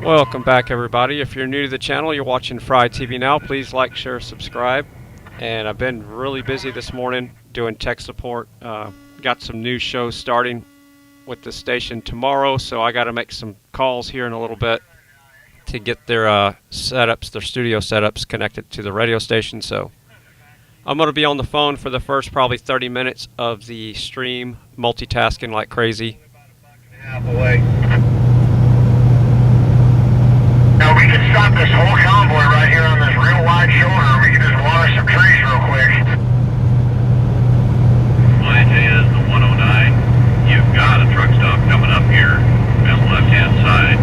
Welcome back, everybody. If you're new to the channel, you're watching FryTVNow, please like, share, subscribe. And I've been really busy this morning doing tech support. Got some new shows starting with the station tomorrow, so I got to make some calls here in a little bit to get their setups, their studio setups connected to the radio station. So I'm going to be on the phone for the first probably 30 minutes of the stream, multitasking like crazy. Now we can stop this whole convoy right here on this real wide shoulder. We can just water some trees real quick. Line is the 109. You've got a truck stop coming up here on the left-hand side.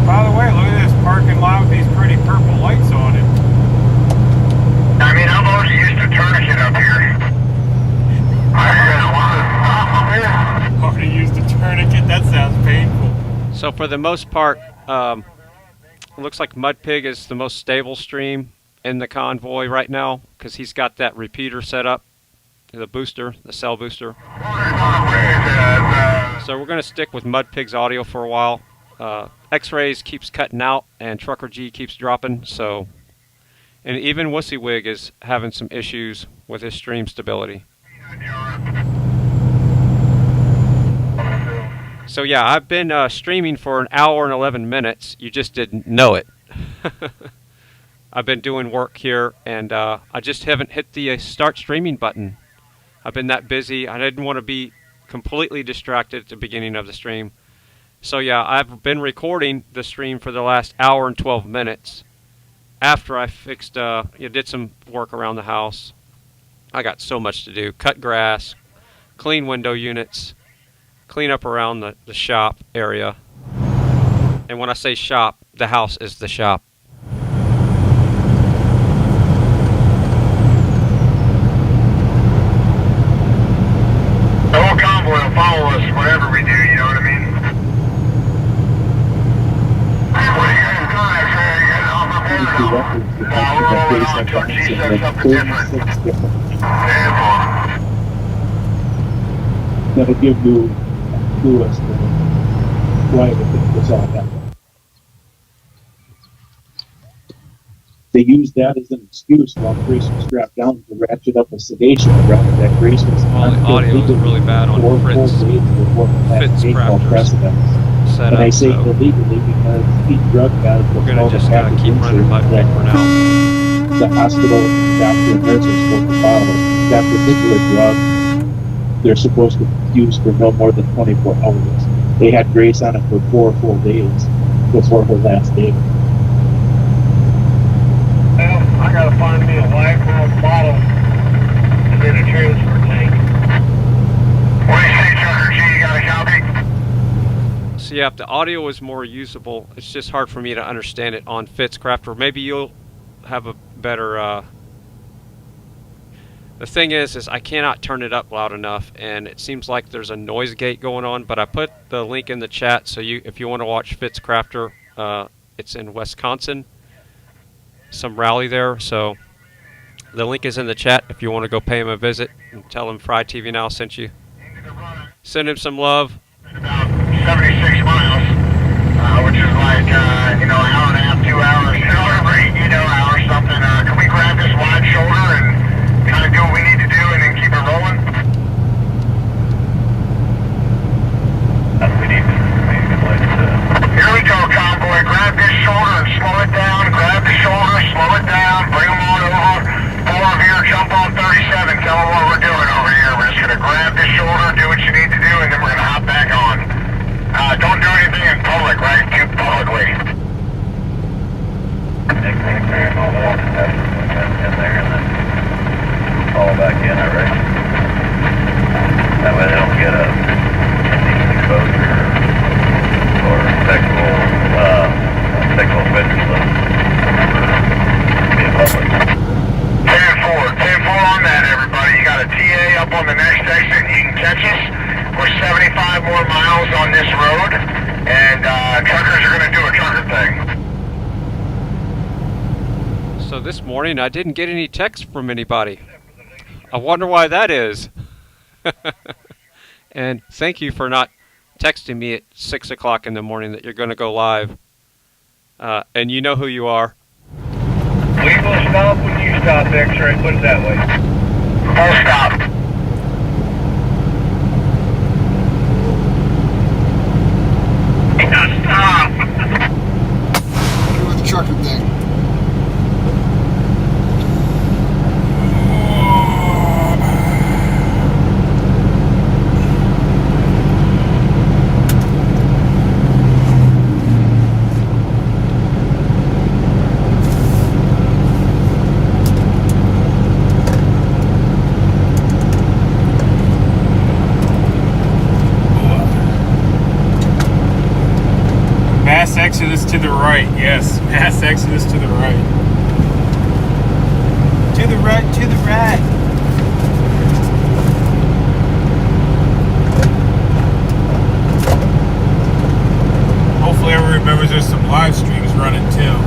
By the way, look at this parking lot with these pretty purple lights on it. I mean, I'm already used to tourniquet up here. Already used a tourniquet? That sounds painful. So for the most part, it looks like Mudpig is the most stable stream in the convoy right now because he's got that repeater set up, the booster, the cell booster. So we're going to stick with Mudpig's audio for a while. X-Rays keeps cutting out and Trucker G keeps dropping. So, and even WYSIWYG is having some issues with his stream stability. So yeah, I've been streaming for an hour and 11 minutes. You just didn't know it. I've been doing work here, and I just haven't hit the start streaming button. I've been that busy. I didn't want to be completely distracted at the beginning of the stream. So yeah, I've been recording the stream for the last hour and 12 minutes. After I fixed, did some work around the house. I got so much to do. Cut grass, clean window units, clean up around the shop area. And when I say shop, the house is the shop. The whole convoy will follow us whatever we do, you know what I mean? What are you guys doing up here? You guys off up here? No, we're rolling on until G says something different. That'll give you Julius to drive it was all that way. They used that as an excuse while Grace was strapped down to ratchet up a sedation around that Grace was All the audio is really bad on Fritz Crafter's setup. And I say illegally because each drug guys we're going to just keep running Mudpig for now. The hospital doctor and nurse are supposed to follow. That particular drug, they're supposed to use for no more than 24 hours. They had Grace on it for 4 full days before her last day. Well, I gotta find me a lifelong bottle and then a transfer tank. What do you say, Trucker G? You got a copy? So yeah, if the audio is more usable, it's just hard for me to understand it on Fitzcraft, maybe you'll have a better... The thing is I cannot turn it up loud enough, and it seems like there's a noise gate going on, but I put the link in the chat, so if you want to watch Fitzcrafter, it's in Wisconsin, some rally there, so the link is in the chat if you want to go pay him a visit and tell him FryTVNow sent you. Send him some love. About 76 miles, which is like, an hour and a half, 2 hours, hour something. Can we grab this wide shoulder and kind of do what we need to do and then keep it rolling? We need to place Here we go, convoy. Grab this shoulder and slow it down. Grab the shoulder, slow it down. Bring them on over. 4 of you, jump on 37. Tell them what we're doing over here. We're just going to grab this shoulder, do what you need to do, and then we're going to hop back on. Don't do anything in public, right? Too publicly. all that in there and then fall back in, I reckon. That way they don't get a decent exposure or sexual witness being public. 10-4 on that, everybody. You got a TA up on the next exit. You can catch us. We're 75 more miles on this road, and truckers are going to do a trucker thing. So this morning I didn't get any text from anybody. I wonder why that is. And thank you for not texting me at 6 o'clock in the morning that you're going to go live. And you know who you are. We will stop when you stop, X-ray. Put it that way. Full stop. Stop. With the trucker thing. Mass exodus to the right. Yes, mass exodus to the right. To the right, to the right. Hopefully everyone remembers there's some live streams running too.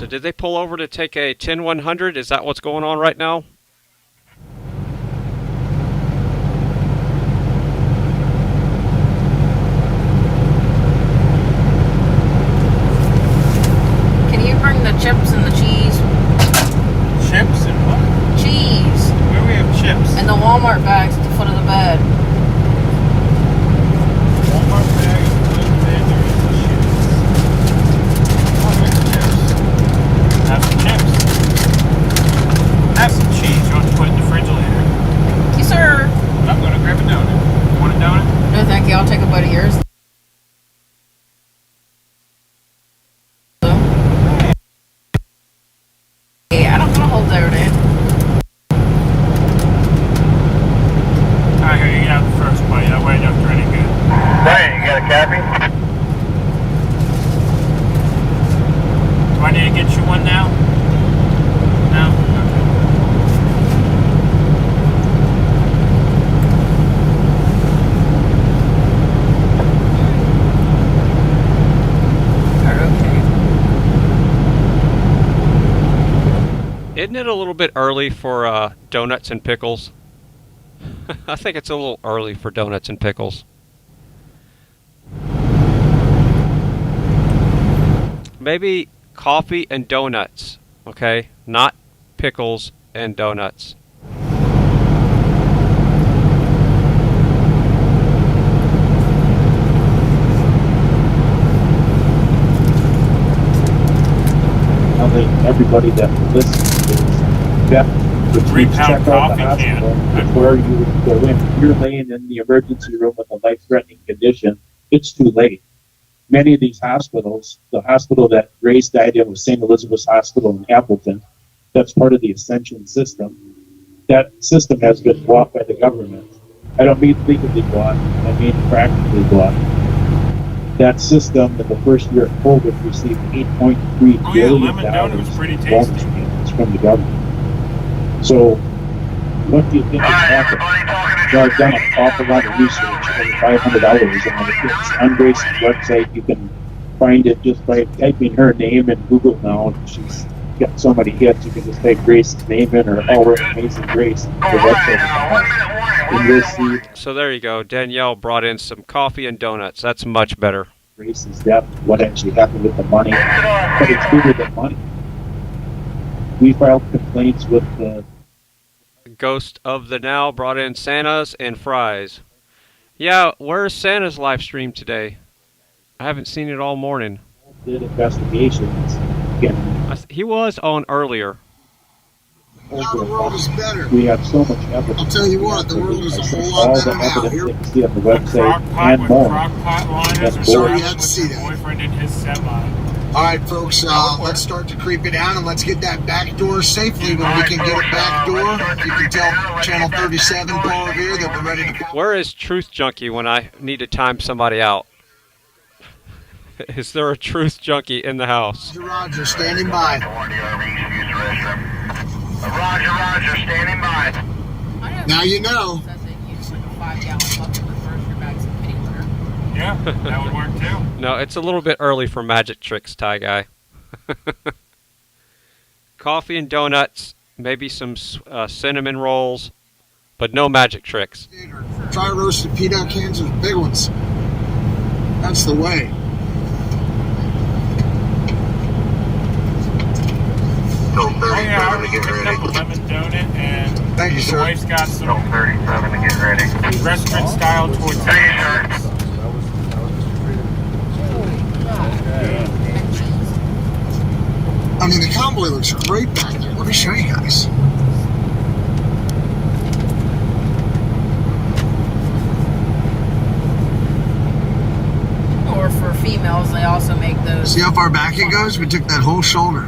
Did they pull over to take a 10-100? Is that what's going on right now? Can you bring the chips and the cheese? Chips and what? Cheese. Where do we have chips? And the Walmart bags at the foot of the bed. Walmart bag at the foot of the bed. There is the chips. Oh, there's chips. Have some chips. Have some cheese. You want to put it in the refrigerator? Yes, sir. I'm going to grab a donut. You want a donut? No, thank you. I'll take a bite of yours. Yeah, I don't want to hold there, dude. Alright, here, you get out the first bite. That way I know if they're any good. Brian, you got a copy? Do I need to get you one now? No? Isn't it a little bit early for donuts and pickles? I think it's a little early for donuts and pickles. Maybe coffee and donuts, okay? Not pickles and donuts. I think everybody that listens is that the 3-pound check out the coffee can. hospital before you go in. If you're laying in the emergency room with a life-threatening condition, it's too late. Many of these hospitals, the hospital that Grace died in was St. Elizabeth's Hospital in Appleton. That's part of the Ascension system. That system has been bought by the government. I don't mean legally bought, I mean practically bought. That system in the first year of COVID received $8.3 Oh yeah, billion lemon donut was pretty bonus tasty. payments from the government. So, what do you think has happened? Well, I've done an awful lot of research, over 500 hours, and it's on Grace's website. You can find it just by typing her name in Google now. She's got so many hits. You can just type Grace's name in, or Our Amazing Grace. The website is on. And you'll see So there you go. Danielle brought in some coffee and donuts. That's much better. Grace's death, what actually happened with the money, but it's bigger than money. We filed complaints with the Ghost of the Now brought in Santas and fries. Yeah, where's Santa's live stream today? I haven't seen it all morning. did investigations. Again, He was on earlier. over the a world month. is better. We have so much evidence. I'll tell you what, the world is a whole all lot the better now. evidence Here, that you see on the A website crock pot and with more. crock pot liners or That's Sorry, you traveling had to with see your that. boyfriend in his semi. all right, folks, let's start to creep it down and let's get that back door safely when we can get it back door. You can tell Channel 37, Paul Revere, that we're ready to go. Where is Truth Junkie when I need to time somebody out? Is there a Truth Junkie in the house? Roger, standing by. Roger, standing by. Now you know. Says they use like a 5-gallon bucket with grocery bags and kitty litter. Yeah, that would work too. No, it's a little bit early for magic tricks, Ty Guy. Coffee and donuts, maybe some cinnamon rolls, but no magic tricks. Try roasted peanut cans with big ones. That's the way. Till Oh yeah, I 37 to already get picked ready. up a lemon donut and Thank you, the sir. wife's got Till some 37 to get ready. restaurant style tortillas. Thank you, sir. I mean, the Convoy looks great back there. Let me show you guys. Or for females, they also make those. See how far back it goes? We took that whole shoulder.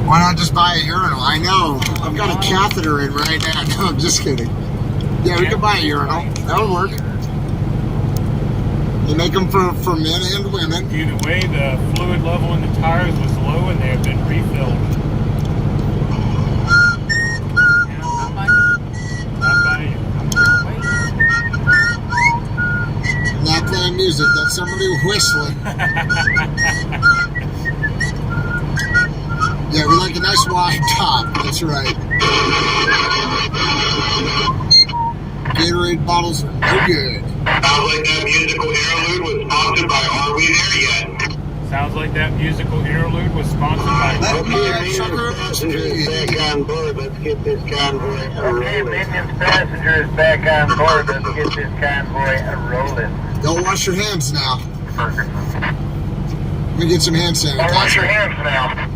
Why not just buy a urinal? I know. I've got a catheter in right now. No, I'm just kidding. Yeah, we could buy a urinal. That would work. They make them for men and women. Either way, the fluid level in the tires was low and they have been refilled. Yeah, Not mine. not by you. Not playing music. That's somebody whistling. Yeah, we like a nice wide top. That's right. Gatorade bottles are no good. Sounds like that musical interlude was sponsored by Are We There Yet? Sounds like that musical interlude was sponsored by Let me Okay, have maintenance sugar. passengers back on board. Let's get this convoy Okay, rolling. maintenance passengers back on board. Let's get this convoy rolling. Don't wash your hands now. Perfect. Let me get some hand Don't wash your sanitizer. hands now.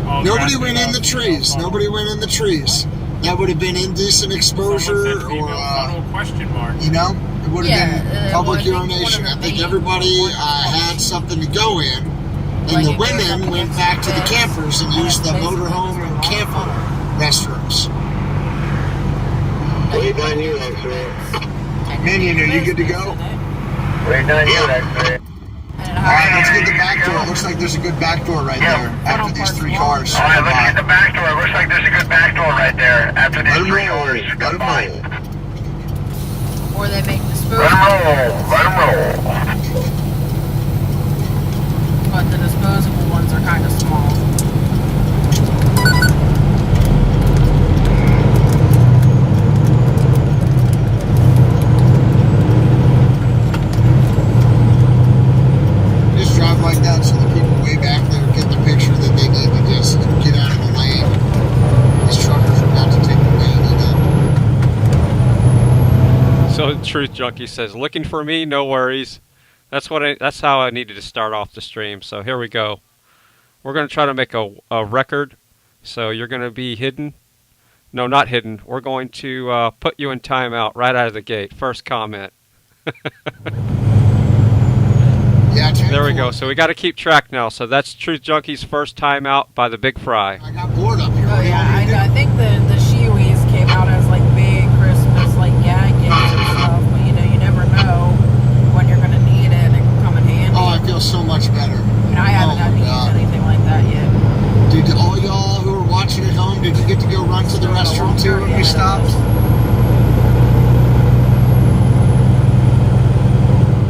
all Nobody drafted went in up the trees. funnel. Nobody went in the trees. That would have been indecent Someone exposure, said female or funnel question mark. you know, it would have Yeah, been well, public I think urination. one I of the think main everybody ones had something to go in, and Like the it goes up women went against back to the fence, campers and and used it's the basically motorhome just a and long camper funnel. restrooms. Wait on you, X-ray. Minion, are you good to go? Wait on you, X-ray. And All right, let's get the back door. It looks like there's a good back door right there after these three cars. All right, let's get the back door. Looks like there's a good back door right there. After Let these 'em three roll. doors. Let 'em Fine. roll. Or they make Let 'em disposable, roll. Let 'em roll. but the disposable ones are kind of small. Just drive like that so the people way back there get the picture that they need to just get out of the lane. These truckers are about to take the lane, you know. So the Truth Junkie says, "Looking for me? No worries." That's how I needed to start off the stream. So here we go. We're going to try to make a record. So you're going to be hidden. No, not hidden. We're going to put you in timeout right out of the gate. First comment. Yeah, There we go. So we got to keep track now. So that's Truth Junkie's first timeout by the Big Fry. I got bored up here. Oh What do you yeah, want me to I do? think the Shiwis came out as like big Christmas like Yankees and stuff, but you know, you never know when you're gonna need it. It can come in handy. Oh, I feel so much better. I mean, I haven't Oh, had to my God. use anything like that yet. Did all y'all who are watching at home, did you get to go run to the restroom too when we stopped?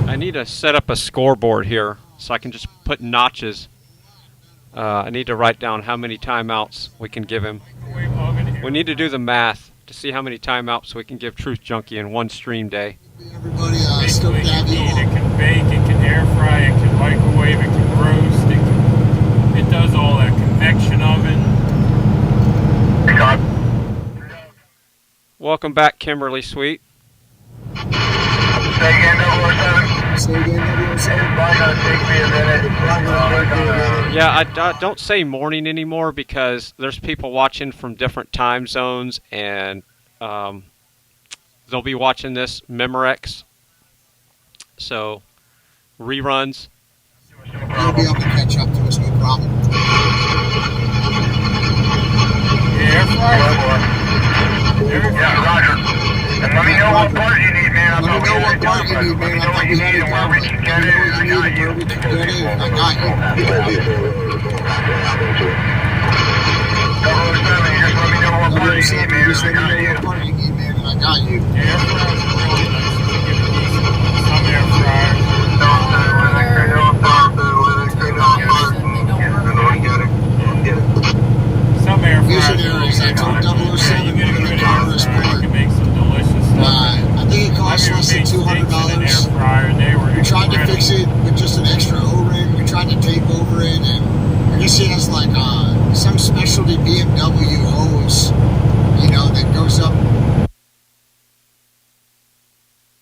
I need to set up a scoreboard here so I can just put notches. I need to write down how many timeouts we can give him. Microwave oven here. We need to do the math to see how many timeouts we can give Truth Junkie in one stream day. Everybody Basically, stoked to have you it on. can bake, it can air fry, it can microwave, it can roast, it does all that. Convection oven. Welcome back, Kimberly Sweet. Say again, 007. Say again, It's probably gonna take me a minute. Yeah, I don't say morning anymore because there's people watching from different time zones, and they'll be watching this Memorex. So, reruns. You'll be able to catch up to us, no problem. Yeah, Yeah, Roger. And let me know what part you need, man. Let me know what part you need, man. I thought we had it where we can get it. I got you. Where we can get it. I got you. 007, you just let me know what part you need, man. Just I let me got know you. what part you need, man, and I got you. Yeah, some air fryer. Some air fryers. Missionaries, I told 007 we're going to cover this part. You can make some delicious stuff. I think it costs less than $200. We tried to fix it with just an extra O-ring. We tried to tape over it, and I guess he has like some specialty BMW hose, you know, that goes up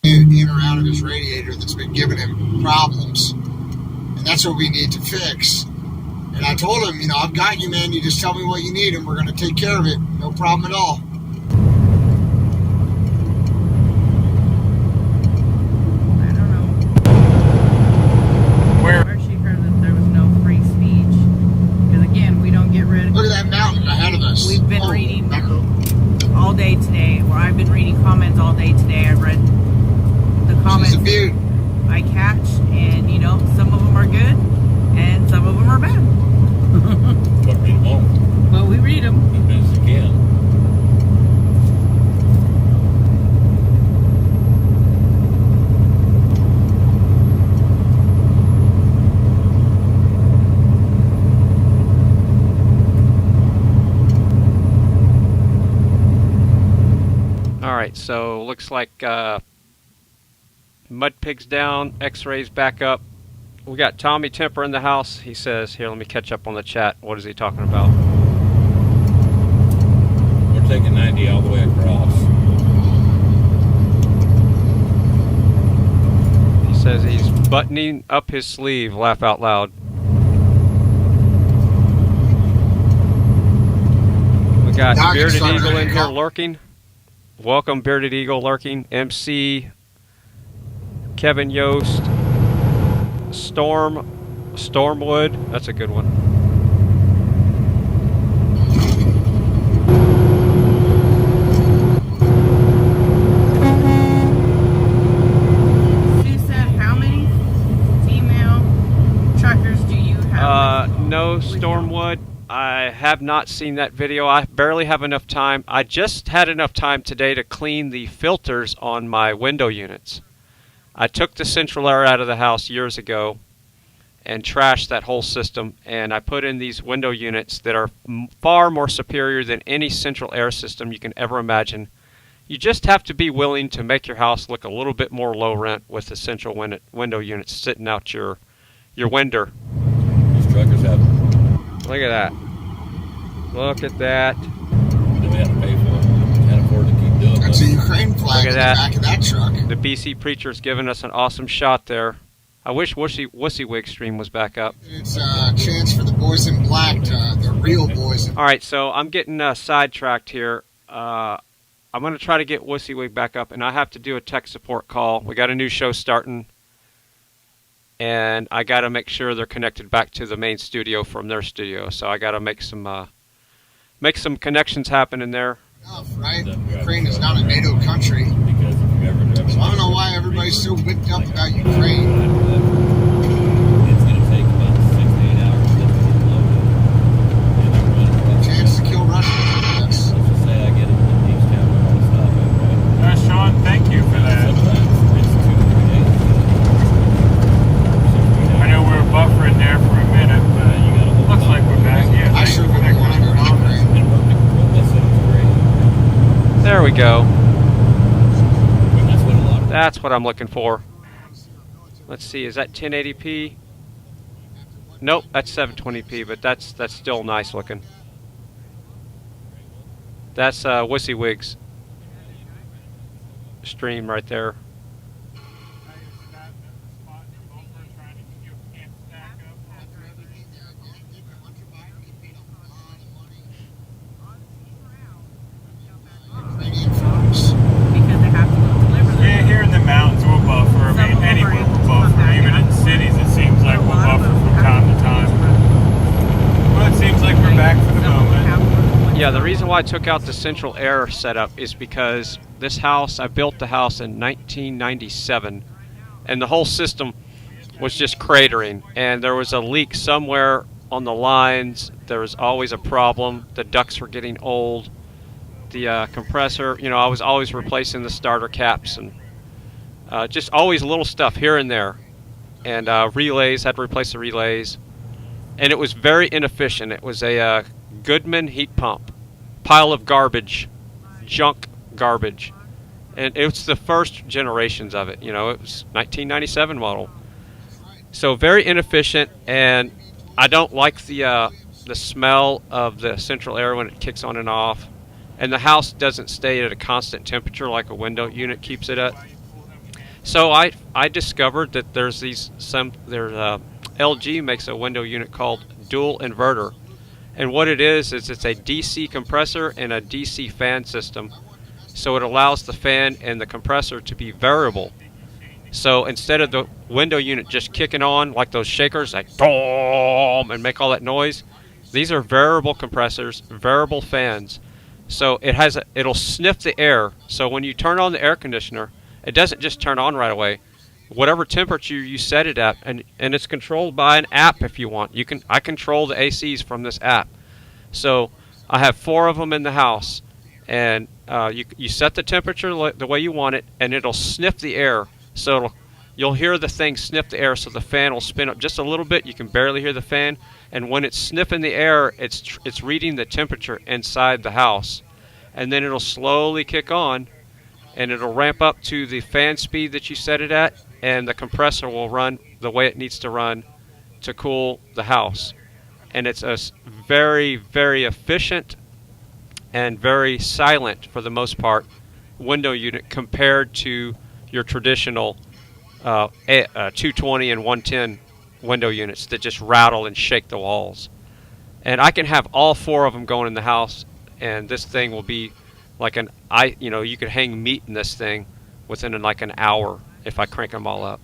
in or out of his radiator that's been giving him problems. And that's what we need to fix. And I told him, you know, I've got you, man. You just tell me what you need, and we're going to take care of it. No problem at all. I don't know. Where? Where she heard that there was no free speech. Because again, we don't get rid of. Look at that mountain ahead of us. We've been Oh, reading mackerel. all day today. Well, I've been reading comments all day today. I read the comments She's a beaut. I catch, and you know, some of them are good, and some of them are bad. But read them all. But we read them. As best as you can. Alright, so looks like Mud Pig's down, X-Ray's back up. We got Tommy Temper in the house. He says, here, let me catch up on the chat. What is he talking about? We're taking 90 all the way across. He says he's buttoning up his sleeve. Laugh out loud. We got Now I can Bearded start Eagle in reading here out. lurking. Welcome, Bearded Eagle lurking. MC, Kevin Yost, Stormwood. That's a good one. Sue said, how many female truckers do you have? No, Stormwood. I have not seen that video. I barely have enough time. I just had enough time today to clean the filters on my window units. I took the central air out of the house years ago and trashed that whole system, and I put in these window units that are far more superior than any central air system you can ever imagine. You just have to be willing to make your house look a little bit more low rent with the central window units sitting out your window. These truckers have. Look at that. Look at that. Then we have to pay for it. Can't afford to keep doing That's this. a Ukraine flag in Look the at that. back of that truck. The BC Preacher's giving us an awesome shot there. I wish WYSIWYG stream was back up. It's a chance for the boys in black, the real boys in Alright, so I'm getting sidetracked here. I'm going to try to get WYSIWYG back up, and I have to do a tech support call. We got a new show starting, and I got to make sure they're connected back to the main studio from their studio. So I got to make some connections happen in there. enough, right? Ukraine is not a NATO country. Because if you ever So I don't know why everybody's so whipped up about Ukraine. It's going to take about 6 to 8 hours to get loaded. And I'm running across. Chance to kill Russia. Yes. Let's just say I get it in each town where I want to stop at, right? Sean, thank you for that. Sometimes it's 2 to 3 days. I know we were buffering there for a minute, but looks like we're back. Yeah, I sure wouldn't want to go to Ukraine. And that's great. There we go. But that's what a lot of That's what I'm looking for. Let's see, is that 1080p? Nope, that's 720p, but that's still nice looking. That's WYSIWYG's stream right there. Yeah, the reason why I took out the central air setup is because this house, I built the house in 1997, and the whole system was just cratering, and there was a leak somewhere on the lines. There was always a problem. The ducts were getting old. The compressor, you know, I was always replacing the starter caps, and just always little stuff here and there. And relays, had to replace the relays. And it was very inefficient. It was a Goodman heat pump. Pile of garbage. Junk garbage. And it was the first generations of it. You know, it was 1997 model. So very inefficient, and I don't like the smell of the central air when it kicks on and off. And the house doesn't stay at a constant temperature like a window unit keeps it at. So I discovered that there's LG makes a window unit called dual inverter, and what it is it's a DC compressor and a DC fan system. So it allows the fan and the compressor to be variable. So instead of the window unit just kicking on like those shakers, like boom, and make all that noise, these are variable compressors, variable fans. So it'll sniff the air. So when you turn on the air conditioner, it doesn't just turn on right away. Whatever temperature you set it at, and it's controlled by an app if you want. I control the ACs from this app. So I have 4 of them in the house, and you set the temperature the way you want it, and it'll sniff the air. So you'll hear the thing sniff the air, so the fan will spin up just a little bit. You can barely hear the fan, and when it's sniffing the air, it's reading the temperature inside the house, and then it'll slowly kick on, and it'll ramp up to the fan speed that you set it at, and the compressor will run the way it needs to run to cool the house. And it's a very, very efficient and very silent, for the most part, window unit compared to your traditional 220 and 110 window units that just rattle and shake the walls. And I can have all 4 of them going in the house, and this thing will be like you could hang meat in this thing within like an hour if I crank them all up.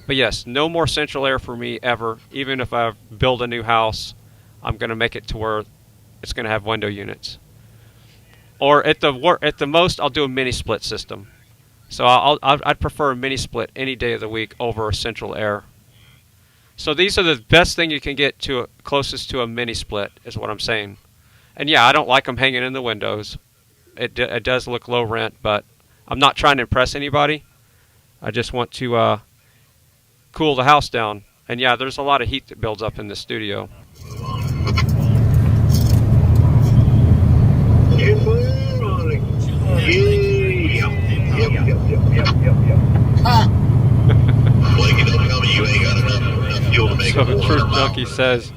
But yes, no more central air for me ever. Even if I build a new house, I'm going to make it to where it's going to have window units. Or at the most, I'll do a mini split system. So I'd prefer a mini split any day of the week over a central air. So these are the best thing you can get to closest to a mini split, is what I'm saying. And yeah, I don't like them hanging in the windows. It does look low rent, but I'm not trying to impress anybody. I just want to cool the house down. And yeah, there's a lot of heat that builds up in the studio. So the Truth Junkie says,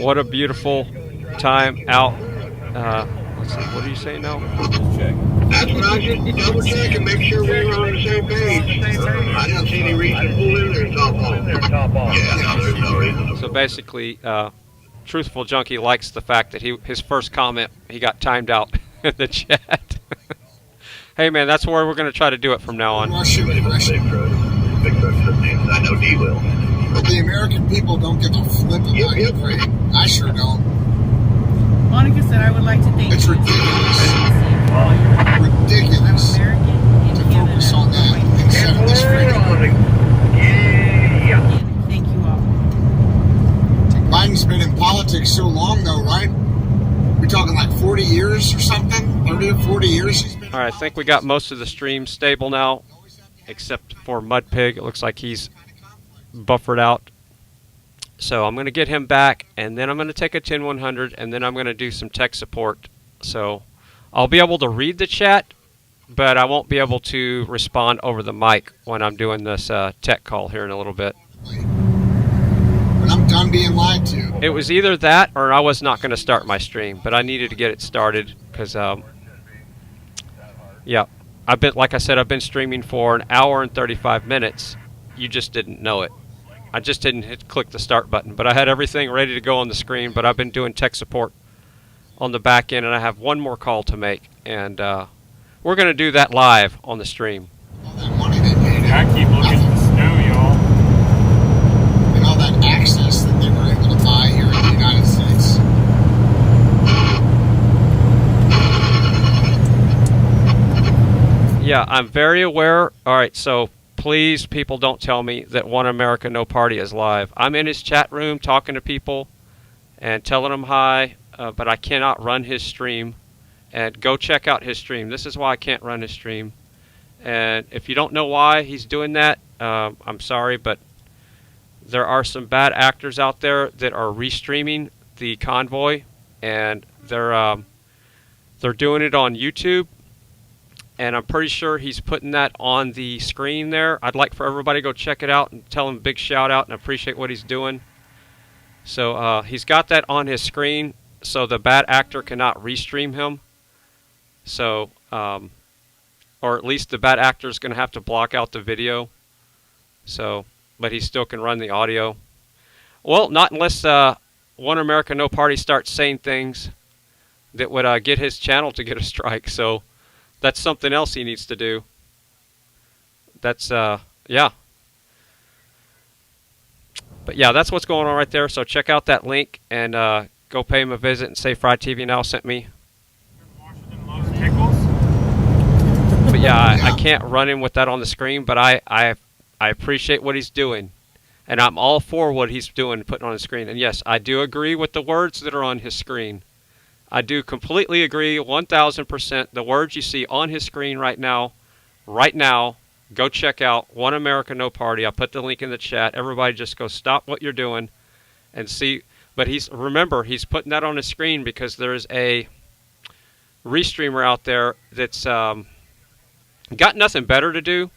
what a beautiful time out. Let's see, what are you saying now? That's what I just double check and make sure we're on the same page. I don't see any reason to pull in there top off. Yeah, there's no reason. So basically, Truthful Junkie likes the fact that his first comment, he got timed out in the chat. Hey man, that's where we're going to try to do it from now on. I know D will. But the American people don't give a flip about Ukraine. I sure don't. Monica said I would like to thank It's you. ridiculous. I'm American To focus on that instead of this freaking. Thank you all. Biden's been in politics so long, though, right? We're talking like 40 years or something? 30 or 40 years he's been. All right, I think we got most of the stream stable now, except for Mudpig. It looks like he's buffered out. So I'm going to get him back, and then I'm going to take a 10100, and then I'm going to do some tech support. So I'll be able to read the chat, but I won't be able to respond over the mic when I'm doing this tech call here in a little bit. But I'm done being lied to. It was either that or I was not going to start my stream, but I needed to get it started because, yeah, like I said, I've been streaming for an hour and 35 minutes. You just didn't know it. I just didn't click the start button, but I had everything ready to go on the screen, but I've been doing tech support on the back end, and I have one more call to make, and we're going to do that live on the stream. All that money they paid I keep looking at the snow, y'all. and all that access that they were able to buy here in the United States. yeah, I'm very aware. All right, so please, people, don't tell me that One America No Party is live. I'm in his chat room talking to people and telling them hi, but I cannot run his stream. And go check out his stream. This is why I can't run his stream. And if you don't know why he's doing that, I'm sorry, but there are some bad actors out there that are restreaming the Convoy, and they're doing it on YouTube. And I'm pretty sure he's putting that on the screen there. I'd like for everybody to go check it out and tell him a big shout out and appreciate what he's doing. So he's got that on his screen, so the bad actor cannot restream him. So, or at least the bad actor is going to have to block out the video. So, but he still can run the audio. Well, not unless One America No Party starts saying things that would get his channel to get a strike. So, that's something else he needs to do. That's, yeah. But yeah, that's what's going on right there. So check out that link and go pay him a visit and say FryTVNow sent me. But yeah, I can't run him with that on the screen, but I appreciate what he's doing. And I'm all for what he's doing, putting on the screen. And yes, I do agree with the words that are on his screen. I do completely agree, 1,000%. The words you see on his screen right now, go check out One America No Party. I'll put the link in the chat. Everybody just go stop what you're doing and see. But remember, he's putting that on his screen because there's a restreamer out there that's got nothing better to do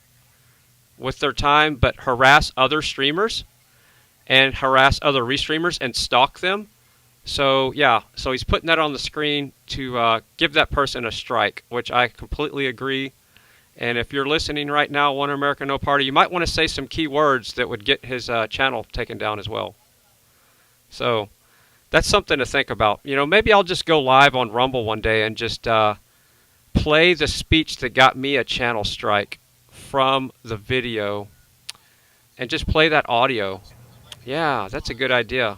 with their time but harass other streamers and harass other restreamers and stalk them. So yeah, so he's putting that on the screen to give that person a strike, which I completely agree. And if you're listening right now, One America No Party, you might want to say some key words that would get his channel taken down as well. So that's something to think about. You know, maybe I'll just go live on Rumble one day and just play the speech that got me a channel strike from the video and just play that audio. Yeah, that's a good idea.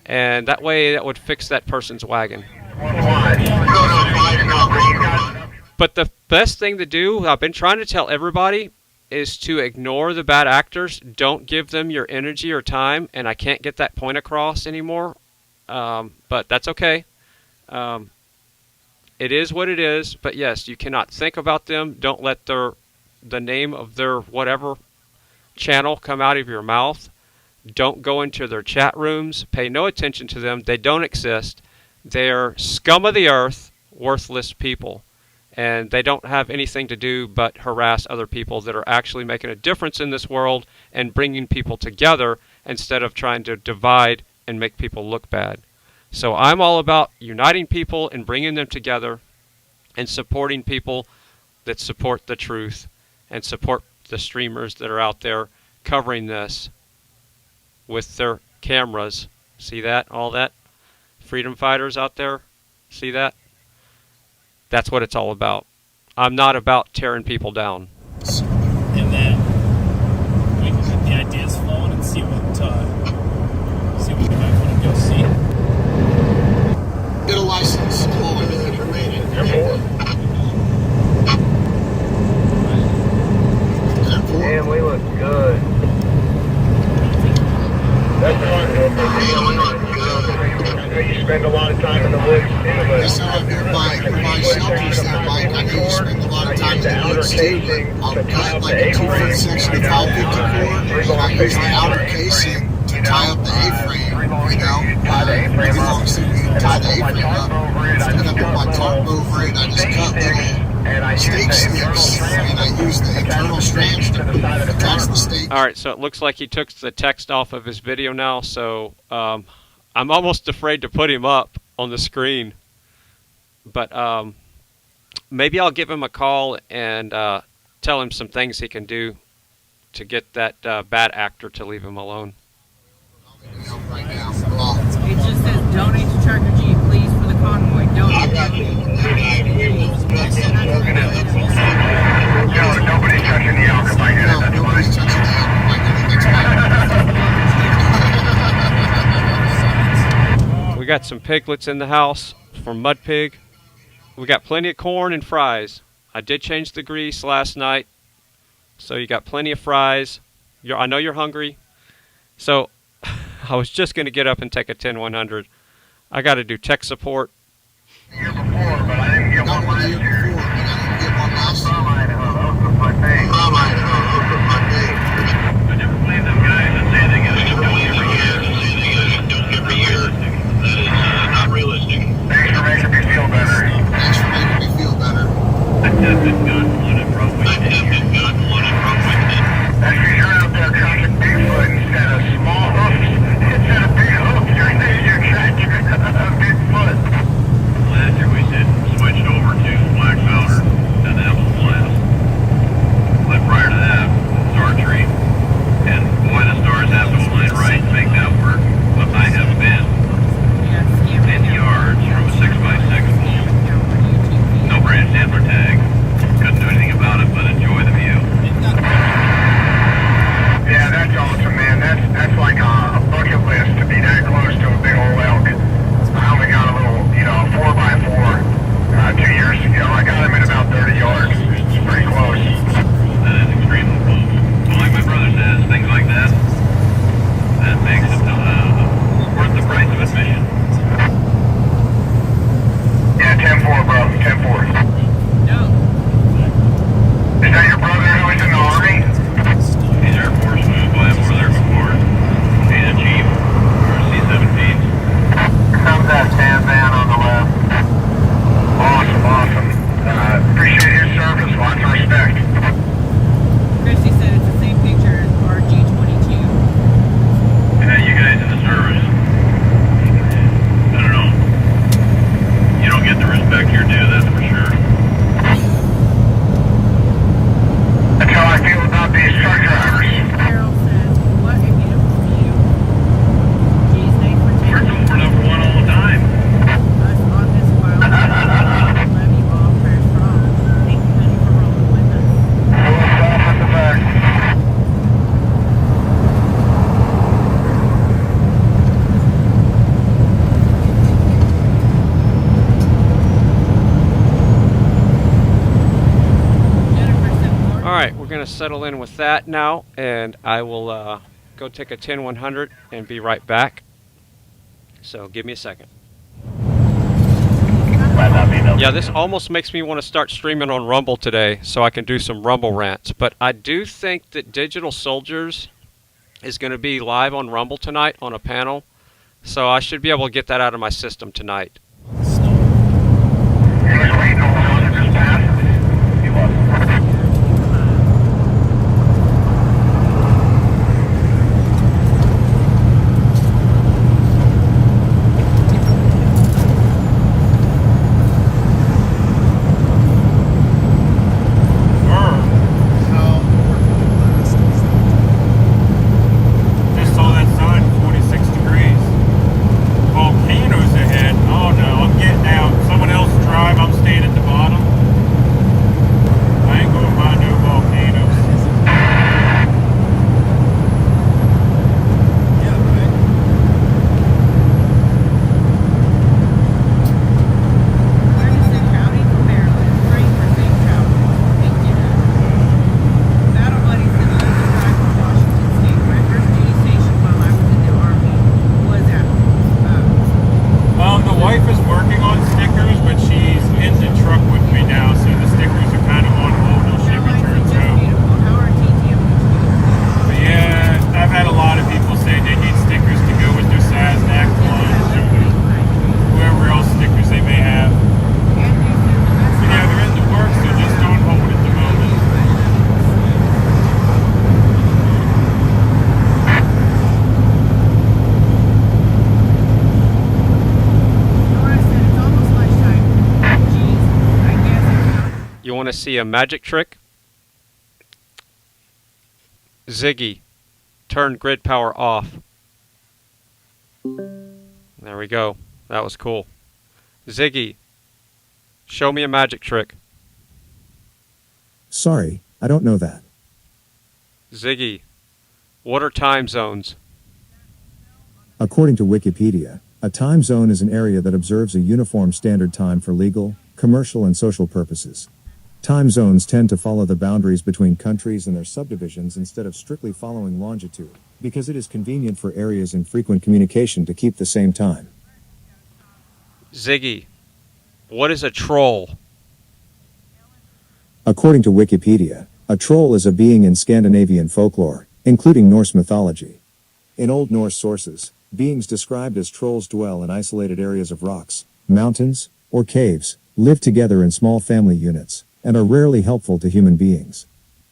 And that way that would fix that person's wagon. But the best thing to do, I've been trying to tell everybody, is to ignore the bad actors. Don't give them your energy or time, and I can't get that point across anymore. But that's okay. It is what it is. But yes, you cannot think about them. Don't let the name of their whatever channel come out of your mouth. Don't go into their chat rooms. Pay no attention to them. They don't exist. They're scum of the earth, worthless people. And they don't have anything to do but harass other people that are actually making a difference in this world and bringing people together instead of trying to divide and make people look bad. So I'm all about uniting people and bringing them together and supporting people that support the truth and support the streamers that are out there covering this with their cameras. See that? All that? Freedom fighters out there? See that? That's what it's all about. I'm not about tearing people down. And then we can get the ideas flowing and see what we might want to go see. Get a license. All everything related. Damn, we look good. That's the one. You spend a lot of time in the woods too, but Yes, I have nearby shelters there, Mike. I know you spend a lot of time in the woods too, but I'll cut like a 2-foot section of 550 cord, and I use the outer casing to tie up the A-frame, you know, it belongs to me, tie the A-frame up, and I put my tarp over it, I just cut little stake snips, and I use the internal strands to attach the stake. Alright, so it looks like he took the text off of his video now, so I'm almost afraid to put him up on the screen. But maybe I'll give him a call and tell him some things he can do to get that bad actor to leave him alone. It just says donate to Tractor G, please, for the convoy. Donate. nobody's touching the alcohol. I get it. That's Nobody's touching the alcohol. We got some piglets in the house from Mud Pig. We got plenty of corn and fries. I did change the grease last night, so you got plenty of fries. I know you're hungry, so I was just going to get up and take a 10-100. I got to do tech support. The year before, but I didn't get one last year. I never believe them guys that say they get a don't every year. That is not realistic. Thanks for making me feel better. Thanks for making me feel better. I've been gotten one in Broadway. That's because you're out there tracking Bigfoot instead of small hoofs. Instead of big hoofs, you're tracking Bigfoot. Last year we switched over to black powder and that was blast. But prior to that, it was archery. And boy, the stars have to align right to make that work. But I have been in yards from a 6x6 bull. No brand sampler tag. Couldn't do anything about it but enjoy the view. Yeah, that's awesome, man. That's like a bucket list to be that close to a big old elk. I only got a little, 4x4 2 years ago. I got him in about 30 yards. It's pretty close. That is extremely close. Well, like my brother says, things like that, that makes it worth the price of admission. Yeah, 10-4, bro. 10-4. Is that your brother who was in the Army? He's Air Force, moved by him over there before. He's a chief, or C-17. Comes that tan van on the left. Awesome. Appreciate his service. Lots of respect. Christy said it's the same picture as RG-22. Yeah, you guys in the service, I don't know. You don't get the respect you're due, that's for sure. That's how I feel about these truck drivers. Carol said, what a beautiful view. Geez, thanks for taking We're number one all the time. us on this wild levee ball first run. Thank you, honey, for rolling with us. Full stop at the back. Jennifer said, more. All right, we're going to settle in with that now, and I will go take a 10-100 and be right back. So give me a second. Yeah, this almost makes me want to start streaming on Rumble today so I can do some Rumble rants. But I do think that DigitALLSOULdierS is going to be live on Rumble tonight on a panel. So I should be able to get that out of my system tonight. He was waiting on us to just pass. He was. Just saw that sign, 46 degrees. Volcanoes ahead. Oh no, I'm getting out. Someone else drive, I'm staying at the bottom. I ain't going by no volcanoes. Bernie said, howdy from Maryland. Praying for safe travel. Thank you. Battle Buddy said, I live from Washington State. My first duty station while I was in the Army was at The wife is working on stickers, but she's in the truck with me now, so the stickers are kind of on hold until she returns just home. beautiful. How are TTM? But yeah, I've had a lot of people say they need stickers to go with their Sasnak ones, or whoever else stickers they may have. But yeah, they're in the works, so just on hold at the moment. Nora said it's almost lunchtime. Geez, I guess it's not. You want to see a magic trick? Ziggy, turn grid power off. There we go. That was cool. Ziggy, show me a magic trick. Sorry, I don't know that. Ziggy, what are time zones? According to Wikipedia, a time zone is an area that observes a uniform standard time for legal, commercial, and social purposes. Time zones tend to follow the boundaries between countries and their subdivisions instead of strictly following longitude, because it is convenient for areas in frequent communication to keep the same time. Ziggy, what is a troll? According to Wikipedia, a troll is a being in Scandinavian folklore, including Norse mythology. In Old Norse sources, beings described as trolls dwell in isolated areas of rocks, mountains, or caves, live together in small family units, and are rarely helpful to human beings.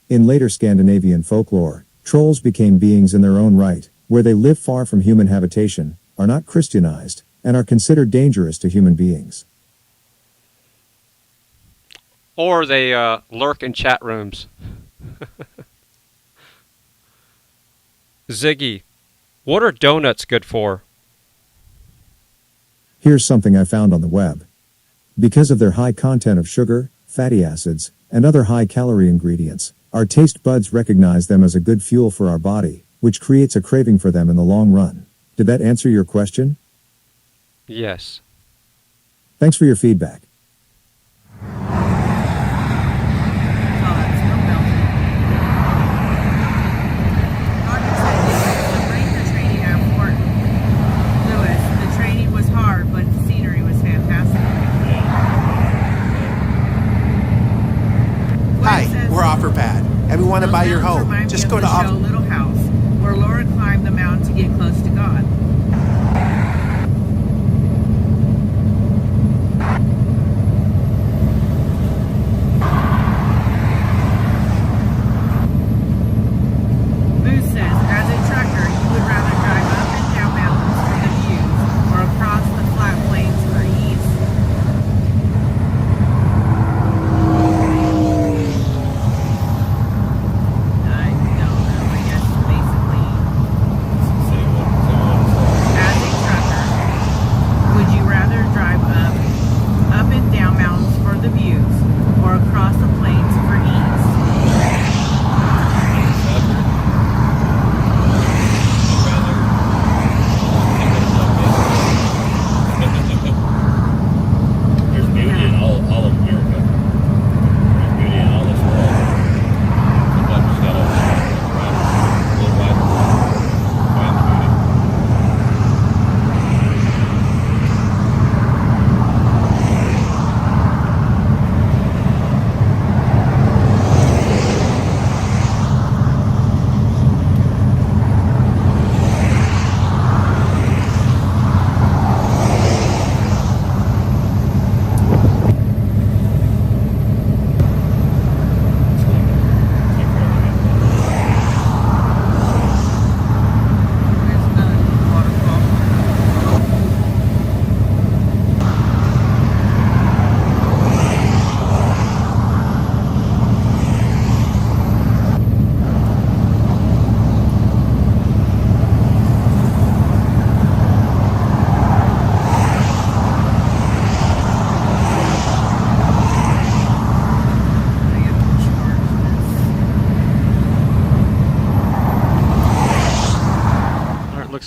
In later Scandinavian folklore, trolls became beings in their own right, where they live far from human habitation, are not Christianized, and are considered dangerous to human beings. Or they lurk in chat rooms. Ziggy, what are donuts good for? Here's something I found on the web. Because of their high content of sugar, fatty acids, and other high-calorie ingredients, our taste buds recognize them as a good fuel for our body, which creates a craving for them in the long run. Did that answer your question? Yes. Thanks for your feedback. And we want to buy your home. Just go to Little House, where Laura climbed the mountain to get close to God. Moose says, as a trucker, you would rather drive up and down mountains for the views, or across the flat plains for ease.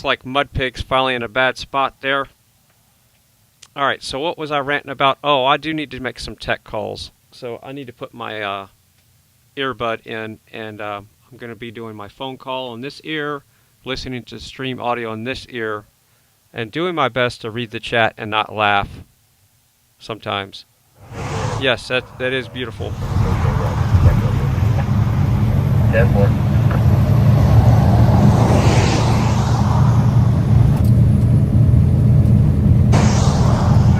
Like Mudpig's finally in a bad spot there. Alright, so what was I ranting about? Oh, I do need to make some tech calls. So I need to put my earbud in, and I'm going to be doing my phone call on this ear, listening to stream audio on this ear, and doing my best to read the chat and not laugh sometimes. Yes, that is beautiful. 10-4.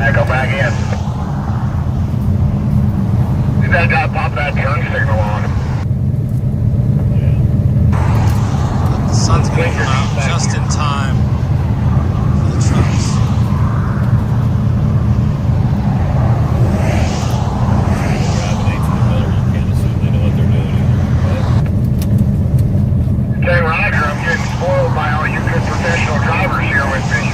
Go back in. You better not pop that turn signal on. The sun's going to come out just in time for the trucks. Okay, Roger, I'm getting spoiled by all you good professional drivers here with me.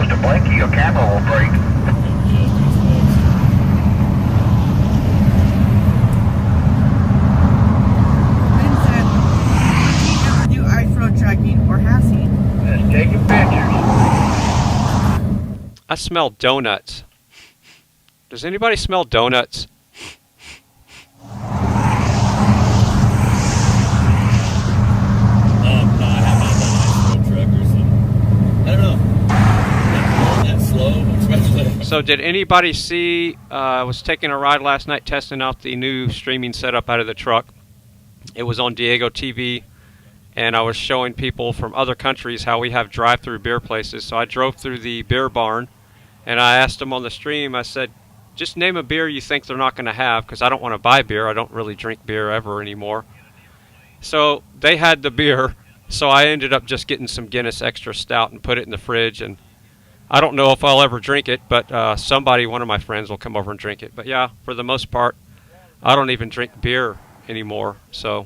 close to Blanky, your camera will break. Ben said he never do ice road trekking, or has he? Just taking pictures. I smell donuts. Does anybody smell donuts? No, I have not done ice road truckers. I don't know. Not that slow, especially. So did anybody see, I was taking a ride last night testing out the new streaming setup out of the truck. It was on Diego TV, and I was showing people from other countries how we have drive-through beer places. So I drove through the beer barn, and I asked them on the stream, I said, just name a beer you think they're not going to have, because I don't want to buy beer. I don't really drink beer ever anymore. So they had the beer, so I ended up just getting some Guinness Extra Stout and put it in the fridge. And I don't know if I'll ever drink it, but somebody, one of my friends, will come over and drink it. But yeah, for the most part, I don't even drink beer anymore. So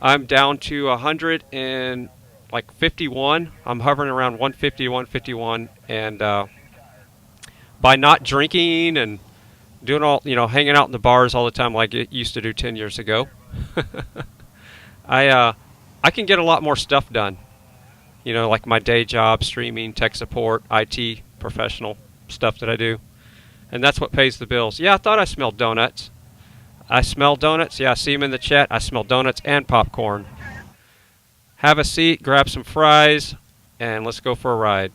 I'm down to 151. I'm hovering around 150, 151, and by not drinking and doing all, hanging out in the bars all the time like it used to do 10 years ago, I can get a lot more stuff done. Like my day job, streaming, tech support, IT, professional stuff that I do. And that's what pays the bills. Yeah, I thought I smelled donuts. I smell donuts. Yeah, I see them in the chat. I smell donuts and popcorn. Have a seat, grab some fries, and let's go for a ride.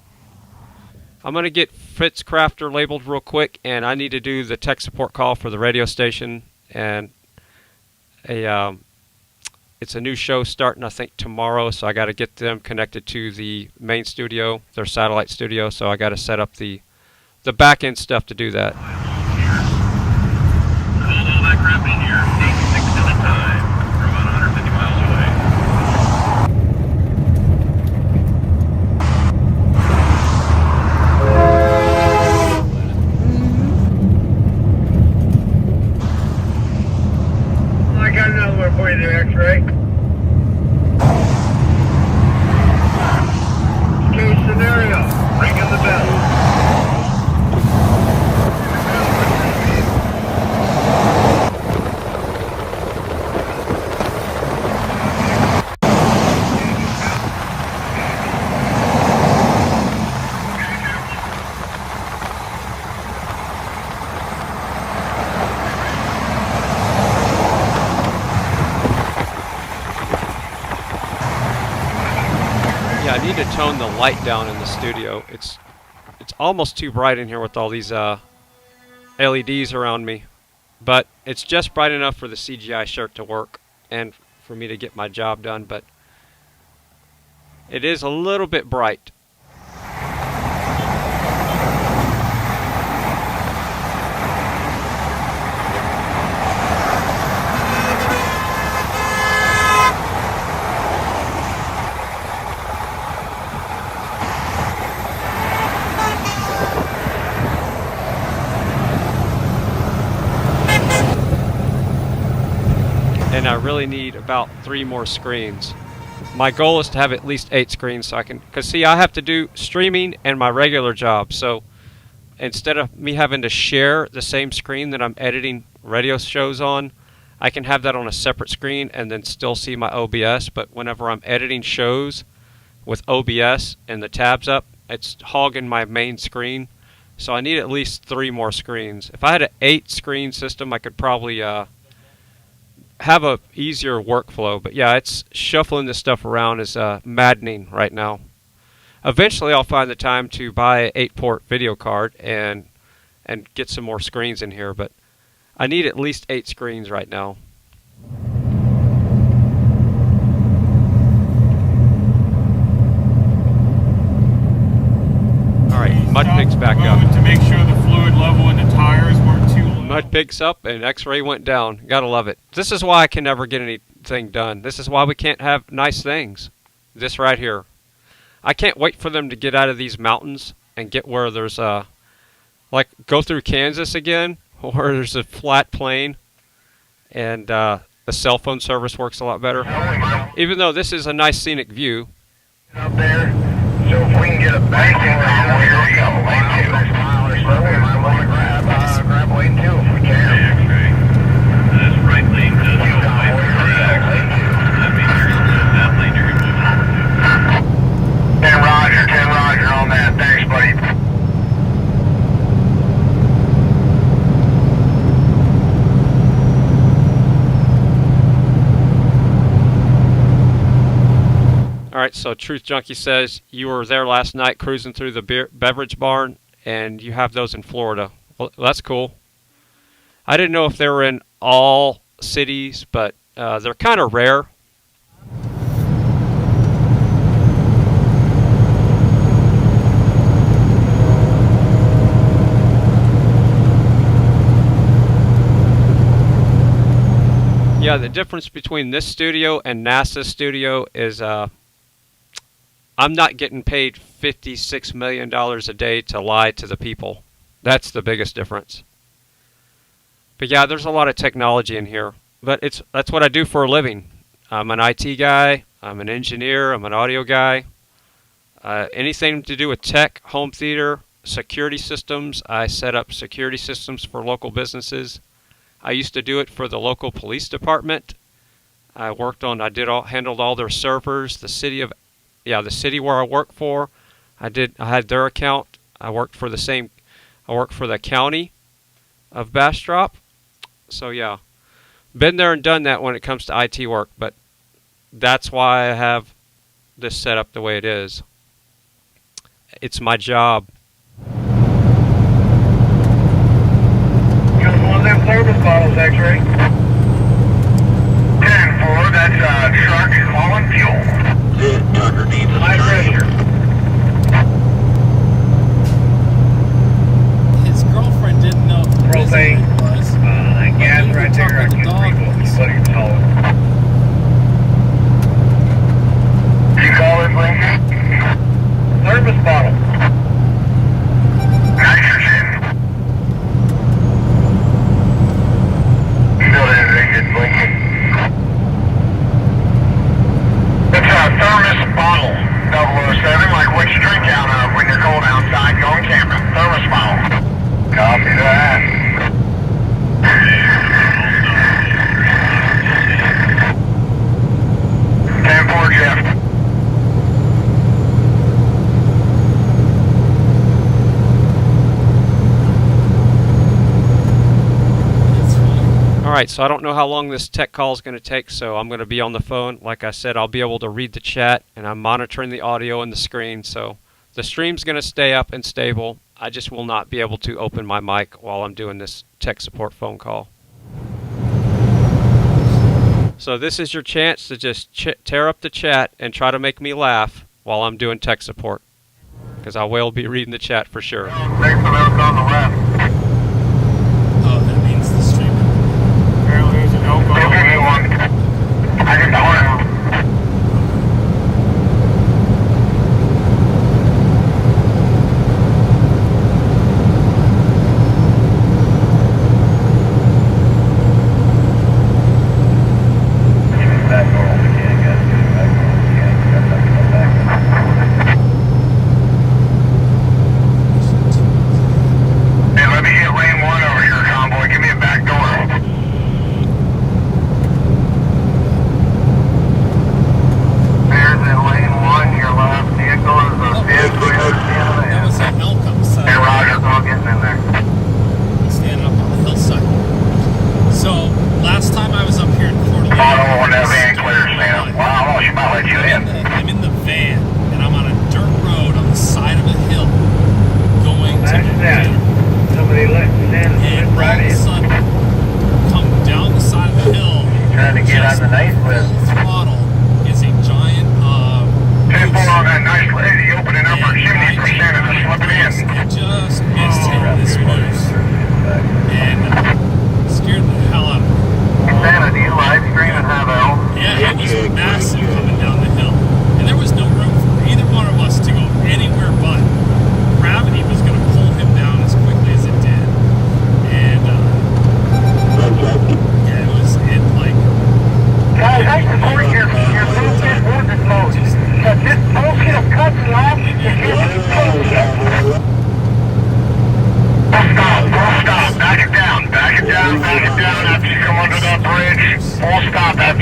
I'm going to get Fritz Crafter labeled real quick, and I need to do the tech support call for the radio station. And it's a new show starting, I think, tomorrow, so I got to get them connected to the main studio, their satellite studio, so I got to set up the back-end stuff to do that. Hold all that crap in here, 86 at a time. We're about 150 miles away. I got another one for you there, X-Ray. Case scenario, ringing the bell. I need to tone the light down in the studio. It's almost too bright in here with all these LEDs around me, but it's just bright enough for the CGI shirt to work and for me to get my job done, but it is a little bit bright. And I really need about 3 more screens. My goal is to have at least 8 screens so I can, because see, I have to do streaming and my regular job, so instead of me having to share the same screen that I'm editing radio shows on, I can have that on a separate screen and then still see my OBS. But whenever I'm editing shows with OBS and the tabs up, it's hogging my main screen, so I need at least 3 more screens. If I had an 8 screen system, I could probably have a easier workflow, but yeah, it's shuffling this stuff around is maddening right now. Eventually I'll find the time to buy an 8-port video card and get some more screens in here, but I need at least 8 screens right now. Alright, Mudpig's back up. To make sure the fluid level in the tires weren't too low. Mudpig's up and X-Ray went down. Gotta love it. This is why I can never get anything done. This is why we can't have nice things. This right here. I can't wait for them to get out of these mountains and get where there's like go through Kansas again, where there's a flat plain and the cell phone service works a lot better. Even though this is a nice scenic view. Up there, So if we can get a bank in there, here we go. Lane 2. Next mile or so, we might want to grab lane 2 if we can. This right lane does go away from that. That means you're going to that lane you're going to move over to. 10 Roger on that. Thanks, buddy. All right, so Truth Junkie says you were there last night cruising through the beverage barn, and you have those in Florida. Well, that's cool. I didn't know if they were in all cities, but they're kind of rare. Yeah, the difference between this studio and NASA's studio is I'm not getting paid $56 million a day to lie to the people. That's the biggest difference. But yeah, there's a lot of technology in here. But that's what I do for a living. I'm an IT guy. I'm an engineer. I'm an audio guy. Anything to do with tech, home theater, security systems. I set up security systems for local businesses. I used to do it for the local police department. Handled all their servers. The city where I work for, I had their account. I worked for the county of Bastrop. So yeah, been there and done that when it comes to IT work, but that's why I have this set up the way it is. It's my job. Just one of them service bottles, X-ray. 10-4, that's truck hauling fuel. Tucker needs a High pressure. His girlfriend didn't know who Propane. it was. Gas right there, I can read what he's hauling. You call it, Lincoln? Service bottle. Nitrogen. Still didn't think it, Lincoln. It's a thermos bottle, 007, like what you drink out of when you're cold outside going camping. Thermos bottle. Copy that. 10-4, Jeff. Alright, so I don't know how long this tech call is going to take, so I'm going to be on the phone. Like I said, I'll be able to read the chat, and I'm monitoring the audio and the screen, so the stream's going to stay up and stable. I just will not be able to open my mic while I'm doing this tech support phone call. So this is your chance to just tear up the chat and try to make me laugh while I'm doing tech support, because I will be reading the chat for sure. Thanks for those on the left. Oh, that means the streamer. Apparently there's an elk on the Go give me left. one. I get the horn. back door on the can, guys. Get it back door on the can. Got that to go back. Hey, let me get lane 1 over here, Convoy. Give me a back door.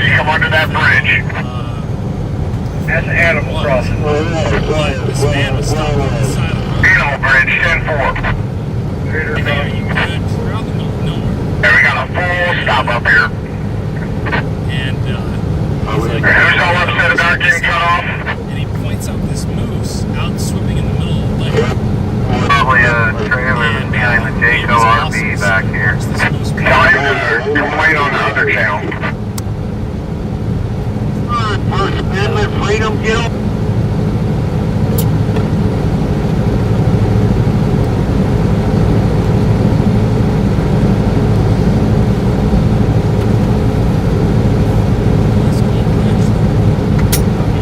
you come under that bridge. That's an animal crossing. But this man was stopped on the side of the road. Animal bridge, 10-4. Hey, are you good? We're out in the middle of nowhere. And we got a full stop up here. And he's like, Who's all upset about getting cut off? and he points out this moose out swimming in the middle of the lake. Probably a trailer behind the Jayco RV back here. Tell him to complain on the other channel. First Amendment freedom, get him.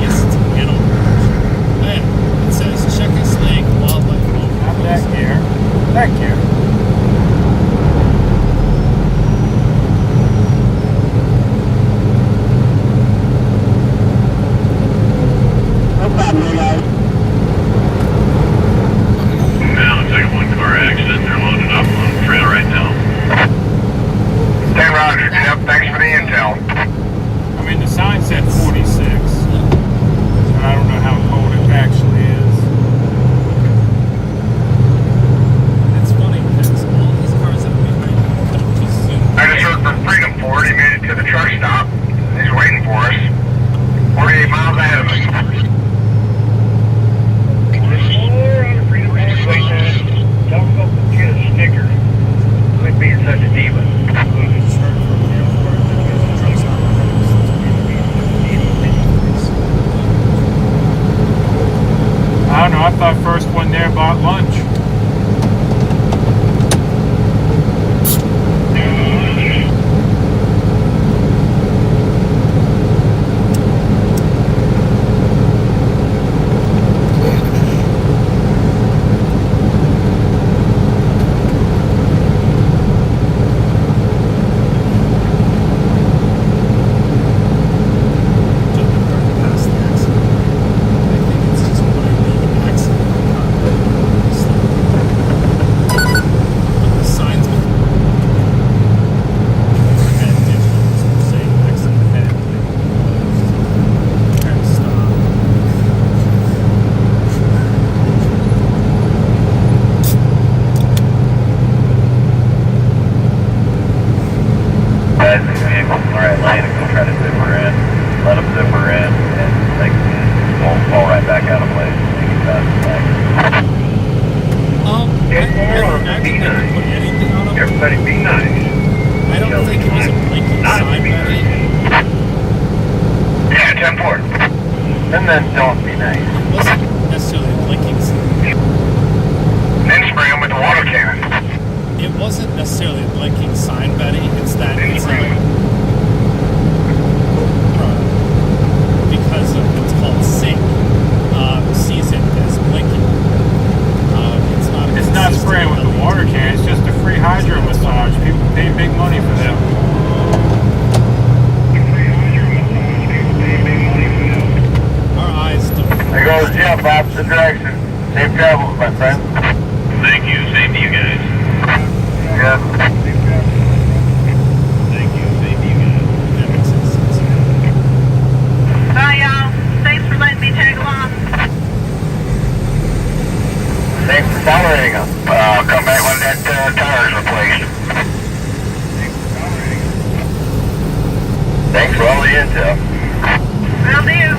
Yes, it's a ghetto bridge. Hey, it says Checkers Lake Wildlife Home. Not that gear. That gear. Now, it's like a one-car accident. They're loaded up on the trail right now. 10 Roger, yep, thanks for the intel. I mean, the sign said 46. But I don't know how old it actually is. It's funny because all these cars that we bring could have just zoomed. I just heard from Freedom Ford, he made it to the truck stop. He's waiting for us. 48 miles ahead of us. Don't go get a Snicker. Quit being such a diva. I don't know, I thought first one there bought lunch. Guys in the vehicle in the right lane and go try to zipper in. Let them zipper in and they won't fall right back out of place. They get back. Be nice. Everybody be nice. I don't think it was a blinking sign, Betty. Yeah, 10-4. And then don't be nice. It wasn't necessarily a blinking sign. Then spray him with the water cannon. It wasn't necessarily a blinking sign, Betty. It's that it's because of what's called sync, sees it as blinking. It's Not spraying with the water can, it's just a free hydro massage. People pay big money for them. Our eyes don't. There goes Jeff, opposite direction. Safe travels, my friend. Thank you, same to you guys. Yeah. Thank you, same to you guys. That makes sense. Bye, y'all. Thanks for letting me tag along. Thanks for tolerating us. Come back when that tire's replaced. Thanks for all the intel. Will do.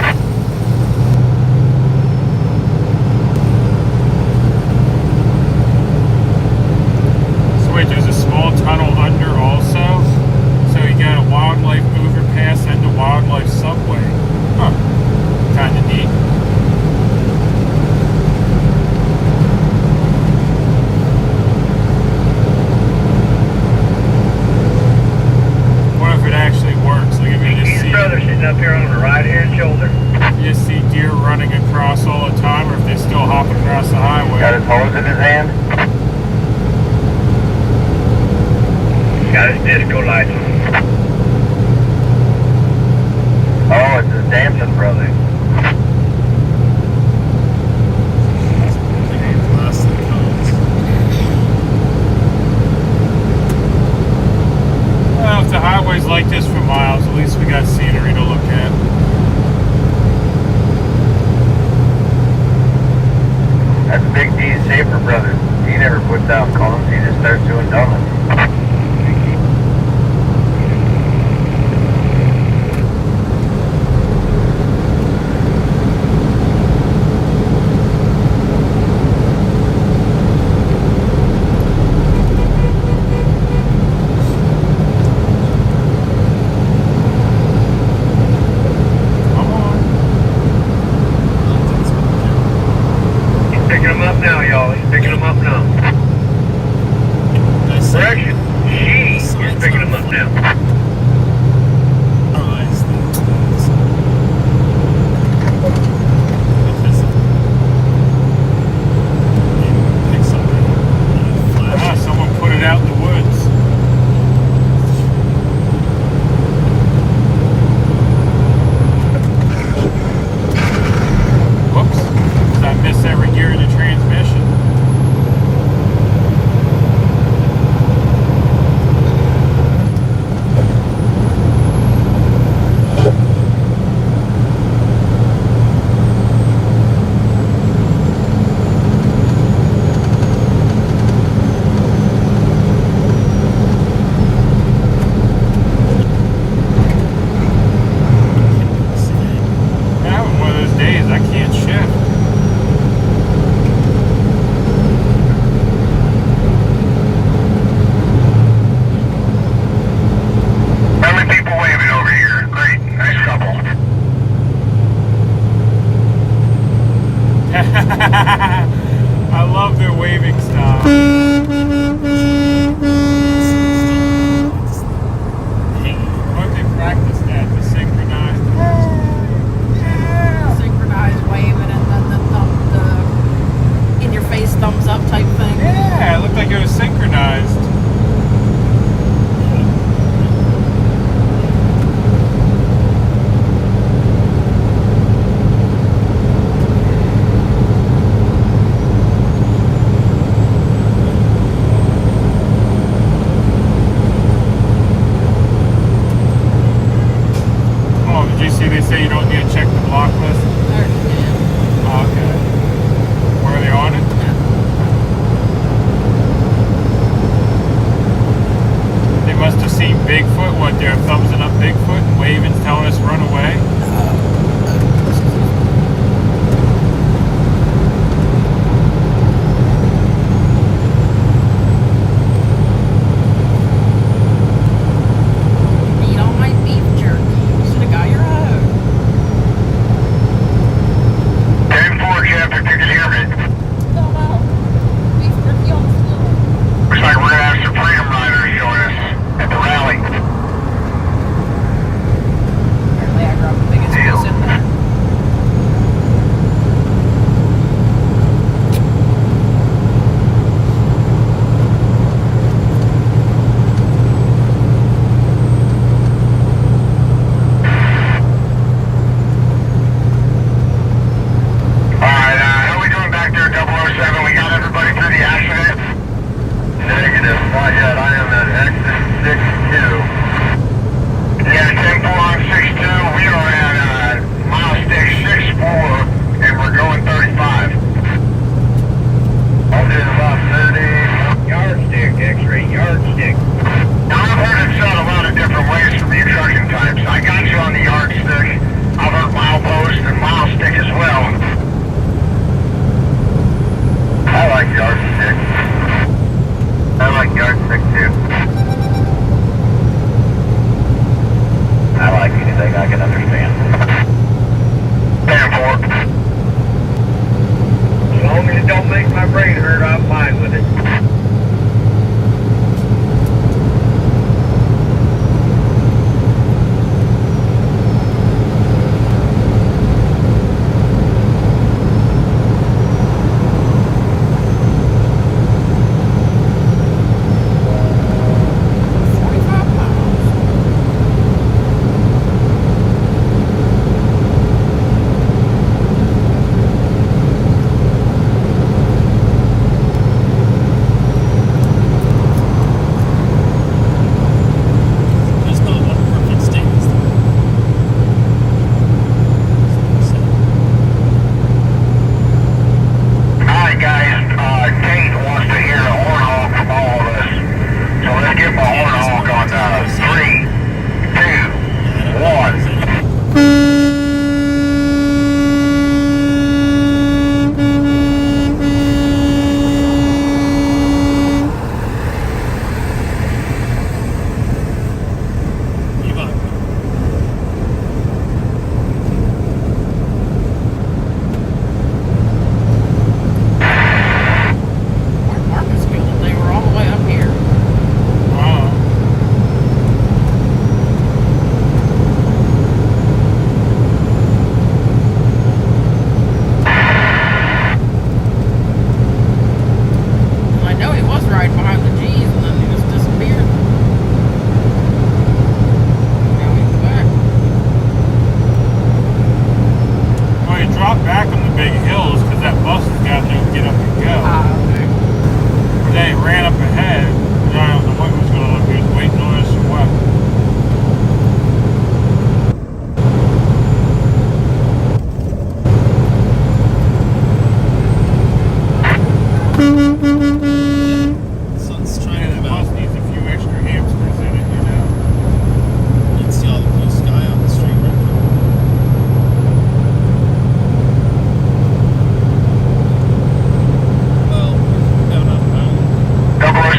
So wait, there's a small tunnel under also? So you got a wildlife overpass and a wildlife subway. Huh. Kinda neat. What if it actually works? Like if you just see sitting up here on the right-hand shoulder. you just see deer running across all the time, or if they still hop across the highway. Got his hose in his hand. Got his disco lights. Oh, it's his dancing brother. Plastic cones. Well, if the highway's like this for miles, at least we got scenery. without calling, so you just start doing nothing. I love their waving style. What they practice that, the synchronized. Synchronized waving and then the in your face thumbs up type thing. Yeah, it looked like it was synchronized. Apparently I dropped a big then it ran up ahead, and I don't know what was going on. If he was waiting on us or what. Sun's trying Yeah, to that come bus out. needs a few extra hamsters in it, you know. You can see all the blue sky on the street right there. Well, we're down on the mountain. Double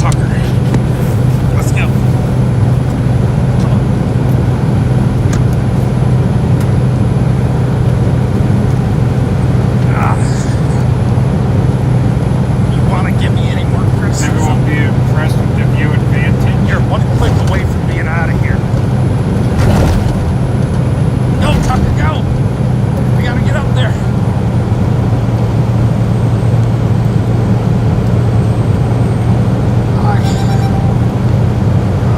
on, Tucker. Let's go. You want to give me any more criticism? Everyone will be impressed with the view advantage. You're one click away from being out of here. Go, Tucker, go! We gotta get up there.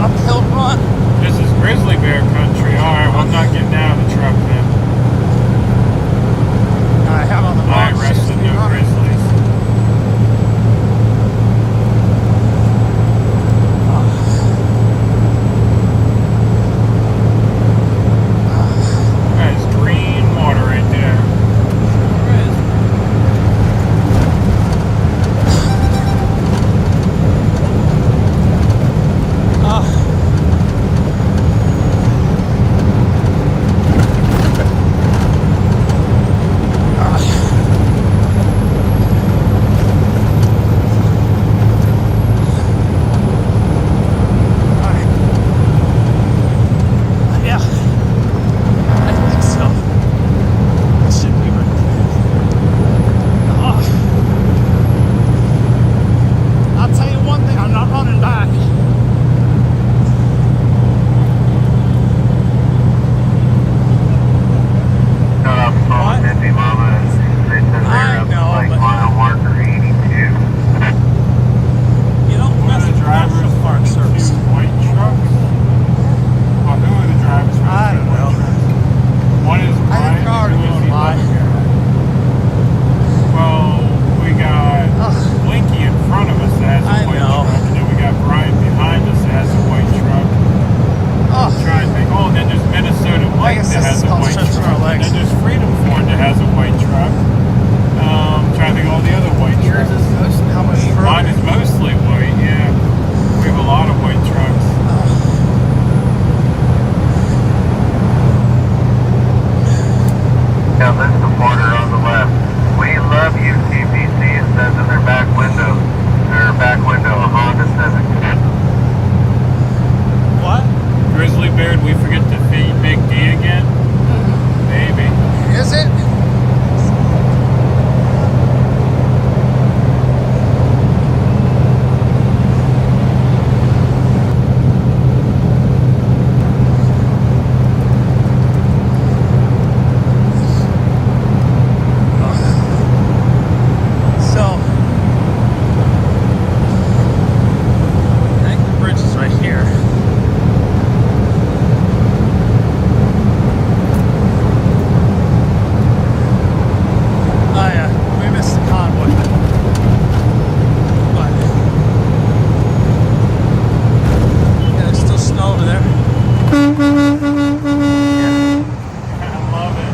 Uphill run. This is grizzly bear country. Alright, well, I'm not getting out of the truck then. I have on the wrong Alright, rest shoes of to the be running. grizzlies. That is green water right there. Yeah, I think so. It should be right there. I'll tell you one thing, I'm not running back. What? I know, but you don't Who are mess the with drivers National Park for the Service. two white trucks? Well, who are the drivers for the I two don't white know. trucks? One is I think they're already Brian, going by. Well, we got Blinky in front of us that has a I white know. truck, and then we got Brian behind us that has a white truck. Oh, Trying to think. Oh, and then there's Minnesota Mike guess that this has is a called white stretching truck. our legs. And then there's Freedom Ford that has a white truck. Trying to think of all the other white trucks. how much Mine is mostly white, yeah. We have a lot of white trucks. Yeah, that's the border on the left. We love you, TPC. It says in their back window, a Honda Civic. What? Grizzly Bear, did we forget to feed Big D again? Maybe. Is it? So, I think the bridge is right here. Oh yeah, we missed the convoy. But yeah, there's still snow over there. Yeah. I love it.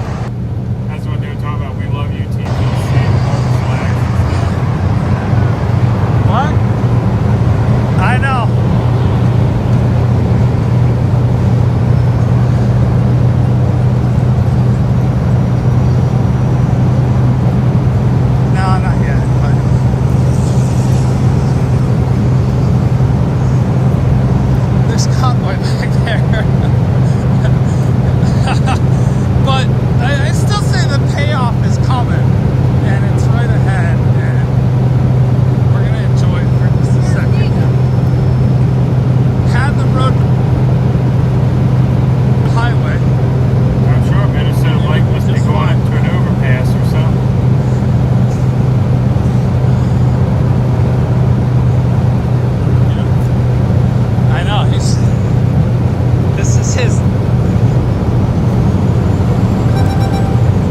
That's what they were talking about. We love you, TPC. Flags and stuff. What? I know. No, not yet, but there's convoy back there. But I still say the payoff is coming, and it's right ahead, and we're gonna enjoy it for just a second. Had the road highway. I'm sure Minnesota Mike must be going into an overpass or something. I know, this is his.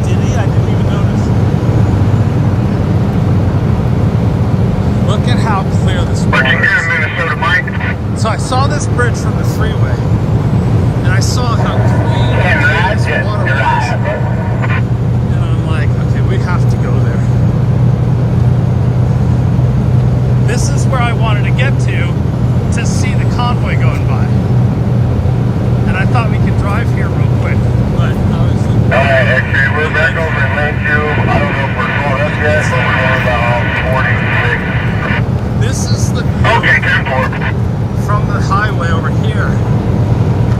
Did he? I didn't even notice. Look at how clear this water Looking good, is. Minnesota Mike. So I saw this bridge from the freeway, and I saw how clean this water was. And I'm like, okay, we have to go there. This is where I wanted to get to see the convoy going by. And I thought we could drive here real quick, but obviously. Alright, actually, we're back over in lane 2. I don't know if we're going up yet, but we're going about 46. This is the. Okay, 10 From the highway over here,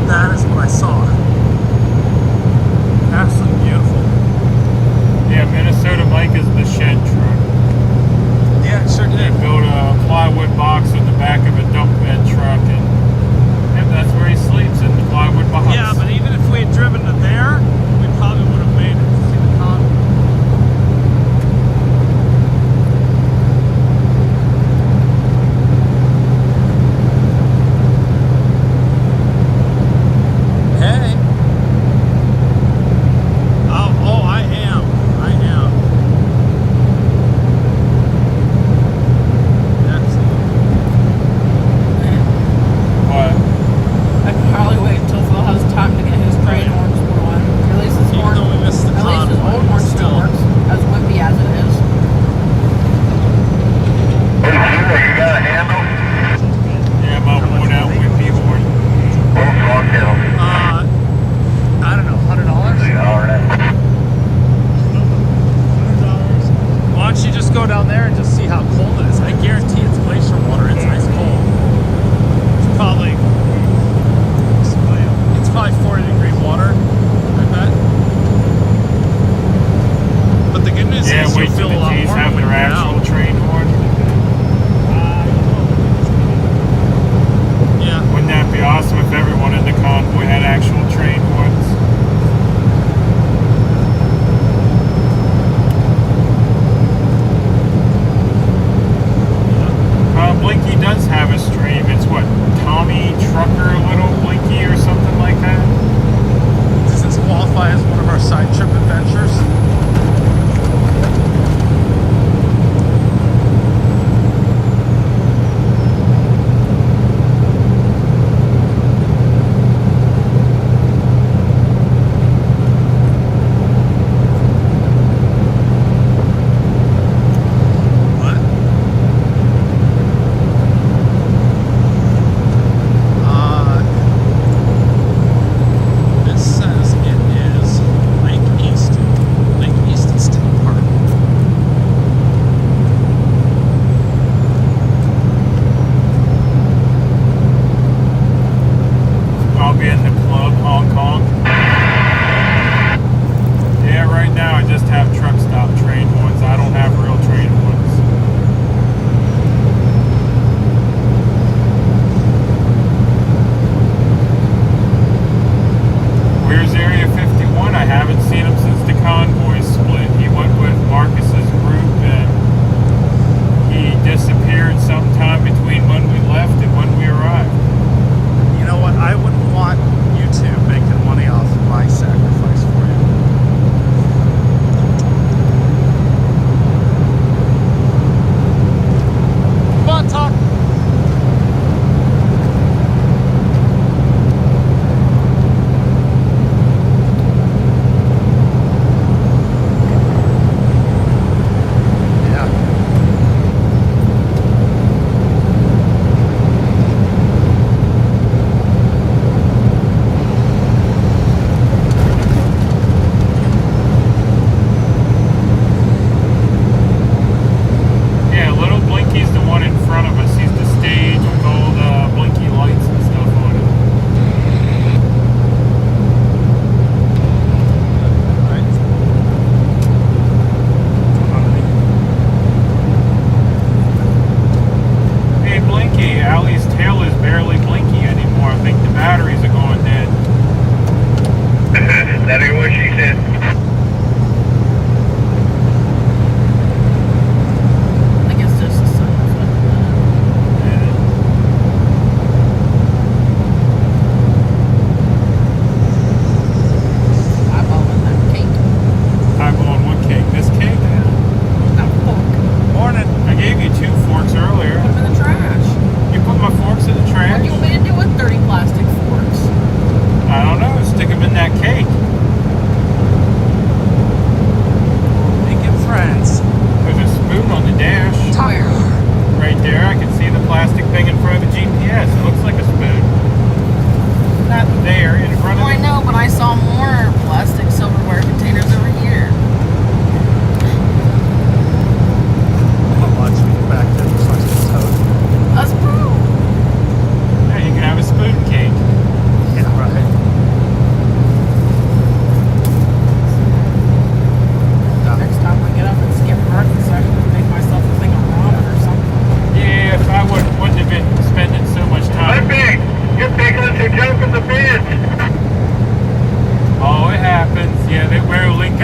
that is what I saw. Absolutely beautiful. Yeah, Minnesota Mike is the shed truck. Yeah, it sure They did. built a plywood box in the back of a dump bed truck, and that's where he sleeps, in the plywood box. Yeah, but even if we had driven to there, we probably would have made it to see the convoy. Hey. Oh, I am. Excellent.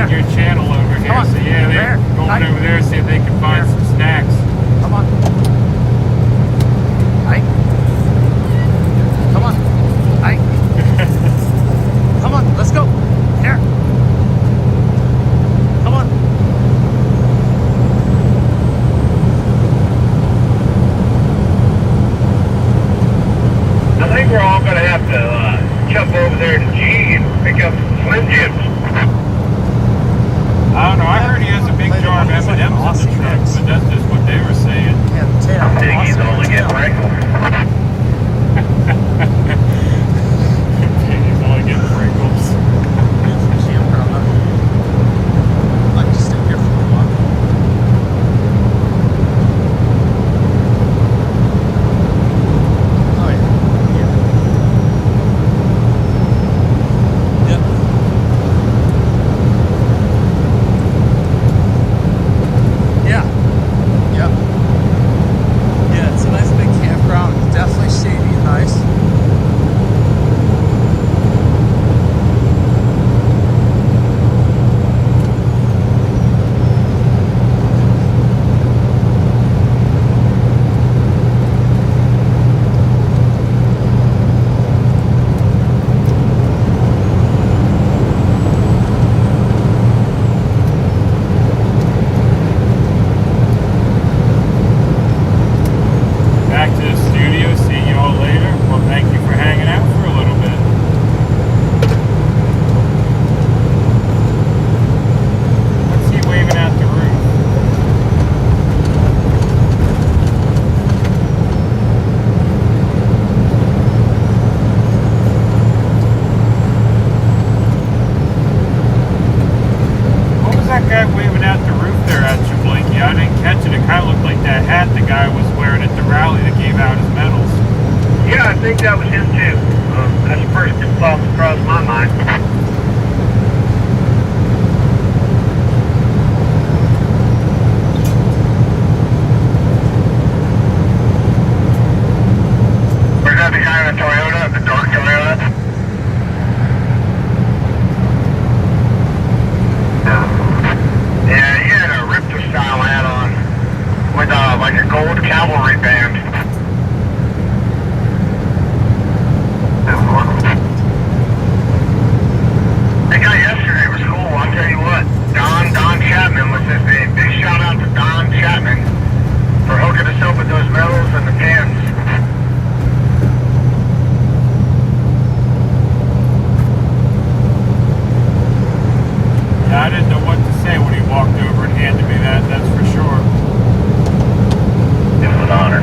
on your channel over here. Come on. So yeah, they're going Hi. over there, see if they can find Here. some snacks. Come on. Hi. Come on. Hi. Come on, let's go. Here. Come on. I think we're all going to have to jump over there to G and pick up some Slim Jims. I don't know. I heard he has a big jar of M&Ms in the truck, but that's just what they were saying. Yeah, tail. I think he's only getting wrinkled. He's only getting wrinkles. I'd like to stay here for a while. Oh yeah. Yep. Yeah. Yep. Yeah, it's a nice big campground. Definitely shady and nice. Back to the studio. See you all later. Well, thank you for hanging out for a little bit. What's he waving out the roof? What was that guy waving out the roof there at you, Blinky? I didn't catch it. It kind of looked like that hat the guy was wearing at the rally that gave out his medals. Yeah, I think that was him too. That's the first thought that crossed my mind. Was that the guy in the Toyota, the dark Toyota? Yeah, he had a Rypta style hat on with like a gold cavalry band. The guy yesterday was cool, I'll tell you what. Don Chapman was his name. Big shout out to Don Chapman for hooking us up with those medals and the pins. Yeah, I didn't know what to say when he walked over and handed me that, that's for sure. It was an honor.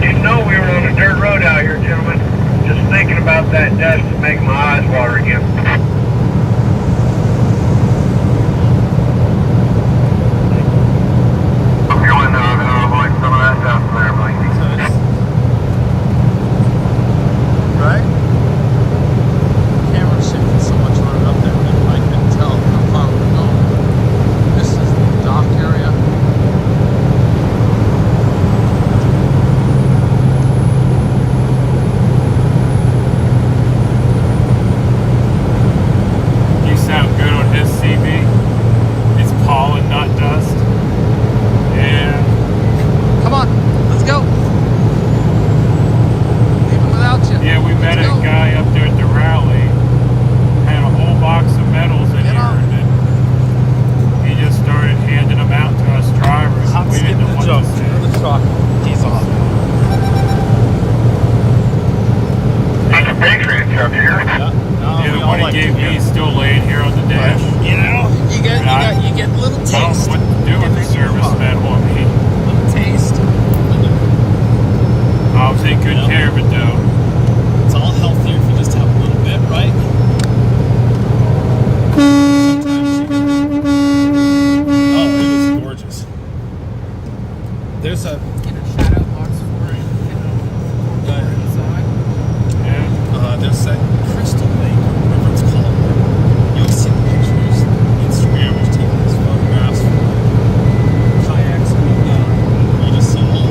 Didn't know we were on a dirt road out here, gentlemen. Just thinking about that dust to make my eyes water again. I'm going like some of that dust there, Blinky. So it's right. Camera shifted so much running up there that I couldn't tell how far we were going. This is the dock area. You sound good on his CV. It's pollen, not dust. Yeah. Come on, let's go. Leave him without you. Yeah, we met Let's a go. guy up there at the rally. Had a whole box of medals in Get here, on. and then he just started handing them out to us drivers. I'm We didn't skipping know the what jump. to say. The truck. He's off. That's a Patriot truck here. Yeah, the one he gave me is still laying here on the dash. You know, you get a little I don't taste. know what to do with the service medal. I mean, Little taste. I'll take good care of it though. It's all healthier if you just have a little bit, right? Oh, it was gorgeous. There's a shadow box for it. Inside. Yeah. there's that crystal lake, whatever it's called. You'll see the pictures. Instagram was taking these photographs from kayaks. You just see all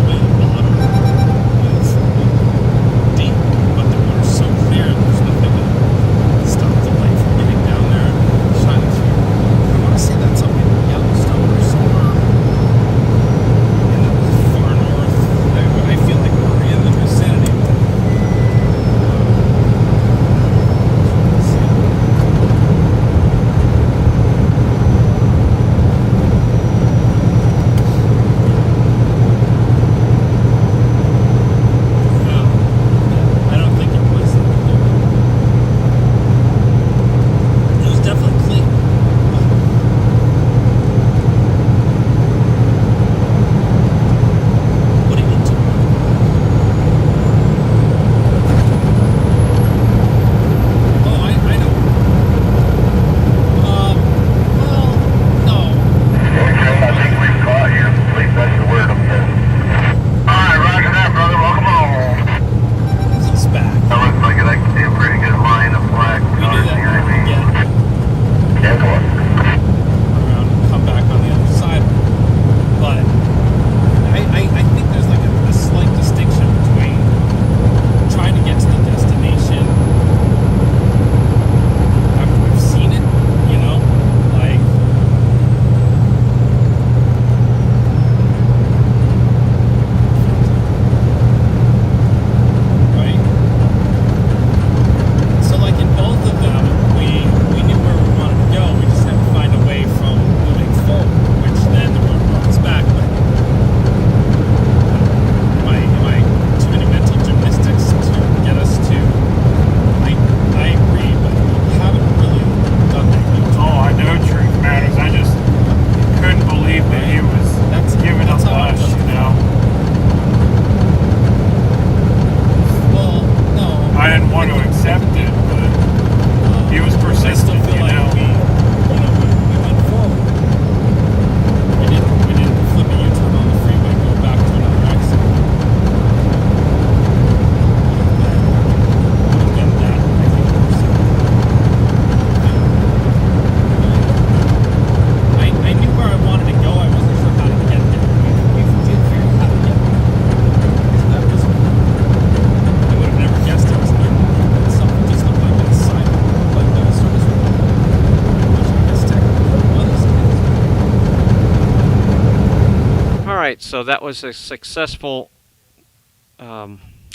so that was a successful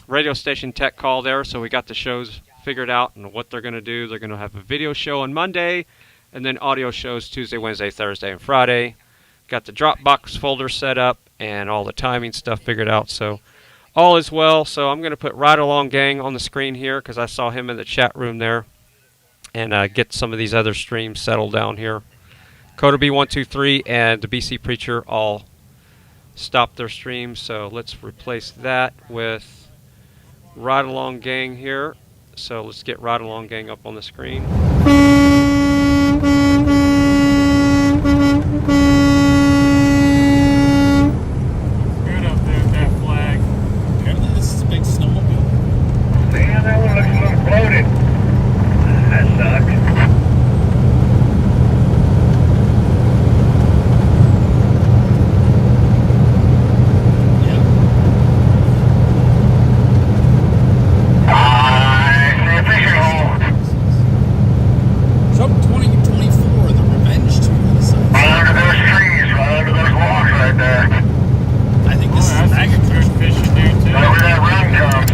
radio station tech call there. So we got the shows figured out and what they're going to do. They're going to have a video show on Monday, and then audio shows Tuesday, Wednesday, Thursday, and Friday. Got the Dropbox folder set up and all the timing stuff figured out. So all is well. So I'm going to put Ride Along Gang on the screen here because I saw him in the chat room there, and get some of these other streams settled down here. Coder B123 and the BC Preacher all stopped their streams, so let's replace that with Ride Along Gang here. So let's get Ride Along Gang up on the screen. Good up there with that flag. Apparently this is a big snowmobile. Man, that one looks a little bloated. That sucks. Trump 2024, the revenge tour. Right under those trees, right under those logs right there. I think this is That's some good fish in there too. Right where that run comes.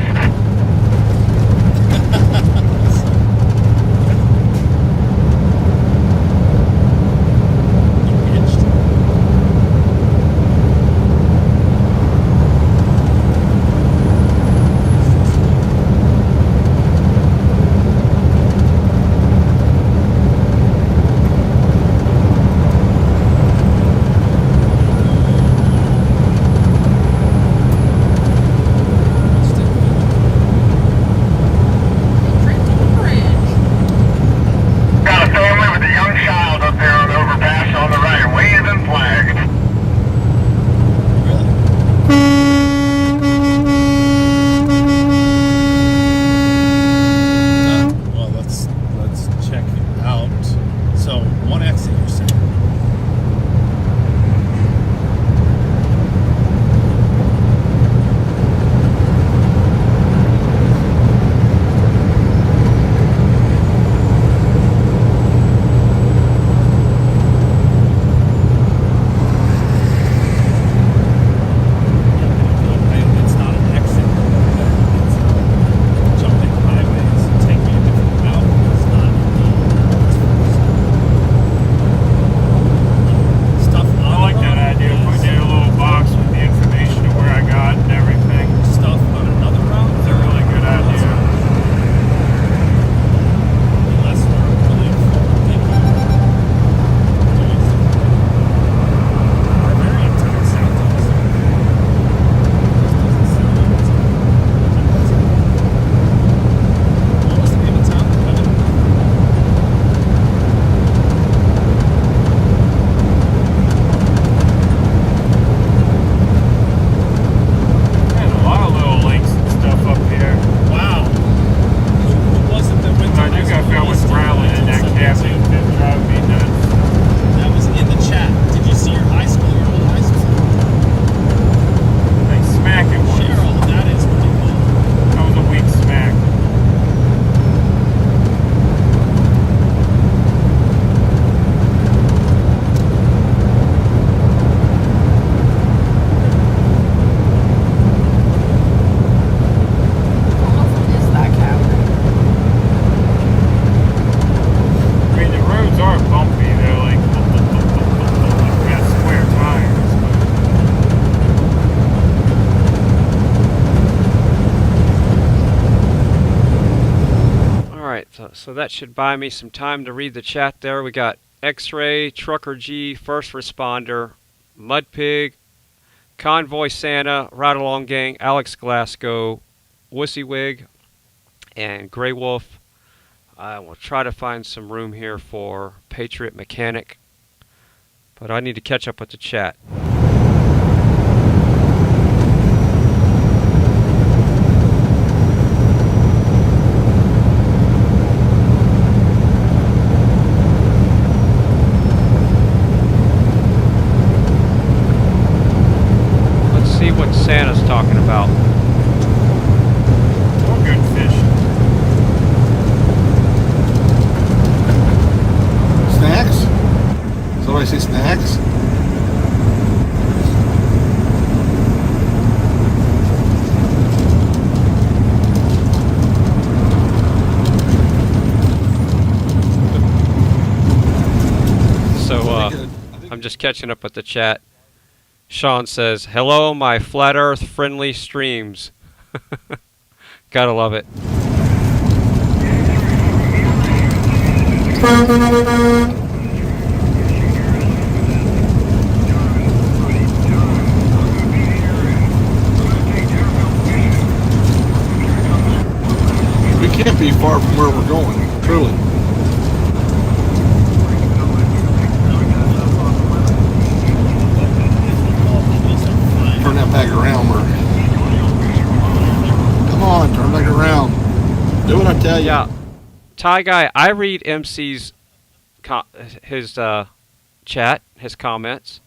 Got a family with a young child up there on the overpass on the right, waving flags. Well, let's check it out. So one exit, you're saying? It's not an exit. It's jumping highways and taking a different route. It's not stuff. I like that idea of putting in a little box with the information of where I got and everything. Stuff on another route. It's a really good idea. Unless we're really thinking doing something. Our variant doesn't sound awesome. What was the name of town? There's a lot of little lakes and stuff up here. Wow. Who was it that went to I do got filled with growling in that cabin. It's driving me nuts. That was in the chat. Did you see your high school, your old high school? They smack it once. Cheryl, that is pretty cool. That was a weak smack. Is that cavern? I mean, the roads are bumpy. They're like, got square tires. All right, so that should buy me some time to read the chat there. We got X-Ray, Trucker G, First Responder, Mud Pig, Convoy Santa, Ride Along Gang, Alex Glasgow, WYSIWYG, and Grey Wolf. I will try to find some room here for Patriot Mechanic, but I need to catch up with the chat. Let's see what Santa's talking about. All good fish. Snacks? Somebody say snacks? I'm just catching up with the chat. Sean says, "Hello, my flat Earth friendly streams." Gotta love it. We can't be far from where we're going, truly. Turn that back around, come on, turn back around. Do what I tell you. Yeah, Ty Guy, I read MC's chat, his comments.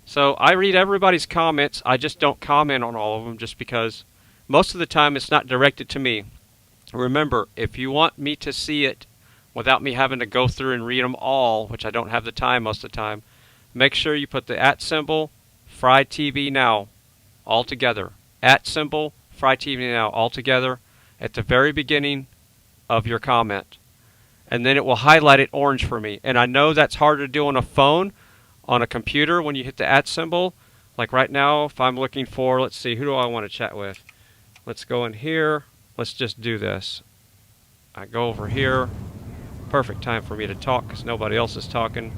So I read everybody's comments. I just don't comment on all of them just because most of the time it's not directed to me. Remember, if you want me to see it without me having to go through and read them all, which I don't have the time most of the time, make sure you put the @ symbol, FryTVNow, all together. @ symbol, FryTVNow, all together at the very beginning of your comment. And then it will highlight it orange for me. And I know that's hard to do on a phone, on a computer when you hit the @ symbol. Like right now, if I'm looking for, let's see, who do I want to chat with? Let's go in here. Let's just do this. I go over here. Perfect time for me to talk because nobody else is talking.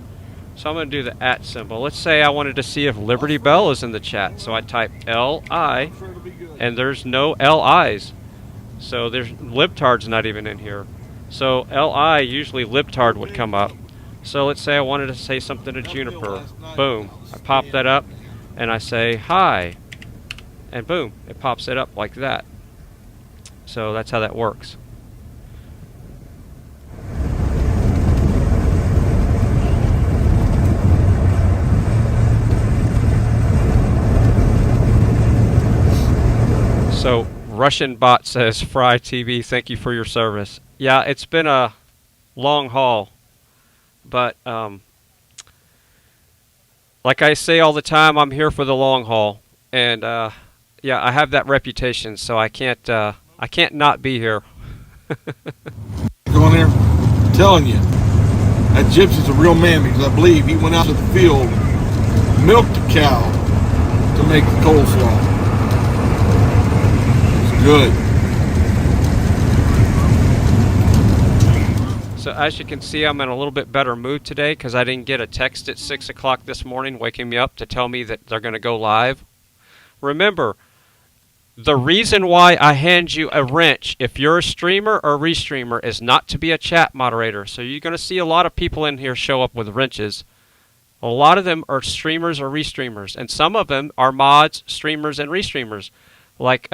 So I'm going to do the @ symbol. Let's say I wanted to see if Liberty Bell is in the chat. So I type LI, and there's no LIs. So there's libtard's not even in here. So LI, usually libtard would come up. So let's say I wanted to say something to Juniper. Boom. I pop that up, and I say hi. And boom, it pops it up like that. So that's how that works. So Russian bot says, "Fry TV, thank you for your service." Yeah, it's been a long haul, but like I say all the time, I'm here for the long haul, and yeah, I have that reputation, so I can't not be here. Going there, I'm telling you, that gypsy's a real man because I believe he went out to the field, milked a cow to make the coleslaw. It's good. So as you can see, I'm in a little bit better mood today because I didn't get a text at 6 o'clock this morning waking me up to tell me that they're going to go live. Remember, the reason why I hand you a wrench, if you're a streamer or restreamer, is not to be a chat moderator. So you're going to see a lot of people in here show up with wrenches. A lot of them are streamers or restreamers, and some of them are mods, streamers, and restreamers. Like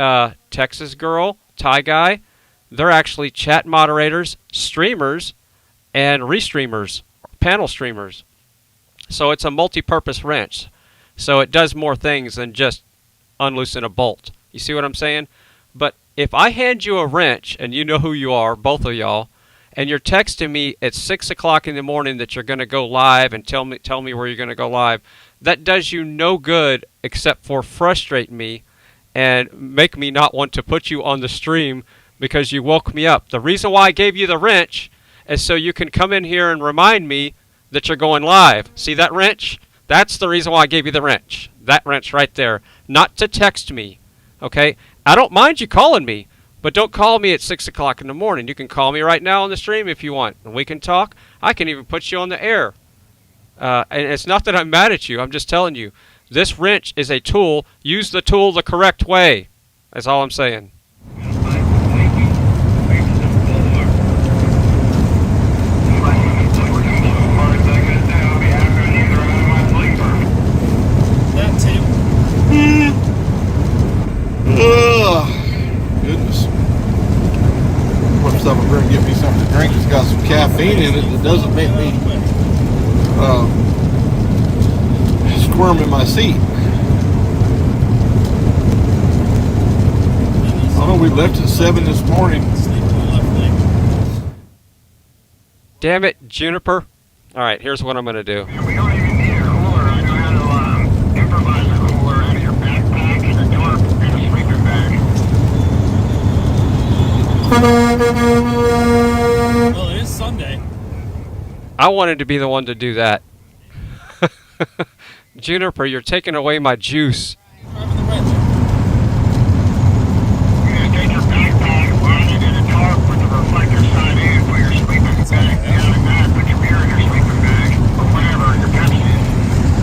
Texas Girl, Ty Guy, they're actually chat moderators, streamers, and restreamers, panel streamers. So it's a multi-purpose wrench. So it does more things than just unloosen a bolt. You see what I'm saying? But if I hand you a wrench, and you know who you are, both of y'all, and you're texting me at 6 o'clock in the morning that you're going to go live and tell me where you're going to go live, that does you no good except for frustrate me and make me not want to put you on the stream because you woke me up. The reason why I gave you the wrench is so you can come in here and remind me that you're going live. See that wrench? That's the reason why I gave you the wrench. That wrench right there. Not to text me. Okay? I don't mind you calling me, but don't call me at 6 o'clock in the morning. You can call me right now on the stream if you want, and we can talk. I can even put you on the air. And it's not that I'm mad at you. I'm just telling you, this wrench is a tool. Use the tool the correct way. That's all I'm saying. Goodness. First time I'm going to get me something to drink that's got some caffeine in it that doesn't make me squirm in my seat. I know we left at 7 this morning. Damn it, Juniper. Alright, here's what I'm going to do. We don't even need a cooler. I know how to improvise a cooler out of your backpack and a door and a sleeping bag. Well, it is Sunday. I wanted to be the one to do that. Juniper, you're taking away my juice. Driving the wrench. Take your backpack, line it in a tarp with the reflector side in, put your sleeping bag down in that, put your beer in your sleeping bag, or whatever, your Pepsi.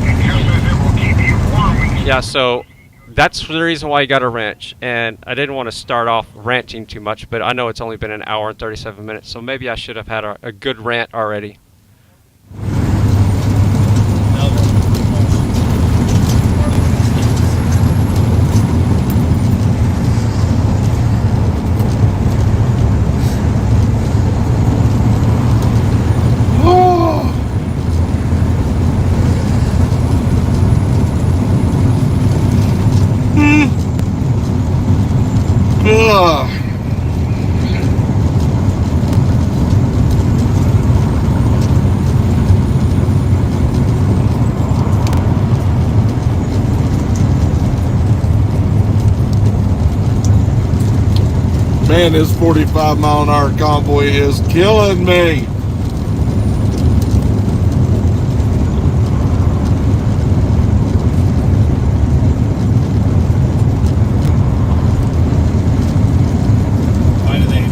And just as it will keep you warm when you... Yeah, so that's the reason why you got a wrench. And I didn't want to start off ranting too much, but I know it's only been an hour and 37 minutes, so maybe I should have had a good rant already. Man, this 45-mile-an-hour convoy is killing me. Why do they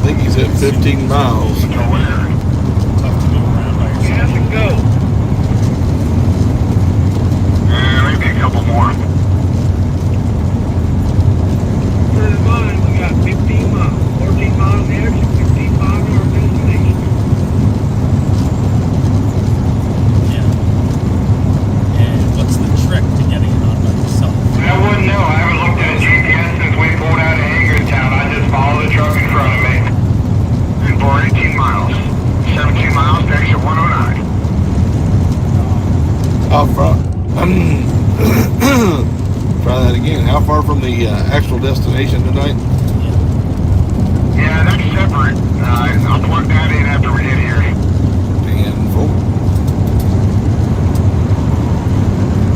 I think he's at 15 miles. Tough to move around by yourself. Yes, and go. Maybe a couple more. We got 15 miles, 14 miles there, 15 miles to our destination. Yeah. And what's the trick to getting it on by yourself? I wouldn't know. I haven't looked at a GPS since we pulled out of Hagerstown. I just follow the truck in front of me. And for 18 miles, 17 miles to exit 109. How far? Try that again. How far from the actual destination tonight? Yeah, that's separate. I'll plug that in after we get here. Painful.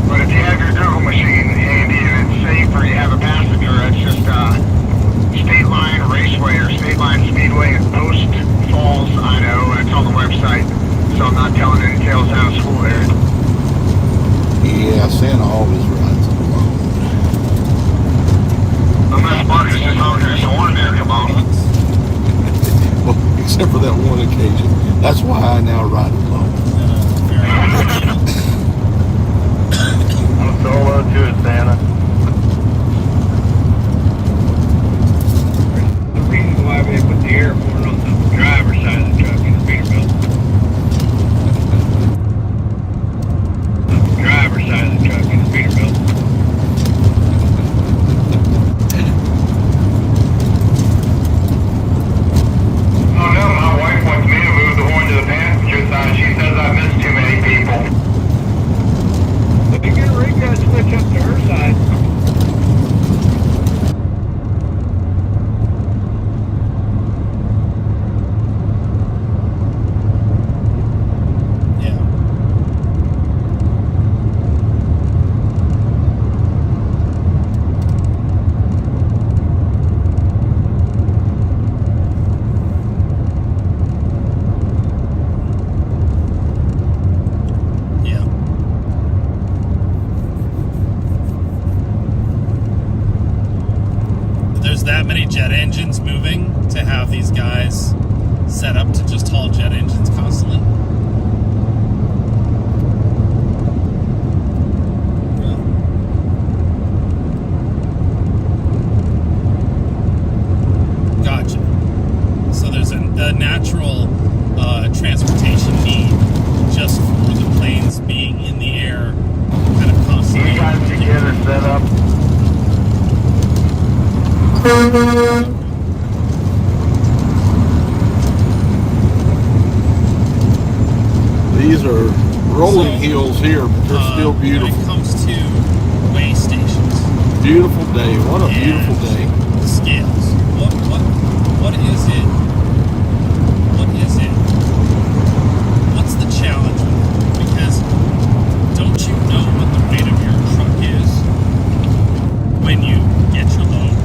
But if you have your Google machine handy and it's safe or you have a passenger, it's just State Line Raceway or State Line Speedway in Post Falls, Idaho. It's on the website, so I'm not telling any tales out of school there. Yeah, Santa always rides alone. Unless Marcus is honking his horn there, come on. Well, except for that one occasion. That's why I now ride alone. I'm solo too, Santa. The reason why we put the air horn on the driver's side of the truck in the Peterbilt. Driver's side of the truck in the Peterbilt. Oh no, my wife wants me to move the horn to the passenger side. She says I miss too many people. Let me get a rig guy switch up to her side. That many jet engines moving to have these guys set up to just haul jet engines constantly. Gotcha. So there's a natural transportation need just for the planes being in the air kind of constantly. You guys together set up. These are rolling hills here, but they're still beautiful. When it comes to way stations, beautiful day. What a beautiful day. The scales. What is it? What is it? What's the challenge with it? Because don't you know what the weight of your truck is when you get your load?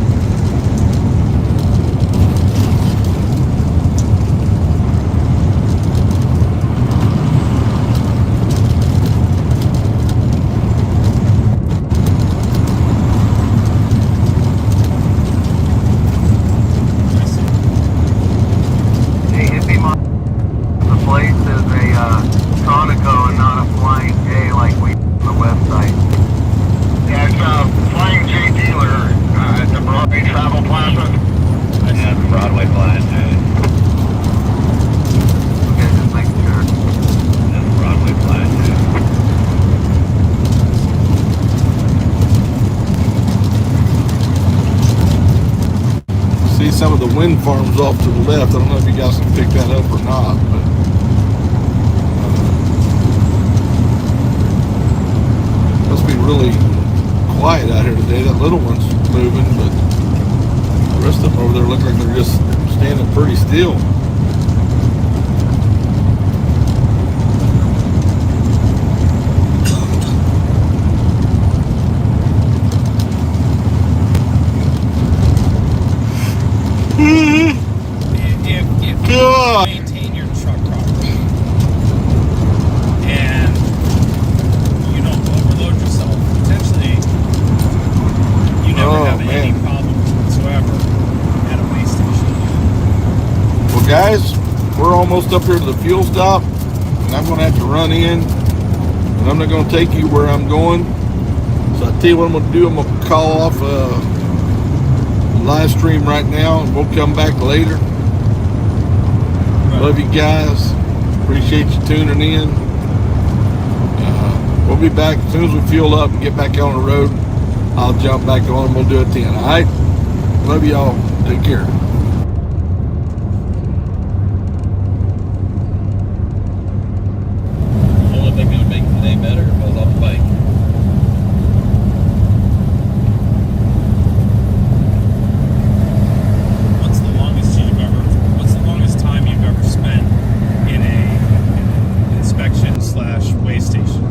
Broadway flying too. Okay, just making sure. That's Broadway flying too. See some of the wind farms off to the left. I don't know if you guys can pick that up or not, but must be really quiet out here today. That little one's moving, but the rest of them over there look like they're just standing pretty still. If you maintain your truck properly and you don't overload yourself, potentially you never have any problems whatsoever at a waste station. Well, guys, we're almost up here to the fuel stop, and I'm going to have to run in, and I'm not going to take you where I'm going. So I tell you what I'm going to do. I'm going to call off live stream right now, and we'll come back later. Love you guys. Appreciate you tuning in. We'll be back as soon as we fuel up and get back on the road. I'll jump back on and we'll do it then. All right? Love y'all. Take care. The only thing that would make the day better if I was off the bike. What's the longest time you've ever spent in a inspection / weigh station?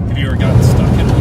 Have you ever gotten stuck in one?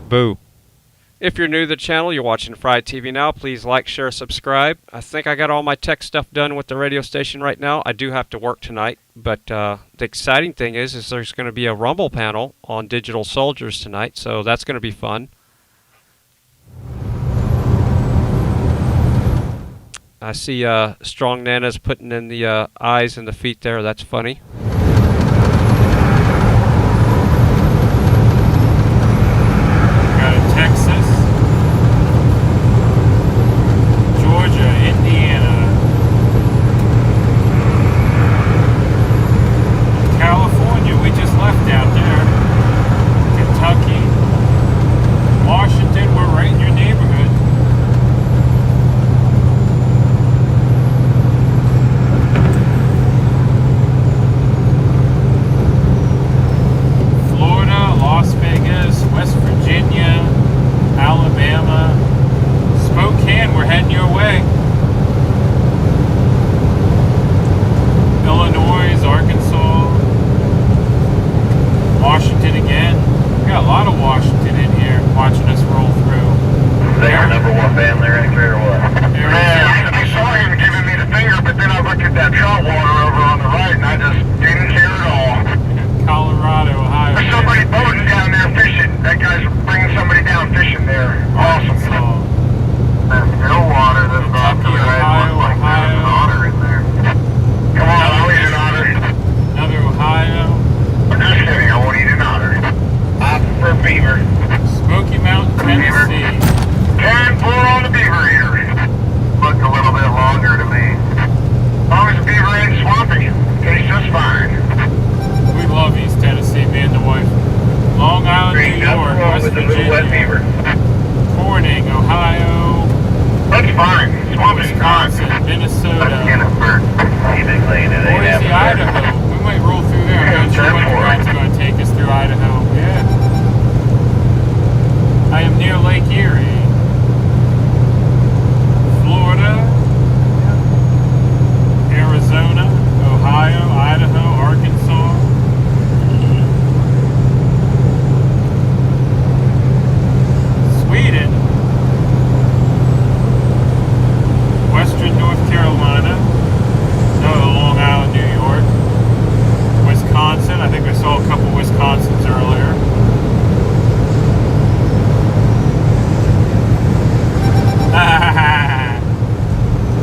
Boo. If you're new to the channel, you're watching FryTVNow, please like, share, subscribe. I think I got all my tech stuff done with the radio station right now. I do have to work tonight, but the exciting thing is there's going to be a Rumble panel on Digital Soldiers tonight, so that's going to be fun. I see Strong Nana's putting in the eyes and the feet there. That's funny. Got a Texas, Georgia, Indiana, California, we just left out there, Kentucky, Washington, we're right in your neighborhood. Las Vegas, West Virginia, Alabama, Spokane, we're heading your way. Illinois, Arkansas, Washington again. We got a lot of Washington in here watching us roll through. Is that your number one fan there, X-Ray, or what? Man, I saw him giving me the finger, but then I looked at that trout water over on the right and I just didn't care at all. Colorado, Ohio. There's somebody boating down there fishing. That guy's bringing somebody down fishing there. Awesome. There's no water. There's not the red one. Like there's an otter in there. Come on, I'll eat an otter. Another Ohio. I'm just kidding. I won't eat an otter. I prefer beaver. Smoky Mountain, Tennessee. 10-4 on the beaver eater. Looked a little bit longer to me. As long as the beaver ain't swampy, tastes just fine. We love East Tennessee, me and the wife. Long Island, New York, West Virginia, Corning, Ohio, that's fine. Swampy's Wisconsin, Minnesota, Boise, Idaho. We might roll through there. I'm not sure when the ride's going to take us through Idaho. Yeah. I am near Lake Erie. Florida, Arizona, Ohio, Idaho, Arkansas. Sweden, Western North Carolina, Long Island, New York, Wisconsin. I think I saw a couple Wisconsins earlier.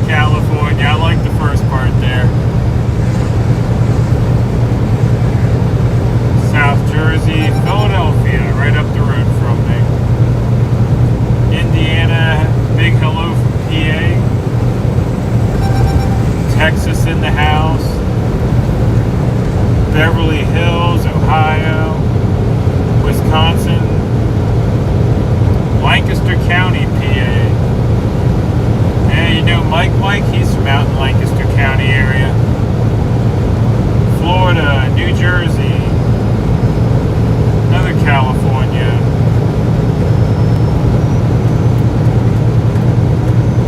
California, I like the first part there. South Jersey, Philadelphia, right up the road from me. Indiana, big hello from PA. Texas in the house. Beverly Hills, Ohio. Wisconsin. Lancaster County, PA. And you know Mike, he's from out in Lancaster County area. Florida, New Jersey. Another California.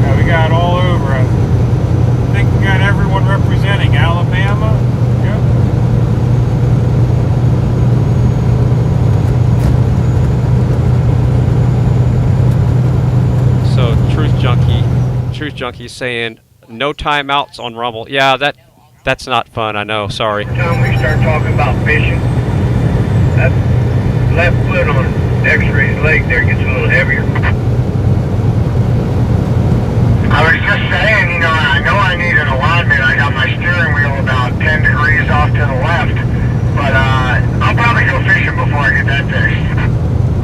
Yeah, we got all over. I think we got everyone representing. Alabama. Yep. So Truth Junkie saying no timeouts on Rumble. Yeah, that's not fun. I know. Sorry. Time we start talking about fishing, that left foot on X-Ray's leg there gets a little heavier. I was just saying, you know I need an alignment. I got my steering wheel about 10 degrees off to the left, but I'll probably go fishing before I get that fixed.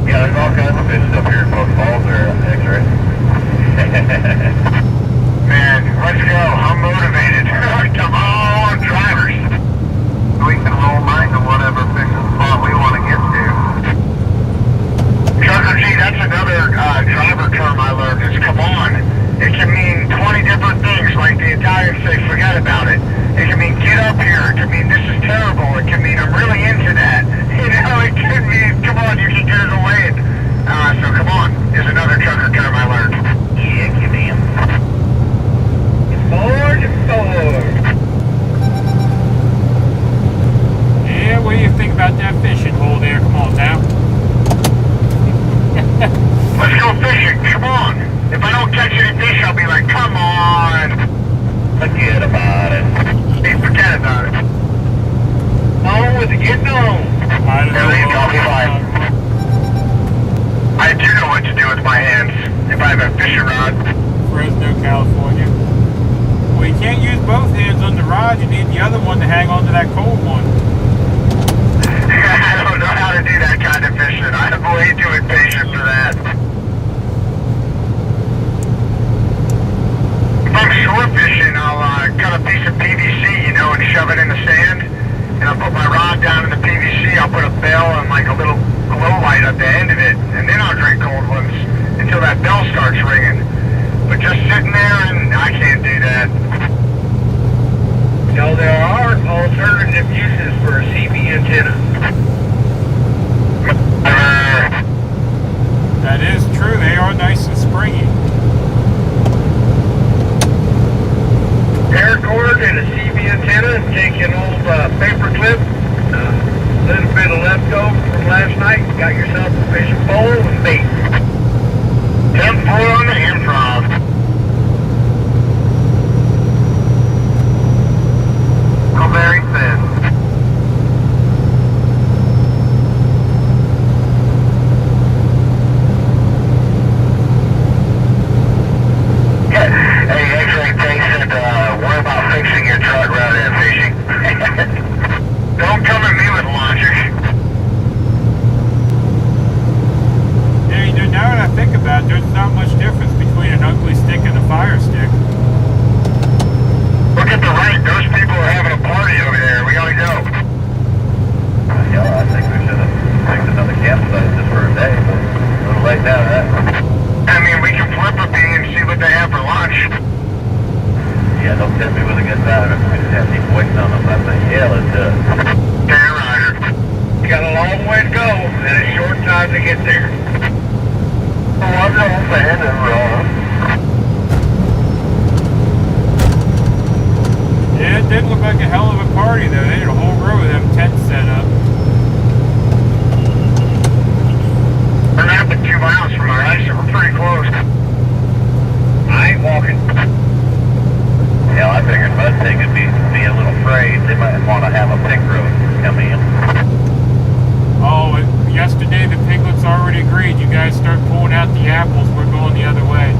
Yeah, there's all kinds of fishes up here in both falls there, X-Ray. Man, let's go. I'm motivated. Come on, drivers. We can roll mine to whatever fishing spot we want to get to. Trucker G, that's another driver term I learned is come on. It can mean 20 different things, like the Italians say, forget about it. It can mean get up here. It can mean this is terrible. It can mean I'm really into that. You know, it can mean, come on, you can get it away. So come on, is another trucker term I learned. Yeah, give me him. Forward. Yeah, what do you think about that fishing hole there? Come on now. Let's go fishing, come on. If I don't catch any fish, I'll be like, come on. Forget about it. Hey, forget about it. On with it, getting on. I'll be fine. I do know what to do with my hands if I have a fishing rod. Fresno, California. Well, you can't use both hands on the rod. You need the other one to hang on to that cold one. I don't know how to do that kind of fishing. I'm way too impatient for that. If I'm shore fishing, I'll cut a piece of PVC, you know, and shove it in the sand. And I'll put my rod down in the PVC. I'll put a bell and like a little glow light at the end of it. And then I'll drink cold ones until that bell starts ringing. But just sitting there, and I can't do that. So there are alternative uses for a CB antenna. That is true. They are nice and springy. Paracord and a CB antenna, take an old paper clip, a little bit of leftover from last night, got yourself a fishing pole and bait. 10-4 on the improv. Go very thin. Hey, X-Ray Tank said, what about fixing your truck rather than fishing? Don't come at me with logic. Yeah, you know, now that I think about it, there's not much difference between an ugly stick and a fire stick. Look at the right, those people are having a party over there. We gotta go. Yeah, I think we should have picked another campsite just for a day, but a little late now, that. I mean, we can flip a bee and see what they have for lunch. Yeah, don't tell me when it gets out. We just have to keep waiting on them. I think, yeah, let's do it. Damn right. You got a long way to go and a short time to get there. Oh, I'm not a fan of Ron. Yeah, it did look like a hell of a party, though. They had a whole row of them tents set up. We're not but 2 miles from our exit. We're pretty close. I ain't walking. Yeah, I figured Mustang would be a little afraid. They might want to have a pink road come in. Oh, yesterday the piglets already agreed. You guys start pulling out the apples. We're going the other way.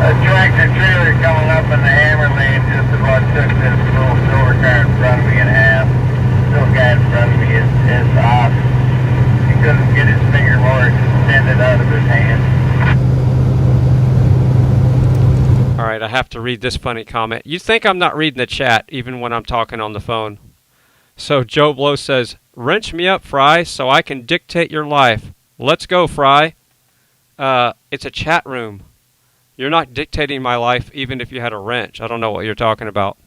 A tractor trailer coming up in the hammer lane just about took this little silver car in front of me in half. Little guy in front of me is off. He couldn't get his finger more extended out of his hand. Alright, I have to read this funny comment. You think I'm not reading the chat even when I'm talking on the phone. So Joe Blow says, wrench me up, Fry, so I can dictate your life. Let's go, Fry. It's a chat room. You're not dictating my life even if you had a wrench. I don't know what you're talking about.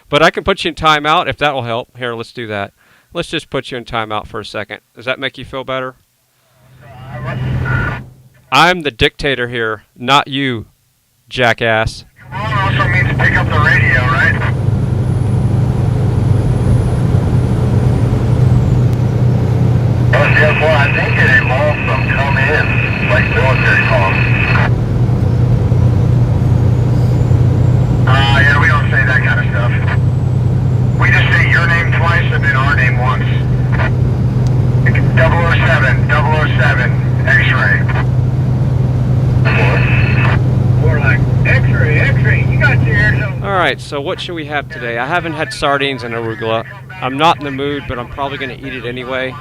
But I can put you in timeout if that will help. Here, let's do that. Let's just put you in timeout for a second. Does that make you feel better? I'm the dictator here, not you, jackass. Come on also means pick up the radio, right? Yes, well, I think it involves some come in, like military calls. Yeah, we don't say that kind of stuff. We just say your name twice and then our name once. 007, 007, X-ray. More like X-ray, X-ray. You got your ears on. Alright, so what should we have today? I haven't had sardines and arugula. I'm not in the mood, but I'm probably going to eat it anyway.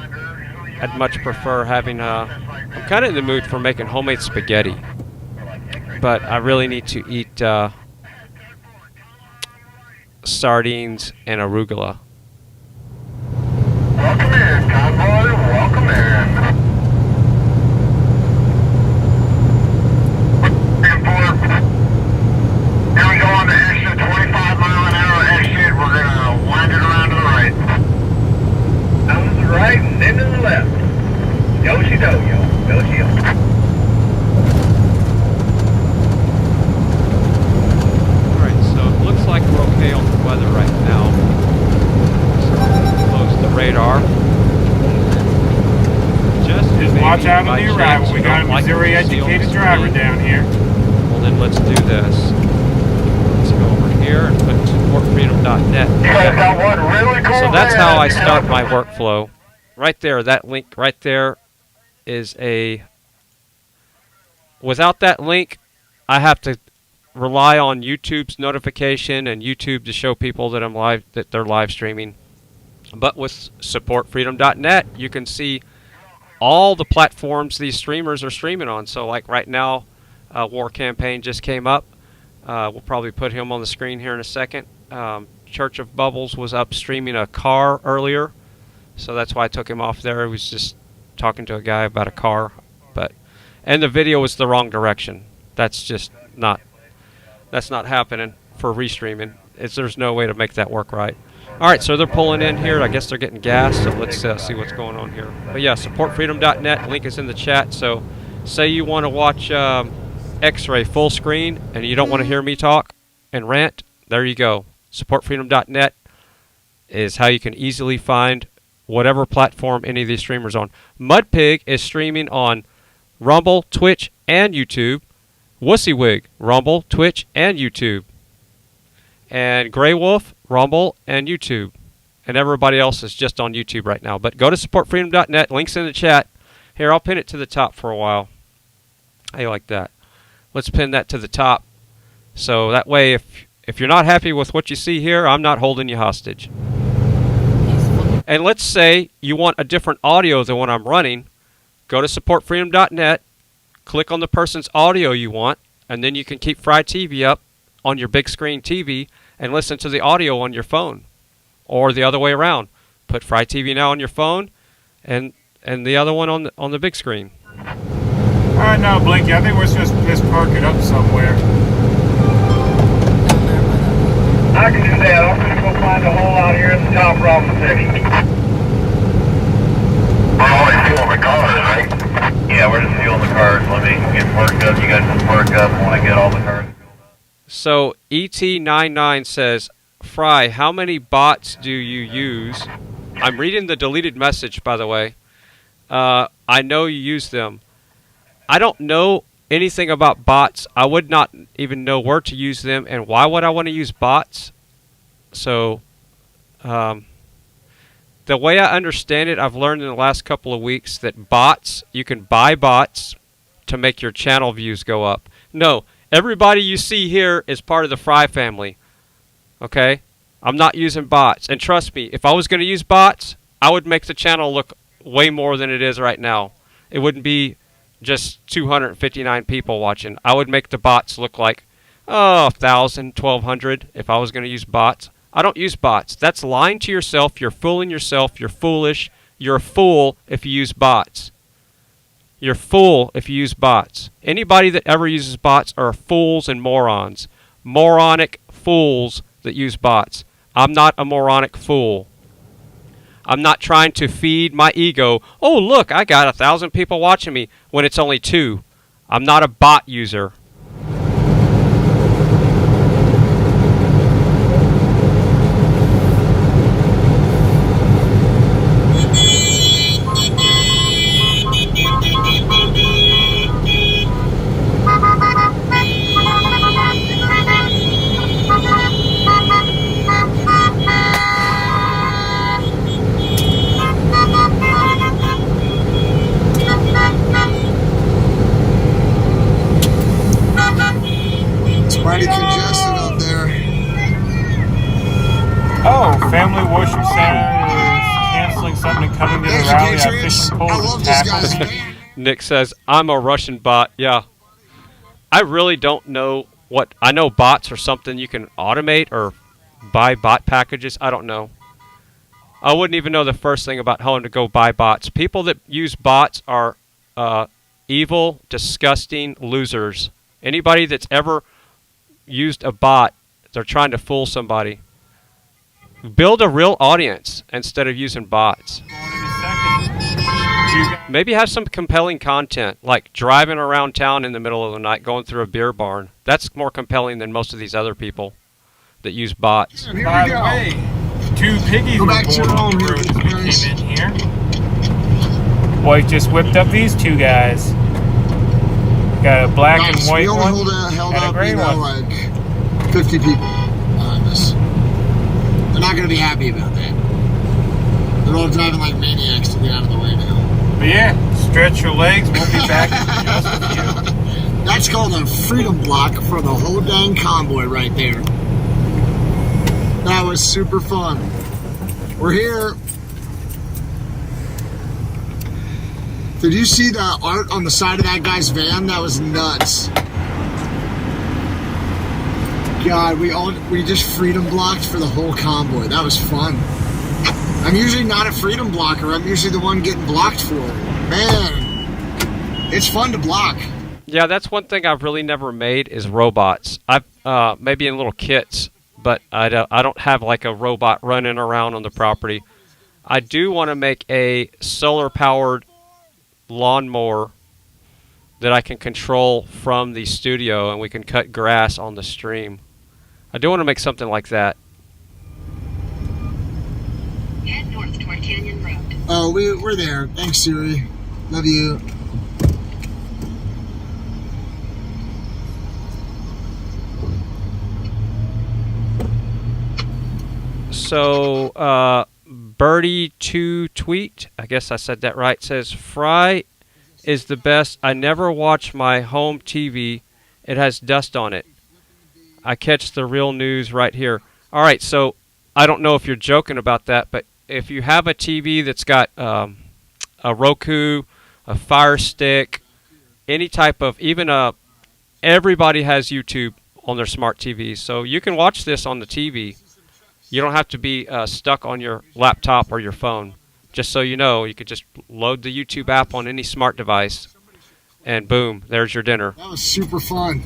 I'd much prefer having I'm kind of in the mood for making homemade spaghetti. But I really need to eat sardines and arugula. Welcome in, Convoy. Welcome in. Now we go on the exit, 25-mile-an-hour exit. We're going to wind it around to the right. Out to the right and then to the left. Yo-shi-do-yo. Yo-shi-yo. Alright, so it looks like we're okay on the weather right now. Watch out on by the chance arrival. We you got a don't like Missouri what you see on the educated driver screen, down here. well then let's do this. Let's go over here and put supportfreedom.net. You guys got one really cool So that's van how I that you start have my to- workflow. Right there, that link right there is a... Without that link, I have to rely on YouTube's notification and YouTube to show people that I'm live, that they're live streaming. But with supportfreedom.net, you can see all the platforms these streamers are streaming on. So like right now, War Campaign just came up. We'll probably put him on the screen here in a second. Church of Bubbles was up streaming a car earlier, so that's why I took him off there. He was just talking to a guy about a car, and the video was the wrong direction. That's just not happening for restreaming. There's no way to make that work right. All right, so they're pulling in here. I guess they're getting gas, so let's see what's going on here. But yeah, supportfreedom.net, link is in the chat. So say you want to watch X-Ray full screen and you don't want to hear me talk and rant, there you go. Supportfreedom.net is how you can easily find whatever platform any of these streamers on. Mudpig is streaming on Rumble, Twitch, and YouTube. WYSIWYG, Rumble, Twitch, and YouTube. And Grey Wolf, Rumble, and YouTube. And everybody else is just on YouTube right now. But go to supportfreedom.net, links in the chat. Here, I'll pin it to the top for a while. How you like that? Let's pin that to the top. So that way, if you're not happy with what you see here, I'm not holding you hostage. And let's say you want a different audio than what I'm running. Go to supportfreedom.net, click on the person's audio you want, and then you can keep FryTV up on your big screen TV and listen to the audio on your phone. Or the other way around. Put FryTVNow on your phone and the other one on the big screen. Alright, now Blinky, I think we're just park it up somewhere. I can do that. I'm gonna go find a hole out here in the top rock section. We're always fueling the cars, right? Yeah, we're just fueling the cars. Let me get parked up. You guys just park up when I get all the cars. So ET99 says, Fry, how many bots do you use? I'm reading the deleted message, by the way. I know you use them. I don't know anything about bots. I would not even know where to use them, and why would I want to use bots? So, the way I understand it, I've learned in the last couple of weeks that bots, you can buy bots to make your channel views go up. No, everybody you see here is part of the Fry family. Okay? I'm not using bots. And trust me, if I was going to use bots, I would make the channel look way more than it is right now. It wouldn't be just 259 people watching. I would make the bots look like, 1,000, 1,200 if I was going to use bots. I don't use bots. That's lying to yourself. You're fooling yourself. You're foolish. You're a fool if you use bots. You're a fool if you use bots. Anybody that ever uses bots are fools and morons. Moronic fools that use bots. I'm not a moronic fool. I'm not trying to feed my ego. Oh, look, I got 1,000 people watching me when it's only 2. I'm not a bot user. Mighty congested up there. Oh, Family Worship Center is canceling something and coming to the rally. I fish and poles and tackles. Nick says, I'm a Russian bot. Yeah. I really don't know what... I know bots are something you can automate or buy bot packages. I don't know. I wouldn't even know the first thing about how to go buy bots. People that use bots are evil, disgusting losers. Anybody that's ever used a bot, they're trying to fool somebody. Build a real audience instead of using bots. Maybe have some compelling content, like driving around town in the middle of the night, going through a beer barn. That's more compelling than most of these other people that use bots. By the way, 2 piggies were born on the road as we came in here. Wife just whipped up these two guys. Got a black and white we only one held and a up, gray one. like 50 people on this. They're not going to be happy about that. They're all driving like maniacs to get out of the way now. But yeah, stretch your legs. We'll be back in just a few. That's called a freedom block for the whole dang convoy right there. That was super fun. We're here. Did you see the art on the side of that guy's van? That was nuts. God, we just freedom blocked for the whole convoy. That was fun. I'm usually not a freedom blocker. I'm usually the one getting blocked for it. Man, it's fun to block. Yeah, that's one thing I've really never made is robots. I've maybe in little kits, but I don't have like a robot running around on the property. I do want to make a solar-powered lawnmower that I can control from the studio, and we can cut grass on the stream. I do want to make something like that. Head north toward Canyon Road. Oh, we're there. Thanks, Siri. Love you. So, Birdie2 tweet, I guess I said that right, says, Fry is the best. I never watch my home TV. It has dust on it. I catch the real news right here. All right, so I don't know if you're joking about that, but if you have a TV that's got a Roku, a Fire Stick, any type of, even everybody has YouTube on their smart TVs, so you can watch this on the TV. You don't have to be stuck on your laptop or your phone. Just so you know, you could just load the YouTube app on any smart device, and boom, there's your dinner. That was super fun.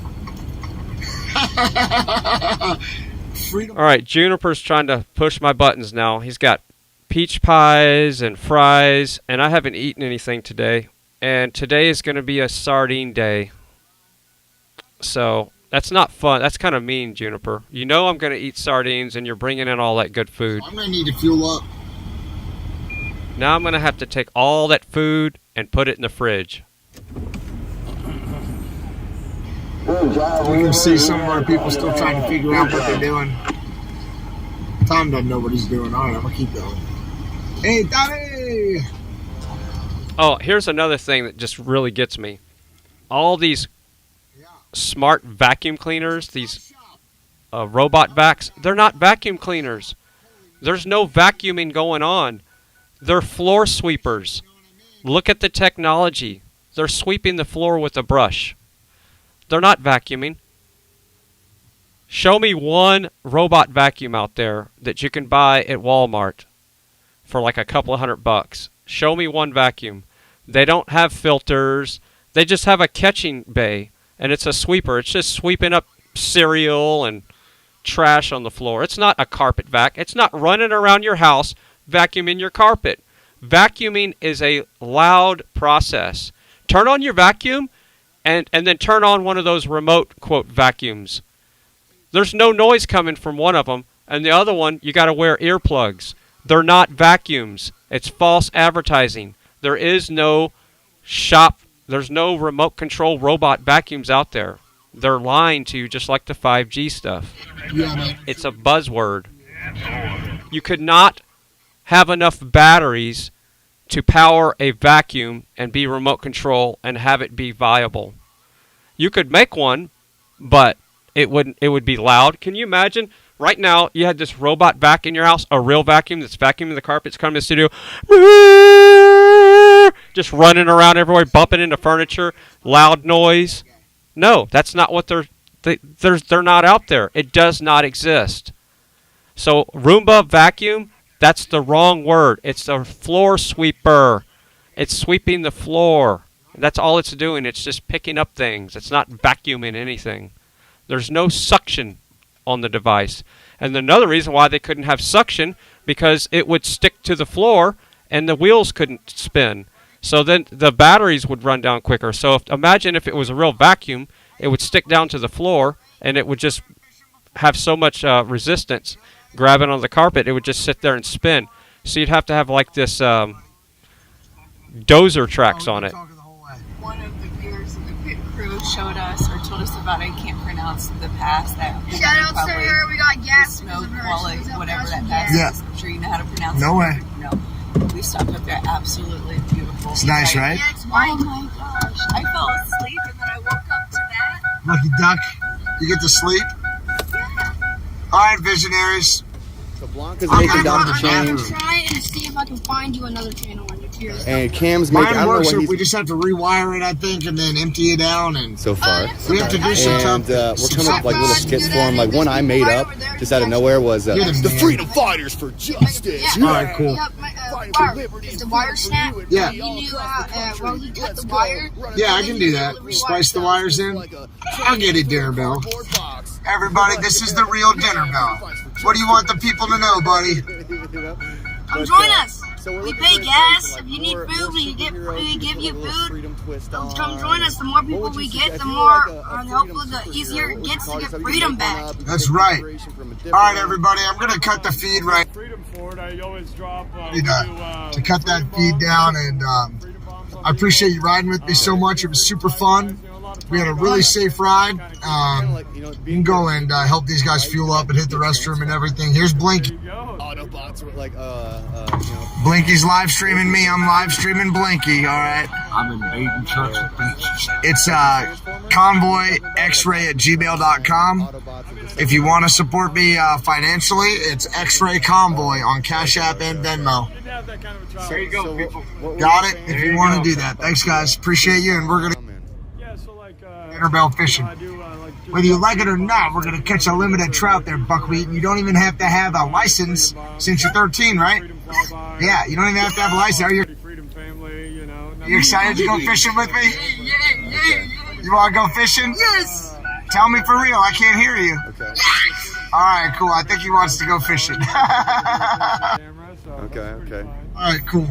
All right, Juniper's trying to push my buttons now. He's got peach pies and fries, and I haven't eaten anything today. And today is going to be a sardine day. So that's not fun. That's kind of mean, Juniper. You know I'm going to eat sardines, and you're bringing in all that good food. I'm going to need to fuel up. Now I'm going to have to take all that food and put it in the fridge. You can see some of our people still trying to figure out what they're doing. Tom doesn't know what he's doing. All right, I'm going to keep going. Hey, Tommy! Oh, here's another thing that just really gets me. All these smart vacuum cleaners, these robot vacs, they're not vacuum cleaners. There's no vacuuming going on. They're floor sweepers. Look at the technology. They're sweeping the floor with a brush. They're not vacuuming. Show me one robot vacuum out there that you can buy at Walmart for like a couple of $100. Show me one vacuum. They don't have filters. They just have a catching bay, and it's a sweeper. It's just sweeping up cereal and trash on the floor. It's not a carpet vac. It's not running around your house vacuuming your carpet. Vacuuming is a loud process. Turn on your vacuum and then turn on one of those remote, quote, vacuums. There's no noise coming from one of them, and the other one, you got to wear earplugs. They're not vacuums. It's false advertising. There is no there's no remote control robot vacuums out there. They're lying to you just like the 5G stuff. It's a buzzword. You could not have enough batteries to power a vacuum and be remote control and have it be viable. You could make one, but it would be loud. Can you imagine? Right now, you had this robot vac in your house, a real vacuum that's vacuuming the carpets, coming to the studio, just running around everywhere, bumping into furniture, loud noise. No, that's not what they're not out there. It does not exist. So Roomba vacuum, that's the wrong word. It's a floor sweeper. It's sweeping the floor. That's all it's doing. It's just picking up things. It's not vacuuming anything. There's no suction on the device. And another reason why they couldn't have suction, because it would stick to the floor and the wheels couldn't spin. So then the batteries would run down quicker. So imagine if it was a real vacuum, it would stick down to the floor and it would just have so much resistance grabbing on the carpet, it would just sit there and spin. So you'd have to have like this dozer tracks on it. One of the viewers of the pit crew showed us or told us about, I can't pronounce the pass that. Shout out to her, we got gas. Snow quality, whatever that pass is. I'm sure you know how to pronounce it. No way. No. We stopped up there, absolutely beautiful. It's nice, right? Oh my gosh. I fell asleep and then I woke up to that. Lucky duck. You get to sleep? All right, visionaries. So Blanca's making Dr. I'm Change. gonna try and see if I can find you another channel on your tier. And Cam's making, I Mine don't know works what if he's we just have to rewire it, I think, and then empty it out. And so far. we have to do some And we're coming up with like little skits for him. Like one I made up just out of nowhere was the Freedom Fighters for Justice. All right, cool. Is the wire snap? Yeah. You knew well, he cut the wire. Yeah, I can do that. Spice the wires in. I'll get it, Dinner Bell. Everybody, this is the real Dinner Bell. What do you want the people to know, buddy? Come join us. We pay gas. If you need food, we give you food. Come join us. The more people we get, the more helpful, the easier it gets to get freedom back. That's right. All right, everybody, I'm going to cut the feed right. To cut that feed down, and I appreciate you riding with me so much. It was super fun. We had a really safe ride. You can go and help these guys fuel up and hit the restroom and everything. Here's Blinky. Autobots were like, Blinky's live streaming me. I'm live streaming Blinky. All right. I'm invading trucks with bitches. It's convoyxray@gmail.com. If you want to support me financially, it's X-Ray Convoy on Cash App and Venmo. There you go, people. Got it? If you want to do that. Thanks, guys. Appreciate you, and we're going to Interbell fishing. Whether you like it or not, we're going to catch a limited trout there, Buckwheat. And you don't even have to have a license since you're 13, right? Yeah, you don't even have to have a license. Are you excited to go fishing with me? You want to go fishing? Yes. Tell me for real. I can't hear you. Okay. All right, cool. I think he wants to go fishing. Okay. All right, cool.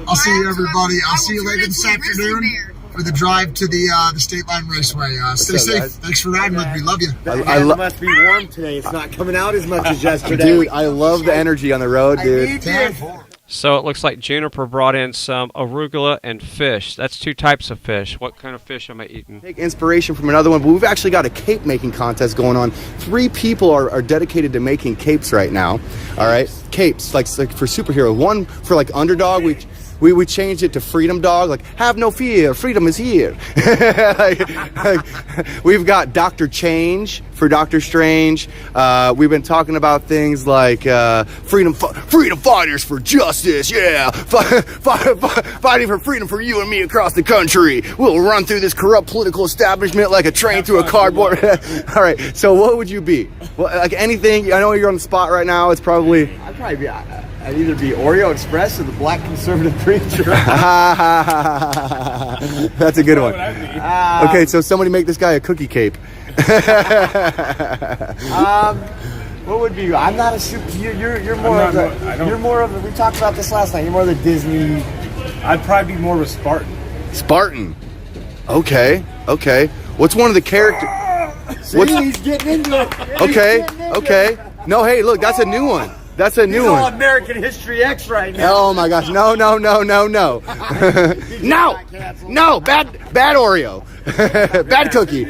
I'll see you, everybody. I'll see you later this afternoon for the drive to the State Line Raceway. Stay safe. Guys? Thanks for riding with me. Love you. It must be warm today. It's not coming out as much as yesterday. Dude, I love the energy on the road, dude. So it looks like Juniper brought in some arugula and fish. That's two types of fish. What kind of fish am I eating? Take inspiration from another one, but we've actually got a cape making contest going on. 3 people are dedicated to making capes right now. All right, capes like for superhero. One for like underdog. We changed it to Freedom Dog, like, have no fear, freedom is here. like, we've got Dr. Change for Doctor Strange. We've been talking about things like freedom fighters for justice, yeah. Fighting for freedom for you and me across the country. We'll run through this corrupt political establishment like a train through a cardboard. All right, so what would you be? Well, like anything, I know you're on the spot right now, it's probably... I'd either be Oreo Express or the Black Conservative Preacher. That's a good one. Okay, so somebody make this guy a cookie cape. What would be? I'm not a super. You're more of the. You're more of the. We talked about this last night. You're more of the Disney. I'd probably be more of a Spartan. Spartan. Okay. What's one of the characters? He's getting into it. Okay. No, hey, look, that's a new one. That's a new one. All American History X right now. Oh my gosh! No! No! Bad Oreo, bad cookie.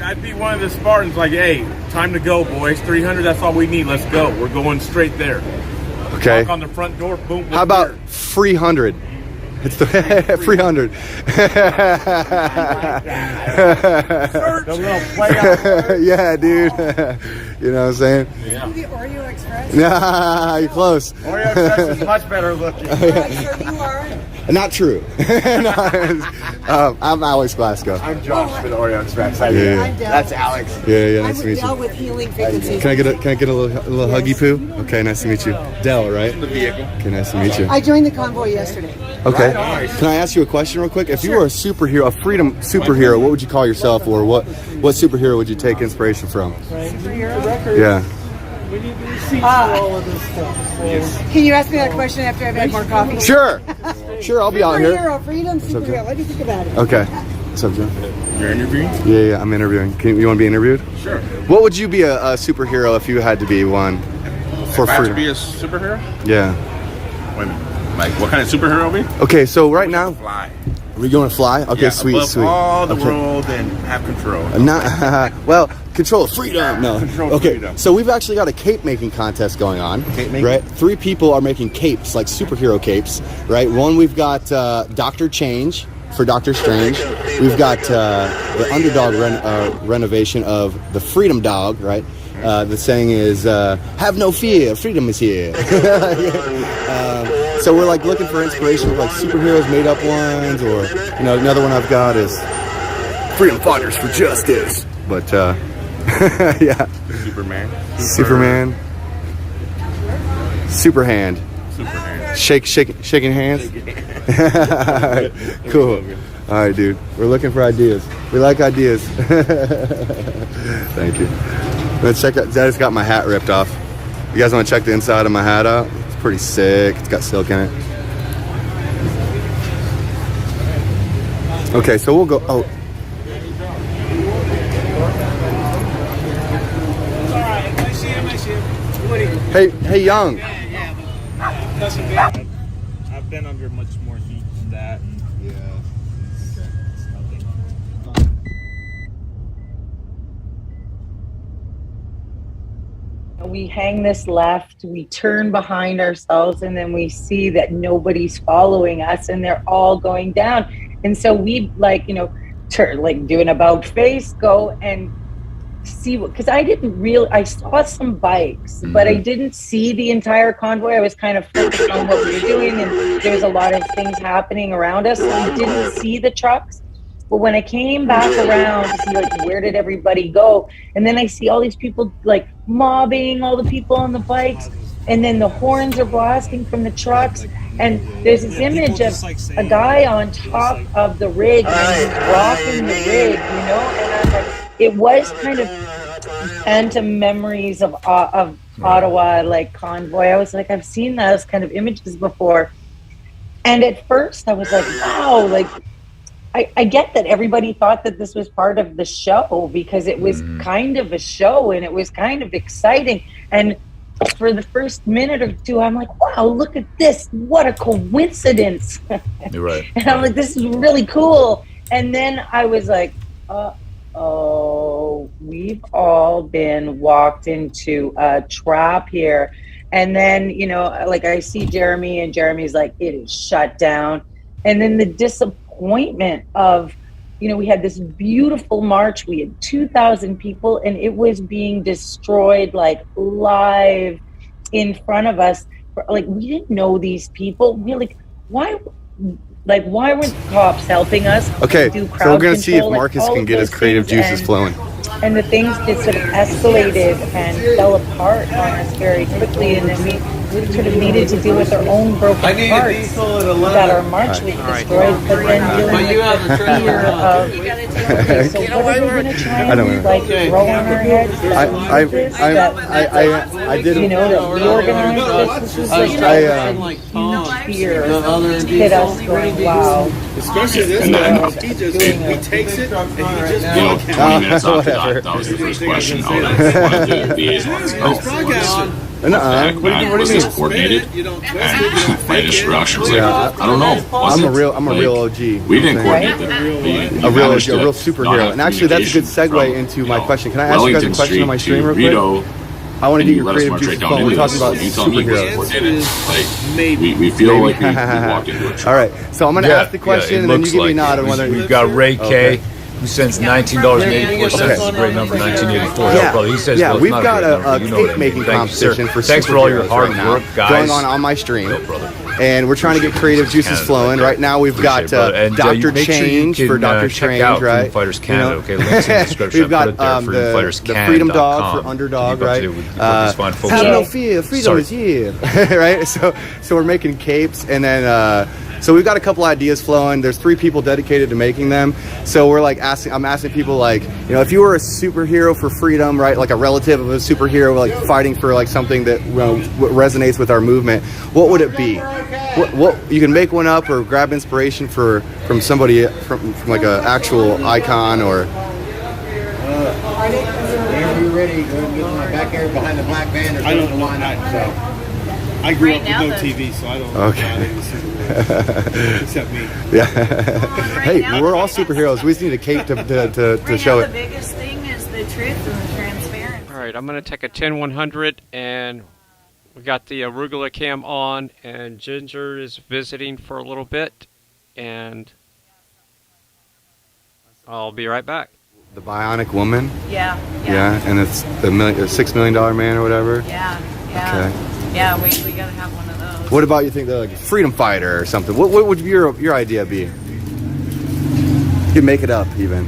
I'd be one of the Spartans. Like, hey, time to go, boys. 300. That's all we need. Let's go. We're going straight there. Okay. Knock on the front door. Boom. How about free 100? It's the free 100. The little play out. Yeah, dude. You know what I'm saying? Yeah. The Oreo Express? Nah, you're close. Oreo Express is much better looking. So you are. Not true. I'm Alex Glasgow. I'm Josh for the Oreo Express. That's Alex. Yeah, nice to meet you. with healing frequencies. Can I get a little huggy poo? Okay, nice to meet you. Dell, right? In the vehicle. Okay, nice to meet you. I joined the convoy yesterday. Okay. Can I ask you a question real quick? If you were a superhero, a freedom superhero, what would you call yourself, or what superhero would you take inspiration from? Superhero? Yeah. We need receipts for all of this stuff. Can you ask me that question after I've had more coffee? Sure, I'll be out here. Superhero, freedom, superhero. What do you think about it? Okay. What's up, Joe? You're interviewing? Yeah, I'm interviewing. You want to be interviewed? Sure. What would you be a superhero if you had to be one for if I had freedom? to be a superhero? Yeah. Wait a minute. Like, what kind of superhero are we? Okay, so right now, Fly. are we going to fly? Okay, Yeah, sweet, above sweet. all the Okay. world and have control. Well, control of freedom. No. Control Okay, freedom. so we've actually got a cape making contest going on. Cape making? Right? 3 people are making capes, like superhero capes. Right? One, we've got Dr. Change for Doctor Strange. We've got the underdog renovation of the Freedom Dog. Right? The saying is, "Have no fear, freedom is here." So we're like looking for inspiration with like superheroes, made up ones, or another one I've got is Freedom Fighters for Justice. But yeah, Superman. Superhand. Shaking hands. Cool. All right, dude. We're looking for ideas. We like ideas. Thank you. Let's check out. I just got my hat ripped off. You guys want to check the inside of my hat out? It's pretty sick. It's got silk in it. Okay, so we'll go. Oh. Hey, Young. I've been under much more heat than that. And it's nothing. We hang this left, we turn behind ourselves, and then we see that nobody's following us and they're all going down. And so we turn, do an about face, go and see because I saw some bikes, but I didn't see the entire convoy. I was kind of focused on what we were doing, and there was a lot of things happening around us, so I didn't see the trucks. But when I came back around to see where did everybody go, and then I see all these people mobbing all the people on the bikes, and then the horns are blasting from the trucks, and there's this image of a guy on top of the rig and he's rocking the rig, and I'm like, it was kind of phantom memories of Ottawa, Convoy. I was like, I've seen those kind of images before, and at first I was like, wow, I get that everybody thought that this was part of the show because it was kind of a show and it was kind of exciting. And for the first minute or two, I'm like, wow, look at this. What a coincidence. You're right. And I'm like, this is really cool. And then I was like, we've all been walked into a trap here. And then, I see Jeremy and Jeremy's like, it is shut down. And then the disappointment of, we had this beautiful march. We had 2,000 people and it was being destroyed live in front of us. We didn't know these people. We're why weren't the cops helping us? Okay, do so crowd we're going to see if control, Marcus all can of get his those creative things, juices flowing. And the things just sort of escalated and fell apart on us very quickly, and then we sort of needed to deal with our own broken parts that our march was destroyed, but then dealing with the fear of, okay, so what are we going to try and throw on our heads? I did that we organized this. This was huge fear hit us going, wow. Especially this guy, he takes it and he just 20 minutes after that was the first question. One of the liaisons. What do you mean? Was this coordinated? And I just rushed. I was like, I don't know. I'm a real OG. We didn't coordinate that. A real superhero. And actually, that's a good segue into my question. Can I ask you guys a question on my stream real quick? I want to get your creative juices flowing. We're talking about superheroes. We feel like we walked into a trap. All right, so I'm going to ask the question, and then you give me a nod on whether we've got Ray K. Who sends $19.84. It's a great number, 1984. Yeah, he says, yeah, well, we've got a cake making competition for thanks for all your hard work, guys. Going on my stream. And we're trying to get creative juices flowing. Right now we've got Dr. Change for Dr. Strange, right? Freedom Fighters Canada, okay? Links in the description. We've got the Freedom Dog for Underdog, right? Have no fear, freedom is here, right? So we're making capes, and then so we've got a couple ideas flowing. There's 3 people dedicated to making them. So we're I'm asking people if you were a superhero for freedom, right? Like a relative of a superhero, fighting for something that resonates with our movement. What would it be? What you can make one up or grab inspiration from somebody from an actual icon or. Whenever you're ready, go get my back area behind the black van. There's no line up. So. I I grew Right up now, with no the- TV, so I don't Okay. know any superheroes except me. Yeah. right Hey, we're all superheroes. We just need a cape to Right show now, it. the biggest thing is the truth and the transparency. All right, I'm going to take a 10-100, and we got the arugula cam on, and Ginger is visiting for a little bit, and I'll be right back. The Bionic Woman. Yeah. And it's the $6 million man or whatever. Yeah. Okay. Yeah, we gotta have one of those. What about you think they're like a freedom fighter or something? What would your idea be? You could make it up even.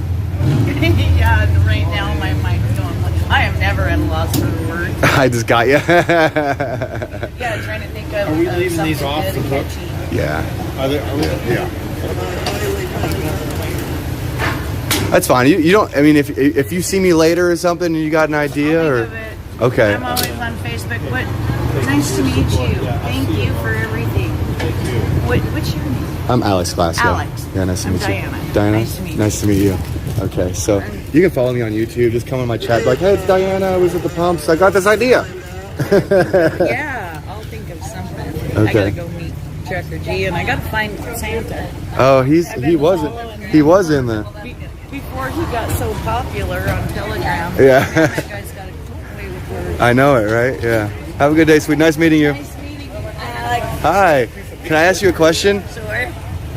Yeah, and right now my mind's going, I am never at a loss for words. I just got you. Yeah, trying to think of Are we leaving these something off good the and hook? catchy. Yeah. Are we? Yeah. That's fine. You don't. I mean, if you see me later or something and you got an idea or. Okay. I'm always on Facebook. Nice to meet you. Thank you for everything. What's your name? I'm Alex Glasgow. Alex. Yeah, nice to I'm meet Diana. you. Diana. Nice to meet you. Nice to meet you. Okay, so you can follow me on YouTube. Just come on my chat, like, hey, it's Diana. I was at the pumps. I got this idea. Yeah, I'll think of something. I Okay. gotta go meet Trucker G, and I gotta find Santa. Oh, he was in the. Before he got so popular on Telegram. Yeah. That guy's got a way with words. I know it, right? Yeah. Have a good day, sweet. Nice meeting you. Alex. Hi. Can I ask you a question? Sure.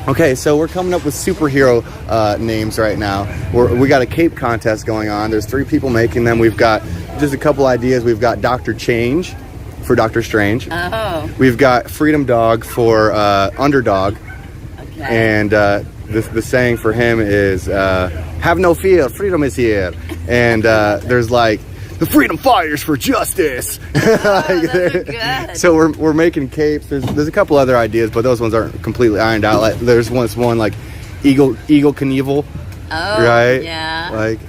Okay, so we're coming up with superhero names right now. We got a cape contest going on. There's 3 people making them. We've got just a couple ideas. We've got Dr. Change for Doctor Strange. Oh. We've got Freedom Dog for Underdog. Okay. And the saying for him is, have no fear, freedom is here. And there's like, the freedom fighters for justice. Good. So we're making capes. There's a couple other ideas, but those ones aren't completely ironed out. Like there's one like Eagle Knievel. Oh, right? yeah. Like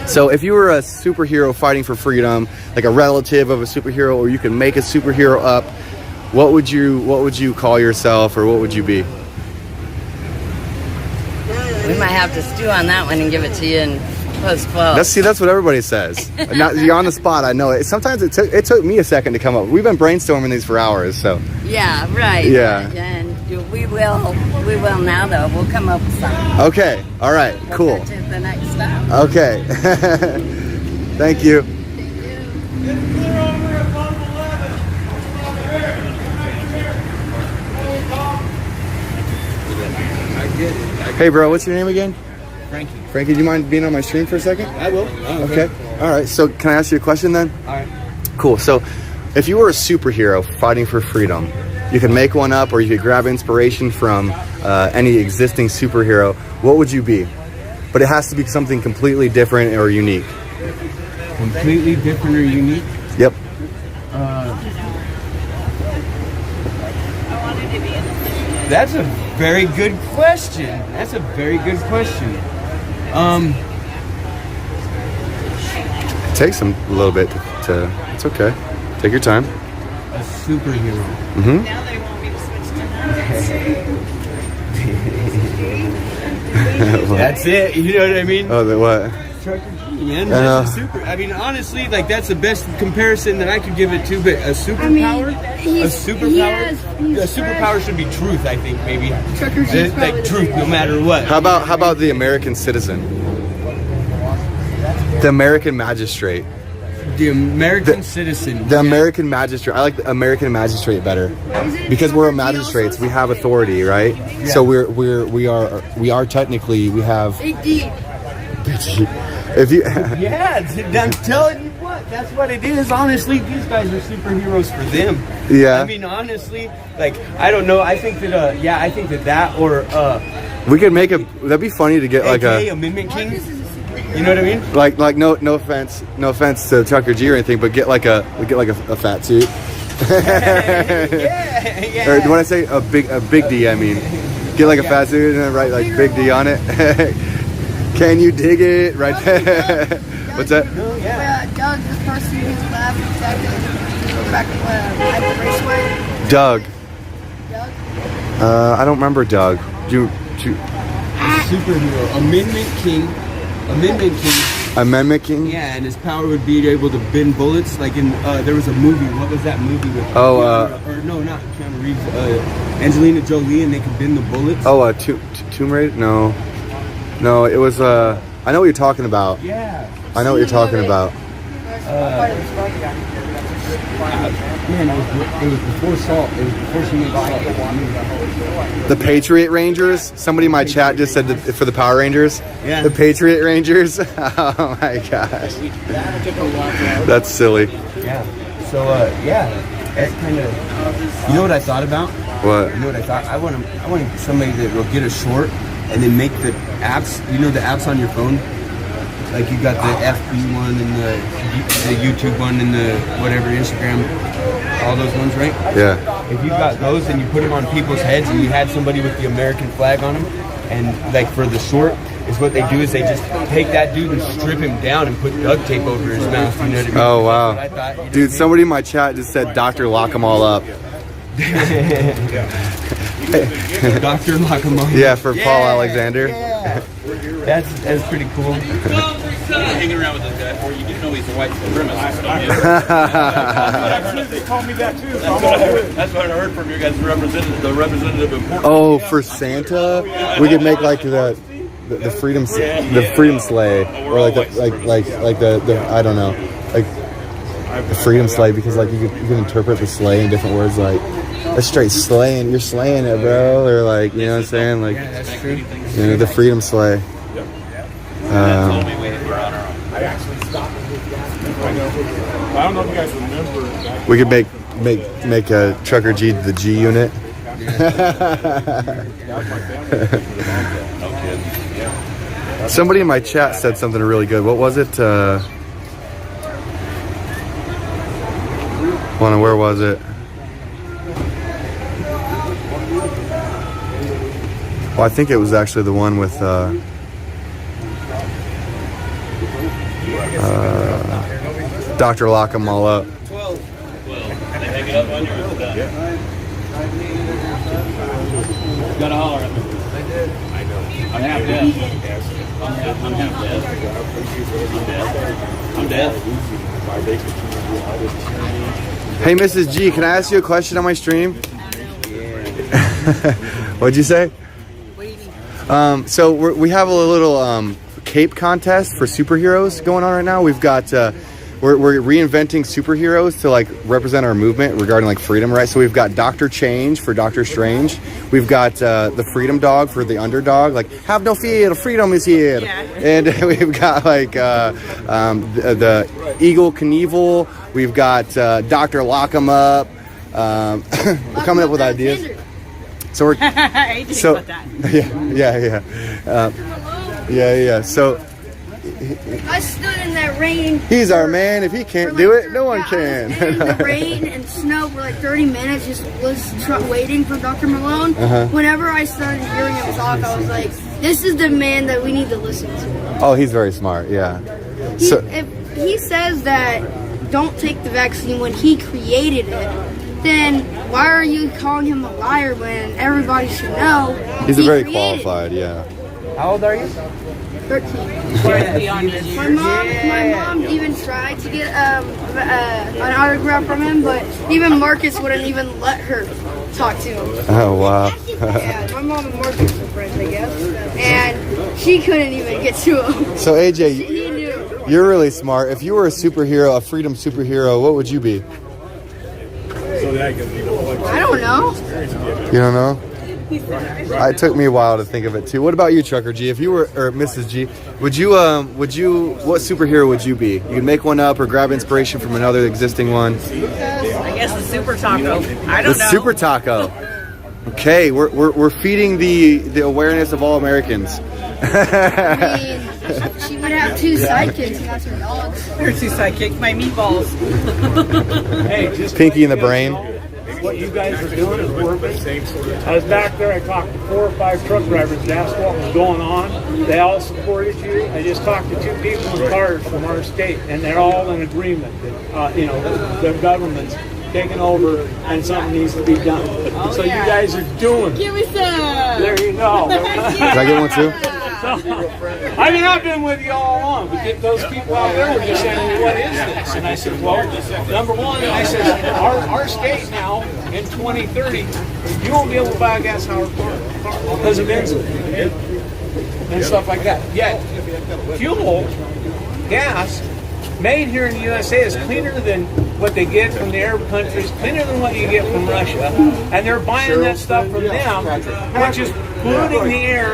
so if you were a superhero fighting for freedom, like a relative of a superhero, or you can make a superhero up, what would you call yourself, or what would you be? We might have to stew on that one and give it to you in post-quote. That's what everybody says. Now, you're on the spot. I know it. Sometimes it took me a second to come up. We've been brainstorming these for hours, so. Yeah, right. Yeah. And we will now though. We'll come up with something. Okay. All right. Cool. Go to the next stop. Okay. Thank you. Hey, bro. What's your name again? Frankie. Frankie, do you mind being on my stream for a second? I will. Oh, Okay. All right. So can I ask you a question then? All right. Cool. So if you were a superhero fighting for freedom, you could make one up, or you could grab inspiration from any existing superhero. What would you be? But it has to be something completely different or unique. Completely different or unique? Yep. That's a very good question. It takes a little bit to. It's okay. Take your time. A superhero. Mm-hmm. Now they want me to switch to nuts. That's it. You know what I mean? Oh, the what? Man, that's a super. I mean, honestly, like that's the best comparison that I could give it to. But a superpower, a superpower should be truth. I think maybe like truth, no matter what. How about the American citizen? The American magistrate. The American citizen. The American magistrate. I like the American magistrate better because we're magistrates. We have authority, right? Yeah. So we are technically we have. If you Yeah, I'm telling you what, that's what it is. Honestly, these guys are superheroes for them. Yeah. I mean, honestly, like I don't know. I think that I think that or we could make that'd be funny to get like AKA Amendment King. You know what I mean? Like no offense to Tucker G or anything, but get like a fat suit. Yeah. Or when I say a big D, I mean get like a fat suit and then write like Big D on it. Can you dig it? Right there. What's that? Doug, this person who's lab detective back at Raceway. Doug. I don't remember Doug. Do Superhero. Amendment King. A mimicking? Yeah, and his power would be able to bend bullets. Like in, there was a movie. What was that movie with? Oh, or no, not Keanu Reeves. Angelina Jolie, and they could bend the bullets. Oh, Tomb Raider? No. No, it was, I know what you're talking about. Yeah. I know what you're talking about. Man, it was before Salt. It was before she made Salt. The Patriot Rangers? Somebody in my chat just said for the Power Rangers. Yeah. The Patriot Rangers? Oh my gosh. That's silly. Yeah. So, yeah. That's kind of... You know what I thought about? What? You know what I thought? I want somebody that will get a short and then make the apps. You know the apps on your phone? Like you got the FB one and the YouTube one and the whatever, Instagram, all those ones, right? Yeah. If you got those and you put them on people's heads and you had somebody with the American flag on them, and like for the short, is what they do is they just take that dude and strip him down and put duct tape over his mouth. You know what I mean? Oh wow. That's what I thought, you know Dude, somebody in my chat just said Dr. Lock 'em all up. Dr. Lock 'em all up. Yeah, for Paul Alexander. Yeah. That's pretty cool. Hanging around with this guy, or you do know he's a white supremacist. They call me that too. That's what I heard from your guys' representative in Portland. Oh, for Santa, we could make like the freedom sleigh, or like the I don't know, like the freedom sleigh, because like you can interpret the sleigh in different words, like a straight slaying, you're slaying it, bro, or like, you know what I'm saying, like, yeah, that's true. You know, the freedom sleigh. I actually stopped with that. I don't know if you guys remember. We could make a Trucker G the G unit. Somebody in my chat said something really good. What was it? Where was it? Well, I think it was actually the one with Dr. Lock 'em all up. Gotta holler at me. I know. I'm half deaf. I'm half deaf. I'm deaf. Hey, Mrs. G, can I ask you a question on my stream? What'd you say? So we have a little cape contest for superheroes going on right now. We've got we're reinventing superheroes to like represent our movement regarding like freedom, right? So we've got Doctor Change for Doctor Strange. We've got the Freedom Dog for the underdog, like have no fear, freedom is here. Yeah. And we've got like the Eagle Knievel. We've got Dr. Lock 'em up. We're coming up with ideas. So we're yeah. So I stood in that rain. He's our man. If he can't do it, no one can. In the rain and snow for like 30 minutes, just was waiting for Dr. Malone. Whenever I started hearing him talk, I was like, "This is the man that we need to listen to." Oh, he's very smart. Yeah. If he says that don't take the vaccine when he created it, then why are you calling him a liar when everybody should know? He's very qualified. Yeah. How old are you? 13. My mom even tried to get an autograph from him, but even Marcus wouldn't even let her talk to him. Oh wow. Yeah, my mom and Marcus were friends, I guess, and she couldn't even get to him. So AJ, he knew. You're really smart. If you were a superhero, a freedom superhero, what would you be? I don't know. You don't know? It took me a while to think of it too. What about you, Trucker G? If you were, or Mrs. G, what superhero would you be? You could make one up or grab inspiration from another existing one. I guess the Super Taco. I don't know. The Super Taco. Okay, we're feeding the awareness of all Americans. I mean, she would have two sidekicks, and that's her dogs. Her two sidekicks, my meatballs. Hey, just Pinky in the brain. What you guys are doing is working. I was back there. I talked to 4 or 5 truck drivers. They asked what was going on. They all supported you. I just talked to 2 people in cars from our state, and they're all in agreement that the government's taking over and something needs to be done. So you guys are doing. Give me some. There you go. Can I get one too? I mean, I've been with you all along, but those people out there were just saying, what is this? And I said, well, number one, I said, our state now, in 2030, you won't be able to buy a gas-powered car because of insulin and stuff like that. Yet, fuel, gas, made here in the USA is cleaner than what they get from the Arab countries, cleaner than what you get from Russia, and they're buying that stuff from them, which is polluting the air.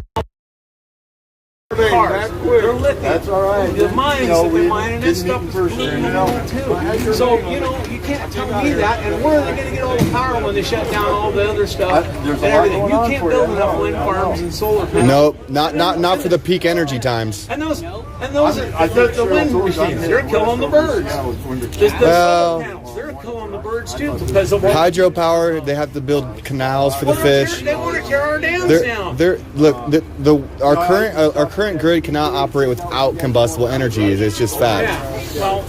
Cars. They're lithium. That's all right. The mines that they're mining, that stuff is polluting the air too. So, you know, you can't tell me that, and where are they going to get all the power when they shut down all the other stuff and everything? You can't build enough wind farms and solar panels. Nope, not for the peak energy times. And those are the wind machines. They're killing the birds. The solar panels, they're killing the birds too because of hydropower. They have to build canals for the fish. They want to tear our dams down. Look, our current grid cannot operate without combustible energy. It's just fact. Yeah, well,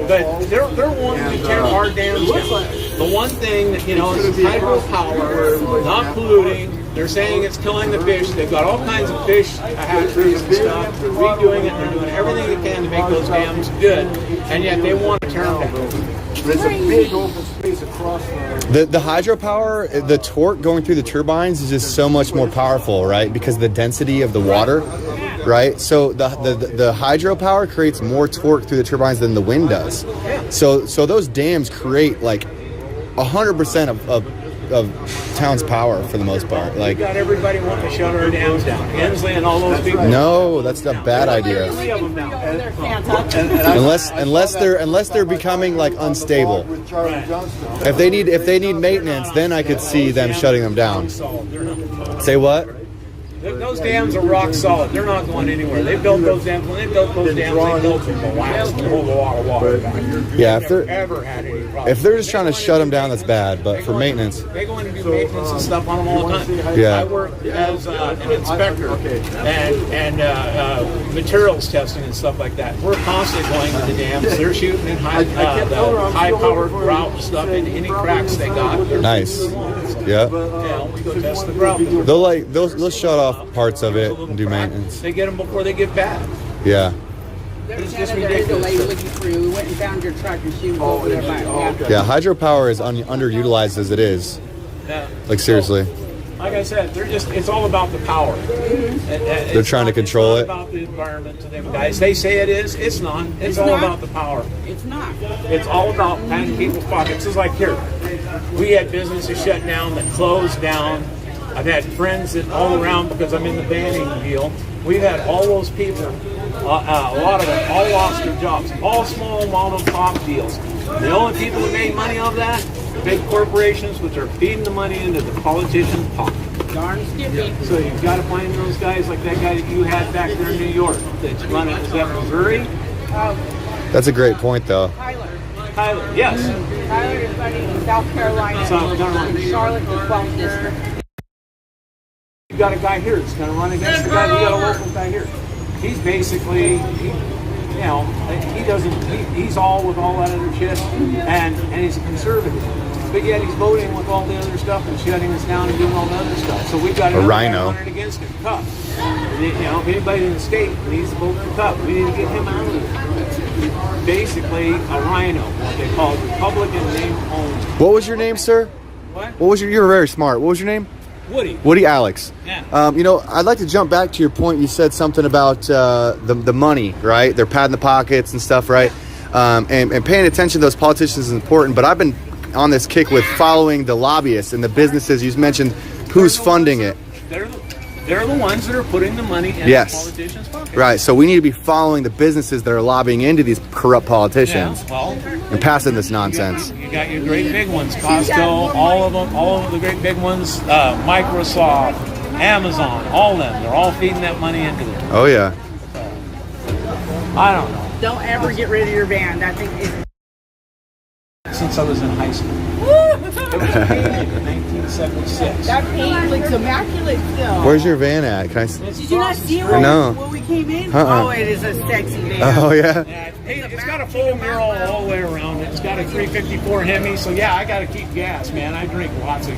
but they're wanting to tear our dams down. The one thing that, you know, is hydropower, not polluting. They're saying it's killing the fish. They've got all kinds of fish hatcheries and stuff. They're redoing it. They're doing everything they can to make those dams good, and yet they want to tear them down. There's a big open space across the hydropower, the torque going through the turbines is just so much more powerful, right? Because of the density of the water, right? So the hydropower creates more torque through the turbines than the wind does. So those dams create like 100% of town's power for the most part. Like, we got everybody wanting to shut our dams down. Hensley and all those people. No, that's a bad idea. Unless they're becoming like unstable. If they need maintenance, then I could see them shutting them down. Say what? Those dams are rock solid. They're not going anywhere. They built those dams. When they built those dams, they built them to last and hold a lot of water back. Yeah, if they're just trying to shut them down, that's bad. But for maintenance, they go in and do maintenance and stuff on them all the time. Yeah. I work as an inspector and materials testing and stuff like that. We're constantly going to the dams. They're shooting in high-powered grout stuff into any cracks they got. Nice. Yeah. We go test the grout. They'll shut off parts of it and do maintenance. They get them before they get bad. Yeah. It's just ridiculous. We went and found your truck and she was over there by Yeah, hydropower is underutilized as it is. Yeah. Like seriously. Like I said, it's all about the power. They're trying to control it. It's not about the environment to them guys. They say it is. It's not. It's all about the power. It's not. It's all about patting people's pockets. It's like here, we had businesses shut down that closed down. I've had friends that all around because I'm in the banning deal. We've had all those people, a lot of them, all lost their jobs. All small mom and pop deals. The only people that made money off that, big corporations, which are feeding the money into the politicians' pocket. Darn skippy. So you've got to find those guys like that guy that you had back there in New York that's running. Is that Missouri? That's a great point, though. Tyler, yes. Tyler is running in South Carolina. Charlotte, the 12th district. You got a guy here that's going to run against the guy. You got a local guy here. He's basically, he's all with all that other shit, and he's a conservative. But yet he's voting with all the other stuff and shutting us down and doing all the other stuff. So we've got a rhino running against him. Cup. If anybody in the state needs to vote for Cup, we need to get him out of there. Basically, a rhino, what they call it, Republican name only. What was your name, sir? What? You were very smart. What was your name? Woody Alex. Yeah. I'd like to jump back to your point. You said something about the money, right? They're patting the pockets and stuff, right? And paying attention to those politicians is important. But I've been on this kick with following the lobbyists and the businesses. You mentioned who's funding it. They're the ones that are putting the money in the politicians' pockets. Right. So we need to be following the businesses that are lobbying into these corrupt politicians and passing this nonsense. You got your great big ones, Costco, all of the great big ones, Microsoft, Amazon, all of them. They're all feeding that money into them. Oh yeah. I don't know. Don't ever get rid of your van. That thing is. Since I was in high school. It was painted in 1976. That paint looks immaculate still. Where's your van at? Can I Did you not see it when we came in? Uh-uh. Oh, it is a sexy van. Oh yeah. It's got a full mural all the way around it. It's got a 354 Hemi, so yeah, I got to keep gas, man. I drink lots of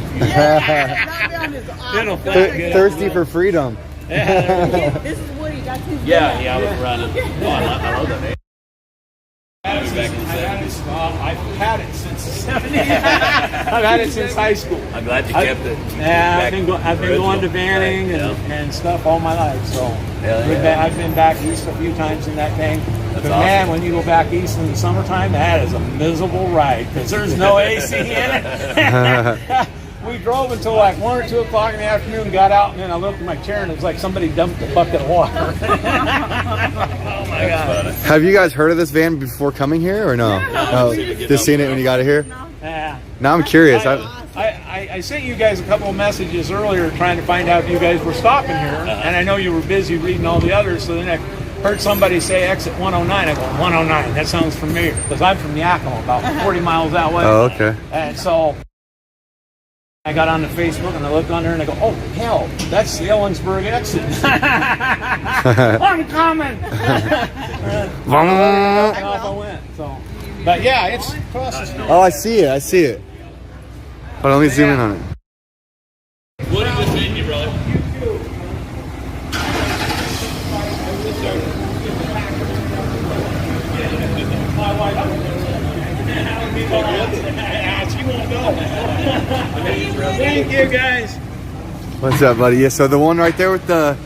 Thirsty for freedom. Yeah. This is Woody. Yeah, I was running. Oh, I love that name. I've had it since the 70s. I've had it since high school. I'm glad you kept it. Yeah, I've been going to Banning and stuff all my life. So I've been back east a few times in that thing. But man, when you go back east in the summertime, that is a miserable ride because there's no AC in it. We drove until like 1 or 2 o'clock in the afternoon, got out, and then I looked at my chair and it was like somebody dumped a bucket of water. Oh my God. Have you guys heard of this van before coming here or no? No. Just seen it when you got it here? Yeah. Now I'm curious. I sent you guys a couple of messages earlier trying to find out if you guys were stopping here, and I know you were busy reading all the others, so then I heard somebody say exit 109. I go, 109, that sounds familiar, because I'm from Yakima, about 40 miles that way. Oh, okay. And so I got on the Facebook and I looked on there and I go, oh, hell, that's the Ellensburg exit. I'm coming. And off I went. So, but yeah, it's across the street. Oh, I see it. I see it. Hold on, let me zoom in on it. What a good venue, brother. She won't go. Thank you, guys. What's up, buddy? Yeah, so the one right there with the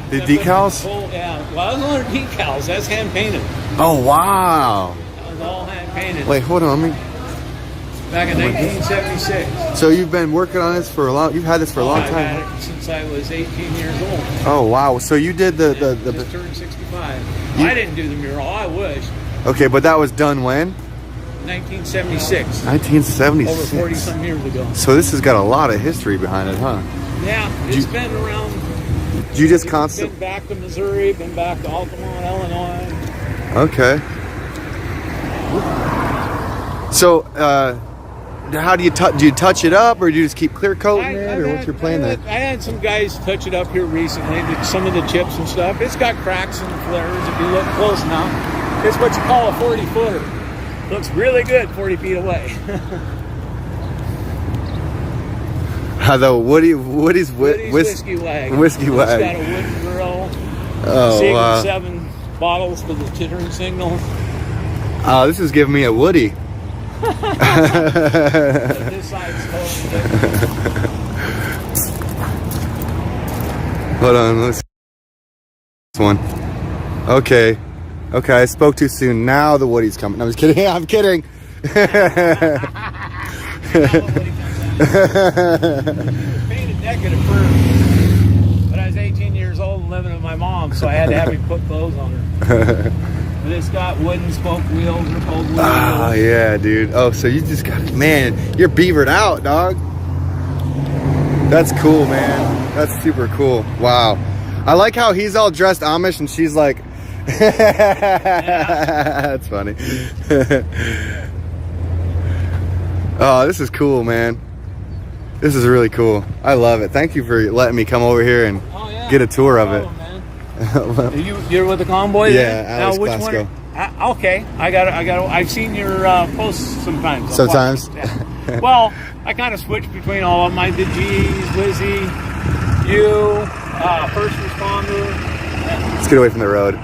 decals? Yeah, well, those aren't decals. That's hand painted. Oh, wow. That was all hand painted. Wait, hold on. Back in 1976. So you've been working on this for a long. You've had this for a long I've time. had it since I was 18 years old. Oh wow! So you did the just turned 65. I didn't do the mural. I wish. Okay, but that was done when? 1976. 1976. Over 40 some years ago. So this has got a lot of history behind it, huh? Yeah, it's been around. You just Been back to Missouri. Been back to Altamont, Illinois. Okay. So, how do you touch it up, or do you just keep clear coating it, or what's your plan there? I had some guys touch it up here recently. Some of the chips and stuff. It's got cracks and flares if you look close enough. It's what you call a 40-footer. Looks really good 40 feet away. The Woody's Whiskey Wag. Whiskey Wag. It's got a wooden grill. Oh, wow. 7 bottles for the tittering signal. Oh, this is giving me a Woody. This side's Hold on, let's see this one. Okay, I spoke too soon. Now the Woody's coming. No, I'm just kidding. I'm kidding. Painted naked at first, but I was 18 years old and living with my mom, so I had to have him put clothes on her. But it's got wooden spoke wheels or cold wheels. Oh yeah, dude. Oh, so you just got, man, you're beavered out, dog. That's cool, man. That's super cool. Wow. I like how he's all dressed Amish and she's like, that's funny. Oh, this is cool, man. This is really cool. I love it. Thank you for letting me come over here and get a tour of it. You're with the Convoy? Yeah, now, which Glasgow. one? Okay, I got. I've seen your posts sometimes. Sometimes. Yeah. Well, I kind of switch between all of them. I did G's, Wizzy, you, first responder. Let's get away from the road.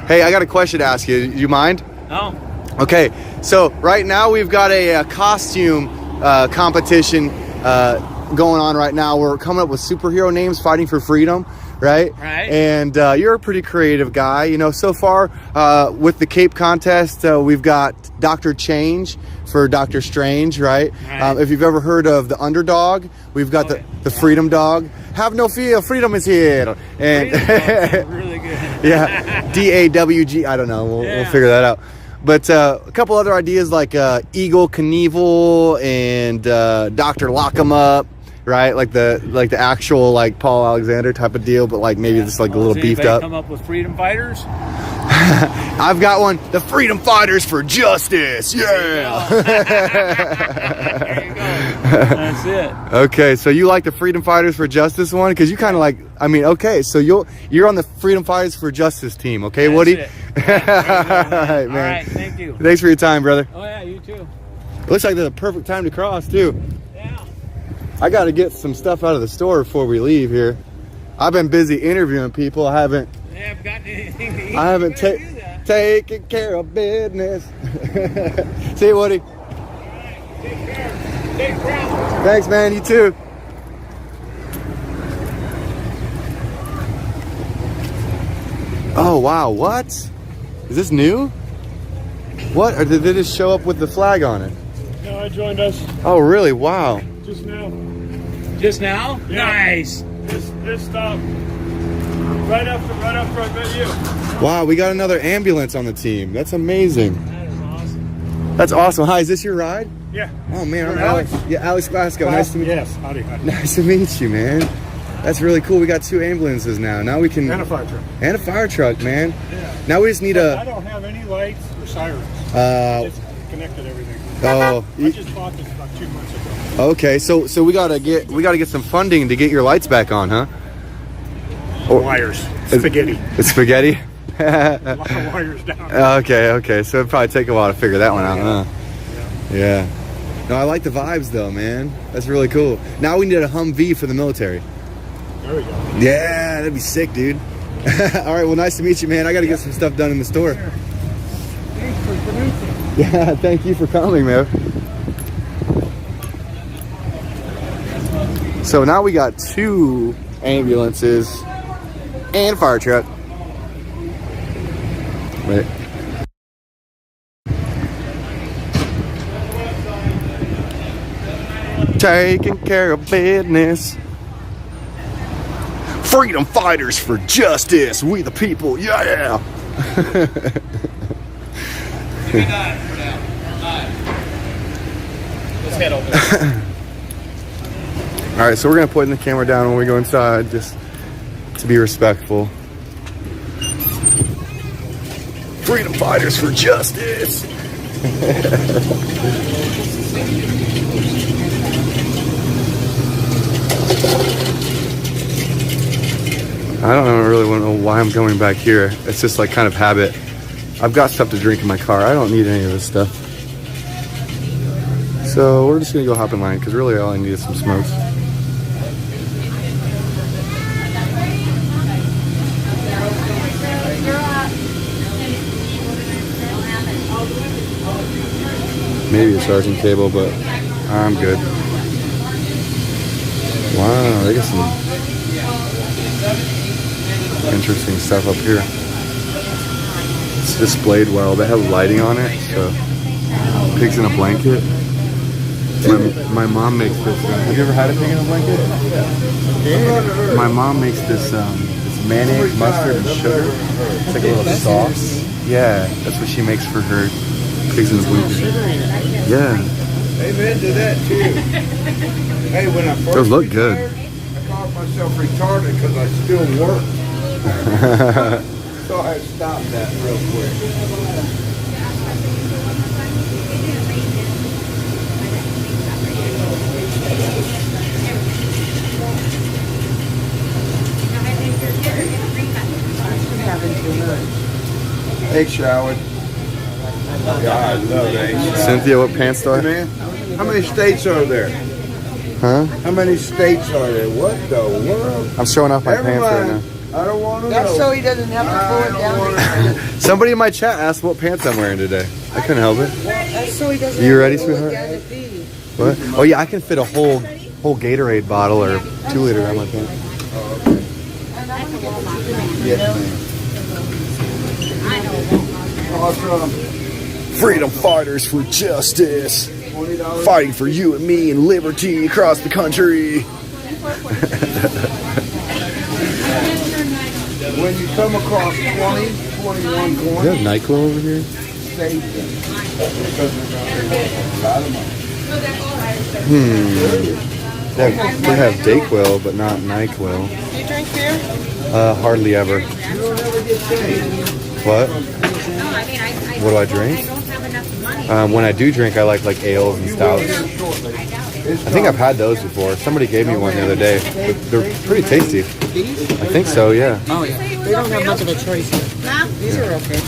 Hey, I got a question to ask you. Do you mind? No. Okay, so right now we've got a costume competition going on right now. We're coming up with superhero names, fighting for freedom. Right? And you're a pretty creative guy. You know, so far with the Cape contest, we've got Dr. Change for Dr. Strange, right? If you've ever heard of the Underdog, we've got the Freedom Dog. Have no fear, freedom is here. And really good. Yeah, DAWG. I don't know. We'll figure that out. But a couple other ideas like Eagle Knievel and Dr. Lock 'em Up. Right, like the actual like Paul Alexander type of deal, but like maybe just like a little beefed up. Come up with freedom fighters. I've got one. The Freedom Fighters for Justice. Yeah. There you go. That's it. Okay, so you like the Freedom Fighters for Justice one because you kind of like. I mean, okay, so you're on the Freedom Fighters for Justice team. Okay, That's Woody. It. All right, man. All right, thank you. Thanks for your time, brother. Oh yeah, you too. It looks like the perfect time to cross too. I got to get some stuff out of the store before we leave here. I've been busy interviewing people. I haven't haven't gotten anything to eat. I haven't taken care of business. See you, Woody. Thanks, man. You too. Oh, wow. What? Is this new? What? Or did they just show up with the flag on it? No, I joined us. Oh, really? Wow. Just now. Just now? Yeah. Nice. This stopped right after I met you. Wow, we got another ambulance on the team. That's amazing. That is awesome. That's awesome. Hi, is this your ride? Yeah. Oh, man. I'm Alex. Yeah, Alex Glasgow. Nice to meet you. Yes. Howdy. Nice to meet you, man. That's really cool. We got 2 ambulances now. Now we can... And a fire truck. And a fire truck, man. Yeah. Now we just need I don't have any lights or sirens. Just connected everything. Oh. I just bought this about 2 months ago. Okay, so we gotta get some funding to get your lights back on, huh? Wires. Spaghetti. It's spaghetti? A lot of wires down. Okay. So it'd probably take a while to figure that one out, huh? Yeah. No, I like the vibes though, man. That's really cool. Now we need a Humvee for the military. There we go. Yeah, that'd be sick, dude. All right, well, nice to meet you, man. I got to get some stuff done in the store. Thanks for producing. Yeah, thank you for coming, man. So now we got 2 ambulances and a fire truck. Wait. Taking care of business. Freedom fighters for justice. We the people. Yeah. Let's head over. All right, so we're gonna put the camera down when we go inside, just to be respectful. Freedom fighters for justice. I don't really know why I'm going back here. It's just like kind of habit. I've got stuff to drink in my car. I don't need any of this stuff. So we're just gonna go hop in line because really all I need is some smokes. Maybe a charging cable, but I'm good. Wow, they got some interesting stuff up here. It's displayed well. They have lighting on it, so pigs in a blanket. My mom makes this. Have you ever had a pig in a blanket? Yeah. My mom makes this mayonnaise, mustard, and sugar. It's like a little sauce. Yeah, that's what she makes for her pigs in a blanket. Yeah. Amen to that too. Hey, when I first those look good. I called myself retarded because I still work. So I stopped that real quick. Egg shower. Yeah, I love egg shower. Cynthia, what pants do I? Man, how many states are there? Huh? How many states are there? What the world? I'm showing off my pants right now. I don't want to know. That's so he doesn't have to pull it down. Somebody in my chat asked what pants I'm wearing today. I couldn't help it. That's so he doesn't You have ready, to pull sweetheart? it down to pee. What? Oh yeah, I can fit a whole Gatorade bottle or 2 liter on my pants. Awesome. Freedom fighters for justice. Fighting for you and me and liberty across the country. When you come across 20, 21 coins, Do you have NyQuil over here? save them. Because they're going to make a lot of money. They have Dayquil, but not NyQuil. Do you drink beer? Hardly ever. You don't ever get saved. What? What do I drink? When I do drink, I like ales and stouts. I think I've had those before. Somebody gave me one the other day. They're pretty tasty. I think so, yeah. Oh, yeah. They don't have much of a choice here. These are okay.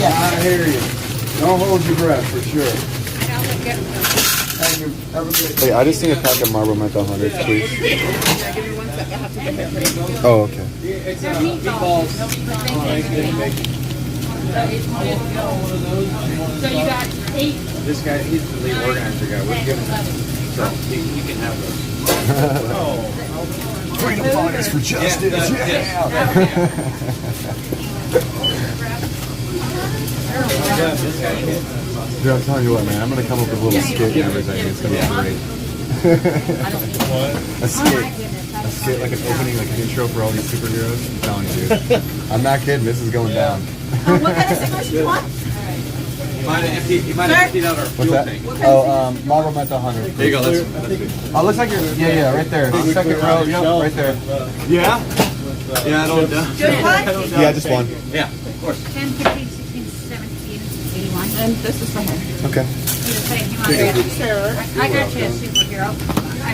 I hear you. Don't hold your breath for sure. Hey, I just need a pack of Marble Menthol 100s, please. Oh, okay. So you got 8. This guy, he's the lead organizer guy. We're giving him. So you can have those. Freedom fighters for justice. Yeah. Dude, I'm telling you what, man. I'm gonna come up with a little skit and everything. It's gonna be great. A skit, like an opening, like an intro for all these superheroes. I'm telling you, dude. I'm not kidding. This is going down. What kind of cigarettes do you want? You might have emptied out our fuel tank. Oh, Marble Menthol 100. There you go. That's oh, looks like you're. Yeah, right there. Second row. Yep, right there. Yeah. Yeah, I don't. Just one? Yeah, just one. Yeah, of course. 10, 15, 16, 17, 81. And this is for him. Okay. I got you a superhero. I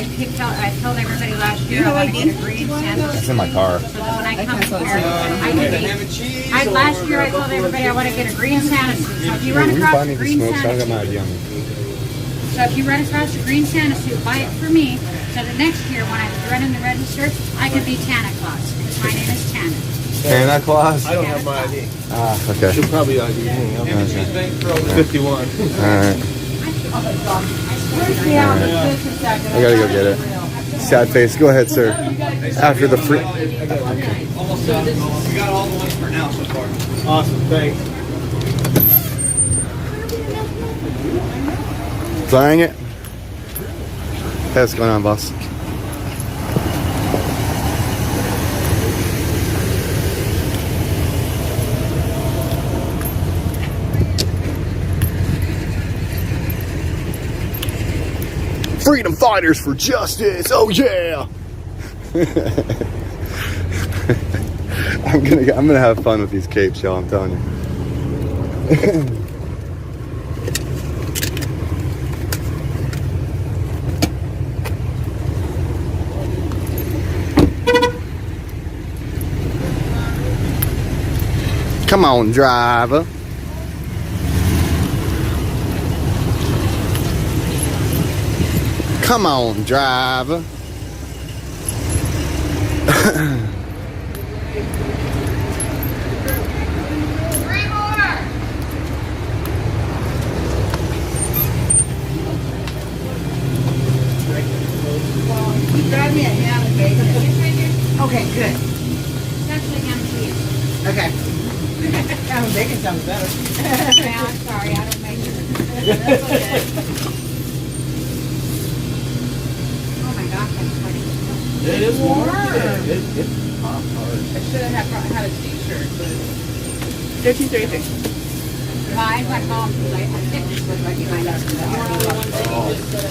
told everybody last year I want to get a green sandwich. It's in my car. So that when I come here, last year I told everybody I want to get a green Santa suit. So if you run across a green Santa suit, so if you run across a green Santa suit, buy it for me. So that next year when I run in the register, I can be Santa Claus. Because my name is Tana. Santa Claus? I don't have my ID. Ah, okay. She'll probably ID me. Okay. 51. Alright. I gotta go get it. Sad face. Go ahead, sir. After the free. Okay. We got all the ones for now so far. Awesome. Thanks. Flying it. Hey, what's going on, boss? Freedom fighters for justice. Oh yeah. I'm gonna have fun with these capes, y'all. I'm telling you. Come on, driver. Come on, driver. Grab me a ham and bacon. Okay, good. That's the ham and cheese. Okay. Ham and bacon sounds better. Yeah, I'm sorry, I don't make it. That's okay. Oh my gosh, that's funny. It is warm. It's hot. I should have had a t-shirt, but 1333. Mine, my mom, I think this was like behind us.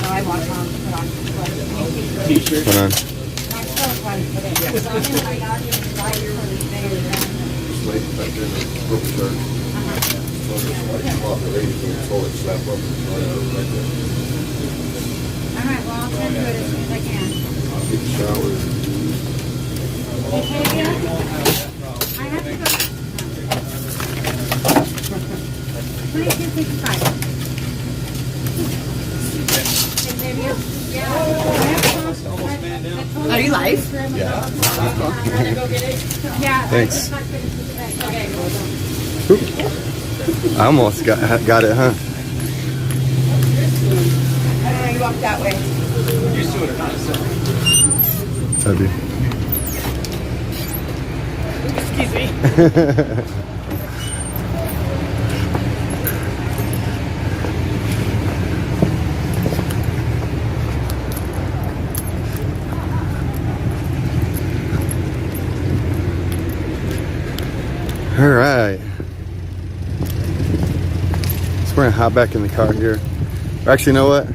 I want mom to put on T-shirt. Hold on. I'm so trying to put it. So I'm in my yard and buy your Alright, well I'll send you it as soon as I can. I'll get the shower. Okay, yeah? I have to go. 2255. Are you live? Yeah. Yeah. Thanks. I almost got it, huh? You walk that way. Used to it or not? Heavy. Excuse me. All right. So we're gonna hop back in the car here. Or actually, you know what?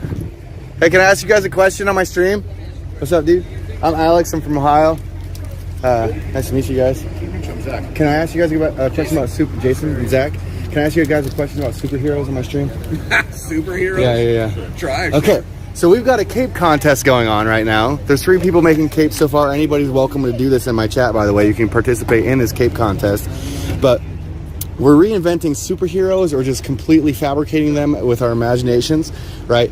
Hey, can I ask you guys a question on my stream? What's up, dude? I'm Alex. I'm from Ohio. Nice to meet you guys. Can I ask you guys a question about Jason and Zach? Can I ask you guys a question about superheroes on my stream? Superheroes? Yeah. Try. Okay. So we've got a cape contest going on right now. There's 3 people making capes so far. Anybody's welcome to do this in my chat, by the way. You can participate in this cape contest. But we're reinventing superheroes or just completely fabricating them with our imaginations, right?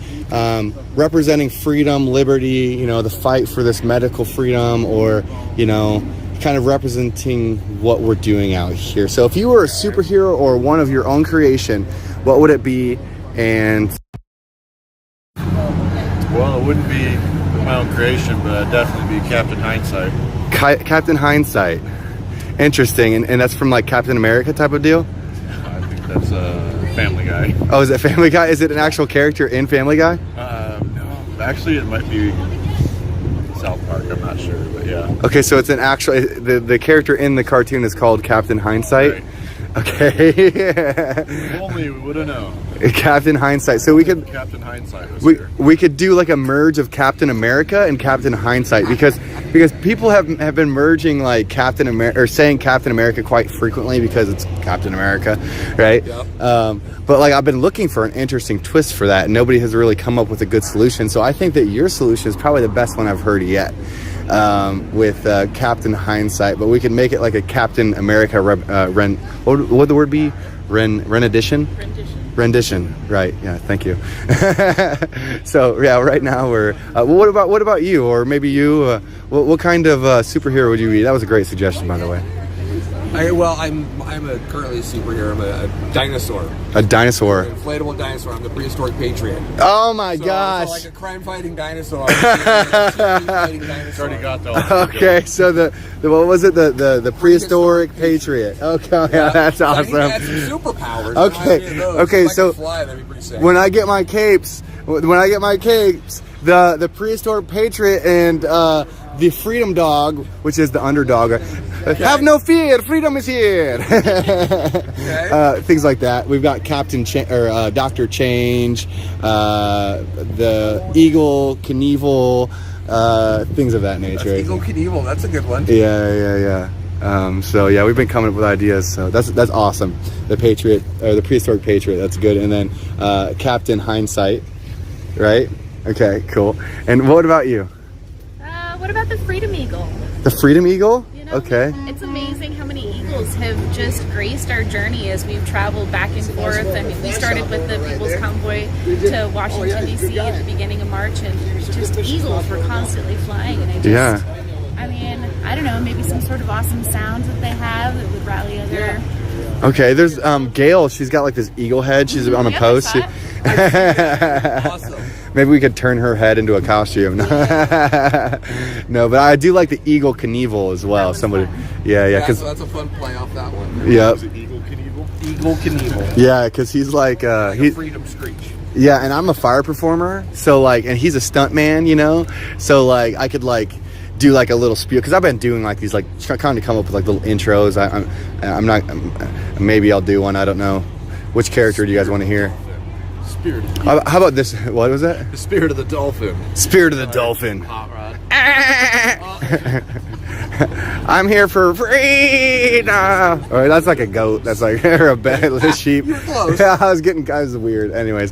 Representing freedom, liberty, you know, the fight for this medical freedom, or, you know, kind of representing what we're doing out here. So if you were a superhero or one of your own creation, what would it be? And well, it wouldn't be my own creation, but I'd definitely be Captain Hindsight. Captain Hindsight. Interesting. And that's from like Captain America type of deal? I think that's Family Guy. Oh, is it Family Guy? Is it an actual character in Family Guy? No. Actually, it might be South Park. I'm not sure, but yeah. Okay, so it's an actual... The character in the cartoon is called Captain Hindsight? Right. Okay. If only we would have known. Captain Hindsight. So we could... Captain Hindsight was here. We could do like a merge of Captain America and Captain Hindsight, because people have been merging like Captain America, or saying Captain America quite frequently because it's Captain America, right? Yep. But like I've been looking for an interesting twist for that, and nobody has really come up with a good solution. So I think that your solution is probably the best one I've heard yet, with Captain Hindsight. But we could make it like a Captain America what would the word be? Rendition. Rendition, right? Yeah, thank you. So yeah, right now we're. What about you, or maybe you? What kind of superhero would you be? That was a great suggestion, by the way. I'm currently a superhero. I'm a dinosaur. A dinosaur. An inflatable dinosaur. I'm the prehistoric patriot. Oh my gosh! So like a crime-fighting dinosaur. Already got the. Okay, so the what was it? The prehistoric patriot. Okay, yeah, that's awesome. He had some superpowers. Okay, so fly, that'd be pretty sick. when I get my capes, the prehistoric patriot and the freedom dog, which is the underdog. Have no fear, freedom is here. Things like that. We've got Dr. Change, the Eagle Knievel, things of that nature. Eagle Knievel, that's a good one. Yeah. So yeah, we've been coming up with ideas. So that's awesome. The Patriot, or the prehistoric patriot, that's good. And then Captain Hindsight, right? Okay, cool. And what about you? What about the Freedom Eagle? The Freedom Eagle? You know, okay. It's amazing how many eagles have just graced our journey as we've traveled back and forth. I mean, we started with the People's Convoy to Washington, D.C. at the beginning of March, and just eagles were constantly flying. And I mean, I don't know, maybe some sort of awesome sounds that they have that would rally other... Okay, there's Gail. She's got like this eagle head. She's on a post. Awesome. Maybe we could turn her head into a costume. No, but I do like the Eagle Knievel as well. Somebody, yeah, so that's a fun play off that one. Yep. Eagle Knievel. Eagle Knievel. Yeah, because he's like a freedom screech. Yeah, and I'm a fire performer, so like, and he's a stunt man, you know, so like I could like do like a little spiel, because I've been doing like these, like trying to come up with like little intros. I'm not. Maybe I'll do one. I don't know. Which character do you guys want to hear? Spirit. How about this? What was that? The Spirit of the Dolphin. Spirit of the Dolphin. Hot rod. I'm here for freedom. Or that's like a goat. That's like a bed sheep. You're close. Yeah, I was weird. Anyways,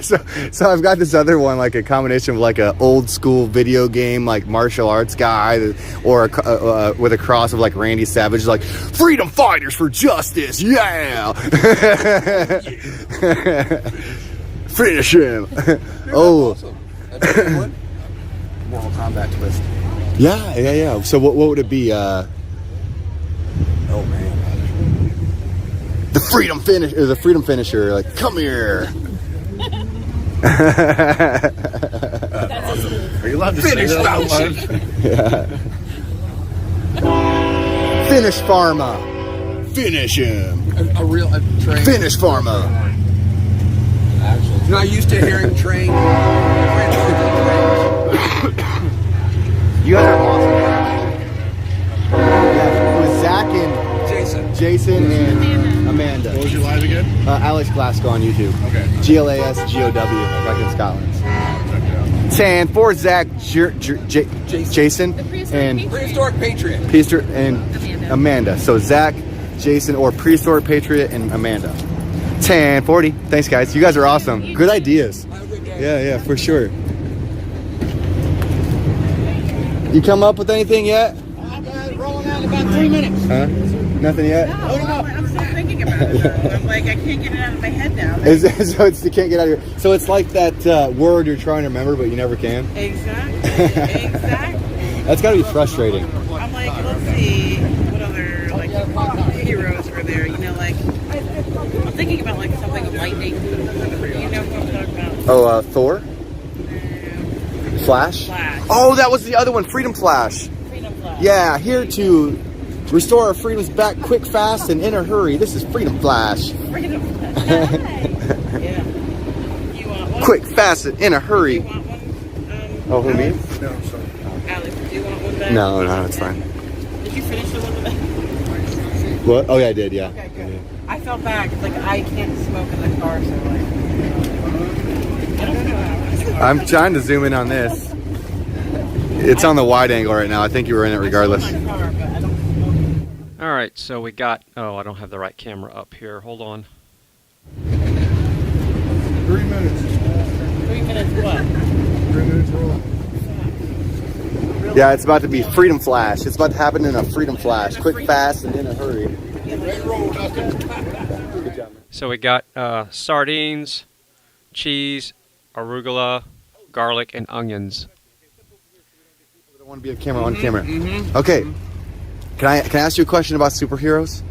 so I've got this other one, like a combination of like a old school video game, like martial arts guy, or with a cross of like Randy Savage, like freedom fighters for justice. Yeah. Finish him. Oh. Awesome. That's a good one. Mortal Kombat twist. Yeah. So what would it be? Oh man. The freedom finisher. Like, come here. Are you allowed to finish say that out loud? Yeah. Finish Pharma. Finish him. A train. Finish Pharma. Actually, you're not used to hearing train. You guys are awesome. Yeah, it was Zach and Jason and Amanda. What was your live again? Alex Glasgow on YouTube. Okay. GLASGOW, back in Scotland. 10 for Zach, Jason, and Prehistoric Patriot. And Amanda. So Zach, Jason, or Prehistoric Patriot and Amanda. 1040. Thanks, guys. You guys are awesome. Good ideas. Yeah, for sure. You come up with anything yet? Rolling out in about 3 minutes. Huh? Nothing yet? I'm still thinking about it. Though. I'm like, I can't get it out of my head now. So you can't get out of here. So it's like that word you're trying to remember, but you never can. Exactly. That's got to be frustrating. I'm like, let's see, what other like heroes were there? You know, like I'm thinking about like something of lightning. You know what I'm talking about? Oh, Thor. Flash. Oh, that was the other one, Freedom Flash. Yeah, here to restore our freedoms back quick, fast, and in a hurry. This is Freedom Flash. Freedom Flash. Yeah. You want one? Quick, fast, and in a hurry. You want one? Oh, who, me? No, sorry. Alex, do you want one back? No, it's fine. Did you finish the one back? What? Oh, yeah, I did, yeah. Okay, good. Yeah. I felt bad because, like, I can't smoke in the car, so, like, I don't know. I'm trying to zoom in on this. It's on the wide angle right now. I think you were in it regardless. All right, so we got, oh, I don't have the right camera up here. Hold on. 3 minutes. 3 minutes what? 3 minutes roll. Yeah, it's about to be Freedom Flash. It's about to happen in a Freedom Flash. Quick, fast, and in a hurry. So we got sardines, cheese, arugula, garlic, and onions. I want to be a camera on camera. Okay. Can I ask you a question about superheroes?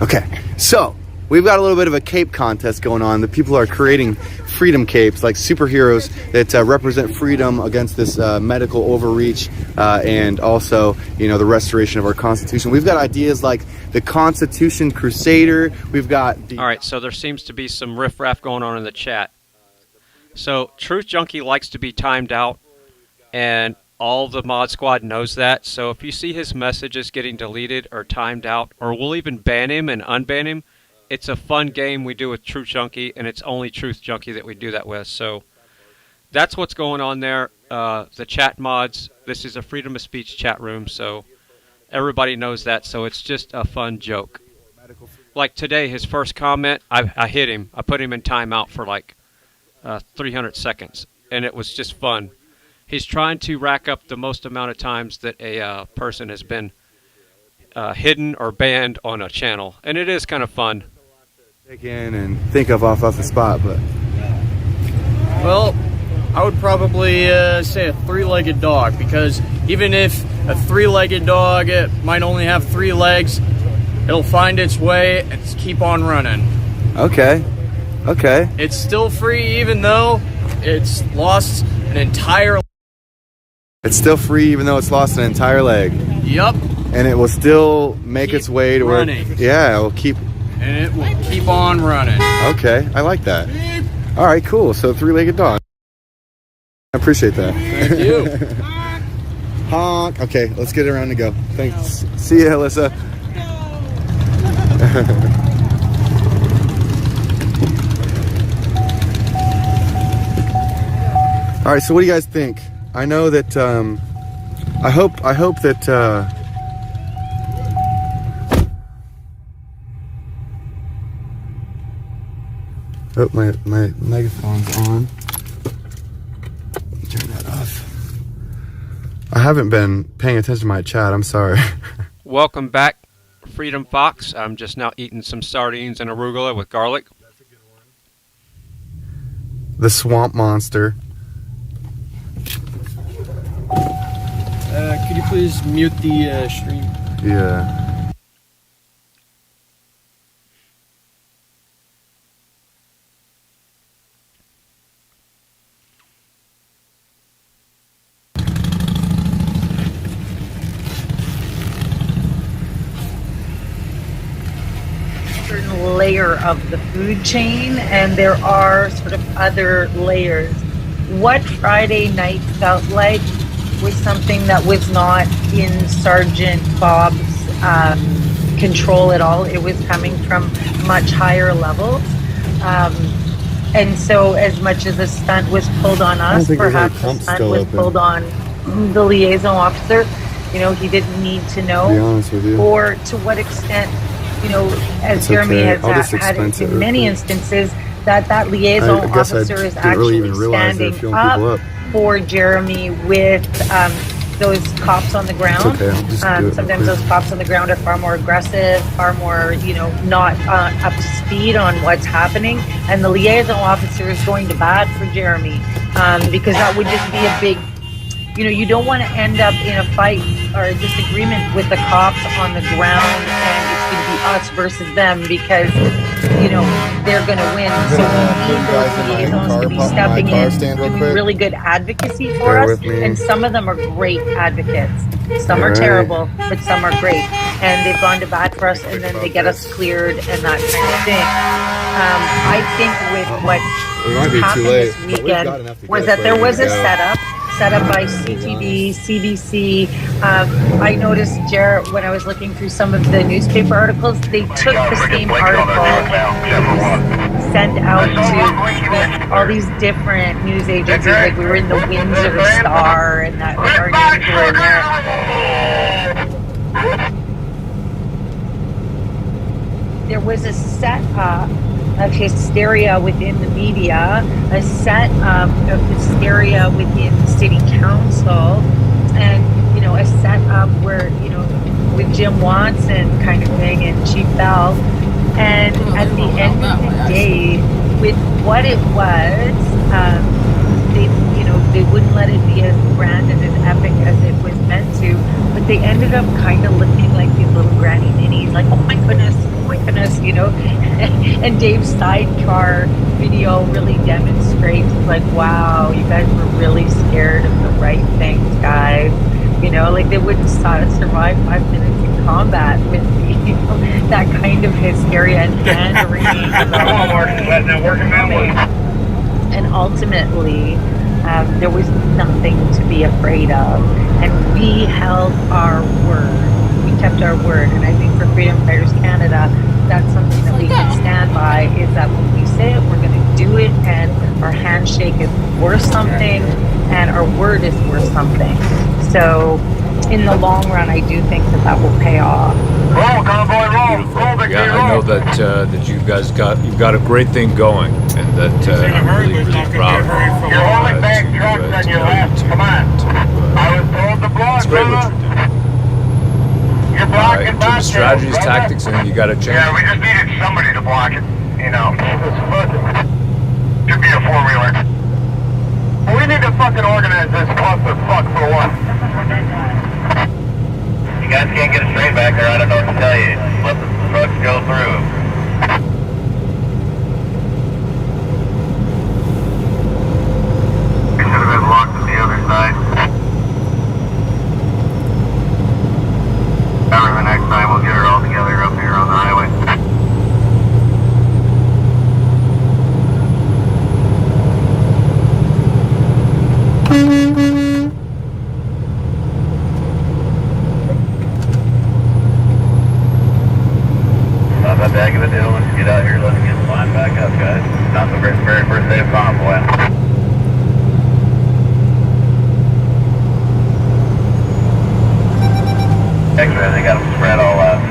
Okay. So, we've got a little bit of a cape contest going on. The people are creating freedom capes, like superheroes that represent freedom against this medical overreach and also, you know, the restoration of our Constitution. We've got ideas like the Constitution Crusader. We've got the... All right, so there seems to be some riffraff going on in the chat. So, Truth Junkie likes to be timed out, and all the mod squad knows that. So if you see his messages getting deleted or timed out, or we'll even ban him and unban him, it's a fun game we do with Truth Junkie, and it's only Truth Junkie that we do that with. So that's what's going on there. The chat mods, this is a freedom of speech chat room, so everybody knows that. So it's just a fun joke. Like today, his first comment, I hit him. I put him in timeout for like 300 seconds, and it was just fun. He's trying to rack up the most amount of times that a person has been hidden or banned on a channel, and it is kind of fun. Take in and think of off the spot, but well, I would probably say a three-legged dog, because even if a three-legged dog might only have 3 legs, it'll find its way and keep on running. Okay. It's still free even though it's lost an entire. It's still free even though it's lost an entire leg. Yup. And it will still make its way to where... Yeah, it will keep... And it will keep on running. Okay, I like that. All right, cool. So, three-legged dog. I appreciate that. Thank you. Honk. Okay, let's get around to go. Thanks. See ya, Alyssa. All right, so what do you guys think? I know that I hope that oh, my megaphone's on. Turn that off. I haven't been paying attention to my chat. I'm sorry. Welcome back, Freedom Fox. I'm just now eating some sardines and arugula with garlic. The swamp monster. Could you please mute the stream? Yeah. Certain layer of the food chain, and there are sort of other layers. What Friday night felt like was something that was not in Sergeant Bob's control at all. It was coming from much higher levels. And so as much as the stunt was pulled on us, perhaps the stunt was pulled on the liaison officer. You know, he didn't need to know. To be honest with you. Or to what extent, you know, as Jeremy has had in many instances, that liaison officer is actually standing up for Jeremy with those cops on the ground. It's okay, I'll just do it real Sometimes quick. those cops on the ground are far more aggressive, far more, not up to speed on what's happening. And the liaison officer is going to bat for Jeremy because that would just be a big, you don't want to end up in a fight or a disagreement with the cops on the ground, and it's going to be us versus them because, they're going to win. So we need those liaisons to be stepping in, doing really good advocacy for Bear us. with me. And some of them are great advocates. Some are Alright. terrible, but some are great. And they've gone to bat for us, and then they get us cleared and that kind of thing. I think with what It might be too happened late, this but we've got weekend enough to was get that there us was a ready to go. set up by CTV, CBC. I noticed, Jared, when I was looking through some of the newspaper articles, they took the same article and it was sent out to all these different news agencies. Like we were in the Windsor Star, and that our names were in there. There was a set up of hysteria within the media, a set of hysteria within the city council, and a set up where with Jim Watson kind of thing and Chief Bell, and at the end of the day, with what it was, they wouldn't let it be as grand and as epic as it was meant to, but they ended up kind of looking like these little granny minis, like, oh my goodness, and Dave's sidecar video really demonstrates, like, wow, you guys were really scared of the right things, guys. Like they wouldn't survive 5 minutes in combat with that kind of hysteria and pandering. And ultimately, there was nothing to be afraid of, and we held our word. We kept our word, and I think for Freedom Fighters Canada, that's something that we can stand by, is that when we say it, we're going to do it, and our handshake is worth something, and our word is worth something. So in the long run, I do think that will pay off. Roll, Convoy, roll. Roll, Victory, Yeah, I know that you guys you've got a great thing going, and that I'm really proud of you. You're holding back trucks on your left. Come on. I was told to block, It's great what you're doing. You're blocking In terms of strategies, tactics, and you got to change. Yeah, we just needed somebody to block it. Should be a four-wheeler. We need to fucking organize this clusterfuck for what? You guys can't get it straight back there. I don't know what to tell you. Let the trucks go through. It should have been locked to the other side. However, the next time we'll get her all together up here on the highway. Not that big of a deal. Let's get out here. Let's get the line back up, guys. Not the very first day of Convoy. X-ray, they got them spread all out.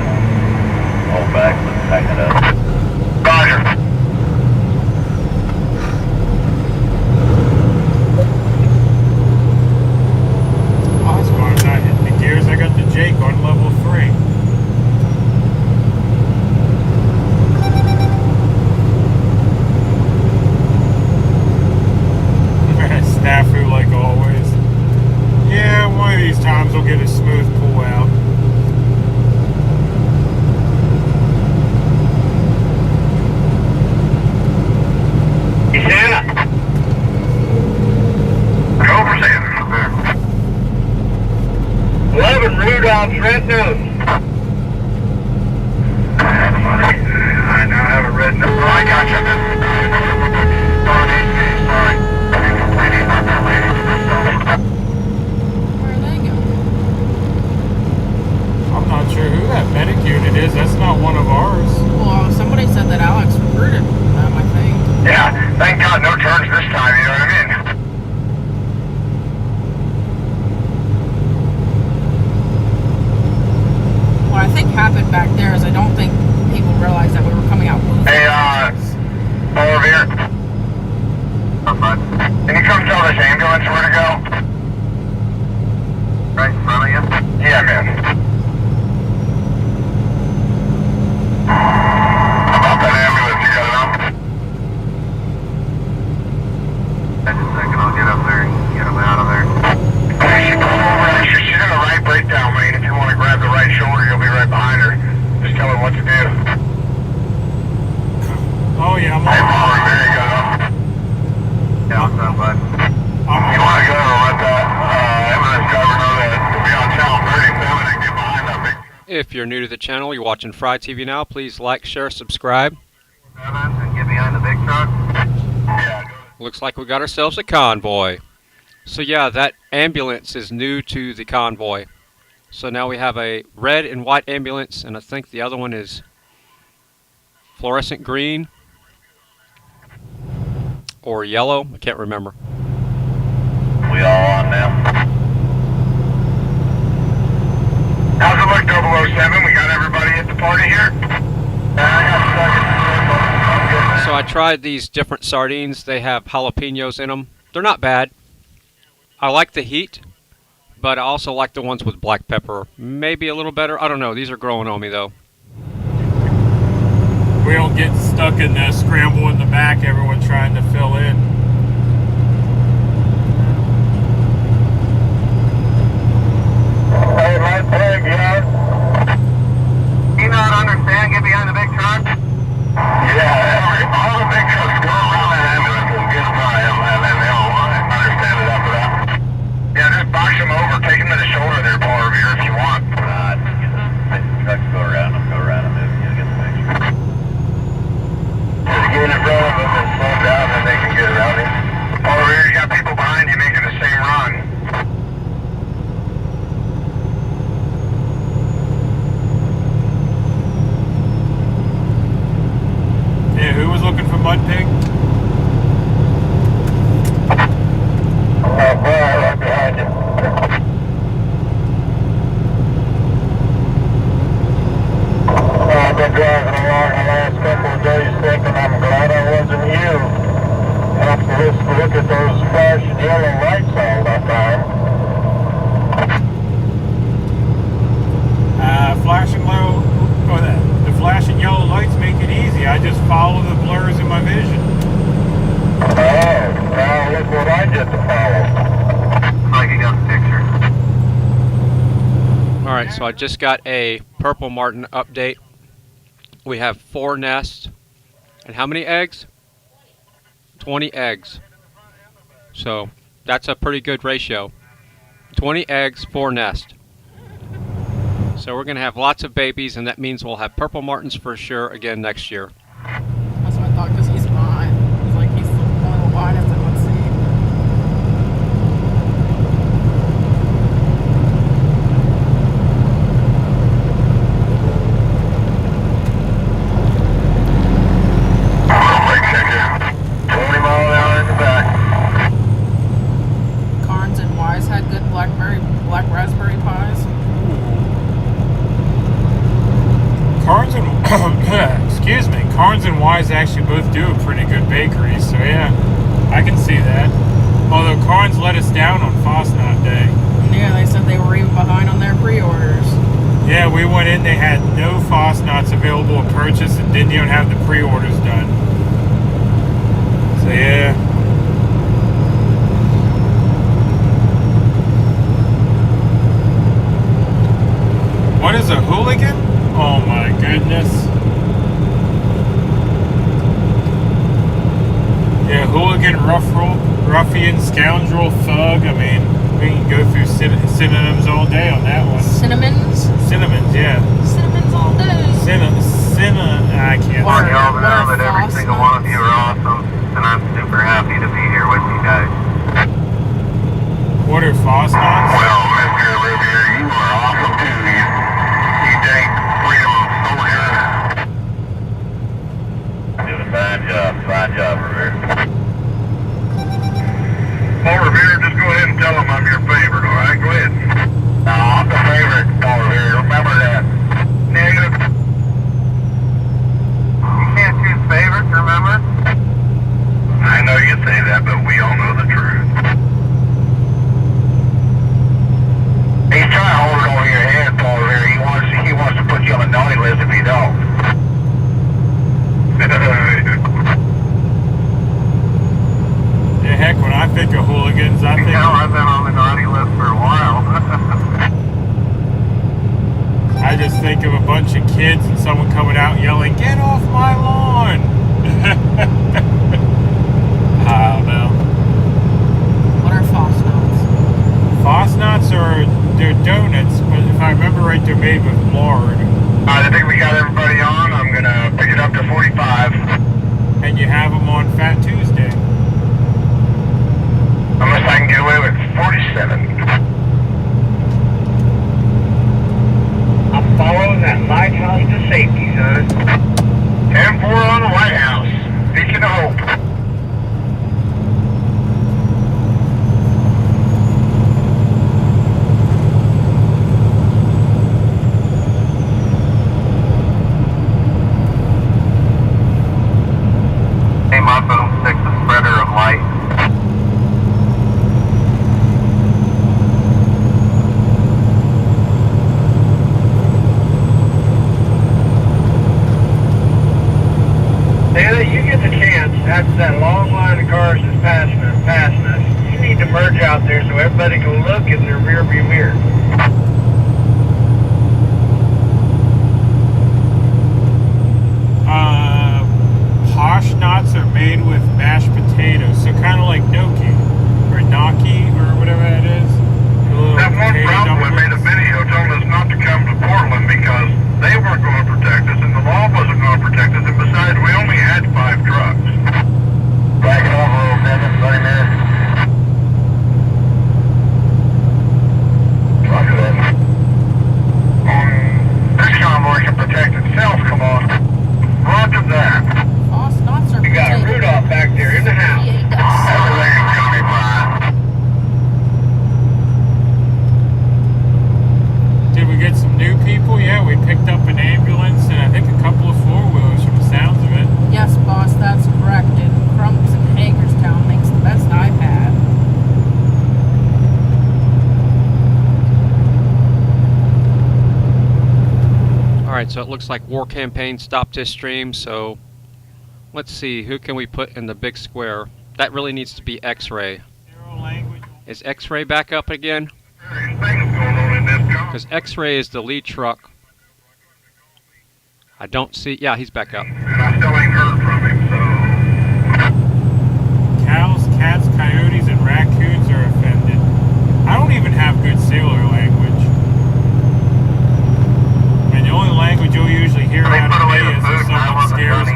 Hold back, let's tighten it up. Roger. As far as I hit the gears, I got the Jake on level 3. Snafu like always. Yeah, one of these times we'll get a smooth pull out. Santa! Go for Santa. 11 Rudolph's red nose. I now have a red nose. Oh, I got you. Sorry. I'm not sure who that medic unit is. That's not one of ours. Well, somebody said that Alex recruited them, I think. Yeah, thank God no turns this time, you know what I mean? What I think happened back there is I don't think people realized that we were coming out. Hey, over here. Can you come tell this ambulance where to go? Right If you're new to the channel, you're watching FryTVNow, please like, share, subscribe. And get behind the big truck. Looks like we got ourselves a convoy. So yeah, that ambulance is new to the convoy. So now we have a red and white ambulance, and I think the other one is fluorescent green or yellow. I can't remember. We all on now. How's it look, 007? We got everybody at the party here? So I tried these different sardines. They have jalapenos in them. They're not bad. I like the heat, but I also like the ones with black pepper. Maybe a little better. I don't know. These are growing on me, though. We don't get stuck in the scramble in the back, everyone trying to fill in. Hey, right peg, yeah. You not understand? Get behind the big truck? Yeah, all the big trucks go around that ambulance and get by them, and then they'll understand it after that. Yeah, just box them over, take them to the shoulder there, Paul Revere, if you want. Trucks go around them, if you get the picture. Just get in front of them and slow them down, and they can get around him. Paul Revere, you got people behind you making the same run. Yeah, who was looking for Mud Pig? Right behind you. I've been driving along the last couple of days thinking I'm glad I wasn't you. After this, look at those flashing yellow lights all the time. Flashing low. The flashing yellow lights make it easy. I just follow the blurs in my vision. Oh, now look what I get to follow. Like you got the picture. Alright, so I just got a purple martin update. We have 4 nests. And how many eggs? 20 eggs. So that's a pretty good ratio. 20 eggs, 4 nests. So we're going to have lots of babies, and that means we'll have purple martins for sure again next year. That's what I thought, because he's fine. He's like, he's one of the widest in one seat. Brake checker. 20 mile an hour in the back. Carnes and Wise had good black raspberry pies. Carnes and excuse me, Carnes and Wise actually both do a pretty good bakery, so yeah, I can see that. Although Carnes let us down on Fosnot Day. Yeah, they said they were even behind on their pre-orders. Yeah, we went in, they had no Fosnots available to purchase and didn't even have the pre-orders done. So yeah. What is a hooligan? Oh my goodness. Yeah, hooligan, ruffian, scoundrel, thug. I mean, we can go through synonyms all day on that one. Cinnamons? Cinnamons, yeah. Cinnamons all day. I can't Well, y'all know that every single one of you are awesome, and I'm super happy to be here with you guys. What are Fosnots? Well, Mr. Olivier, you are awesome too. You dang freedom soldier. Do a fine job, Revere. Paul Revere, just go ahead and tell him I'm your favorite, alright? Go ahead. No, I'm the favorite, Paul Revere. Remember that. Negative. You can't choose favorites, remember? I know you say that, but we all know the truth. 7. I'm following that lighthouse to safety, son. 10-4 on the lighthouse. Beacon of hope. Came up on 6, a spreader of light. Taylor, you get the chance after that long line of cars is passing us. You need to merge out there so everybody can look in their rearview mirror. Posh knots are made with mashed potatoes, so kind of like gnocchi or gnocchi or whatever that is. That one probably made a video telling us not to come to Portland because they weren't going to protect us and the law wasn't going to protect us, and besides, we only had 5 trucks. Back over 7, 30 minutes. Roger that. This convoy can protect itself, come on. Roger that. You got Rudolph back there in the house. Everything's going to be fine. Did we get some new people? Yeah, we picked up an ambulance and I think a couple of 4-wheelers from the sounds of it. Yes, boss, that's correct. And Crump's in Hagerstown makes the best I've had. Alright, so it looks like War Campaign stopped his stream, so let's see, who can we put in the big square? That really needs to be X-Ray. Is X-Ray back up again? Because X-Ray is the lead truck. I don't see... Yeah, he's back up. I still ain't heard from him, so... Cows, cats, coyotes, and raccoons are offended. I don't even have good sailor language. And the only language you'll usually hear out of me is if someone scares me.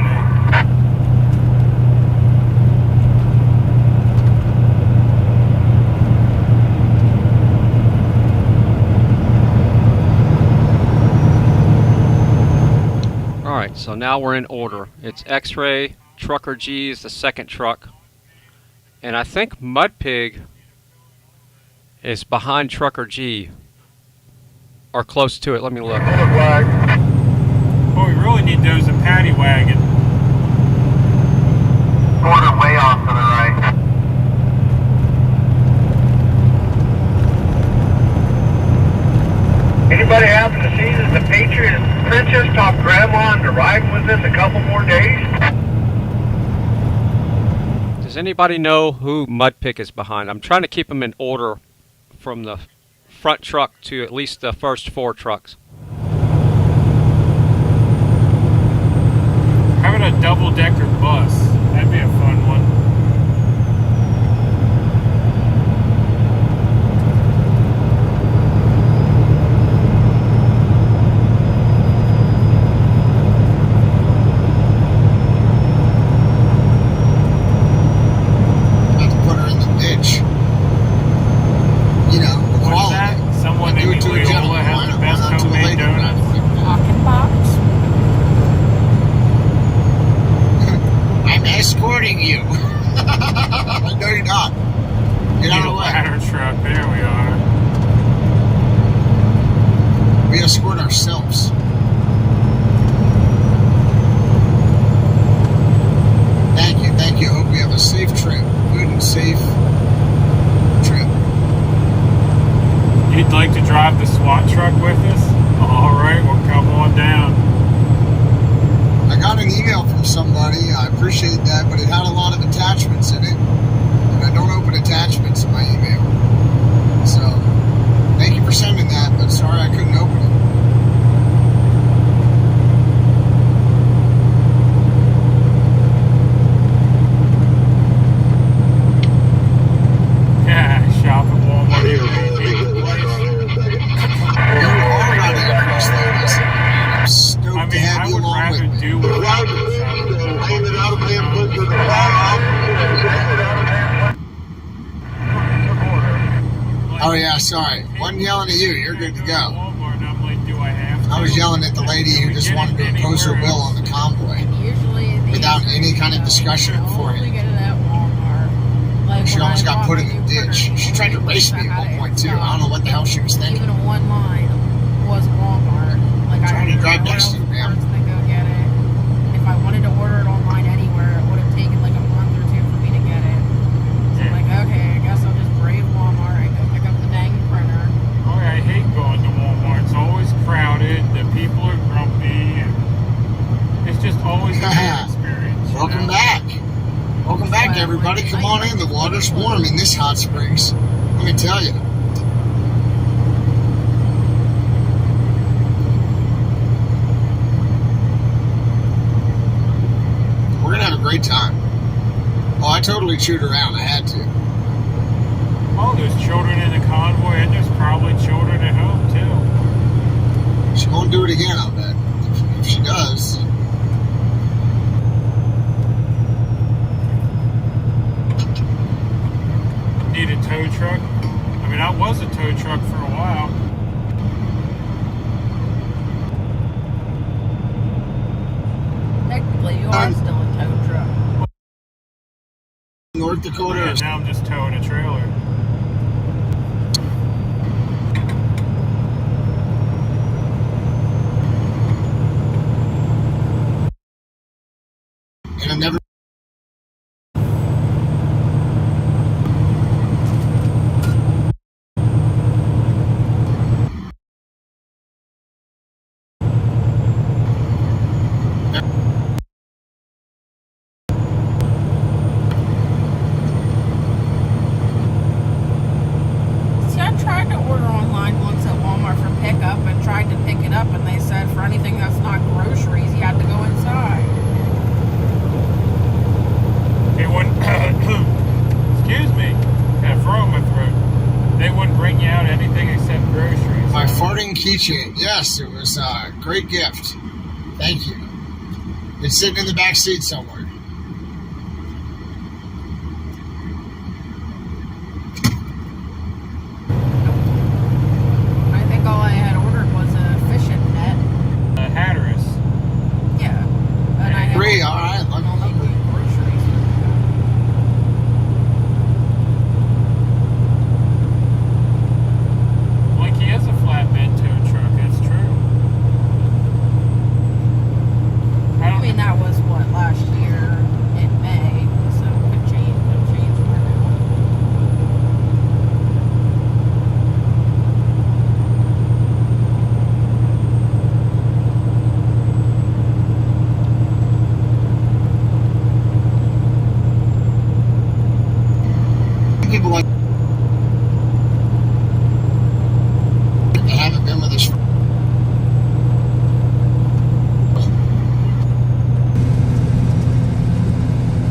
Alright, so now we're in order. It's X-Ray, Trucker G is the second truck. And I think Mud Pig is behind Trucker G. Or close to it, let me look. Well, we really need those in Paddy Wagon. Quarter way off to the right. Anybody happen to see that the Patriot Princess talked Grandma into riding with us a couple more days? Does anybody know who Mudpick is behind? I'm trying to keep them in order from the front truck to at least the first 4 trucks. Having a double-decker bus, that'd be a fun one. Oh yeah, sorry. Wasn't yelling at you. You're good to go. Walmart, and I'm like, do I have to? I was yelling at the lady who just wanted to impose her will on the convoy without any kind of discussion beforehand. Get it at Walmart. Like She almost got put in the ditch. She tried to race me at one point too. I don't know what the hell she was thinking. Even a one line was Walmart. Like Trying to drive next to you, ma'am. To go get it. If I wanted to order it online anywhere, it would have taken like a month or two for me to get it. So I'm like, okay, I guess I'll just brave Walmart and go pick up the dang printer. Oh, I hate going to Walmart. It's always crowded. The people are grumpy. And it's just always a bad experience. Welcome back. Welcome back, everybody. Come on in. The water's warm in this hot springs. Let me tell you. We're going to have a great time. Oh, I totally chewed around. I had to. Oh, there's children in the convoy, and there's probably children at home, too. She won't do it again, I'll bet. If she does. Need a tow truck? I mean, I was a tow truck for a while. Technically, you are still a tow truck. North Dakota. Yeah, now I'm just towing a trailer. And I've never. See, I tried to order online once at Walmart for pickup and tried to pick it up, and they said for anything that's not groceries, you had to go inside. They wouldn't, excuse me, got a frog in my throat. They wouldn't bring you out anything except groceries. My farting keychain. Yes, it was a great gift. Thank you. It's sitting in the back seat somewhere. I think all I had ordered was a fishing net. A Hatteras. Yeah. And I had Free, all right. Let me know. groceries. Like he has a flatbed tow truck, that's true. I mean, that was what, last year in May, so it could change by now. People like I haven't been with us.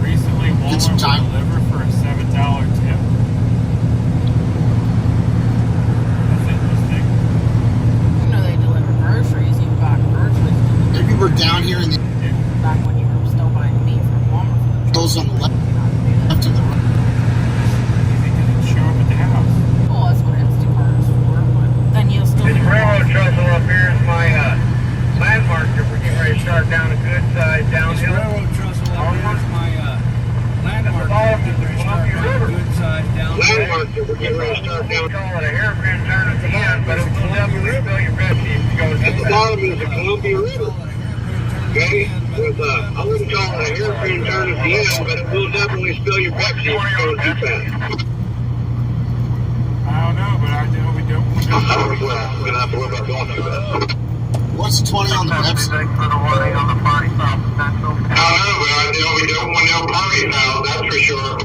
Recently, Get some Walmart time. will deliver for a $7 tip. That's interesting. You know they deliver groceries. You've got groceries delivered. Maybe we're down here in the Back when you were still buying meat from Walmart. hills on the left to the right. Show up at the house. Well, that's what Instacart is for, but then you'll still This be railroad trestle up here is my landmark that we're getting ready to start down a good side downhill. Railroad trestle up here is my landmark. That's the Columbia River. Good side down Landmark that we're getting ready to start down. We call it a hairpin turn at the end, but it will definitely spill your Pepsi if you go At the through that. bottom is the Columbia River. Okay? With, I wouldn't call it a hairpin turn at the end, but it will definitely spill your Pepsi if you go too fast. I don't know, but I know we don't. We're going to have to worry about going too fast. What's 20 on the Pepsi? I don't know, but I know we don't want no party now, that's for sure.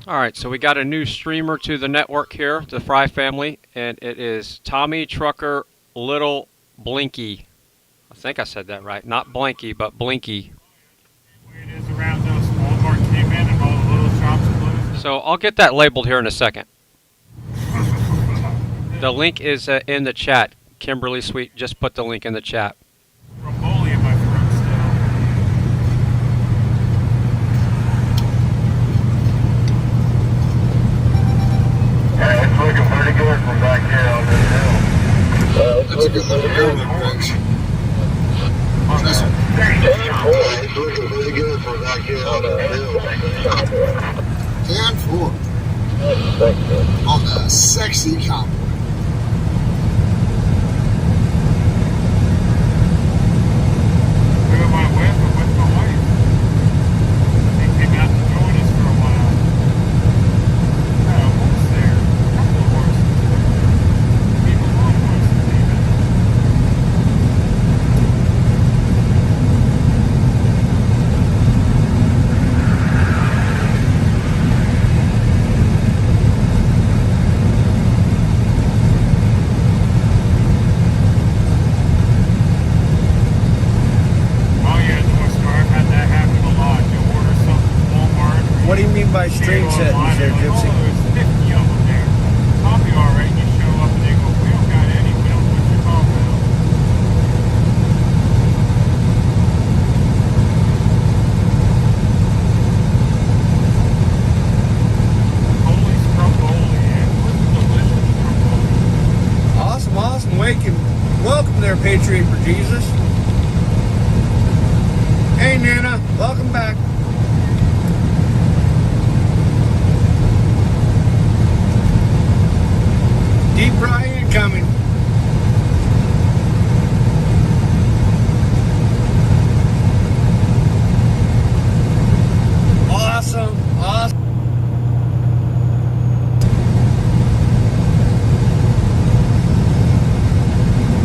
All right, so we got a new streamer to the network here, the Fry family, and it is Tommy Trucker Little Blinky. I think I said that right. Not Blanky, but Blinky. It is around those Walmart came in and all the little shops closed. So I'll get that labeled here in a second. The link is in the chat. Kimberly Sweet just put the link in the chat. Romboli in my throat still. Alright, That's a good one. Good one, Prince. Trust me. It's looking really good for back here on the hill. 10-4. On the sexy Convoy. Where my wife or with my wife? They came out to join us for a while. Got a horse there. A couple of horses. People want horses even. What do you mean by stream settings there, Gypsy? There's 50 of them there. Copy alright, you show up and they go, we don't got any, we don't put your copy out. Holy Stromboli, and what's the delicious Stromboli? Awesome, awesome. Welcome there, Patriot for Jesus. Hey, Nana, welcome back. Deep fry incoming. Awesome, awesome.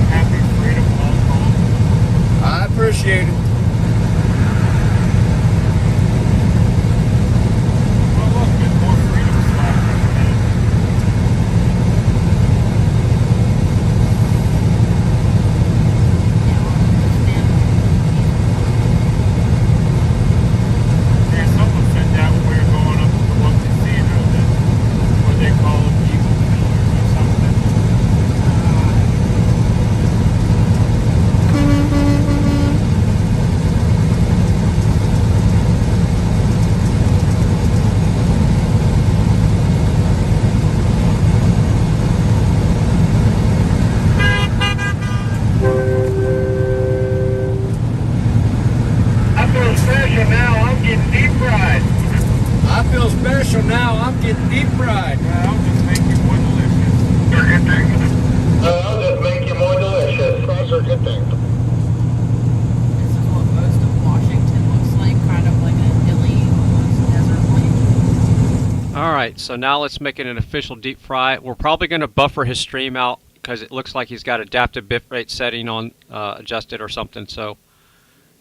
Happy freedom, all I appreciate it. well, look, there's more freedom slackers ahead. Yeah, someone said that when we were going up to the one casino, that what they call them evil killers or something. I feel special now. I'm getting deep fried. I feel special now. I'm getting deep fried. I'll just make you more delicious. You're good thing. I'll just make you more delicious. That's a good thing. This is what most of Washington looks like, kind of like a hilly, almost desert-like. Alright, so now let's make it an official deep fry. We're probably going to buffer his stream out because it looks like he's got adaptive bitrate setting on adjusted or something. So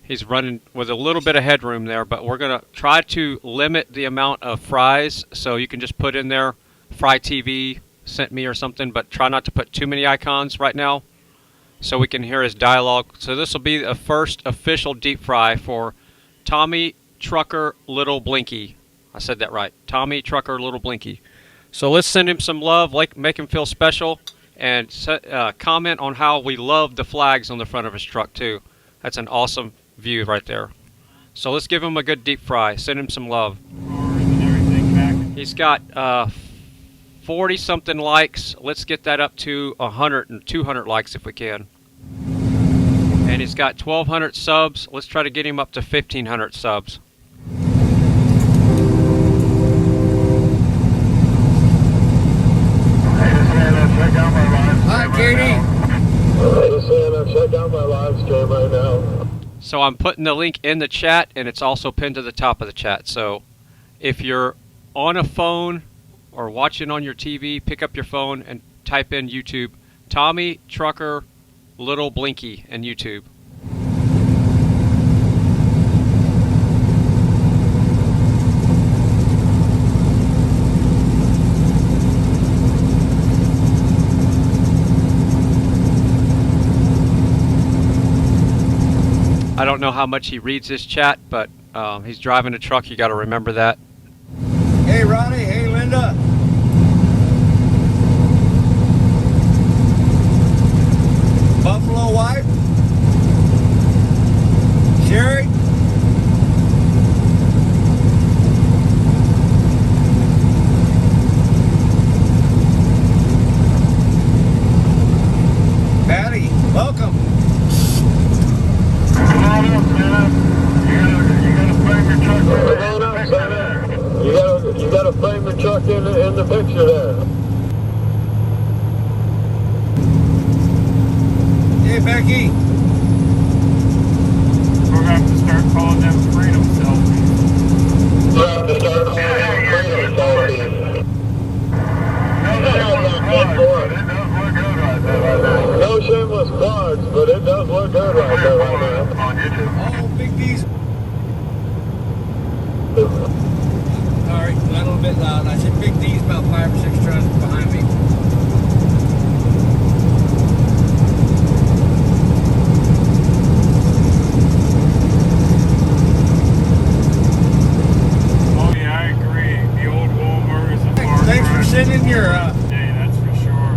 he's running with a little bit of headroom there, but we're going to try to limit the amount of fries. So you can just put in there Fry TV sent me or something, but try not to put too many icons right now so we can hear his dialogue. So this will be the first official deep fry for Tommy Trucker Little Blinky. I said that right. Tommy Trucker Little Blinky. So let's send him some love, make him feel special, and comment on how we love the flags on the front of his truck too. That's an awesome view right there. So let's give him a good deep fry. Send him some love. He's got 40 something likes. Let's get that up to 100 and 200 likes if we can. And he's got 1,200 subs. Let's try to get him up to 1,500 subs. Hi, Katie. Check out my live stream right now. So I'm putting the link in the chat, and it's also pinned to the top of the chat. So if you're on a phone or watching on your TV, pick up your phone and type in YouTube, Tommy Trucker Little Blinky in YouTube. I don't know how much he reads his chat, but he's driving a truck. You got to remember that. Hey, Ronnie. Hey, Linda. Buffalo wife. Sherry. Patty. yards, but it does look good right there right now. On YouTube. Oh, Big D's. Sorry, a little bit loud. I said Big D's about 5 or 6 trucks behind me. Oh yeah, I agree. The old Walmart is a far Thanks for sending your day, that's for sure.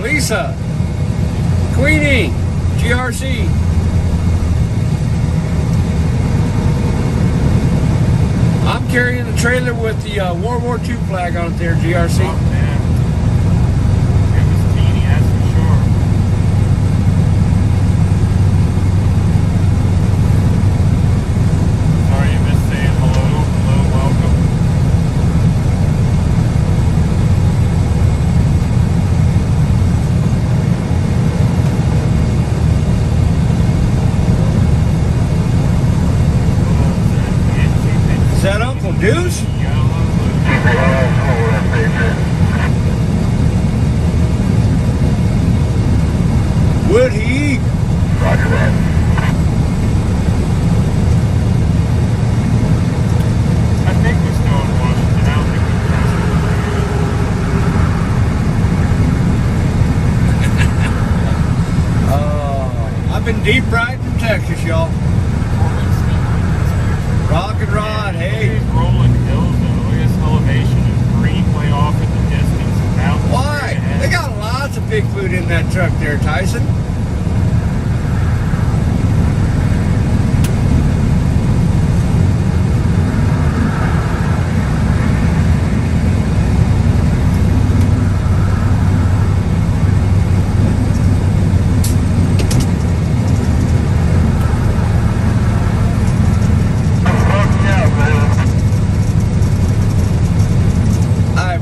Lisa, Queenie, GRC. I'm carrying the trailer with the World War II flag on it there, GRC. Oh, man. It was teeny, that's for sure. Sorry you missed saying hello. Hello, welcome. Is that Uncle Deuce? Would he? Roger that. I think we're still in Washington. I don't think we're y'all. Rock and Rod, hey. Rolling hills, though. Look at this elevation. It's green way off in the distance. Mountains. Why? They got lots of big food in that truck there, Tyson.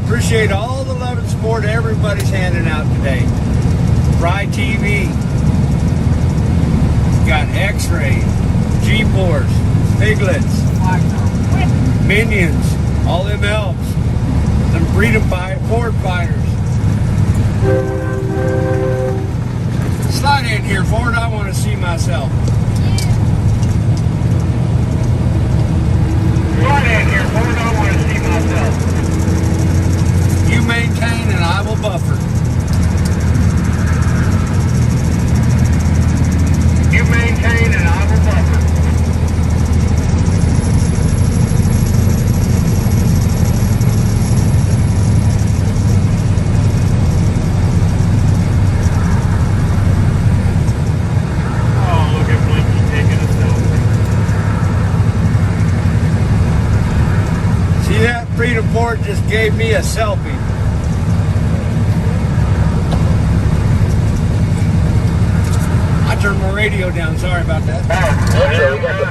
Appreciate all the love and support everybody's handing out today. Fry TV, got X-Ray, G-Force, Piglets, Minions, all them elves, some Freedom Ford Fighters. Slide in here, Ford. I want to see myself. Slide in here, Ford. I want to see myself. You maintain and I will buffer. You maintain and I will buffer. Oh, look at Blinky taking a selfie. See that? Freedom Ford just gave me a selfie. I turned my radio down, sorry about that. Make sure we got the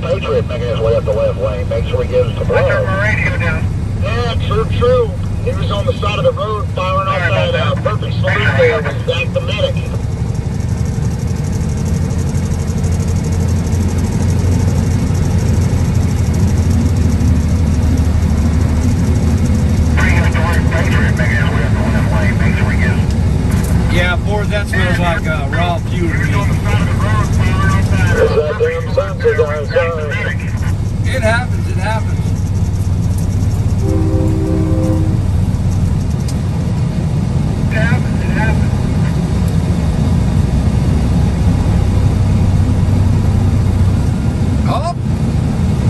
Patriot making his way up the left lane. Make sure we give us some love. I turned my radio down. Yeah, true. He was on the side of the road firing off that perfect salute there with Zach the medic. Yeah, Ford, that smells like raw fuel to me. It happens, it happens. It happens. Oh,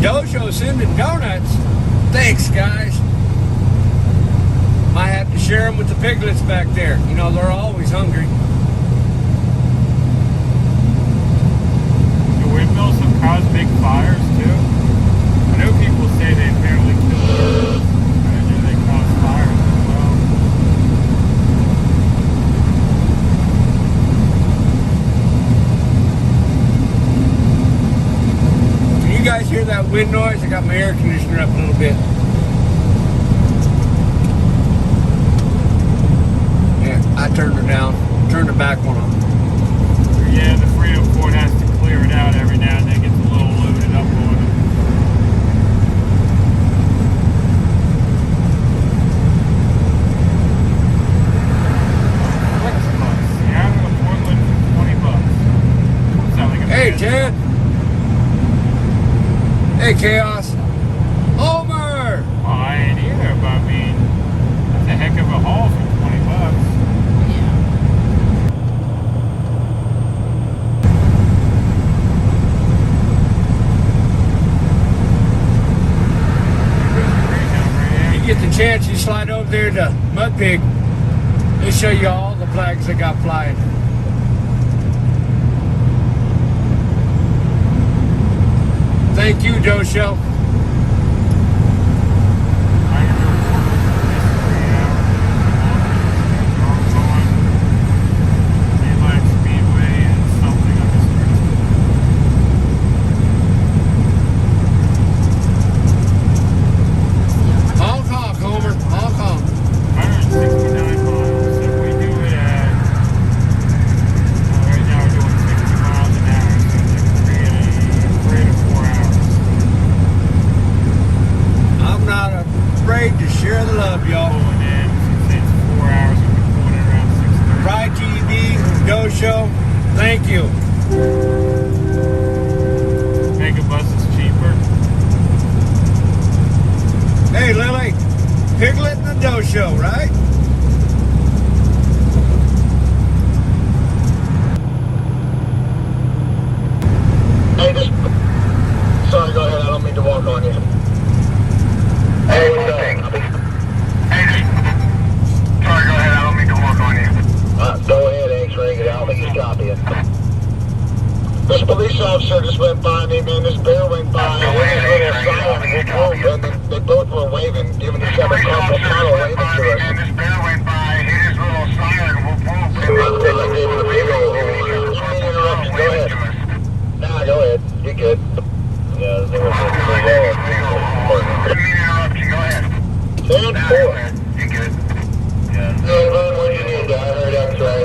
Dosho sending donuts. Thanks, guys. Might have to share them with the piglets back there. You know, they're always hungry. The windmills have caused big fires, too. I know people say they apparently kill birds. I know they cause fires as well. Can you guys hear that wind noise? I got my air conditioner up a little bit. I turned her down, turned the back one on. Yeah, the Freedom Ford has to clear it out every now and then. It gets a little loaded up on it. Seattle to Portland for $20. Sounds like a Hey, bad Ted. Hey, Chaos. Homer! Well, I ain't either, but I mean, that's a heck of a haul for $20. Get the chance, you slide over there to Mud Pig. They'll show you all the flags they got flying. Thank you, Dosho. Thank you. Megabus is cheaper. Hey, Lily, Piglet and the Dough Show, right? police officer went by me, and this bear went by, hit his little siren, whoop whoop, and Nah, go ahead. You're good. Yeah, there was a didn't mean to interrupt you, go ahead. 10-4. You're good. Yeah. What you need? I heard X-ray.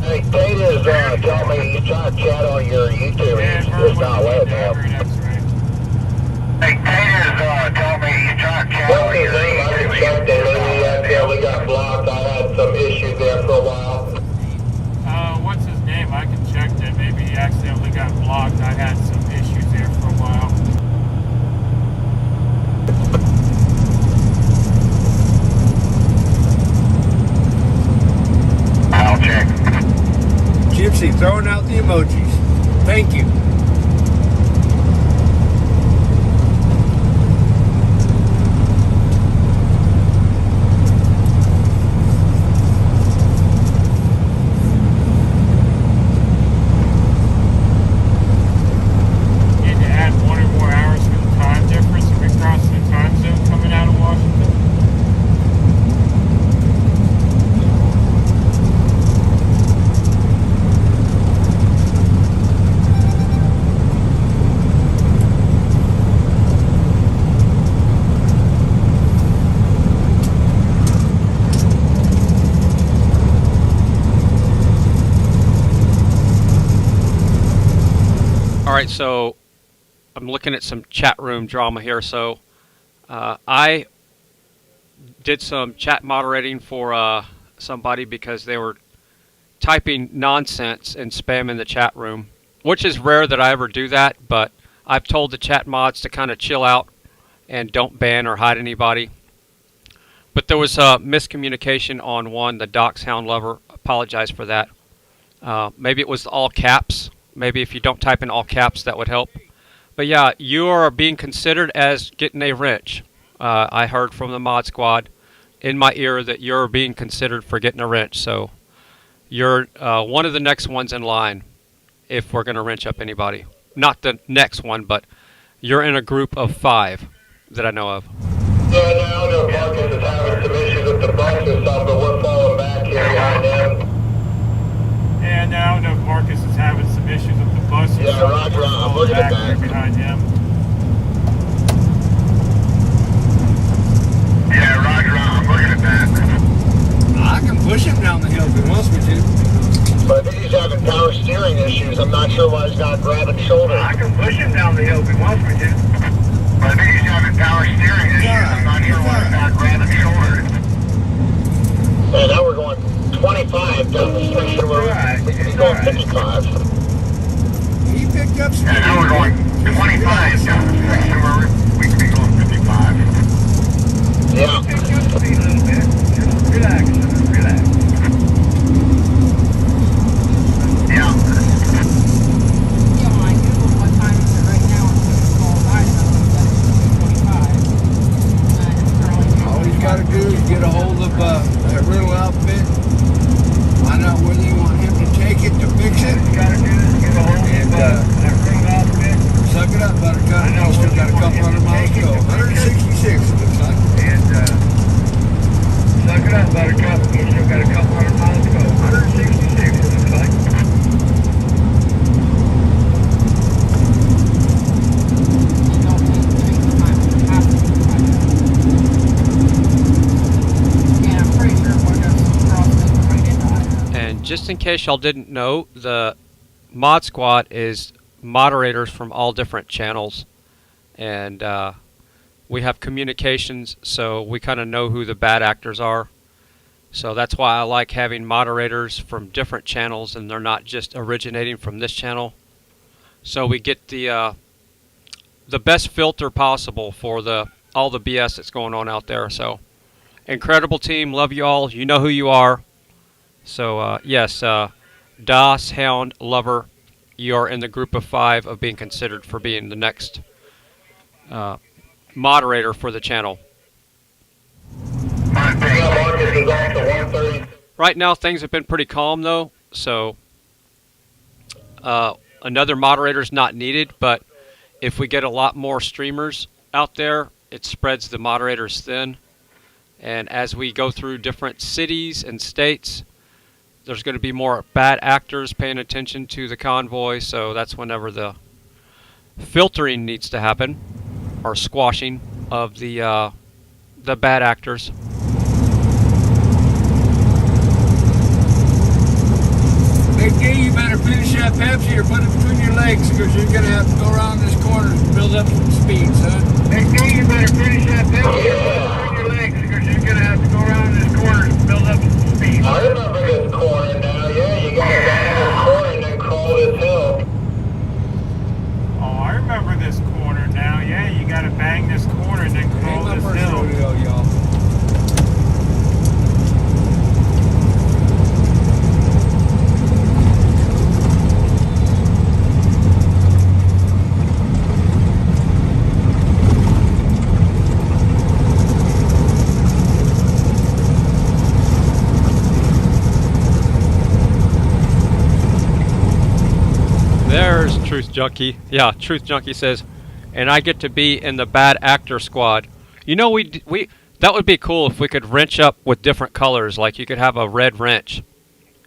Hey, Data's telling me he's trying to chat on your YouTube. It's not letting him. Hey, Data's telling me he's trying to chat on your YouTube. I didn't check that. Maybe he accidentally got blocked. I had some issues there for a while. What's his name? I can check that. Maybe he accidentally got blocked. I had some issues there for a while. I'll check. Gypsy throwing out the emojis. Thank you. Need to add 1 or more hours for the time difference if we cross the time zone coming out of Washington. All right, so I'm looking at some chat room drama here. So I did some chat moderating for somebody because they were typing nonsense and spamming the chat room, which is rare that I ever do that, but I've told the chat mods to kind of chill out and don't ban or hide anybody. But there was a miscommunication on one, the Docs Hound Lover. Apologize for that. Maybe it was all caps. Maybe if you don't type in all caps, that would help. But yeah, you are being considered as getting a wrench. I heard from the mod squad in my ear that you're being considered for getting a wrench. So you're one of the next ones in line if we're going to wrench up anybody. Not the next one, but you're in a group of 5 that I know of. Yeah, now the Marcus is having some issues with the bus and stuff, but we're falling back here behind him. And I don't know if Marcus is having some issues with the bus. Yeah, Roger, I'm looking at that. Behind him. Yeah, Roger, I'm looking at that. I can push him down the hill if he wants me to. But I think he's having power steering issues. I'm not sure why he's not grabbing shoulder. I can push him down the hill if he wants me to. But I think he's having power steering issues. I'm not sure why he's not grabbing shoulder. And now we're going 25 down the section where he's going 55. He picked up speed. And now we're going 25 down the section where we could be going 55. Yeah. Pick up speed a little bit. Just relax. Relax. Yeah. Yeah, I Googled what time is it right now. It's called All he's got to do is get a hold of that rental outfit. Find out whether you want him to take it to fix it. And suck it up, Buttercup. He's still got a couple hundred miles to go. 166, it looks like. And suck it up, Buttercup. He's still got a couple hundred miles to go. 166, it looks like. And just in case y'all didn't know, the mod squad is moderators from all different channels, and we have communications, so we kind of know who the bad actors are. So that's why I like having moderators from different channels, and they're not just originating from this channel. So we get the best filter possible for all the BS that's going on out there. So incredible team, love you all. You know who you are. So yes, DOS Hound Lover, you are in the group of 5 of being considered for being the next moderator for the channel. Right now things have been pretty calm though, so another moderator's not needed, but if we get a lot more streamers out there, it spreads the moderators thin. And as we go through different cities and states, there's going to be more bad actors paying attention to the convoy, so that's whenever the filtering needs to happen, or squashing of the bad actors. Big D, you better finish that Pepsi or put it between your legs, because you're going to have to go around this corner and build up some speed, son. Big D, you better finish that Pepsi or put it between your legs, because you're going to have to go around this corner and build up some speed. I remember this corner now, yeah, you got to down this corner and then crawl this hill. Oh, I remember this corner now, yeah, you gotta bang this corner and then crawl this hill. Y'all. There's Truth Junkie. Yeah, Truth Junkie says, and I get to be in the bad actor squad. You know, we that would be cool if we could wrench up with different colors. Like you could have a red wrench,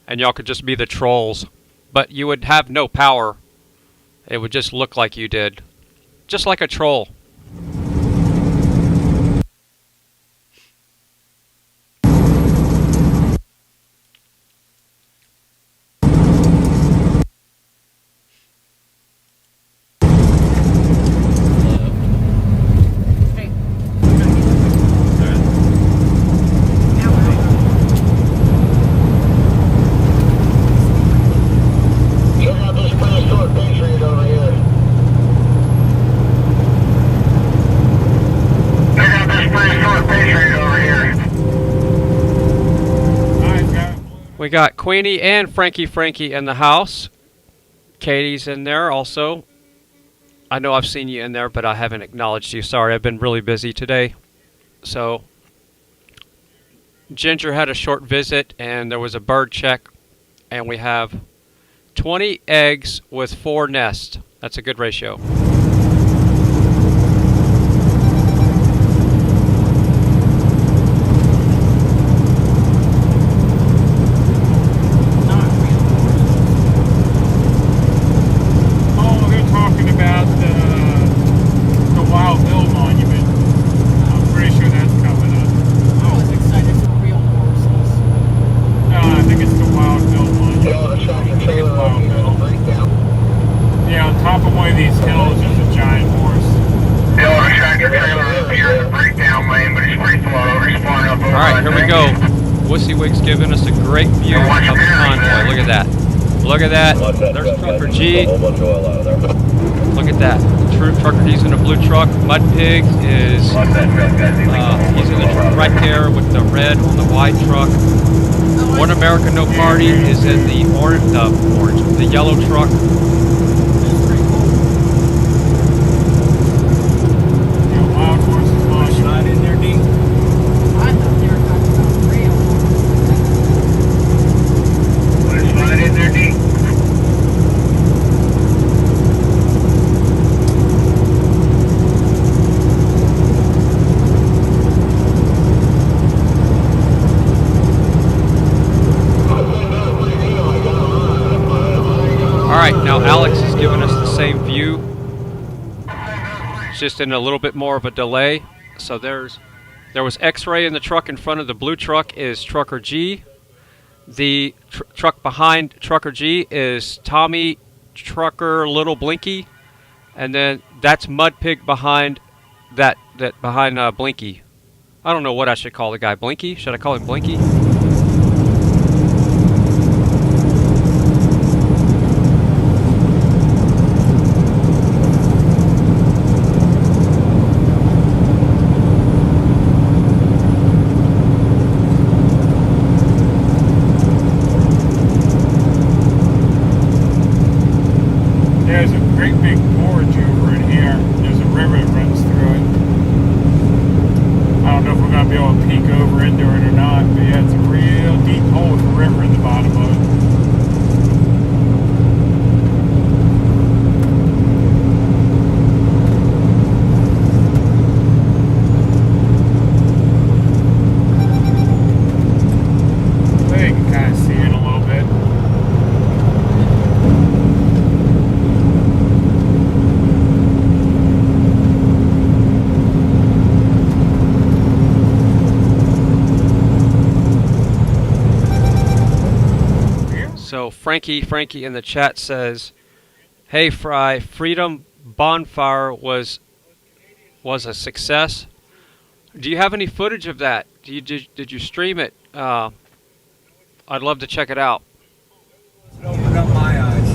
and y'all could just be the trolls, but you would have no power. It would just look like you did, just like a troll. We got Queenie and Frankie in the house. Katie's in there also. I know I've seen you in there, but I haven't acknowledged you. Sorry, I've been really busy today. So, Ginger had a short visit, and there was a bird check, and we have 20 eggs with 4 nests. That's a good ratio. WYSIWYG's giving us a great view of the convoy. Look at that. Look at that. There's Trucker G. Look at that. Trucker G's in a blue truck. Mud Pig is he's in the truck right there with the red on the white truck. OneAmericanNoParty is in the the yellow truck. Now Alex is giving us the same view. It's just in a little bit more of a delay. So there was X-ray in the truck in front of the blue truck is Trucker G. The truck behind Trucker G is Tommy Trucker Little Blinky, and then that's Mud Pig behind behind Blinky. I don't know what I should call the guy. Blinky? Should I call him Blinky? Frankie in the chat says, "Hey Fry, Freedom Bonfire was a success. Do you have any footage of that? Did you stream it? I'd love to check it out." It opened up my eyes.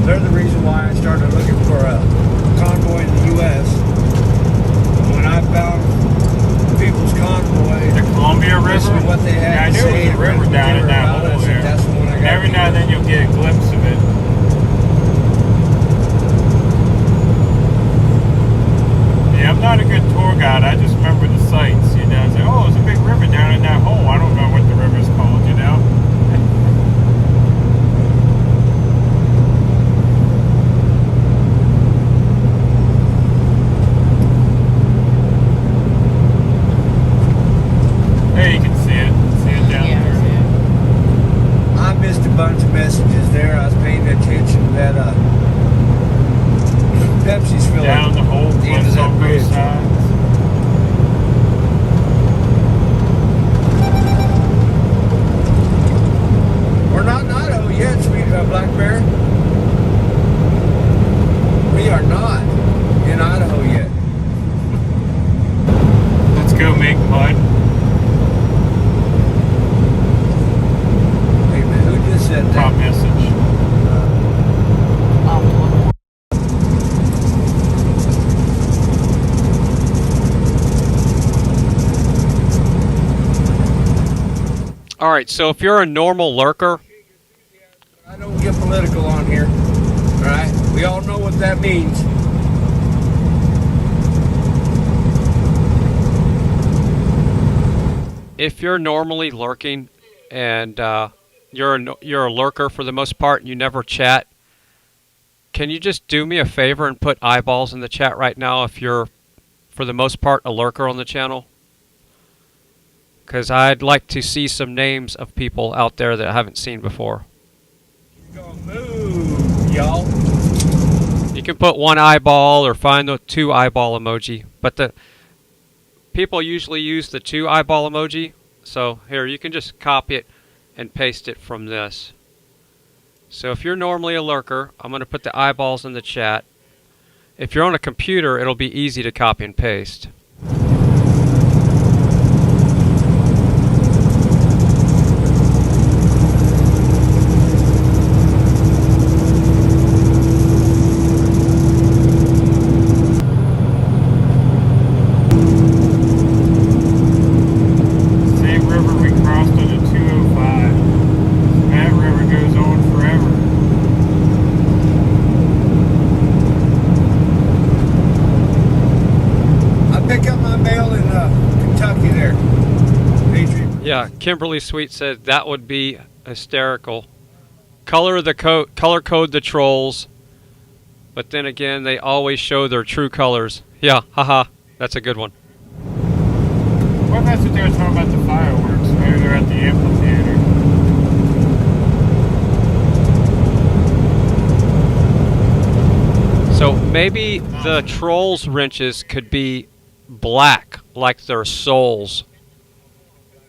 They're the reason why I started looking for a convoy in the U.S. When I found People's Convoy, the Columbia River, what they had yeah, I knew to say, it was a river down in that hole there. That's the one I got. Every now and then you'll get a glimpse of it. Yeah, I'm not a good tour guide. I just remember the sights. You know, say, oh, there's a big river down in that hole. I don't know what the river's called. You know. Hey, you can see it. See it down there. I missed a bunch of messages there. I was paying attention to that Pepsi's filling down the hole, into that on bridge. both sides. We're not in Idaho yet, sweet Black Bear. We are not in Idaho yet. Let's go make mud. Wait a minute, who just said that? Top message. All right, so if you're a normal lurker, I don't get political on here. All right, we all know what that means. if you're normally lurking and you're a lurker for the most part and you never chat, can you just do me a favor and put eyeballs in the chat right now if you're, for the most part, a lurker on the channel? Because I'd like to see some names of people out there that I haven't seen before. Move, y'all. You can put one eyeball or find the two eyeball emoji, but the people usually use the two eyeball emoji. So here, you can just copy it and paste it from this. So if you're normally a lurker, I'm going to put the eyeballs in the chat. If you're on a computer, it'll be easy to copy and paste. Yeah, Kimberly Sweet said that would be hysterical. Color code the trolls, but then again, they always show their true colors. Yeah, haha, that's a good one. What if that's what they were talking about the fireworks? Maybe they're at the amphitheater. So maybe the trolls' wrenches could be black, like their souls.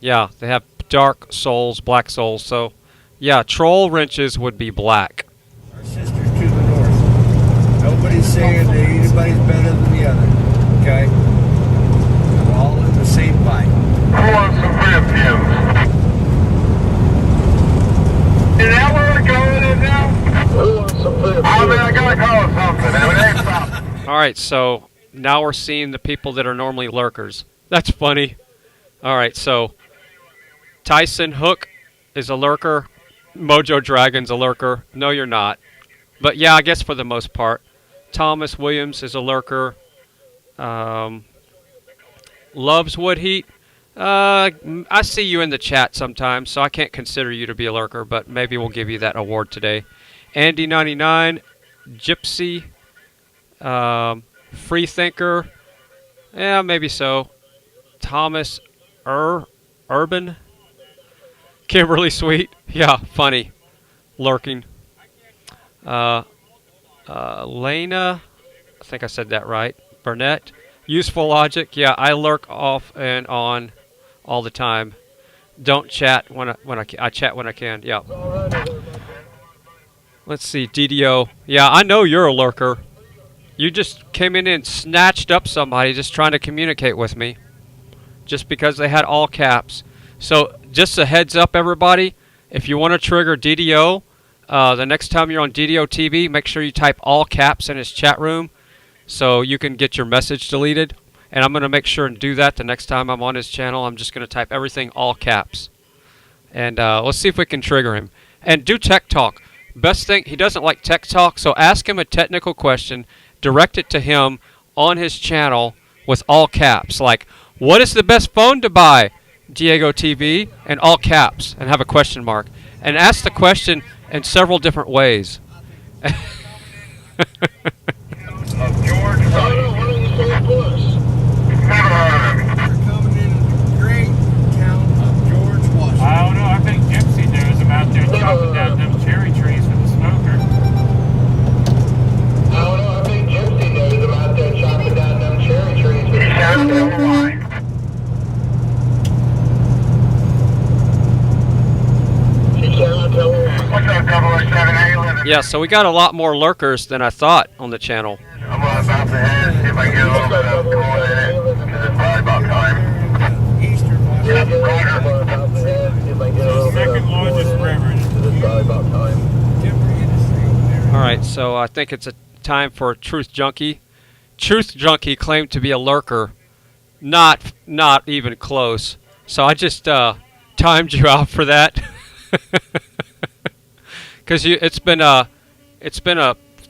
Yeah, they have dark souls, black souls. So, yeah, troll wrenches would be black. Our sisters to the north. Nobody's saying that anybody's better than the other. Okay? We're all in the same fight. Who wants some Grampians? Is that where we're going in now? Who wants some Grampians? I mean, I gotta call it something. I mean, ain't something. Alright, so now we're seeing the people that are normally lurkers. That's funny. Alright, so Tyson Hook is a lurker. Mojo Dragon's a lurker. No, you're not. But yeah, I guess for the most part. Thomas Williams is a lurker. Loves Wood Heat. I see you in the chat sometimes, so I can't consider you to be a lurker, but maybe we'll give you that award today. Andy99, Gypsy, Freethinker. Yeah, maybe so. Thomas Urban. Kimberly Sweet, yeah, funny, lurking. Lena, I think I said that right. Burnett, Useful Logic, yeah, I lurk off and on all the time. don't chat when I chat when I can. Yeah. Let's see, DDO. Yeah, I know you're a lurker. You just came in and snatched up somebody just trying to communicate with me, just because they had all caps. So just a heads up, everybody. If you want to trigger DDO, the next time you're on DDO TV, make sure you type all caps in his chat room, so you can get your message deleted. And I'm going to make sure and do that the next time I'm on his channel. I'm just going to type everything all caps. And let's see if we can trigger him. And do tech talk. Best thing, he doesn't like tech talk, so ask him a technical question. Direct it to him on his channel with all caps. Like, what is the best phone to buy? Diego TV, and all caps, and have a question mark. And ask the question in several different ways. I don't know. I think Gypsy knows about there chopping down them cherry trees with the smoker. I don't know. I think Gypsy knows about there chopping down them cherry trees with the smoker. Yeah, so we got a lot more lurkers than I thought on the channel. I'm about to head, see if I can get a little bit of going in it, because it's probably about time. Second largest river. Alright, so I think it's a time for Truth Junkie. Truth Junkie claimed to be a lurker. Not even close. So I just timed you out for that. Because it's been a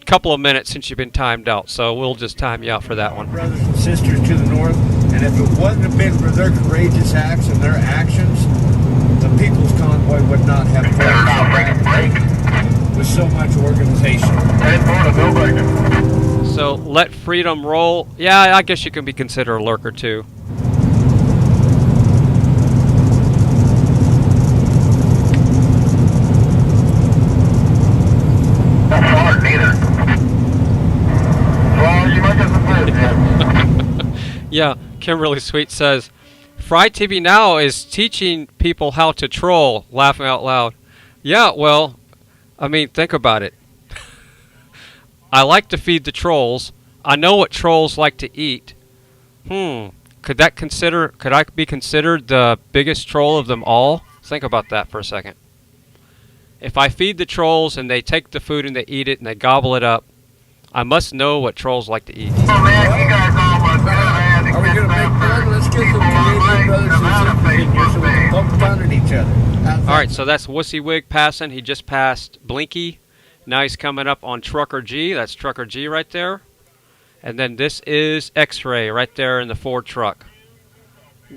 couple of minutes since you've been timed out, so we'll just time you out for that one. Brothers and sisters to the north, and if it wasn't have been for their courageous acts and their actions, the People's Convoy would not have with so much organization. So let freedom roll. Yeah, I guess you can be considered a lurker too. Yeah, Kimberly Sweet says, FryTVNow is teaching people how to troll, laughing out loud. Yeah, well, I mean, think about it. I like to feed the trolls. I know what trolls like to eat. Could I be considered the biggest troll of them all? Think about that for a second. If I feed the trolls and they take the food and they eat it and they gobble it up, I must know what trolls like to eat. Oh man, you guys almost got to get them for Let's get some Canadian brothers and sisters so we can poke fun at each other. Alright, so that's WYSIWYG passing. He just passed Blinky. Now he's coming up on Trucker G. That's Trucker G right there. And then this is X-Ray right there in the Ford truck.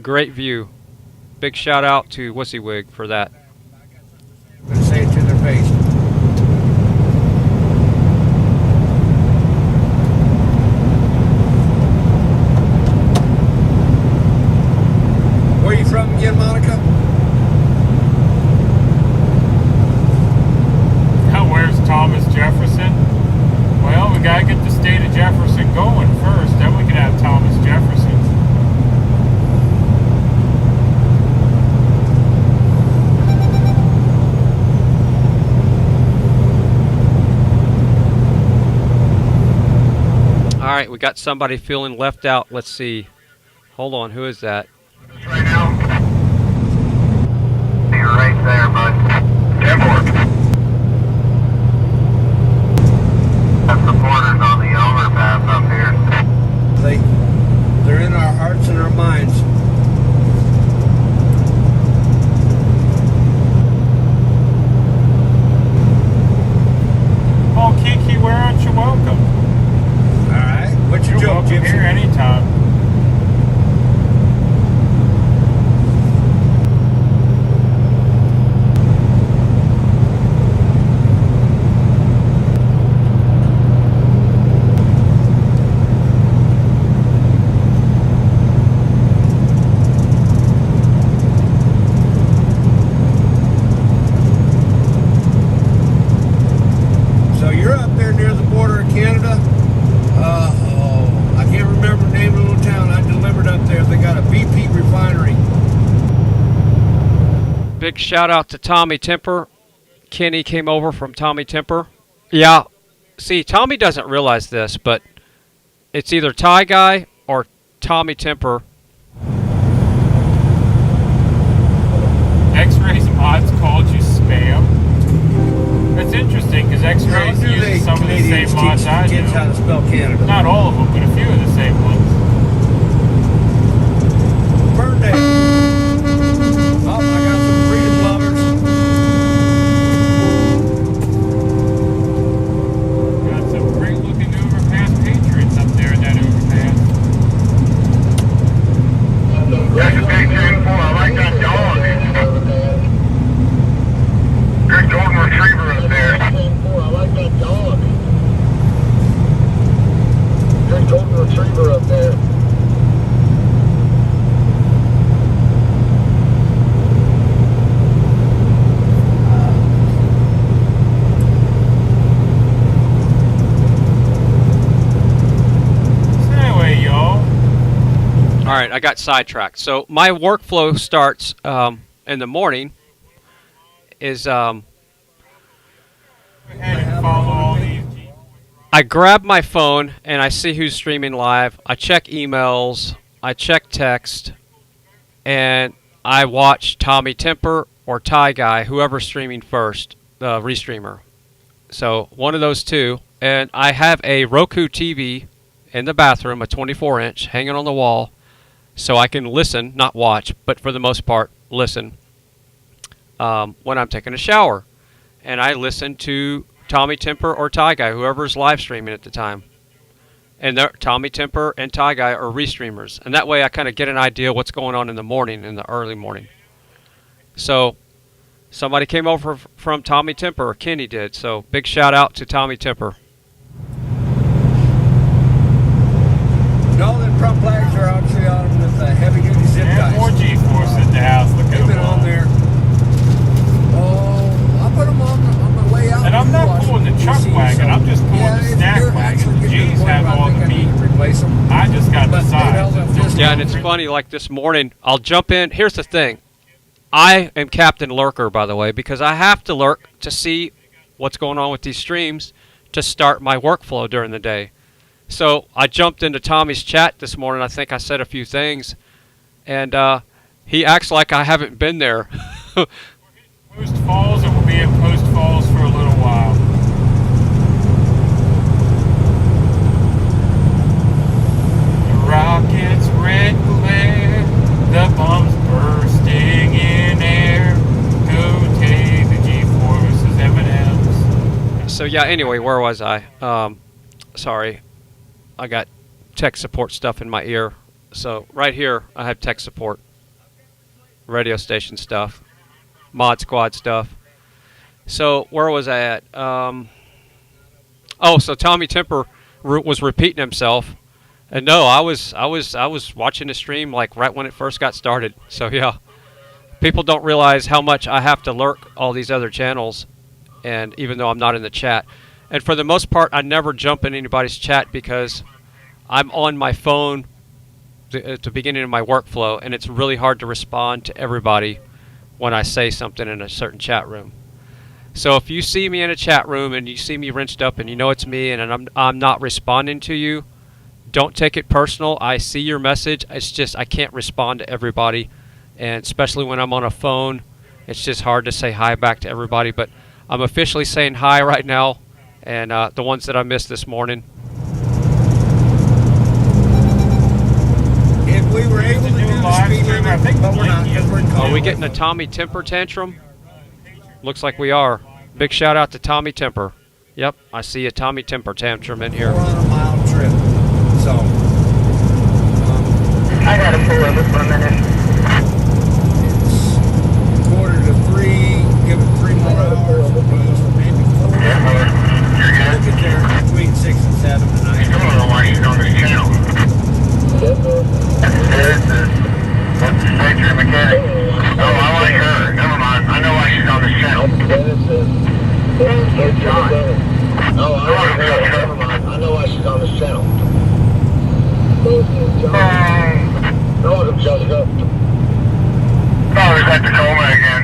Great view. Big shout out to WYSIWYG for that. I'm going to say it to their face. Where are you from again, Monica? Now, where's Thomas Jefferson? Well, we gotta get the state of Jefferson going first, then we can have Thomas Jefferson. Alright, we got somebody feeling left out. Let's see. Hold on, who is that? right now. You're right there, bud. Airport. Got supporters on the overpass up here. They're in our hearts and our minds. Oh, Kiki, where aren't you welcome? Alright, what's your joke, Gypsy? Here anytime. Big shout out to Tommy Temper. Kenny came over from Tommy Temper. Yeah, see, Tommy doesn't realize this, but it's either Ty Guy or Tommy Temper. X-Ray's mods called you spam. That's interesting because X-Rays uses some of the same mods I do. How to spell Canada. Not all of them, but a few of the same ones. Birthday. Oh, I got some freedom lovers. Got some great looking overpass patriots up there in that overpass. That's a big 10-4. I like that dog. Good golden retriever up there. 10-4. I like that dog. Good golden retriever up there. All right, I got sidetracked. So my workflow starts in the morning. I grab my phone and I see who's streaming live. I check emails. I check text, and I watch Tommy Temper or Ty Guy, whoever's streaming first, the restreamer. So one of those two. And I have a Roku TV in the bathroom, a 24-inch, hanging on the wall. So I can listen, not watch, but for the most part, listen when I'm taking a shower. And I listen to Tommy Temper or Ty Guy, whoever's live streaming at the time. And Tommy Temper and Ty Guy are restreamers. And that way I kind of get an idea what's going on in the morning, in the early morning. So somebody came over from Tommy Temper, or Kenny did. So big shout out to Tommy Temper. No, the front flags are actually on them with heavy duty zip ties. More G-force at the house. Look at them. They've been on there. Oh, I put them on my way out. And I'm not pulling the chuck wagon. I'm just pulling the snack wagon. The G's have all the meat. I just got the size. Yeah, and it's funny, like this morning, I'll jump in. Here's the thing. I am Captain Lurker, by the way, because I have to lurk to see what's going on with these streams to start my workflow during the day. So I jumped into Tommy's chat this morning. I think I said a few things, and he acts like I haven't been there. Post Falls, and we'll be in Post Falls for a little while. The rockets red glare, the bombs bursting in air. Go take the G-forces, M&M's. So yeah. Anyway, where was I? Sorry. I got tech support stuff in my ear. So right here, I have tech support, radio station stuff, mod squad stuff. So where was I at? Oh, so Tommy Temper was repeating himself, and no, I was watching the stream like right when it first got started. So yeah, people don't realize how much I have to lurk all these other channels, and even though I'm not in the chat. And for the most part, I never jump in anybody's chat because I'm on my phone at the beginning of my workflow, and it's really hard to respond to everybody when I say something in a certain chat room. So if you see me in a chat room and you see me wrenched up and you know it's me and I'm not responding to you, don't take it personal. I see your message. It's just I can't respond to everybody, and especially when I'm on a phone, it's just hard to say hi back to everybody. But I'm officially saying hi right now. And the ones that I missed this morning. If we were able to do the speed limit, but we're not, because we're in Convoy. Are we getting a Tommy Temper tantrum? Looks like we are. Big shout out to Tommy Temper. Yep, I see a Tommy Temper tantrum in here. We're on a mile trip, so. I gotta pull over for a minute. It's 2:45, give it 3 more hours, maybe 4. You're good? We'll get there between 6 and 7 tonight. I don't know why she's on this channel. That's the Patriot mechanic. Oh, I like her. Never mind. I know why she's on this channel. It's John. Oh, I like her. Never mind. I know why she's on this channel. No, it's Jessica. Oh, is that Tacoma again?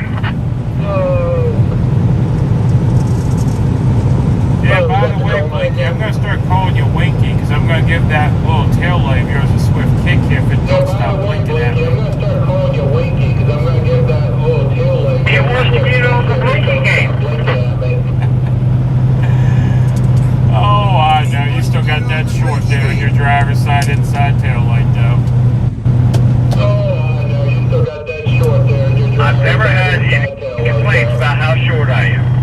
Blinky. I'm going to start calling you Winky because I'm going to give that little tail light of yours a swift kick here if it don't stop blinking at me. I'm going to start calling you Winky because I'm going to give that little tail light. It wants to get off the blinking game. Oh, I know. You still got that short there on your driver's side inside tail light, though. I've never had any complaints about how short I am.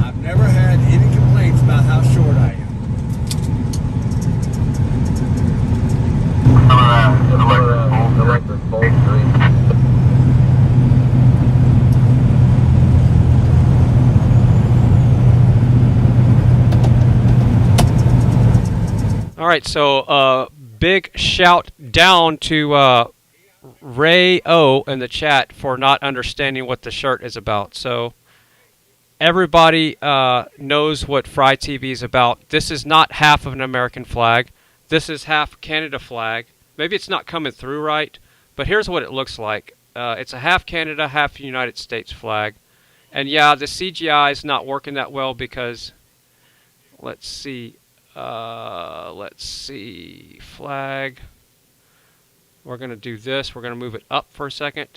I've never had any complaints about how short I am. All right, so big shout down to Ray O in the chat for not understanding what the shirt is about. So everybody knows what Fry TV is about. This is not half of an American flag. This is half Canada flag. Maybe it's not coming through right, but here's what it looks like. It's a half Canada, half United States flag. And yeah, the CGI is not working that well because, let's see, flag. We're going to do this. We're going to move it up for a second.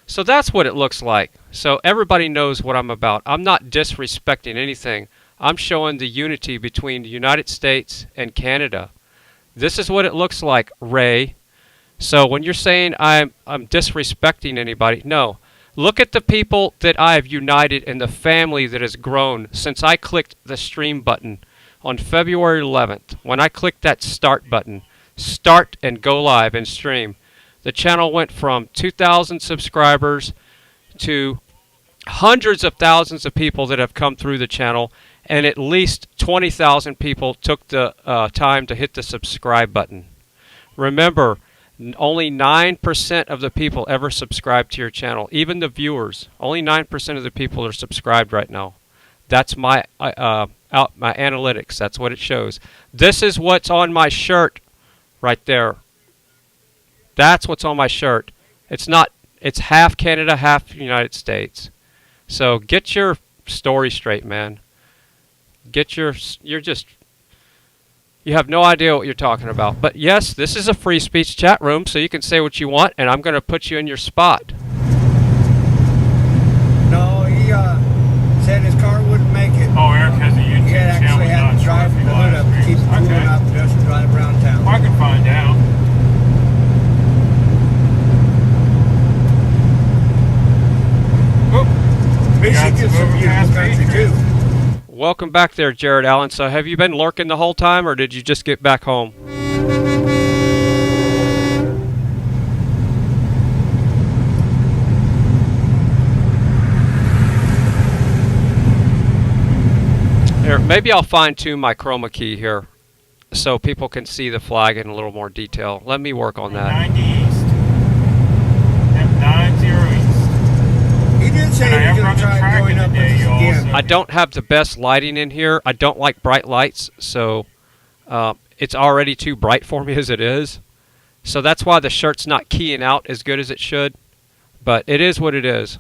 So that's what it looks like. So everybody knows what I'm about. I'm not disrespecting anything. I'm showing the unity between the United States and Canada. This is what it looks like, Ray. So when you're saying I'm disrespecting anybody, no. Look at the people that I have united and the family that has grown since I clicked the stream button on February 11th. When I clicked that start button, start and go live and stream, the channel went from 2,000 subscribers to hundreds of thousands of people that have come through the channel, and at least 20,000 people took the time to hit the subscribe button. Remember, only 9% of the people ever subscribe to your channel. Even the viewers, only 9% of the people are subscribed right now. That's my my analytics. That's what it shows. This is what's on my shirt right there. That's what's on my shirt. It's not. It's half Canada, half United States. So get your story straight, man. You're just, you have no idea what you're talking about. But yes, this is a free speech chat room, so you can say what you want, and I'm going to put you in your spot. No, he said his car wouldn't make it. Oh, Eric has a YouTube channel. He had to drive the hood up to keep the cooling out the dust and drive around town. I can find out. Michigan's a beautiful country too. Welcome back there, Jared Allen. So have you been lurking the whole time, or did you just get back home? Here, maybe I'll fine-tune my chroma key here so people can see the flag in a little more detail. Let me work on that. 90 east. And 90 east. He did say he was going to try going up with us again. I don't have the best lighting in here. I don't like bright lights, so it's already too bright for me as it is. So that's why the shirt's not keying out as good as it should. But it is what it is.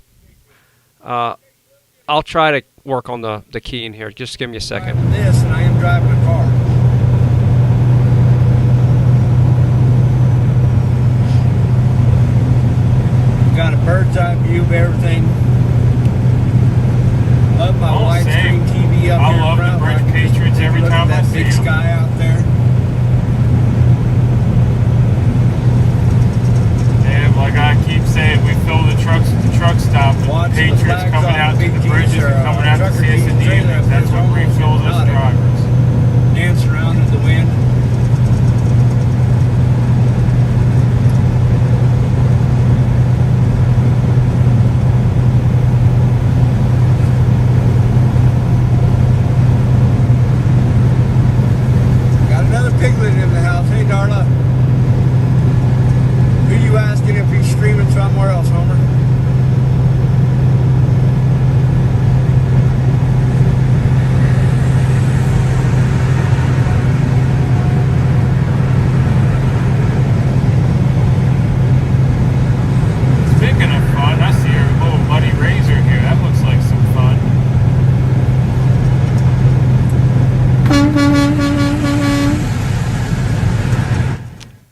I'll try to work on the keying here. Just give me a second. I'm driving this, and I am driving a car. Got a bird's eye view of everything. Love my widescreen TV up here in front. I love the British Patriots every time I see that big sky out there. And like I keep saying, we fill the trucks at the truck stop with the Patriots coming out to the bridges and coming out to see us in the evenings. That's what refills us drivers. Dance around in the wind.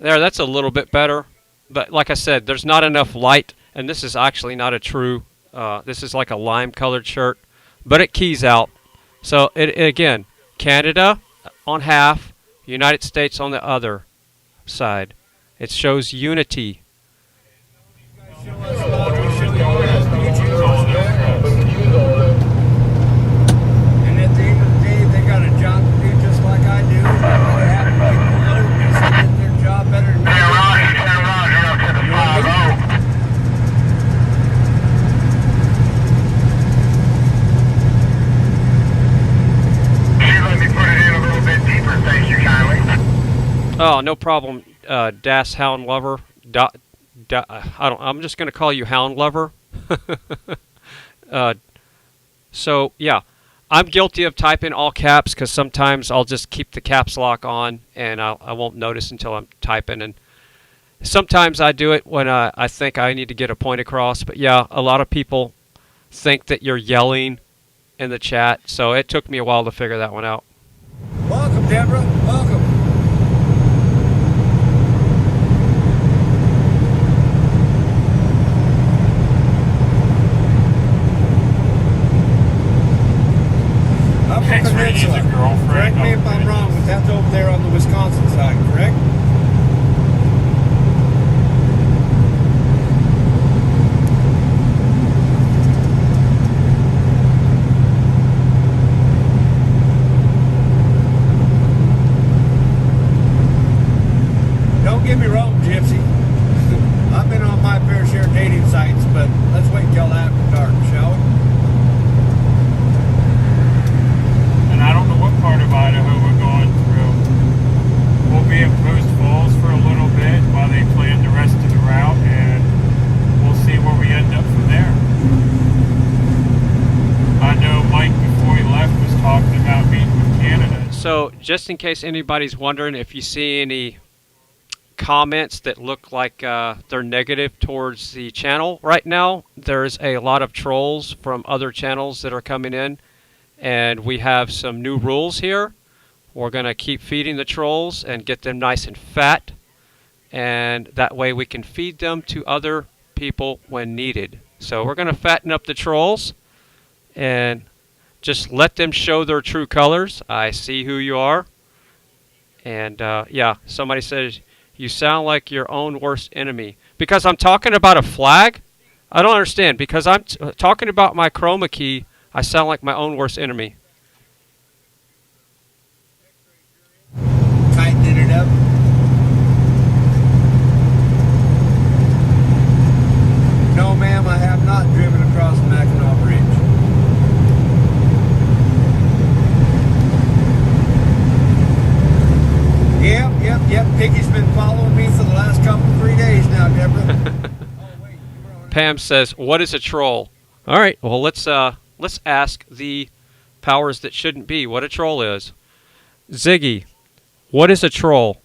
There, that's a little bit better. But like I said, there's not enough light, and this is actually not a true, this is like a lime-colored shirt, but it keys out. So, again, Canada on half, United States on the other side. It shows unity. And at the end of the day, they got a job to do just like I do. They have to get below me so they get their job better than me. Hey, Roger, up to the 5-0. Let me put it in a little bit deeper, thank you kindly. Oh, no problem, Das Hound Lover. I'm just going to call you Hound Lover. So, yeah, I'm guilty of typing all caps because sometimes I'll just keep the caps lock on and I won't notice until I'm typing. And sometimes I do it when I think I need to get a point across. But, yeah, a lot of people think that you're yelling in the chat, so it took me a while to figure that one out. Welcome, Deborah. Welcome. Upper Peninsula. Correct me if I'm wrong, but that's over there on the Wisconsin side, correct? Don't get me wrong, Gypsy. I've been on my fair share of dating sites, but let's wait till after dark, shall we? And I don't know what part of Idaho we're going through. We'll be at Post Falls for a little bit while they plan the rest of the route, and we'll see where we end up from there. I know Mike, before he left, was talking about meeting with Canada. So, just in case anybody's wondering, if you see any comments that look like they're negative towards the channel right now, there's a lot of trolls from other channels that are coming in, and we have some new rules here. We're going to keep feeding the trolls and get them nice and fat, and that way we can feed them to other people when needed. So we're going to fatten up the trolls and just let them show their true colors. I see who you are. And yeah, somebody says, you sound like your own worst enemy. Because I'm talking about a flag? I don't understand. Because I'm talking about my chroma key, I sound like my own worst enemy. Tightening it up. No, ma'am, I have not driven across Mackinac Bridge. Yep. Piggy's been following me for the last 3 days now, Deborah. Pam says, what is a troll? All right, well, let's ask the powers that shouldn't be what a troll is. Ziggy, what is a troll?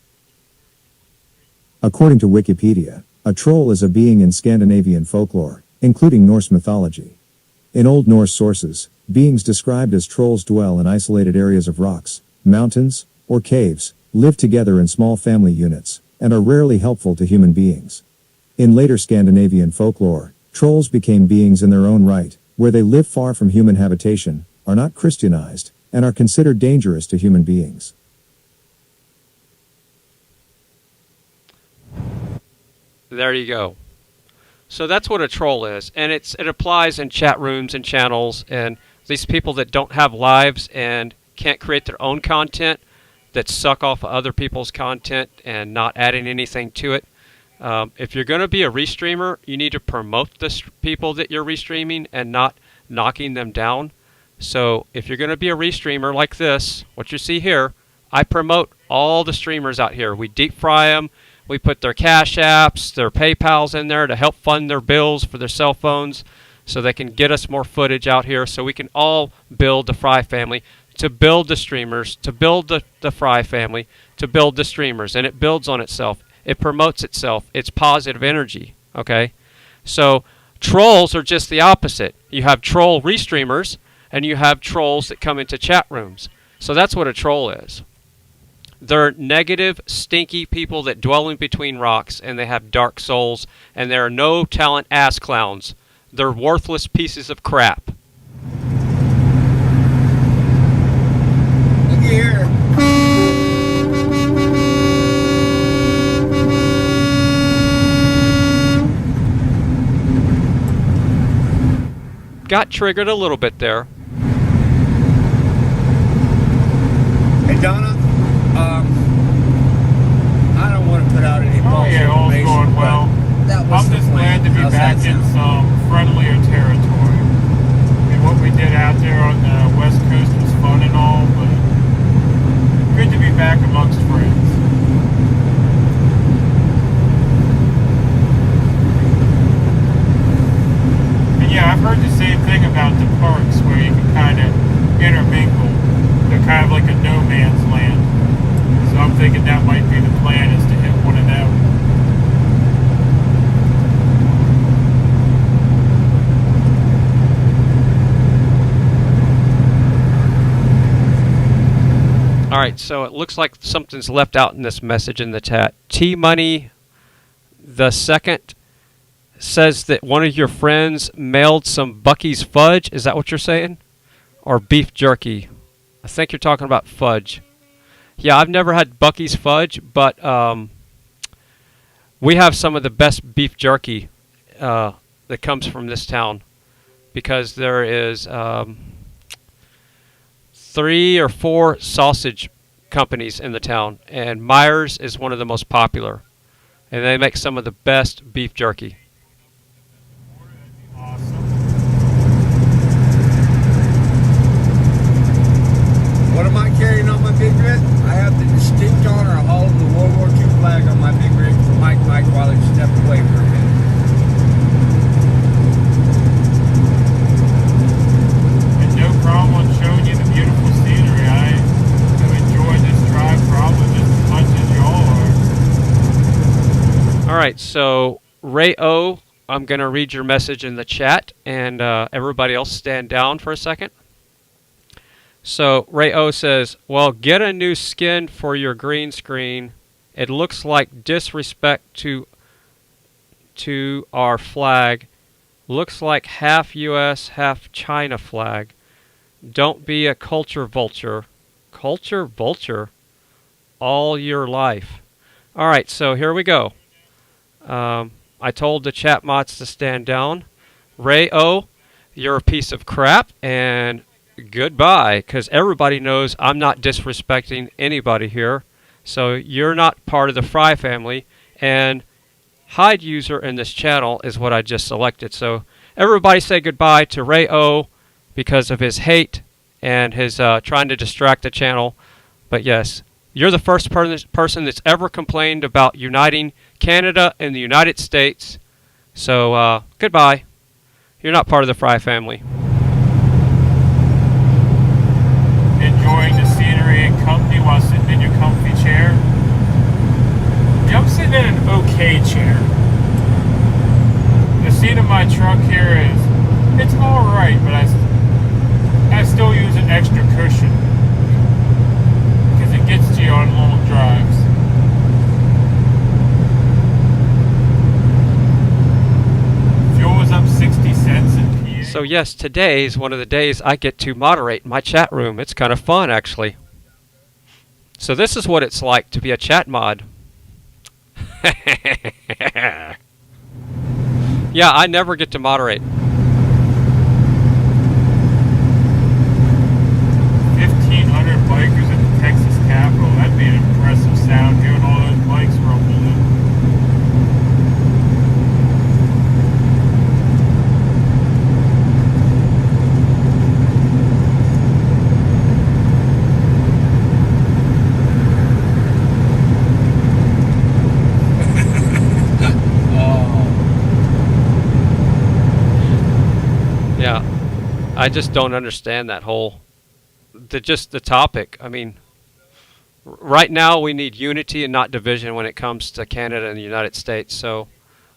According to Wikipedia, a troll is a being in Scandinavian folklore, including Norse mythology. In Old Norse sources, beings described as trolls dwell in isolated areas of rocks, mountains, or caves, live together in small family units, and are rarely helpful to human beings. In later Scandinavian folklore, trolls became beings in their own right, where they live far from human habitation, are not Christianized, and are considered dangerous to human beings. There you go. So that's what a troll is, and it applies in chat rooms and channels, and these people that don't have lives and can't create their own content, that suck off of other people's content and not adding anything to it. If you're going to be a restreamer, you need to promote the people that you're restreaming and not knocking them down. So if you're going to be a restreamer like this, what you see here, I promote all the streamers out here. We deep fry them. We put their Cash Apps, their PayPals in there to help fund their bills for their cell phones so they can get us more footage out here so we can all build the Fry family, to build the streamers, to build the Fry family, to build the streamers. And it builds on itself. It promotes itself. It's positive energy, okay? So trolls are just the opposite. You have troll restreamers, and you have trolls that come into chat rooms. So that's what a troll is. They're negative, stinky people that dwell in between rocks, and they have dark souls, and they are no talent ass clowns. They're worthless pieces of crap. Look here. Got triggered a little bit there. Hey Donna, I don't want to put out any false information. Going well. I'm just glad to be back in some friendlier territory. I mean, what we did out there on the West Coast was fun and all, but good to be back amongst friends. And yeah, I've heard the same thing about the parks where you can kind of intermingle. They're kind of like a no man's land. So I'm thinking that might be the plan, is to hit one of them. Alright, so it looks like something's left out in this message in the chat. T-Money the second says that one of your friends mailed some Bucky's fudge. Is that what you're saying? Or beef jerky? I think you're talking about fudge. Yeah, I've never had Bucky's fudge, but we have some of the best beef jerky that comes from this town, because there is 3 or 4 sausage companies in the town, and Myers is one of the most popular, and they make some of the best beef jerky. What am I carrying on my big rig? I have the distinct honor of hauling the World War II flag on my big rig for Mike while he stepped away for a minute. And no problem on showing you the beautiful scenery. I have enjoyed this drive probably just as much as y'all are. Alright, so Ray O, I'm going to read your message in the chat, and everybody else stand down for a second. So Ray O says, well, get a new skin for your green screen. It looks like disrespect to our flag. Looks like half US, half China flag. Don't be a culture vulture. Culture vulture all your life. Alright, so here we go. I told the chat mods to stand down. Ray O, you're a piece of crap, and goodbye, because everybody knows I'm not disrespecting anybody here. So you're not part of the Fry family, and hide user in this channel is what I just selected. So everybody say goodbye to Ray O because of his hate and his trying to distract the channel. But yes, you're the first person that's ever complained about uniting Canada and the United States. So goodbye. You're not part of the Fry family. Enjoying the scenery and company while sitting in your comfy chair. Yeah, I'm sitting in an okay chair. The seat of my truck here it's alright, but I still use an extra cushion because it gets to you on long drives. Fuel was up 60 cents in PA. So yes, today is one of the days I get to moderate my chat room. It's kind of fun, actually. So this is what it's like to be a chat mod. Yeah, I never get to moderate. 1,500 bikers at the Texas Capitol. That'd be an impressive sound, hearing all those bikes rumbling. Yeah, I just don't understand that whole, the topic. I mean, right now we need unity and not division when it comes to Canada and the United States. So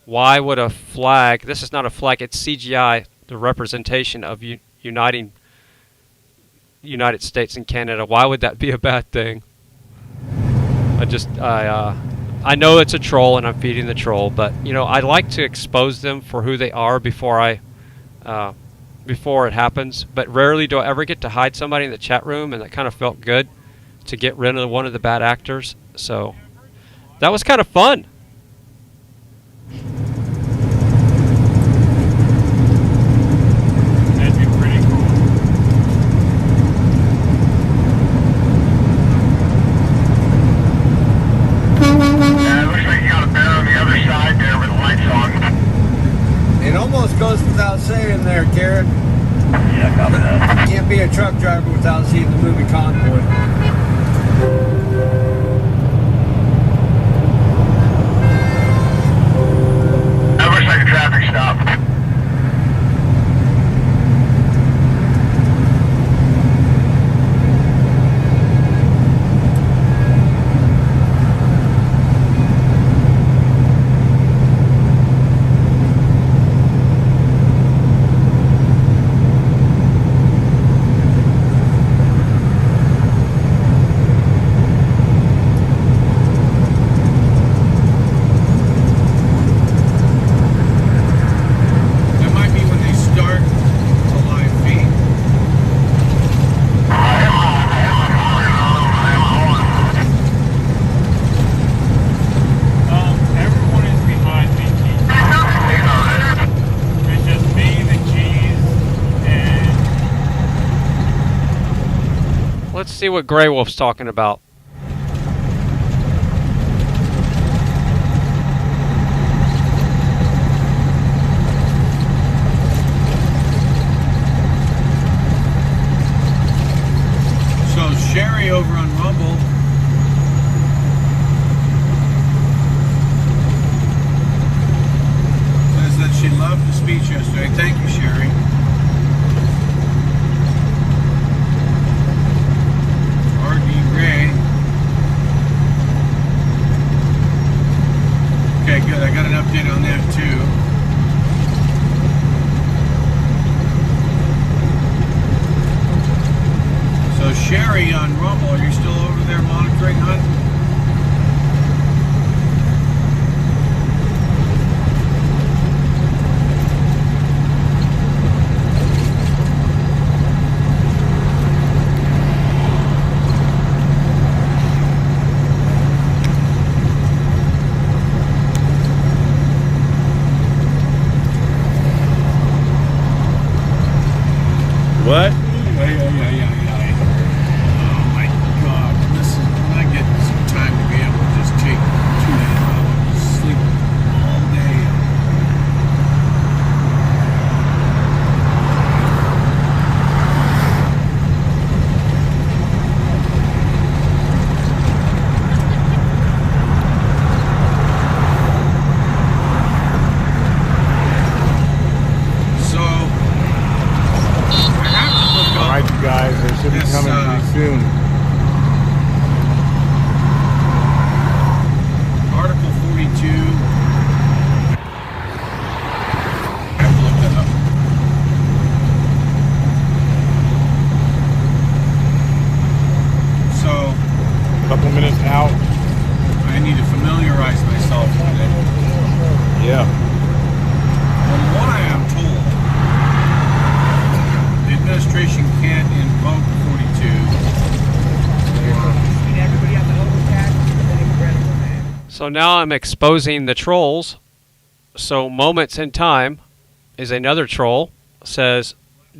why would a flag, this is not a flag, it's CGI, the representation of uniting United States and Canada. Why would that be a bad thing? I know it's a troll and I'm feeding the troll, but you know, I like to expose them for who they are before it happens. But rarely do I ever get to hide somebody in the chat room, and that kind of felt good to get rid of one of the bad actors. So that was kind of fun. That'd be pretty cool. It almost goes without saying there, Karen. Yeah, copy that. You can't be a truck driver without seeing the movie Convoy. That looks like a traffic stop. Let's see what Grey Wolf's talking about. So Sherry over on Rumble says that she loved the speech yesterday. Thank you, Sherry. Ray. Okay, good. I got an update on that too. So Sherry on Rumble, are you still over there monitoring, hon? What? Yeah. Oh my God. Listen, when I get some time to be able to just take 2 days off and just sleep all day. Alright, you guys, they should be coming pretty soon. Article 42. I have to look that up. So, a couple minutes out. I need to familiarize myself with it. Yeah. From what I am told, the administration can't invoke 42. So now I'm exposing the trolls. So Moments in Time is another troll. Says,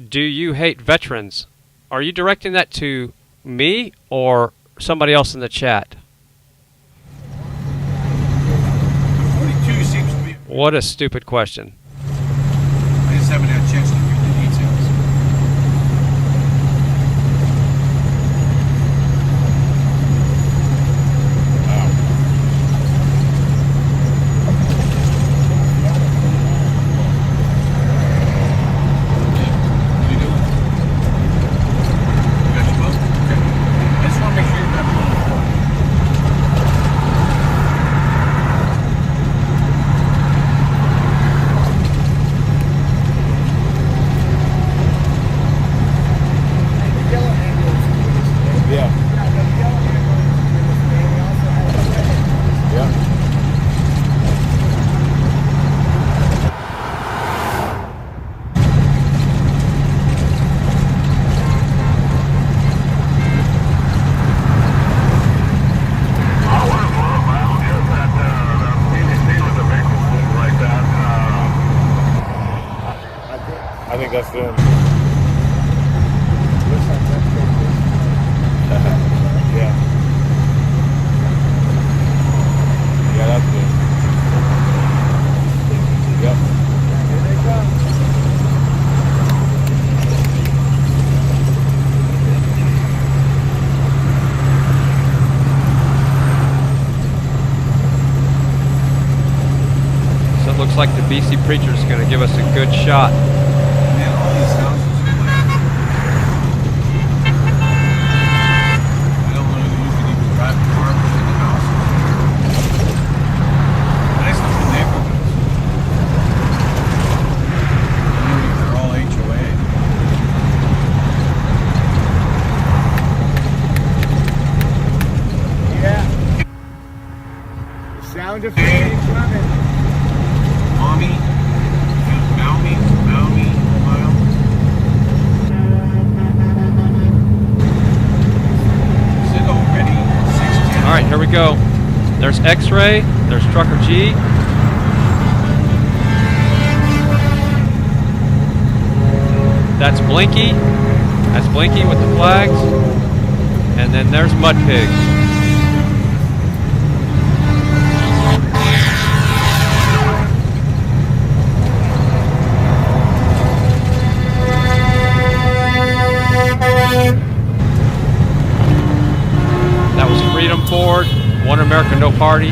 do you hate veterans? Are you directing that to me or somebody else in the chat? 42 seems to be... What a stupid question. I just haven't had a chance to read the details. that's them. Yeah. Yeah, that's good. Yep. Here they come. So it looks like the BC Preacher is going to give us a good shot. Sound effect coming. Mommy. Moumie. Is it already 6:10? Alright, here we go. There's X-Ray, there's Trucker G. That's Blinky. That's Blinky with the flags. And then there's Mud Pig. That was Freedom Ford, OneAmericanNoParty.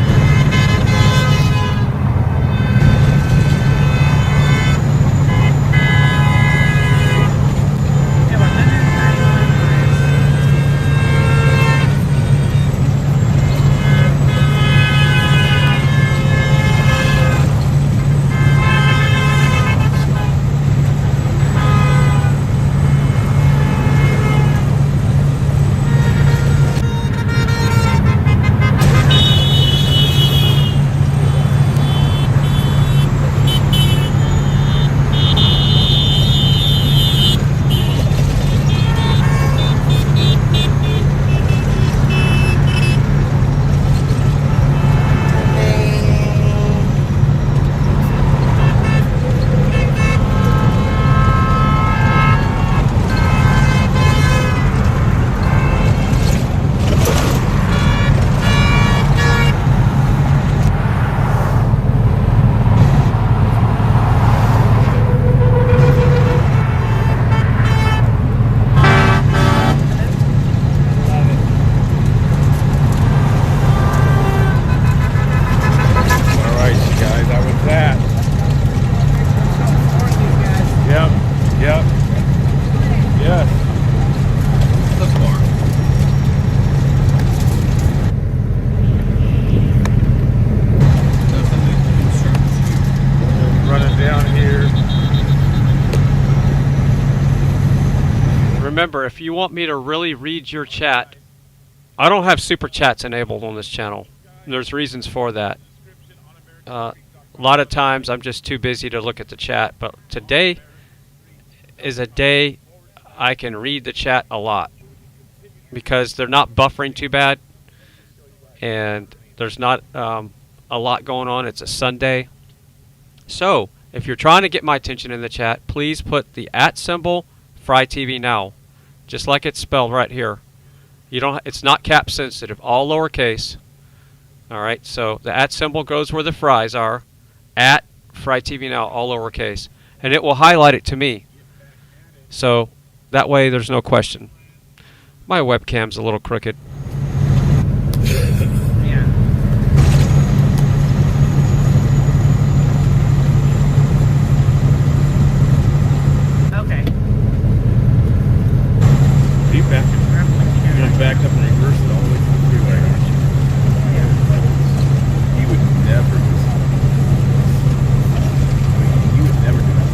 Remember, if you want me to really read your chat, I don't have super chats enabled on this channel. There's reasons for that. A lot of times I'm just too busy to look at the chat, but today is a day I can read the chat a lot because they're not buffering too bad and there's not a lot going on. It's a Sunday. So if you're trying to get my attention in the chat, please put the @ symbol FryTVNow, just like it's spelled right here. You don't. It's not cap sensitive, all lowercase. All right. So the @ symbol goes where the fries are, @FryTVNow, all lowercase, and it will highlight it to me. So that way there's no question. My webcam's a little crooked. Back up and reverse it all the way to the freeway, aren't you? You would never do that. You would never do that.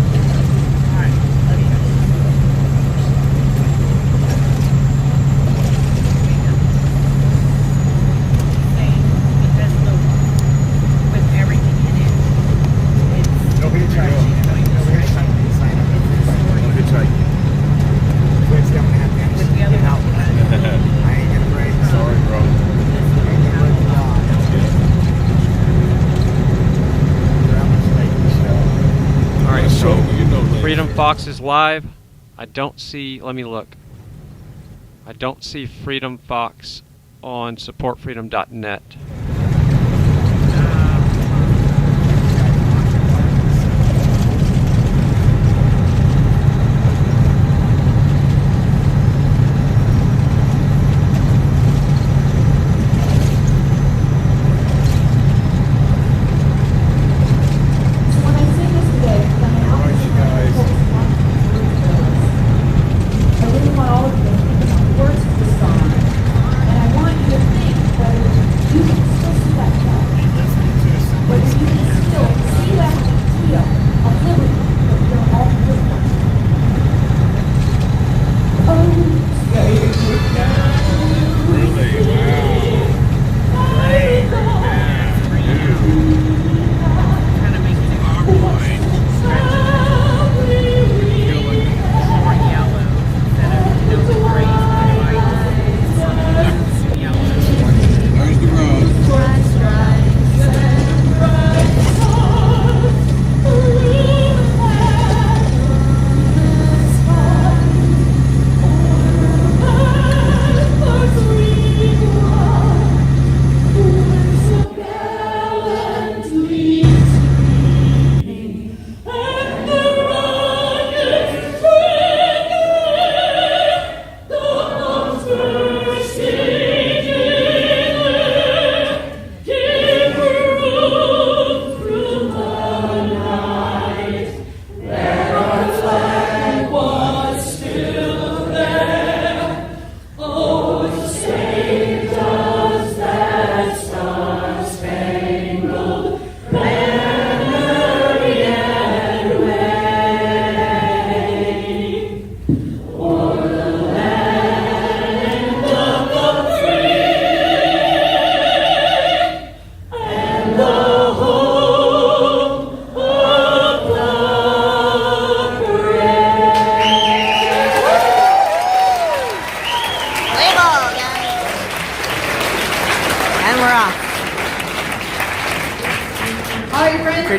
With everything in it, No hitchhiking. No hitchhiking. with the other I ain't gonna break. Sorry, bro. All right, so Freedom Fox is live. I don't see, let me look. I don't see Freedom Fox on supportfreedom.net.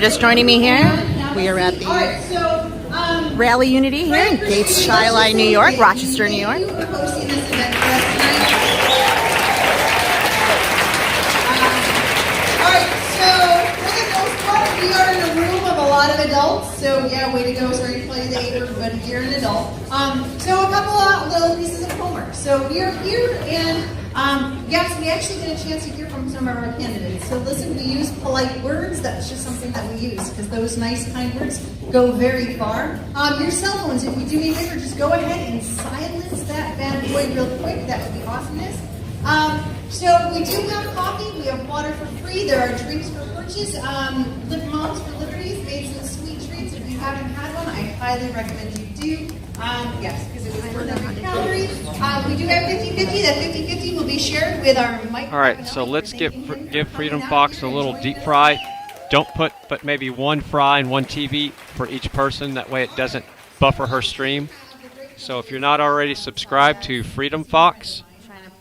Just joining me here. We are at the Rally Unity here in Gates, Shiloh, New York, Rochester, New York. Alright, so for the most part, we are in a room of a lot of adults. So yeah, way to go. Sorry to play the neighbor, but you're an adult. So a couple of little pieces of homework. So we are here and yes, we actually get a chance to hear from some of our candidates. So listen, we use polite words. That's just something that we use because those nice, kind words go very far. Your cell phones, if you do me a favor, just go ahead and silence that bad boy real quick. That would be awesomeness. So we do have coffee. We have water for free. There are drinks for purchase. Lip Moms for Liberties made some sweet treats. If you haven't had one, I highly recommend you do. Yes, because it was for every calorie. We do have 50-50. That 50-50 will be shared with our mic. All right, so let's give Freedom Fox a little deep fry. Don't put but maybe one fry and one TV for each person. That way it doesn't buffer her stream. So if you're not already subscribed to Freedom Fox,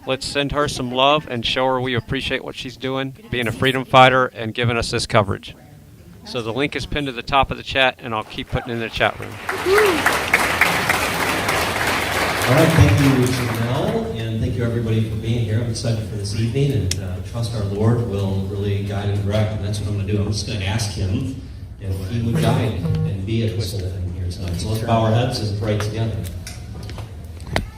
let's send her some love and show her we appreciate what she's doing, being a freedom fighter and giving us this coverage. So the link is pinned to the top of the chat, and I'll keep putting it in the chat room. All right, thank you, Janelle, and thank you everybody for being here. I'm excited for this evening, and trust our Lord will really guide and direct, and that's what I'm going to do. I'm just going to ask Him if He would guide and be at this whole thing here tonight. So let's bow our heads and pray together.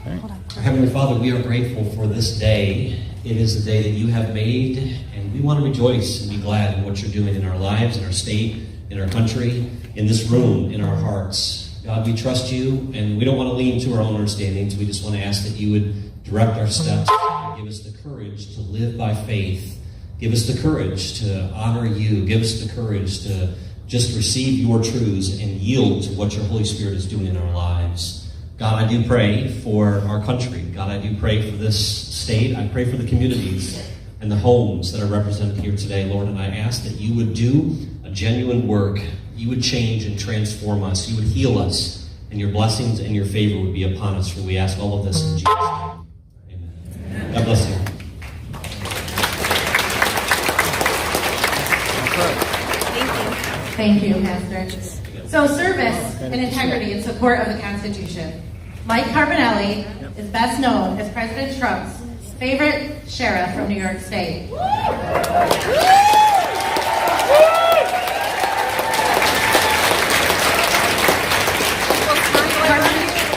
Our Heavenly Father, we are grateful for this day. It is the day that You have made, and we want to rejoice and be glad in what You're doing in our lives, in our state, in our country, in this room, in our hearts. God, we trust You, and we don't want to lean to our own understandings. We just want to ask that You would direct our steps and give us the courage to live by faith. Give us the courage to honor You. Give us the courage to just receive Your truths and yield to what Your Holy Spirit is doing in our lives. God, I do pray for our country. God, I do pray for this state. I pray for the communities and the homes that are represented here today, Lord, and I ask that You would do a genuine work. You would change and transform us. You would heal us, and Your blessings and Your favor would be upon us. For we ask all of this in Jesus' name. Amen. God bless you. Thank you, Pastor. So service and integrity in support of the Constitution. Mike Carbonelli is best known as President Trump's favorite sheriff from New York State.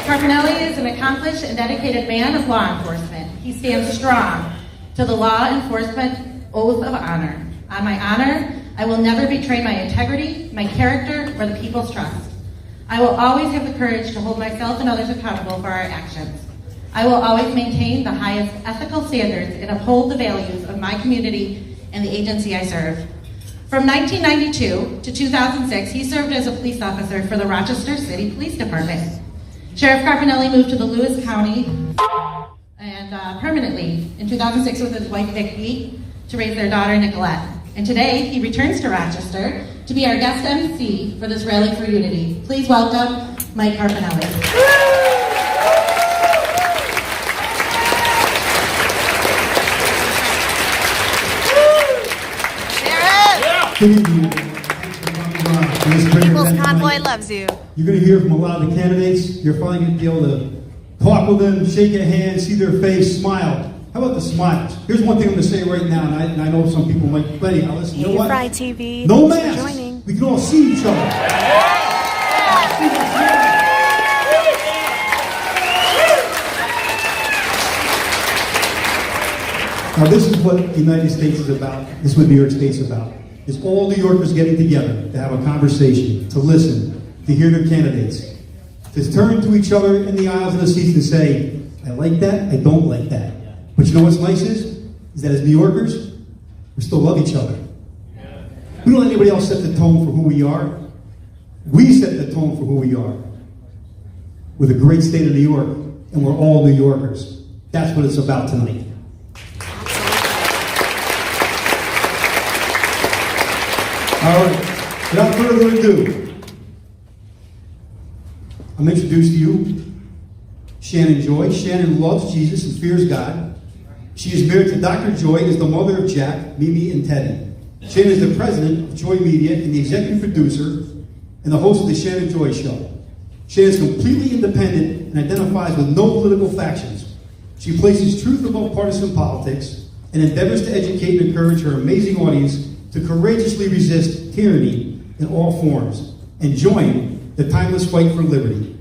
Carbonelli is an accomplished and dedicated man of law enforcement. He stands strong to the law enforcement oath of honor. On my honor, I will never betray my integrity, my character, or the people's trust. I will always have the courage to hold myself and others accountable for our actions. I will always maintain the highest ethical standards and uphold the values of my community and the agency I serve. From 1992 to 2006, he served as a police officer for the Rochester City Police Department. Sheriff Carbonelli moved to the Lewis County and permanently in 2006 with his wife Vicki to raise their daughter Nicolette. And today he returns to Rochester to be our guest MC for this Rally for Unity. Please welcome Mike Carbonelli. People's Convoy loves you. You're going to hear from a lot of the candidates. You're finally going to be able to talk with them, shake their hand, see their face, smile. How about the smiles? Here's one thing I'm going to say right now, and I know some people might play. Now listen, you know what? Fry TV. No masks. We can all see each other. Now this is what the United States is about. This is what New York State's about. It's all New Yorkers getting together to have a conversation, to listen, to hear their candidates, to turn to each other in the aisles and the seats and say, I like that, I don't like that. But you know what's nice is that as New Yorkers, we still love each other. We don't let anybody else set the tone for who we are. We set the tone for who we are. We're the great state of New York, and we're all New Yorkers. That's what it's about tonight. All right, without further ado, I'm introduced to you Shannon Joy. Shannon loves Jesus and fears God. She is married to Dr. Joy and is the mother of Jack, Mimi, and Teddy. Shannon is the president of Joy Media and the executive producer and the host of the Shannon Joy Show. Shannon is completely independent and identifies with no political factions. She places truth above partisan politics and endeavors to educate and encourage her amazing audience to courageously resist tyranny in all forms and join the timeless fight for liberty.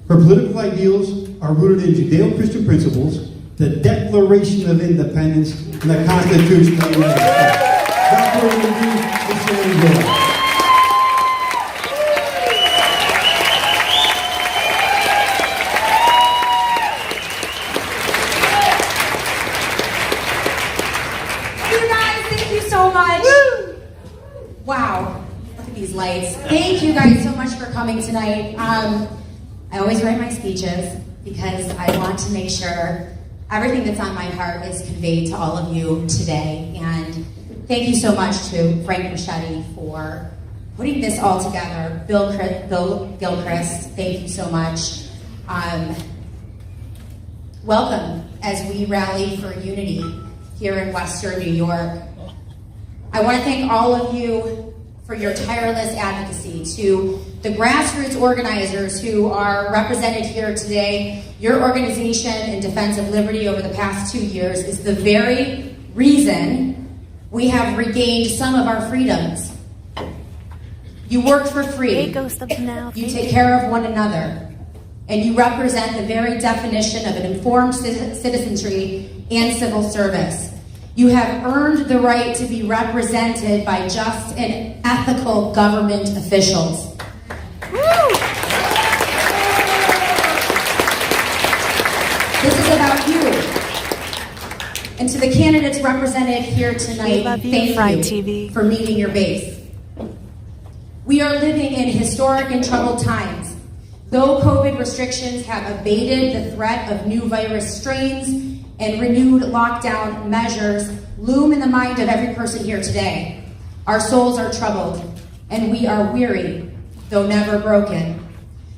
Her political ideals are rooted in Judeo-Christian principles, the Declaration of Independence, and the Constitution of the United States. That's what we're going to do with Shannon Joy. You guys, thank you so much. Woo! Wow, look at these lights. Thank you guys so much for coming tonight. I always write my speeches because I want to make sure everything that's on my heart is conveyed to all of you today. And thank you so much to Frank Machete for putting this all together. Bill Gilchrist, thank you so much. Welcome as we rally for unity here in Western New York. I want to thank all of you for your tireless advocacy, to the grassroots organizers who are represented here today. Your organization in defense of liberty over the past 2 years is the very reason we have regained some of our freedoms. You work for free, you take care of one another, and you represent the very definition of an informed citizenry and civil service. You have earned the right to be represented by just and ethical government officials. Woo! This is about you. And to the candidates represented here tonight, thank you for meeting your base. We are living in historic and troubled times. Though COVID restrictions have abated the threat of new virus strains and renewed lockdown measures loom in the mind of every person here today, our souls are troubled and we are weary, though never broken.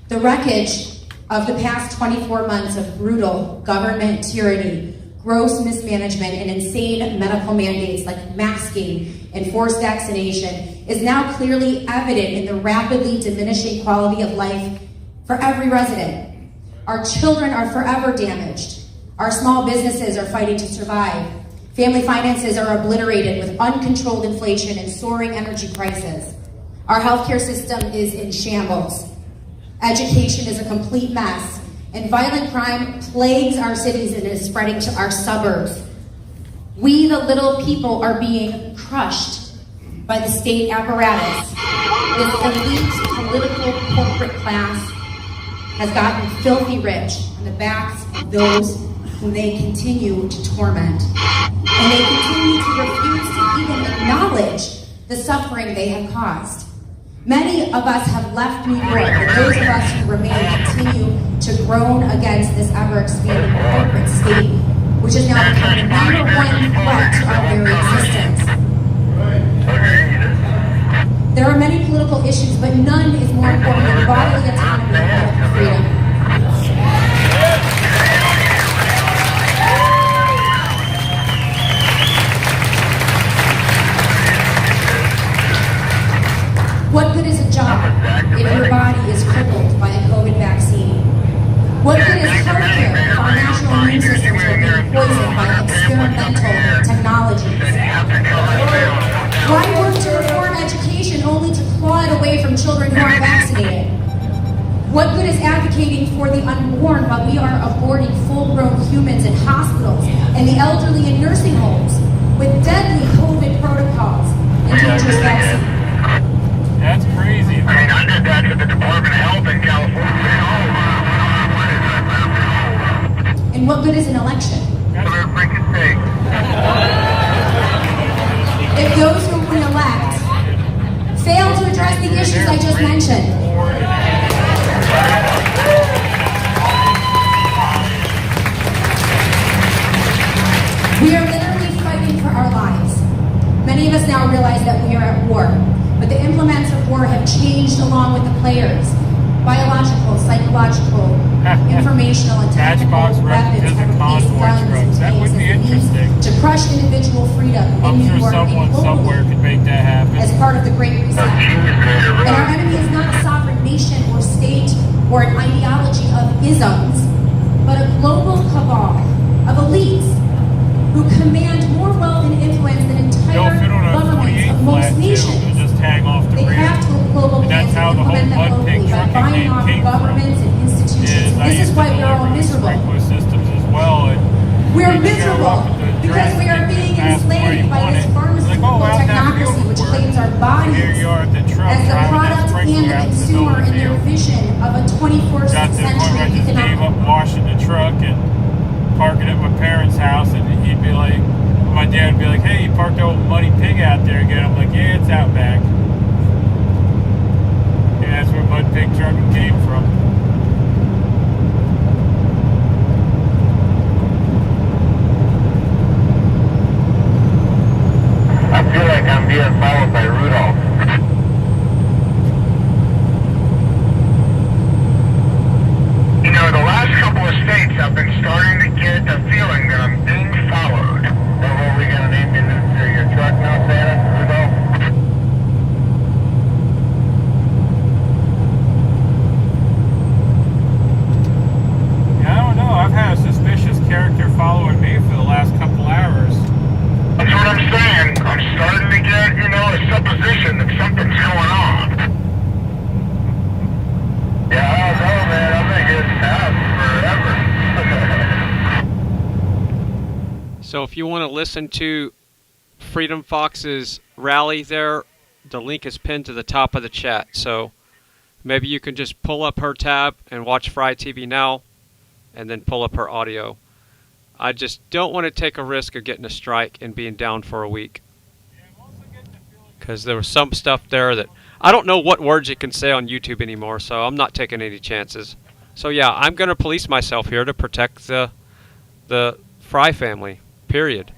The wreckage of the past 24 months of brutal government tyranny, gross mismanagement, and insane medical mandates like masking and forced vaccination is now clearly evident in the rapidly diminishing quality of life for every resident. Our children are forever damaged. Our small businesses are fighting to survive. Family finances are obliterated with uncontrolled inflation and soaring energy prices. Our healthcare system is in shambles. Education is a complete mess, and violent crime plagues our cities and is spreading to our suburbs. We, the little people, are being crushed by the state apparatus. This elite political corporate class has gotten filthy rich on the backs of those whom they continue to torment. And they continue to refuse to even acknowledge the suffering they have caused. Many of us have left New York, and those of us who remain continue to groan against this ever-expanding corporate state, which has now become the #1 threat to our very existence. There are many political issues, but none is more important than bodily autonomy and political freedom. What good is a job if your body is crippled by a COVID vaccine? What good is healthcare if our national immune systems are being poisoned by experimental technologies? Why work to reform education only to claw it away from children who aren't vaccinated? What good is advocating for the unborn while we are aborting full-grown humans in hospitals and the elderly in nursing homes with deadly COVID protocols and dangerous vaccines? That's crazy. I mean, I did that to the Department of Health in California. And what good is an election? If those whom we elect fail to address the issues I just mentioned. We are literally fighting for our lives. Many of us now realize that we are at war, but the implements of war have changed along with the players. Biological, psychological, informational, and technical weapons have replaced guns and tanks as a means to crush individual freedom in New York and globally as part of the Great Reset. And our enemy is not a sovereign nation or state or an ideology of isms, but a global cabal of elites who command more wealth and influence than entire governments of most nations. They have to a global plan to implement them locally by buying off governments and institutions. This is why we are all miserable. We're miserable because we are being enslaved by this pharmaceutical technocracy which claims our bodies as the product and the consumer in their vision of a 21st century I just gave up washing the truck and parking at my parents' house, and he'd be like, my dad would be like, hey, you parked that old muddy pig out there again. I'm like, yeah, it's out back. And that's where mud pig trucking came from. I feel like I'm being followed by Rudolph. You know, the last couple of states I've been starting to get a feeling that I'm being followed. So what are we going to name your truck now, Santa? Rudolph? Yeah, I don't know. I've had a suspicious character following me for the last couple hours. That's what I'm saying. I'm starting to get, you know, a supposition that something's going on. Yeah, I don't know, man. I'm going to get stabbed forever. So if you want to listen to Freedom Fox's rally there, the link is pinned to the top of the chat. So maybe you can just pull up her tab and watch FryTVNow and then pull up her audio. I just don't want to take a risk of getting a strike and being down for a week. Because there was some stuff there that I don't know what words you can say on YouTube anymore, so I'm not taking any chances. So yeah, I'm going to police myself here to protect the Fry family, period.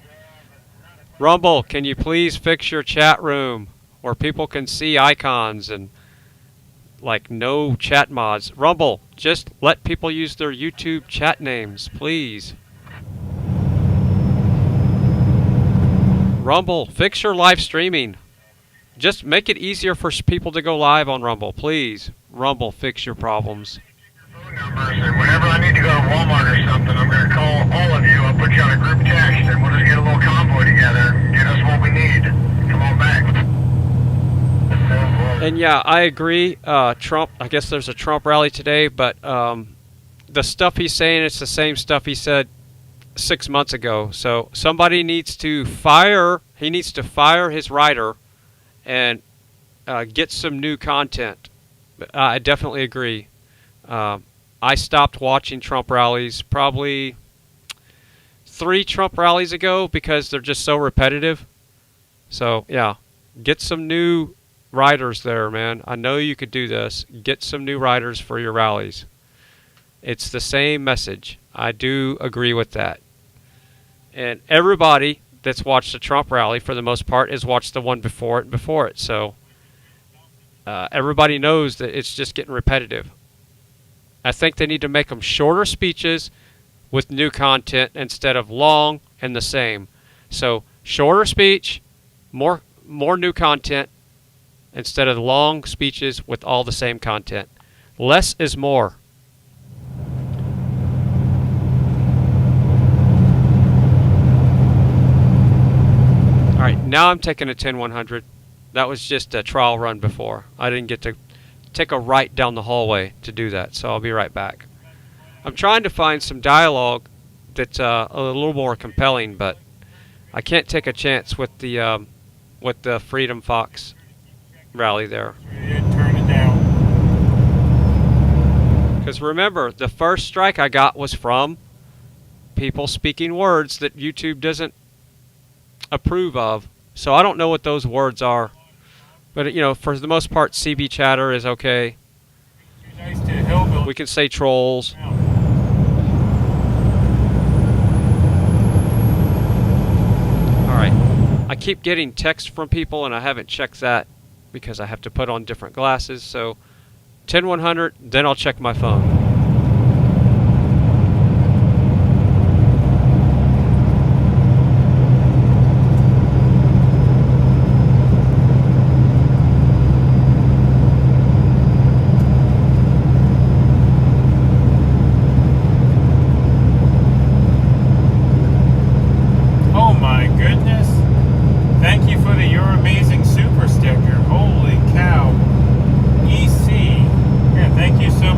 Rumble, can you please fix your chat room where people can see icons and like no chat mods? Rumble, just let people use their YouTube chat names, please. Rumble, fix your live streaming. Just make it easier for people to go live on Rumble, please. Rumble, fix your problems. And whenever I need to go to Walmart or something, I'm going to call all of you. I'll put you on a group text, and we'll just get a little convoy together and get us what we need. Come on back. And yeah, I agree. Trump, I guess there's a Trump rally today, but the stuff he's saying, it's the same stuff he said 6 months ago. So somebody needs to fire, he needs to fire his writer and get some new content. I definitely agree. I stopped watching Trump rallies probably 3 Trump rallies ago because they're just so repetitive. So yeah, get some new writers there, man. I know you could do this. Get some new writers for your rallies. It's the same message. I do agree with that. And everybody that's watched the Trump rally, for the most part, has watched the one before it and before it. So everybody knows that it's just getting repetitive. I think they need to make them shorter speeches with new content instead of long and the same. So shorter speech, more new content instead of long speeches with all the same content. Less is more. All right, now I'm taking a 10-100. That was just a trial run before. I didn't get to take a right down the hallway to do that, so I'll be right back. I'm trying to find some dialogue that's a little more compelling, but I can't take a chance with the Freedom Fox rally there. Turn it down. Because remember, the first strike I got was from people speaking words that YouTube doesn't approve of. So I don't know what those words are. But, you know, for the most part, CB chatter is okay. We can say trolls. Alright. I keep getting text from people, and I haven't checked that because I have to put on different glasses. So 10-100, then I'll check my phone.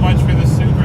Much for the super.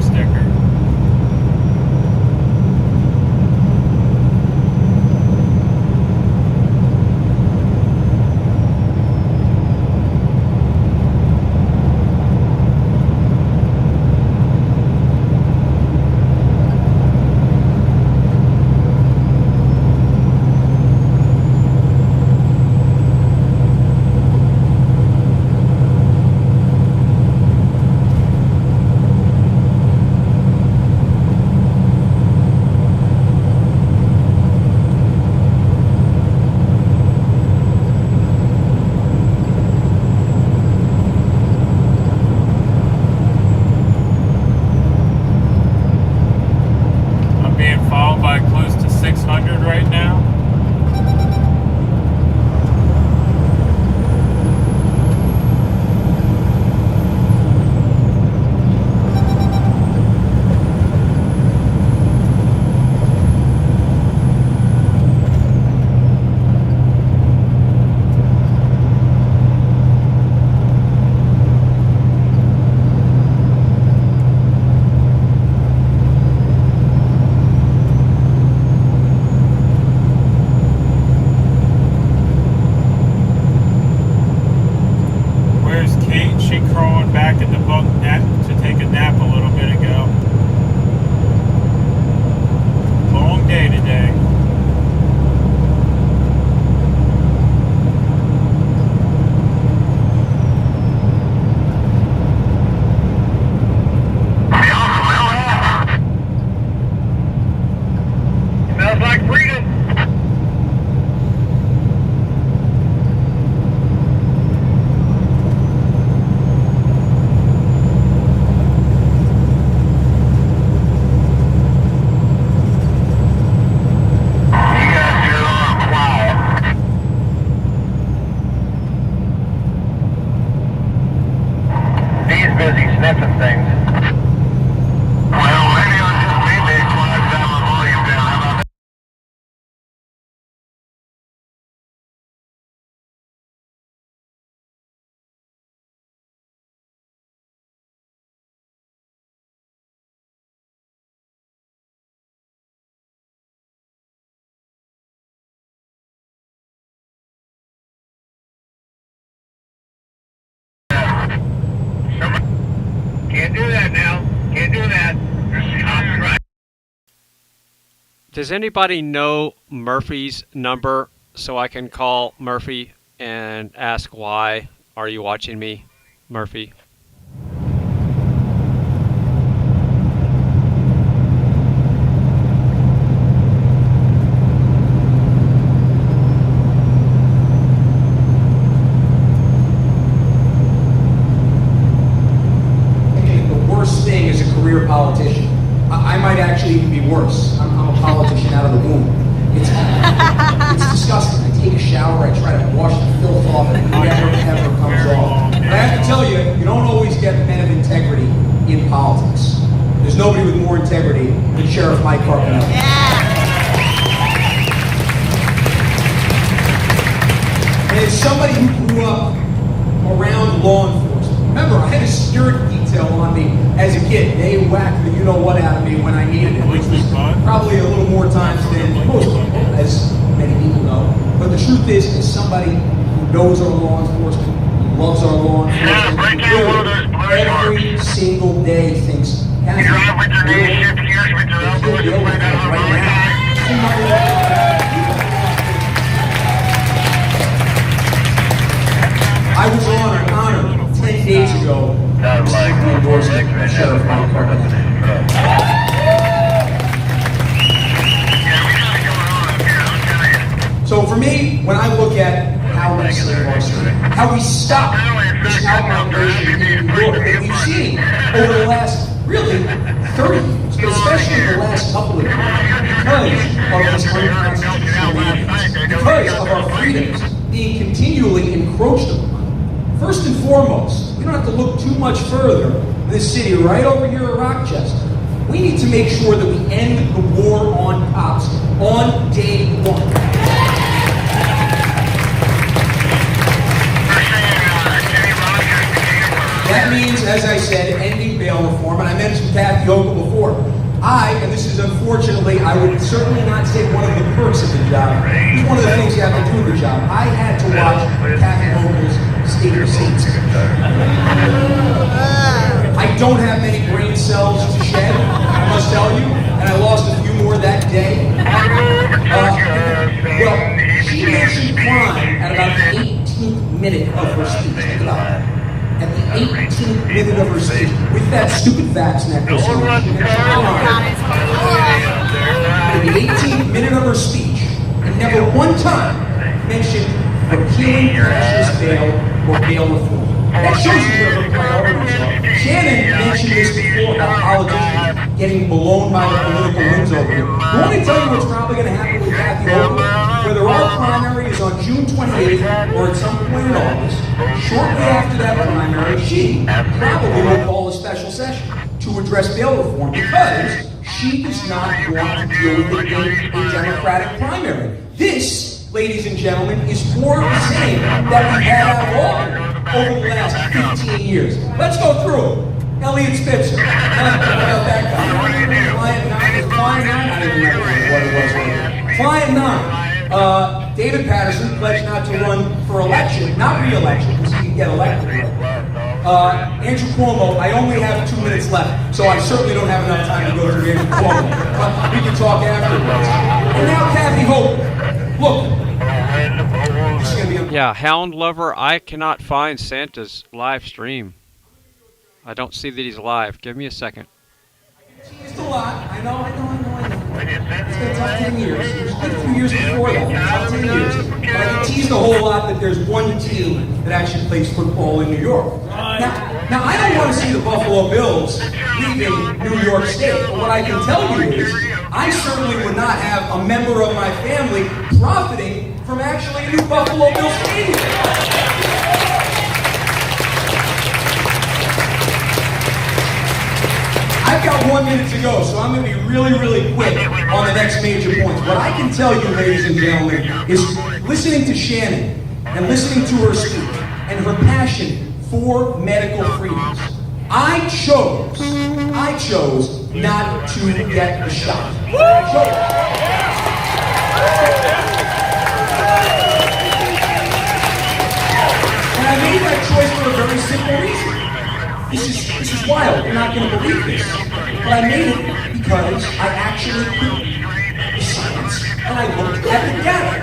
busy sniffing things. Well, maybe on just me being quiet down the volume down. How about that? Can't do that now. Can't do that. Copyright. Does anybody know Murphy's number so I can call Murphy and ask why are you watching me, Murphy? Thing as a career politician. I might actually even be worse. I'm a politician out of the womb. It's disgusting. I take a shower, I try to wash the filth off, and it never ever comes off. But I have to tell you, you don't always get men of integrity in politics. There's nobody with more integrity than Sheriff Mike Carpenter. And as somebody who grew up around law enforcement, remember, I had a security detail on me as a kid. They whacked the you-know-what out of me when I needed it, which was probably a little more times than most people, as many people know. But the truth is, as somebody who knows our law enforcement, who loves our law enforcement, every single day thinks, Kathy, you drive with your knees, shift gears with your elbows, you play that harmonica. I was honored 10 days ago to receive the endorsement of Sheriff Mike Carpenter. So for me, when I look at how we save our state, how we stop this outmigration in New York that we've seen over the last, really, 30 years, but especially the last couple of years, because of this unconstitutional mandates, because of our freedoms being continually encroached upon. First and foremost, we don't have to look too much further than this city right over here at Rochester. We need to make sure that we end the war on cops on day one. That means, as I said, ending bail reform, and I mentioned Kathy Hochul before. And this is unfortunately, I would certainly not say one of the perks of the job. It's one of the things you have to do in the job. I had to watch Kathy Hochul's state receipts. I don't have many brain cells to shed, I must tell you, and I lost a few more that day. Well, she mentioned crime at about the 18th minute of her speech. Think about that. At the 18th minute of her speech, with that stupid vax necklace, at the 18th minute of her speech, and never one time mentioned repealing cashless bail or bail reform. That shows you where her priorities are. Shannon mentioned this before about politicians getting blown by the political winds over here. I want to tell you what's probably going to happen with Kathy Hochul. Whether our primary is on June 28th or at some point in August, shortly after that primary, she probably will call a special session to address bail reform because she does not want to deal with it in a Democratic primary. This, ladies and gentlemen, is more of the same that we had out of all over the last 15 years. Let's go through it. Elliot Spitzer. That guy. Client 9. David Patterson pledged not to run for election, not re-election, because he can get elected. Andrew Cuomo, I only have 2 minutes left, so I certainly don't have enough time to go through Andrew Cuomo. We can talk afterwards. And now Kathy Hochul. Look. Yeah, Hound Lover, I cannot find Santa's live stream. I don't see that he's live. Give me a second. It's a lot. I know. It's been a tough 10 years. It was good a few years before that. Tough 10 years. But I can tease a whole lot that there's one team that actually plays football in New York. Now I don't want to see the Buffalo Bills leaving New York State. But what I can tell you is, I certainly would not have a member of my family profiting from actually a new Buffalo Bills stadium. 1 minute to go, so I'm going to be really, really quick on the next major points. What I can tell you, ladies and gentlemen, is listening to Shannon and listening to her speak and her passion for medical freedoms. I chose not to get the shot. And I made that choice for a very simple reason. This is wild. You're not going to believe this. But I made it because I actually did the science and I looked at the data.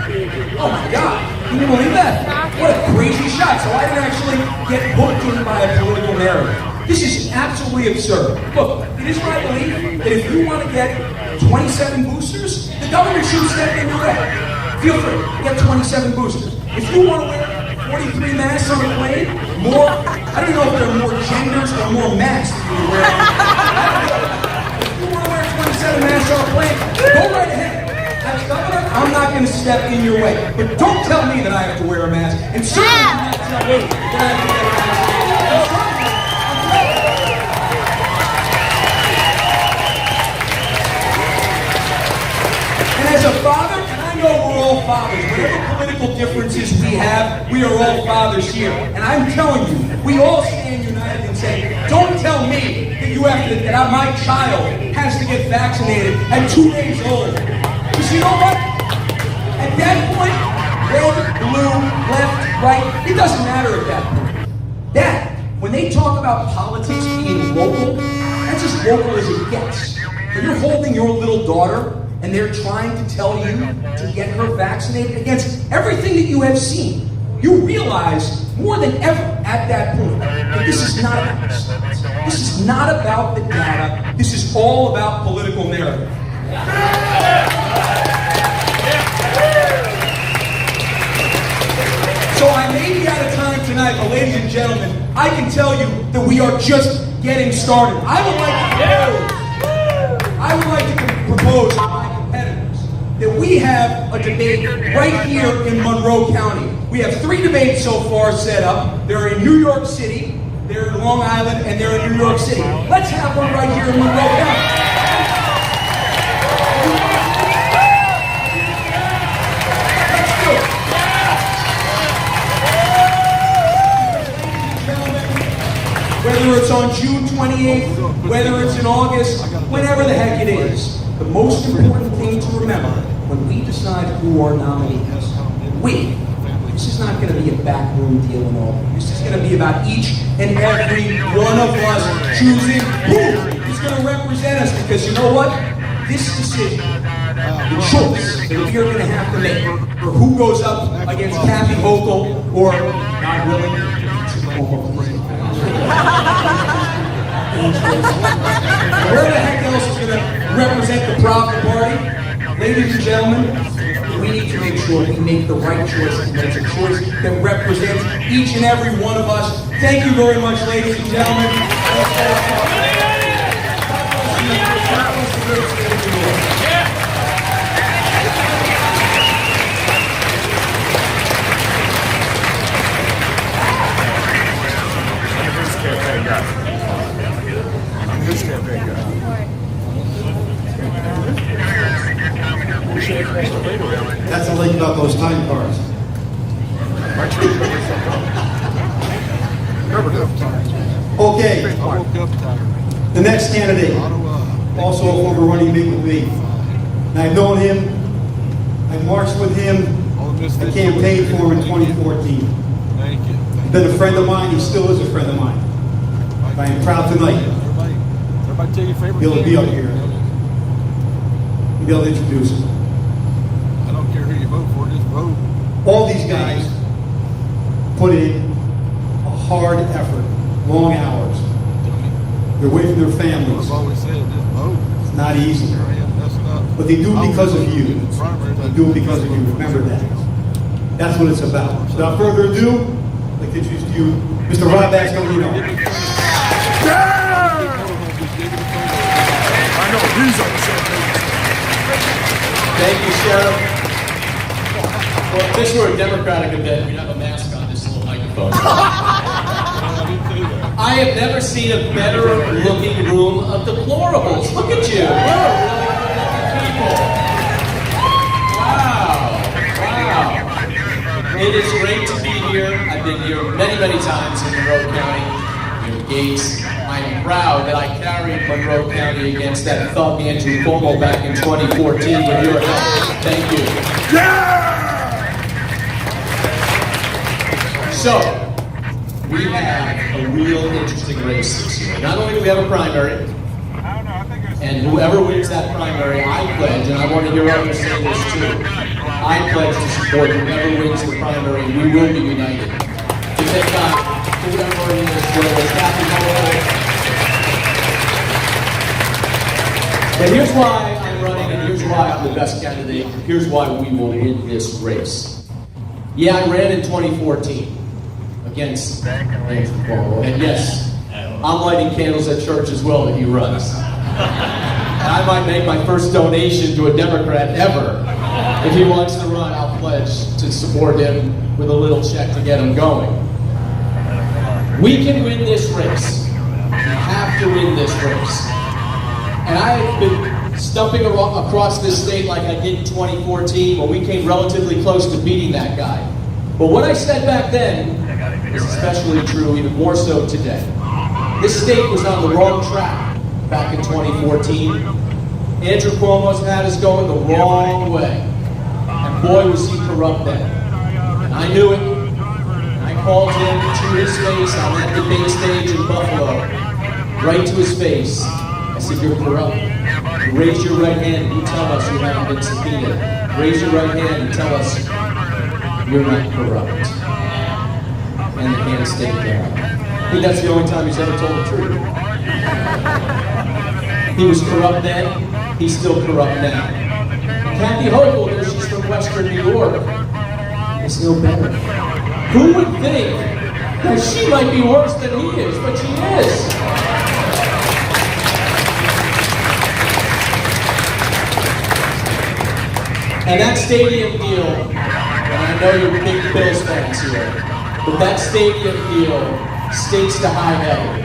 Oh my God. Can you believe that? What a crazy shot. So I didn't actually get hooked in by a political narrative. This is absolutely absurd. Look, it is my belief that if you want to get 27 boosters, the government should step in your way. Feel free, get 27 boosters. If you want to wear 43 masks on a plane, more, I don't know if there are more genders or more masks that you wear. If you want to wear 27 masks on a plane, go right ahead. As governor, I'm not going to step in your way. But don't tell me that I have to wear a mask. And certainly not tell me that I have to wear a mask. And as a father, and I know we're all fathers, whatever political differences we have, we are all fathers here. And I'm telling you, we all stand united and say, don't tell me that you have to, that my child has to get vaccinated at 2 days old. Because you know what? At that point, red, blue, left, right, it doesn't matter at that point. That, when they talk about politics being local, that's as local as it gets. When you're holding your little daughter and they're trying to tell you to get her vaccinated against everything that you have seen, you realize more than ever at that point that this is not about this. This is not about the data. This is all about political narrative. So I may be out of time tonight, but ladies and gentlemen, I can tell you that we are just getting started. I would like to propose to my competitors that we have a debate right here in Monroe County. We have 3 debates so far set up. They're in New York City, they're in Long Island, and they're in New York City. Let's have one right here in Monroe County. Whether it's on June 28th, whether it's in August, whenever the heck it is, the most important thing to remember when we decide who our nominee is, this is not going to be a backroom deal and all. This is going to be about each and every one of us choosing who is going to represent us. Because you know what? This decision, the choice that we are going to have to make for who goes up against Kathy Hochul or, God willing, where the heck else is going to represent the Profit Party? Ladies and gentlemen, we need to make sure we make the right choice, and that's a choice that represents each and every one of us. Thank you very much, ladies and gentlemen. That's the link about those time cards. Okay. The next candidate, also a former running mate with me. And I've known him, I marched with him, I campaigned for him in 2014. He's been a friend of mine, he still is a friend of mine. I am proud tonight. He'll be up here. You'll be able to introduce him. I don't care who you vote for, just vote. All these guys put in a hard effort, long hours. They're away from their families. I've always said, just vote. It's not easy. But they do it because of you. They do it because of you. Remember that. That's what it's about. Without further ado, I'd like to introduce to you Mr. WYSIWYG. I know, he's on the same page. Thank you, Sheriff. Well, if this were a Democratic event, we'd have a mask on this little microphone. I I have never seen a better looking room of deplorables. Look at you. We're really good looking people. Wow. It is great to be here. I've been here many, many times in Monroe County, near Gates. I am proud that I carried Monroe County against that thug Andrew Cuomo back in 2014 with your help. Thank you. So, we have a real interesting race this year. Not only do we have a primary, and whoever wins that primary, I pledge, and I want to hear others say this too, I pledge to support whoever wins the primary. We will be united to take on whoever in this world is happy. But here's why I'm running, and here's why I'm the best candidate. Here's why we will win this race. Yeah, I ran in 2014 against Andrew Cuomo, and yes, I'm lighting candles at church as well that he runs. And I might make my first donation to a Democrat ever. If he wants to run, I'll pledge to support him with a little check to get him going. We can win this race. We have to win this race. And I have been stumping across this state like I did in 2014 when we came relatively close to beating that guy. But what I said back then is especially true, even more so today. This state was on the wrong track back in 2014. Andrew Cuomo's had us going the wrong way. And boy, was he corrupt then. And I knew it. And I called him to his face on that debate stage in Buffalo. Right to his face. I said, you're corrupt. Raise your right hand and you tell us you haven't been subpoenaed. Raise your right hand and tell us you're not corrupt. And the hand stayed down. I think that's the only time he's ever told the truth. He was corrupt then, he's still corrupt now. Kathy Hochul, though she's from Western New York, is no better. Who would think that she might be worse than he is, but she is. And that stadium deal, and I know you're big Bills fans here, but that stadium deal stinks to high heaven.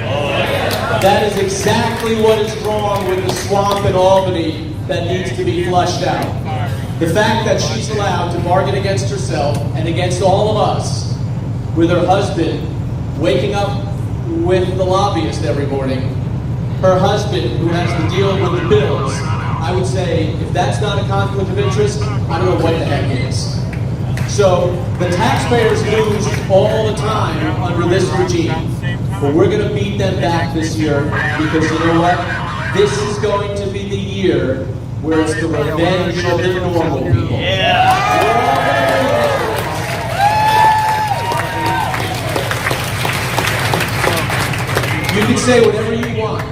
That is exactly what is wrong with the swamp in Albany that needs to be flushed out. The fact that she's allowed to bargain against herself and against all of us with her husband waking up with the lobbyist every morning, her husband who has to deal with the bills, I would say, if that's not a conflict of interest, I don't know what the heck is. So, the taxpayers lose all the time under this regime, but we're going to beat them back this year because you know what? This is going to be the year where it's the revenge of the normal people. You can say whatever you want.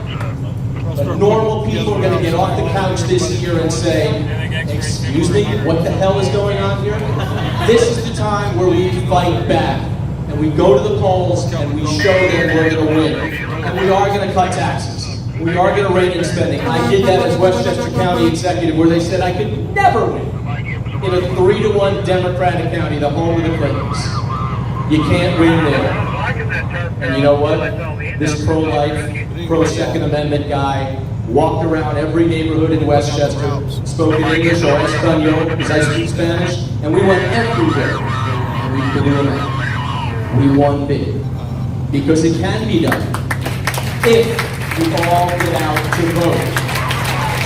But normal people are going to get off the couch this year and say, excuse me, what the hell is going on here? This is the time where we fight back. And we go to the polls and we show them we're going to win. And we are going to cut taxes. We are going to rein in spending. I did that as Westchester County executive where they said I could never win in a 3-1 Democratic county, the home of the Clintons. You can't win there. And you know what? This pro-life, pro-Second Amendment guy walked around every neighborhood in Westchester, spoke in English or Espanol, because I speak Spanish, and we went everywhere. And we could win it. We won big. Because it can be done. If we all get out to vote.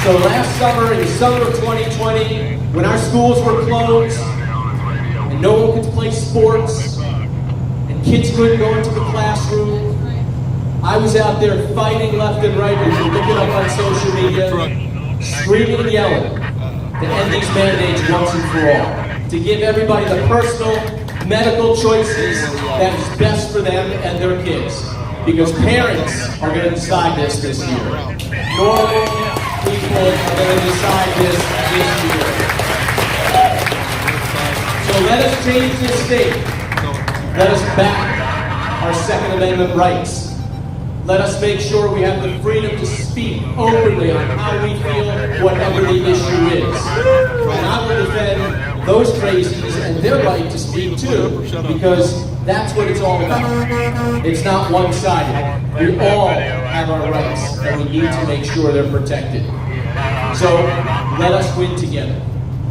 So last summer, in the summer of 2020, when our schools were closed, and no one could play sports, and kids couldn't go into the classroom, I was out there fighting left and right, as you look it up on social media, screaming and yelling to end these mandates once and for all, to give everybody the personal medical choices that is best for them and their kids. Because parents are going to decide this year. Normal people are going to decide this year. So let us change this state. Let us back our Second Amendment rights. Let us make sure we have the freedom to speak openly on how we feel, whatever the issue is. And I will defend those crazies and their right to speak too, because that's what it's all about. It's not one-sided. We all have our rights, and we need to make sure they're protected. So let us win together.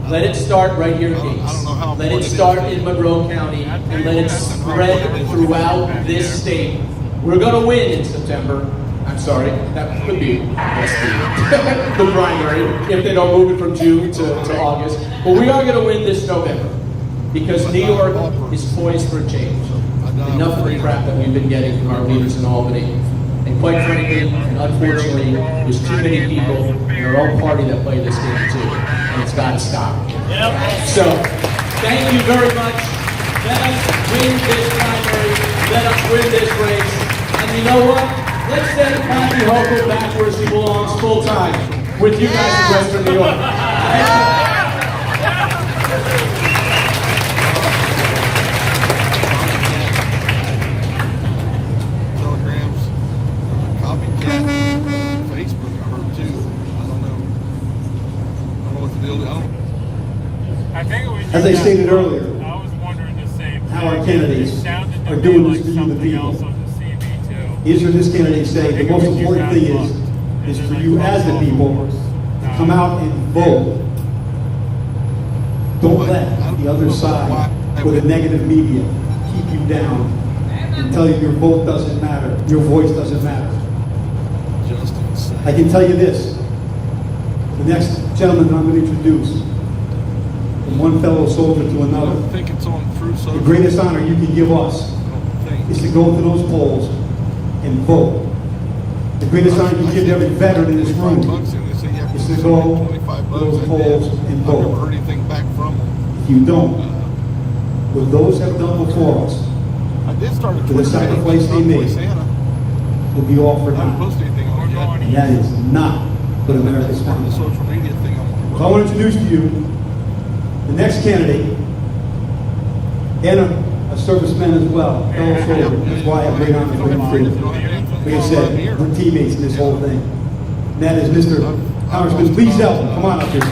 Let it start right here in Gates. Let it start in Monroe County, and let it spread throughout this state. We're going to win in September. I'm sorry, that could be the primary, if they don't move it from June to August. But we are going to win this November, because New York is poised for change. Enough of the crap that we've been getting from our leaders in Albany. And quite frankly, and unfortunately, there's too many people in our own party that play this game too. And it's got to stop. So, thank you very much. Let us win this primary. Let us win this race. And you know what? Let's send Kathy Hochul back where she belongs full time with you guys in Western New York. Telegrams, copycat, Facebook, I heard too. I don't know what the deal is. I think it was As I stated earlier, I was wondering the same. how our candidates are doing this to you, the people. Is for this candidate saying the most important thing is for you as the people to come out and vote. Don't let the other side or the negative media keep you down and tell you your vote doesn't matter, your voice doesn't matter. I can tell you this, the next gentleman that I'm going to introduce, from one fellow soldier to another, the greatest honor you can give us is to go to those polls and vote. The greatest honor you can give to every veteran in this room is to go to those polls and vote. If you don't, what those have done before us, to the sacrifice they made, will be all for naught. And that is not what America stands for. So I want to introduce to you the next candidate, and a serviceman as well, fellow soldier. That's why I have great honor for him too. Like I said, we're teammates in this whole thing. And that is Mr. Congressman. Please help him. Come on up here, sir.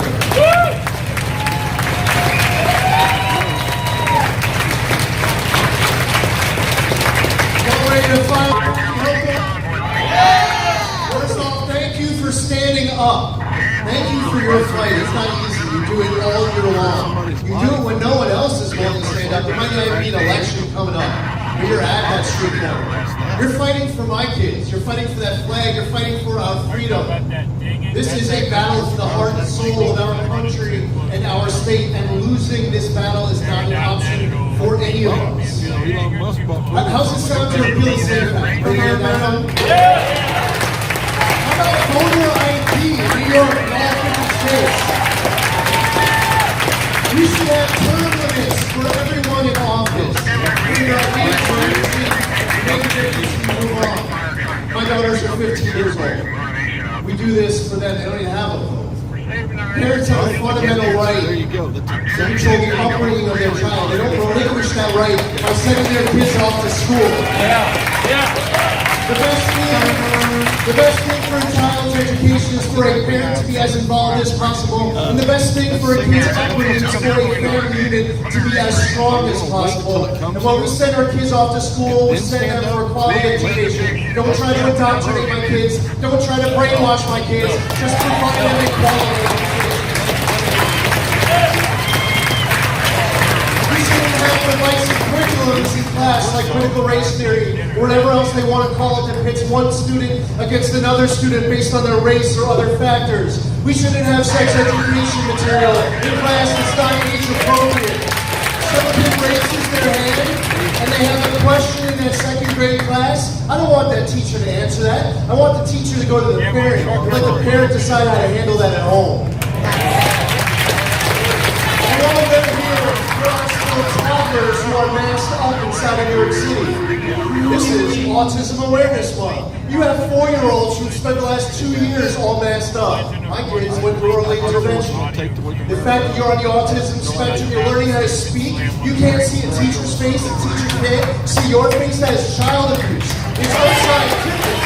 First off, thank you for standing up. Thank you for your fight. It's not easy. You do it all year long. You do it when no one else is willing to stand up. There might not even be an election coming up. But you're at that street corner. You're fighting for my kids. You're fighting for that flag. You're fighting for our freedom. This is a battle for the heart and soul of our country and our state. And losing this battle is not an option for any of us. How's it sound to appeal to say that? Are you hearing that from? How about voter ID in New York and all 50 states? We should have term limits for everyone in office. My daughters are 15 years old. We do this for them. They don't even have a vote. Parents have a fundamental right to control the upbringing of their child. They don't relinquish that right by sending their kids off to school. The best thing for a child's education is for a parent to be as involved as possible. And the best thing for a kid's upbringing is for a family unit to be as strong as possible. And when we send our kids off to school, we send them for a quality education. Don't try to indoctrinate my kids. Don't try to brainwash my kids. Just provide them a quality education. We shouldn't have divisive curriculums in class like critical race theory or whatever else they want to call it that pits one student against another student based on their race or other factors. We shouldn't have sex education material in class that's not age appropriate. Some kid raises their hand and they have a question in that second grade class. I don't want that teacher to answer that. I want the teacher to go to the parent and let the parent decide how to handle that at home. Toddlers who are masked up inside of New York City. This is Autism Awareness Month. You have 4-year-olds who've spent the last 2 years all masked up. My kids went through early intervention. The fact that you're on the autism spectrum, you're learning how to speak, you can't see a teacher's face, a teacher can't see your face, that is child abuse. It's unscientific.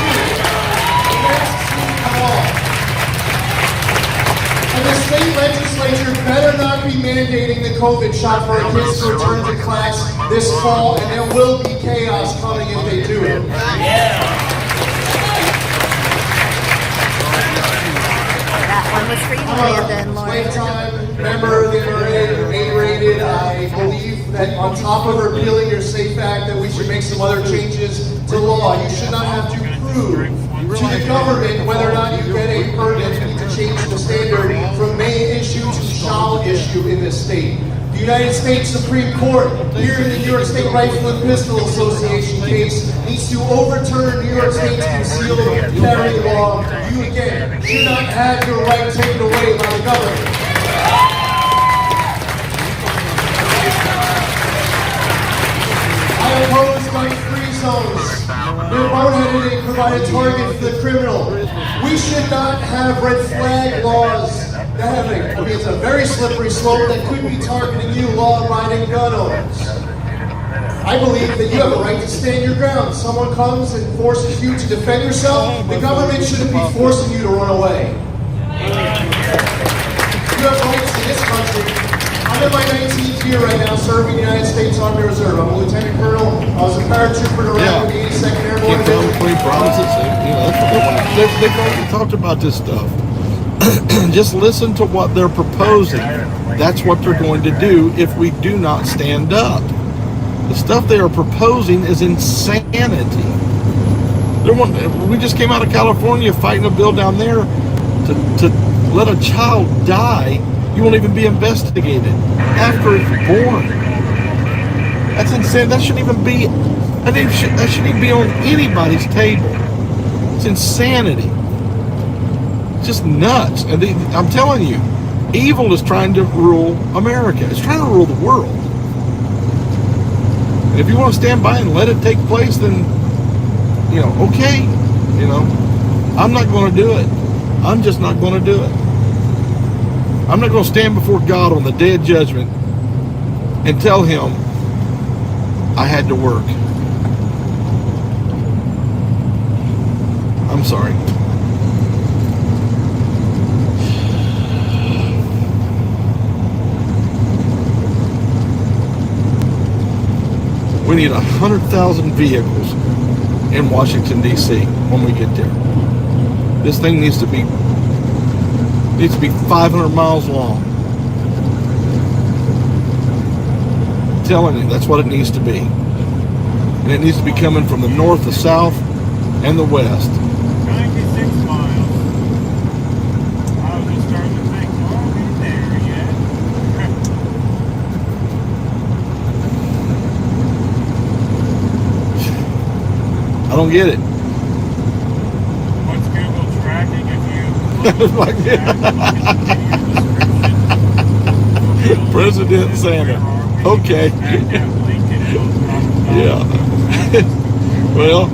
The masks need to come off. And the state legislature better not be mandating the COVID shot for our kids to return to class this fall, and there will be chaos coming if they do it. That one was for you, Landon, Lauren. Playtime member of the NRA, A-rated. I believe that on top of repealing your SAFE Act, that we should make some other changes to law. You should not have to prove to the government whether or not you get a permit. You need to change the standard from may issue to shall issue in this state. The United States Supreme Court, here in the New York State Rifle and Pistol Association case, needs to overturn New York State's concealed carry law. You, again, should not have your right taken away by the government. I oppose gun-free zones. They're boneheaded and provide a target for the criminal. We should not have red flag laws. It's a very slippery slope that could be targeting you, law-abiding gun owners. I believe that you have a right to stand your ground. Someone comes and forces you to defend yourself, the government shouldn't be forcing you to run away. You have rights in this country. I'm in my 19th year right now serving the United States Army Reserve. I'm a lieutenant colonel. I was a paratrooper to Iraq with the 82nd Airborne Division. Between provinces, they've already talked about this stuff. Just listen to what they're proposing. That's what they're going to do if we do not stand up. The stuff they are proposing is insanity. We just came out of California fighting a bill down there to let a child die. You won't even be investigated after it's born. That's insane. That shouldn't even be. That shouldn't even be on anybody's table. It's insanity. It's just nuts. And I'm telling you, evil is trying to rule America. It's trying to rule the world. And if you want to stand by and let it take place, then, okay. I'm not going to do it. I'm just not going to do it. I'm not going to stand before God on the day of judgment and tell him I had to work. I'm sorry. We need 100,000 vehicles in Washington, D.C. when we get there. This thing needs to be 500 miles long. I'm telling you, that's what it needs to be. And it needs to be coming from the north, the south, and the west. 96 miles. I was just starting to think, are we there yet? I don't get it. What's Google tracking President Santa. Okay. Yeah. Well.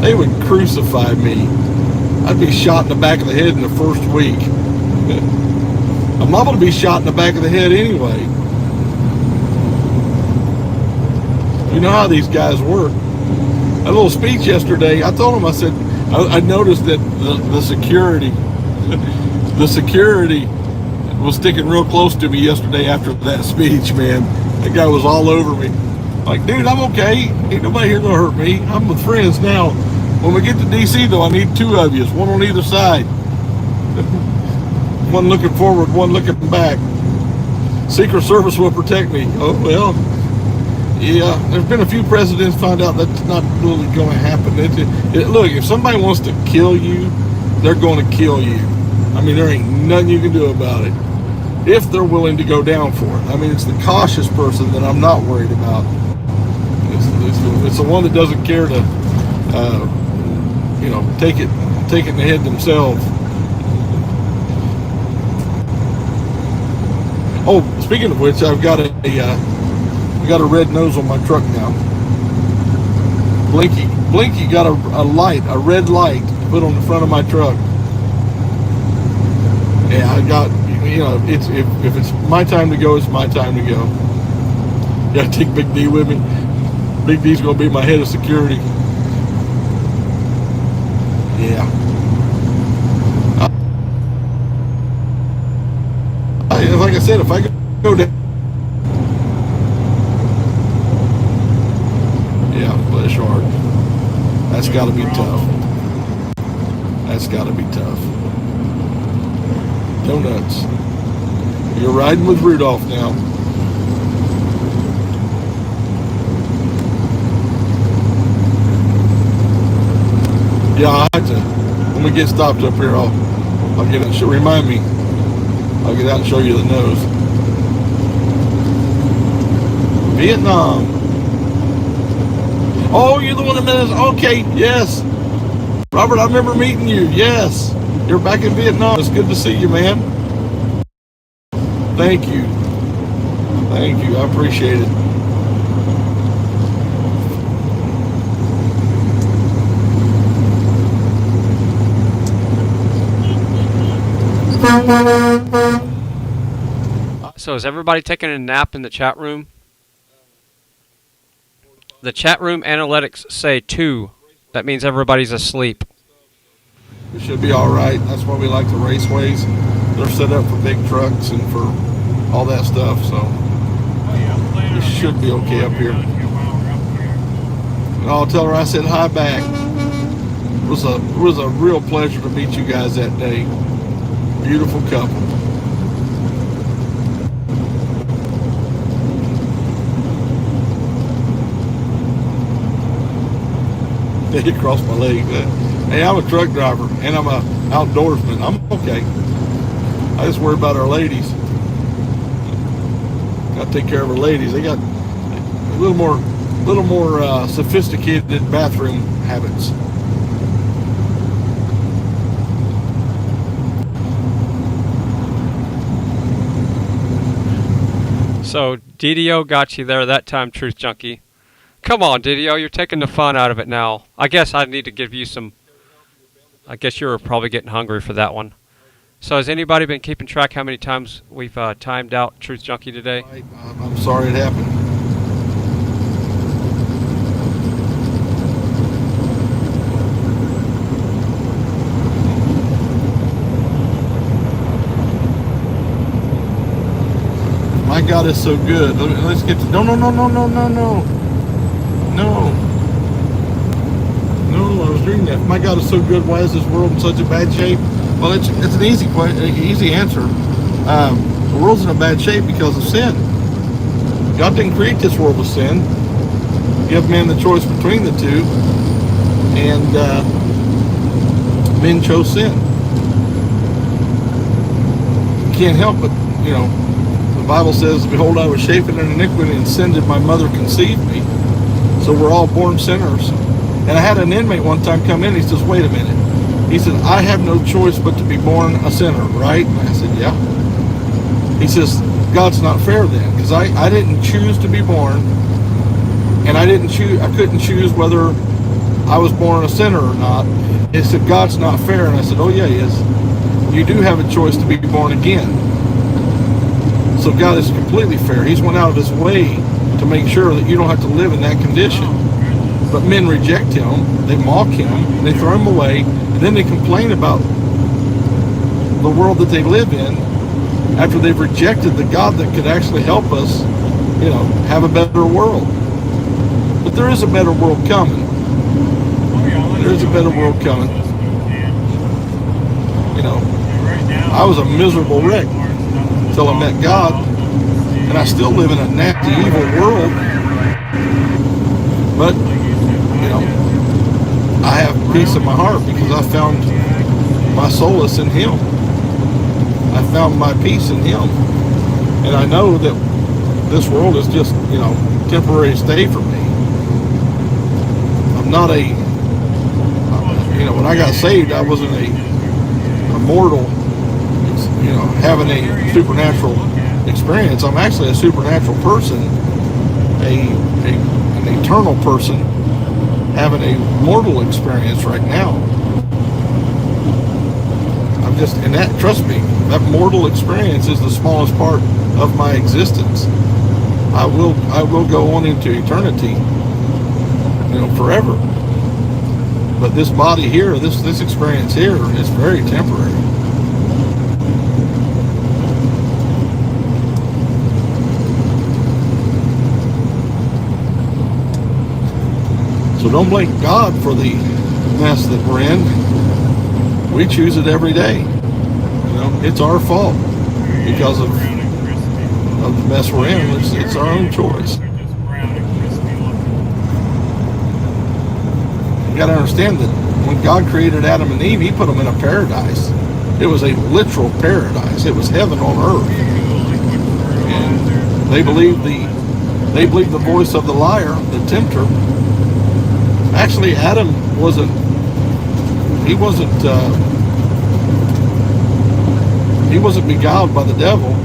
They would crucify me. I'd be shot in the back of the head in the first week. I'm liable to be shot in the back of the head anyway. You know how these guys work. A little speech yesterday, I told them, I said, I noticed that the security was sticking real close to me yesterday after that speech, man. That guy was all over me. Like, dude, I'm okay. Ain't nobody here gonna hurt me. I'm with friends now. When we get to DC though, I need two of you, one on either side. One looking forward, one looking back. Secret Service will protect me. Oh, well. Yeah, there's been a few presidents found out that's not really going to happen. Look, if somebody wants to kill you, they're going to kill you. I mean, there ain't nothing you can do about it. If they're willing to go down for it. I mean, it's the cautious person that I'm not worried about. It's the one that doesn't care to, take it in the head themselves. Oh, speaking of which, I've got a red nose on my truck now. Blinky got a red light put on the front of my truck. Yeah, I got, if it's my time to go, it's my time to go. Gotta take Big D with me. Big D's gonna be my head of security. Yeah. like I said, if I go down, yeah, bless your heart. That's got to be tough. That's got to be tough. Donuts. You're riding with Rudolph now. Yeah, I have to. When we get stopped up here, I'll get it. Remind me. I'll get out and show you the nose. Vietnam. Oh, you're the one that met us. Okay, yes. Robert, I remember meeting you. Yes. You're back in Vietnam. It's good to see you, man. Thank you. Thank you. I appreciate it. So is everybody taking a nap in the chat room? The chat room analytics say 2. That means everybody's asleep. We should be all right. That's why we like the raceways. They're set up for big trucks and for all that stuff. So we should be okay up here. And I'll tell her I said hi back. It was a real pleasure to meet you guys that day. Beautiful couple. They crossed my leg. Hey, I'm a truck driver and I'm a outdoorsman. I'm okay. I just worry about our ladies. Got to take care of our ladies. They got a little more sophisticated bathroom habits. So DDO got you there that time, Truth Junkie. Come on, DDO, you're taking the fun out of it now. I guess I need to give you some... I guess you were probably getting hungry for that one. So has anybody been keeping track how many times we've timed out Truth Junkie today? I'm sorry it happened. My God is so good. Let's get to... No, I was reading that. My God is so good. Why is this world in such a bad shape? Well, it's an easy answer. The world's in a bad shape because of sin. God didn't create this world with sin. Give man the choice between the two, and men chose sin. You can't help it, you know. The Bible says, "Behold, I was shapen in iniquity, and sin did my mother conceive me." So we're all born sinners. And I had an inmate one time come in. He says, "Wait a minute." He said, "I have no choice but to be born a sinner, right?" And I said, "Yeah." He says, "God's not fair then, because I didn't choose to be born, and I couldn't choose whether I was born a sinner or not." He said, "God's not fair." And I said, "Oh yeah, he is. You do have a choice to be born again." So God is completely fair. He's went out of his way to make sure that you don't have to live in that condition. But men reject him, they mock him, they throw him away, and then they complain about the world that they live in after they've rejected the God that could actually help us, you know, have a better world. But there is a better world coming. There is a better world coming. You know, I was a miserable wreck until I met God, and I still live in a nasty, evil world. But you know, I have peace in my heart because I found my solace in Him. I found my peace in Him. And I know that this world is just, you know, temporary stay for me. I'm not a, you know, when I got saved, I wasn't a mortal, you know, having a supernatural experience. I'm actually a supernatural person, an eternal person, having a mortal experience right now. I'm just, and that, trust me, that mortal experience is the smallest part of my existence. I will go on into eternity, you know, forever. But this body here, this experience here is very temporary. So don't blame God for the mess that we're in. We choose it every day. You know, it's our fault because of the mess we're in. It's our own choice. You got to understand that when God created Adam and Eve, He put them in a paradise. It was a literal paradise. It was heaven on earth. And they believed the voice of the liar, the tempter. Actually, Adam wasn't beguiled by the devil.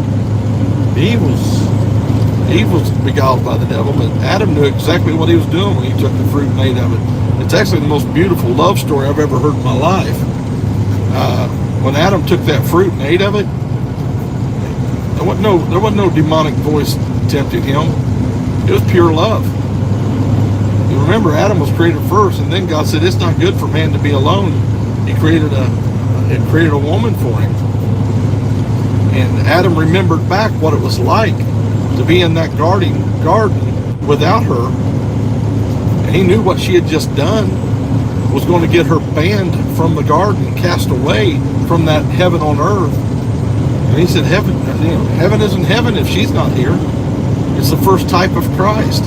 Eve was beguiled by the devil, but Adam knew exactly what he was doing when he took the fruit and ate of it. It's actually the most beautiful love story I've ever heard in my life. When Adam took that fruit and ate of it, there wasn't no demonic voice tempting him. It was pure love. You remember, Adam was created first, and then God said, it's not good for man to be alone. He created a woman for him. And Adam remembered back what it was like to be in that garden without her. And he knew what she had just done was going to get her banned from the garden, cast away from that heaven on earth. And he said, heaven isn't heaven if she's not here. It's the first type of Christ.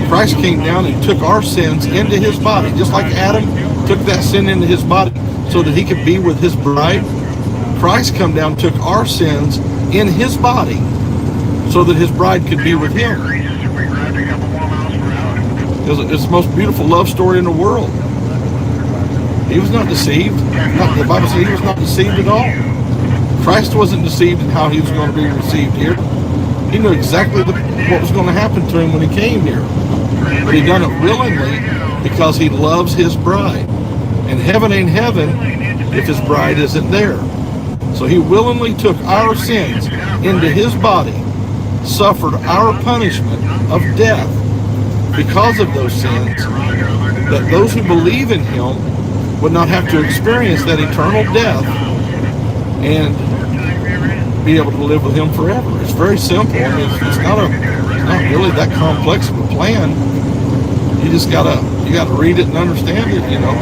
Christ came down and took our sins into his body, just like Adam took that sin into his body so that he could be with his bride. Christ come down, took our sins in his body so that his bride could be with him. It's the most beautiful love story in the world. He was not deceived. The Bible says he was not deceived at all. Christ wasn't deceived in how he was going to be received here. He knew exactly what was going to happen to him when he came here. But he done it willingly because he loves his bride. And heaven ain't heaven if his bride isn't there. So he willingly took our sins into his body, suffered our punishment of death because of those sins, that those who believe in him would not have to experience that eternal death and be able to live with him forever. It's very simple. I mean, it's not really that complex of a plan. You just gotta read it and understand it, you know.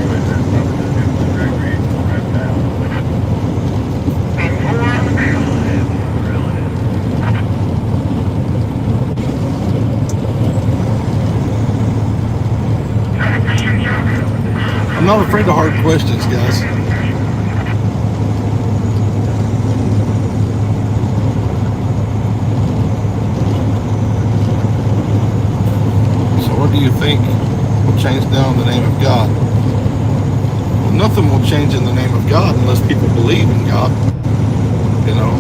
I'm not afraid of hard questions, guys. So what do you think will change now in the name of God? Well, nothing will change in the name of God unless people believe in God. You know?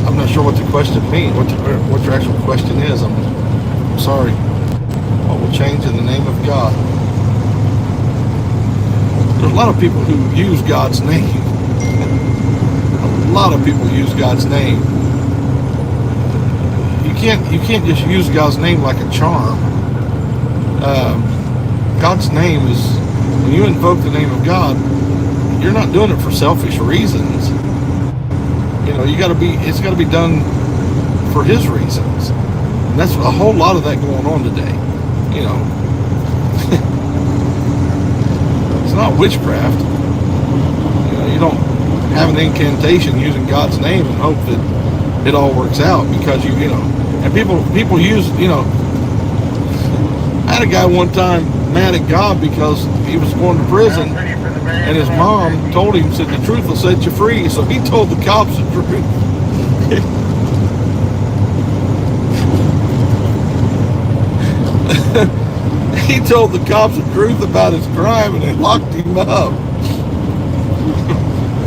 I'm not sure what the question means, what your actual question is. I'm sorry. What will change in the name of God? There's a lot of people who use God's name. A lot of people use God's name. You can't just use God's name like a charm. God's name is, when you invoke the name of God, you're not doing it for selfish reasons. You know, it's got to be done for His reasons. And that's a whole lot of that going on today. You know. It's not witchcraft. You know, you don't have an incantation using God's name and hope that it all works out because you know. And people use, you know. I had a guy one time mad at God because he was going to prison, and his mom told him, said, the truth will set you free. So he told the cops the truth. He told the cops the truth about his crime, and they locked him up. I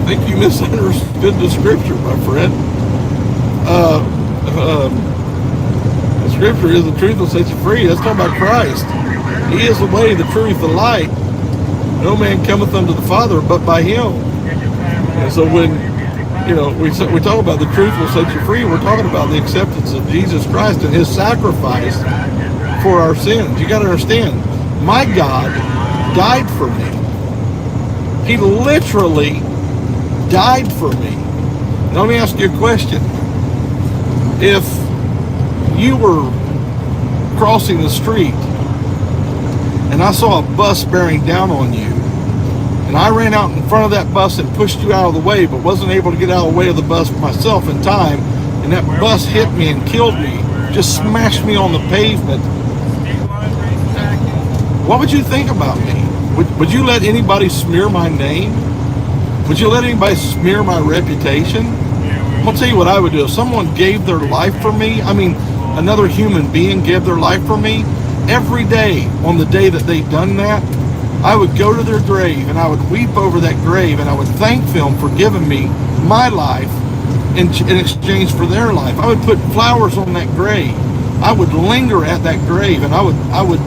think you misunderstood the scripture, my friend. The scripture is the truth will set you free. That's talking about Christ. He is the way, the truth, the light. No man cometh unto the Father but by Him. And so when, you know, we talk about the truth will set you free, we're talking about the acceptance of Jesus Christ and His sacrifice for our sins. You got to understand, my God died for me. He literally died for me. Now let me ask you a question. If you were crossing the street and I saw a bus bearing down on you, and I ran out in front of that bus and pushed you out of the way, but wasn't able to get out of the way of the bus myself in time, and that bus hit me and killed me, just smashed me on the pavement, what would you think about me? Would you let anybody smear my name? Would you let anybody smear my reputation? I'll tell you what I would do. If someone gave their life for me, I mean, another human being gave their life for me, every day on the day that they'd done that, I would go to their grave and I would weep over that grave and I would thank them for giving me my life in exchange for their life. I would put flowers on that grave. I would linger at that grave and I would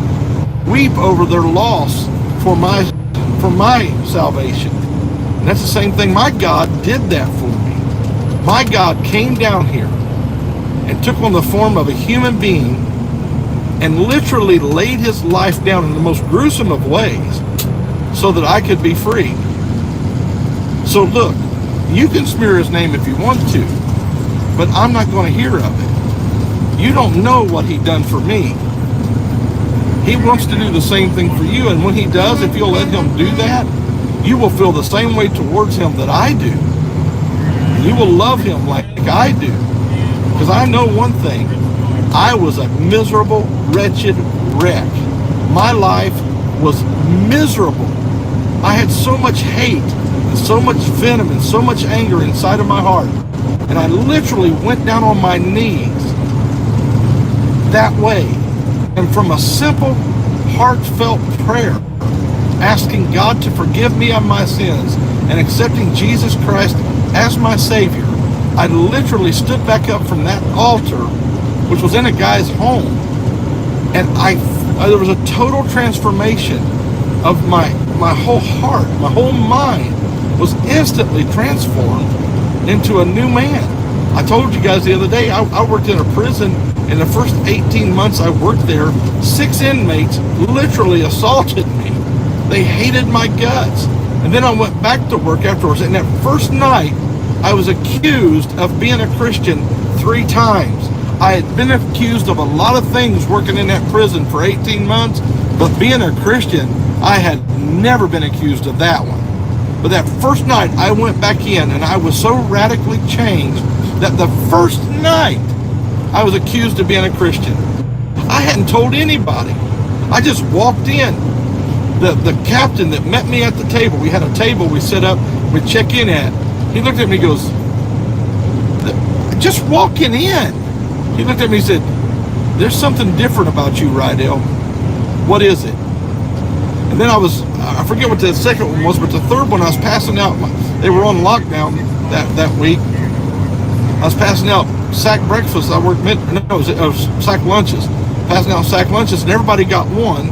weep over their loss for my salvation. And that's the same thing. My God did that for me. My God came down here and took on the form of a human being and literally laid his life down in the most gruesome of ways so that I could be free. So look, you can smear his name if you want to, but I'm not going to hear of it. You don't know what he done for me. He wants to do the same thing for you, and when he does, if you'll let him do that, you will feel the same way towards him that I do. You will love him like I do. Because I know one thing. I was a miserable, wretched wreck. My life was miserable. I had so much hate, and so much venom, and so much anger inside of my heart. And I literally went down on my knees that way. And from a simple, heartfelt prayer, asking God to forgive me of my sins and accepting Jesus Christ as my Savior, I literally stood back up from that altar, which was in a guy's home, and there was a total transformation of my whole heart. My whole mind was instantly transformed into a new man. I told you guys the other day, I worked in a prison. In the first 18 months I worked there, 6 inmates literally assaulted me. They hated my guts. And then I went back to work afterwards, and that first night I was accused of being a Christian 3 times. I had been accused of a lot of things working in that prison for 18 months, but being a Christian, I had never been accused of that one. But that first night I went back in, and I was so radically changed that the first night I was accused of being a Christian. I hadn't told anybody. I just walked in. The captain that met me at the table, we had a table we set up, we check in at. He looked at me and goes, just walking in. He looked at me and said, there's something different about you, Rydell. What is it? And then I forget what the second one was, but the third one I was passing out. They were on lockdown that week. I was passing out sack breakfast. I worked it was sack lunches. Passing out sack lunches, and everybody got one.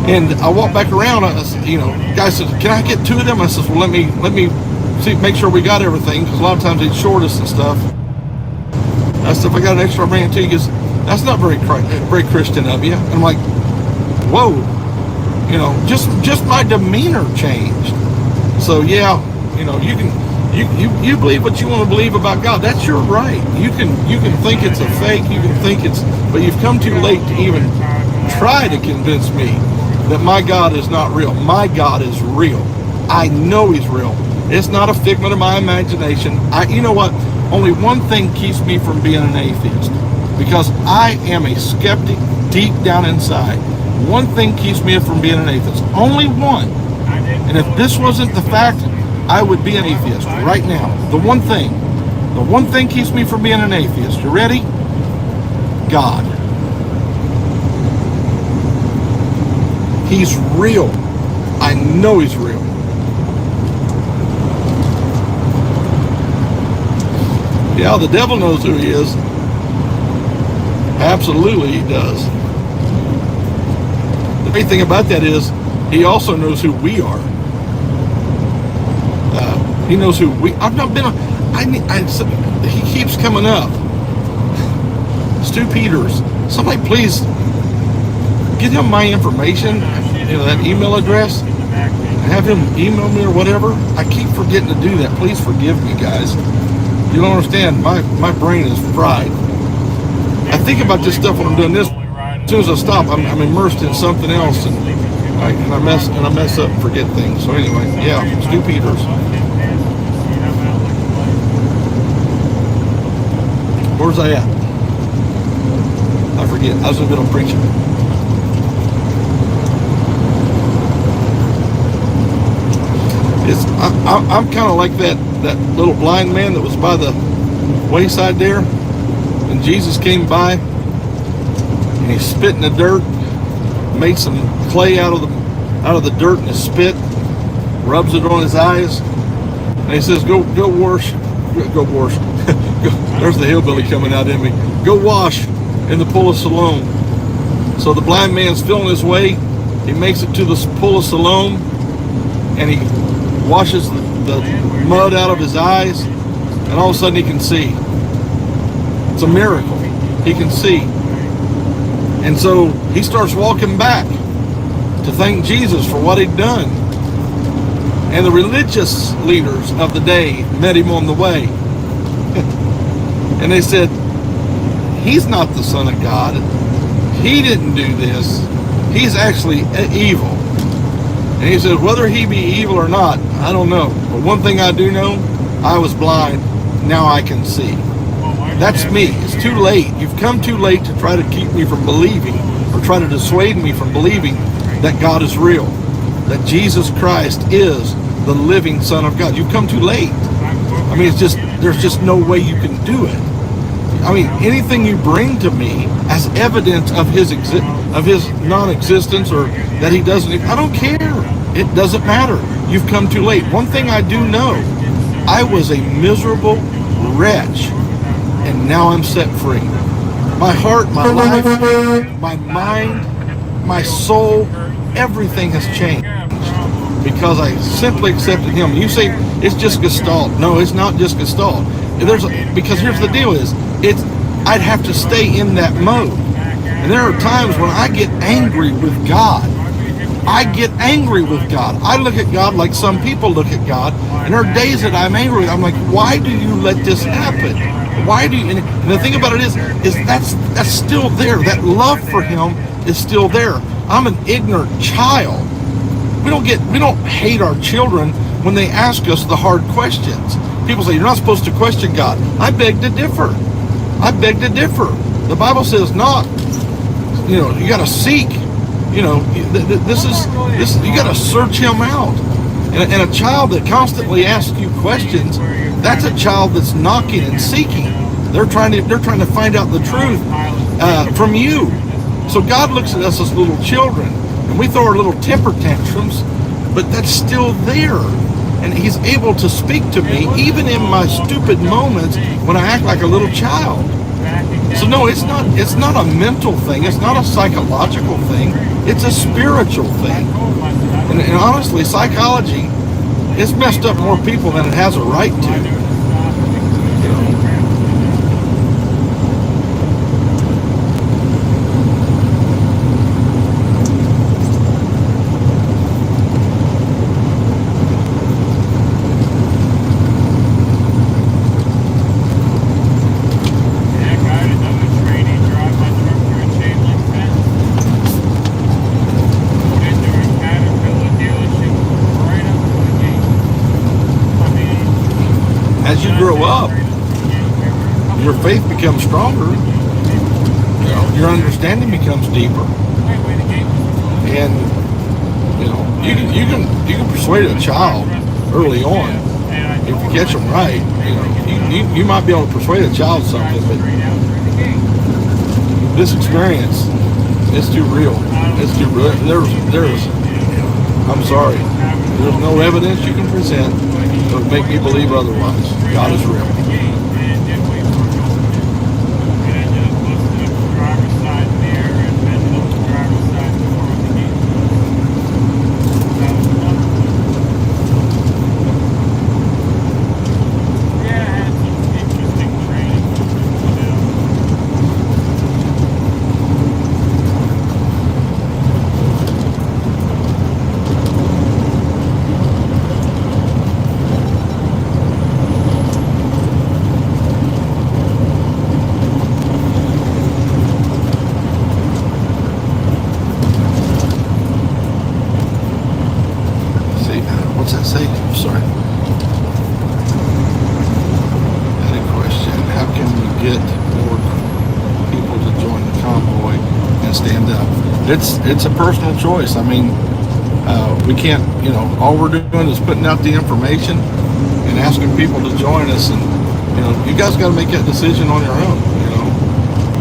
And I walked back around. Guy said, "Can I get 2 of them?" I said, "Well, let me see, make sure we got everything, because a lot of times they'd short us and stuff." I said, "If I got an extra, I'll bring it to you." He goes, "That's not very Christian of you." And I'm like, "Whoa." Just my demeanor changed. So yeah, you believe what you want to believe about God. That's your right. You can think it's a fake. You can think but you've come too late to even try to convince me that my God is not real. My God is real. I know he's real. It's not a figment of my imagination. You know what? Only one thing keeps me from being an atheist, because I am a skeptic deep down inside. One thing keeps me from being an atheist. Only one. And if this wasn't the fact, I would be an atheist right now. The one thing keeps me from being an atheist. You ready? God. He's real. I know he's real. Yeah, the devil knows who he is. Absolutely he does. The great thing about that is he also knows who we are. He knows who we. I've not been. He keeps coming up. Stu Peters. Somebody please get him my information. That email address. Have him email me or whatever. I keep forgetting to do that. Please forgive me, guys. You don't understand. My brain is fried. I think about this stuff when I'm doing this soon as I stop, I'm immersed in something else, and I mess up and forget things. So anyway, yeah, Stu Peters. Where's I at? I forget. I was in the middle of preaching. I'm kind of like that little blind man that was by the wayside there, and Jesus came by, and he spit in the dirt, made some clay out of the dirt in his spit, rubs it on his eyes, and he says, "Go wash." There's the hillbilly coming out in me. Go wash in the pool of Siloam. So the blind man's feeling his way. He makes it to the pool of Siloam, and he washes the mud out of his eyes, and all of a sudden he can see. It's a miracle. He can see. And so he starts walking back to thank Jesus for what he'd done. And the religious leaders of the day met him on the way. And they said, he's not the Son of God. He didn't do this. He's actually evil. And he said, whether he be evil or not, I don't know. But one thing I do know, I was blind. Now I can see. That's me. It's too late. You've come too late to try to keep me from believing, or try to dissuade me from believing that God is real, that Jesus Christ is the living Son of God. You've come too late. I mean, there's just no way you can do it. I mean, anything you bring to me as evidence of his non-existence, or that he doesn't, I don't care. It doesn't matter. You've come too late. One thing I do know, I was a miserable wretch, and now I'm set free. My heart, my life, my mind, my soul, everything has changed because I simply accepted him. You say it's just Gestalt. No, it's not just Gestalt. Because here's the deal is, I'd have to stay in that mode. And there are times when I get angry with God. I get angry with God. I look at God like some people look at God. And there are days that I'm angry with him. I'm like, why do you let this happen? Why do you? And the thing about it is that's still there. That love for him is still there. I'm an ignorant child. We don't hate our children when they ask us the hard questions. People say, you're not supposed to question God. I beg to differ. The Bible says not. You got to seek. You got to search him out. And a child that constantly asks you questions, that's a child that's knocking and seeking. They're trying to find out the truth from you. So God looks at us as little children, and we throw our little temper tantrums, but that's still there. And he's able to speak to me even in my stupid moments when I act like a little child. So no, it's not a mental thing. It's not a psychological thing. It's a spiritual thing. And honestly, psychology, it's messed up more people than it has a right to. As you grow up, your faith becomes stronger. Your understanding becomes deeper, and you can persuade a child early on if you catch them right. You might be able to persuade a child something, but this experience, it's too real. It's too real. There's I'm sorry. There's no evidence you can present that would make me believe otherwise. God is real. and stand up. It's a personal choice. I mean, we can't, all we're doing is putting out the information and asking people to join us, and you guys got to make that decision on your own.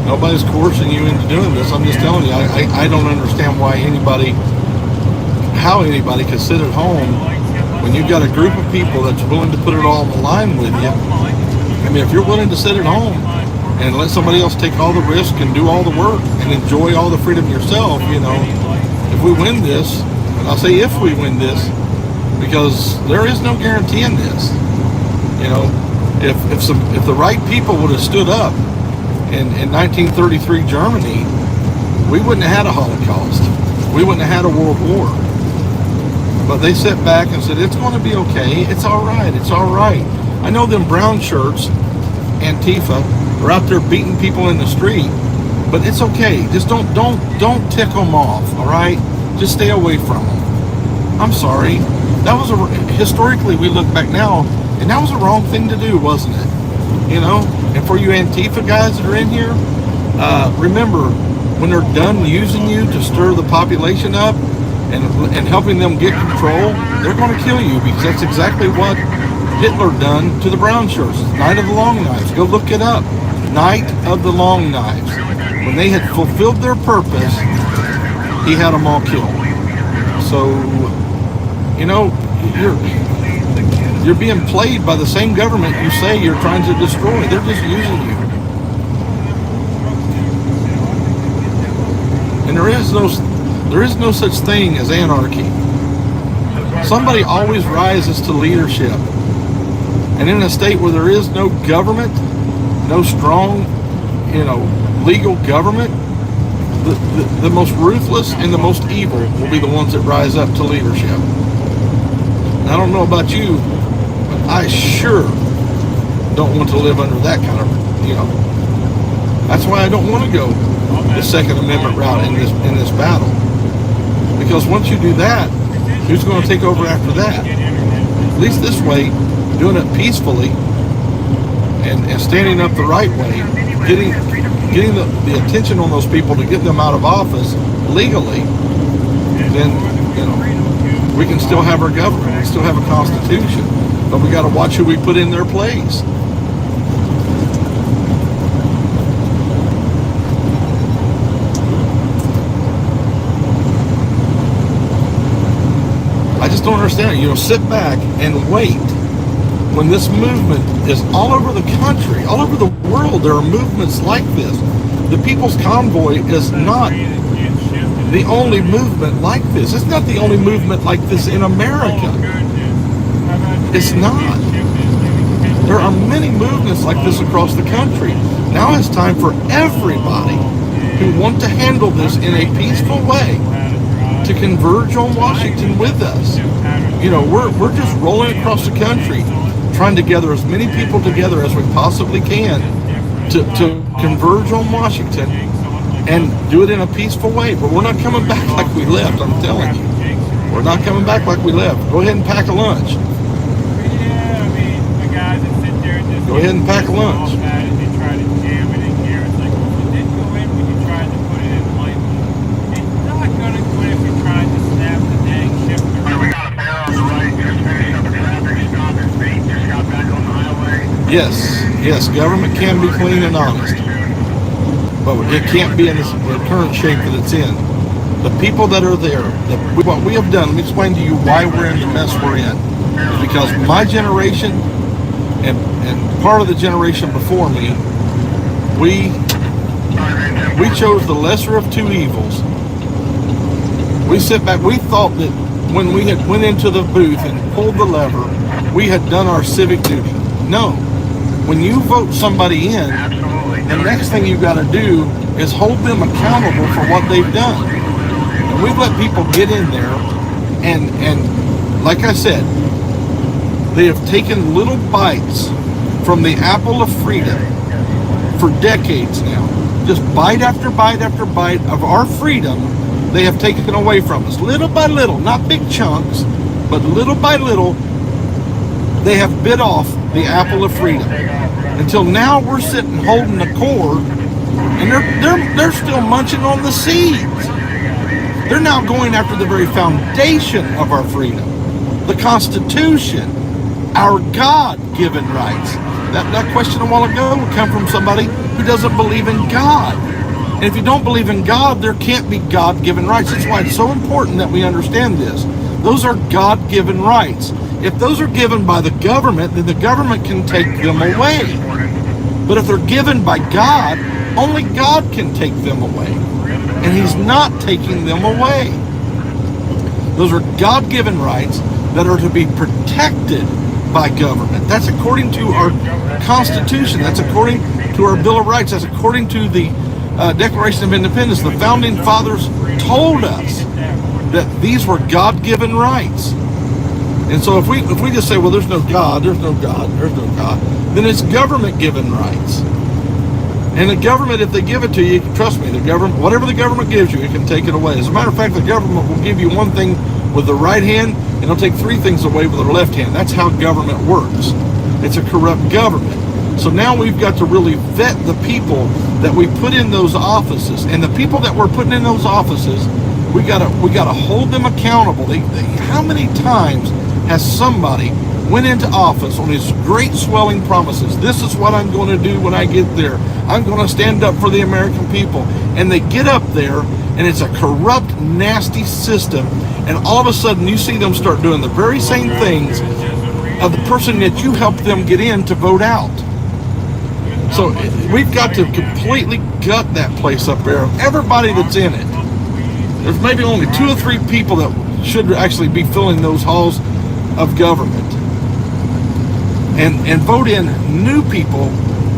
Nobody's coercing you into doing this. I'm just telling you, I don't understand how anybody could sit at home when you've got a group of people that's willing to put it all on the line with you. I mean, if you're willing to sit at home and let somebody else take all the risk and do all the work and enjoy all the freedom yourself, if we win this, and I'll say if we win this, because there is no guarantee in this. If the right people would have stood up in 1933 Germany, we wouldn't have had a Holocaust. We wouldn't have had a world war. But they sat back and said, it's going to be okay. It's all right. It's all right. I know them brown shirts, Antifa, are out there beating people in the street, but it's okay. Just don't tick them off, all right? Just stay away from them. I'm sorry. That was historically, we look back now, and that was a wrong thing to do, wasn't it? And for you Antifa guys that are in here, remember, when they're done using you to stir the population up and helping them get control, they're going to kill you, because that's exactly what Hitler done to the brown shirts. Night of the Long Knives. Go look it up. Night of the Long Knives. When they had fulfilled their purpose, he had them all killed. So, you're being played by the same government you say you're trying to destroy. They're just using you. And there is no such thing as anarchy. Somebody always rises to leadership. And in a state where there is no government, no strong, legal government, the most ruthless and the most evil will be the ones that rise up to leadership. And I don't know about you, but I sure don't want to live under that kind of, That's why I don't want to go the Second Amendment route in this battle. Because once you do that, who's going to take over after that? At least this way, doing it peacefully and standing up the right way, getting the attention on those people to get them out of office legally, then we can still have our government, we still have a constitution, but we got to watch who we put in their place. I just don't understand it. Sit back and wait. When this movement is all over the country, all over the world, there are movements like this. The People's Convoy is not the only movement like this. It's not the only movement like this in America. It's not. There are many movements like this across the country. Now it's time for everybody who want to handle this in a peaceful way to converge on Washington with us. We're just rolling across the country, trying to gather as many people together as we possibly can to converge on Washington and do it in a peaceful way. But we're not coming back like we left, I'm telling you. We're not coming back like we left. Go ahead and pack a lunch. Go ahead and pack a lunch. Yes, government can be clean and honest, but it can't be in the current shape that it's in. The people that are there, what we have done, let me explain to you why we're in the mess we're in. It's because my generation and part of the generation before me, we chose the lesser of two evils. We sit back, we thought that when we had went into the booth and pulled the lever, we had done our civic duty. No. When you vote somebody in, the next thing you've got to do is hold them accountable for what they've done. And we've let people get in there, and like I said, they have taken little bites from the apple of freedom for decades now. Just bite after bite after bite of our freedom they have taken away from us. Little by little, not big chunks, but little by little, they have bit off the apple of freedom. Until now we're sitting holding the cord And they're still munching on the seeds. They're now going after the very foundation of our freedom, the Constitution, our God-given rights. That question a while ago would come from somebody who doesn't believe in God. And if you don't believe in God, there can't be God-given rights. That's why it's so important that we understand this. Those are God-given rights. If those are given by the government, then the government can take them away. But if they're given by God, only God can take them away. And He's not taking them away. Those are God-given rights that are to be protected by government. That's according to our Constitution. That's according to our Bill of Rights. That's according to the Declaration of Independence. The Founding Fathers told us that these were God-given rights. And so if we just say, well, there's no God, there's no God, there's no God, then it's government-given rights. And the government, if they give it to you, trust me, the government, whatever the government gives you, it can take it away. As a matter of fact, the government will give you one thing with the right hand, and it'll take three things away with their left hand. That's how government works. It's a corrupt government. So now we've got to really vet the people that we put in those offices, and the people that we're putting in those offices, we gotta hold them accountable. How many times has somebody went into office on his great swelling promises? This is what I'm going to do when I get there. I'm going to stand up for the American people. And they get up there, and it's a corrupt, nasty system. And all of a sudden, you see them start doing the very same things of the person that you helped them get in to vote out. So we've got to completely gut that place up there. Everybody that's in it. There's maybe only 2 or 3 people that should actually be filling those halls of government. And vote in new people,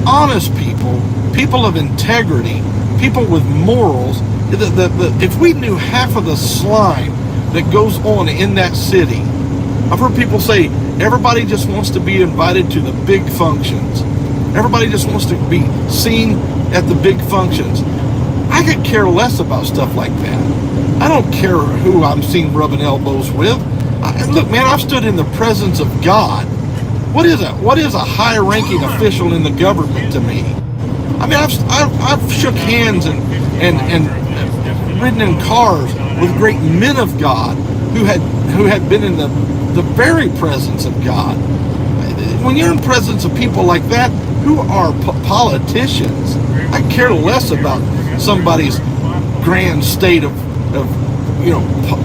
honest people, people of integrity, people with morals. If we knew half of the slime that goes on in that city, I've heard people say everybody just wants to be invited to the big functions. Everybody just wants to be seen at the big functions. I could care less about stuff like that. I don't care who I'm seen rubbing elbows with. Look, man, I've stood in the presence of God. What is a high-ranking official in the government to me? I mean, I've shook hands and ridden in cars with great men of God who had been in the very presence of God. When you're in presence of people like that, who are politicians, I care less about somebody's grand state of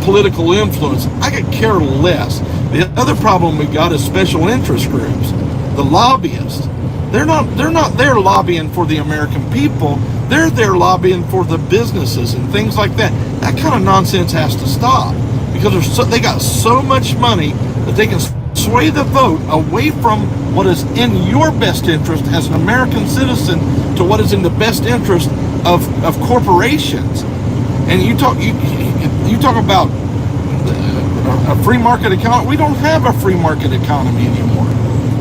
political influence. I could care less. The other problem we got is special interest groups, the lobbyists. They're not there lobbying for the American people. They're there lobbying for the businesses and things like that. That kind of nonsense has to stop, because they got so much money that they can sway the vote away from what is in your best interest as an American citizen to what is in the best interest of corporations. And you talk about a free market economy. We don't have a free market economy anymore.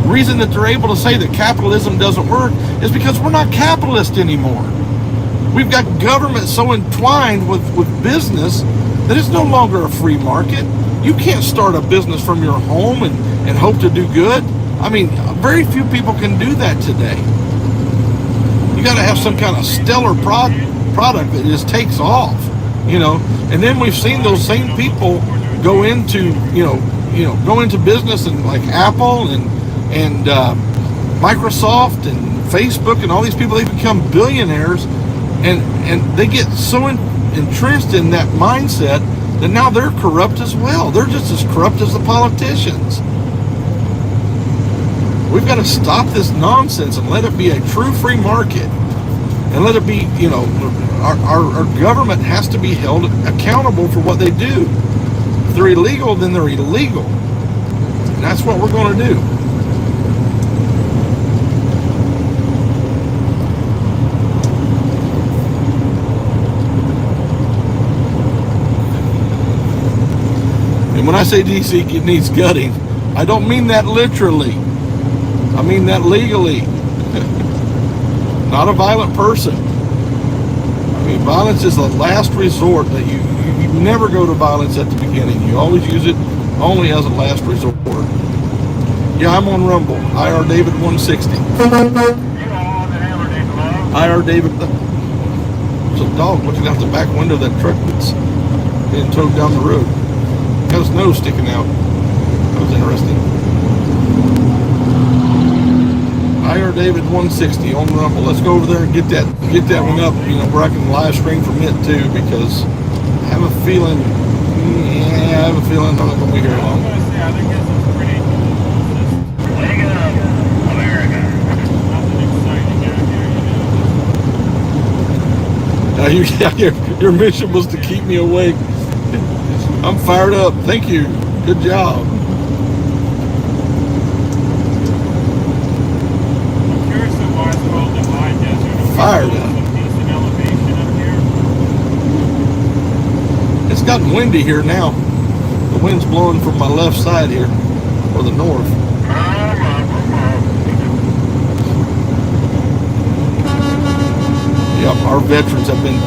The reason that they're able to say that capitalism doesn't work is because we're not capitalist anymore. We've got government so entwined with business that it's no longer a free market. You can't start a business from your home and hope to do good. I mean, very few people can do that today. You got to have some kind of stellar product that just takes off, And then we've seen those same people go into business, and like Apple and Microsoft and Facebook and all these people, they become billionaires, and they get so entrenched in that mindset that now they're corrupt as well. They're just as corrupt as the politicians. We've got to stop this nonsense and let it be a true free market. And let it be, our government has to be held accountable for what they do. If they're illegal, then they're illegal. And that's what we're going to do. And when I say DC needs gutting, I don't mean that literally. I mean that legally. Not a violent person. I mean, violence is the last resort. That you never go to violence at the beginning. You always use it only as a last resort. Yeah, I'm on Rumble. IR David 160. IR David. There's a dog looking out the back window of that truck that's being towed down the road. Got his nose sticking out. That was interesting. IR David 160 on Rumble. Let's go over there and get that one up, you know, where I can live stream from it too, because I have a feeling I'm not gonna be here long. I think this is pretty Your mission was to keep me awake. I'm fired up. Thank you. Good job. I'm curious to why it's called the high desert. Fired up. Decent elevation up here. It's gotten windy here now. The wind's blowing from my left side here, or the north. Yep, our veterans have been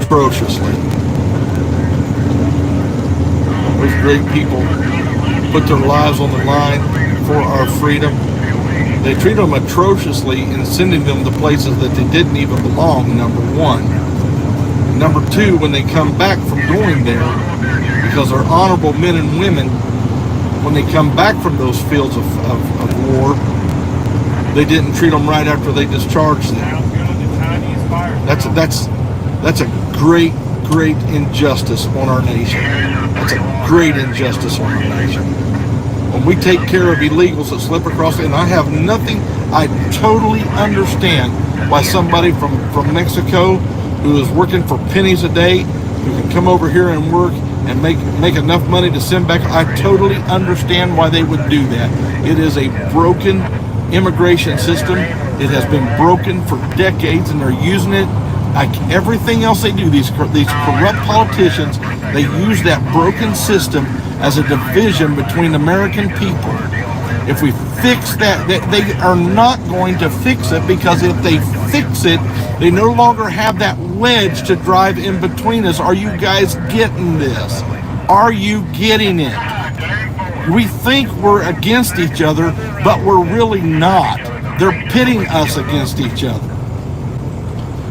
atrociously. Those great people put their lives on the line for our freedom. They treat them atrociously in sending them to places that they didn't even belong, number one. Number two, when they come back from going there, because they're honorable men and women, when they come back from those fields of war, they didn't treat them right after they discharged them. That's a great injustice on our nation. That's a great injustice on our nation. When we take care of illegals that slip across, and I have nothing, I totally understand why somebody from Mexico who is working for pennies a day, who can come over here and work and make enough money to send back, I totally understand why they would do that. It is a broken immigration system. It has been broken for decades, and they're using it like everything else they do. These corrupt politicians, they use that broken system as a division between American people. If we fix that, they are not going to fix it, because if they fix it, they no longer have that wedge to drive in between us. Are you guys getting this? Are you getting it? We think we're against each other, but we're really not. They're pitting us against each other.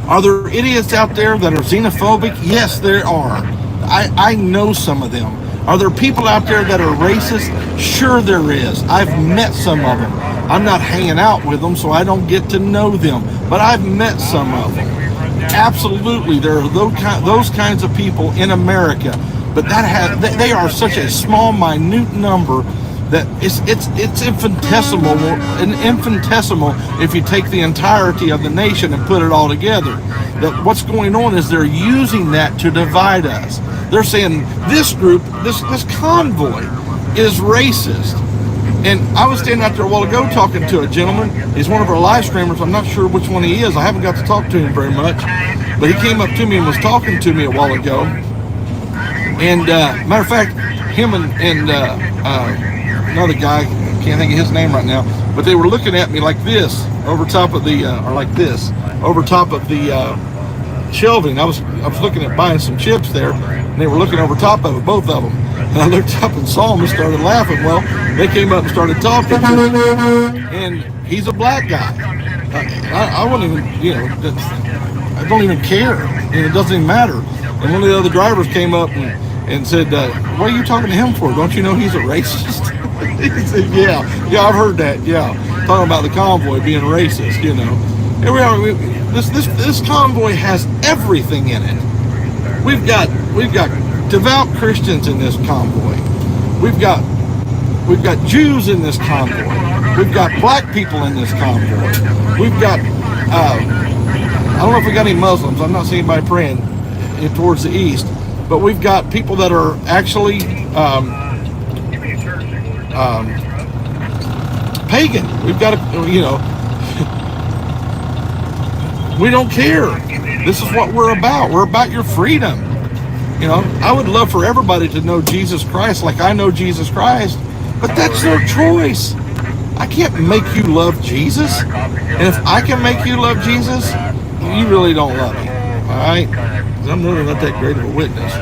Are there idiots out there that are xenophobic? Yes, there are. I know some of them. Are there people out there that are racist? Sure there is. I've met some of them. I'm not hanging out with them, so I don't get to know them. But I've met some of them. Absolutely, there are those kinds of people in America. But they are such a small, minute number that it's infinitesimal if you take the entirety of the nation and put it all together. That what's going on is they're using that to divide us. They're saying this group, this convoy is racist. And I was standing out there a while ago talking to a gentleman. He's one of our live streamers. I'm not sure which one he is. I haven't got to talk to him very much. But he came up to me and was talking to me a while ago. And matter of fact, him and another guy, can't think of his name right now, but they were looking at me like this over top of the shelving. I was looking at buying some chips there, and they were looking over top of it, both of them. And I looked up and saw them and started laughing. Well, they came up and started talking to me, and he's a black guy. I wouldn't even, I don't even care. It doesn't even matter. And one of the other drivers came up and said, what are you talking to him for? Don't you know he's a racist? He said, yeah, I've heard that, yeah. Talking about the convoy being racist, Here we are. This convoy has everything in it. We've got devout Christians in this convoy. We've got Jews in this convoy. We've got black people in this convoy. We've got I don't know if we got any Muslims. I'm not seeing anybody praying towards the east, but we've got people that are actually pagan. We've got we don't care. This is what we're about. We're about your freedom. I would love for everybody to know Jesus Christ like I know Jesus Christ, but that's their choice. I can't make you love Jesus. And if I can make you love Jesus, you really don't love me. All right? I'm really not that great of a witness. I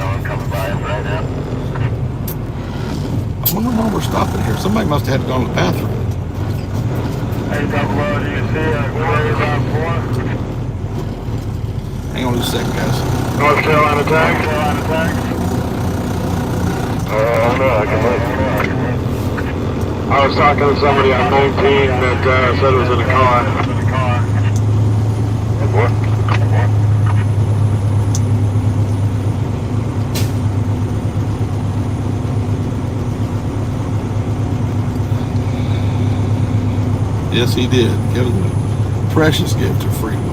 wonder why we're stopping here. Somebody must have had to go to the bathroom. Hang on just a second, guys. North Carolina tag. No, I can look. I was talking to somebody on 19 that said it was in a car. What? Yes, he did. Give him a precious gift of free will.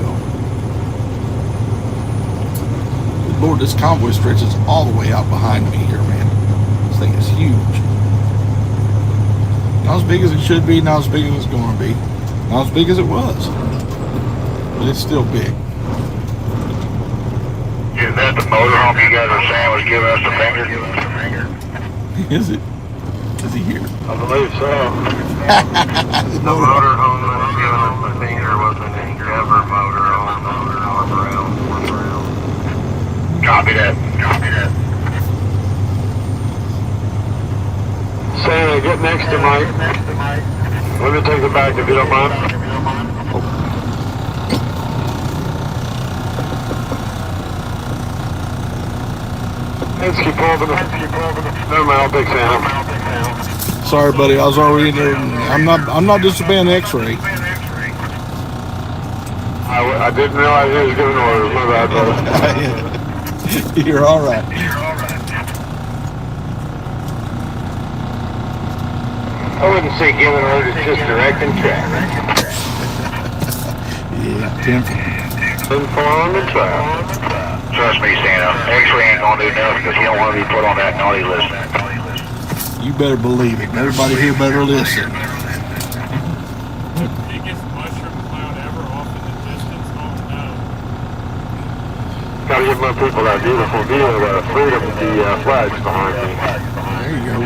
Lord, this convoy stretches all the way out behind me here, man. This thing is huge. Not as big as it should be, not as big as it's going to be. Not as big as it was. But it's still big. Is that the motorhome you guys were saying was giving us the finger? Is it? Is he here? I believe so. The motorhome that was giving us the finger wasn't any ever motorhome. Copy that. Santa, get next to Mike. Let me take it back if you don't mind. Let's keep moving. Never mind, I'll take Santa. Sorry, buddy. I was already in there. I'm not disobeying the X-ray. I didn't realize he was giving orders. My bad, brother. You're all right. I wouldn't say giving orders, just directing track. Yeah, 10-4 on the track. Trust me, Santa. X-ray ain't gonna do nothing because he don't want to be put on that naughty list. You better believe it. Everybody here better listen. Biggest mushroom cloud ever off in the distance. Oh no. Gotta give my people that beautiful view of freedom with the flags behind me. There you go.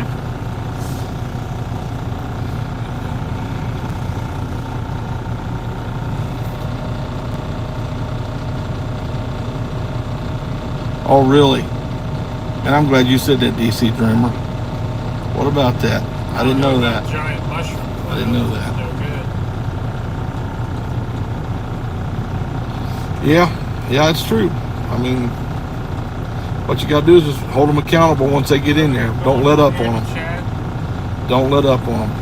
Oh, really? And I'm glad you said that, DC Dreamer. What about that? I didn't know that. Giant mushroom cloud. I didn't know that. No good. Yeah, it's true. I mean, what you got to do is just hold them accountable once they get in there. Don't let up on them. Don't let up on them.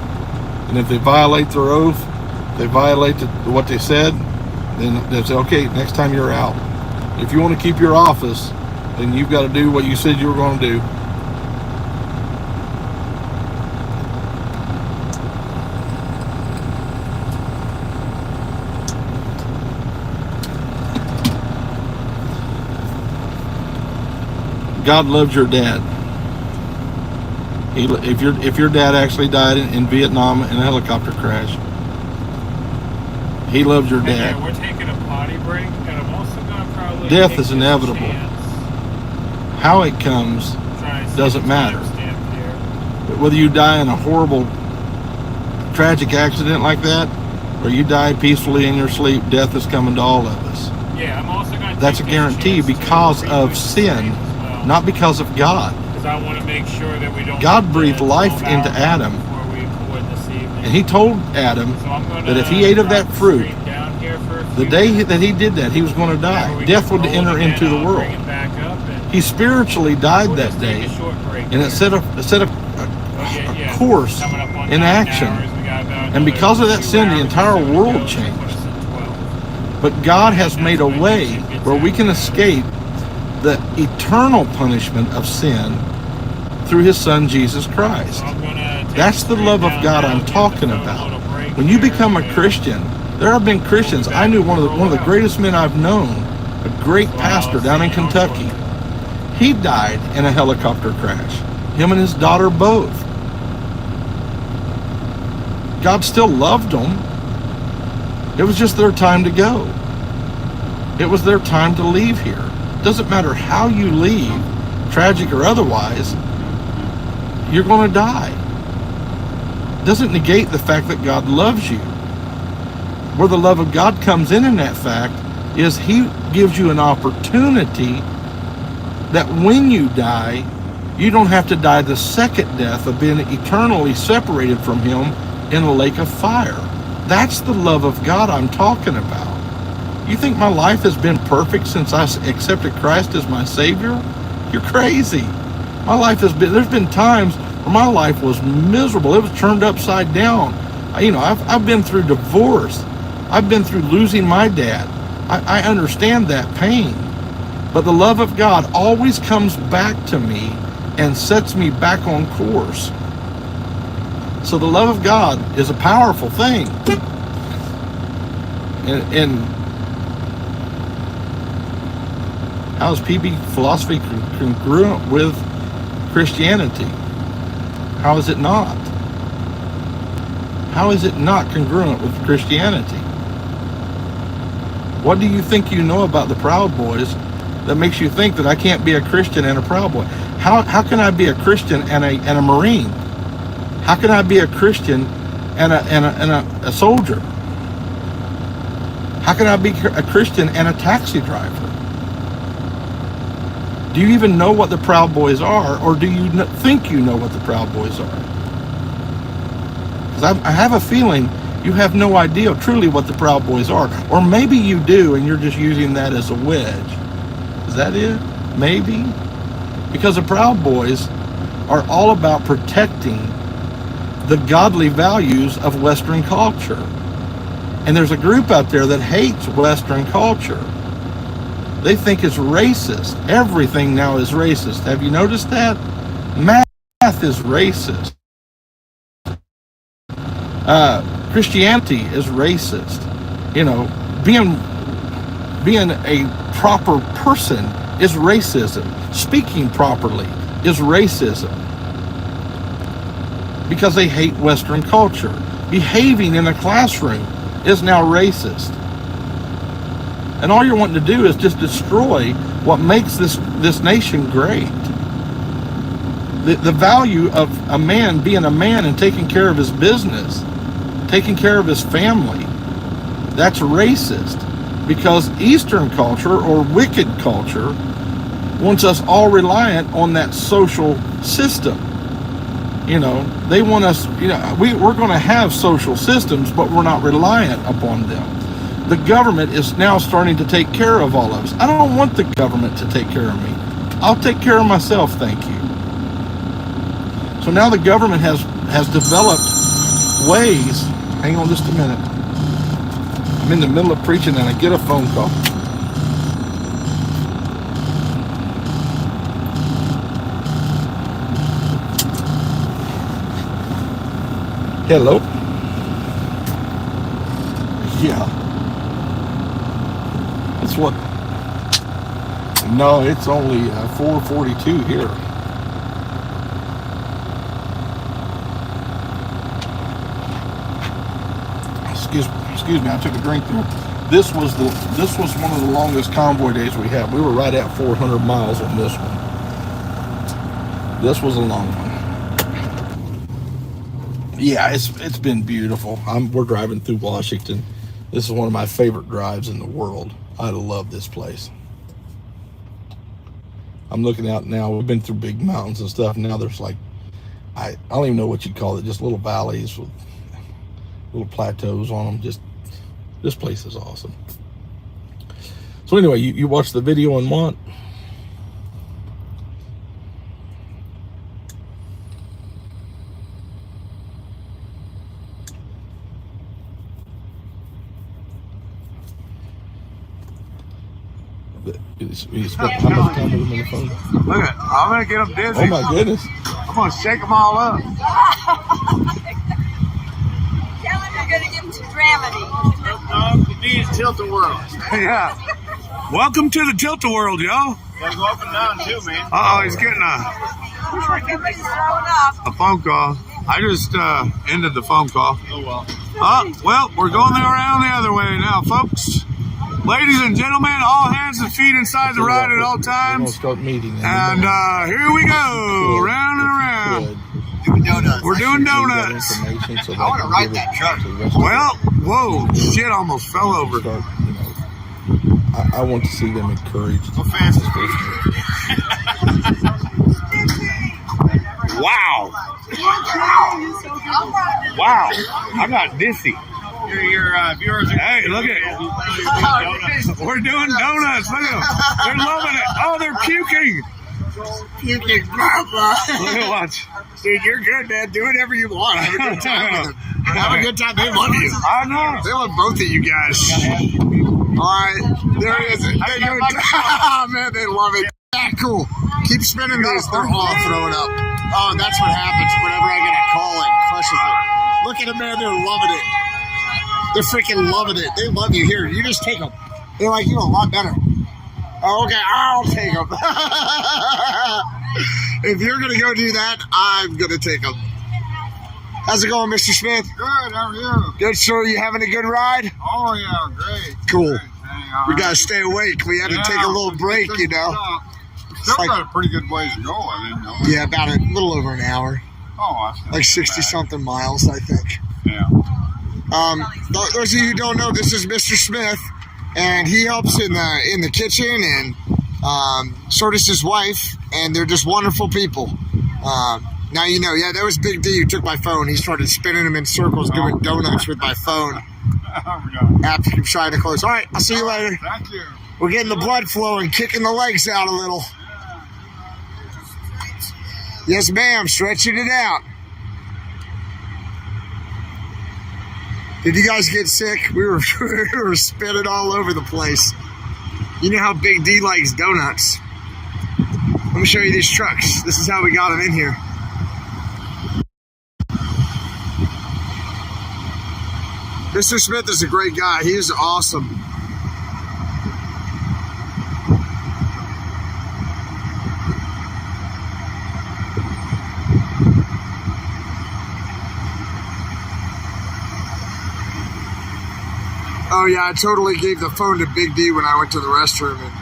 And if they violate their oath, they violate what they said, then they say, okay, next time you're out. If you want to keep your office, then you've got to do what you said you were going to do. God loves your dad. If your dad actually died in Vietnam in a helicopter crash, he loves your dad. Okay, we're taking a potty break, and I'm also going to probably... Death is inevitable. How it comes doesn't matter. But whether you die in a horrible, tragic accident like that, or you die peacefully in your sleep, death is coming to all of us. Yeah, I'm also going to... That's a guarantee because of sin, not because of God. Because I want to make sure that we don't... God breathed life into Adam, and he told Adam that if he ate of that fruit, the day that he did that, he was going to die. Death would enter into the world. He spiritually died that day, and it set a course in action. And because of that sin, the entire world changed. But God has made a way where we can escape the eternal punishment of sin through his son Jesus Christ. That's the love of God I'm talking about. When you become a Christian, there have been Christians. I knew one of the greatest men I've known, a great pastor down in Kentucky. He died in a helicopter crash. Him and his daughter both. God still loved them. It was just their time to go. It was their time to leave here. Doesn't matter how you leave, tragic or otherwise, you're going to die. Doesn't negate the fact that God loves you. Where the love of God comes in that fact is he gives you an opportunity that when you die, you don't have to die the second death of being eternally separated from him in a lake of fire. That's the love of God I'm talking about. You think my life has been perfect since I accepted Christ as my Savior? You're crazy. My life has been, there's been times where my life was miserable. It was turned upside down. You know, I've been through divorce. I've been through losing my dad. I understand that pain. But the love of God always comes back to me and sets me back on course. So the love of God is a powerful thing. And how is PB philosophy congruent with Christianity? How is it not? How is it not congruent with Christianity? What do you think you know about the Proud Boys that makes you think that I can't be a Christian and a Proud Boy? How can I be a Christian and a Marine? How can I be a Christian and a soldier? How can I be a Christian and a taxi driver? Do you even know what the Proud Boys are, or do you think you know what the Proud Boys are? Because I have a feeling you have no idea truly what the Proud Boys are. Or maybe you do and you're just using that as a wedge. Is that it? Maybe? Because the Proud Boys are all about protecting the godly values of Western culture. And there's a group out there that hates Western culture. They think it's racist. Everything now is racist. Have you noticed that? Math is racist. Christianity is racist. You know, being a proper person is racism. Speaking properly is racism. Because they hate Western culture. Behaving in a classroom is now racist. And all you're wanting to do is just destroy what makes this nation great. The value of a man being a man and taking care of his business, taking care of his family, that's racist. Because Eastern culture, or wicked culture, wants us all reliant on that social system. You know, they want us, you know, we're going to have social systems, but we're not reliant upon them. The government is now starting to take care of all of us. I don't want the government to take care of me. I'll take care of myself, thank you. So now the government has developed ways. Hang on just a minute. I'm in the middle of preaching and I get a phone call. Hello? Yeah. It's what? No, it's only 4:42 here. Excuse me, I took a drink there. This was one of the longest convoy days we had. We were right at 400 miles on this one. This was a long one. Yeah, it's been beautiful. We're driving through Washington. This is one of my favorite drives in the world. I love this place. I'm looking out now. We've been through big mountains and stuff. Now there's like, I don't even know what you'd call it. Just little valleys with little plateaus on them. Just, this place is awesome. So anyway, you watched the video and what? How much time with him on the phone? Look at, I'm gonna get them dizzy. Oh my goodness! I'm gonna shake them all up. Tell him you're gonna give him some Dramedy. The D is Tilt-A-Whirl. Yeah. Welcome to the Tilt-A-Whirl, y'all. Gotta go up and down too, man. Uh oh, he's getting a phone call. I just ended the phone call. Oh well. Well, we're going around the other way now, folks. Ladies and gentlemen, all hands and feet inside the ride at all times. We're going to start meeting. And here we go, round and around. We're doing donuts. I want to ride that truck. Well, whoa, shit almost fell over. I want to see them encouraged. How fast is this? Wow. Wow, I got dizzy. sure your viewers are... Hey, look at it. We're doing donuts. Look at them. They're loving it. Oh, they're puking. Puking, blah, blah. Look at watch. Dude, you're good, man. Do whatever you want. Have a good time with them. Have a good time. They love you. I know. They love both of you guys. All right. There it is. Oh, man, they love it. Yeah, cool. Keep spinning these. They're all throwing up. Oh, that's what happens whenever I get a call. It crushes it. Look at them, man. They're loving it. They're freaking loving it. They love you. Here, you just take them. They like you a lot better. Oh, okay, I'll take them. If you're going to go do that, I'm going to take them. How's it going, Mr. Smith? Good, how are you? Good, sir. You having a good ride? Oh, yeah, great. Cool. Great. We got to stay awake. We had to take a little break, you know. Still got a pretty good ways to go, I didn't know. Yeah, about a little over an hour. Oh, that's not like 60-something miles, I think. Yeah. Those of you who don't know, this is Mr. Smith, and he helps in the kitchen, and so does his wife, and they're just wonderful people. Now you know, yeah, that was Big D who took my phone. He started spinning them in circles, doing donuts with my phone. After he tried to close. All right, I'll see you later. Thank you. We're getting the blood flowing, kicking the legs out a little. Yes, ma'am, stretching it out. Did you guys get sick? We were spinning all over the place. You know how Big D likes donuts. Let me show you these trucks. This is how we got them in here. Mr. Smith is a great guy. He is awesome. Oh yeah, I totally gave the phone to Big D when I went to the restroom, and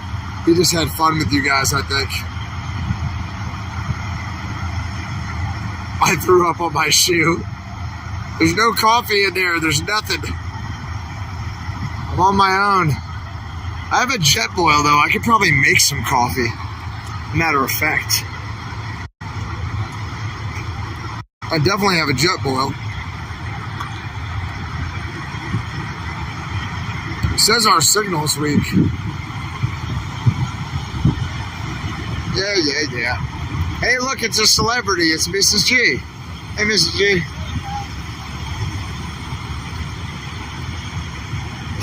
he just had fun with you guys, I think. I threw up on my shoe. There's no coffee in there. There's nothing. I'm on my own. I have a jet boil, though. I could probably make some coffee. Matter of fact. I definitely have a jet boil. It says our signal's weak. Yeah. Hey, look, it's a celebrity. It's Mrs. G. Hey, Mrs. G.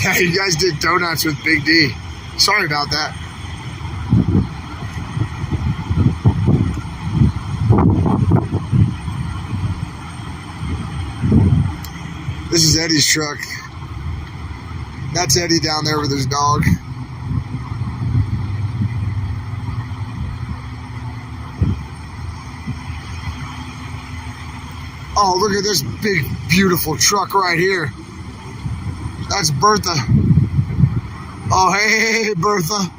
Yeah, you guys did donuts with Big D. Sorry about that. This is Eddie's truck. That's Eddie down there with his dog. Oh, look at this big, beautiful truck right here. That's Bertha. Oh, hey, Bertha.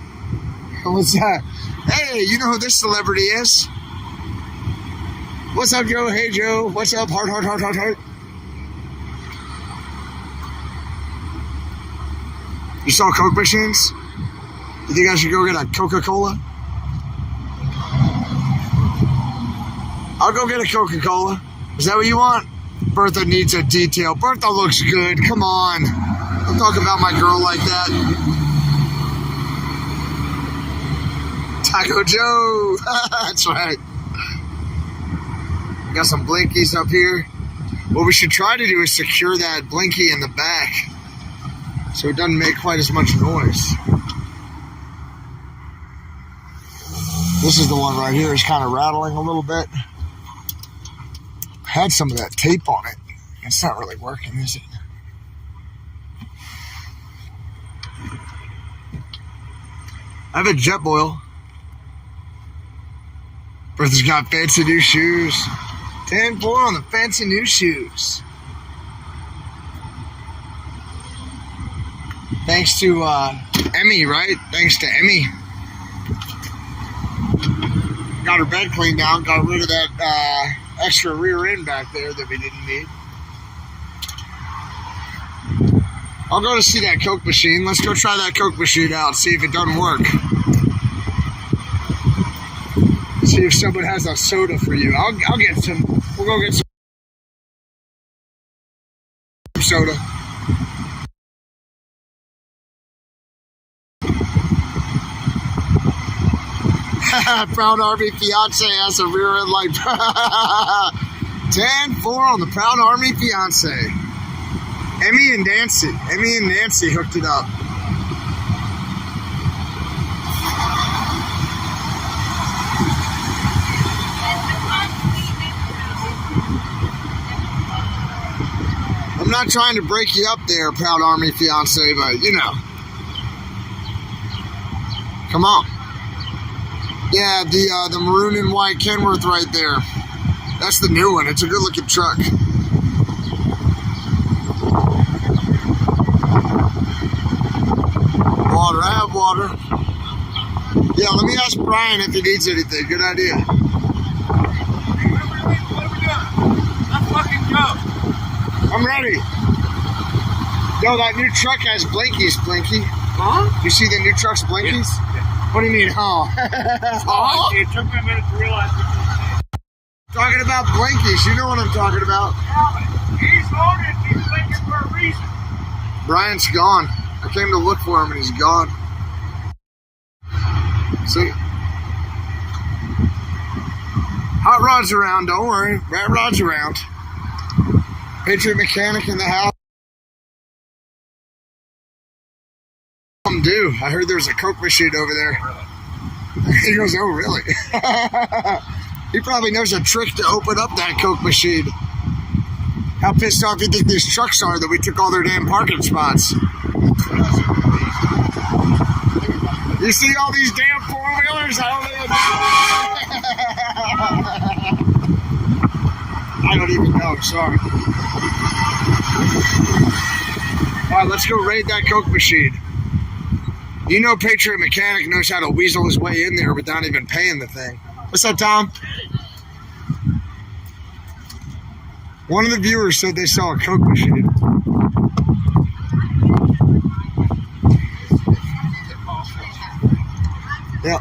What's that? Hey, you know who this celebrity is? What's up, Joe? Hey, Joe. What's up? Heart. You saw Coke machines? You think I should go get a Coca-Cola? I'll go get a Coca-Cola. Is that what you want? Bertha needs a detail. Bertha looks good. Come on. Don't talk about my girl like that. Taco Joe. That's right. Got some blinkies up here. What we should try to do is secure that blinky in the back so it doesn't make quite as much noise. This is the one right here. It's kind of rattling a little bit. Had some of that tape on it. It's not really working, is it? I have a jet boil. Bertha's got fancy new shoes. 10-4 on the fancy new shoes. Thanks to Emmy, right? Thanks to Emmy. Got her bed cleaned out. Got rid of that extra rear end back there that we didn't need. I'll go to see that Coke machine. Let's go try that Coke machine out, see if it doesn't work. See if someone has a soda for you. I'll get some. We'll go get some soda. Proud Army fiance has a rear end light. 10-4 on the Proud Army fiance. Emmy and Nancy hooked it up. I'm not trying to break you up there, Proud Army fiance, but you know. Come on. Yeah, the maroon and white Kenworth right there. That's the new one. It's a good looking truck. Water, I have water. Yeah, let me ask Brian if he needs anything. Good idea. What are we doing? Let's fucking go. I'm ready. Yo, that new truck has blinkies, Blinky. Huh? You see the new truck's blinkies? Yeah. What do you mean, huh? Oh, it took me a minute to realize what you were saying. Talking about blinkies, you know what I'm talking about. He's loaded, he's blinking for a reason. Brian's gone. I came to look for him and he's gone. See? Hot Rod's around, don't worry. Rat Rod's around. Patriot mechanic in the house. Do. I heard there's a Coke machine over there. He goes, oh, really? He probably knows a trick to open up that Coke machine. How pissed off do you think these trucks are that we took all their damn parking spots? You see all these damn four-wheelers? I don't even know, sorry. All right, let's go raid that Coke machine. You know Patriot Mechanic knows how to weasel his way in there without even paying the thing. What's up, Tom? One of the viewers said they saw a Coke machine. Yep.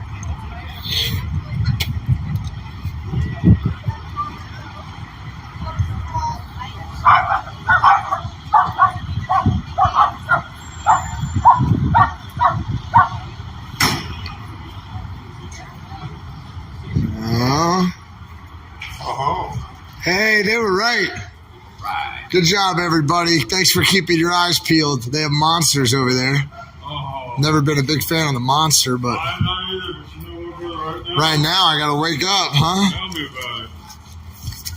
Hey, they were right. Good job, everybody. Thanks for keeping your eyes peeled. They have monsters over there. Never been a big fan of the monster, but I'm not either, but you know what, right now I gotta wake up, huh? Tell me about it.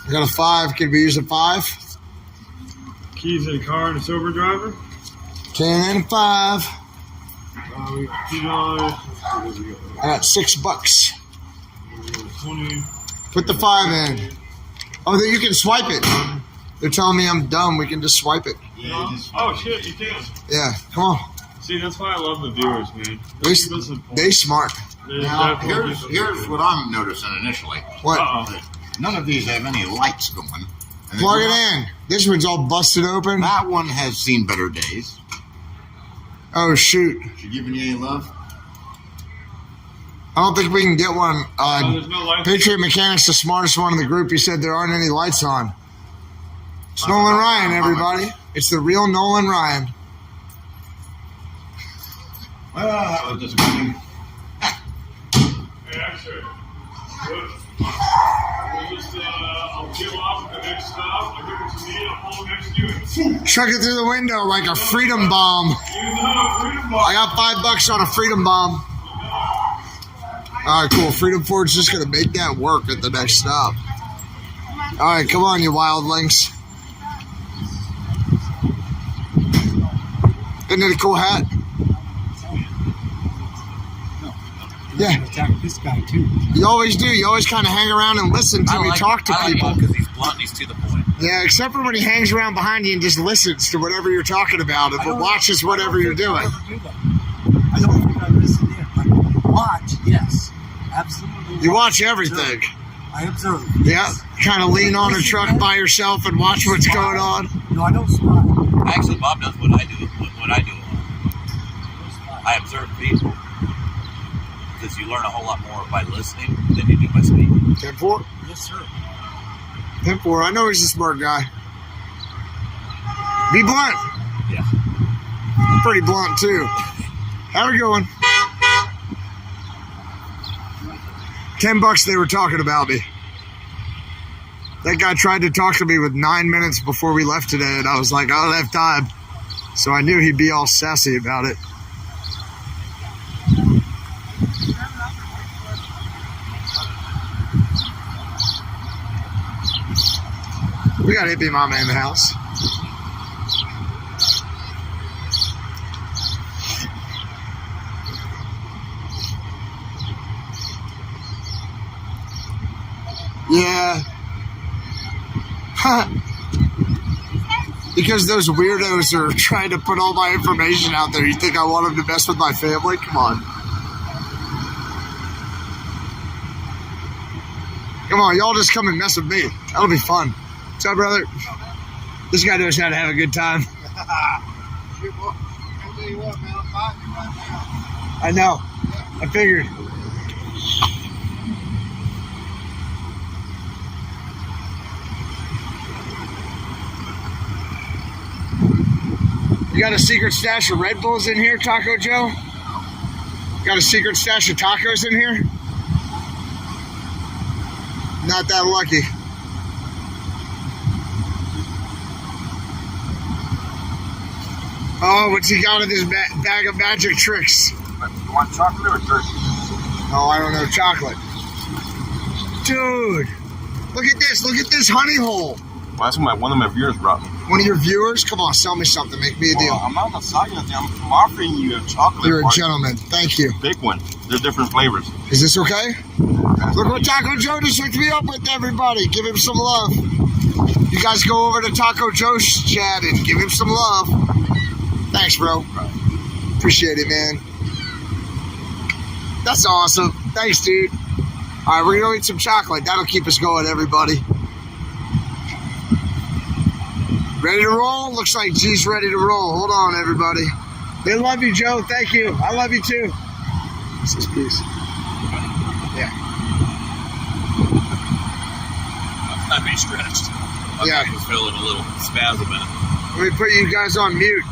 I got a 5. Can we use a 5? Keys in the car and a sober driver? 10 and a 5. We got $2. I got $6. 20. Put the 5 in. Oh, then you can swipe it. They're telling me I'm dumb. We can just swipe it. Yeah, oh, shit, you can. Yeah, come on. See, that's why I love the viewers, man. They smart. Now, here's what I'm noticing initially. What? None of these have any lights going. Plug it in. This one's all busted open. That one has seen better days. Oh, shoot. She giving you any love? I don't think we can get one. there's no lights. Patriot Mechanic's the smartest one in the group. He said there aren't any lights on. It's Nolan Ryan, everybody. It's the real Nolan Ryan. Well, that was disappointing. Hey, actually, we'll just, I'll peel off at the next stop. I'll give it to me. I'll pull next to you. Chuck it through the window like a freedom bomb. I got $5 on a freedom bomb. All right, cool. Freedom Ford's just going to make that work at the next stop. All right, come on, you wildlings. Isn't it a cool hat? Yeah. This guy, too. You always do. You always kind of hang around and listen to me talk to people. Because he's blunt, he's to the point. Yeah, except for when he hangs around behind you and just listens to whatever you're talking about but watches whatever you're doing. I don't think I listen in. But watch, yes. Absolutely. You watch everything. I observe. Yeah, kind of lean on a truck by yourself and watch what's going on. No, I don't smile. Actually, Bob does what I do. What I do. I observe people. Because you learn a whole lot more by listening than you do by speaking. 10-4? Yes, sir. 10-4. I know he's a smart guy. Be blunt. Yeah. I'm pretty blunt, too. How we going? $10 they were talking about me. That guy tried to talk to me with 9 minutes before we left today, and I was like, I don't have time. So I knew he'd be all sassy about it. We got hippie mama in the house. Yeah. Because those weirdos are trying to put all my information out there. You think I want them to mess with my family? Come on. Come on, y'all just come and mess with me. That'll be fun. What's up, brother? This guy knows how to have a good time. I know. I figured. You got a secret stash of Red Bulls in here, Taco Joe? Got a secret stash of tacos in here? Not that lucky. Oh, what's he got in his bag of magic tricks? You want chocolate or turkey? Oh, I don't know, chocolate. Dude, look at this. Look at this honey hole. Well, that's what one of my viewers brought me. One of your viewers? Come on, sell me something. Make me a deal. I'm not gonna sell you anything. I'm offering you a chocolate. You're a gentleman. Thank you. Big one. They're different flavors. Is this okay? Look what Taco Joe just hooked me up with, everybody. Give him some love. You guys go over to Taco Joe's chat and give him some love. Thanks, bro. Appreciate it, man. That's awesome. Thanks, dude. All right, we're going to eat some chocolate. That'll keep us going, everybody. Ready to roll? Looks like G's ready to roll. Hold on, everybody. They love you, Joe. Thank you. I love you, too. This is peace. Yeah. I'd be stretched. Yeah. I was feeling a little spasm in it. Let me put you guys on mute.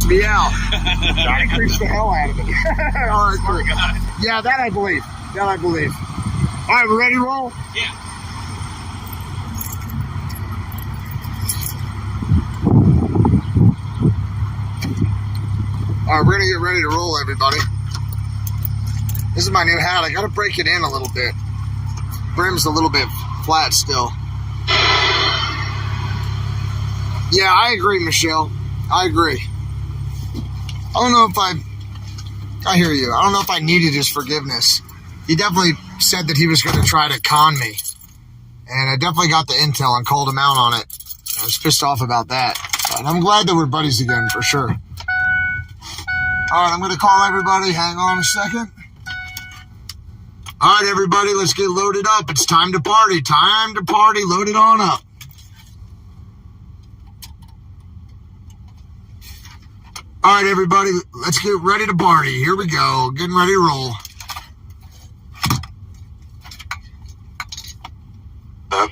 Me out. That creeps the hell out of me. All right, cool. Yeah, that I believe. That I believe. All right, we ready to roll? Yeah. All right, we're gonna get ready to roll, everybody. This is my new hat. I gotta break it in a little bit. Brim's a little bit flat still. Yeah, I agree, Michelle. I agree. I don't know if I hear you. I don't know if I needed his forgiveness. He definitely said that he was going to try to con me. And I definitely got the intel and called him out on it. I was pissed off about that. But I'm glad that we're buddies again, for sure. All right, I'm going to call everybody. Hang on a second. All right, everybody, let's get loaded up. It's time to party. Time to party. Load it on up. All right, everybody, let's get ready to party. Here we go. Getting ready to roll.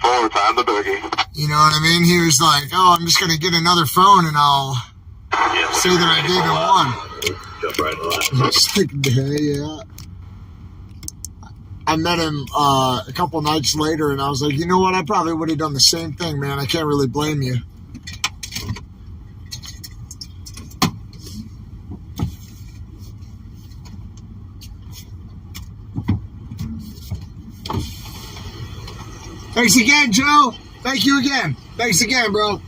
Forward, time the boogie. You know what I mean? He was like, oh, I'm just going to get another phone and I'll say that I gave him one. Jump right in line. Yeah. I met him a couple nights later, and I was like, you know what? I probably would have done the same thing, man. I can't really blame you. Thanks again, Joe. Thank you again. Thanks again, bro.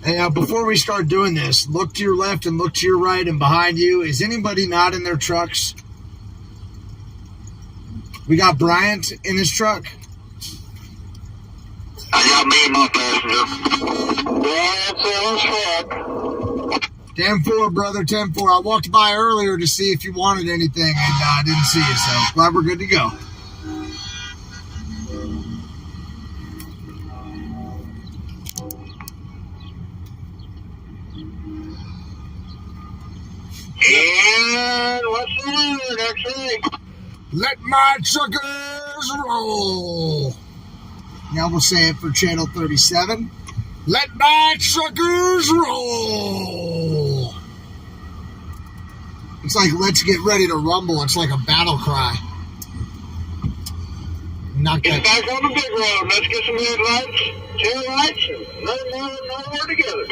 Hey, before we start doing this, look to your left and look to your right and behind you. Is anybody not in their trucks? We got Bryant in his truck. I got me and my passenger. Bryant's 10-4, brother, 10-4. I walked by earlier to see if you wanted anything, and I didn't see you, so glad we're good to go. And what's the word next week? Let my truckers roll. Now we'll say it for Channel 37. Let my truckers roll. It's like, let's get ready to rumble. It's like a battle cry. Not Get back on the big road. Let's get some headlights, tail lights, and let them all work together.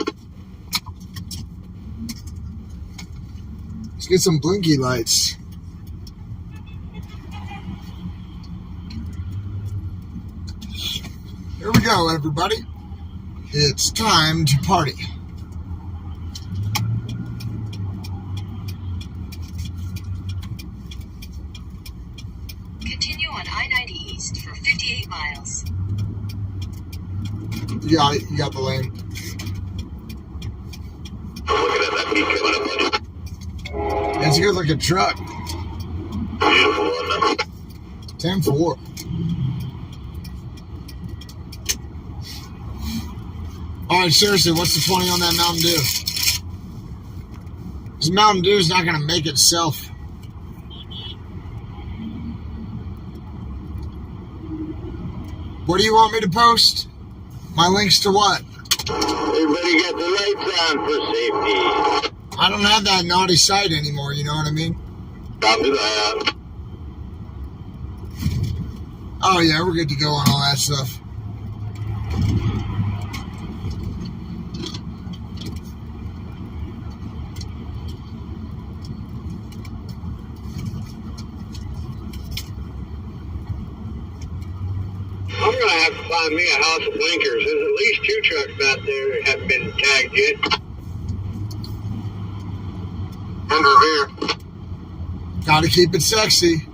Let's get some blinky lights. Here we go, everybody. It's time to party. Continue on I-90 East for 58 miles. You got it. You got the lane. Looking at that beat coming up on you. It's a good looking truck. Beautiful one. 10-4. All right, seriously, what's the 20 on that Mountain Dew? This Mountain Dew is not going to make itself. What do you want me to post? My links to what? Everybody got the lights on for safety. I don't have that naughty site anymore, you know what I mean? Copy that. Oh, yeah, we're good to go on all that stuff. I'm going to have to find me a house of blinkers. There's at least 2 trucks out there that haven't been tagged yet. Under here. Gotta keep it sexy.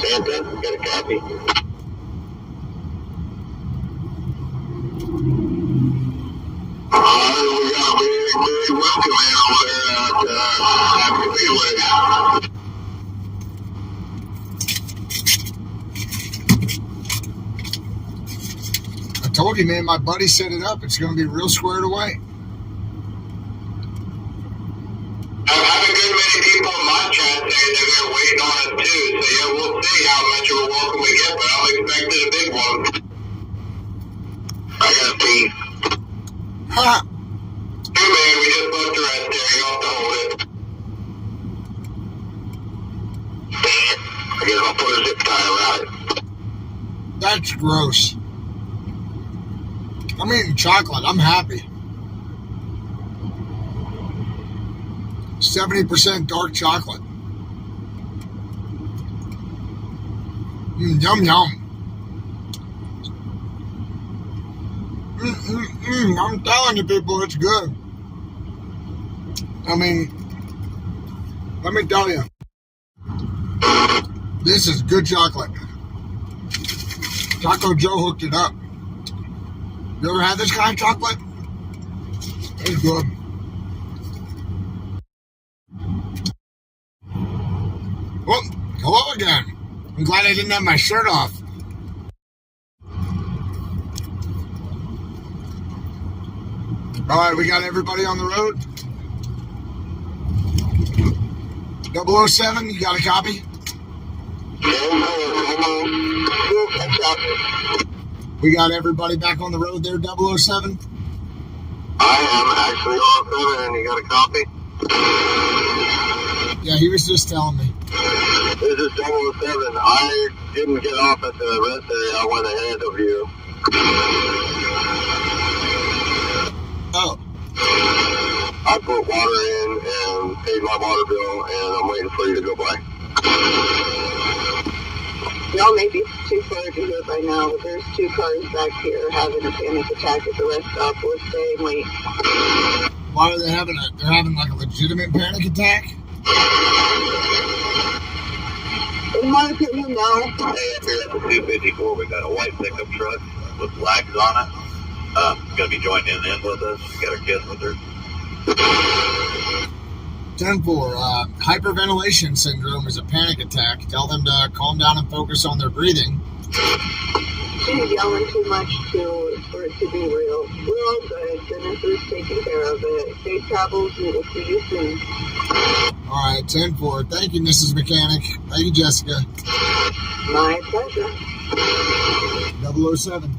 Santa, got a copy. We got very welcome over there at WYSIWYG. I told you, man, my buddy set it up. It's going to be real squared away. I've had a good many people in my chat saying that they're waiting on it too. So yeah, we'll see how much of a welcome we get, but I'm expecting a big one. I got a piece. Ha! Hey man, we just booked the rest there. You have to hold it. I guess I'll put a zip tie around it. That's gross. I'm eating chocolate. I'm happy. 70% dark chocolate. Yum, yum. I'm telling you, people, it's good. I mean, let me tell you, this is good chocolate. Taco Joe hooked it up. You ever had this kind of chocolate? It's good. Well, hello again. I'm glad I didn't have my shirt off. All right, we got everybody on the road. 007, you got a copy? We got everybody back on the road there, 007? I am actually on 7, and you got a copy? Yeah, he was just telling me. This is 007. I didn't get off at the rest area. I went ahead of you. Oh. I put water in and paid my water bill, and I'm waiting for you to go by. Y'all may be too far to do it by now, but there's 2 cars back here having a panic attack at the rest stop. We'll stay and wait. Why are they having they're having like a legitimate panic attack? In my opinion, no. Hey, up here at the 254, we got a white pickup truck with flags on it. Going to be joining in with us. We got our kids with her. 10-4, hyperventilation syndrome is a panic attack. Tell them to calm down and focus on their breathing. She's yelling too much for it to be real. We're all good. Goodness is taking care of it. Safe travels, and we'll see you soon. All right, 10-4. Thank you, Mrs. Mechanic. Thank you, Jessica. My pleasure. 007.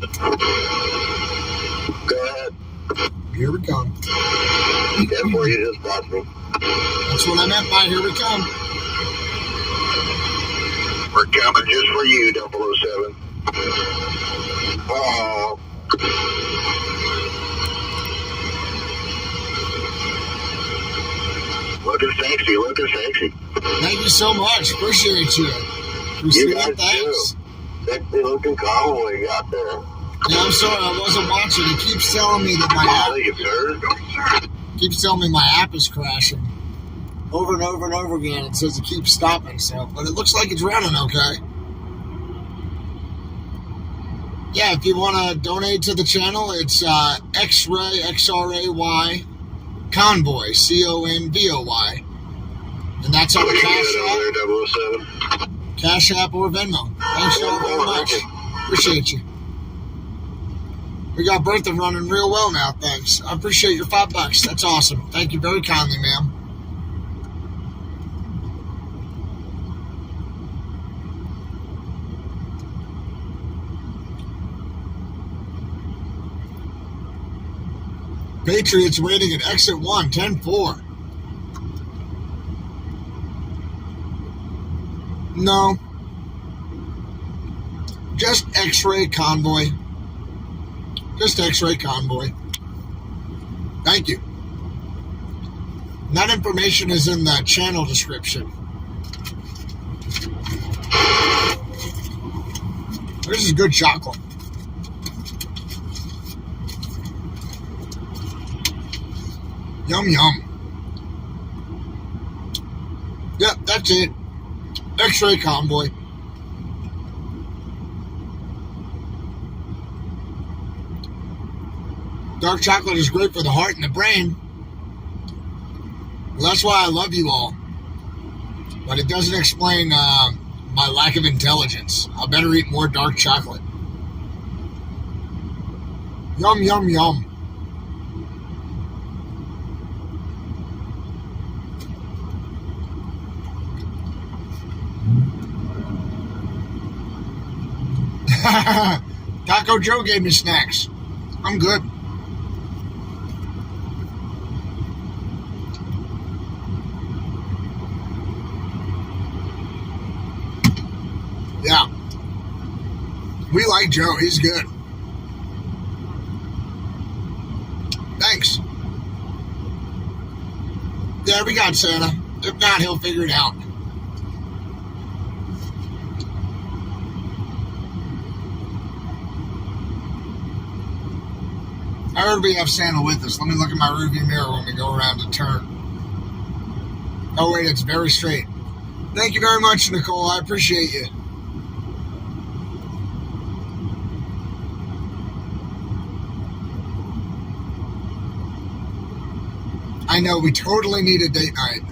Go ahead. Here we come. 10-4, you just brought me. That's what I meant by here we come. We're coming just for you, 007. Oh. Looking sexy, looking sexy. Thank you so much. Appreciate you. You guys too. Sexy looking convoy you got there. Yeah, I'm sorry, I wasn't watching. It keeps telling me that my app is crashing over and over and over again. It says it keeps stopping, but it looks like it's running okay. Yeah, if you want to donate to the channel, it's X-Ray, X-R-A-Y, Convoy, C-O-N-V-O-Y. And that's on Cash App or Venmo. Thanks so very much. Appreciate you. We got Bertha running real well now, thanks. I appreciate your $5. That's awesome. Thank you very kindly, ma'am. Patriots waiting at exit 1, 10-4. No. Just X-Ray Convoy. Just X-Ray Convoy. Thank you. And that information is in the channel description. This is good chocolate. Yum, yum. Yep, that's it. X-Ray Convoy. Dark chocolate is great for the heart and the brain. Well, that's why I love you all. But it doesn't explain my lack of intelligence. I better eat more dark chocolate. Yum, yum, yum. Taco Joe gave me snacks. I'm good. Yeah. We like Joe. He's good. Thanks. Yeah, we got Santa. If not, he'll figure it out. I heard we have Santa with us. Let me look at my rearview mirror when we go around the turn. Oh, wait, it's very straight. Thank you very much, Nicole. I appreciate you. I know, we totally need a date night.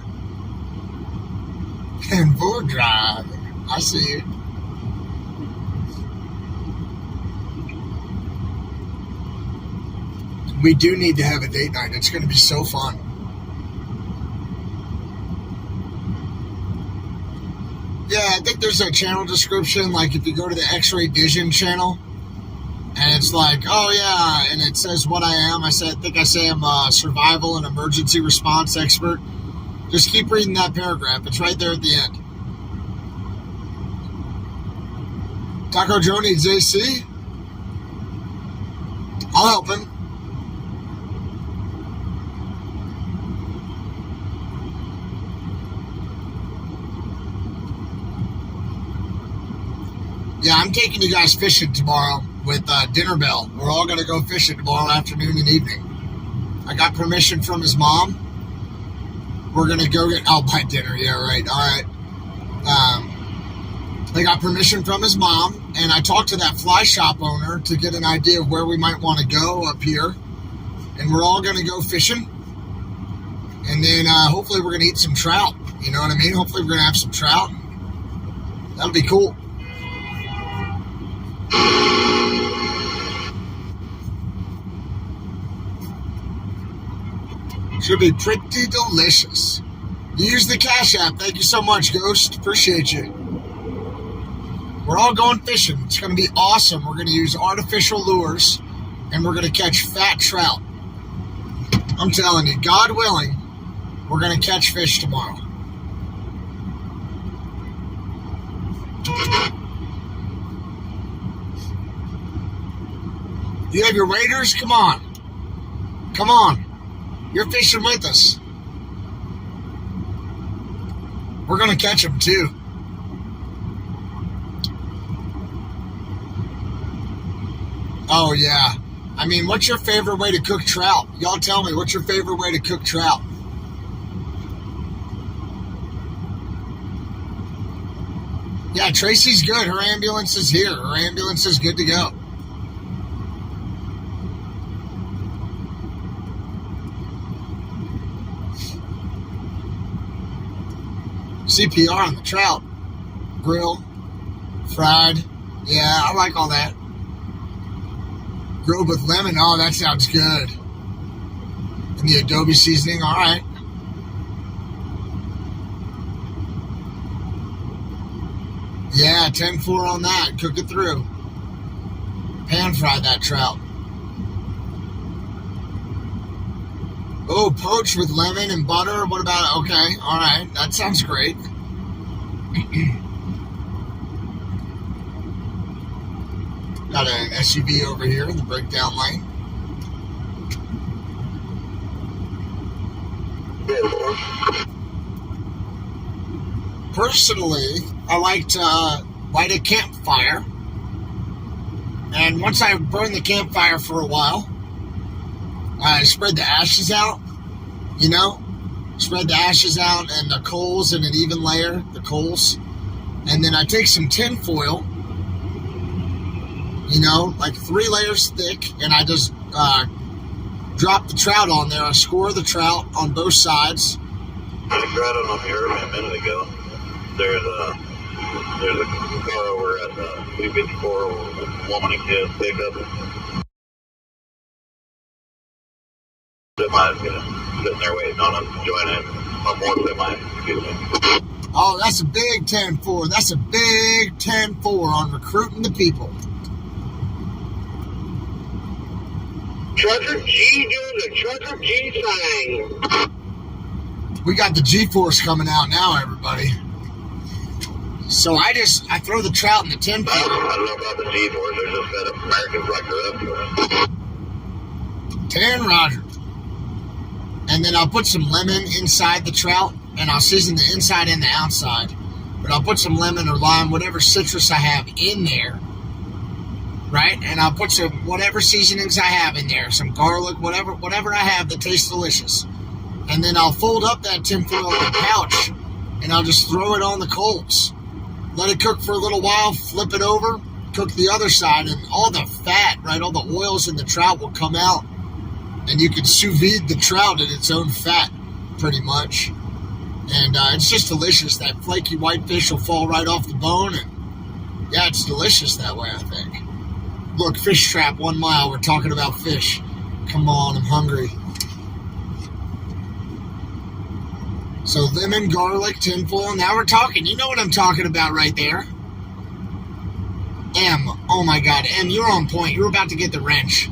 And Bull Drive. I see you. We do need to have a date night. It's going to be so fun. Yeah, I think there's a channel description, like if you go to the X-Ray Vision channel, and it's like, oh yeah, and it says what I am. I think I say I'm a survival and emergency response expert. Just keep reading that paragraph. It's right there at the end. Taco Joe needs AC. I'll help him. Yeah, I'm taking you guys fishing tomorrow with Dinner Bell. We're all going to go fishing tomorrow afternoon and evening. I got permission from his mom. We're going to go get... I'll buy dinner. Yeah, right. All right. I got permission from his mom, and I talked to that fly shop owner to get an idea of where we might want to go up here. And we're all going to go fishing. And then hopefully we're going to eat some trout. You know what I mean? Hopefully we're going to have some trout. That'll be cool. Should be pretty delicious. Use the Cash App. Thank you so much, Ghost. Appreciate you. We're all going fishing. It's going to be awesome. We're going to use artificial lures, and we're going to catch fat trout. I'm telling you, God willing, we're going to catch fish tomorrow. You have your waders? Come on. Come on. You're fishing with us. We're going to catch them too. Oh, yeah. I mean, what's your favorite way to cook trout? Y'all tell me, what's your favorite way to cook trout? Yeah, Tracy's good. Her ambulance is here. Her ambulance is good to go. CPR on the trout. Grill. Fried. Yeah, I like all that. Grilled with lemon. Oh, that sounds good. And the adobe seasoning. All right. Yeah, 10-4 on that. Cook it through. Pan fry that trout. Oh, poached with lemon and butter. What about, okay, all right. That sounds great. Got an SUV over here in the breakdown lane. Personally, I like to light a campfire. And once I burn the campfire for a while, I spread the ashes out, you know, spread the ashes out and the coals in an even layer, the coals. And then I take some tin foil, you know, like 3 layers thick, and I just drop the trout on there. I score the trout on both sides. I don't know if you heard me a minute ago. There's a car over at 354 with a woman and kids pickup. Semi's sitting there waiting on them to join in. Or more semi, excuse me. Oh, that's a big 10-4. That's a big 10-4 on recruiting the people. Trucker G doing the Trucker G thing. We got the G-Force coming out now, everybody. So I throw the trout in the 10-4. I don't know about the G-Force. There's just that American trucker up to it. 10 Roger. And then I'll put some lemon inside the trout, and I'll season the inside and the outside. But I'll put some lemon or lime, whatever citrus I have in there, right? And I'll put some whatever seasonings I have in there, some garlic, whatever I have that tastes delicious. And then I'll fold up that tinfoil in a pouch, and I'll just throw it on the coals. Let it cook for a little while, flip it over, cook the other side, and all the fat, right, all the oils in the trout will come out. and you can sous vide the trout in its own fat, pretty much. And it's just delicious. That flaky white fish will fall right off the bone, and yeah, it's delicious that way, I think. Look, fish trap, 1 mile. We're talking about fish. Come on, I'm hungry. So lemon, garlic, tinfoil. Now we're talking. You know what I'm talking about right there. M. Oh my God, M, you're on point. You're about to get the wrench.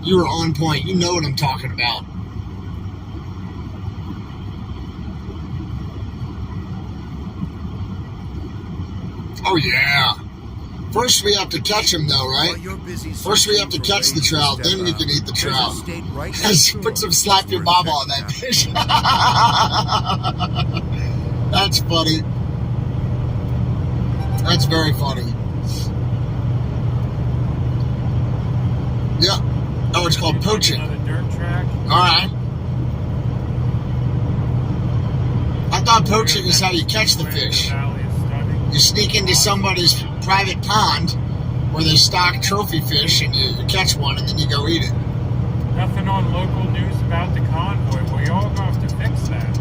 You are on point. You know what I'm talking about. Oh yeah. First we have to catch them though, right? First we have to catch the trout, then we can eat the trout. Put some slap your mama on that fish. That's funny. That's very funny. Yeah. Oh, it's called poaching. Alright. I thought poaching is how you catch the fish. You sneak into somebody's private pond where they stock trophy fish and you catch one and then you go eat it. Nothing on local news about the convoy. We all have to fix that.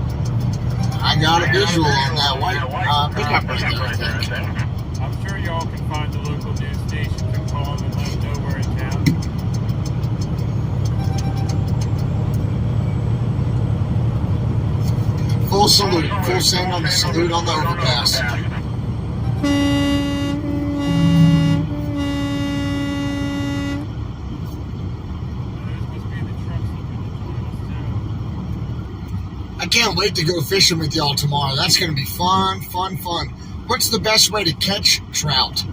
I got a visual on that white pickup right there, I think. I'm sure y'all can find the local news stations and call them and let them know we're in town. Full salute. Full send on the salute on the overpass. I can't wait to go fishing with y'all tomorrow. That's going to be fun, fun, fun. What's the best way to catch trout?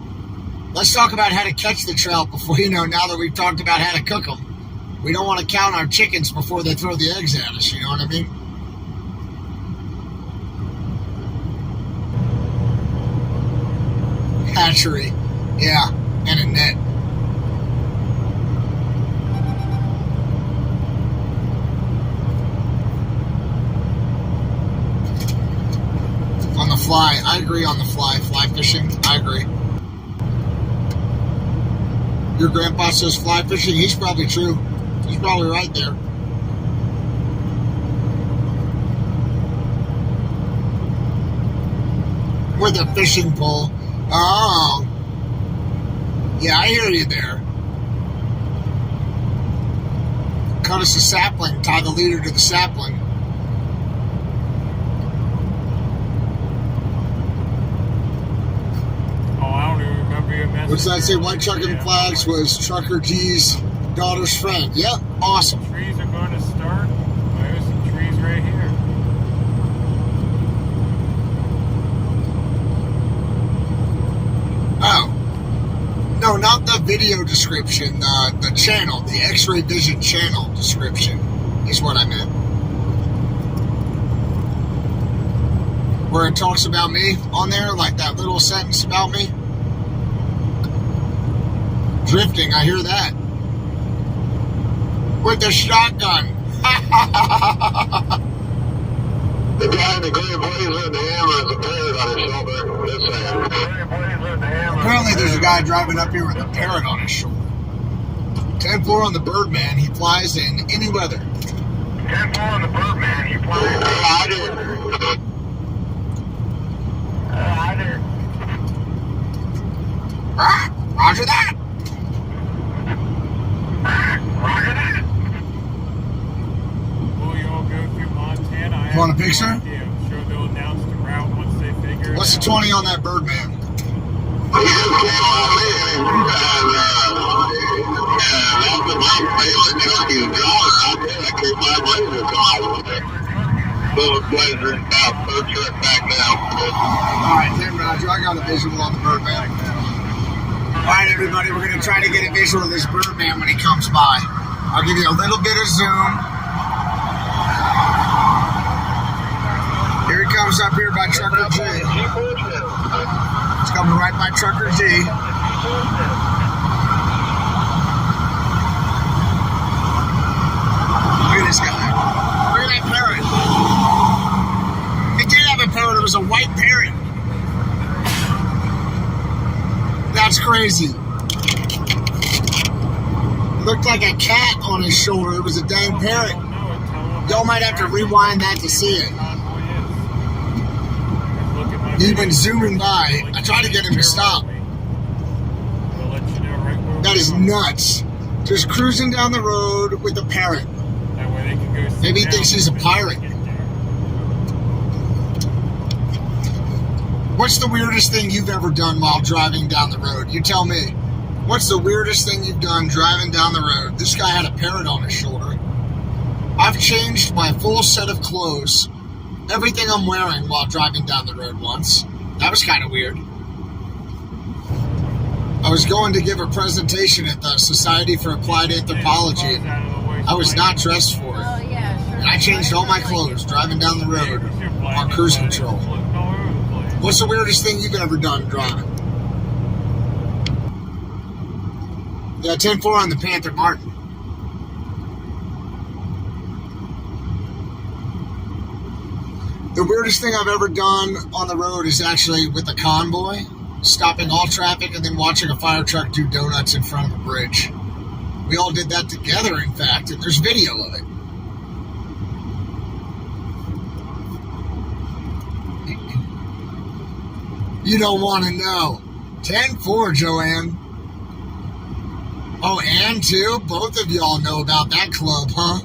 Let's talk about how to catch the trout before, now that we've talked about how to cook them. We don't want to count our chickens before they throw the eggs at us, you know what I mean? Hatchery, yeah, and a net. On the fly, I agree on the fly fishing, I agree. Your grandpa says fly fishing, he's probably true. He's probably right there. With a fishing pole. Oh, yeah, I hear you there. Cut us a sapling, tie the leader to the sapling. Oh, I don't even remember your message. What's that say? White Trucking Flags was Trucker G's daughter's friend. Yep, awesome. Trees are going to start. There's some trees right here. Oh. No, not the video description, the channel, the X-Ray Vision channel description is what I meant. Where it talks about me on there, like that little sentence about me. Drifting, I hear that. With the shotgun. The guy in the gray blazer and the hammer has a parrot on his shoulder. Apparently there's a guy driving up here with a parrot on his shoulder. 10-4 on the Birdman, he flies in any weather. 10-4 on the Birdman, he flies in Roger that. Roger that. Will you all go through Montana? You want a picture? I'm sure they'll announce the route once they figure it out. What's the 20 on that Birdman? Alright, then Roger, I got a visual on the Birdman. Alright everybody, we're going to try to get a visual of this Birdman when he comes by. I'll give you a little bit of zoom. Here he comes up here by Trucker G. He's coming right by Trucker G. Look at this guy. Look at that parrot. He did have a parrot. It was a white parrot. That's crazy. Looked like a cat on his shoulder. It was a dang parrot. Y'all might have to rewind that to see it. He's been zooming by. I tried to get him to stop. That is nuts. Just cruising down the road with a parrot. Maybe he thinks he's a pirate. What's the weirdest thing you've ever done while driving down the road? You tell me. What's the weirdest thing you've done driving down the road? This guy had a parrot on his shoulder. I've changed my full set of clothes, everything I'm wearing while driving down the road once. That was kind of weird. I was going to give a presentation at the Society for Applied Anthropology, and I was not dressed for it. And I changed all my clothes driving down the road on cruise control. What's the weirdest thing you've ever done driving? Yeah, 10-4 on the Panther Martin. The weirdest thing I've ever done on the road is actually with a convoy, stopping all traffic and then watching a fire truck do donuts in front of a bridge. We all did that together, in fact, and there's video of it. You don't want to know. 10-4, Joanne. Oh, and two? Both of y'all know about that club, huh?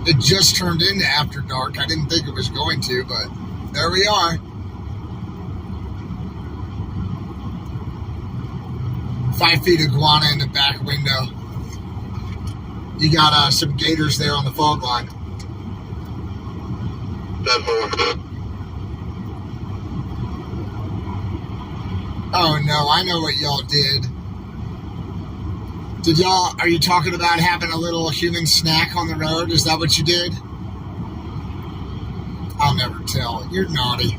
It just turned into After Dark. I didn't think it was going to, but there we are. 5 feet iguana in the back window. You got some gators there on the fog line. Oh no, I know what y'all did. Are you talking about having a little human snack on the road? Is that what you did? I'll never tell. You're naughty.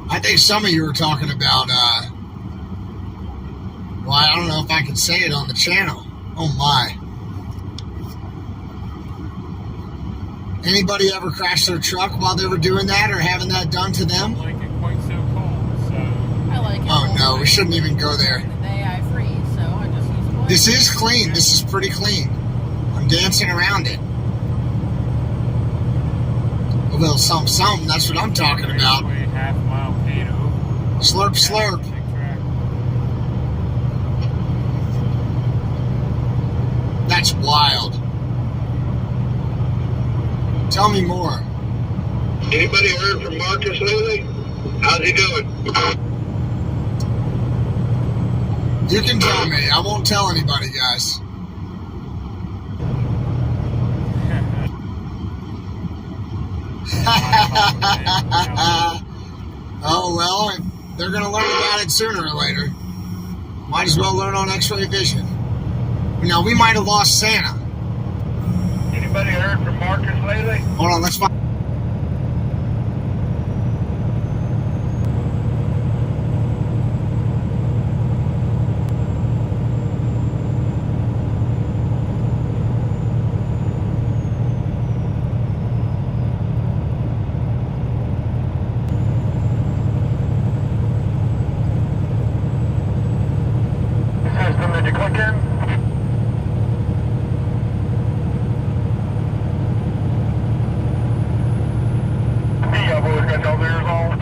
I think some of you were talking about, well, I don't know if I can say it on the channel. Oh my. Anybody ever crash their truck while they were doing that or having that done to them? I like it quite so cold, so. I like it. Oh no, we shouldn't even go there. The day I freeze, so I just use one. This is clean. This is pretty clean. I'm dancing around it. A little something, that's what I'm talking about. Half-mile potato. Slurp, slurp. That's wild. Tell me more. Anybody heard from Marcus lately? How's he doing? You can tell me. I won't tell anybody, guys. Oh, well, they're going to learn about it sooner or later. Might as well learn on X-ray vision. Now, we might have lost Santa. Anybody heard from Marcus lately? Hold on, let's find. System, did you click in? Got y'all theirs on.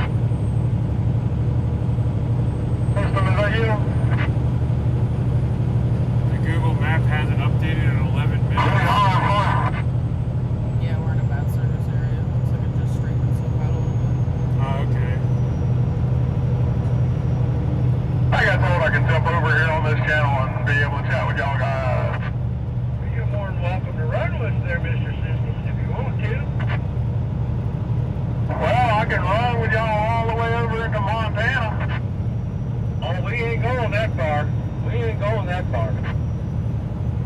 System, is that you? The Google map hasn't updated in 11 minutes. Yeah, we're in a bad service area. Looks like it just straightened itself out a little bit. Oh, okay. I got told I could jump over here on this channel and be able to chat with y'all guys. You're more than welcome to run with us there, Mr. Systems, if you want to. Well, I can run with y'all all the way over into Montana. Oh, we ain't going that far. We ain't going that far.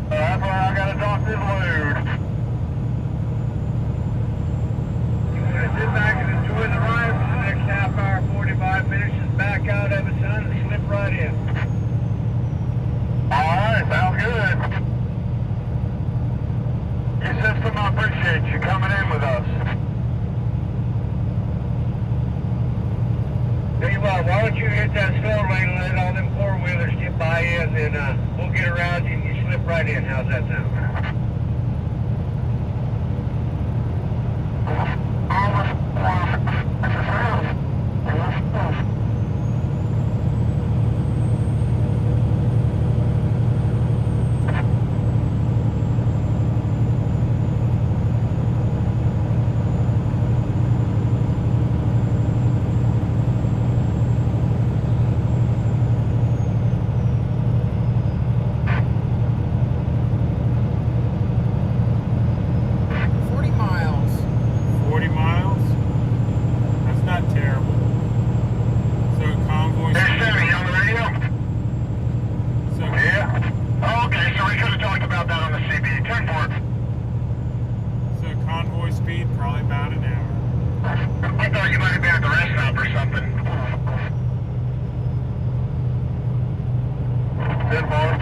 That's why I gotta drop this load. You wanna sit back and enjoy the ride for the next half hour, 45 minutes, just back out of it, son, and slip right in. Alright, sounds good. Your system, I appreciate you coming in with us. Tell you what, why don't you hit that slow lane and let all them four-wheelers get by you, and then we'll get around you and you slip right in. How's that sound? 40 miles? That's not terrible. So Convoy... Hey, Sammy, on the radio? So, yeah? Oh, okay, so we could have talked about that on the CB. 10 for it. So Convoy speed, probably about an hour. I thought you might have been at the rest stop or something. 10 for it.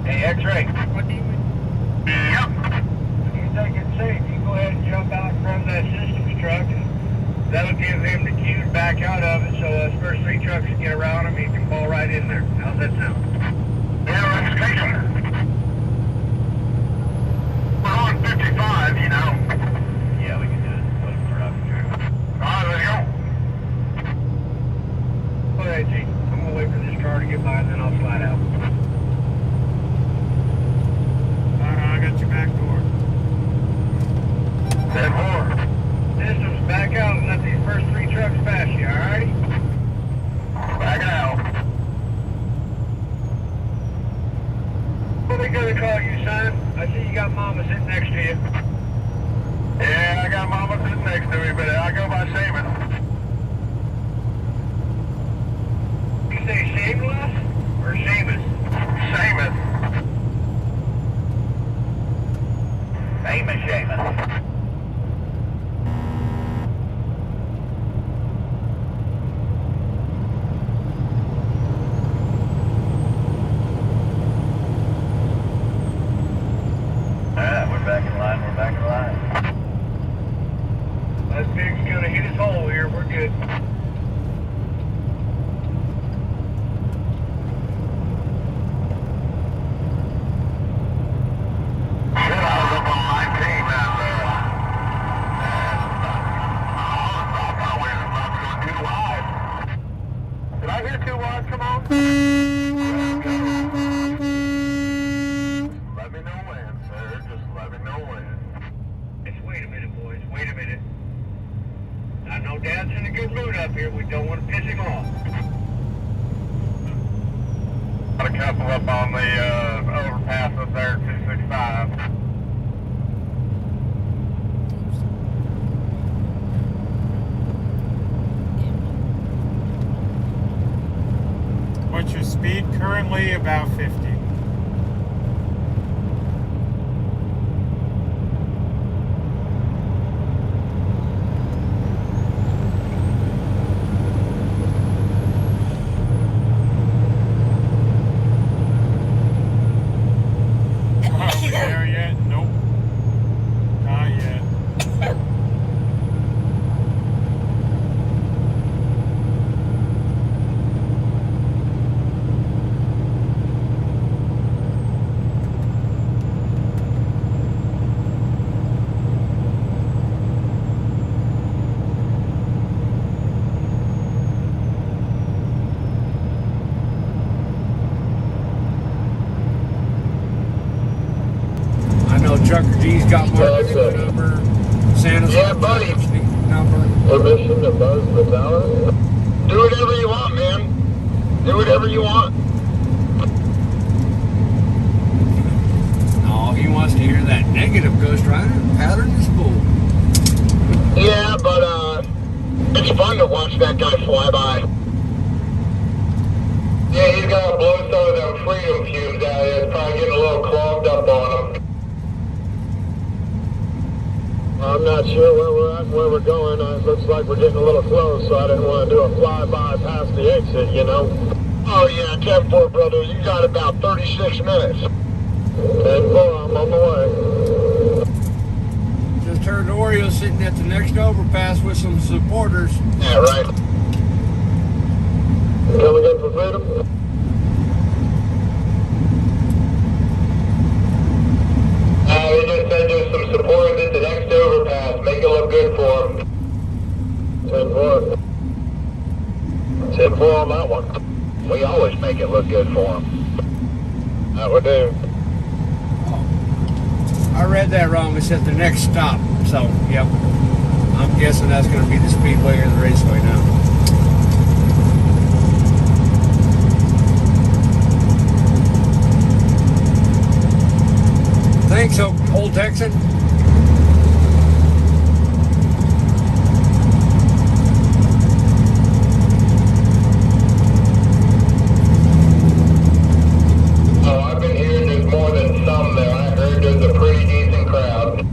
Hey, X-Ray. What do you mean? Yep. If you think it's safe, you go ahead and jump out in front of that systems truck, and that'll give him the cue to back out of it, so us first three trucks can get around him, he can fall right in there. How's that sound? Yeah, let's take him. We're on 55, you know. Yeah, we can do it. Put him for up here. All right, let's go. Go ahead, G. I'm going to wait for this car to get by, and then I'll slide out. I got your back door. 10 more. Systems, back out and let these first three trucks pass you, alrighty? Back out. What are they gonna call you, son? I see you got Mama sitting next to you. Yeah, I got Mama sitting next to me, but I go by Seamus. You say Shameless or Seamus? Seamus. Famous Seamus. We're back in line, we're back in line. That pig's gonna hit his hole here, we're good. Shit, I was up on 19 and I thought we were about to go too wide. Did I hear too wide? Come on. Let me know when, sir. Just let me know when. Just wait a minute, boys. Wait a minute. I know Dad's in a good mood up here. We don't want to piss him off. Got a couple up on the overpass up there, 265. What's your speed currently? About 50. Trucker G's got my number. Santa's buddy. Number. Permission to buzz the tower. Do whatever you want, man. Do whatever you want. Oh, he wants to hear that negative Ghost Rider pattern is bull. Yeah, but it's fun to watch that guy fly by. Yeah, he's got to blow some of them freedom fumes out here. It's probably getting a little clogged up on him. I'm not sure where we're at and where we're going. It looks like we're getting a little close, so I didn't want to do a flyby past the exit, you know. Oh yeah, 10-4, brother. You got about 36 minutes. 10-4, I'm on the way. Just heard Oreo sitting at the next overpass with some supporters. Yeah, right. Coming in for freedom? We just said there's some supporters at the next overpass. Make it look good for them. 10-4. 10-4 on that one. We always make it look good for them. That would do. I read that wrong. It said the next stop. So, yep. I'm guessing that's going to be the Speedway or the Raceway now. Thanks, Old Texan. Oh, I've been hearing there's more than some there. I heard there's a pretty decent crowd.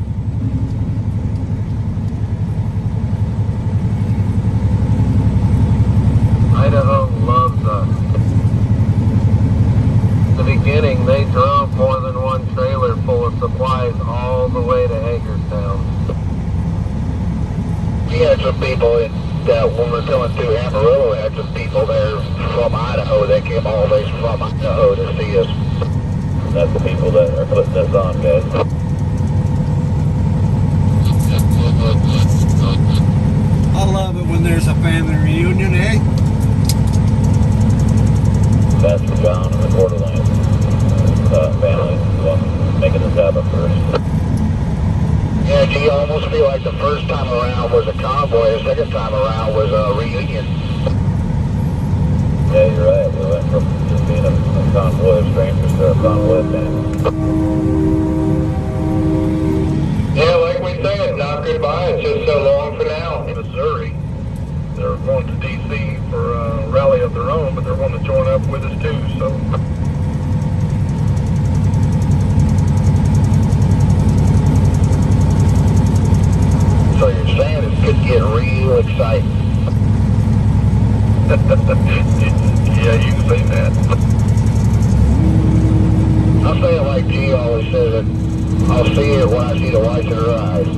Idaho loves us. In the beginning, they drove more than one trailer full of supplies all the way to Hagerstown. We had some people when we were going through Amarillo, we had some people there from Idaho that came all the way from Idaho to see us. That's the people that are putting this on, guys. I love it when there's a family reunion, eh? That's for John and the Coeur d'Alene family making this happen first. Yeah, gee, I almost feel like the first time around was a convoy, the second time around was a reunion. Yeah, you're right. We went from just being a convoy of strangers to a convoy of family. Yeah, like we said, not goodbye, it's just so long for now. Missouri. They're going to D.C. for a rally of their own, but they're wanting to join up with us too, so. So you're saying it could get real exciting. Yeah, you can say that. I'll say it like G always says it. I'll see it when I see the whites in her eyes.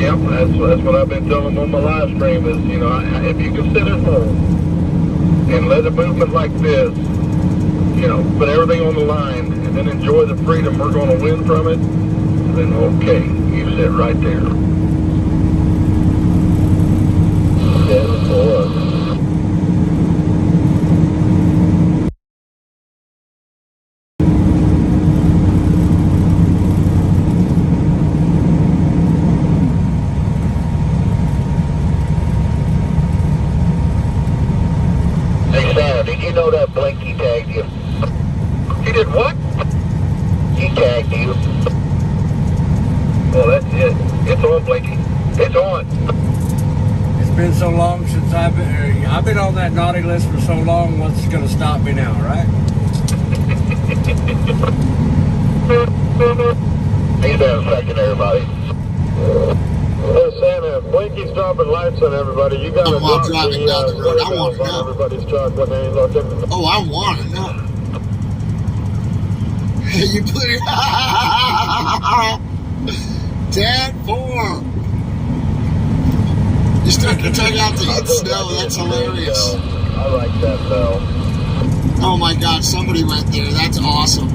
Yep, that's what I've been telling them on my live stream is, you know, if you can sit at home and let a movement like this, you know, put everything on the line and then enjoy the freedom we're going to win from it, then okay, you sit right there. 10-4. Did you know that Blinky tagged you? He did what? He tagged you. Well, that's it. It's on, Blinky. It's on. It's been so long since I've been on that naughty list for so long. What's going to stop me now, right? He's down a second, everybody. Hey, Santa, Blinky's dropping lights on everybody. You got to drop driving down the road. I want to know. Everybody's truck when they look at the... Oh, I want to know. You put it... 10-4. You stuck your tongue out to eat snow. That's hilarious. I like that, though. Oh, my God. Somebody went there. That's awesome.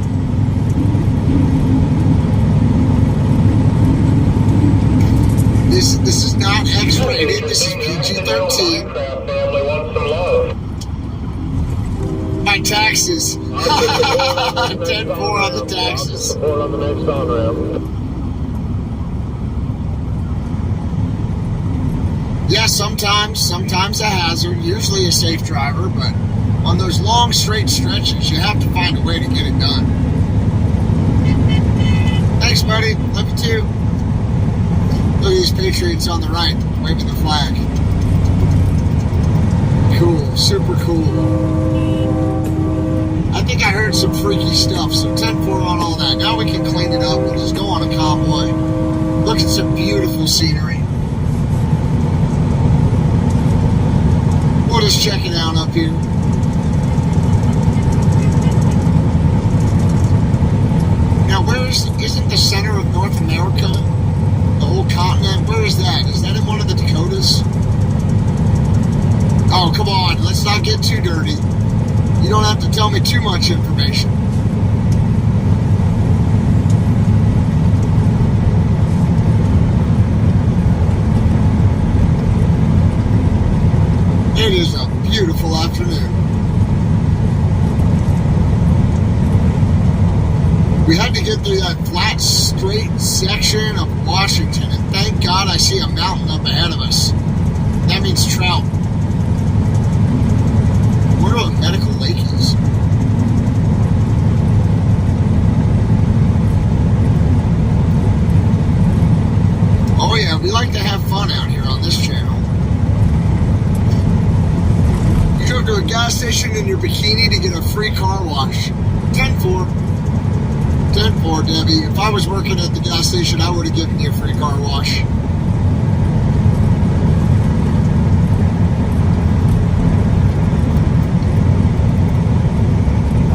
This is not X-rated. This is PG-13. My taxes. 10-4 on the taxes. Support on the next on-ramp. Yeah, sometimes a hazard. Usually a safe driver, but on those long straight stretches, you have to find a way to get it done. Thanks, buddy. Love you too. Look at these Patriots on the right, waving the flag. Cool, super cool. I think I heard some freaky stuff, so 10-4 on all that. Now we can clean it up and just go on a convoy. Look Look at some beautiful scenery. We'll just check it out up here. Now, isn't the center of North America, the whole continent, where is that? Is that in one of the Dakotas? Oh, come on, let's not get too dirty. You don't have to tell me too much information. It is a beautiful afternoon. We had to get through that flat, straight section of Washington, and thank God I see a mountain up ahead of us. That means trout. I wonder what Medical Lake is. Oh yeah, we like to have fun out here on this channel. You go to a gas station in your bikini to get a free car wash. 10-4. 10-4, Debbie. If I was working at the gas station, I would have given you a free car wash.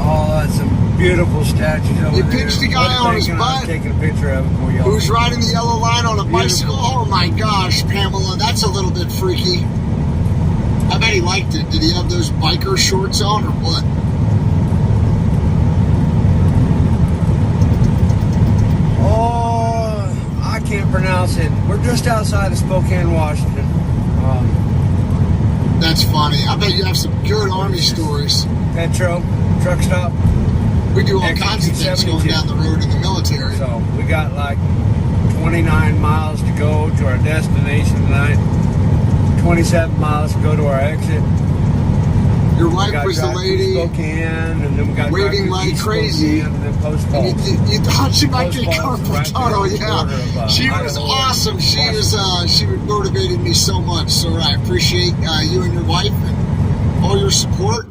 Oh, that's some beautiful statues over You there. pinched the guy on his butt Taking a picture of him for y'all. who's riding the yellow line on a bicycle. Oh my gosh, Pamela, that's a little bit freaky. I bet he liked it. Did he have those biker shorts on or what? Oh, I can't pronounce it. We're just outside of Spokane, Washington. That's funny. I bet you have some good Army stories. Petro, truck stop. We do all kinds of things going down the road in the military. So we got like 29 miles to go to our destination tonight. 27 miles to go to our exit. Your wife was the lady Spokane, and then we got waving like crazy. And then post And you thought she might get carpal tunnel, yeah. She was awesome. She motivated me so much. So I appreciate you and your wife and all your support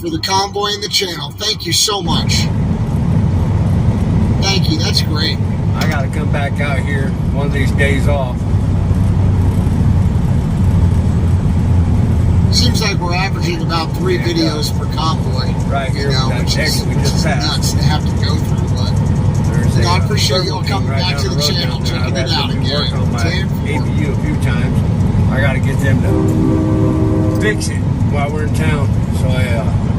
for the convoy and the channel. Thank you so much. Thank you. That's great. I got to come back out here one of these days off. Seems like we're averaging about 3 videos per convoy. Right here, which is nuts to have to go through. But I appreciate y'all coming back to the channel, checking it out again. On my APU a few times. I got to get them to fix it while we're in town, so I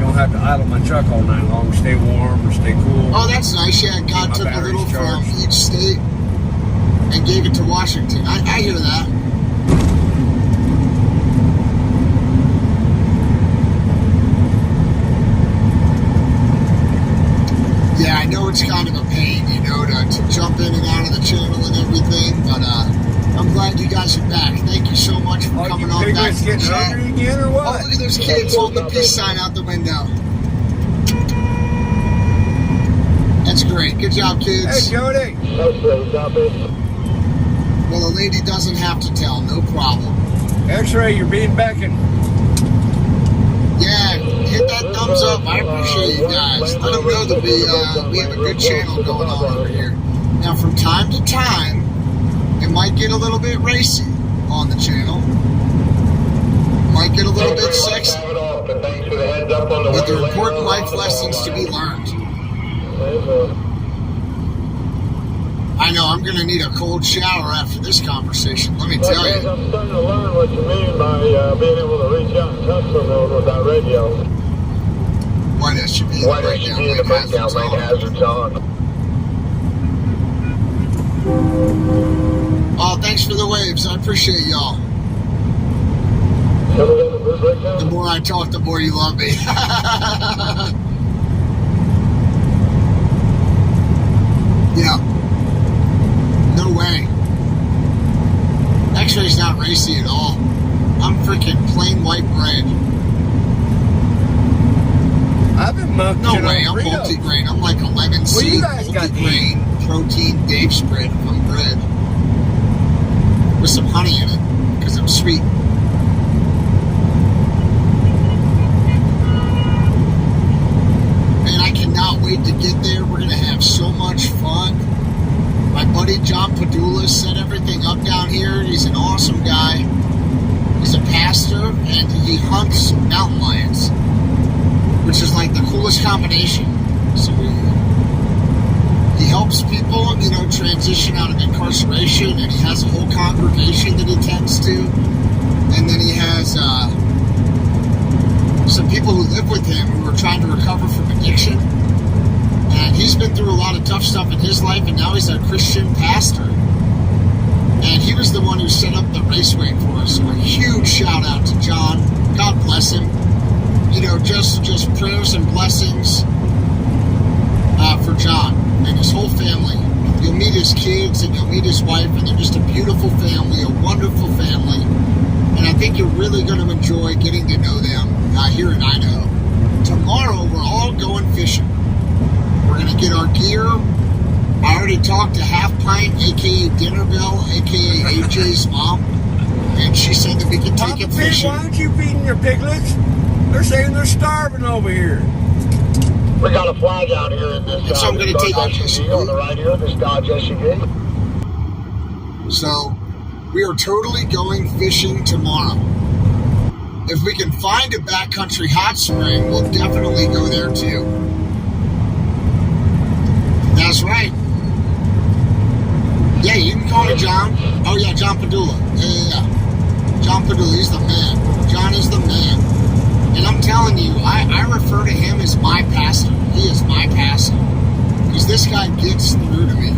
don't have to idle my truck all night long. Stay warm or stay cool. Oh, that's nice. Yeah, God took a little from each state and gave it to Washington. I hear that. Yeah, I know it's kind of a pain, you know, to jump in and out of the channel and everything, but I'm glad you guys are back. Thank you so much for coming on back to the chat. Again or what? Oh, look at those kids holding the peace sign out the window. That's great. Good job, kids. Hey, Jody. Well, a lady doesn't have to tell. No problem. X-Ray, you're being beckoned. Yeah, hit that thumbs up. I appreciate you guys. Let them know that we have a good channel going on over here. Now, from time to time, it might get a little bit racy on the channel. Might get a little bit sexy. But there are important life lessons to be learned. I know I'm going to need a cold shower after this conversation, let me tell you. I'm starting to learn what you mean by being able to reach out and touch someone with that radio. Why that should be Why that should be in the breakdown lane hazards on. Oh, thanks for the waves. I appreciate y'all. The more I talk, the more you love me. Yeah. No way. X-ray's not racy at all. I'm freaking plain white bread. I've been mucking No way, on I'm Fritos. multi-grain. I'm like a lemon seed, multi-grain, protein Dave spread from bread. With some honey in it, because I'm sweet. Man, I cannot wait to get there. We're going to have so much fun. My buddy buddy John Padula set everything up down here. He's an awesome guy. He's a pastor, and he hunts mountain lions, which is like the coolest combination. So he helps people, you know, transition out of incarceration, and he has a whole congregation that he tends to. And then he has some people who live with him who are trying to recover from addiction. And he's been through a lot of tough stuff in his life, and now he's a Christian pastor. And he was the one who set up the raceway for us. So a huge shout out to John. God bless him. You know, just prayers and blessings for John and his whole family. You'll meet his kids and you'll meet his wife, and they're just a beautiful family, a wonderful family. And I think you're really going to enjoy getting to know them here in Idaho. Tomorrow, we're all going fishing. We're going to get our gear. I already talked to Half Pint, a.k.a. Dinner Bell, a.k.a. AJ's mom, and she said that we could take it fishing. Why aren't you feeding your piglets? They're saying they're starving over here. We got a flag out here in this. And so I'm going to take SUV on the right here, this Dodge SUV. So we are totally going fishing tomorrow. If we can find a backcountry hot spring, we'll definitely go there too. That's right. Yeah, you can call me John. Oh yeah, John Padula. Yeah. John Padula, he's the man. John is the man. And I'm telling you, I refer to him as my pastor. He is my pastor. Because this guy gets through to me.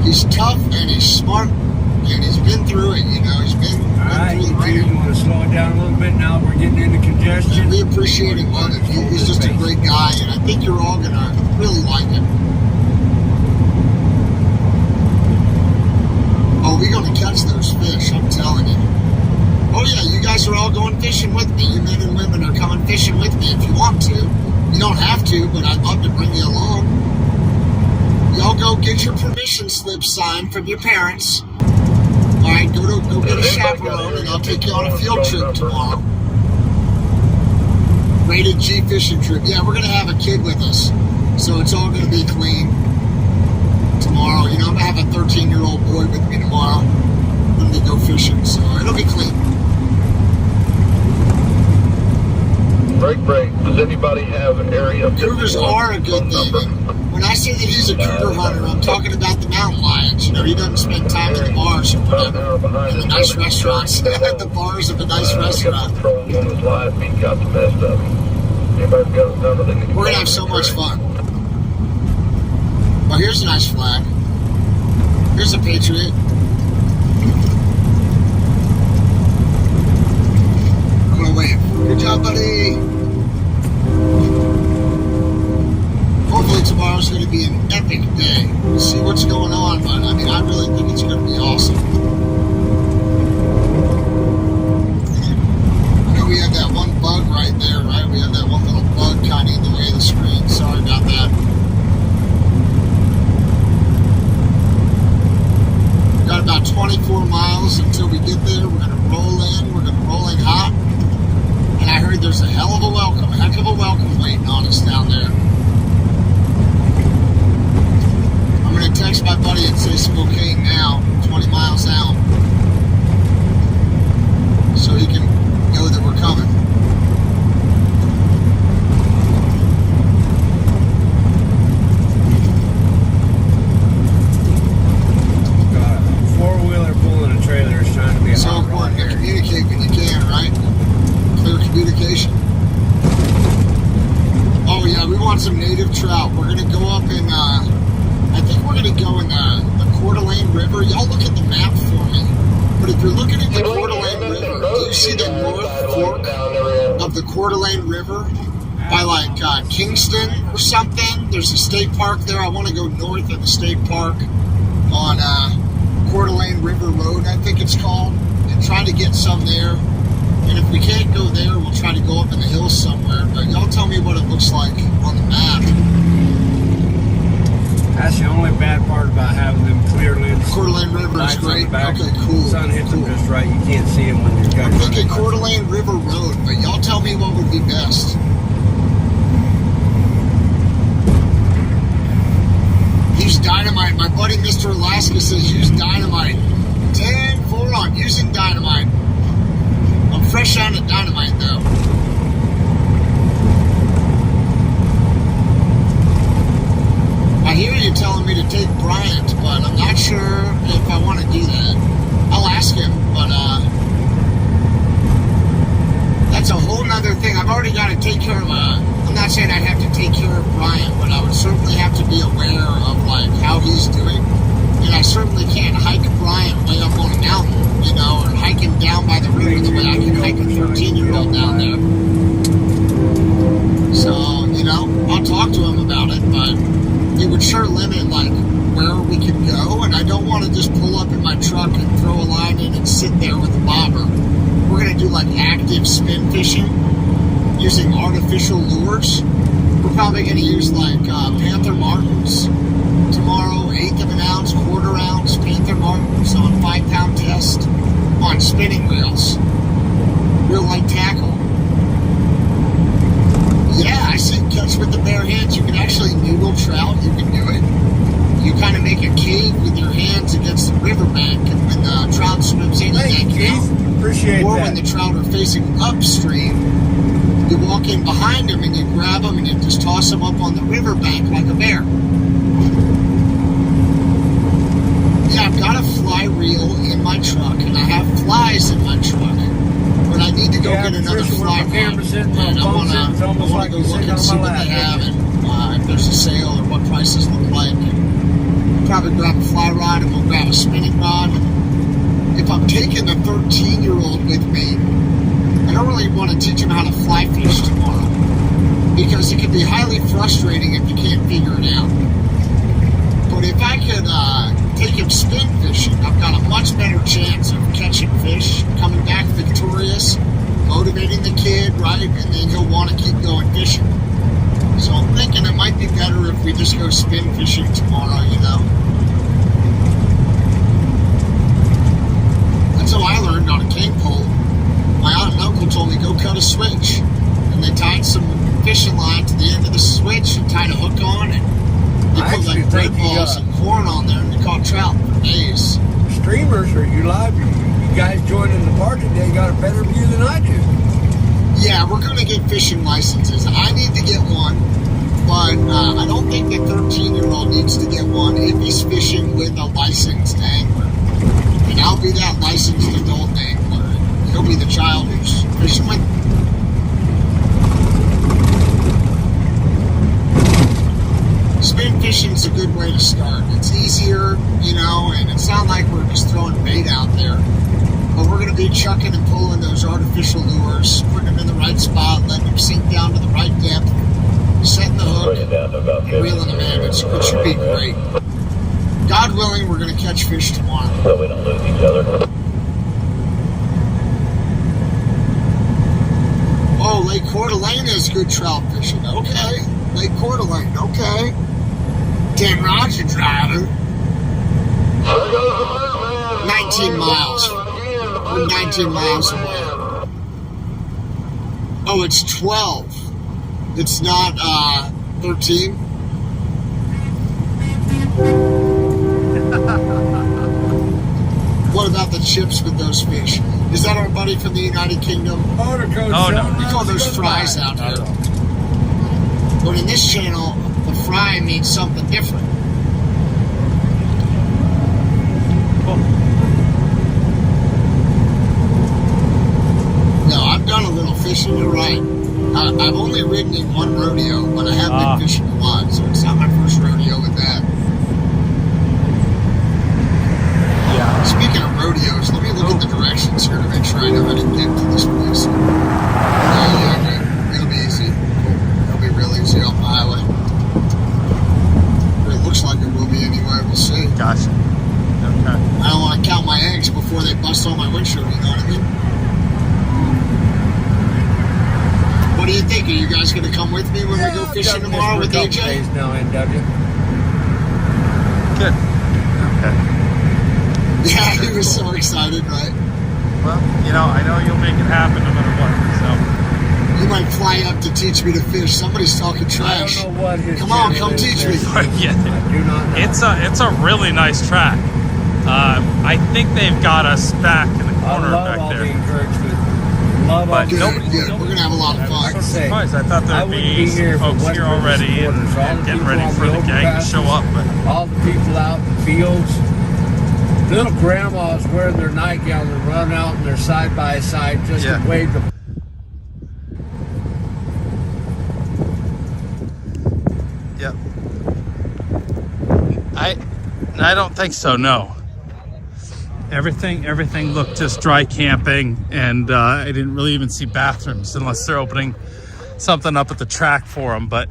He's tough and he's smart and he's been through it, you know. He's been Alright, through the you want to slow it down a little bit now? We're getting into congestion. And we appreciate him, brother. He's just a great guy, and I think you're all going to really like him. Oh, we're going to catch those fish, I'm telling you. Oh yeah, you guys are all going fishing with me. You men and women are coming fishing with me if you want to. You don't have to, but I'd love to bring you along. Y'all go get your permission slip signed from your parents. Alright, go get a chaperone, and I'll take you on a field trip tomorrow. Rated G fishing trip. Yeah, we're going to have a kid with us, so it's all going to be clean tomorrow. You know, I'm going to have a 13-year-old boy with me tomorrow when we go fishing, so it'll be clean. Break. Does anybody have an area? Cougars are a good thing. When I say that he's a cougar hunter, I'm talking about the mountain lions. You know, he doesn't spend time in the bars or whatever, in the nice restaurants. The bars of a nice restaurant. We're going to have so much fun. Well, here's a nice flag. Here's a Patriot. I'm going to wave. Good job, buddy. Hopefully tomorrow's going to be an epic day. We'll see what's going on, but I mean, I really think it's going to be awesome. I know we have that one bug right there, right? We have that one little bug kind of in the way of the screen. Sorry about that. We've got about 24 miles until we get there. We're going to roll in. We're going to roll in hot. And I heard there's a heck of a welcome waiting on us down there. I'm going to text my buddy and say Spokane now, 20 miles out, so he can know that we're coming. Four-wheeler pulling a trailer is trying to be so important to communicate when you can, right? Clear communication. Oh yeah, we want some native trout. We're going to go up in, I think we're going to go in the Coeur d'Alene River. Y'all look at the map for me. But if you're looking at the Coeur d'Alene River, do you see the north fork of the Coeur d'Alene River? By like Kingston or something? There's a state park there. I want to go north of the state park on Coeur d'Alene River Road, I think it's called, and try to get some there. And if we can't go there, we'll try to go up in the hills somewhere. But y'all tell me what it looks like on the map. That's the only bad part about having them clear lids. Coeur d'Alene River is great. Okay, cool. The sun hits them just right. You can't see them when you're going. I'm thinking Coeur d'Alene River Road, but y'all tell me what would be best. He use dynamite. My buddy Mr. Alaska says use dynamite. 10-4 on using dynamite. I'm fresh on the dynamite though. I hear you telling me to take Bryant, but I'm not sure if I want to do that. I'll ask him, but that's a whole nother thing. I've already got to take care of I'm not saying I'd have to take care of Bryant, but I would certainly have to be aware of like how he's doing. And I certainly can't hike Bryant way up on a mountain, you know, or hike him down by the river the way I can hike a 13-year-old down there. So, you know, I'll talk to him about it, but it would sure limit like where we could go, and I don't want to just pull up in my truck and throw a line in and sit there with a bobber. We're going to do like active spin fishing using artificial lures. We're probably going to use like Panther Martins tomorrow, 1/8 of an ounce, 1/4 ounce Panther Martins on 5-pound test on spinning reels. Real light tackle. Yeah, I see catch with the bare hands. You can actually noodle trout. You can do it. You kind of make a cave with your hands against the riverbank, and when the trout swims in, you yank it out. Appreciate or that. when the trout are facing upstream, you walk in behind them and you grab them and you just toss them up on the riverbank like a bear. Yeah, I've got a fly reel in my truck, and I have flies in my truck. But I need to go get another fly rod, and I want to go look and see what they have, and if there's a sale or what prices look like. And probably grab a fly rod, and we'll grab a spinning rod. If I'm taking a 13-year-old with me, I don't really want to teach him how to fly fish tomorrow, because it can be highly frustrating if you can't figure it out. But if I could take him spin fishing, I've got a much better chance of catching fish, coming back victorious, motivating the kid, right? And then he'll want to keep going fishing. So I'm thinking it might be better if we just go spin fishing tomorrow, you know? That's how I learned on a cane pole. My aunt and uncle told me go cut a switch. And they tied some fishing line to the end of the switch and tied a hook on it. They put like bread balls and corn on there, and they caught trout for days. Streamers, are you live? You guys joining the party today got a better view than I do. Yeah, we're going to get fishing licenses. I need to get one, but I don't think the 13-year-old needs to get one if he's fishing with a licensed angler. And I'll be that licensed adult angler. He'll be the child who's fishing with. Spin fishing's a good way to start. It's easier, you know, and it's not like we're just throwing bait out there. But we're going to be chucking and pulling those artificial lures, putting them in the right spot, letting them sink down to the right depth, setting the hook, and reeling them in. It should be great. God willing, we're going to catch fish tomorrow. So we don't lose each other. Oh, Lake Coeur d'Alene is good trout fishing. Okay. Lake Coeur d'Alene. Okay. Dan Roger driving. 19 miles. We're 19 miles away. Oh, it's 12. It's not 13. What about the chips with those fish? Is that our buddy from the United Kingdom? Oh, no. We call those fries out here. But in this channel, the fry means something different. No, I've done a little fishing, you're right. I've only ridden in one rodeo, but I have been fishing a lot, so it's not my first rodeo with that. Yeah. Speaking of rodeos, let me look at the directions here to make sure I know how to get to this place. Yeah, it'll be easy. It'll be real easy off the highway. It looks like it will be anyway, we'll see. Gotcha. Okay. I don't want to count my eggs before they bust on my windshield, you know what I mean? What do you think? Are you guys going to come with me when we go fishing tomorrow with AJ? Now, NW. Good. Okay. Yeah, he was so excited, right? Well, you know, I know you'll make it happen no matter what, so. You might fly up to teach me to fish. Somebody's talking trash. I don't know what his Come on, channel come is. teach me. Yeah, I do not know. it's a really nice track. I think they've got us back in the corner back there. But nobody, we're gonna have a lot of fun. I'm surprised. I thought there'd be some folks here already and getting ready for the gang to show up. But all the people out in the fields, little grandmas wearing their nightgowns and run out and they're side by side just to wave the. Yep. I don't think so. No. Everything looked just dry camping, and I didn't really even see bathrooms unless they're opening something up at the track for them, but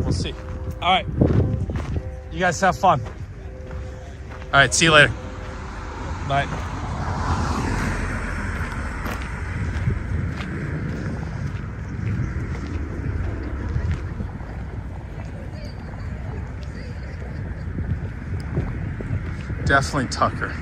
we'll see. All right, you guys have fun. All right, see you later. Bye. Definitely Tucker.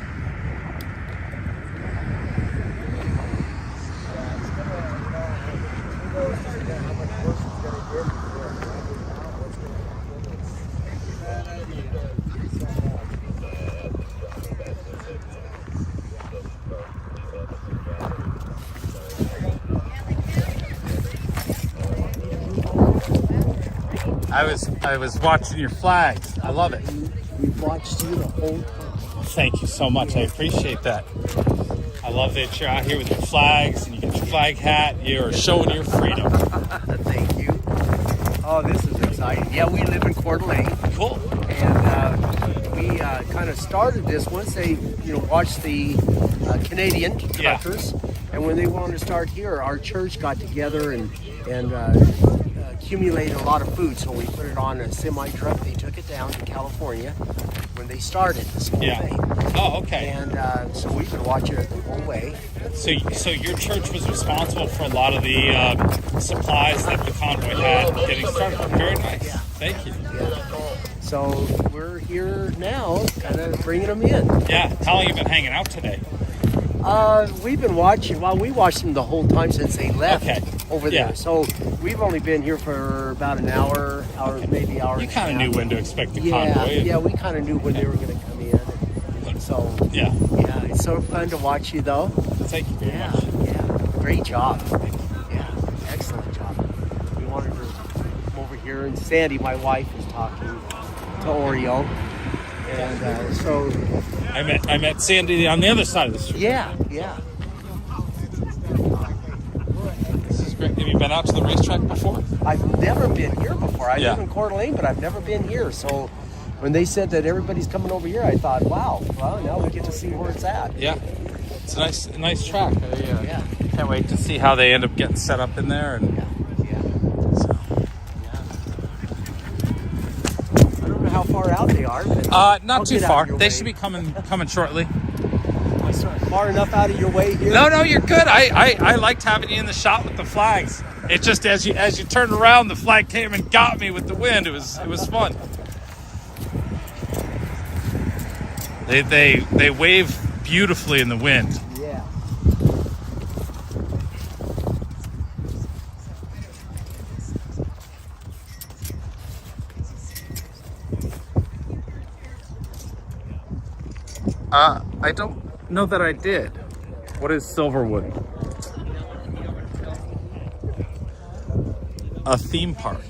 I was watching your flags. I love it. We've watched you the whole time. Thank you so much. I appreciate that. I love that you're out here with your flags and you got your flag hat. You're showing your freedom. Thank you. Oh, this is exciting. Yeah, we live in Coeur d'Alene. Cool. And we kind of started this once they, watched the Canadian truckers. Yeah. And when they wanted to start here, our church got together and accumulated a lot of food. So we put it on a semi truck. They took it down to California when they started this whole thing. Oh, okay. And so we've been watching it the whole way. So your church was responsible for a lot of the supplies that the convoy had getting started. Very nice. Yeah. Thank you. Yeah. So we're here now, kind of bringing them in. Yeah. How long have you been hanging out today? We've been watching. Well, we watched them the whole time since they left over there. Yeah. So we've only been here for about an hour, maybe hour. You kind of knew when to expect the convoy. convoy. We kind of knew when they were going to come in. And so yeah, it's so fun to watch you though. Thank you very much. Yeah, great job. Yeah, excellent job. We wanted to come over here, and Sandy, my wife, was talking to Oreo, and so. I met Sandy on the other side of the street. Yeah. This is great. Have you been out to the racetrack before? I've never been here before. I live in Coeur d'Alene, but I've never been here. So when they said that everybody's coming over here, I thought, wow, well, now we get to see where it's at. Yeah. It's a nice track. Can't wait to see how they end up getting set up in there. And I don't know how far out they are. But not too far. They should be coming shortly. Far enough out of your way here? No, you're good. I liked having you in the shot with the flags. It just as you turned around, the flag came and got me with the wind. It was fun. They wave beautifully in the wind. Yeah. I don't know that I did. What is Silverwood? A theme park.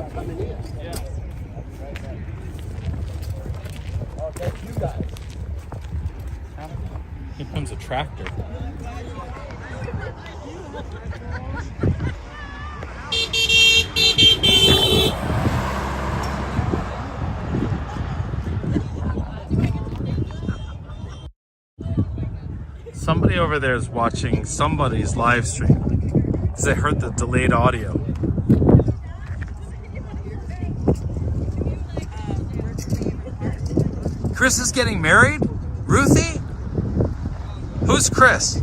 kept coming in. Yeah. Oh, thank you guys. Here comes a tractor. Somebody over there is watching somebody's live stream because they heard the delayed audio. Chris is getting married? Ruthie? Who's Chris?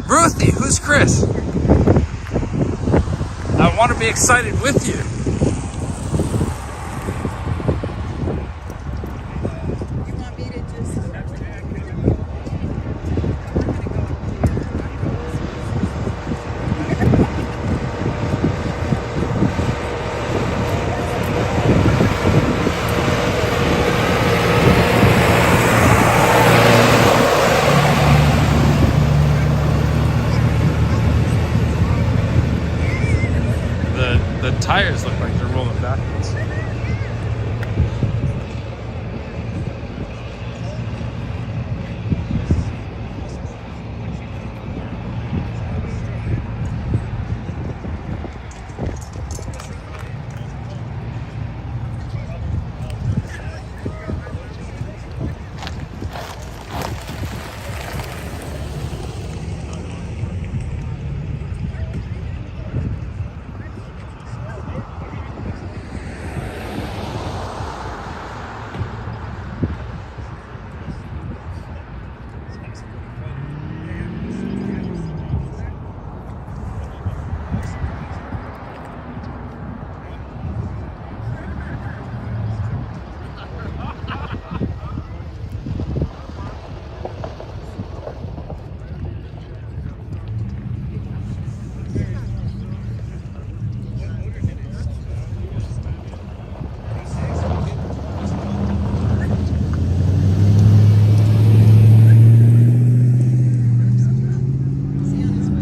Ruthie, who's Chris? I want to be excited with you. The tires look like they're rolling backwards.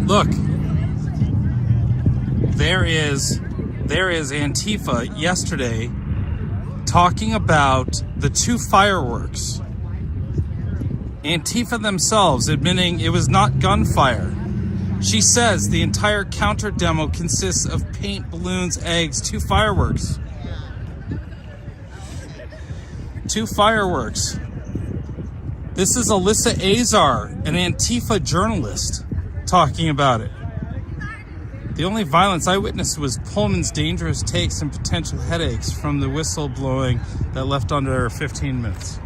Look, there is Antifa yesterday talking about the 2 fireworks. Antifa themselves admitting it was not gunfire. She says the entire counter demo consists of paint, balloons, eggs, 2 fireworks. 2 fireworks. This is Alyssa Azar, an Antifa journalist, talking about it. The only violence I witnessed was Pullman's dangerous takes and potential headaches from the whistle blowing that left under 15 minutes.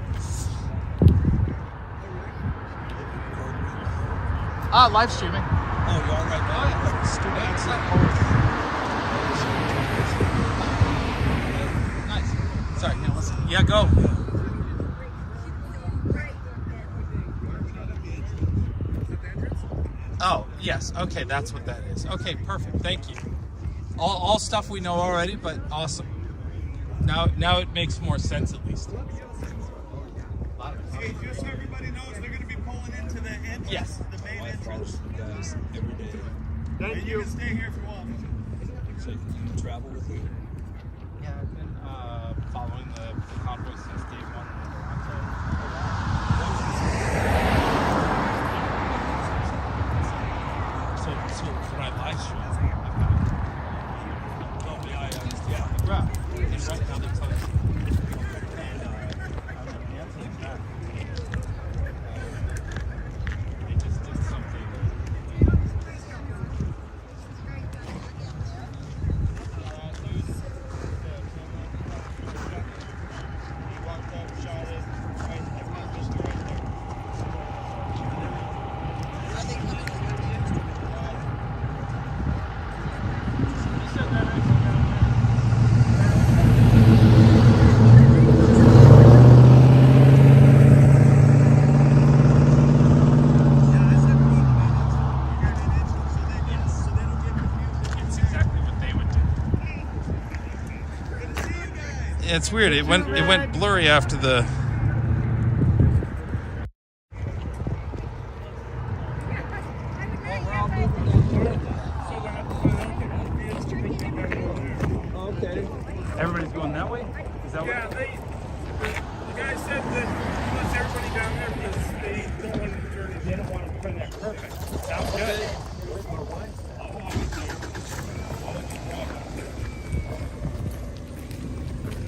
Live streaming. Oh, you all right now? Oh, yeah. Nice. Sorry, now listen. Yeah, go. Oh, yes. Okay, that's what that is. Okay, perfect. Thank you. All stuff we know already, but awesome. Now it makes more sense at least. Hey, just so everybody knows, they're going to be pulling into the entrance, yes. The main entrance. You guys every day. Thank you. You can stay here if you want. So you can travel with me? Yeah, I've been following the convoy since day 1. So when I live stream, and right now they're telling me, and Anthony back. They just did something. He walked up, shot it, just right there. It's weird. It went blurry after the.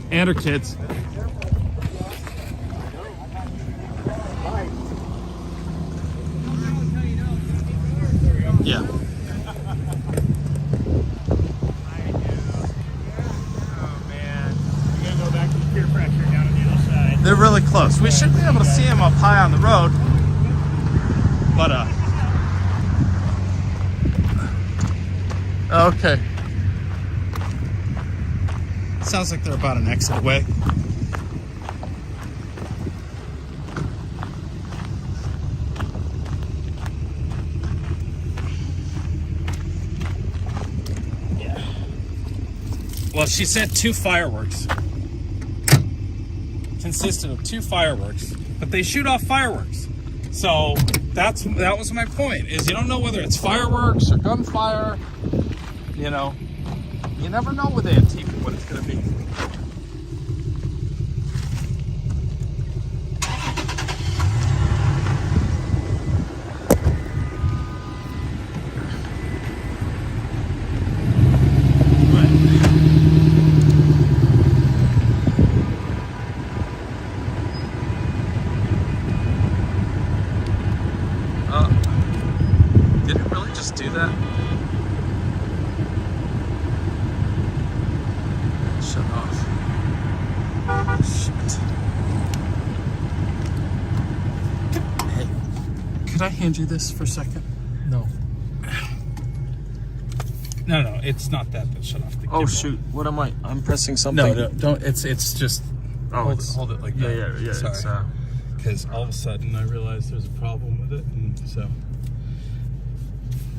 And her kids. Yeah. They're really close. We should be able to see them up high on the road. But, okay. Sounds like they're about an exit away. Yeah. Well, she said 2 fireworks. Consisted of 2 fireworks, but they shoot off fireworks. So that was my point, is you don't know whether it's fireworks or gunfire. You know, you never know with Antifa what it's going to be. Did it really just do that? Shut off. Shit. Hey, could I hand you this for a second? No. No, it's not that, but shut off the camera. Oh shoot, what am I? I'm pressing something. No, don't, it's just, hold it like that. Yeah. Sorry. Because all of a sudden I realized there's a problem with it, and so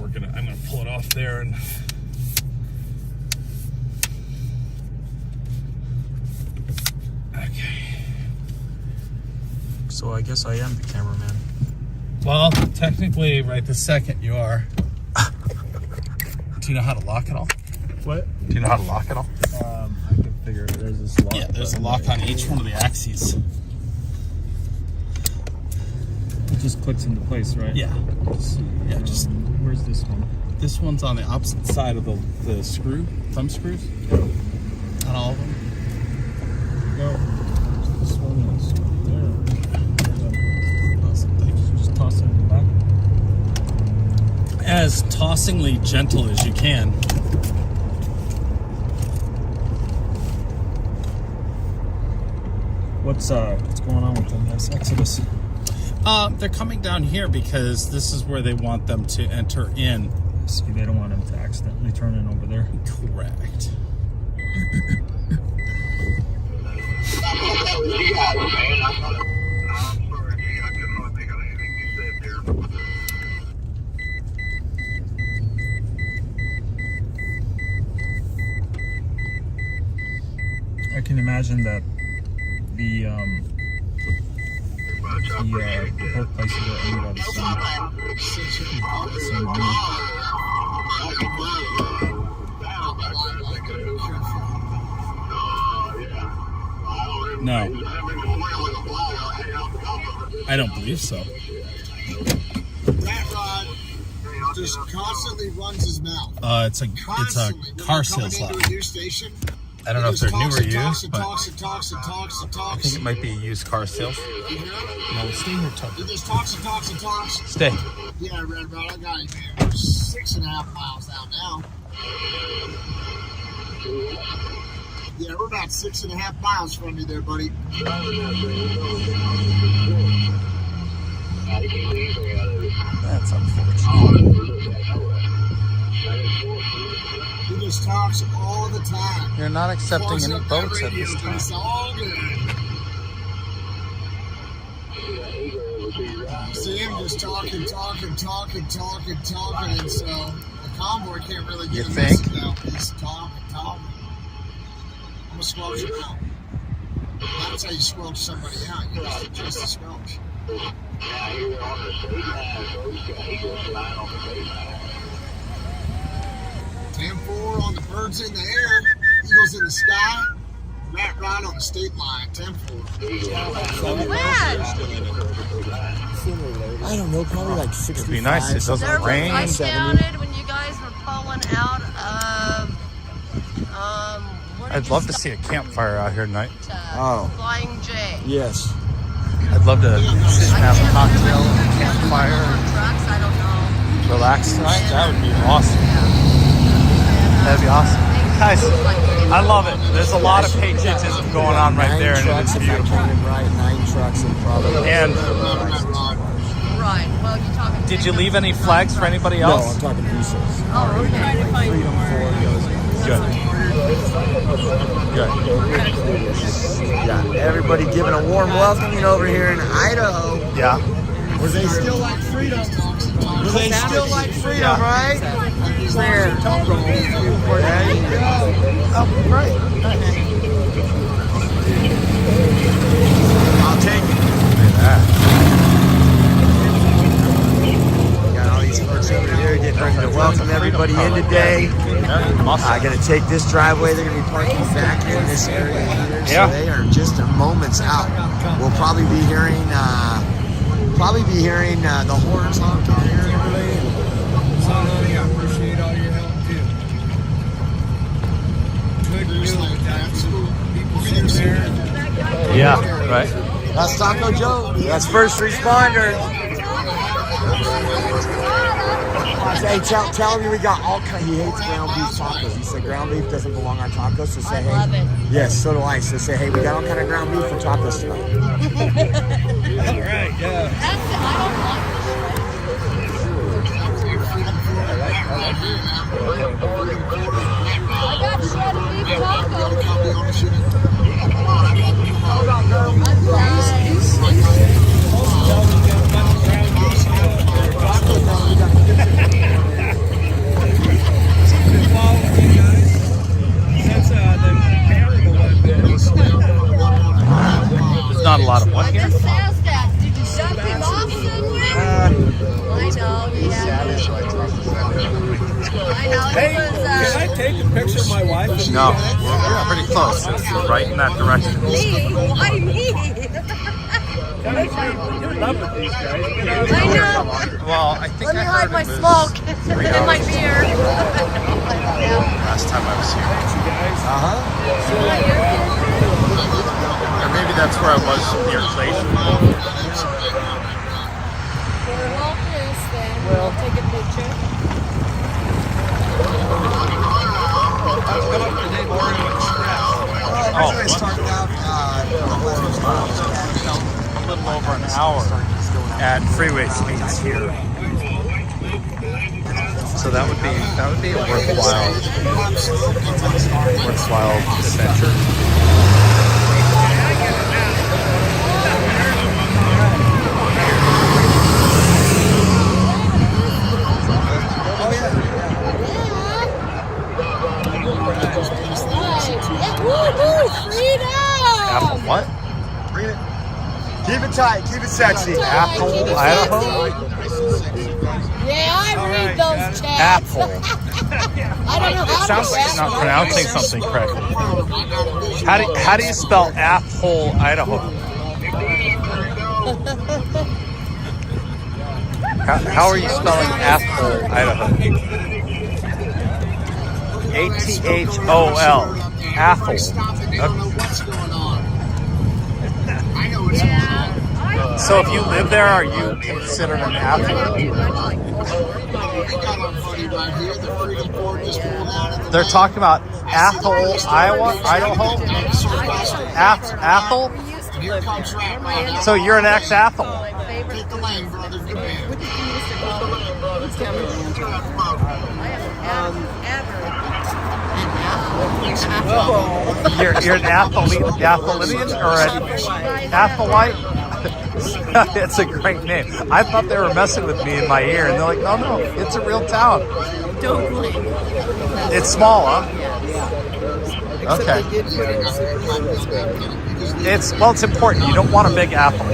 I'm gonna pull it off there and okay. So I guess I am the cameraman. Well, technically, right this second you are. Do you know how to lock it all? What? Do you know how to lock it all? I can figure it. There's this lock. Yeah, there's a lock on each one of the axes. It just clicks into place, right? Yeah. Just where's this one? This one's on the opposite side of the thumb screws. On all of them. No. This one is there. Awesome. Thanks. Just toss it in the back. As tossingly gentle as you can. What's going on with them? This Exodus. They're coming down here because this is where they want them to enter in. See, they don't want them to accidentally turn in over there. Correct. I can imagine that the both places are aimed at the same money. No. I don't believe so. That Rod just constantly runs his mouth. It's a car sales lot. I don't know if they're new or used, but I think it might be used car sales. No, stay here, Tucker. He just talks and talks and talks. Stay. Yeah, Red Rod, I got you, man. We're 6.5 miles out now. Yeah, we're about 6.5 miles from you there, buddy. That's unfortunate. He just talks all the time. You're not accepting any boats at this time. It's all good. See him just talking, and so the convoy can't really get a message out. He's talking. I'm gonna squelch him out. That's how you squelch somebody out. You just a squelch. 10-4 on the birds in the air, eagles in the sky. Matt Ryan on the state line, 10-4. I don't know, probably like 65. It'd be nice. It doesn't rain. I counted when you guys were pulling out of I'd love to see a campfire out here tonight. Oh. Flying J. Yes. I'd love to sit and have a cocktail and a campfire and Trucks, I don't know. relax tonight. That would be awesome. That'd be awesome. Guys, I love it. There's a lot of patriotism going on right there, and it's beautiful. Right, 9 trucks and probably. And Right. Well, you're talking. did you leave any flags for anybody No, else? I'm talking pieces. Oh, we're trying to find more. Good. Good. Yeah, everybody giving a warm welcoming over here in Idaho. Yeah. Where they still like freedom. Where they still like freedom, Yeah. right? Where? There you go. Oh, great. I'll take it. Look at that. Got all these folks over here getting ready to welcome everybody in today. I'm going to take this driveway. They're going to be parking back in this area here. So they are just a moments out. We'll probably be hearing the horns honking here. So, honey, I appreciate all your help too. Couldn't do it without people sitting there. Yeah, right. That's Taco Joe. That's first responders. Hey, tell him we got all kinds. He hates ground beef tacos. He said ground beef doesn't belong on tacos. So say, hey. love it. Yes, so do I. So say, hey, we got all kind of ground beef for tacos tonight. All right, yeah. That's it. I don't like I got shredded beef There's not a lot of what here? It says that. Did you dump him off somewhere? I know, yeah. I know, Hey, it was, can I take a picture of my wife? With No, you guys? we're pretty close. It's right in that direction. me. Why me? You're in love with these guys. I know. Well, I think Let me I hide heard my it was smoke 3 in my hours beer. last time I was here. Or maybe that's where I was near Clayton. We'll take a picture. Oh, a little over an hour at Freeway Speeds here. So that would be a worthwhile adventure. Woohoo! Freedom! Apple what? Keep it tight. Keep it sexy. Apple, Idaho? Yeah, I read those chats. Apple. I don't know It how sounds to like you're not pronouncing something correctly. How do you spell Apple, Idaho? How are you spelling Apple, Idaho? A-T-H-O-L. Apple. So if you live there, are you considered an Apple? They're talking about Athol, Idaho? Athol? So you're an ex-Athol? You're an Atholinian or an Atholite? It's a great name. I thought they were messing with me in my ear, and they're like, no, it's a real town. Don't blame. It's small, huh? Okay. It's important. You don't want a big apple.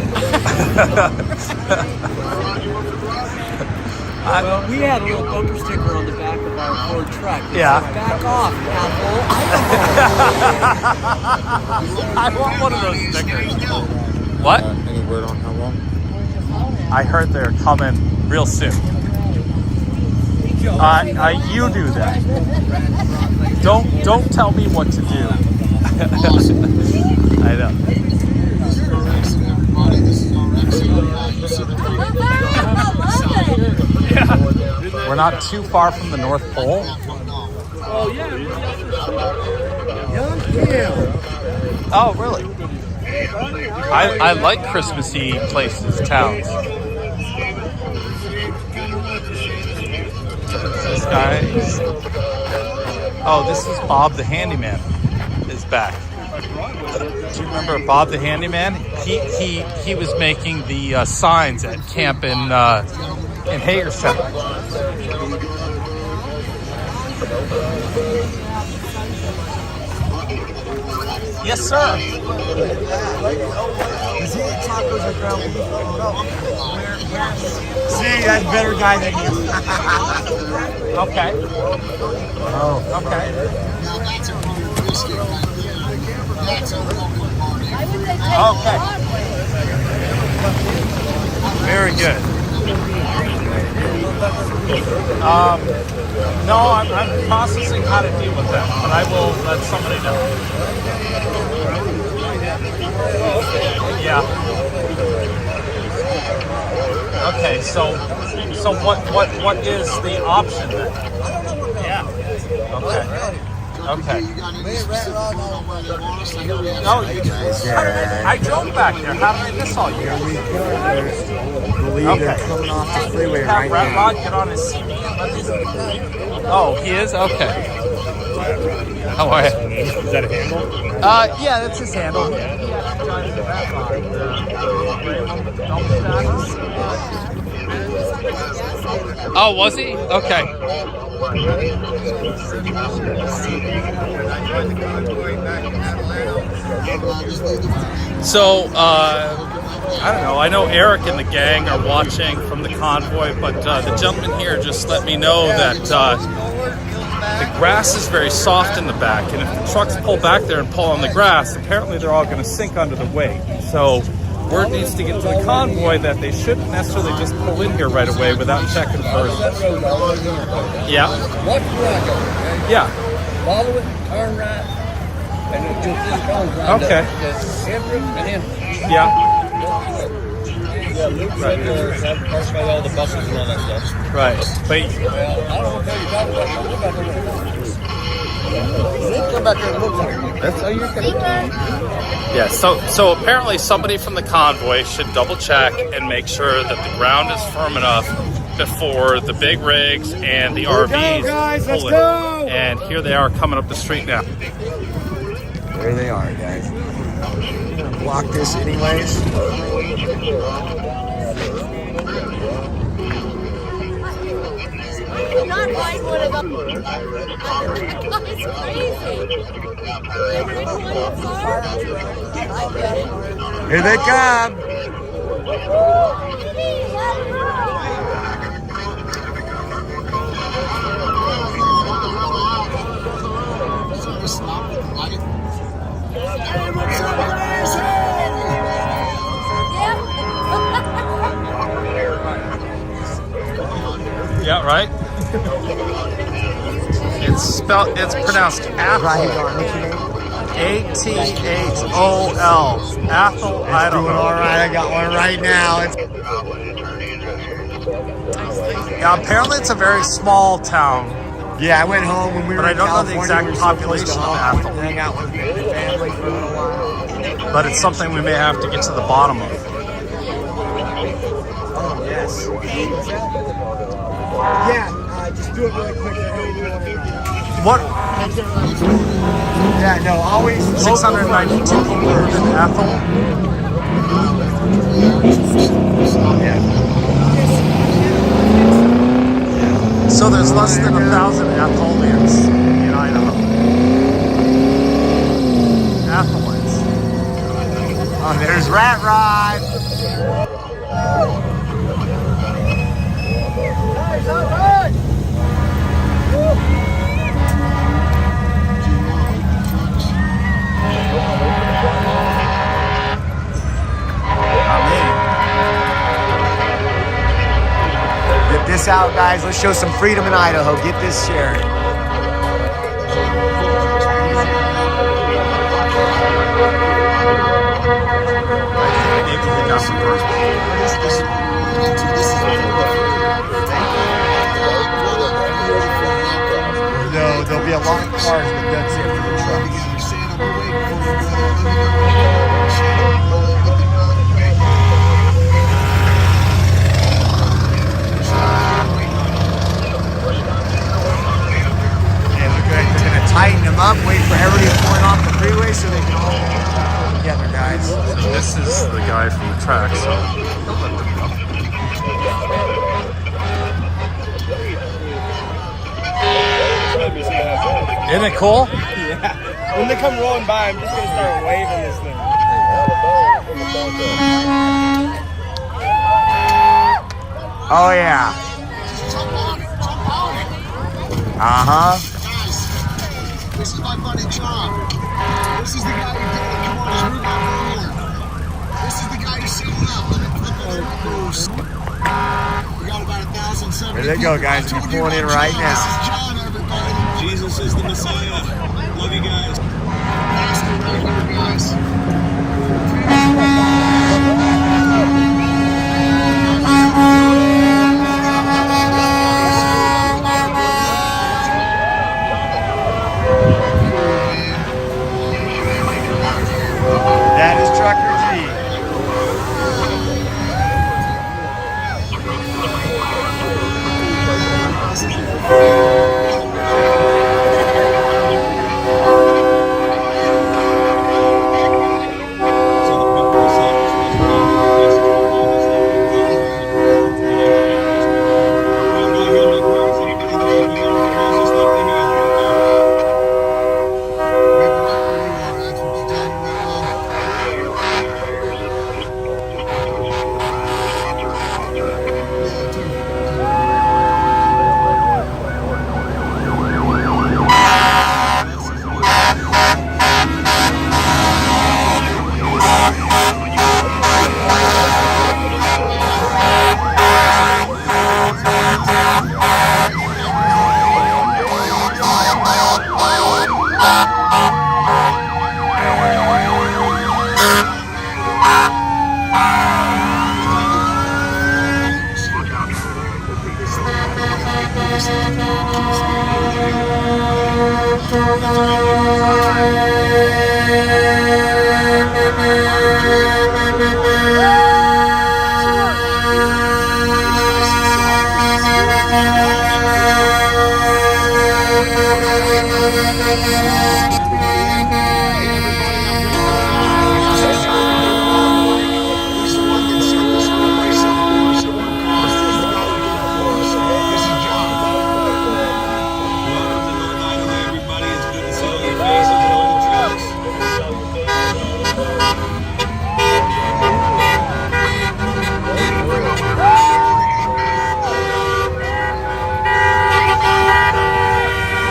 Well, we had a little bumper sticker on the back of our Ford truck. It Yeah. said, back off, Apple. I want one of those stickers. What? Any word on how long? I heard they're coming real soon. You do that. Don't tell me what to do. I know. We're not too far from the North Pole. Oh, yeah. Oh, really? I like Christmassy places, towns. This guy. Oh, this is Bob the Handyman is back. Do you remember Bob the Handyman? He was making the signs at camp in Hagerstown. Yes, sir. Does he eat tacos or ground beef? See, that's a better guy than you. Okay. Oh. Okay. Okay. Very good. No, I'm processing how to deal with that, but I will let somebody know. Yeah. Okay, so what is the option then? Yeah. Okay. Okay. Oh, I drove back there. How did I miss all you? They're coming off the freeway right Have now. Rod get on his CD and let these. Oh, he is? Okay. How are you? Is that a handle? Yeah, that's his handle. Oh, was he? Okay. So, I don't know. I know Eric and the gang are watching from the convoy, but the gentleman here just let me know that the grass is very soft in the back, and if the trucks pull back there and pull on the grass, apparently they're all going to sink under the weight. So word needs to get to the convoy that they shouldn't necessarily just pull in here right away without checking first. Yeah. Yeah. Follow it, turn right, and then you'll see the cones lined Okay. up. Just enter it, and then... Yeah. Yeah, Luke's right there, that's parked by all the buses and all that stuff. Right. But Well, I don't know what you're talking about. Look back there. Luke, come back there and look like it. That's how you're going to... yeah, so apparently somebody from the convoy should double check and make sure that the ground is firm enough before the big rigs and the RVs pull in. And here they are coming up the street now. There they are, guys. Block this anyways. Not like one of them. It's crazy. Here they come. Yeah, right? It's pronounced Athol. A-T-H-O-L. Athol, Idaho. All right, I got one right now. Yeah, apparently it's a very small town. Yeah, I went home when we were But I in don't know the California. exact population of Athol. Hang out with the family for a little while. But it's something we may have to get to the bottom of. Oh, yes. Yeah, just do it really quick. What? Yeah, no, always 692 people live in Athol. Yeah. So there's less than 1,000 Atholians in Idaho. Atholians. Oh, there's Rat Rod. Get this out, guys. guys. Let's show some freedom in Idaho. Get this shared. No, there'll be a lot of cars, but that's it for the trucks. Hey, look like they're gonna tighten them up, wait for everybody pulling off the freeway so they can all pull together, guys. This is the guy from the track, so don't let them go. Isn't it cool? Yeah. When they come rolling by, I'm just gonna start waving this thing. Oh yeah. Uh-huh. Guys, this is my buddy John. This is the guy who did it. Come on, just move out earlier. This is the guy who set it up. Let me flip it over. We got about 1,070. There they go, guys. We're pulling in right now. This is John, everybody. Jesus is the Messiah. Love you guys. Pastor right here, guys. That is Trucker G.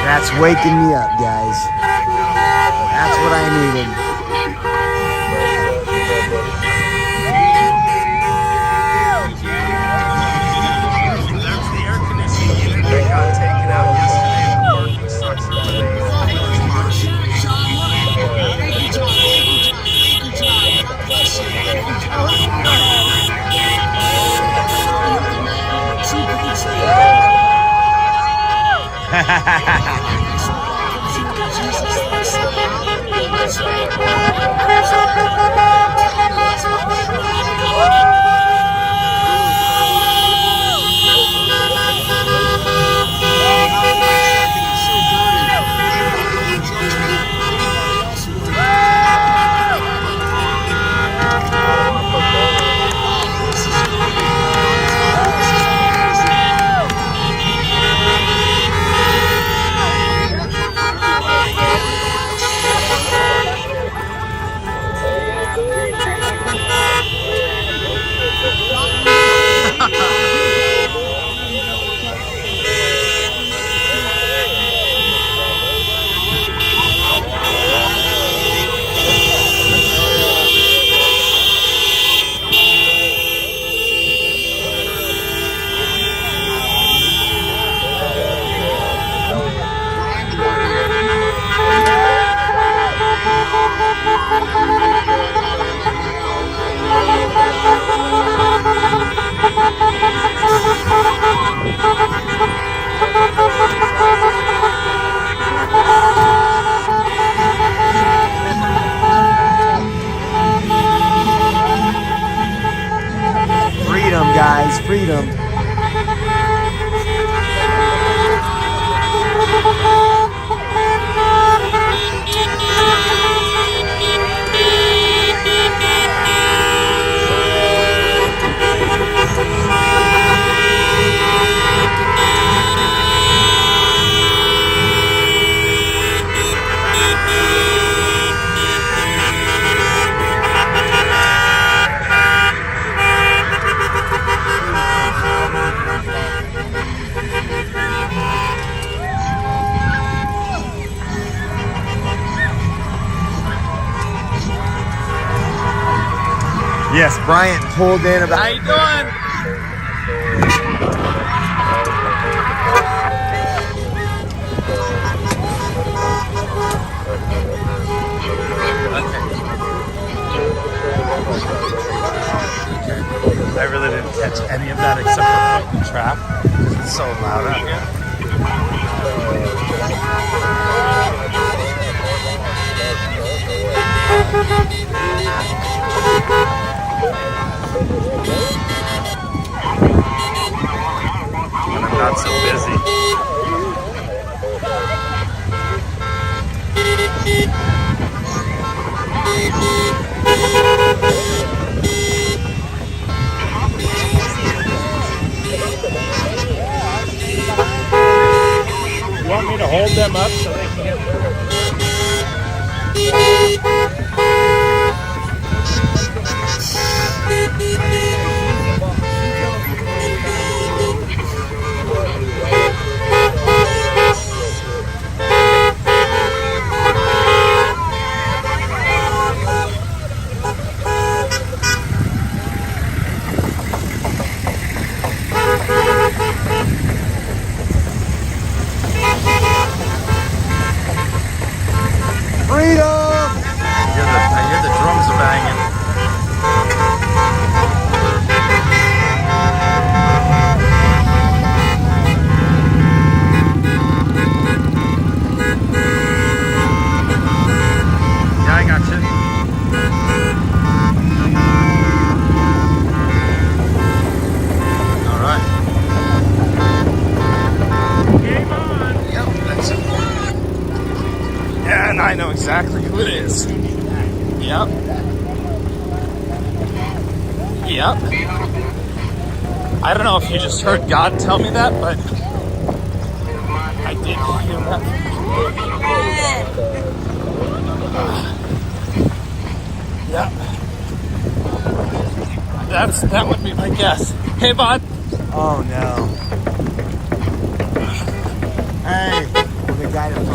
That's waking me up, guys. That's what I needed. That's the air conditioning unit that got taken out yesterday and the working sucks for Freedom, guys, freedom. Yes, Bryant pulled in about. How you doing? I really didn't catch any of that except for the trap. It's so loud out here. When I'm not so busy. You want me to hold them up so they can get I hear the drums are banging. Yeah, I got you. All right. Game on. Yep, that's it. Yeah, and I know exactly who it is. Yep. Yep. I don't know if you just heard God tell me that, but I did hear that. Yep. That would be my guess. Hey, bud. Oh no. Hey, the guy that was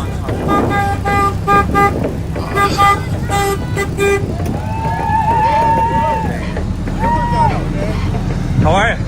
How are you?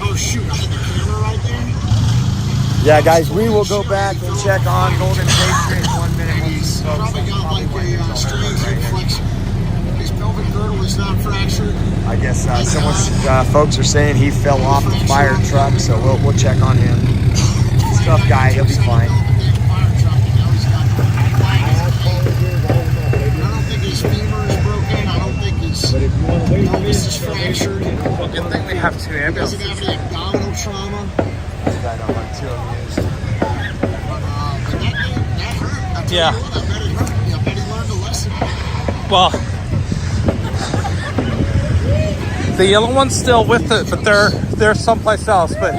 Oh shoot, I had the camera right there. Yeah, guys, we will go back and check on Golden Patriot in 1 minute. He's probably got like a strange inflection. His pelvic girdle is not fractured. I guess folks are saying he fell off the fire truck, so we'll check on him. He's a tough guy, he'll be fine. I don't think his femur is broken. I don't think his pelvis is fractured. Well, good thing we have two He ambulances. doesn't have any abdominal trauma. This guy don't look too amused. But that hurt. I tell Yeah. you what, I bet it hurt. I bet he learned a lesson. Well, the yellow one's still with it, but they're someplace else. But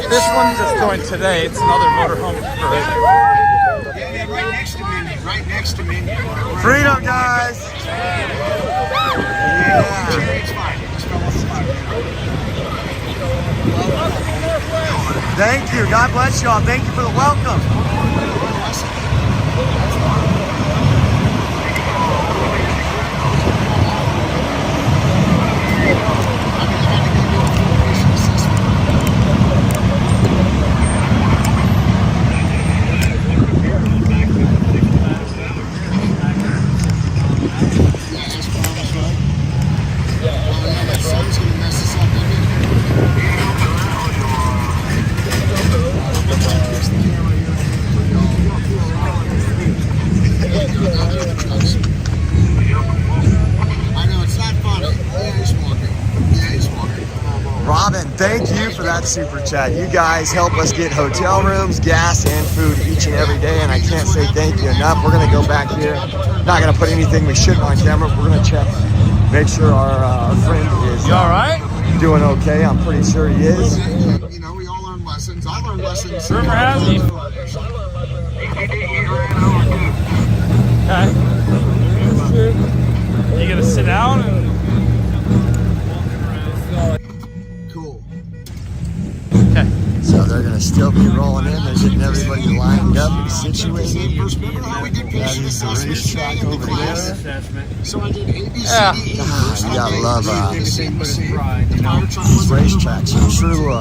this one's just going today. It's another motorhome. Yeah, right next to me. Right next to me. Freedom, guys! It's fine. Just fell off the fire. Thank you. God bless y'all. Thank you for the welcome. Robin, thank you for that super chat. You guys help us get hotel rooms, gas, and food each and every day, and I can't say thank you enough. We're gonna go back here. Not gonna put anything we shouldn't on camera. We're gonna check, make sure our friend is all right, doing okay. I'm pretty sure he is. You know, we all learn lessons. I learned lessons. Rumor has it. Okay. You gotta sit down and. Cool. Okay. So they're gonna still be rolling in. They're getting everybody lined up and situated. That is the racetrack over there. So I did ABC. God, you gotta love these racetracks. Some true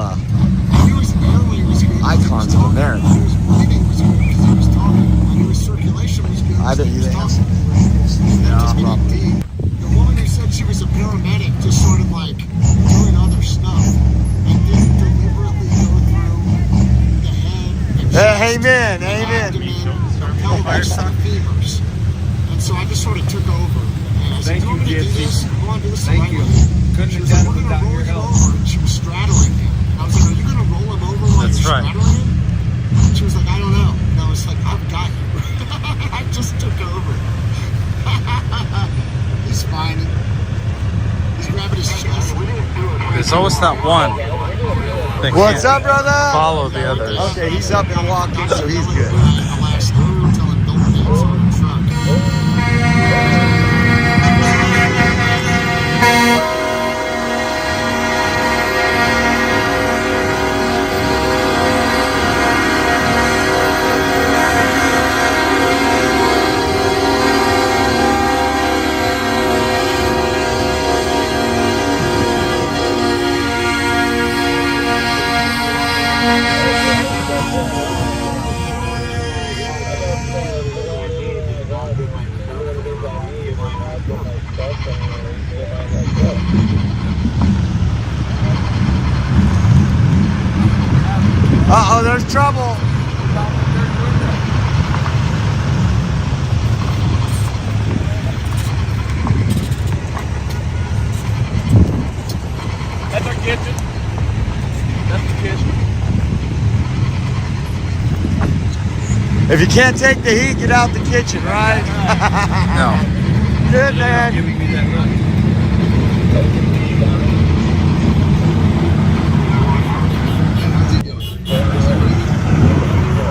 icons of America. I bet you they have some. Yeah, probably. The woman who said she was a paramedic just sort of like doing other stuff and didn't deliberately go through the head. Amen, amen. Femurs. And so I just sort of took over. And I said, Thank you, Gypsy. Thank you. Couldn't have done it without your help. And she was straddling him. And I was like, are you going to roll him over while That's you're right. straddling him? And she was like, I don't know. And I was like, I've got you. I just took over. He's fine. He's grabbing his chest. There's always that one. that What's can't up, brother? Follow the others. Okay, he's up and walking, so he's good. Uh-oh, there's trouble. That's our kitchen. That's the kitchen. If you can't take the heat, get out the kitchen, right? No. Good, man. Giving me that look.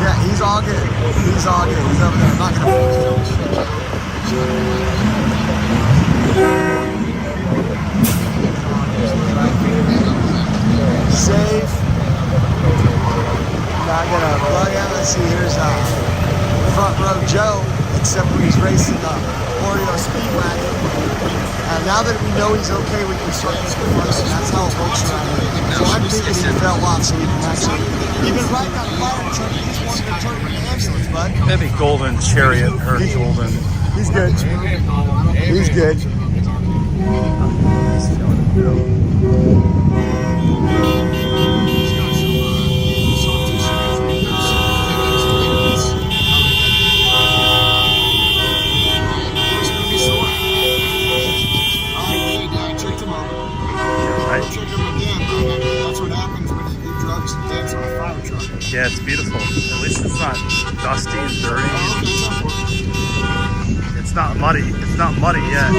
Yeah, he's all good. He's all good. He's over there. I'm not gonna. Safe. Not gonna plug in. Let's see. Here's front row Joe, except when he's racing the Oreo Speedwagon. Now that we know he's okay, we can start this reversing. That's how it works around here. So I'm thinking he fell off so we can actually. You've been riding on a fire truck. He's wanting to turn an ambulance, bud. Maybe Golden Chariot or Golden. He's good. He's good. Yeah, it's beautiful. At least it's not dusty and dirty. It's not muddy. It's not muddy yet.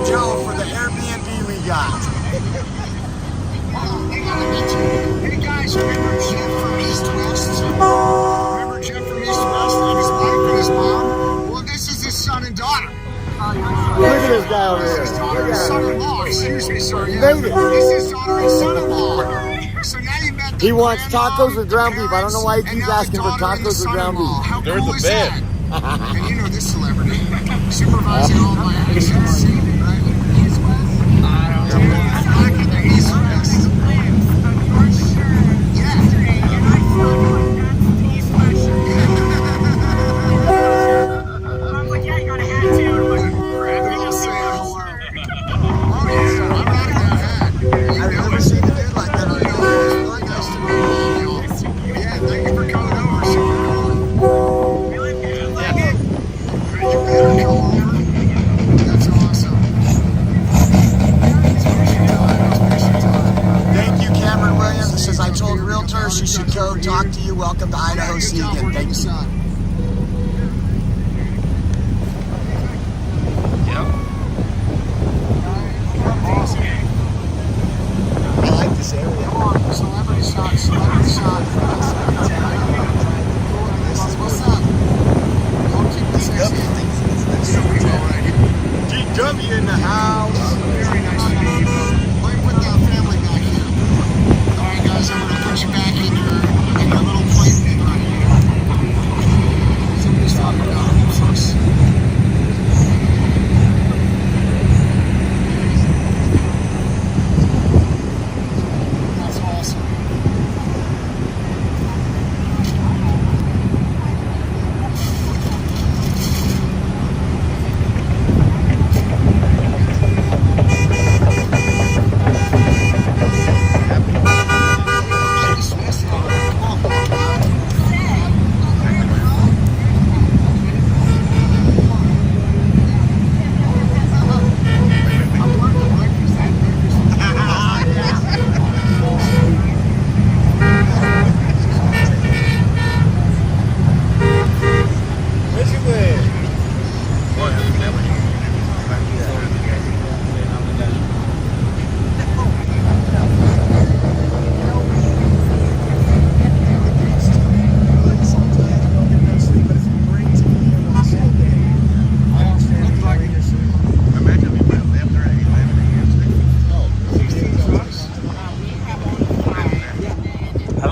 Joe for the Airbnb we got. Hey guys, remember Jeff from East West? Remember Jeff from East West and his wife and his mom? Well, this is his son and daughter. Look at this guy over here. This is daughter and son-in-law. Excuse me, sir. You made it. This is daughter and son-in-law. So now you met the He wants tacos with ground beef. I don't know why he keeps asking for tacos with ground beef. There's cool a bed. And you know this celebrity. Supervising all my actions. Right? East West? I don't know. Back in the East West. She should go talk to you. Welcome to Idaho. See you again. Thank you. I like this area. Celebrity shot, celebrity shot. What's up? Don't keep this GW in the house. Very nice to meet you. Let me put that family back here. All right, guys, I'm going to put you back in your little plate thing right here. Somebody's talking about it first. That's awesome.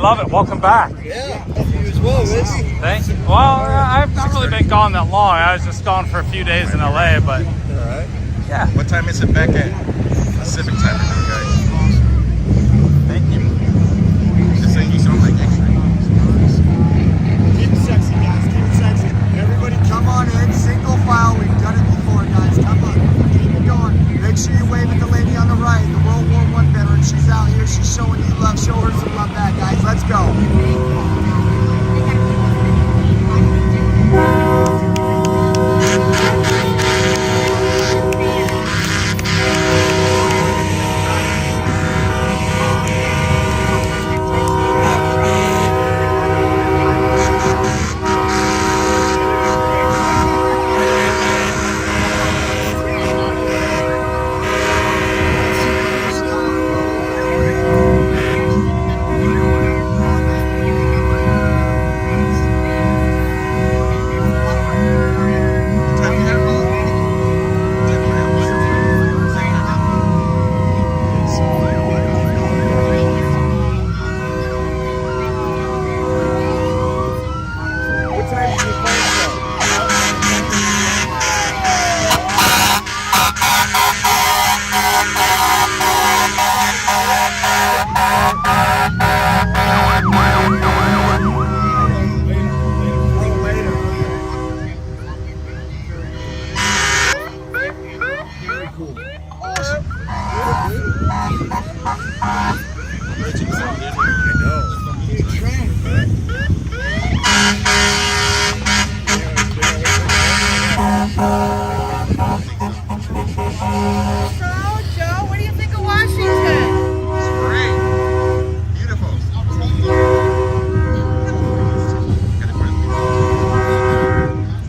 Love it. Welcome back. Yeah, you as well, Missy. Thank you. Well, I've not really been gone that long. I was just gone for a few days in LA, but Alright. yeah. What time is it back at? Pacific time for you guys. Thank you. Just saying you sound like extra. Keep it sexy, guys. Keep it sexy. Everybody come on in. Single file. We've done it before, guys. Come on. Keep it going. Make sure you wave at the lady on the right, the World War I veteran. She's out here. She's showing you love. Show her some love back, guys. Let's go.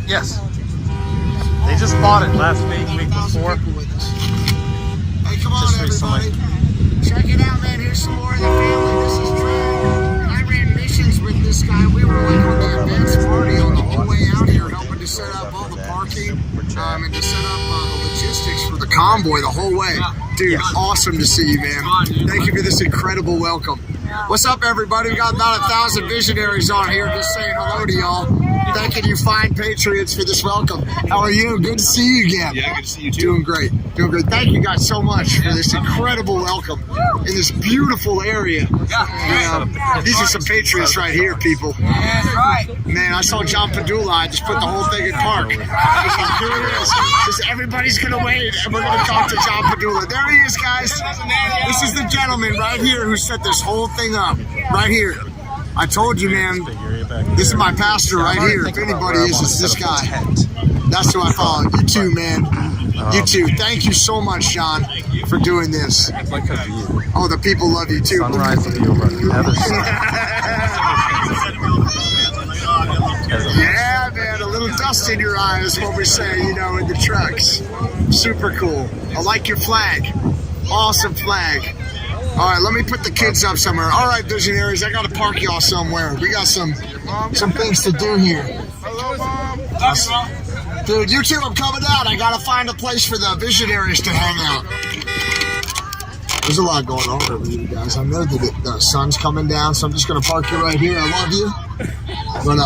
Yes. They just bought it last week before. on, everybody. Check it out, man. Here's some more of the family. This is Drew. And I ran missions with this guy. We were like on the advanced party on the whole way out here, helping to set up all the parking and to set up the logistics for the convoy the whole way. Dude, awesome to see you, man. Thank you for this incredible welcome. What's up, everybody? We got about 1,000 visionaries on here just saying hello to y'all. Thanking you fine patriots for this welcome. How are you? Good to see you again. Yeah, good to see you too. Doing great. Doing great. Thank you guys so much for this incredible welcome in this beautiful area. These are some patriots right here, people. That's right. Man, I saw John Padula. I just put the whole thing in park. Here it is. Just everybody's going to wait, and we're going to talk to John Padula. There he is, guys. This is the gentleman right here who set this whole thing up. Right here. I told you, man, this is my pastor right here. If anybody is, it's this guy. That's who I follow. You too, man. You too. Thank you so much, John, for doing this. Oh, the people love you too. Sunrise will be over on the other side. Yeah, man, a little dust in your eye is what we say, you know, in the trucks. Super cool. I like your flag. Awesome flag. All right, let me put the kids up somewhere. All right, visionaries, I got to park y'all somewhere. We got some things to do here. Hello, Mom. Dude, you two, I'm coming out. I got to find a place for the visionaries to hang out. There's a lot going on over here, guys. I know that the sun's coming down, so I'm just going to park you right here. I love you. But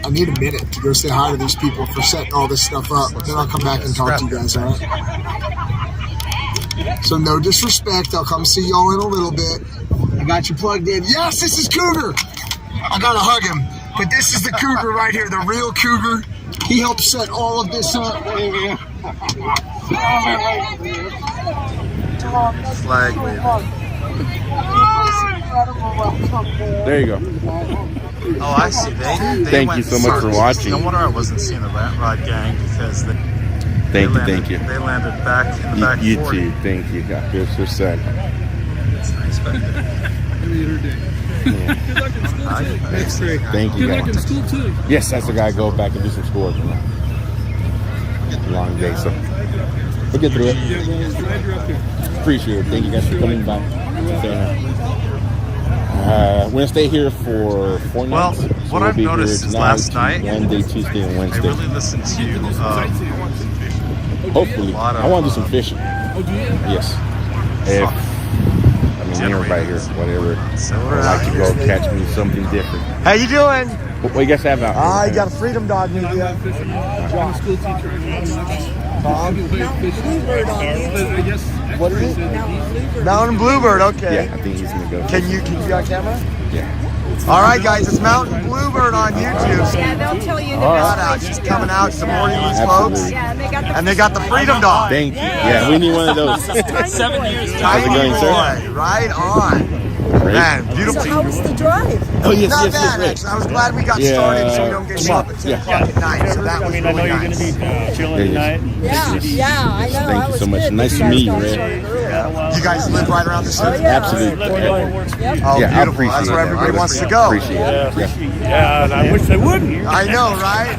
I need a minute to go say hi to these people for setting all this stuff up. Then I'll come back and talk to you guys, all right? So no disrespect, I'll come see y'all in a little bit. I got you plugged in. Yes, this is Cougar. I gotta hug him. But this is the Cougar right here, the real Cougar. He helped set all of this up. Flag waving. There you go. Oh, I see. They Thank went you so much for watching. No wonder I wasn't seeing the Rat Rod gang because they Thank you. They landed back in the back. You 40. too. Thank you. God, good for son. It's nice back there. Good luck in school. Thank you. Good luck in school too. Yes, that's the guy. Go back and do some schoolwork. Long day, so we'll get through it. Appreciate it. Thank you guys for coming by. We're gonna stay here for 4 nights. Well, what I've noticed is last night, Monday, Tuesday, and Wednesday. I really listened to. Hopefully, I want to do some fishing. Yes. If me and everybody here, whatever. So I'd like to go catch me something different. How you doing? What you guys have out here? You got a freedom dog with you. What is it? Mountain Bluebird, okay. Yeah, I think he's gonna go. Can you on camera? Yeah. All right, guys, it's Mountain Bluebird on YouTube. Yeah, they'll tell you in the Out. She's coming out supporting these folks. Yeah, and they got the freedom dog. Thank you. Yeah, we need one of those. 7 years. How's it going, sir? Right on. Great. Man, beautiful. So how was the drive? Oh, yes, Not yes, bad, yes, actually. I was glad we got started so we don't get up at 10 o'clock at night. So that was really nice. I know you're going to be chilling tonight. Yeah, I know. Thank you so much. Nice to meet you, Red. Yeah. You guys live right around the city? Absolutely. Oh, Yeah, I beautiful. That's where everybody wants to go. Appreciate it. Yeah, and I wish they wouldn't. I know, right?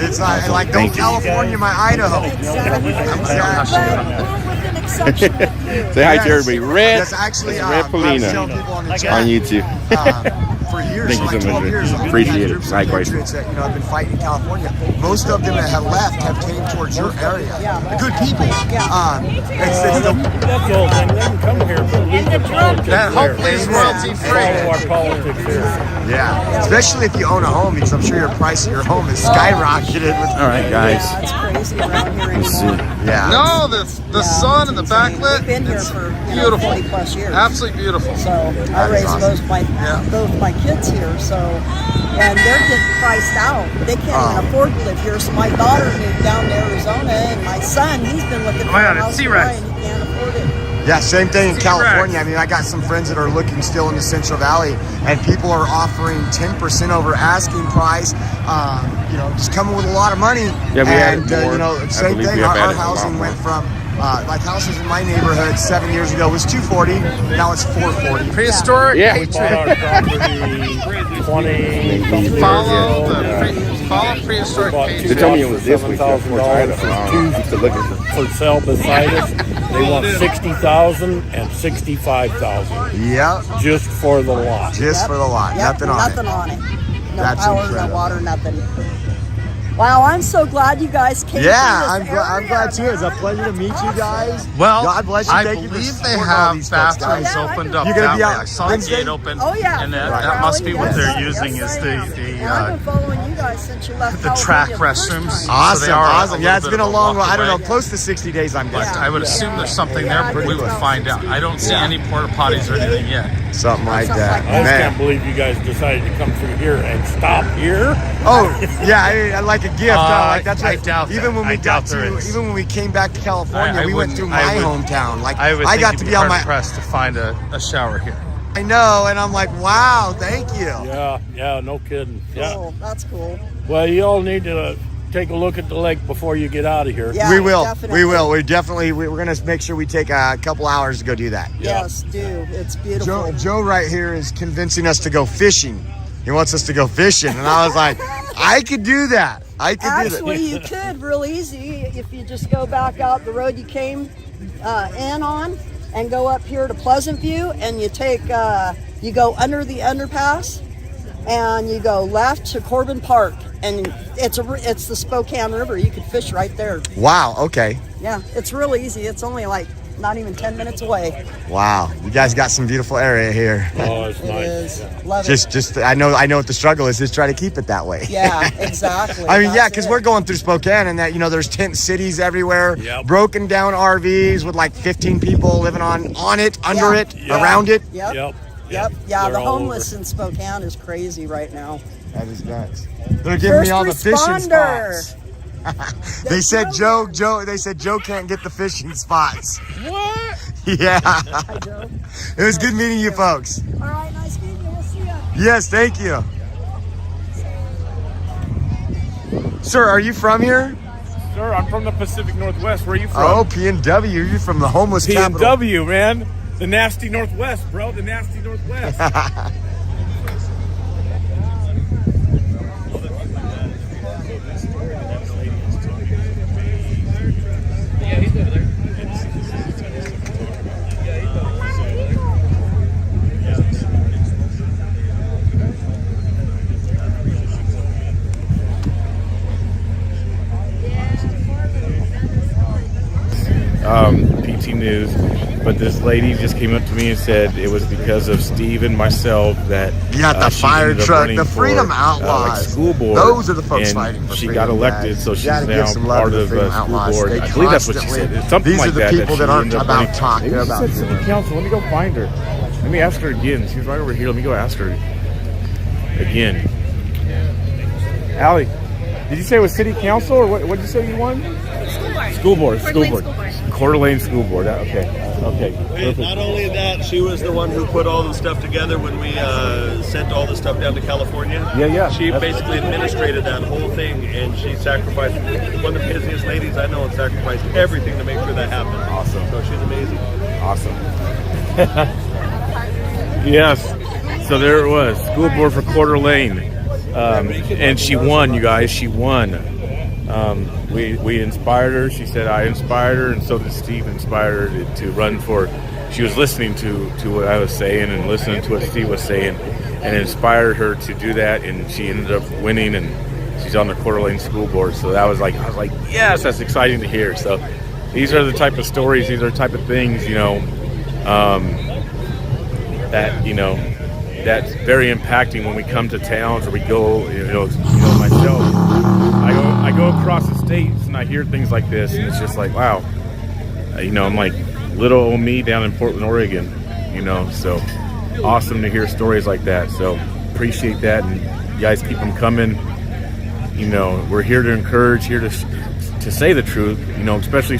It's like don't California my Idaho. Exactly. Say hi to everybody. Red. Yes, actually, Red Polina on YouTube. For years, Thank you like so 12 much. years, Appreciate it. groups of Likewise. patriots that have been fighting in California. Most of them that have left have came towards your area. Good people. It's the That's the whole thing. They can come here for that hopefully is royalty free. Follow our politics here. Yeah, especially if you own a home, because I'm sure your price of your home is skyrocketed. All right, guys. It's crazy around here anymore. Yeah. No, the sun and the backlit. We've been here for beautiful. 20 plus years. Absolutely beautiful. So I raised both my kids here, so and they're getting priced out. They can't even afford to live here. So my daughter moved down to Arizona, and my son, he's been looking for a house to buy, and he can't afford it. Yeah, same thing in California. I mean, I got some friends that are looking still in the Central Valley, and people are offering 10% over asking price. Just coming with a lot of money. Yeah, we had more. Same thing. Our housing went from like houses in my neighborhood 7 years ago was $240. Now it's $440. Prehistoric. Yeah. We bought our property 20 Follow prehistoric cage. They told me it was this week. $7,000 for sale beside us. They want $60,000 and $65,000. Yep. Just for the lot. Just for the lot. Yep, Nothing on it. Nothing on it. No That's power, incredible. no water, nothing. Wow, I'm so glad you guys came. Yeah, to I'm, this I'm glad too. It's a pleasure to meet you guys. Well, God bless you. I Thank you for believe they supporting all have these folks, bathrooms guys. opened up You're gonna that be way. out I saw the Wednesday? gate open. Oh yeah, and for that must be what they're using yes, is and I've been following you guys since you left the track California the first restrooms. time. Awesome, So they are awesome. Yeah, it's been a long walk while. I don't know, away. close to 60 days I'm But guessing. I would assume there's something there, but we would find out. I don't see any porta potties or anything yet. Something like that. I just Man. can't believe you guys decided to come through here and stop here. Oh, yeah, I like a gift. Like that's I right. doubt even when we got there to, is. even when we came back to California, we went through my hometown. Like I would I think got you'd to be be on hard my. pressed to find a shower here. I know, and I'm like, wow, thank you. Yeah, no kidding. Yeah. Cool, that's cool. Well, you all need to take a look at the lake before you get out of here. Yeah, we will. definitely. We will. We're gonna make sure we take a couple hours to go do that. Yes, do. It's beautiful. Joe right here is convincing us to go fishing. He wants us to go fishing, and I was like, I could do that. I could Actually, do you that. could real easy if you just go back out the road you came in on and go up here to Pleasant View, and you take you go under the underpass and you go left to Corbin Park, and it's the Spokane River. You could fish right there. Wow. Okay. Yeah, it's real easy. It's only like not even 10 minutes away. Wow. You guys got some beautiful area here. Oh, it's It nice. is. Love Just I know what the struggle is. Just try to keep it that way. it. Yeah, exactly. I mean, yeah, That's because it. we're going through Spokane, and that there's tent cities everywhere, broken down RVs with like 15 people living on it, under it, around it. Yep. Yep. Yeah, They're the all homeless in Spokane is crazy right now. That is nuts. They're giving me all the fishing spots. They said Joe can't get the fishing spots. What? Yeah. Hi, Joe. It was good meeting you folks. All right, nice meeting you. We'll see you. Yes, thank you. Sir, are you from here? Sir, I'm from the Pacific Northwest. Where are you from? Oh, PNW. You're from the homeless capital. PNW, man. The nasty Northwest, bro. The nasty Northwest. PT News, but this lady just came up to me and said it was because of Steve and myself that the she fire ended up truck, running the Freedom for, Outlaws. like school board. Those are the folks and fighting for she freedom, got elected, guys. so she's Gotta give now some love part to the of Freedom school Outlaws. board. They I believe that's what she constantly- said. It's something these like are the that. people she that aren't ended up about running. talking Maybe about she said doing city it. council. Let me go find her. Let me ask her again. She's right over here. Let me go ask her again. Allie, did you say it was city council or what did you say you won? School board. School board. Coeur d'Alene School Board. Okay. Perfect. Not only that, she was the one who put all the stuff together when we sent all the stuff down to California. Yeah. She basically administrated that whole thing, and she sacrificed, one of the busiest ladies I know, and sacrificed everything to make sure that happened. Awesome. So she's amazing. Awesome. Yes. So there it was. School board for Coeur d'Alene. And she won, you guys. She won. We inspired her. She said I inspired her, and so did Steve inspire her to run for. She was listening to what I was saying and listening to what Steve was saying, and it inspired her to do that. And she ended up winning, and she's on the Coeur d'Alene School Board. So I was like, yes, that's exciting to hear. So these are the type of stories, these are the type of things, that's very impacting when we come to towns or we go, myself. I go across the states and I hear things like this, and it's just like, wow, I'm like little old me down in Portland, Oregon, so awesome to hear stories like that. So appreciate that, and you guys keep them coming. We're here to encourage, here to say the truth, especially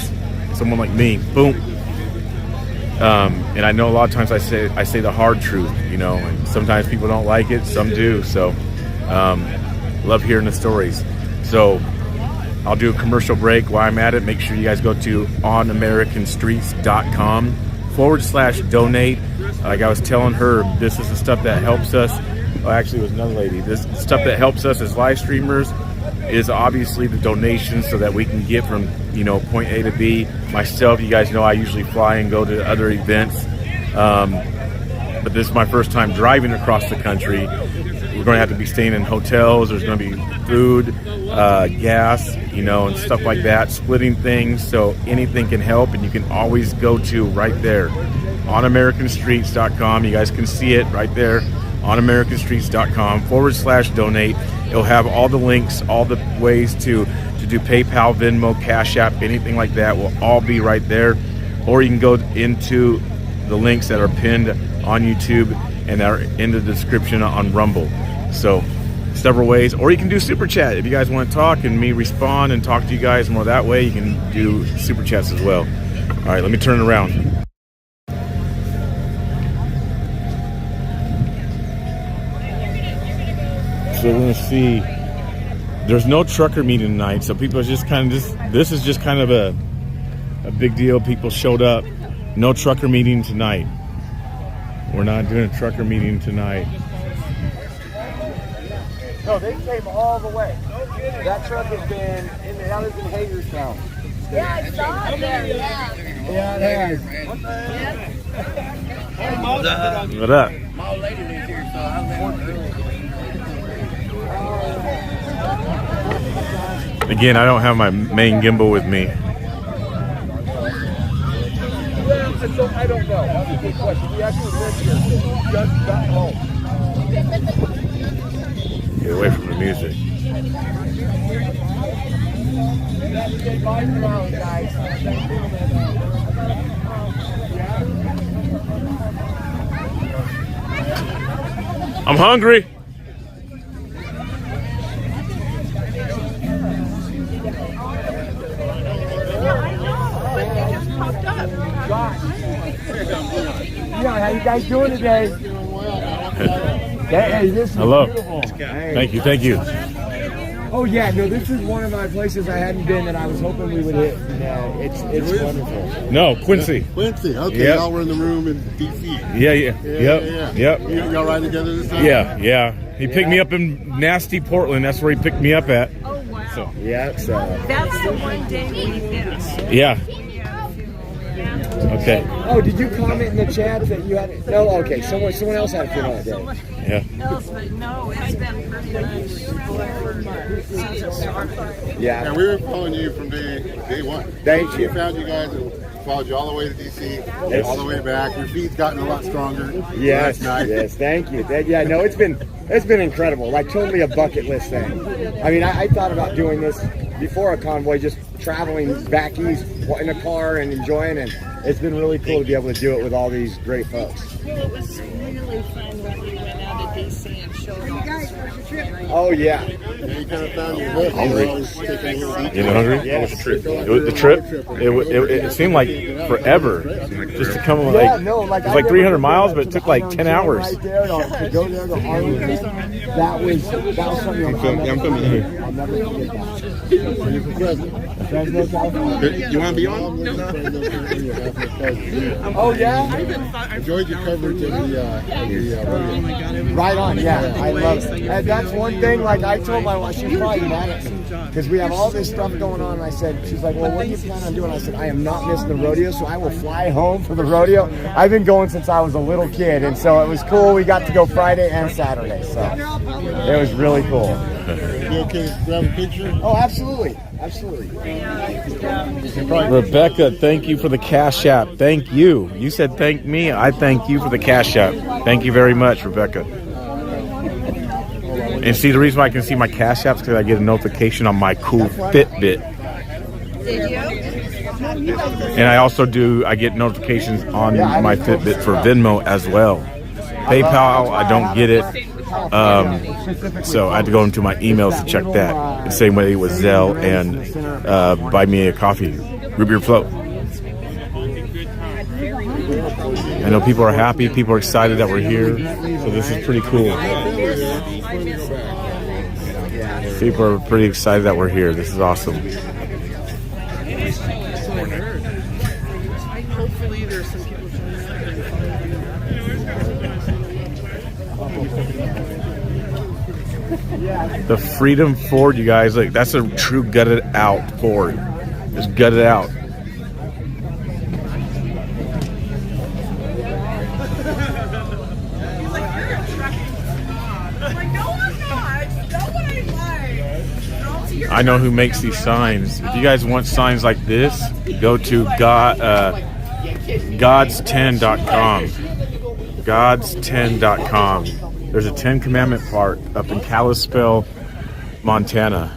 someone like me. Boom. And I know a lot of times I say the hard truth, and sometimes people don't like it, some do. So love hearing the stories. So I'll do a commercial break while I'm at it. Make sure you guys go to onamericanstreets.com/donate. Like I was telling her, this is the stuff that helps us. Well, actually, it was another lady. This is stuff that helps us as live streamers is obviously the donations so that we can get from, you know, point A to B. Myself, you guys know I usually fly and go to other events. But this is my first time driving across the country. We're going to have to be staying in hotels. There's going to be food, gas, you know, and stuff like that, splitting things. So anything can help, and you can always go to right there, onamericanstreets.com. You guys can see it right there, onamericanstreets.com/donate. It'll have all the links, all the ways to do PayPal, Venmo, Cash App, anything like that will all be right there. Or you can go into the links that are pinned on YouTube and are in the description on Rumble. So several ways. Or you can do Super Chat if you guys want to talk and me respond and talk to you guys more that way. You can do Super Chats as well. All right, let me turn it around. So we're gonna see. There's no trucker meeting tonight, so people are just kind of this is just kind of a big deal. People showed up. No trucker meeting tonight. We're not doing a trucker meeting tonight. No, they came all the way. That truck has been in the others in Hagerstown. Yeah, I saw it there, yeah. Yeah, it has. What up? My lady lives here, so I Again, I don't have my main gimbal with me. So I don't know. That's a good question. We actually live here. Just got home. Get away from the music. I'm hungry. Yeah, how you guys doing today? Hey, this is Hello. beautiful. Hey. Thank you, thank you. Oh yeah, no, this is one of my places I hadn't been that I was hoping we would hit. Yeah, it's wonderful. No, Quincy. Quincy, okay, Yep. y'all were in the room in DC. Yeah. Yep. Y'all ride together this time? Yeah. He picked me up in nasty Portland. That's where he picked me up at. Oh, wow. So. Yeah, so. That's the one day we missed. Yeah. Okay. Oh, did you comment in the chat that you had it? No, okay, someone else had a funeral that day. Yeah. Else, but no, it's been pretty much since it started. Yeah. And we were following you from day one. Thank you. We found you guys and followed you all the way to DC, all the way back. Your feed's gotten a lot stronger. Yes, Last night. yes, thank you. Yeah, no, it's been incredible. Like totally a bucket list thing. I mean, I thought about doing this before a convoy, just traveling back east in a car and enjoying, and it's been really cool to be able to do it with all these great folks. Well, it was really fun when we went out to DC and showed all the surgery. Oh yeah. Yeah, you kind of found your hook. Hungry. You know, hungry? Yeah. How was the trip? The trip? It seemed like forever just to come. It was like 300 miles, but it took like 10 hours. Right there, to go there to Arlington, that was something I'm coming here. I'll never forget that. You want to be on? Oh yeah. Enjoyed your coverage of the rodeo. Right on, yeah, I love it. And that's one thing, like I told my wife, she's probably mad at me, because we have all this stuff going on, and I said, she's like, well, what do you plan on doing? I said, I am not missing the rodeo, so I will fly home for the rodeo. I've been going since I was a little kid, and so it was cool. We got to go Friday and Saturday, so it was really cool. You okay to grab a picture? Oh, absolutely, absolutely. Rebecca, thank you for the Cash App. Thank you. You said thank me. I thank you for the Cash App. Thank you very much, Rebecca. And see, the reason why I can see my Cash App is because I get a notification on my cool Fitbit. Did you? And I get notifications on my Fitbit for Venmo as well. PayPal, I don't get it. So I had to go into my emails to check that. The same way with Zelle and Buy Me a Coffee, Root Beer Float. I know people are happy, people are excited that we're here, so this is pretty cool. People are pretty excited that we're here. This is awesome. Hopefully there's some people The Freedom Ford, you guys. Like, that's a true gutted out Ford. Just gutted out. I know who makes these signs. If you guys want signs like this, go to gods10.com. Gods10.com. There's a 10 Commandment part up in Kalispell, Montana.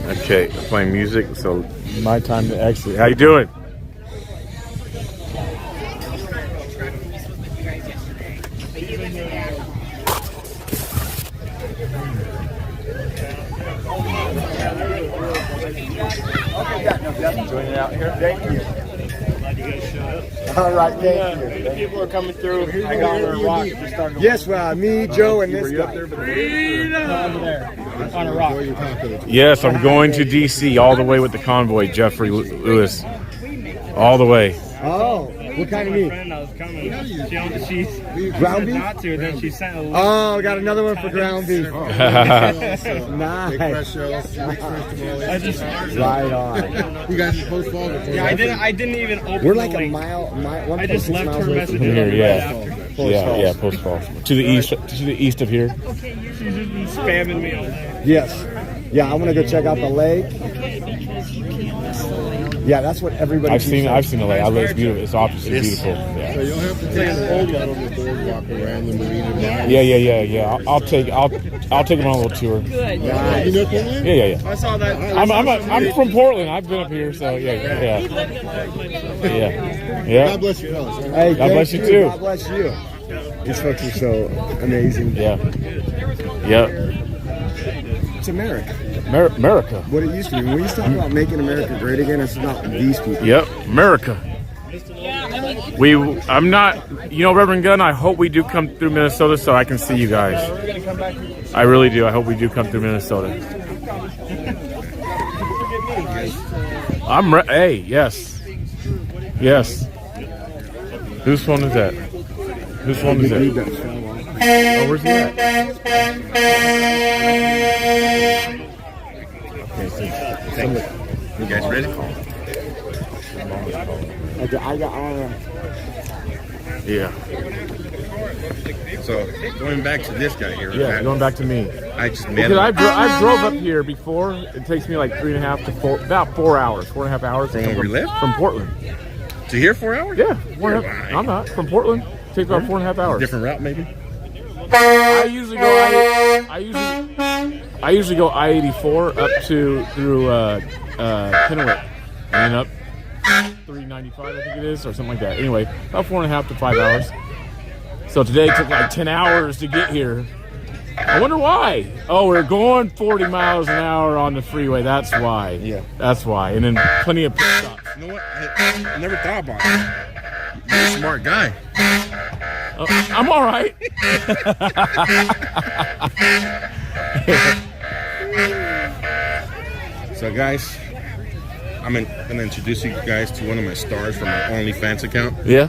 Okay, playing music, so my time to exit. How you doing? Joining out here. Thank you. All right, thank you. People are coming through. I got on a rock. Yes, me, Joe, and this guy. On a rock. Yes, I'm going to DC all the way with the convoy, Jeffrey Lewis. All the way. Oh, what kind of meat? She's ground beef? Not to, then she sent a oh, got another one for ground beef. Nice. Nice. Right on. You guys are post fall. Yeah, I didn't even open. We're like the link. a mile. I just left her message Here, yeah. after. Yeah, post fall. To the east of here. She's just spamming me all day. Yes. Yeah, I want to go check out the lake. Yeah, that's what everybody. I've seen the lake. It's beautiful. It's obviously beautiful. Yeah. So you'll have to take an old one on the boardwalk around the marina. Yeah. I'll take them on a little tour. Good. You know Portland? Yeah. I saw that. I'm from Portland. I've been up here, so yeah. God bless you, fellas. Hey, God bless you too. God bless you. These folks are so amazing. Yeah. It's America. America. What it used to be. When we used to talk about making America great again, it's not these people. Yep, America. I'm not, Reverend Gunn, I hope we do come through Minnesota so I can see you guys. I really do. I hope we do come through Minnesota. Hey, yes. Yes. Whose phone is that? Whose phone is that? Oh, where's he at? Thanks. You guys ready? Okay, I got Yeah. So going back to this guy here. Yeah, going back to me. I just met him. him. I drove up here before. It takes me like 3.5 to 4, about 4 hours, 4.5 hours. From where we live? From Portland. To here 4 hours? Yeah. I'm not. From Portland. It takes about 4.5 hours. Different route maybe? I usually go I-84 up through Kennewick and then up 395, I think it is, or something like that. Anyway, about 4.5 to 5 hours. So today it took like 10 hours to get here. I wonder why. Oh, we're going 40 miles an hour on the freeway. That's why. Yeah. That's why. And then plenty of pit stops. You know what? I never thought about it. You're a smart guy. I'm all right. So, guys, I'm going to introduce you guys to one of my stars from my OnlyFans account. Yeah?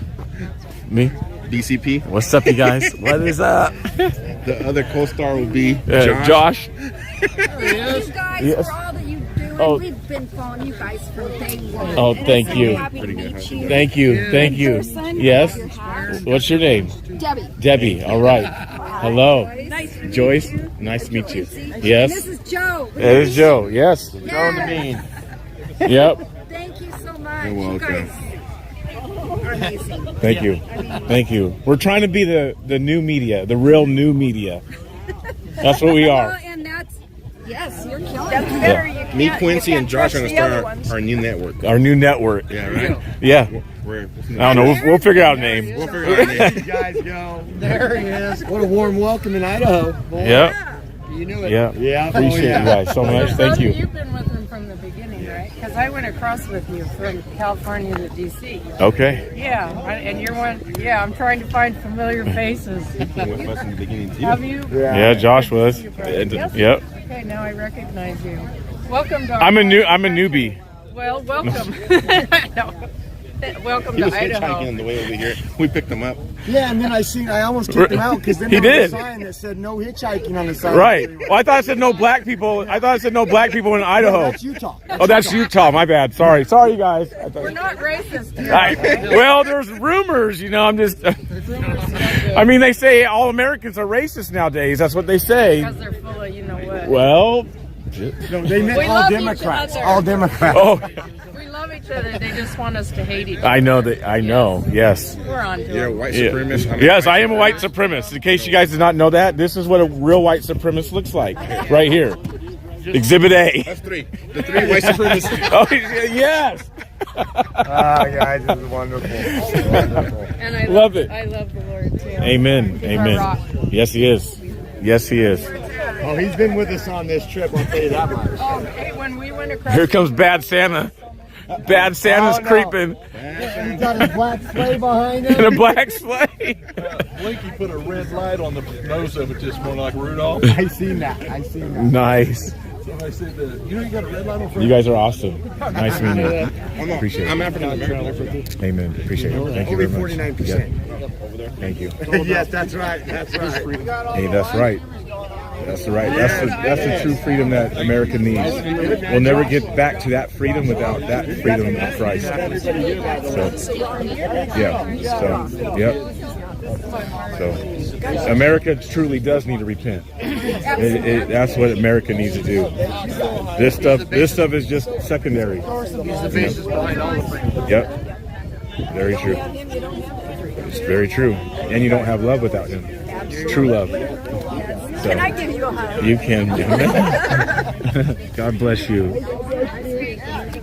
Me? DCP. What's up, you guys? What is up? The other co-star will be Josh. Thank you guys for all that you do. And we've been following you guys from day one. Oh, thank you. Pretty good. Thank you. Yes. What's your name? Debbie. Debbie. All right. Hello. Nice to meet Joyce. you. Nice to meet you. Yes. This is Joe. It is Joe. Yes. Joe Yeah. the Bean. Yep. Thank you so much. You're welcome. You guys are amazing. Thank you. Thank you. We're trying to be the new media, the real new media. That's what we are. Well, and that's, yes, you're killing That's it. better. Yeah. You Me, can't- Quincy, you and can't Josh are trust going to the other start ones. our new network. Our new network. Yeah, right? Yeah. We're I don't know. We'll figure out a name. We'll figure out a name. You guys go. There he is. What a warm welcome in Idaho. Boy. Yep. You knew it. Yeah. Yeah. Appreciate you guys so much. Thank you. You've been with him from the beginning, right? Because I went across with you from California to DC. Okay. Yeah, and you're one. Yeah, I'm trying to find familiar faces. You've been with us in the beginning, too. Have you? Yeah, Josh was. Yes? Yep. Okay, now I recognize you. Welcome to I'm a newbie. Well, welcome. I know. Welcome He to was Idaho. hitchhiking on the way over here. We picked him up. Yeah, and then I almost kicked him out because then He there was did. a sign that said no hitchhiking on the side. Right. Well, I thought it said no black people. I thought it said no black people in Idaho. No, that's Utah. Oh, that's Utah. My bad. Sorry, you guys. We're not racist. Well, there's rumors. I'm just. I mean, they say all Americans are racist nowadays. That's what they say. Because they're full of you know what. Well. No, they meant We all love Democrats. each other. All Democrats. Oh. We love each other. They just want us to hate each other. I know that. I know. Yes. We're on to it. You're a white supremacist. Yes, I am a white supremacist. In case you guys did not know that, this is what a real white supremacist looks like, right here. Exhibit A. That's three. The three white supremacists. Oh, yes. Guys, this is wonderful. And I Love it. I love the Lord too. Amen. He's our rock. Yes, he is. Yes, he is. Oh, he's been with us on this trip. I'll tell you that much. Oh, hey, when we went across. Here comes Bad Santa. Bad Santa's creeping. He's got his black sleigh behind him. And a black sleigh. Blinky put a red light on the nose of it, just more like Rudolph. I seen that. Nice. Somebody said, you got a red light on front? You guys are awesome. Nice meeting you. Appreciate it. I'm African American. Amen. Appreciate it. Thank you very much. 49%. Thank you. Yes, that's right. That's right. Hey, that's right. That's right. That's the true freedom that America needs. We'll never get back to that freedom without that freedom of Christ. So, yeah. So, yep. So, America truly does need to repent. That's what America needs to do. This stuff is just secondary. Yep. Very true. It's very true. And you don't have love without him. True love. So, Can I give you a hug? you can. God bless you.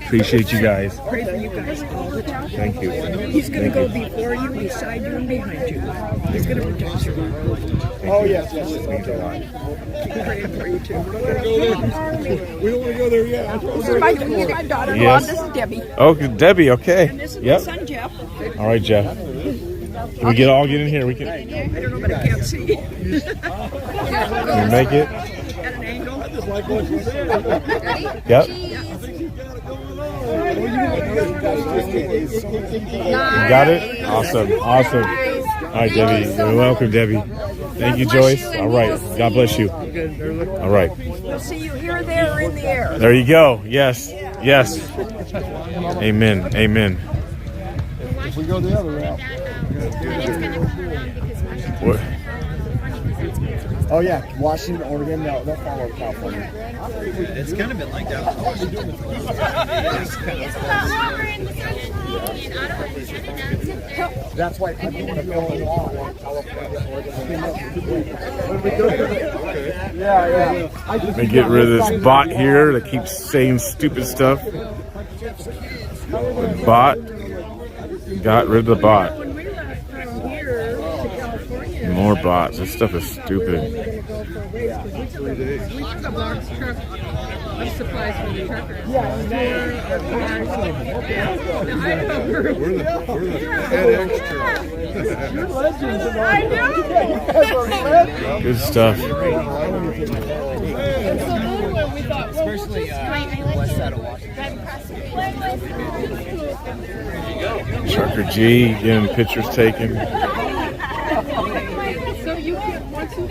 Appreciate you guys. Pray for you guys all the time. Thank you. He's going to go before you, beside you, and behind you. He's going to protect you. Oh, yes. It means a lot. Keep praying for you, too. We don't want to go there yet. This is my daughter, Yes. Ron. This is Debbie. Oh, Debbie, okay. And this is Yep. my son, Jeff. All right, Jeff. Can we get in here? We can. I don't know, but I can't see. Can we make it? At an angle. Yep. You got it? Awesome. Awesome. All right, Debbie. You're welcome, Debbie. Thank you, Joyce. All right. God bless you. All right. We'll see you here, there, or in the air. There you go. Yes. Yes. Amen. Amen. If we go the other route. What? Oh, yeah. Washington, Oregon, they'll follow California. It's kind of been like that. That's why people want to go along California. Yeah. Let me get rid of this bot here that keeps saying stupid stuff. The bot. Got rid of the bot. More bots. This stuff is stupid. We took a box truck of supplies from the truckers. We're the FedEx truck. You're legends. I know. Good stuff. We thought, Especially west side of Washington. Trucker G getting pictures taken. so you can, once you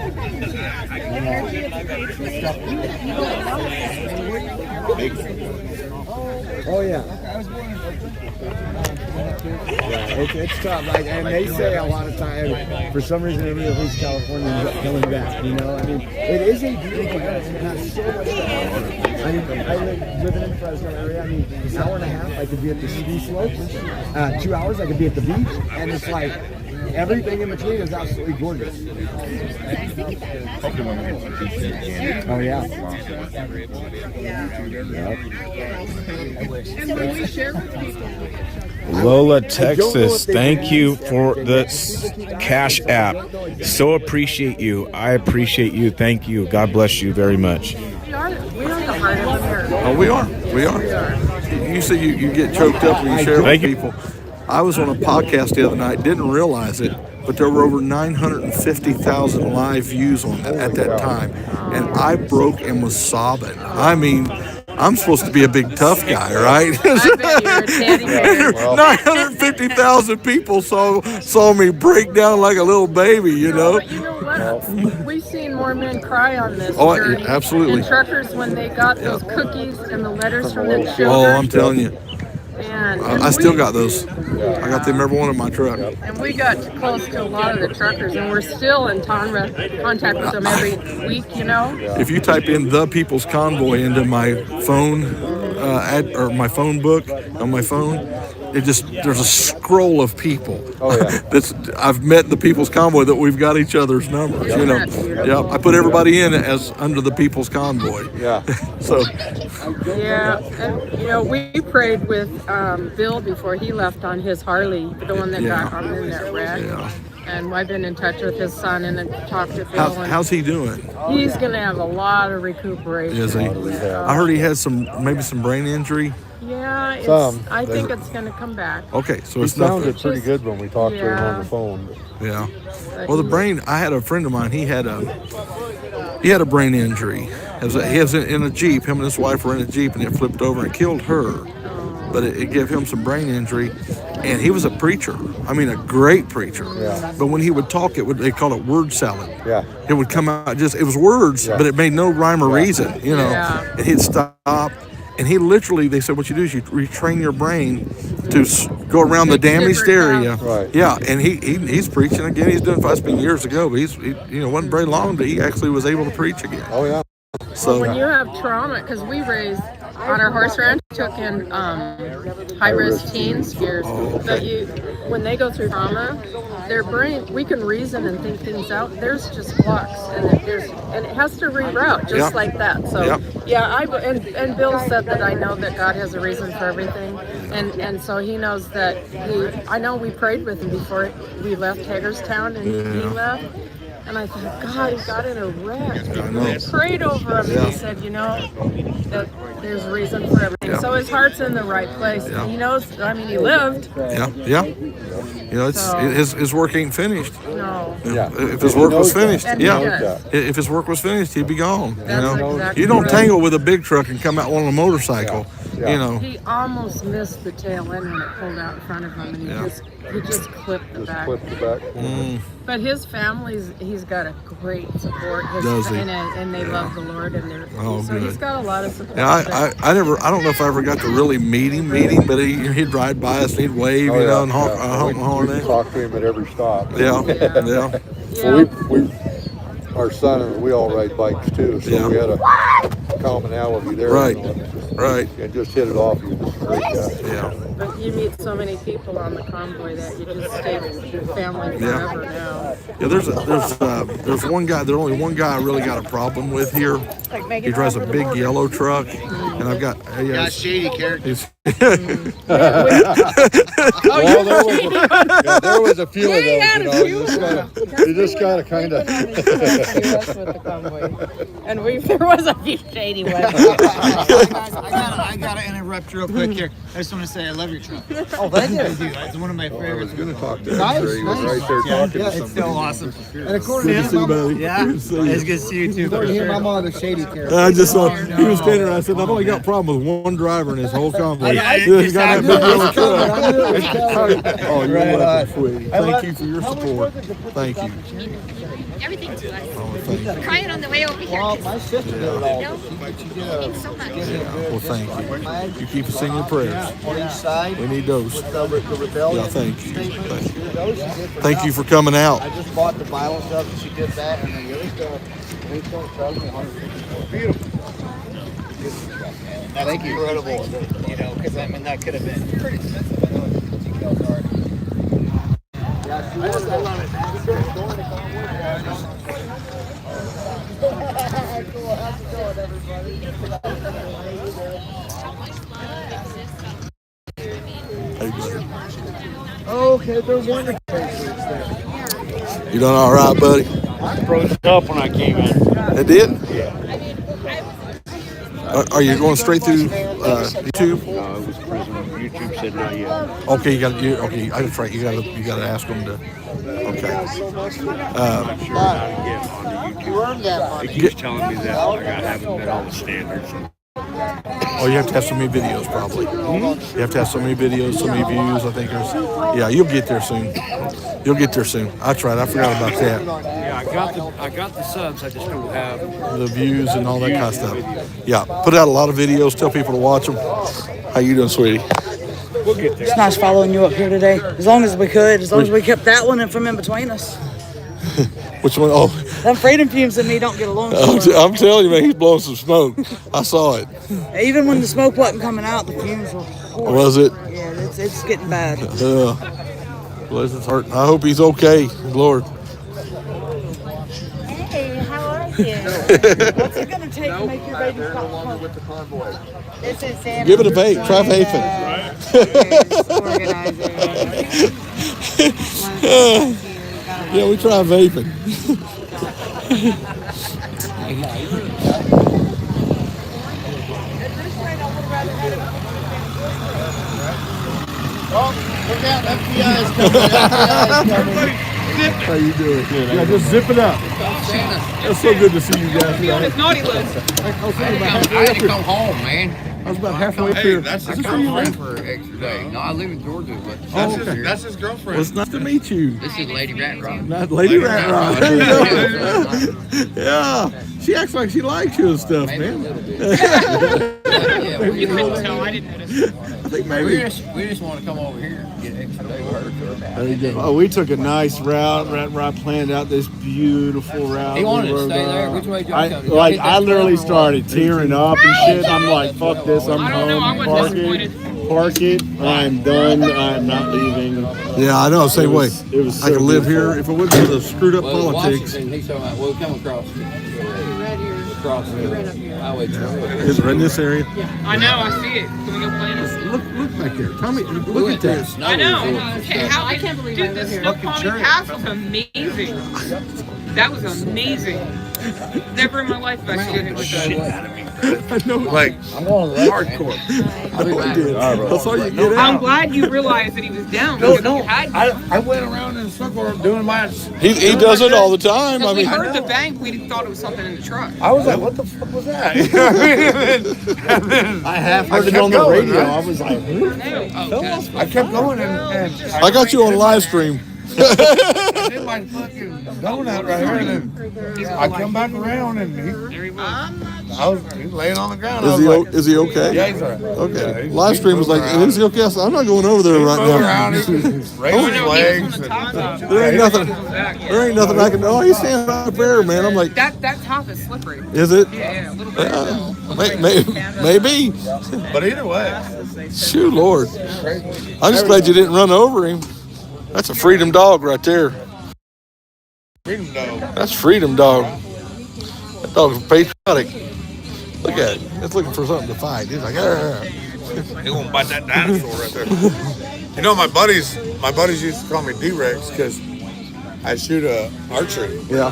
Oh, yeah. It's tough. And they say a lot of times, for some reason, everybody who's California ends up coming back. I mean, it is a beautiful place. It has so much stuff. I live in the Fresno area. I mean, an hour and a half, I could be at the ski slopes. 2 hours, I could be at the beach. And it's like, everything in between is absolutely gorgeous. Oh, yeah. and when we share with people. Lola, Texas, thank you for the Cash App. So appreciate you. I appreciate you. Thank you. God bless you very much. We are the heart of America. Oh, we are. We are. You say you get choked up when you share with people. I was on a podcast the other night, didn't realize it, but there were over 950,000 live views on it at that time. And I broke and was sobbing. I mean, I'm supposed to be a big tough guy, right? I bet you're a teddy bear. 950,000 people saw me break down like a little baby, you know. But you know what? We've seen more men cry on this Oh, journey. absolutely. And truckers, when they got those cookies and the letters from the children. Oh, I'm telling you. And I still got those. I got them every one in my truck. And we got close to a lot of the truckers, and we're still in contact with them every week, you know. If you type in The People's Convoy into my phone, or my phone book on my phone, there's a scroll of people. Oh yeah. I've met the People's Convoy that we've got each other's numbers. You know. Yeah. I put everybody in as under the People's Convoy. Yeah. So. Yeah, and you know, we prayed with Bill before he left on his Harley, the one that got in that wreck. Yeah. And I've been in touch with his son and talked to Bill. How's he doing? He's going to have a lot of recuperation. Is he? I heard he had maybe some brain injury. Yeah, I think it's going to come back. Okay, so he it's nothing. sounded pretty good when we talked to him on the phone. Yeah. Well, the brain. I had a friend of mine. He had a brain injury. He was in a Jeep. Him and his wife were in a Jeep, and it flipped over and killed her. But it gave him some brain injury, and he was a preacher. I mean, a great preacher. Yeah. But when he would talk, they call it word salad. Yeah. It would come out it was words, but it made no rhyme or reason, you know. Yeah. And he'd stop, and he literally, they said, what you do is you retrain your brain to go around the damaged area. Right. Yeah, and he's preaching again. He's doing it. It's been years ago, but he wasn't very long, but he actually was able to preach again. Oh yeah. So when you have trauma, because we raised on our horse ranch, took in high-risk teen skiers. But when they go through trauma, their brain, we can reason and think things out. There's just blocks, and it has to reroute just like that. So and Bill said that I know that God has a reason for everything, and so he knows that I know we prayed with him before we left Hagerstown, and he left. And I thought, God, he got in a wreck. We prayed over him, and he said, that there's a reason for everything. Yeah. So his heart's in the right place. Yeah. He knows, he lived. Yeah. His work ain't finished. No. Yeah. If his work was finished, if his work was finished, he'd be gone. Exactly. You don't tangle with a big truck and come out on a motorcycle. Yeah. He almost missed the tail end when it pulled out in front of him, and he just clipped the back. But his family's, he's got a great support. Does he? And they love the Lord, and so good. He's got a lot of support. Yeah, I don't know if I ever got to really meet him, but he'd ride by us and he'd wave, and honk my horn. We talk to him at every stop. Yeah. Well, our son and we all ride bikes too, so we had a commonality there. Right. And just hit it off. You're just a great guy. Yeah. But you meet so many people on the convoy that you just stay family forever now. Yeah, there's one guy. There's only one guy I really got a problem with here. He drives a big yellow truck, and I've got shady characters. Well, there was a few of those. You just gotta kind of. And there was a few shady ones. I gotta interrupt real quick here. I just want to say I love your truck. Oh, thank you. It's one of my favorites. I was going to talk to him. He was right there talking to somebody. It's so awesome. And according to him, it's good to see you too. According to him, I'm on the shady character. I just saw he was standing there. I said, I've only got a problem with one driver in his whole convoy. He's got that big yellow truck. Oh, you're welcome, sweetie. Thank you for your support. Thank you. Everything to us. Oh, crying on the way over here. Well, my sister did it all. She did so much. Well, thank you. You keep us in your prayers. On each side. We need those. The rebellion. Yeah, thank you. Thank you for coming out. I just bought the violent stuff and she did that, and the other stuff, they don't charge me $150. Beautiful. That's incredible. Because that could have been pretty expensive. I know the details are. I just love it. Cool. How's it going, everybody? Okay, they're wonderful. You doing all right, buddy? I froze up when I came in. It did? Yeah. Are you going straight through YouTube? No, it was prison. YouTube said not yet. Okay, that's right. You got to ask them to. Okay. I'm not sure how to get on the YouTube. It keeps telling me that I haven't met all the standards. Oh, you have to have so many videos, probably. You have to have so many videos, so many views. I think there's. Yeah, you'll get there soon. You'll get there soon. I tried. I forgot about that. Yeah, I got the subs. I just don't have The views and all that kind of stuff. Yeah, put out a lot of videos. Tell people to watch them. How you doing, sweetie? We'll get there. It's nice following you up here today. As long as we could, as long as we kept that one from in between us. Which one? Oh, Them freedom fumes and me don't get along. I'm telling you, man, he's blowing some smoke. I saw it. Even when the smoke wasn't coming out, the fumes were horrible. Was it? Yeah, it's getting bad. Bless his heart. I hope he's okay, Lord. Hey, how are you? What's it going to take to make your baby stop smoking? With the Convoy. This is Sam. Give it a vape. Try vaping. Yeah, we try vaping. Look out, FBI's coming. How you doing? Yeah, just zip it up. It's so good to see you guys. Be on his naughty list. I had to come home, man. I was about halfway up here. That's his Is this where you live? girlfriend for extra day. No, I live in Georgia, but That's his girlfriend. Well, it's nice to meet you. This is Lady Rat Rock. Not Lady Rat Rock. There you go. Yeah. She acts like she likes you and stuff, man. You couldn't tell. I didn't notice. I think maybe. We just want to come over here and get extra day with her. There you go. Oh, we took a nice route. Rat planned out this beautiful route. He wanted to stay there. Which way did you come? I literally started tearing up and shit. I'm like, fuck this. I'm home. Park it. I'm done. I'm not leaving. Yeah, I know. Same way. It was. I could live here if it wasn't for the screwed up politics. Washington, he's talking about, we'll come across the highway. Is it right in this area? I know, I see it. Can we go play this? Look back there. Tommy, look at that. I know. I can't believe dude, the snow Palmy Pass was amazing. That was amazing. Never in my life have I seen it with that. I know. Like, I'm on hardcore. I know you did. That's all you get out. I'm glad you realized that he was down. I went around in a circle doing my. He does it all the time. I We mean, heard the bang. We thought it was something in the truck. I was like, what the fuck was that? and then I half heard it on the radio. I was like, I kept going and I got you on live stream. I did my fucking donut right here, and then I come back around and he was laying on the ground. Is he okay? Yeah, he's all right. Okay. Live stream was like, is he okay? I said, I'm not going over there right now. Raising his legs. There ain't nothing I can. Oh, he's standing up there, man. I'm like, That top is slippery. is it? Yeah, a little bit. Maybe. But either way, Shoot, Lord. I'm just glad you didn't run over him. That's a freedom dog right there. freedom dog. That's freedom dog. That dog's patriotic. Look at it. It's looking for something to fight. He's like, He won't bite that dinosaur right there. You know, my buddies used to call me D-Rex because I shoot archery. Yeah.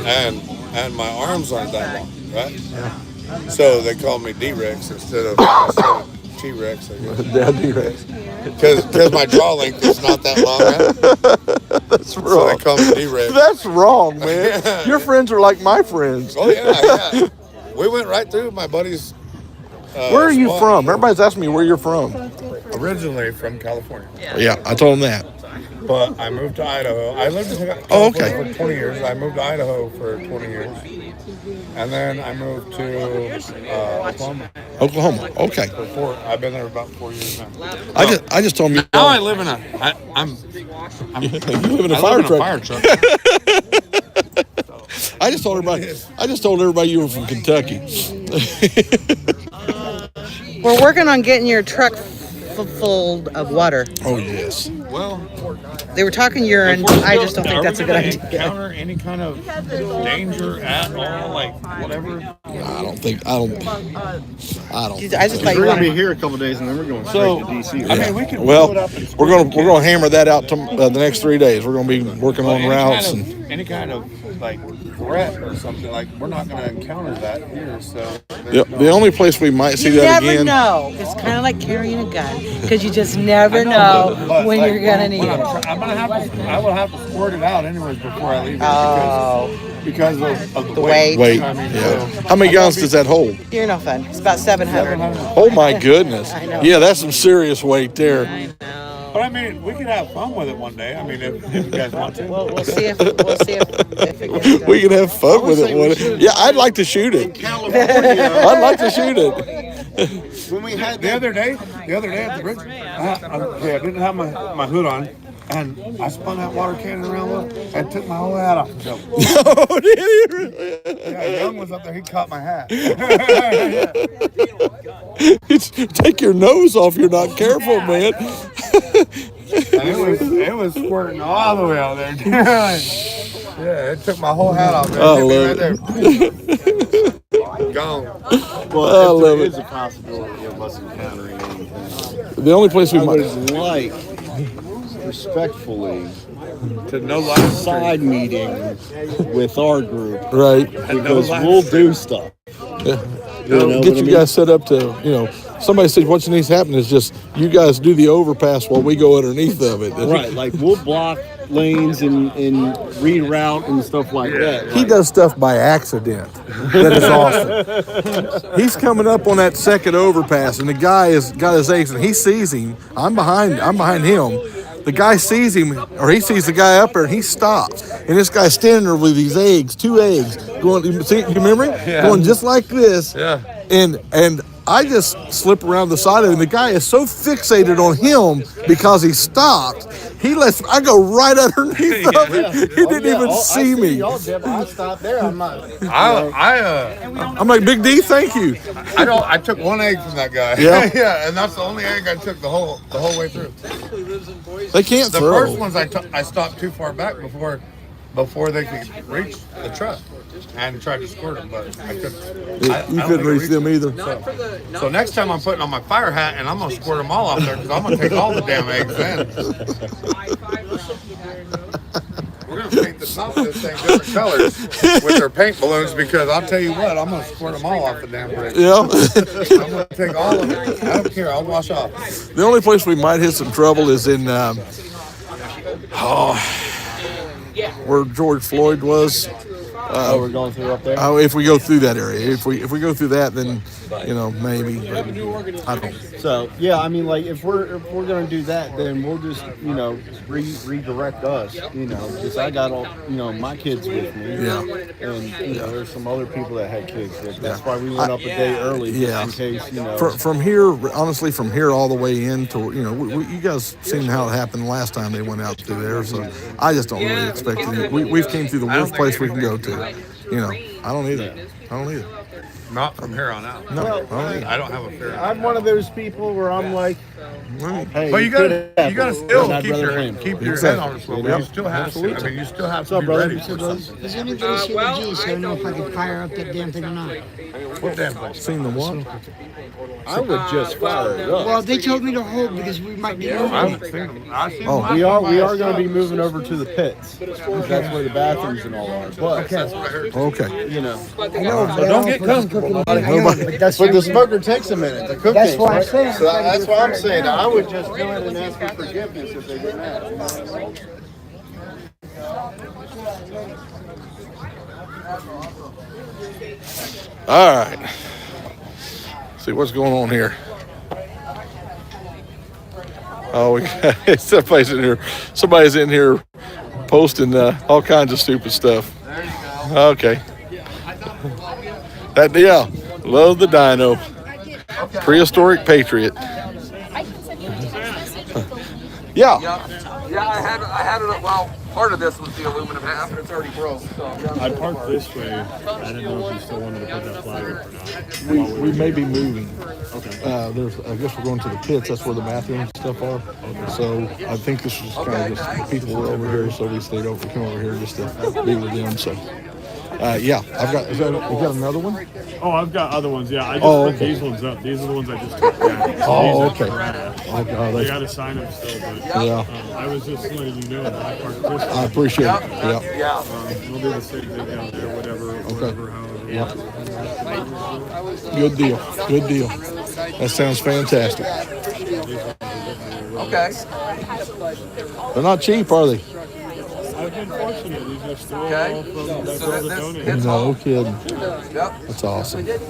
And my arms aren't that long, right? Yeah. So they call me D-Rex instead of T-Rex, I guess. Dad D-Rex. Because my draw length is not that long, right? That's wrong. So they call me D-Rex. That's wrong, man. Your friends are like my friends. Oh, yeah. We went right through my buddy's where are you from? Everybody's asking me where you're from. Originally from California. Yeah, I told them that. But I moved to Idaho. I lived in California for 20 years. I moved to Idaho for 20 years. And then I moved to Oklahoma. Oklahoma, okay. I've been there about 4 years now. I just told them. Now I live in a you live in a fire truck. I just told everybody you were from Kentucky. We're working on getting your truck full of water. Oh yes. Well, they were talking urine. I just don't think that's a good idea. Encounter any kind of danger at all, like whatever? I don't think. I just thought we're gonna be here a couple days and then we're going straight to DC. I mean, we can. Well, we're gonna hammer that out to the next 3 days. We're gonna be working on routes any kind of like threat or something, like we're not gonna encounter that here. So The only place we might see You that never again. know. It's kind of like carrying a gun because you just never know when you're gonna need it. I will have to squirt it out anyways before I leave. Because of the weight. Wait, I mean, yeah. How many gallons does that hold? You're no fun. It's about 700. Oh my goodness. I know. Yeah, that's some serious weight there. But I mean, we could have fun with it one day. I mean, if you guys want to. We'll see if it gets We can have fun with it. Yeah, I'd like to shoot it. I'd like to shoot it. When we had the other day at the bridge, I didn't have my hood on, and I spun that water cannon around and took my whole hat off. Oh, did you really? Yeah, Young was up there. He caught my hat. Take your nose off. You're not careful, man. It was squirting all the way out there. Yeah, it took my whole hat off. Man. I love it. Gone. Well, there is a possibility of us encountering anything. The only place we I might would like, respectfully, to no side meeting with our group, right? Because we'll do stuff. Yeah. know Get what I you mean? guys set up to, somebody says what needs to happen is just you guys do the overpass while we go underneath of it. Right, like we'll block lanes and reroute and stuff like that. He does stuff by accident. That is awesome. He's coming up on that second overpass, and the guy has got his eggs, and he sees him. I'm behind him. The guy sees him, or he sees the guy up there, and he stops. And this guy's standing there with these eggs, 2 eggs, going. You remember him? Yeah. Going just like this. Yeah. And I just slip around the side of him. The guy is so fixated on him because he stopped. I go right underneath of him. He didn't even see me. I stopped there. I'm not. I'm like, Big D, thank you. I took 1 egg from that guy. Yeah. Yeah, and that's the only egg I took the whole way through. They can't the throw. first ones I stopped too far back before they could reach the truck and tried to squirt them, but I couldn't. You couldn't reach them either. So next time I'm putting on my fire hat and I'm gonna squirt them all off there because I'm gonna take all the damn eggs then. We're gonna paint the top of this thing different colors with their paint balloons because I'll tell you what, I'm gonna squirt them all off the damn bridge. Yeah. I'm gonna take all of it. I don't care. I'll wash off. The only place we might hit some trouble is in where George Floyd was. We're going through up there. If we go through that area, if we go through that, then maybe. But I don't. So yeah, I mean, like if we're gonna do that, then we'll just redirect us. Because I got all my kids with me. Yeah. And there's some other people that had kids with. That's why we went up a day early. Just in case From here, honestly, from here all the way in to you guys seen how it happened last time they went out through there. So I just don't really expect it. We've came through the worst place we can go to. I don't either. Not from here on out. No, I don't have a fear. I'm one of those people where I'm like, hey, but you gotta still keep your head on the swivel. Yep. You still have to. I mean, you still have to be brother? ready for something. Does anybody see the G so I know if I can fire up that damn thing or not? What damn thing? Seen the what? I would just fire it up. Well, they told me to hold because we might be moving it. We are going to be moving over to the pits. That's where the bathrooms and all are. But Okay. I know, so don't get comfortable. But the smoker takes a minute to cook That's things, what I'm right? saying. So that's what I'm saying. I would just go in and ask for forgiveness if they didn't ask. All right. See what's going on here. Oh, somebody's in here posting all kinds of stupid stuff. Okay. Love the dino. Prehistoric Patriot. Yeah. Yeah, I had it. Well, part of this was the aluminum half, and it's already broke. So. I parked this way. I didn't know if you still wanted to put that flag up or not. We may be moving. Okay. I guess we're going to the pits. That's where the bathrooms and stuff are. So I think this was kind of just people were over here, so we stayed over, came over here just to be with them. So. Yeah, I've got. You got another one? Oh, I've got other ones. Yeah, I just put these ones up. These are the ones I just took down. Oh, These are okay. trash. I got to sign them still, but Yeah. I was just letting you know that I parked this. I appreciate it. Yeah. Yeah. We'll do the same thing down there, whatever, however. Yeah. Good deal. Good deal. That sounds fantastic. Okay. They're not cheap, are they? I've been fortunate. These are still Okay. all from So the donors. No kidding. Yep. That's awesome. she gave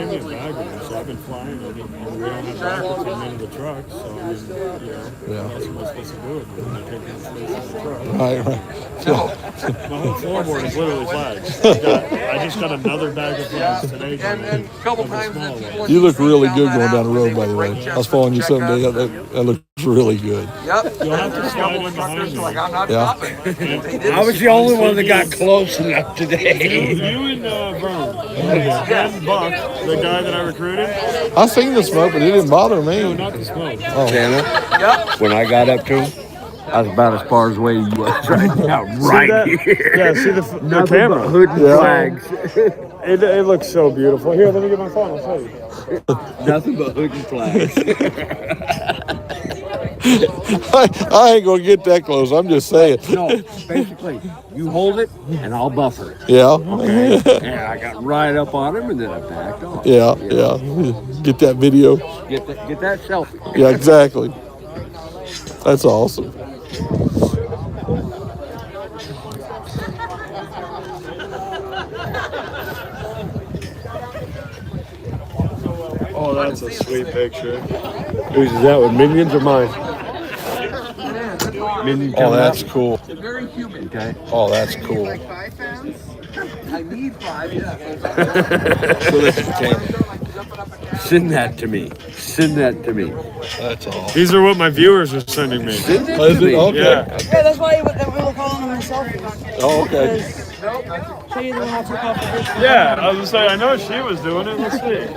me a bag of them, so I've been flying them. And we don't have baskets in the end of the truck, so I mean, Yeah. what else am I supposed to do with them? I take them space in the truck. Right. My whole floorboard is literally flags. I just got another bag of flags today. And a couple times You look really good going down the road, by the way. I was following you someday. That looks really good. Yep. You'll have to slide in behind me. Like, I'm not Yeah. stopping. I was the only one that got close enough today. You and Vern. And Buck, the guy that I recruited. I seen the smoke, but it didn't bother me. No, not the smoke. Oh. Santa, Yep. when I got up to him, I was about as far as away you was right now, right here. Yeah, see the Nothing camera. but hood and flags. It looks so beautiful. Here, let me get my phone. I'll show you. Nothing but hood and flags. I ain't gonna get that close. I'm just saying. No, basically, you hold it and I'll buffer it. Yeah. Okay. And I got right up on him and then I backed off. Yeah. Get that video. Get that selfie. Yeah, exactly. That's awesome. Oh, that's a sweet picture. Whose is that one? Minions or mine? Minion. Oh, that's cool. Very human. Okay. Oh, that's cool. I need 5, yeah. Send that to me. Send that to me. That's awesome. These are what my viewers are sending me. Send it Oh, is to it? me. Okay. Yeah. Yeah, that's why we were calling them a selfie. Oh, okay. So you don't have to call for this. Yeah, I was gonna say, I know she was doing it. Let's see.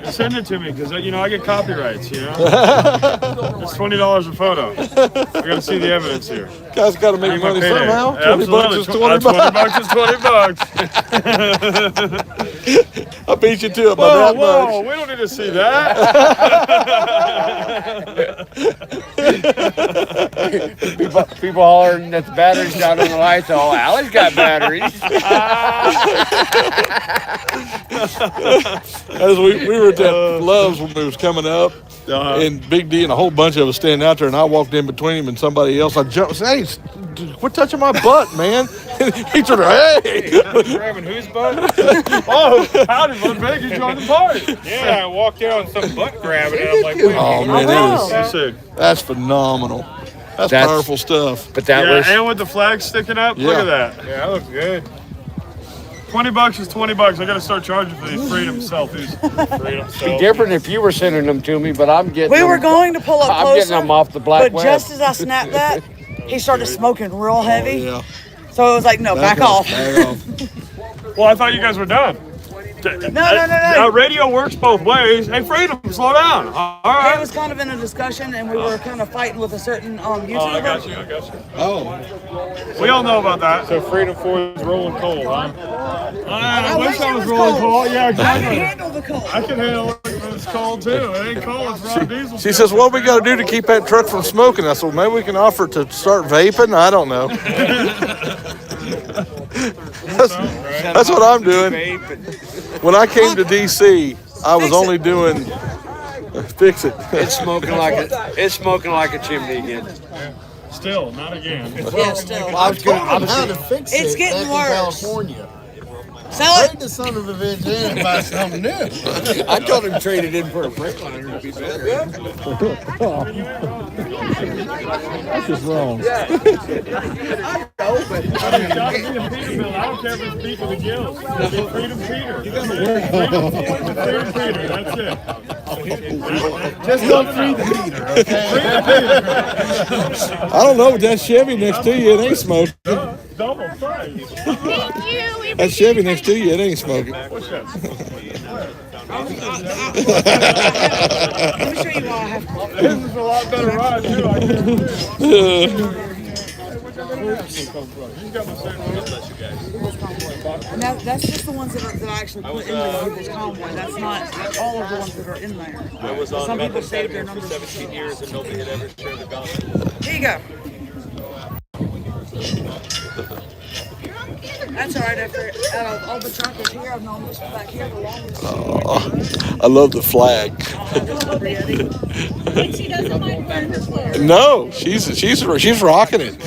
Send it to me, because I get copyrights, It's $20 a photo. We gotta see the evidence here. Guys got to make money payday. somehow. Absolutely. $20 is $20. $20 is $20. I beat you to it by that Whoa, much. we don't need to see that. People hollering that the battery's not on the lights. Oh, Allie's got batteries. As we were at that Love's when we was coming up, and Big D and a whole bunch of us standing out there, and I walked in between him and somebody else. I jumped, said, "Hey, quit touching my butt, man!" He turned around, "Hey!" Grabbing whose butt? Oh, howdy, bud. Becky joined the party. Yeah, I walked in on some butt grabbing, and I'm like, wait, Oh man, that's phenomenal. That's powerful stuff. But that was, and with the flag sticking up, look at that. Yeah, that looks good. $20 is $20. I got to start charging for these freedom selfies. Freedom be selfies. different if you were sending them to me, but I'm getting. We were going to pull up I'm closer. getting them off the black But web. just as I snapped that, he started smoking real heavy. Yeah. So it was like, no, back off. Well, I thought you guys were done. No. Radio works both ways. Hey, freedom, slow down. All right. It was kind of in a discussion, and we were kind of fighting with a certain YouTuber. Oh, I got you. Oh. We all know about that. So Freedom 4 is rolling coal, huh? I wish I was rolling coal. Yeah, exactly. I can handle the cold. I can handle it when it's cold, too. It ain't cold, it's raw diesel. She says, "What we got to do to keep that truck from smoking?" I said, "Well, maybe we can offer to start vaping." I don't know. That's what I'm doing. When I came to DC, I was only doing fix it. It's smoking like a chimney again. Still, not again. Yeah, still. I was gonna fix It's getting back worse. in California. Sell Trade it. the son of a bitch in and buy something new. I told him trade it in for a Freightliner to be better. That's just wrong. I don't care if it's Peter the Gills. It's Freedom Peter. Freedom Peter, that's it. Just don't free the meter, okay? I don't know, but that Chevy next to you, it ain't smoking. Double price. That Chevy next to you, it ain't smoking. What's that? Let me show you what I have. This is a lot better ride, too. I And that's just the ones that I actually put in the people's convoy. That's not all of the ones that are in there. Some people save their numbers. 17 years and nobody had ever shared the gospel. Here you go. That's all right. After out of all the chocolate here, I've known this back here the longest. Oh, I love the flag. She doesn't mind wearing her clothes. No, she's rocking it.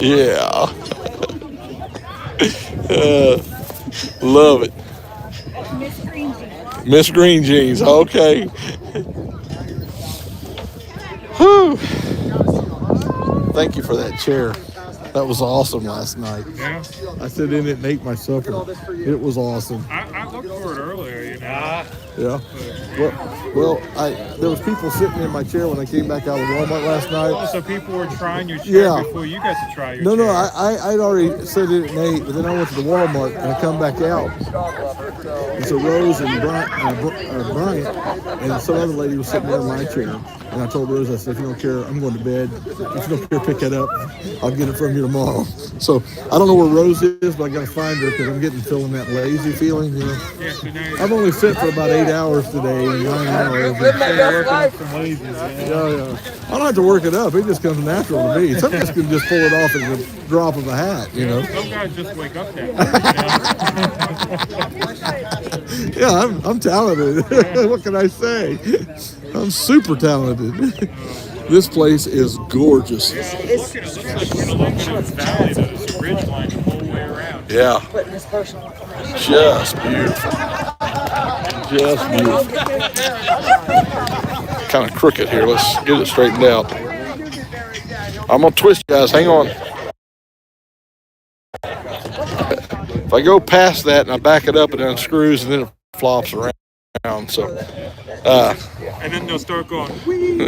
Yeah. Love it. Miss Green Jeans. Miss Green Jeans. Okay. Whew. Thank you for that chair. That was awesome last night. Yeah. I sat in it and ate my supper. It was awesome. I looked for it earlier, you know. Yeah. Well, there was people sitting in my chair when I came back out of Walmart last night. Oh, so people were trying your chair before you got to try your chair. No, I'd already sat in it and ate, but then I went to the Walmart and I come back out. And so Rose and Bryant and some other lady was sitting there in my chair. And I told Rose, I said, if you don't care, I'm going to bed. If you don't care, pick it up. I'll get it from you tomorrow. So I don't know where Rose is, but I got to find her because I'm feeling that lazy feeling. You know? Yeah, so now I've only sit for about 8 hours today, 9 hours. Yeah. I don't have to work it up. It just comes natural to me. Some guys can just pull it off at the drop of a hat, you know. Some guys just wake up that way. Yeah, I'm talented. What can I say? I'm super talented. This place is gorgeous. Looks like we're looking at a valley that is a ridge line the whole way around. Yeah. Just beautiful. Just beautiful. Kind of crooked here. Let's get it straightened out. I'm gonna twist, guys. Hang on. If I go past that and I back it up, it unscrews and then it flops around. So, and then they'll start going.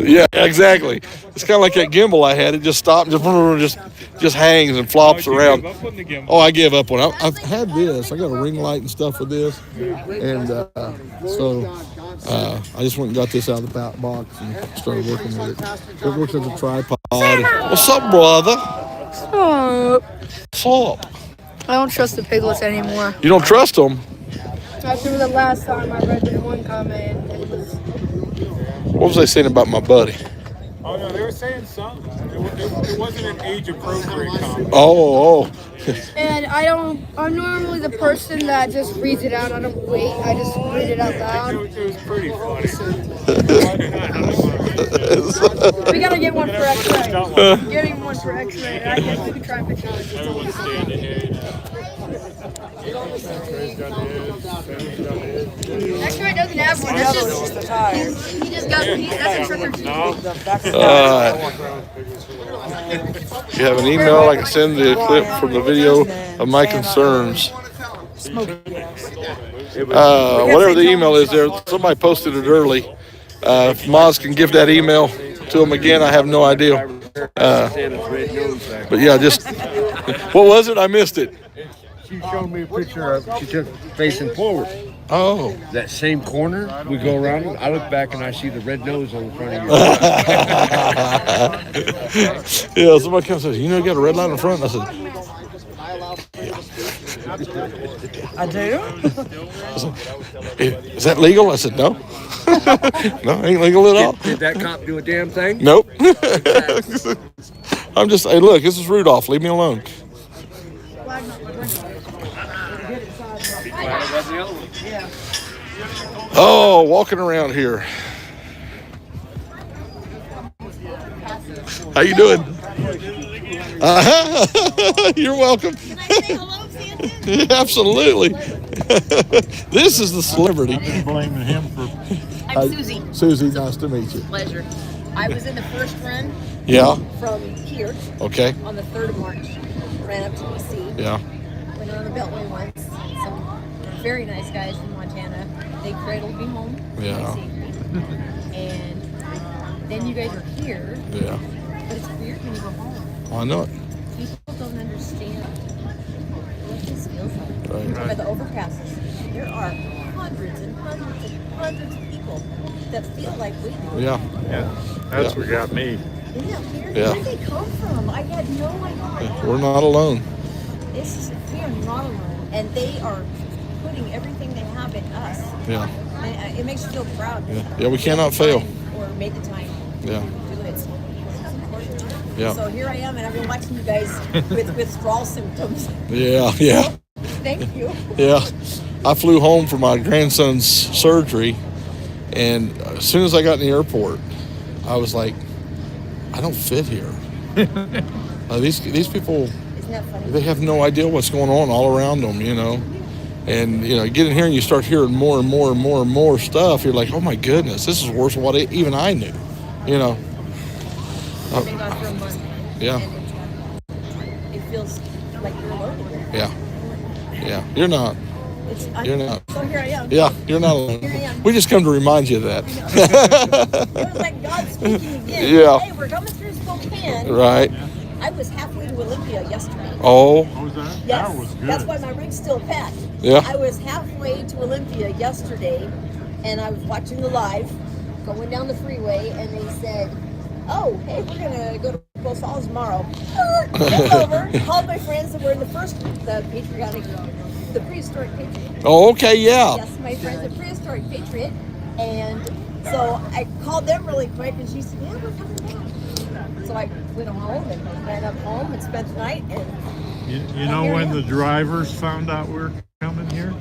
yeah, exactly. It's kind of like that gimbal I had. It just stopped, just hangs and flops around. Oh, I gave up on it. I've had this. I got a ring light and stuff with this, and so I just went and got this out of the box and started working with it. It works as a tripod. What's up, brother? What's up? I don't trust the piglets anymore. You don't trust them? After the last time I read the one comment, it was... What was they saying about my buddy? Oh no, they were saying something. It wasn't an age-appropriate comment. Oh. And I'm normally the person that just reads it out. I don't wait. I just read it out loud. It was pretty funny. We gotta get one for X-ray. Getting one for X-ray. I guess we can try and fix it. Everyone's standing here. X-ray doesn't have one. That's just he just got that's a trick or treat. If you have an email, I can send the clip from the video of my concerns. Whatever the email is there, somebody posted it early. If Moz can give that email to him again, I have no idea. But yeah, just, what was it? I missed it. She showed me a picture of, she took facing forward. Oh. That same corner, we go around it. I look back and I see the red nose on the front of your Yeah, somebody comes and says, you know, you got a red line in front? And I said, I do? Is that legal? I said, no. No, ain't legal at all. Did that cop do a damn thing? Nope. I'm just, hey, look, this is Rudolph. Leave me alone. Oh, walking around here. How you doing? You're welcome. Can I say hello, Santa? Absolutely. This is the celebrity. I've been blaming him for... I'm Susie. Susie, nice to meet you. Pleasure. I was in the first run. Yeah. From here. Okay. On the 3rd of March. Ran up to DC. Yeah. Went on the Beltway once. Some very nice guys from Montana. They cradled me home. Yeah. And then you guys are here. Yeah. But it's weird when you go home. I know it. People don't understand what this feels like. Right. By the overpasses. There are hundreds and hundreds and hundreds of people that feel like we do. Yeah. That's what got me. Where did they come from? I had no idea. We're not alone. We are not alone. And they are putting everything they have in us. Yeah. And it makes you feel proud. Yeah, we cannot fail. Or made the time. Yeah. To do it. It's important. Yeah. So here I am, and I've been watching you guys with withdrawal symptoms. Yeah. Thank you. Yeah. I flew home for my grandson's surgery, and as soon as I got in the airport, I was like, I don't fit here. These people, Isn't that funny? they have no idea what's going on all around them, you know. And, you know, you get in here and you start hearing more and more and more and more stuff. You're like, oh, my goodness, this is worse than what even I knew, you know. I've been gone for a month. Yeah. And it feels like you're alone again. Yeah. You're not. You're not. So here I am. Yeah, you're not alone. Here I am. We just come to remind you of that. It was like God speaking again. Yeah. Hey, we're coming through Spokane. Right. I was halfway to Olympia yesterday. Oh. What was that? Yes. That was good. That's why my rig's still packed. Yeah. I was halfway to Olympia yesterday, and I was watching the live, going down the freeway, and they said, oh, hey, we're going to go to Post Falls tomorrow. Pulled over, called my friends that were in the prehistoric Patriot. Oh, okay, yeah. Yes, my friends at Prehistoric Patriot. And so I called them really quick, and she said, yeah, we're coming back. So I went home and ran up home and spent the night. And You know when the drivers found out we were coming here?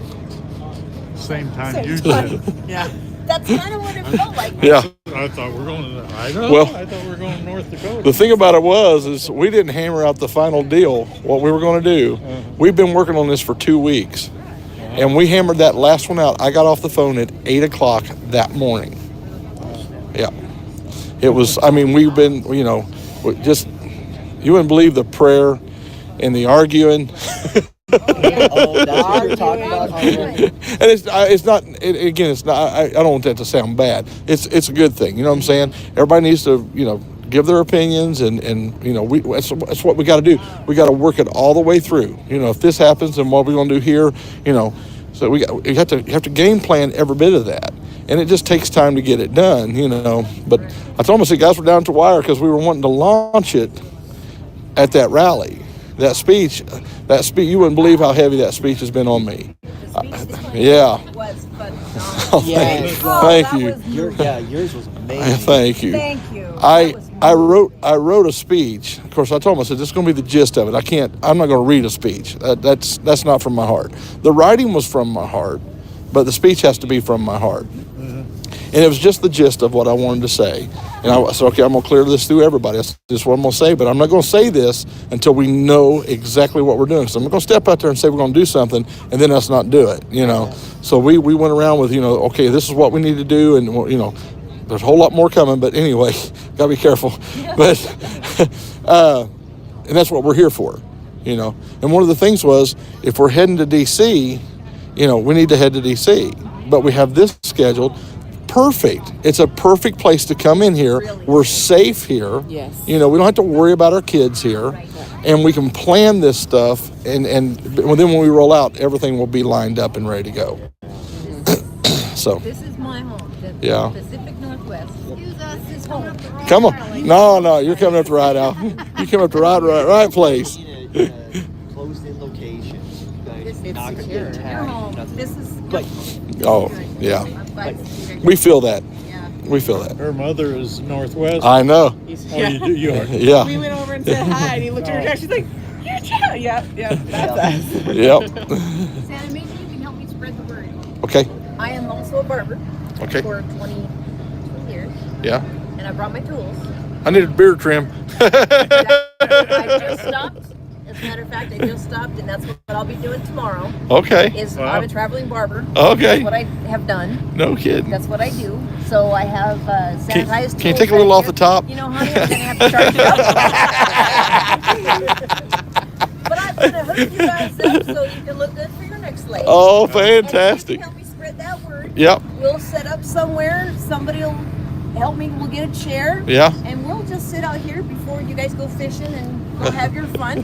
Same time you did. Yeah. That's kind of what it felt like. Yeah. I thought we're going to Idaho. Well, I thought we were going to North Dakota. The thing about it is we didn't hammer out the final deal, what we were going to do. We've been working on this for 2 weeks. And we hammered that last one out. I got off the phone at 8 o'clock that morning. Yeah. It was, I mean, we've been, you know, just, you wouldn't believe the prayer and the arguing. And it's not, again, it's not, I don't want that to sound bad. It's a good thing, you know what I'm saying? Everybody needs to, you know, give their opinions, and you know, that's what we got to do. We got to work it all the way through. You know, if this happens, then what are we going to do here? You know, so you have to game plan every bit of that. And it just takes time to get it done, you know. But I told them, I said, guys, we're down to wire because we were wanting to launch it at that rally. That speech, you wouldn't believe how heavy that speech has been on me. Yeah. Oh, thank you. Yours was amazing. Thank you. Thank you. I wrote a speech. Of course, I told him, I said, this is going to be the gist of it. I'm not going to read a speech. That's not from my heart. The writing was from my heart, but the speech has to be from my heart. And it was just the gist of what I wanted to say. And I said, okay, I'm going to clear this through everybody. That's just what I'm going to say, but I'm not going to say this until we know exactly what we're doing. So I'm not going to step out there and say we're going to do something and then us not do it, you know. So we went around with, you know, okay, this is what we need to do, and, you know, there's a whole lot more coming, but anyway, got to be careful. But, and that's what we're here for, you know. And one of the things was, if we're heading to D.C., you know, we need to head to D.C., but we have this scheduled. Perfect. It's a perfect place to come in here. We're safe here. Yes. You know, we don't have to worry about our kids here. And we can plan this stuff, and then when we roll out, everything will be lined up and ready to go. So. This is my home. Yeah. Pacific Northwest. This is home. Come on. No, you're coming up the right out. You come up the right place. Closed-in location. It's secure. Your home. This is. Oh, yeah. We feel that. We feel that. Her mother is Northwest. I know. Oh, you are. Yeah. We went over and said hi, and he looked at her. She's like, "You're Joe." Yep, that's us. Yep. Santa, maybe you can help me spread the word. Okay. I am also a barber. Okay. For 20 years. Yeah. And I brought my tools. I need a beard trim. I just stopped. As a matter of fact, I just stopped, and that's what I'll be doing tomorrow. Okay. I'm a traveling barber. Okay. That's what I have done. No kidding. That's what I do. So I have sanitized tools. Can you take a little off the top? You know, honey, I'm going to have to charge you up. But I'm going to hook you guys up so you can look good for your next lady. Oh, fantastic. And help me spread that word. Yep. We'll set up somewhere. Somebody will help me. We'll get a chair. Yeah. And we'll just sit out here before you guys go fishing, and we'll have your fun.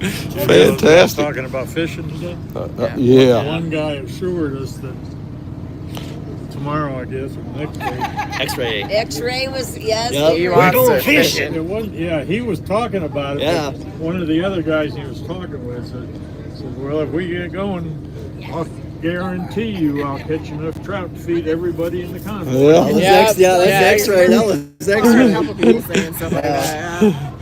Fantastic. Talking about fishing today? Yeah. One guy assured us that tomorrow, I guess, or next day. X-ray. X-ray was, yes. We're going fishing. It wasn't, yeah, he was talking about it. Yeah. But one of the other guys he was talking with said, well, if we get going, guarantee you I'll catch enough trout to feed everybody in the convoy. That's X-ray. That was X-ray.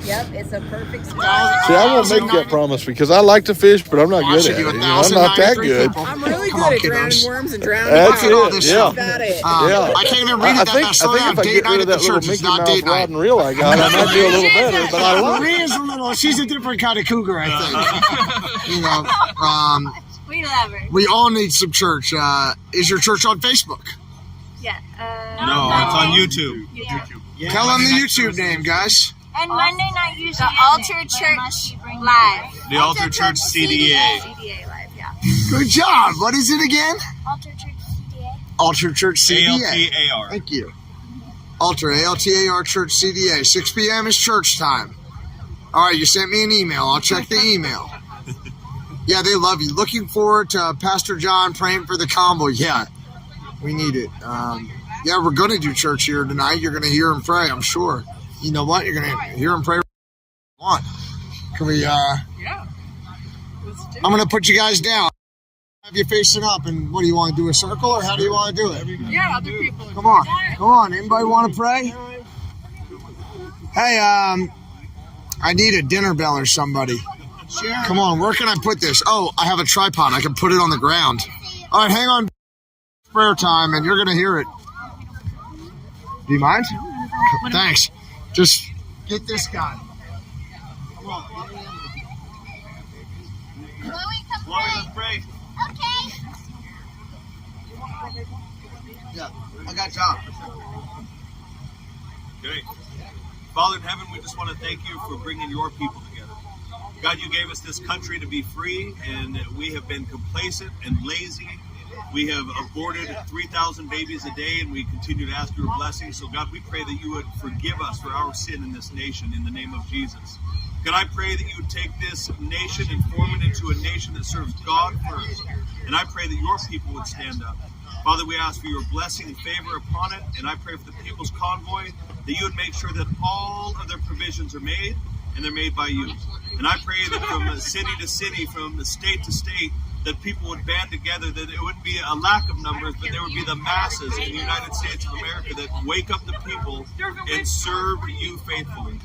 Yep, it's a perfect spot. See, I won't make that promise because I like to fish, but I'm not good at it. You know, I'm not that good. I'm really good at drowning worms and drowning That's fish. it. Yeah. About it. Yeah. I can't even read it. I think if I get rid of that little Mickey Mouse rod and reel I got, I might do a little better. But I love it. Maria's a little. She's a different kind of cougar, I think. You know. We love her. We all need some church. Is your church on Facebook? Yeah. No, it's on YouTube. Yeah. Tell them the YouTube name, guys. And Monday night usually the Altar Church Live. The Altar Church CDA. CDA Live, yeah. Good job. What is it again? Altar Church CDA. Altar Church CDA. ALTAR. Thank you. Altar, ALTAR Church CDA. 6 p.m. is church time. All right, you sent me an email. I'll check the email. Yeah, they love you. Looking forward to Pastor John praying for the convoy. Yeah, we need it. Yeah, we're going to do church here tonight. You're going to hear him pray, I'm sure. You know what? You're going to hear him pray. On. Can we, Yeah. I'm going to put you guys down. Have you facing up, and what do you want to do, a circle, or how do you want to do it? Yeah, other people. Come on. Anybody want to pray? Hey, I need a dinner bell or somebody. Sure. Come on, where can I put this? Oh, I have a tripod. I can put it on the ground. All right, hang on. Prayer time, and you're going to hear it. Do you mind? Thanks. Just get this guy. Come on. Chloe, let's pray. Okay. Yeah, I got John. Great. Father in heaven, we just want to thank you for bringing your people together. God, you gave us this country to be free, and we have been complacent and lazy. We have aborted 3,000 babies a day, and we continue to ask your blessing. So, God, we pray that you would forgive us for our sin in this nation in the name of Jesus. God, I pray that you would take this nation and form it into a nation that serves God first. And I pray that your people would stand up. Father, we ask for your blessing and favor upon it, and I pray for the People's Convoy that you would make sure that all of their provisions are made, and they're made by you. And I pray that from city to city, from state to state, that people would band together, that it wouldn't be a lack of numbers, but there would be the masses in the United States of America that wake up the people and serve you faithfully.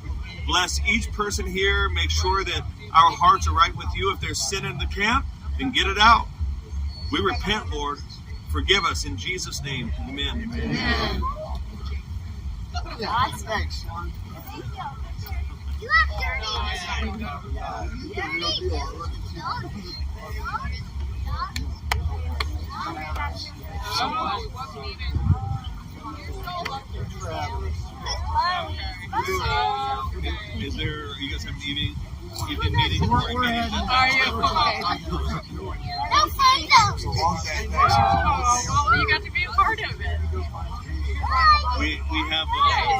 Bless each person here. Make sure that our hearts are right with you. If there's sin in the camp, then get it out. We repent, Lord. Forgive us in Jesus' name. Amen. Amen. Thanks. You have dirty. Is there, you guys have an evening meeting? Are you okay? Well, you got to be a part of it. We have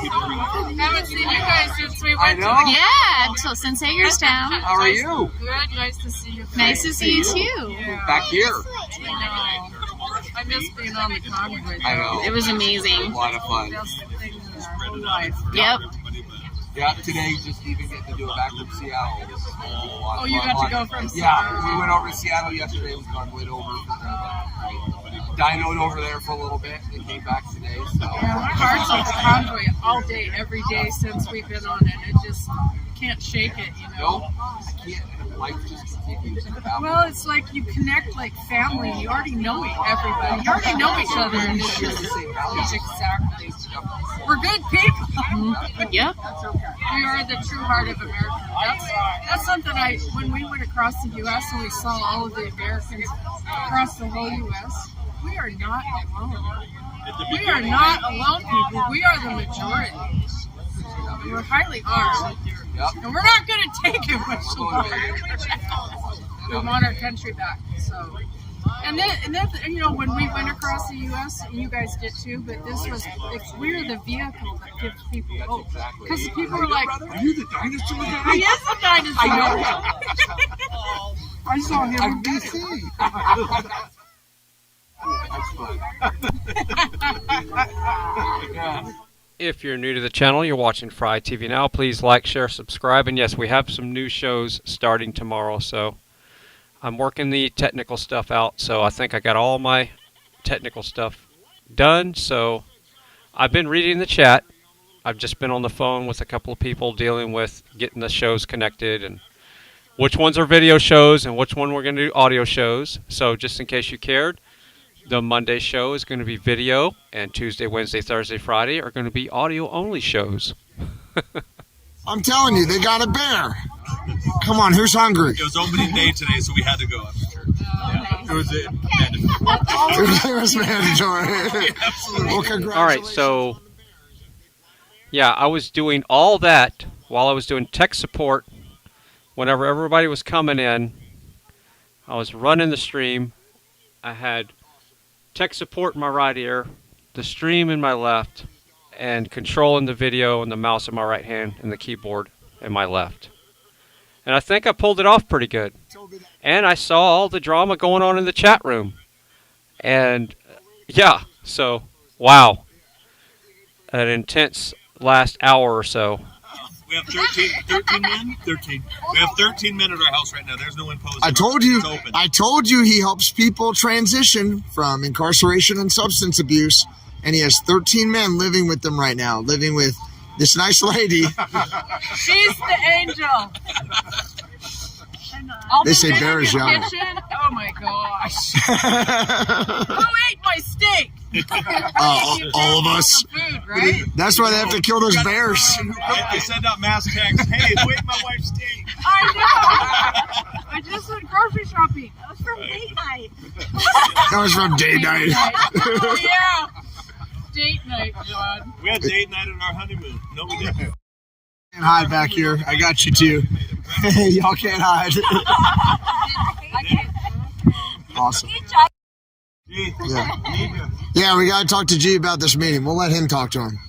people bringing. Haven't seen you guys since we went to Yeah, until since Hagerstown. How are you? Good, nice to see you. Nice to see you too. Yeah. Back here. I miss being on the convoy. I know. It was amazing. A lot of fun. Best thing in our whole life. Yep. Yeah, today just even getting to do it back from Seattle. Was a lot Oh, of you fun. got to go from Yeah, Seattle. we went over to Seattle yesterday. We went over. Dynoed over there for a little bit and came back today. So. Yeah, my heart's on the convoy all day, every day since we've been on it. It just can't shake it, you know. No, I can't. Life just continues. Well, it's like you connect like family. You already know everybody. You already know each other. And it's just exactly. We're good people. Yep. We are the true heart of America. That's something when we went across the U.S. and we saw all of the Americans across the whole U.S., we are not alone. We are not alone, people. We are the majority. We're highly armed. And we're not going to take it much longer. We want our country back. So, and then, you know, when we went across the U.S., and you guys did too, but we're the vehicle that gives people hope. Because people were like, "Are you the dinosaur guy?" He is the dinosaur. I know. I saw him in DC. If you're new to the channel, you're watching FryTVNow, please like, share, subscribe, and yes, we have some new shows starting tomorrow, so I'm working the technical stuff out, so I think I got all my technical stuff done. So I've been reading the chat. I've just been on the phone with a couple of people dealing with getting the shows connected and which ones are video shows and which one we're going to do audio shows. So just in case you cared, the Monday show is going to be video, and Tuesday, Wednesday, Thursday, Friday are going to be audio only shows. I'm telling you, they got a bear. Come on, who's hungry? It was opening day today, so we had to go after church. Yeah. It was It was mandatory. Well, congratulations. All right, so yeah, I was doing all that while I was doing tech support. Whenever everybody was coming in, I was running the stream. I had tech support in my right ear, the stream in my left, and controlling the video and the mouse in my right hand and the keyboard in my left. And I think I pulled it off pretty good. And I saw all the drama going on in the chat room. And yeah, so wow. An intense last hour or so. We have 13 men. 13. We have 13 men at our house right now. There's no imposing. I told you he helps people transition from incarceration and substance abuse, and he has 13 men living with them right now, living with this nice lady. She's the angel. They say bear is young. Oh my gosh. Who ate my steak? All of us. Food, right? That's why they have to kill those bears. They send out mass texts. Hey, who ate my wife's steak? I know. I just went grocery shopping. That was from date night. That was from date night. Oh, yeah. Date night, John. We had date night at our honeymoon. No, we didn't. Can't hide back here. I got you too. Hey, y'all can't hide. Awesome. Yeah, we gotta talk to G about this meeting. We'll let him talk to him.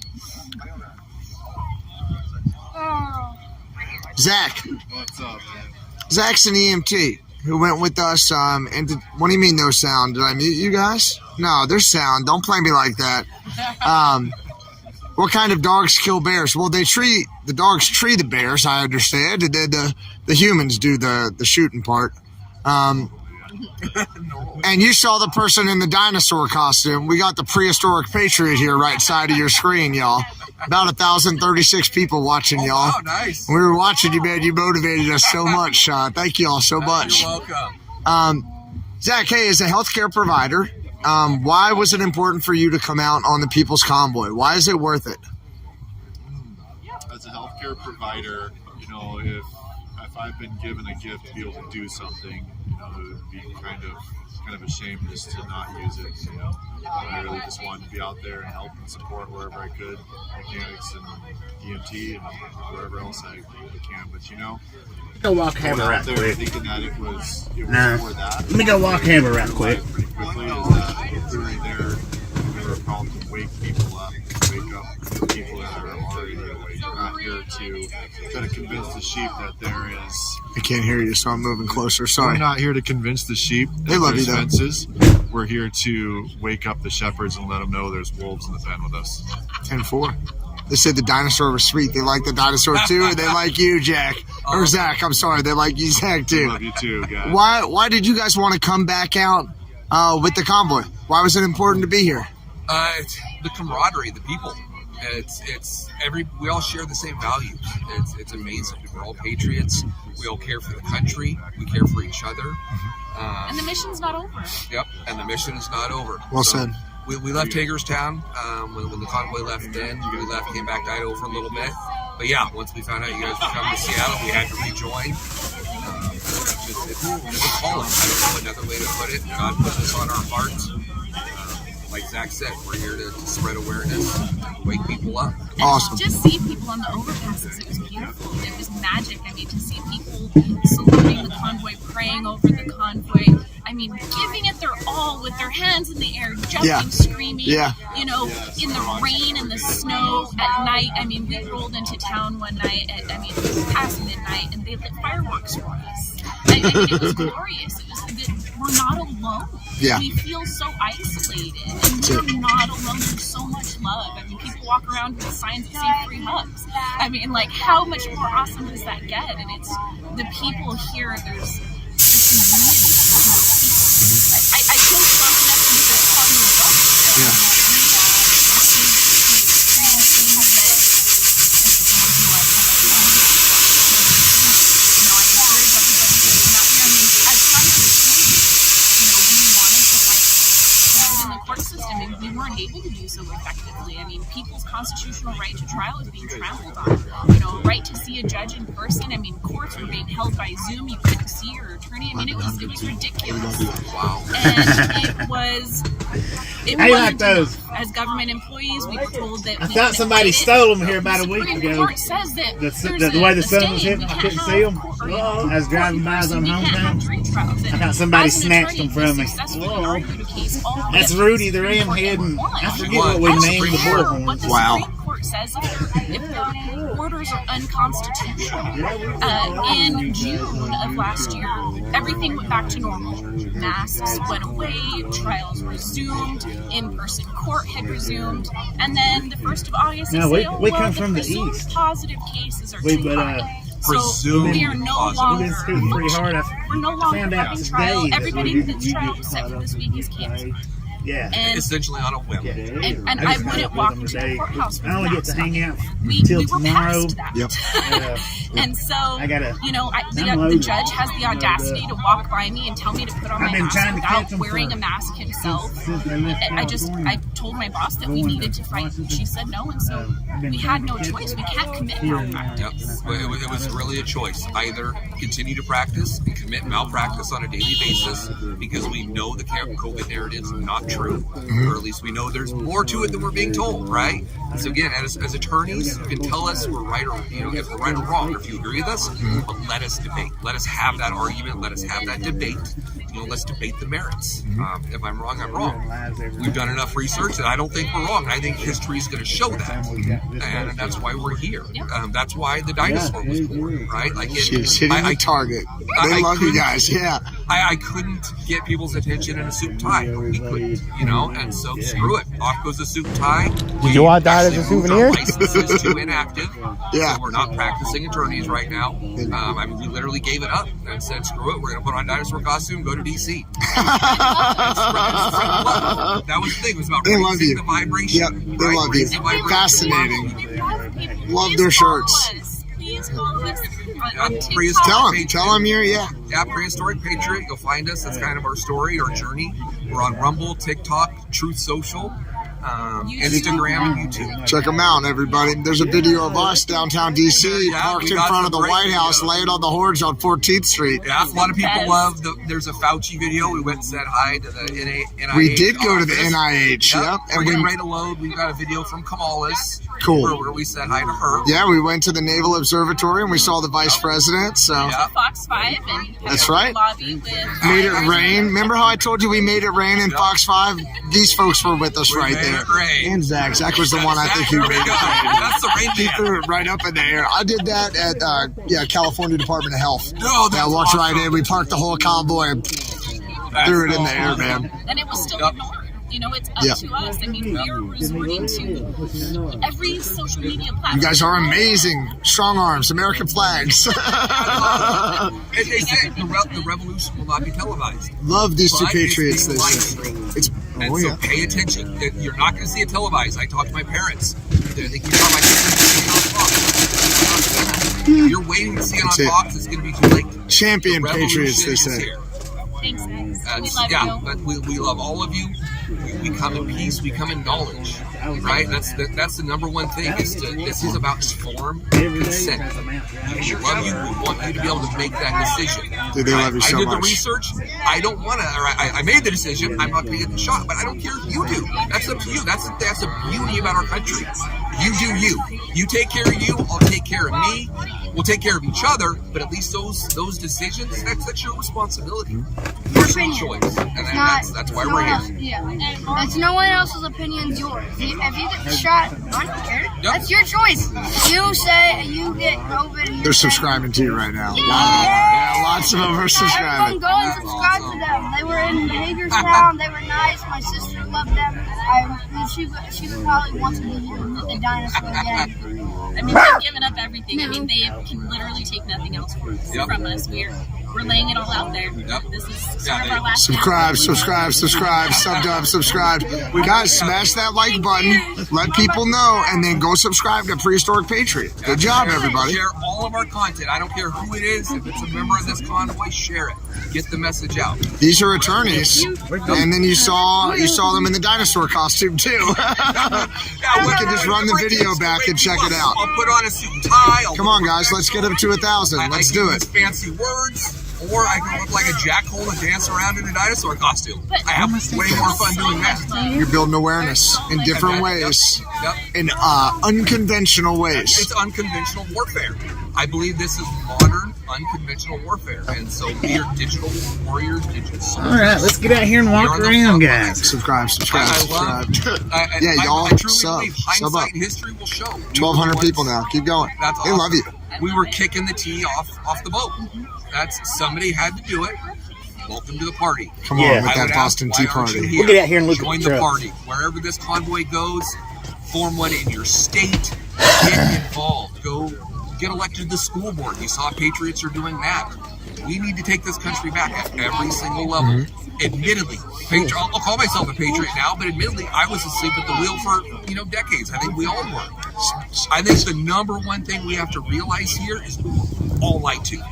Zach. What's up, man? Zach's an EMT who went with us. What do you mean no sound? Did I mute you guys? No, there's sound. Don't play me like that. What kind of dogs kill bears? Well, the dogs tree the bears, I understand, and then the humans do the shooting part. And you saw the person in the dinosaur costume. We got the prehistoric Patriot here right side of your screen, y'all. About 1,036 people watching, y'all. Oh, nice. We were watching you, man. You motivated us so much, Sean. Thank you all so much. You're welcome. Zach, hey, as a healthcare provider, why was it important for you to come out on the People's Convoy? Why is it worth it? As a healthcare provider, you know, if I've been given a gift to be able to do something, you know, it would be kind of a shame just to not use it. You know, I really just wanted to be out there and help and support wherever I could, mechanics and EMT and wherever else I can. But you know, go walk Hammer right there quick. Thinking that it was for that. Let me go walk Hammer right quick. Pretty quickly is that we were there. We were called to wake people up, wake up the people that are already awake. We're not here to try to convince the sheep that there is. I can't hear you, so I'm moving closer. Sorry. We're not here to convince the sheep that They love there's you, though. fences. We're here to wake up the shepherds and let them know there's wolves in the pen with us. 10-4. They said the dinosaur was sweet. They like the dinosaur too, and they like you, Jack. Or Zach, I'm sorry. They like you, Zach, too. Love you too, guys. Why did you guys want to come back out with the convoy? Why was it important to be here? The camaraderie, the people. We all share the same values. It's amazing. We're all patriots. We all care for the country. We care for each other. And the mission's not over. Yep, and the mission is not over. Well said. We left Hagerstown when the convoy left in. We came back to Idaho for a little bit. But yeah, once we found out you guys were coming to Seattle, we had to rejoin. It's a calling. I don't know another way to put it. God put this on our hearts. Like Zach said, we're here to spread awareness, wake people up. Awesome. Just see people on the overpasses. It was beautiful. It was magic. I mean, to see people saluting the convoy, praying over the convoy. I mean, giving it their all with their hands in the air, jumping, screaming. You know, in the rain and the snow at night. I mean, we rolled into town one night it was past midnight, and they lit fireworks for us. I mean, it was glorious. We're not alone. Yeah. We feel so isolated, and we're not alone. There's so much love. I mean, people walk around with signs that say free hugs. I mean, like, how much more awesome does that get? And it's the people here. There's community. We weren't able to do so effectively. I mean, people's constitutional right to trial is being trampled on. You know, right to see a judge in person. I mean, courts were being held by Zoom. You couldn't see your attorney. I mean, it was ridiculous. Wow. And it was like those. As government employees, we were told that I thought somebody stole them here about a week ago. Court says that the way the sun was hitting, I couldn't see them. I was driving by on hometown. I thought somebody snatched them from me. That's Rudy the Ramhead, and I forget what we named the bullhorns. Wow. Court says if the orders are unconstitutional. In June of last year, everything went back to normal. Masks went away, trials resumed, in-person court had resumed, and then the 1st of August, we come from the east. Positive cases are too high. So we are no longer. We're no longer having trial. Everybody that's trial was set for this week is canceled. Yeah, and essentially on a whim. And I wouldn't walk into the courthouse. I only get to hang out until tomorrow. Yep. And so, you know, the judge has the audacity to walk by me and tell me to put on my mask without wearing a mask himself. I told my boss that we needed to fight. She said no, and so we had no choice. We can't commit malpractice. Yep. It was really a choice. Either continue to practice and commit malpractice on a daily basis because we know the COVID narrative is not true, or at least we know there's more to it than we're being told, right? And so again, as attorneys, you can tell us we're right or if we're right or wrong, or if you agree with us, but let us debate. Let us have that argument. Let us have that debate. Let's debate the merits. If I'm wrong, I'm wrong. We've done enough research that I don't think we're wrong. I think history is going to show that, and that's why we're here. That's why the dinosaur was born, right? Like she's hitting the target. They love you guys, yeah. I couldn't get people's attention in a suit and tie. We couldn't, and so screw it. Off goes the suit and tie. Would you want that as a souvenir? Licenses to inactive. So we're not practicing attorneys right now. I mean, we literally gave it up and said, screw it. We're going to put on dinosaur costume, go to DC. That was the thing. It was about raising the vibration. Yep, they love you. Fascinating. Love their shirts. Tell them you're, yeah, Prehistoric Patriot. You'll find us. That's kind of our story, our journey. We're on Rumble, TikTok, Truth Social, Instagram, and YouTube. Check them out, everybody. There's a video of us downtown DC parked in front of the White House, laying on the horns on 14th Street. Yeah, a lot of people love there's a Fauci video. We went and said hi to the NIH. We did go to the NIH, yep. And we're ready to load. We've got a video from Kamala's. Cool. Where we said hi to her. Yeah, we went to the Naval Observatory and we saw the Vice President. So Fox 5 and that's right. Lobby with made it rain. Remember how I told you we made it rain in Fox 5? These folks were with us right there. And Zach. Zach was the one I think who made it rain. That's the rain. He threw it right up in the air. I did that at California Department of Health. Oh, I walked right in. We parked the whole convoy and threw it in the air, man. And it was still ignored. It's up to us. I mean, we are resorting to every social media platform. You guys are amazing. Strong arms, American flags. And they say the revolution will not be televised. Love these two patriots, they say. So pay attention. You're not going to see it televised. I talked to my parents. They think you saw my parents. If you're waiting to see it on Fox, it's going to be too late. Champion patriots, they say. Thanks, guys. We love all of you. We come in peace. We come in knowledge, right? That's the number one thing. This is about informed consent. We love you. We want you to be able to make that decision. Dude, they love you so much. I did the research. I don't want to. I made the decision. I'm not going to get the shot, but I don't care if you do. That's up to you. That's the beauty about our country. You do you. You take care of you. I'll take care of me. We'll take care of each other, but at least those decisions, that's your responsibility. Personal choice. And that's why we're here. Yeah. It's no one else's opinion, it's yours. If you get shot, I don't care. Yep. That's your choice. You say you get COVID. They're subscribing to you right now. Yeah, lots of them are subscribing. Everyone go and subscribe to them. They were in Hagerstown. They were nice. My sister loved them. She would probably want to be the dinosaur again. I mean, they've given up everything. I mean, they can literally take nothing else from us. we're laying it all out there. This is sort of our last Subscribe, subscribe. Guys, smash that like button. Let people know, and then go subscribe to Prehistoric Patriot. Good job, everybody. Share all of our content. I don't care who it is. If it's a member of this convoy, share it. Get the message out. These are attorneys, and then you saw them in the dinosaur costume too. You can just run the video back and check it out. I'll put on a suit and tie. Come on, guys, let's get up to 1,000. Let's do it. Fancy words. Or I can look like a jackhole and dance around in a dinosaur costume. I have way more fun doing that. You're building awareness in different ways, in unconventional ways. It's unconventional warfare. I believe this is modern, unconventional warfare. And so we are digital warriors, digital soldiers. All right, let's get out here and walk around, guys. Subscribe. Yeah, y'all sub up. History will show. 1,200 people now. Keep going. That's they awesome. love you. We were kicking the tea off the boat. That's somebody had to do it. Welcome to the party. Come on with that Boston Tea Party. We'll get out here and look Join at the party. Wherever this convoy goes, form one in your state. Get involved. Go get elected to the school board. You saw Patriots are doing that. We need to take this country back at every single level. Admittedly, I'll call myself a patriot now, but admittedly, I was asleep at the wheel for decades. I think we all were. I think the number one thing we have to realize here is we were all lied to.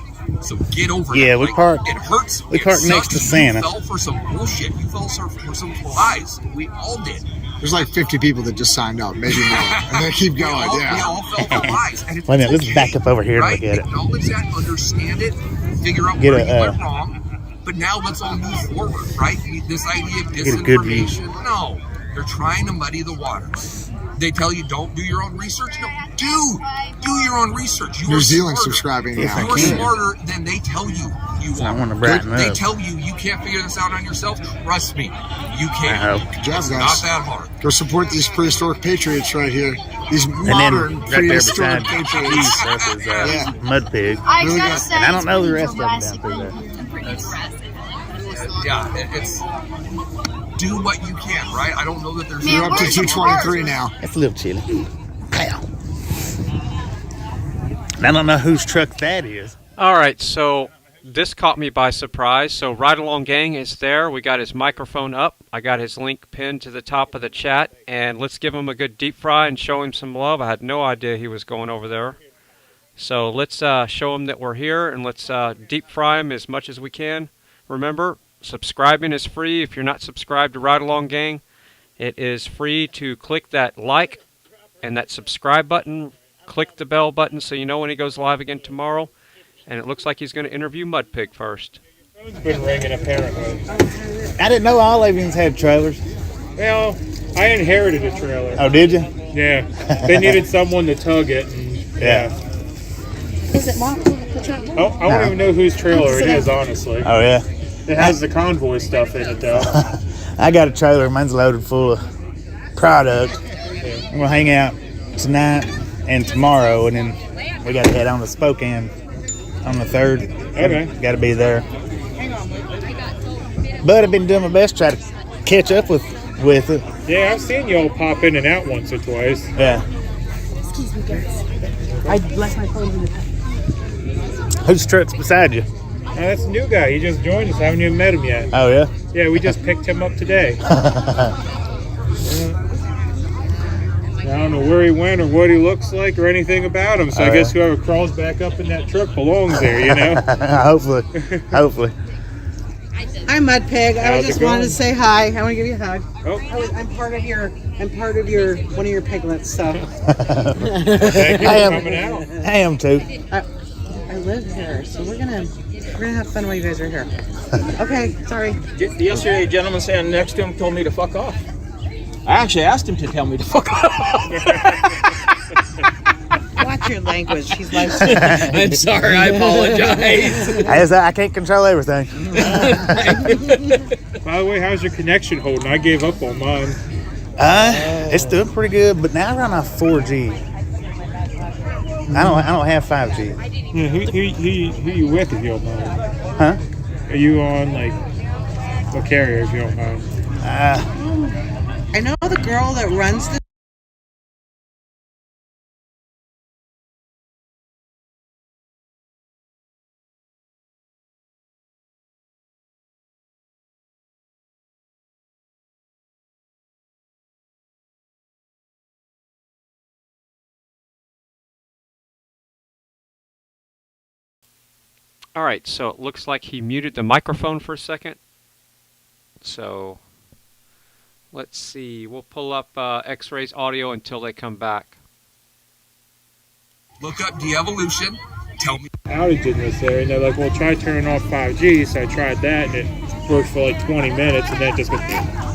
So get over it. Yeah, we parked. It hurts. We parked next to Santa. You fell for some bullshit. You fell for some lies. We all did. There's like 50 people that just signed up, maybe more, and they keep going. We all fell for lies. And it's Wait a minute, let's back up over here and right? look at it. Acknowledge that, understand it, figure out where you went wrong. But now let's all move forward, right? This idea of disinformation. No, they're trying to muddy the waters. They tell you don't do your own research. No, do your own research. New Zealand subscribing now. You're smarter than they tell you are. They tell you can't figure this out on yourself. Trust me, you can. Good job, it's guys. not that hard. Go support these prehistoric patriots right here. These modern prehistoric patriots. Mud pig. And I don't know the rest of them down through there. Yeah, it's do what you can, right? I don't know that there's. We're up to 223 now. It's a little chilly. And I don't know whose truck that is. All right, so this caught me by surprise. So Ride Along Gang is there. We got his microphone up. I got his link pinned to the top of the chat. And let's give him a good deep fry and show him some love. I had no idea he was going over there. So let's show him that we're here, and let's deep fry him as much as we can. Remember, subscribing is free. If you're not subscribed to Ride Along Gang, it is free to click that like and that subscribe button. Click the bell button so you know when he goes live again tomorrow. And it looks like he's going to interview Mudpig first. Phone's been ringing apparently. I didn't know all Avians had trailers. Well, I inherited a trailer. Oh, did you? Yeah. They needed someone to tug it. And, yeah. Is it marked on the truck? Oh, I don't even know whose trailer it is, honestly. Oh, yeah? It has the convoy stuff in it, though. I got a trailer. Mine's loaded full of product. I'm going to hang out tonight and tomorrow, and then we got to head on to Spokane on the 3rd. Okay. Got to be there. But I've been doing my best to try to catch up with it. Yeah, I've seen y'all pop in and out once or twice. Yeah. Excuse me, guys. I left my phone in the car. Whose truck's beside you? That's a new guy. He just joined us. I haven't even met him yet. Oh, yeah? Yeah, we just picked him up today. I don't know where he went or what he looks like or anything about him, so I guess whoever crawls back up in that truck belongs there, you know? Hopefully. Hi, Mudpig. I How's just it going? wanted to say hi. I want to give you a hug. Oh. I'm part of one of your piglets, so. Thank you for coming out. I am too. I live here, so we're gonna have fun while you guys are here. Okay, sorry. Yesterday, a gentleman standing next to him told me to fuck off. I actually asked him to tell me to fuck off. Watch your language. He's like. I'm sorry. I apologize. I can't control everything. By the way, how's your connection holding? I gave up on mine. It's doing pretty good, but now I run off 4G. I don't have 5G. Yeah, who you with, if you don't mind? Huh? Are you on like what carrier, if you don't mind? I know the girl that runs the All right, so it looks like he muted the microphone for a second. So let's see. We'll pull up X-Ray's audio until they come back. Look up de-evolution. Tell me. Outage in this area, and they're like, well, try turning off 5G. So I tried that, and it worked for like 20 minutes, and then it just went.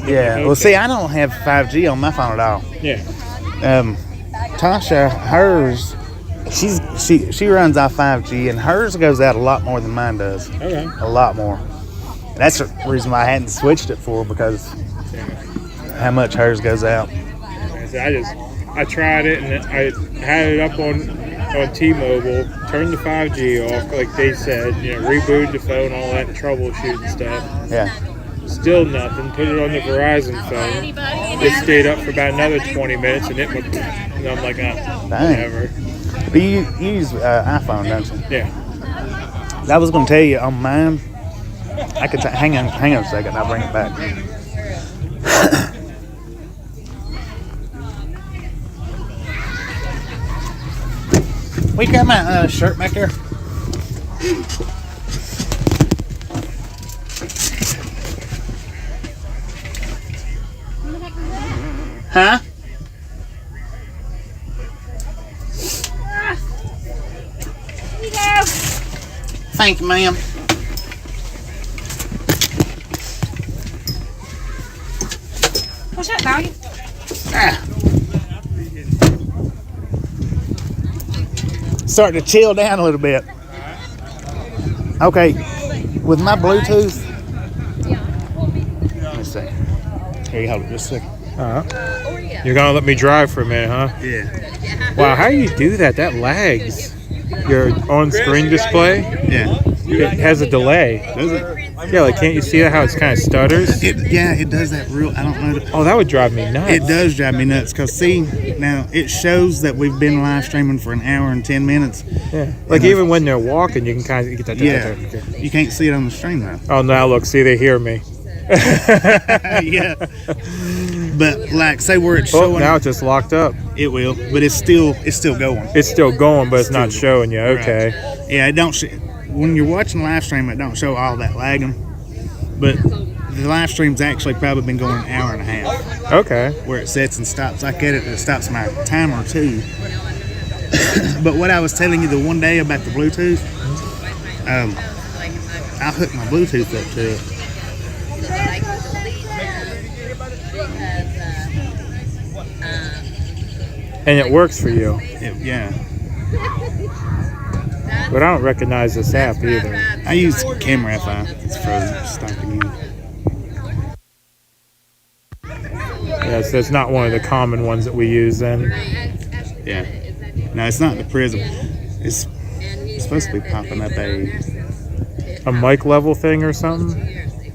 Yeah. Well, see, I don't have 5G on my phone at all. Yeah. Tasha, hers, she runs off 5G, and hers goes out a lot more than mine does. Okay. A lot more. And that's the reason why I hadn't switched it for, because how much hers goes out. I tried it, and I had it up on T-Mobile, turned the 5G off, like they said, rebooted the phone, all that troubleshooting stuff. Yeah. Still nothing. Put it on the Verizon phone. It stayed up for about another 20 minutes, and it went. And I'm like, whatever. But you use iPhone, don't you? Yeah. I was going to tell you on mine. I could hang on a second. I'll bring it back. We got my shirt back there. Huh? Thank you, ma'am. What's that, doggy? Starting to chill down a little bit. Okay, with my Bluetooth. Let me see. Here, you hold it just a second. You're gonna let me drive for a minute, huh? Yeah. Wow, how do you do that? That lags. Your on-screen display. Yeah. It has a delay. Does it? Yeah, like can't you see how it's kind of stutters? It does that real. I don't know. Oh, that would drive me nuts. It does drive me nuts because see now it shows that we've been live streaming for an hour and 10 minutes. Yeah. Like even when they're walking, you can kind of get that. Yeah. You can't see it on the stream though. Oh, now look, see, they hear me. Yeah. But like, say where it's showing. Now it's just locked up. It will, but it's still going. It's still going, but it's not showing you. Okay. Right. Yeah, it don't. When you're watching live stream, it don't show all that lagging. But the live stream's actually probably been going an hour and a half. Okay. Where it sets and stops. I get it. It stops my timer too. But what I was telling you the one day about the Bluetooth, I hooked my Bluetooth up to it. And it works for you. Yeah. But I don't recognize this app either. I use Camera FI. It's frozen. Stopped again. Yeah, so it's not one of the common ones that we use then. Yeah. No, it's not the Prism. It's supposed to be popping up a mic level thing or something.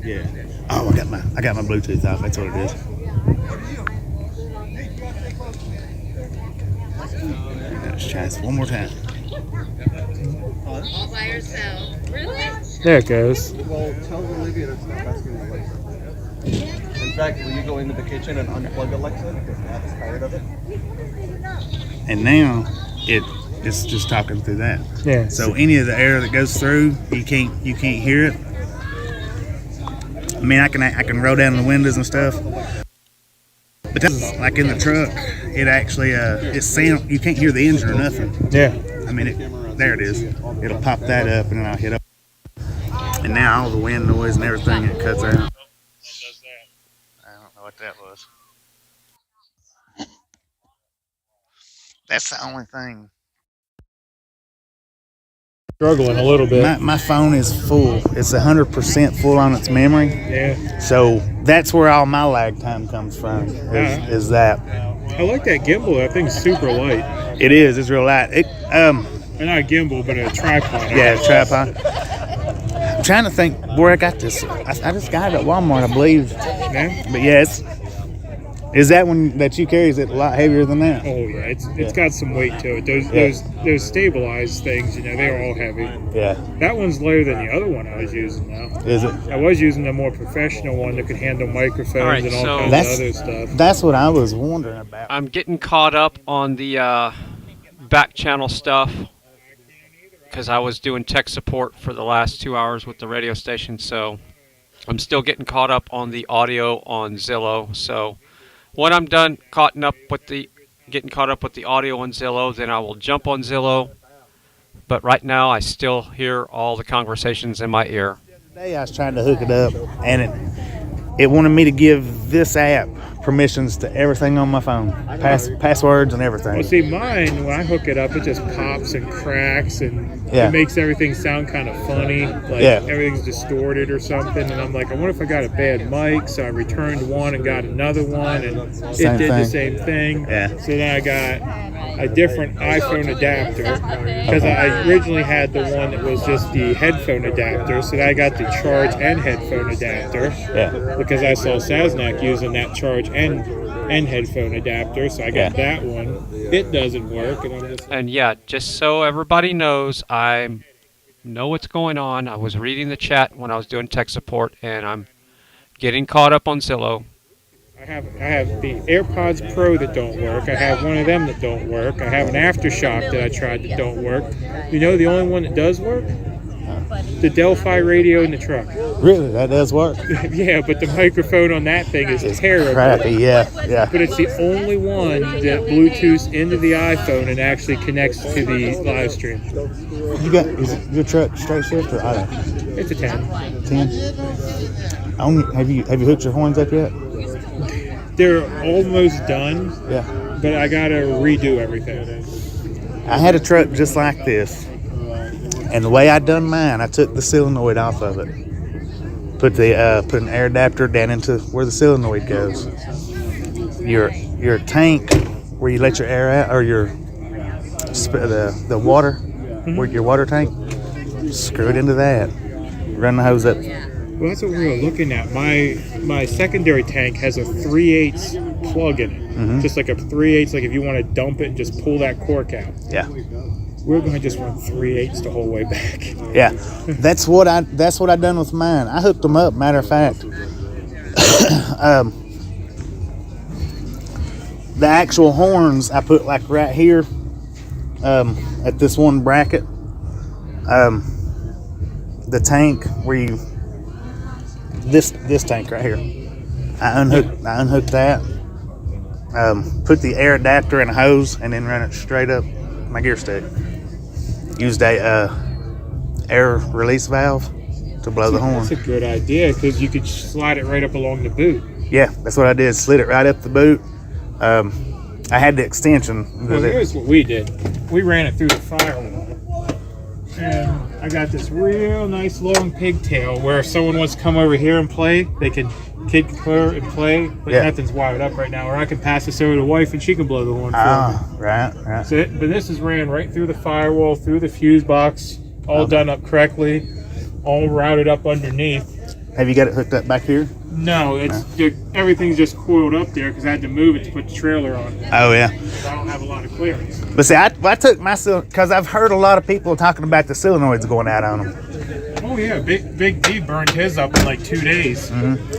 Yeah. Oh, I got my Bluetooth off. That's what it is. Let's try this one more time. All by yourself. Really? There it goes. Well, tell Olivia to stop asking Alexa. In fact, will you go into the kitchen and unplug Alexa because Matt's tired of it? And now it's just talking through that. Yeah. So any of the air that goes through, you can't hear it. I mean, I can roll down the windows and stuff. But that's like in the truck, it actually it sound, you can't hear the engine or nothing. Yeah. I mean, there it is. It'll pop that up, and then I'll hit up. And now all the wind noise and everything, it cuts out. I don't know what that was. That's the only thing. Struggling a little bit. My phone is full. It's 100% full on its memory. Yeah. So that's where all my lag time comes from. Is that? I like that gimbal. That thing's super light. It is. It's real light. Not a gimbal, but a tripod. Yeah, a tripod. I'm trying to think where I got this. I just got it at Walmart, I believe. Yeah. But yeah, is that one that you carry? Is it a lot heavier than that? Oh yeah, it's got some weight to it. Those stabilized things, they're all heavy. Yeah. That one's lighter than the other one I was using now. Is it? I was using a more professional one that could handle microphones and all kinds of other stuff. That's what I was wondering about. I'm getting caught up on the back channel stuff. because I was doing tech support for the last 2 hours with the radio station, so I'm still getting caught up on the audio on Zillow. So when I'm done getting caught up with the audio on Zillow, then I will jump on Zillow. But right now, I still hear all the conversations in my ear. Today I was trying to hook it up, and it wanted me to give this app permissions to everything on my phone, passwords and everything. Well, see, mine, when I hook it up, it just pops and cracks, and it makes everything sound kind of funny, like everything's distorted or something. And I'm like, I wonder if I got a bad mic, so I returned one and got another one, and it did the same thing. So then I got a different iPhone adapter, because I originally had the one that was just the headphone adapter, so then I got the charge and headphone adapter, because I saw Sasnak using that charge and headphone adapter, so I got that one. It doesn't work, and I'm just... And yeah, just so everybody knows, I know what's going on. I was reading the chat when I was doing tech support, and I'm getting caught up on Zillow. I have the AirPods Pro that don't work. I have one of them that don't work. I have an Aftershock that I tried that don't work. You know the only one that does work? The Delphi radio in the truck. Really? That does work? Yeah, but the microphone on that thing is terrible. Crappy, yeah. But it's the only one that Bluetooths into the iPhone and actually connects to the live stream. Is your truck straight shift or auto? It's a 10. 10? Have you hooked your horns up yet? They're almost done. Yeah. But I gotta redo everything. I had a truck just like this. And the way I done mine, I took the solenoid off of it. Put an air adapter down into where the solenoid goes. Your tank where you let your air out, or the water, where your water tank, screw it into that. Run the hose up. Well, that's what we were looking at. My secondary tank has a 3/8 plug in it, just like a 3/8. Like if you want to dump it, just pull that cork out. Yeah. We're going to just run 3/8 the whole way back. Yeah, that's what I done with mine. I hooked them up. Matter of fact, the actual horns I put like right here, at this one bracket. The tank where this tank right here, I unhooked that. Put the air adapter in a hose and then run it straight up my gear stick. Used a air release valve to blow the horn. That's a good idea, because you could slide it right up along the boot. Yeah, that's what I did. Slid it right up the boot. I had the extension. Well, here's what we did. We ran it through the firewall. And I got this real nice long pigtail where if someone wants to come over here and play, kid can come and play, but nothing's wired up right now. Or I can pass this over to the wife and she can blow the horn for me. Right. So but this is ran right through the firewall, through the fuse box, all done up correctly, all routed up underneath. Have you got it hooked up back here? No, everything's just coiled up there because I had to move it to put the trailer on. Oh, yeah. I don't have a lot of clearance. But see, I took my because I've heard a lot of people talking about the solenoids going out on them. Oh yeah, Big D burned his up in like 2 days.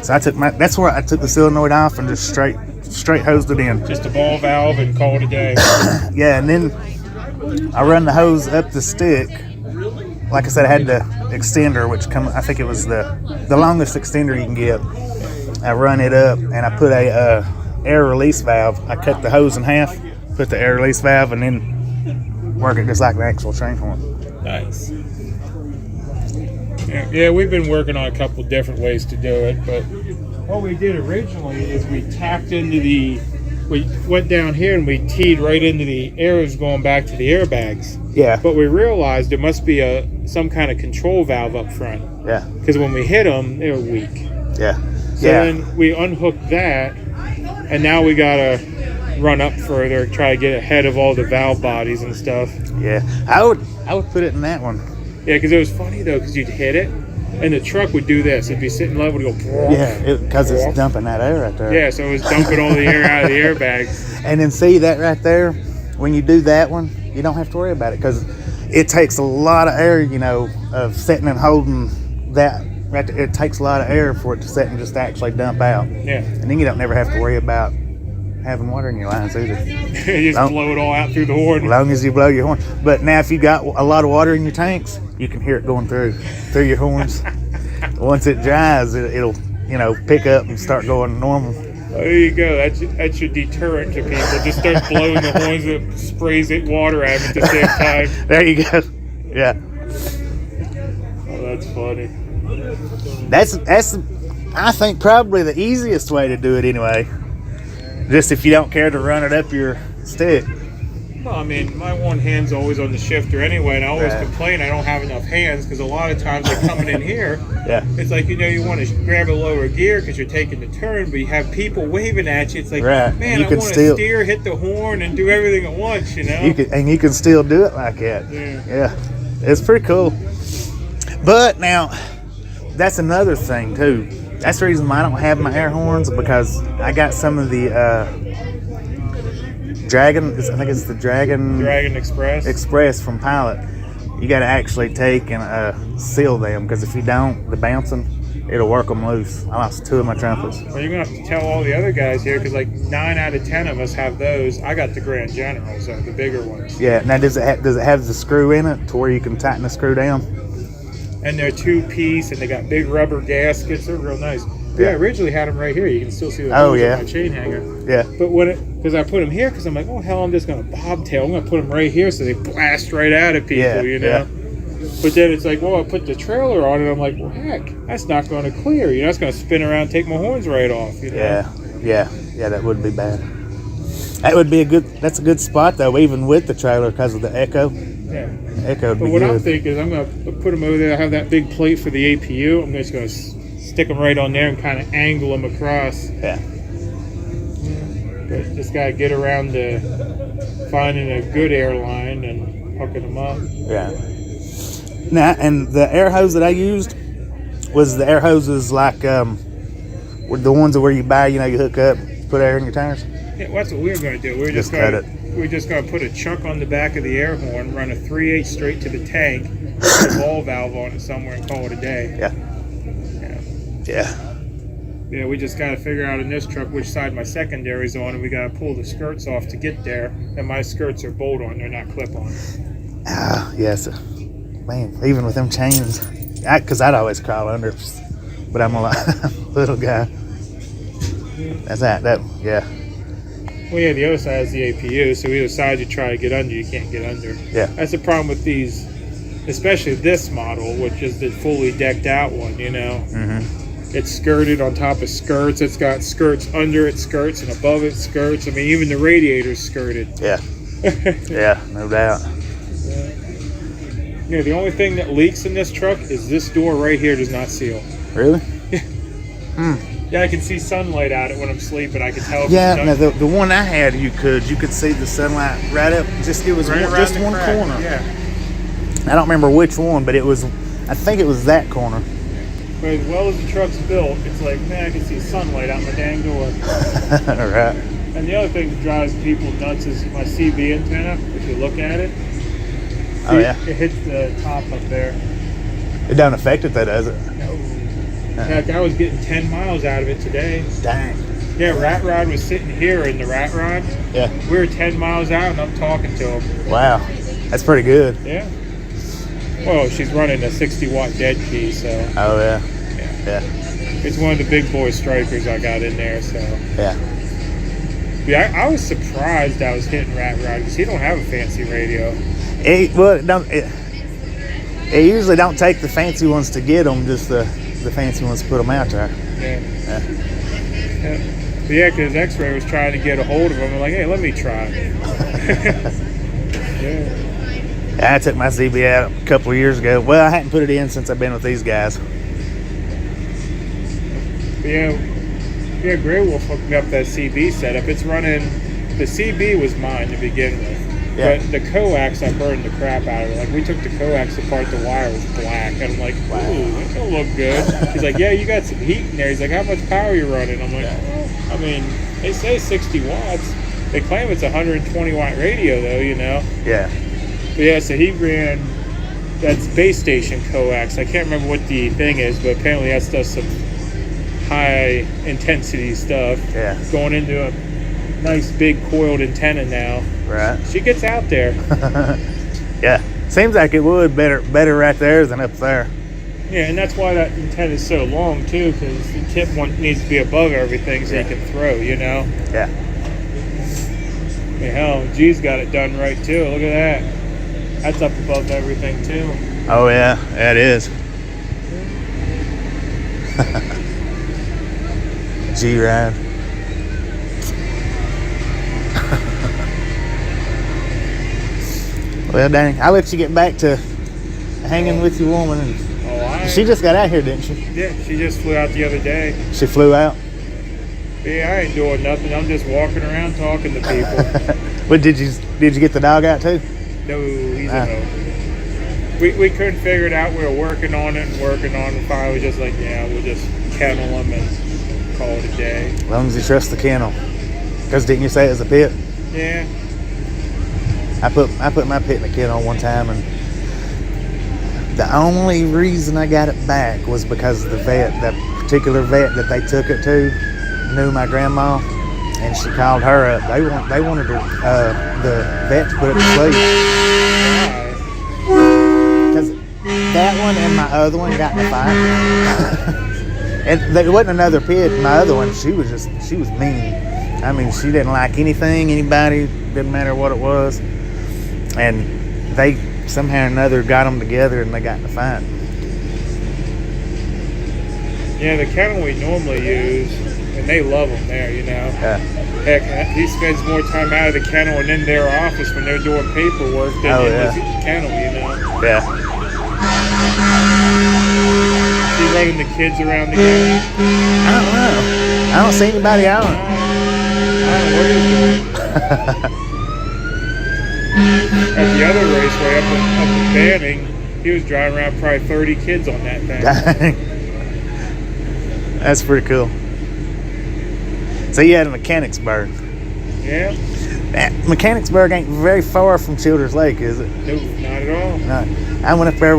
So that's where I took the solenoid off and just straight hosed it in. Just a ball valve and call it a day. Yeah, and then I run the hose up the stick. Like I said, I had the extender, which I think it was the longest extender you can get. I run it up and I put a air release valve. I cut the hose in half, put the air release valve, and then work it just like the actual train horn. Nice. Yeah, we've been working on a couple different ways to do it, but what we did originally is we went down here and we teed right into the arrows going back to the airbags. Yeah. But we realized there must be some kind of control valve up front. Yeah. Because when we hit them, they were weak. Yeah. So then we unhooked that, and now we gotta run up further, try to get ahead of all the valve bodies and stuff. Yeah. I would put it in that one. Yeah, because it was funny though, because you'd hit it, and the truck would do this. It'd be sitting level, to go. Yeah, because it's dumping that air right there. Yeah, so it was dumping all the air out of the airbags. And then see that right there, when you do that one, you don't have to worry about it because it takes a lot of air, of setting and holding that. Right there. It takes a lot of air for it to set and just actually dump out. Yeah. And then you don't never have to worry about having water in your lines either. You just blow it all out through the horn. As long as you blow your horn. But now if you got a lot of water in your tanks, you can hear it going through your horns. Once it dries, it'll pick up and start going normal. There you go. That's your deterrent to people. Just start blowing the horns that sprays it water at them at the same time. There you go. Yeah. Oh, that's funny. That's I think probably the easiest way to do it anyway. Just if you don't care to run it up your stick. Well, I mean, my one hand's always on the shifter anyway, and I always complain I don't have enough hands because a lot of times they're coming in here. Yeah. It's like, you want to grab a lower gear because you're taking the turn, but you have people waving at you. It's like, man, I want to steer, hit the horn, and do everything at once, you know? You can still do it like that. Yeah. It's pretty cool. But now, that's another thing, too. That's the reason why I don't have my air horns, because I got some of the Dragon, I think it's the Dragon Express from Pilot. You got to actually take and seal them, because if you don't, the bouncing, it'll work them loose. I lost 2 of my trumpets. Well, you're going to have to tell all the other guys here, because like 9 out of 10 of us have those. I got the Grand General, so the bigger ones. Yeah. Now, does it have the screw in it to where you can tighten the screw down? And they're 2-piece, and they got big rubber gaskets. They're real nice. Yeah, I originally had them right here. You can still see the holes on my chain hanger. Yeah. But because I put them here, because I'm like, oh hell, I'm just gonna bobtail. I'm gonna put them right here so they blast right out at people, you know. Yeah. But then it's like, well, I put the trailer on it. I'm like, well, heck, that's not going to clear. You know, it's going to spin around, and take my horns right off. You know? Yeah. That would be bad. That would be that's a good spot though, even with the trailer, because of the echo. Yeah. Echo would be good. But what I'm thinking is I'm going to put them over there. I have that big plate for the APU. I'm just going to stick them right on there and kind of angle them across. Yeah. But just got to get around to finding a good airline and hooking them up. Yeah. Now, and the air hose that I used was the air hoses like the ones where you buy, you hook up, put air in your tires. Yeah, well, that's what we were going to do. We're just going to put a chuck on the back of the air horn, run a 3/8 straight to the tank, put a ball valve on it somewhere, and call it a day. Yeah, we just got to figure out in this truck which side my secondary's on, and we got to pull the skirts off to get there. And my skirts are bolt-on; they're not clip-on. Yes. Man, even with them chains, because I'd always crawl under, but I'm a little guy. That's yeah. Well, yeah, the other side is the APU, so either side you try to get under, you can't get under. Yeah. That's the problem with these, especially this model, which is the fully decked out one, you know. Mm-hmm. It's skirted on top of skirts. It's got skirts under its skirts and above its skirts. I mean, even the radiator's skirted. Yeah. Yeah, no doubt. Yeah, the only thing that leaks in this truck is this door right here does not seal. Really? Yeah, I can see sunlight out it when I'm sleeping. I can tell. Yeah, now the one I had, you could see the sunlight right up. It was right just one crack. corner. Yeah. I don't remember which one, but I think it was that corner. But as well as the truck's built, it's like, man, I can see sunlight out my dang door. Right. And the other thing that drives people nuts is my CB antenna. If you look at it, it hits the top up there. It doesn't affect it though, does it? No. Heck, I was getting 10 miles out of it today. Dang. Yeah, Rat Rod was sitting here in the Rat Rod. Yeah. We were 10 miles out and I'm talking to him. Wow. That's pretty good. Yeah. Well, she's running a 60-watt dead key, so. Oh, yeah. It's one of the big boy strikers I got in there, so. Yeah. I was surprised I was hitting Rat Rod because he don't have a fancy radio. It usually don't take the fancy ones to get them, just the fancy ones to put them out there. Yeah, because X-Ray was trying to get a hold of him. I'm like, hey, let me try. I took my CB out a couple of years ago. Well, I hadn't put it in since I've been with these guys. Yeah, Grey Wolf hooked me up that CB setup. It's running, the CB was mine to begin with. Yeah. But the coax, I burned the crap out of it. Like, we took the coax apart, the wire was black. And I'm like, ooh, that don't look good. He's like, yeah, you got some heat in there. He's like, how much power are you running? I'm like, well, I mean, they say 60 watts. They claim it's a 120-watt radio, though, you know? Yeah. But yeah, so he ran that base station coax. I can't remember what the thing is, but apparently that stuff's some high-intensity stuff going into a nice big coiled antenna now. Right. She gets out there. Yeah. Seems like it would better right there than up there. Yeah, and that's why that antenna is so long too, because the tip one needs to be above everything so you can throw, you know? Yeah. I mean, hell, G's got it done right too. Look at that. That's up above everything too. Oh yeah, it is. G-Ride. Well, dang, I'll let you get back to hanging with your woman. And she just got out here, didn't she? Yeah, she just flew out the other day. She flew out? Yeah, I ain't doing nothing. I'm just walking around talking to people. But did you get the dog out too? No, he's a no. We couldn't figure it out. We were working on it and finally just like, yeah, we'll just kennel him and call it a day. As long as you trust the kennel. Because didn't you say it was a pit? Yeah. I put my pit in a kennel one time, and the only reason I got it back was because the particular vet that they took it to knew my grandma, and she called her up. They wanted the vet to put it to sleep. Because that one and my other one got in a fight. And there wasn't another pit. My other one, she was mean. I mean, she didn't like anything, anybody, didn't matter what it was. And they somehow or another got them together and they got in a fight. Yeah, the kennel we normally use, and they love them there, you know. Yeah. Heck, he spends more time out of the kennel and in their office when they're doing paperwork than in the kennel, you know. Yeah. She running the kids around the kennel? I don't know. I don't see anybody out. I don't know what he's doing. At the other raceway up in Banning, he was driving around probably 30 kids on that thing. Dang. That's pretty cool. So you had a Mechanicsburg. Yeah. Mechanicsburg ain't very far from Childers Lake, is it? No, not at all. No. I went up there.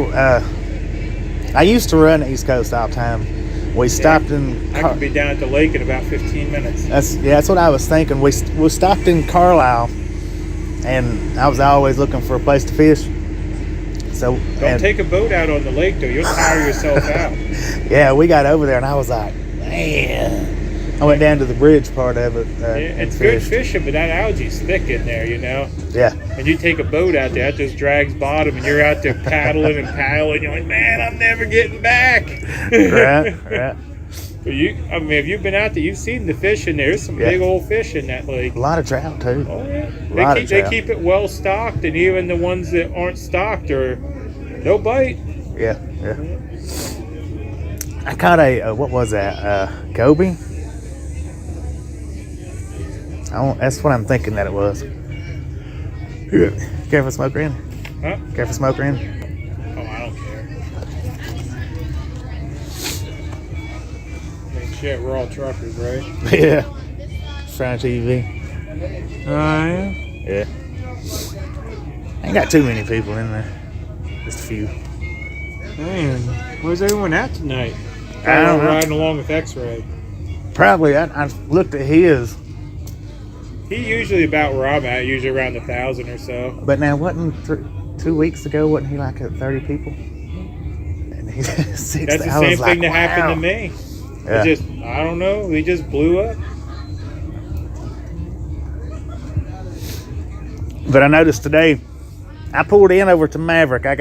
I used to run the East Coast all the time. We stopped in. I could be down at the lake in about 15 minutes. That's what I was thinking. We stopped in Carlisle, and I was always looking for a place to fish. So don't take a boat out on the lake though. You'll tire yourself out. Yeah, we got over there, and I was like, man. I went down to the bridge part of it. It's good fishing, but that algae's thick in there, you know. Yeah. And you take a boat out there, it just drags bottom, and you're out there paddling and paddling. You're like, man, I'm never getting back. Right. But if you've been out there, you've seen the fish in there. There's some big old fish in that lake. A lot of trout too. Oh yeah. They keep it well stocked, and even the ones that aren't stocked are no bite. Yeah. I caught what was that? Goby. That's what I'm thinking that it was. Careful, smoker in. Huh? Careful, smoker in. Oh, I don't care. I mean, shit, we're all truckers, right? Yeah. FryTV. Yeah. Ain't got too many people in there. Just a few. Man, where's everyone at tonight? I don't know. Riding along with X-Ray. Probably. I looked at his. He usually about where I'm at, usually around 1,000 or so. But now, wasn't 2 weeks ago, wasn't he like at 30 people? And he That's the same thing that happened to me. Yeah. I don't know, he just blew up. But I noticed today, I pulled in over to Maverick. I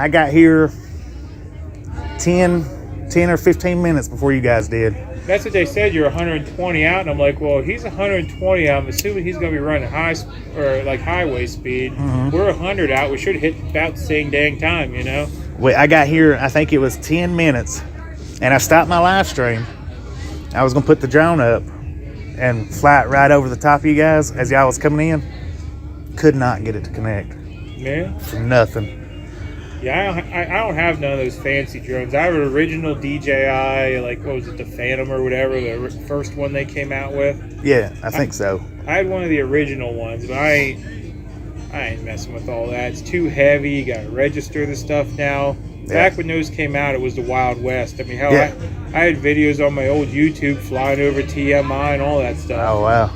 got here 10 or 15 minutes before you guys did. That's what they said. You're 120 out, and I'm like, well, he's 120 out. I'm assuming he's going to be running highway speed. Mm-hmm. We're 100 out. We should hit about the same dang time, you know. I got here. I think it was 10 minutes, and I stopped my live stream. I was going to put the drone up and fly it right over the top of you guys as y'all was coming in. Could not get it to connect. Yeah. For nothing. Yeah, I don't have none of those fancy drones. I have an original DJI, like, what was it, the Phantom or whatever, the first one they came out with. Yeah, I think so. I had one of the original ones, but I ain't messing with all that. It's too heavy. You got to register the stuff now. Yeah. Back when those came out, it was the Wild West. I mean, hell, I had videos on my old YouTube flying over TMI and all that stuff. Oh, wow.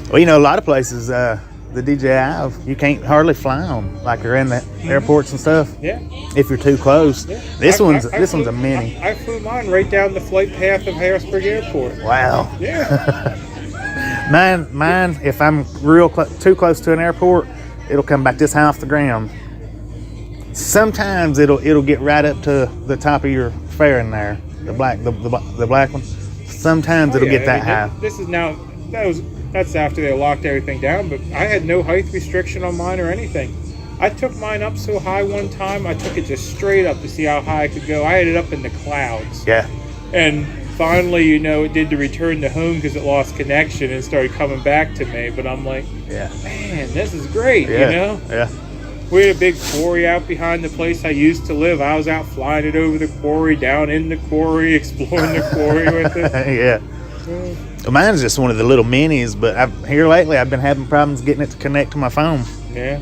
Well, you know, a lot of places, the DJI, you can't hardly fly them like they're in the airports and stuff. Yeah. If you're too close. Yeah. This one's I a mini. I flew mine right down the flight path of Harrisburg Airport. Wow. Yeah. Mine. If I'm too close to an airport, it'll come back this high off the ground. Sometimes it'll get right up to the top of your fairing there, the black one. Sometimes it'll get that high. This is now that's after they locked everything down, but I had no height restriction on mine or anything. I took mine up so high one time, I took it just straight up to see how high I could go. I had it up in the clouds. Yeah. And finally, you know, it did the return to home because it lost connection and started coming back to me. But I'm like, yeah, man, this is great, yeah. you know? Yeah. We had a big quarry out behind the place I used to live. I was out flying it over the quarry, down in the quarry, exploring the quarry with it. Yeah. Well, mine's just one of the little minis, but here lately I've been having problems getting it to connect to my phone. Yeah.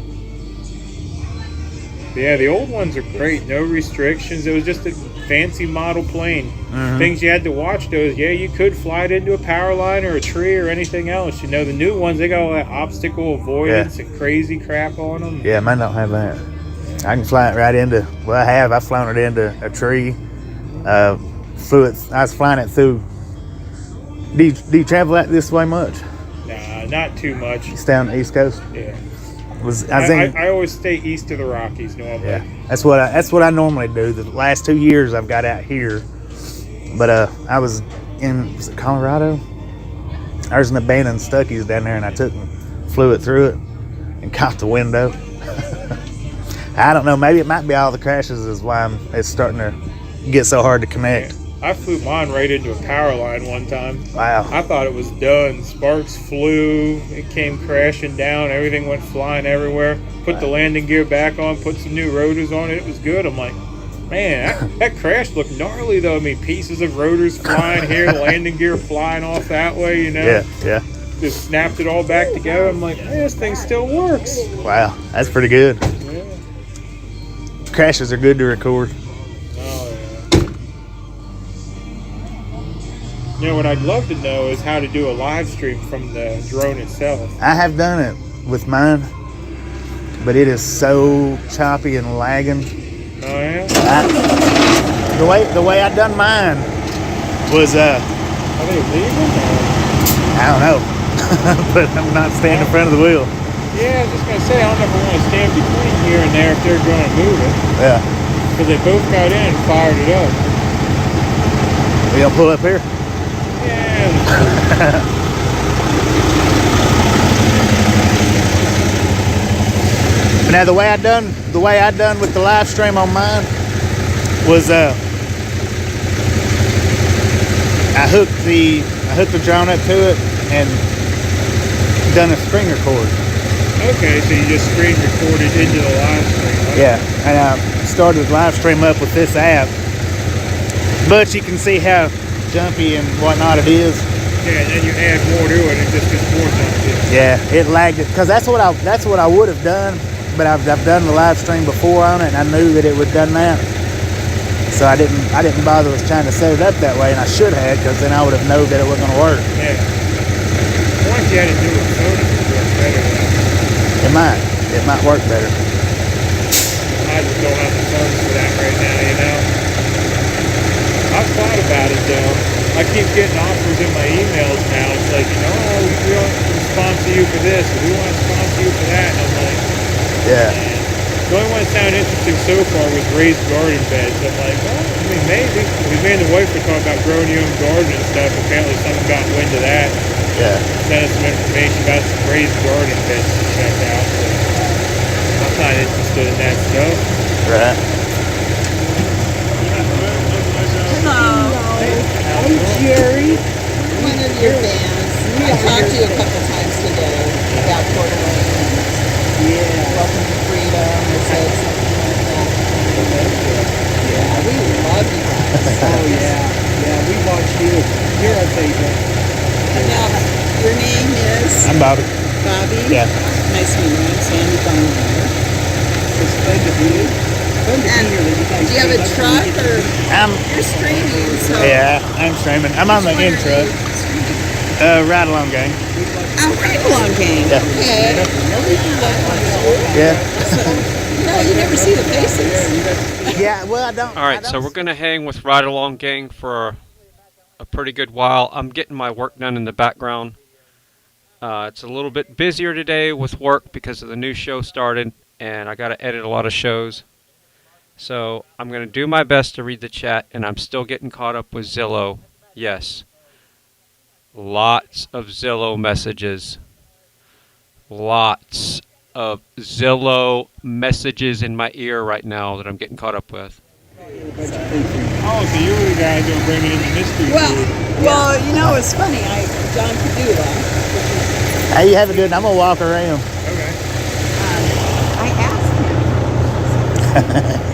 Yeah, the old ones are great. No restrictions. It was just a fancy model plane. Mm-hmm. Things you had to watch, though, is, yeah, you could fly it into a power line or a tree or anything else. You know, the new ones, they got all that obstacle avoidance and crazy crap on them. Yeah, mine don't have that. I can fly it right into, well, I've flown it into a tree. I was flying it through. Do you travel that this way much? Nah, not too much. It's down the East Coast? Yeah. I I always stay east of the Rockies normally. Yeah, that's what I normally do. The last 2 years I've got out here, but I was it Colorado? There's an abandoned Stuckey's down there, and I flew it through it and caught the window. I don't know. Maybe it might be all the crashes is why it's starting to get so hard to connect. Yeah. I flew mine right into a power line one time. Wow. I thought it was done. Sparks flew. It came crashing down. Everything went flying everywhere. Put the landing gear back on. Put some new rotors on it. It was good. I'm like, man, that crash looked gnarly, though. I mean, pieces of rotors flying here, landing gear flying off that way, you know? Yeah. Just snapped it all back together. I'm like, man, this thing still works. Wow, that's pretty good. Yeah. Crashes are good to record. You know, what I'd love to know is how to do a live stream from the drone itself. I have done it with mine, but it is so choppy and lagging. Oh yeah. The way I done mine was Are they leaving? I don't know, but I'm not standing in front of the wheel. Yeah, I was just gonna say I don't know if I want to stand between here and there if they're going to move it. Yeah. Because they both got in and fired it up. We gonna pull up here? Now the way I done with the live stream on mine was I hooked the drone up to it and done a screen record. Okay, so you just screen recorded into the live stream. Right? Yeah, and I started the live stream up with this app, but you can see how jumpy and whatnot it is. Yeah, and then you add more to it, and it just gets more jumpy. Yeah, it lagged it because that's what I would have done, but I've done the live stream before on it, and I knew that it would have done that, so I didn't bother with trying to set it up that way, and I should have, because then I would have known that it wasn't going to work. Yeah. Once you had to do it, so it would work better. It might work better. I just don't have the funds for that right now, you know. I've thought about it though. I keep getting offers in my emails now. It's like, you know, oh, we want to sponsor you for this, or we want to sponsor you for that. And I'm like, yeah. Man. The only one that sounded interesting so far was raised garden beds. I'm like, well, I mean, maybe. Because me and the wife were talking about growing your own garden and stuff. Apparently someone got wind of that. Yeah. Sent us some information about some raised garden beds to check out. So I'm not interested in that stuff. Right. Hello. I'm Jerry. One of your fans. I talked to you a couple times today about Puerto Rico. Yeah. Welcome to freedom or said something like that. Yeah, we love you guys. Oh yeah. Yeah, we watch you. You're our favorite. And now, your name is? I'm Bobby. Bobby? Yeah. Nice to meet you. I'm Sandy Bummer. It's fun to be here. And do you have a truck or you're streaming? So Yeah, I'm streaming. I'm on the in truck. Ride along gang. Oh, Ride Along Gang. Yeah. Okay. Yeah. No, you never see the faces. Yeah, well, I don't. All right, so we're going to hang with Ride Along Gang for a pretty good while. I'm getting my work done in the background. It's a little bit busier today with work because of the new show started, and I got to edit a lot of shows. So I'm going to do my best to read the chat, and I'm still getting caught up with Zillow. Yes. Lots of Zillow messages. Lots of Zillow messages in my ear right now that I'm getting caught up with. Oh, so you were the guy that were bringing in the mystery food. Well, you know, it's funny. John Padula. Hey, you have a good one. I'm going to walk around. Okay. I asked him.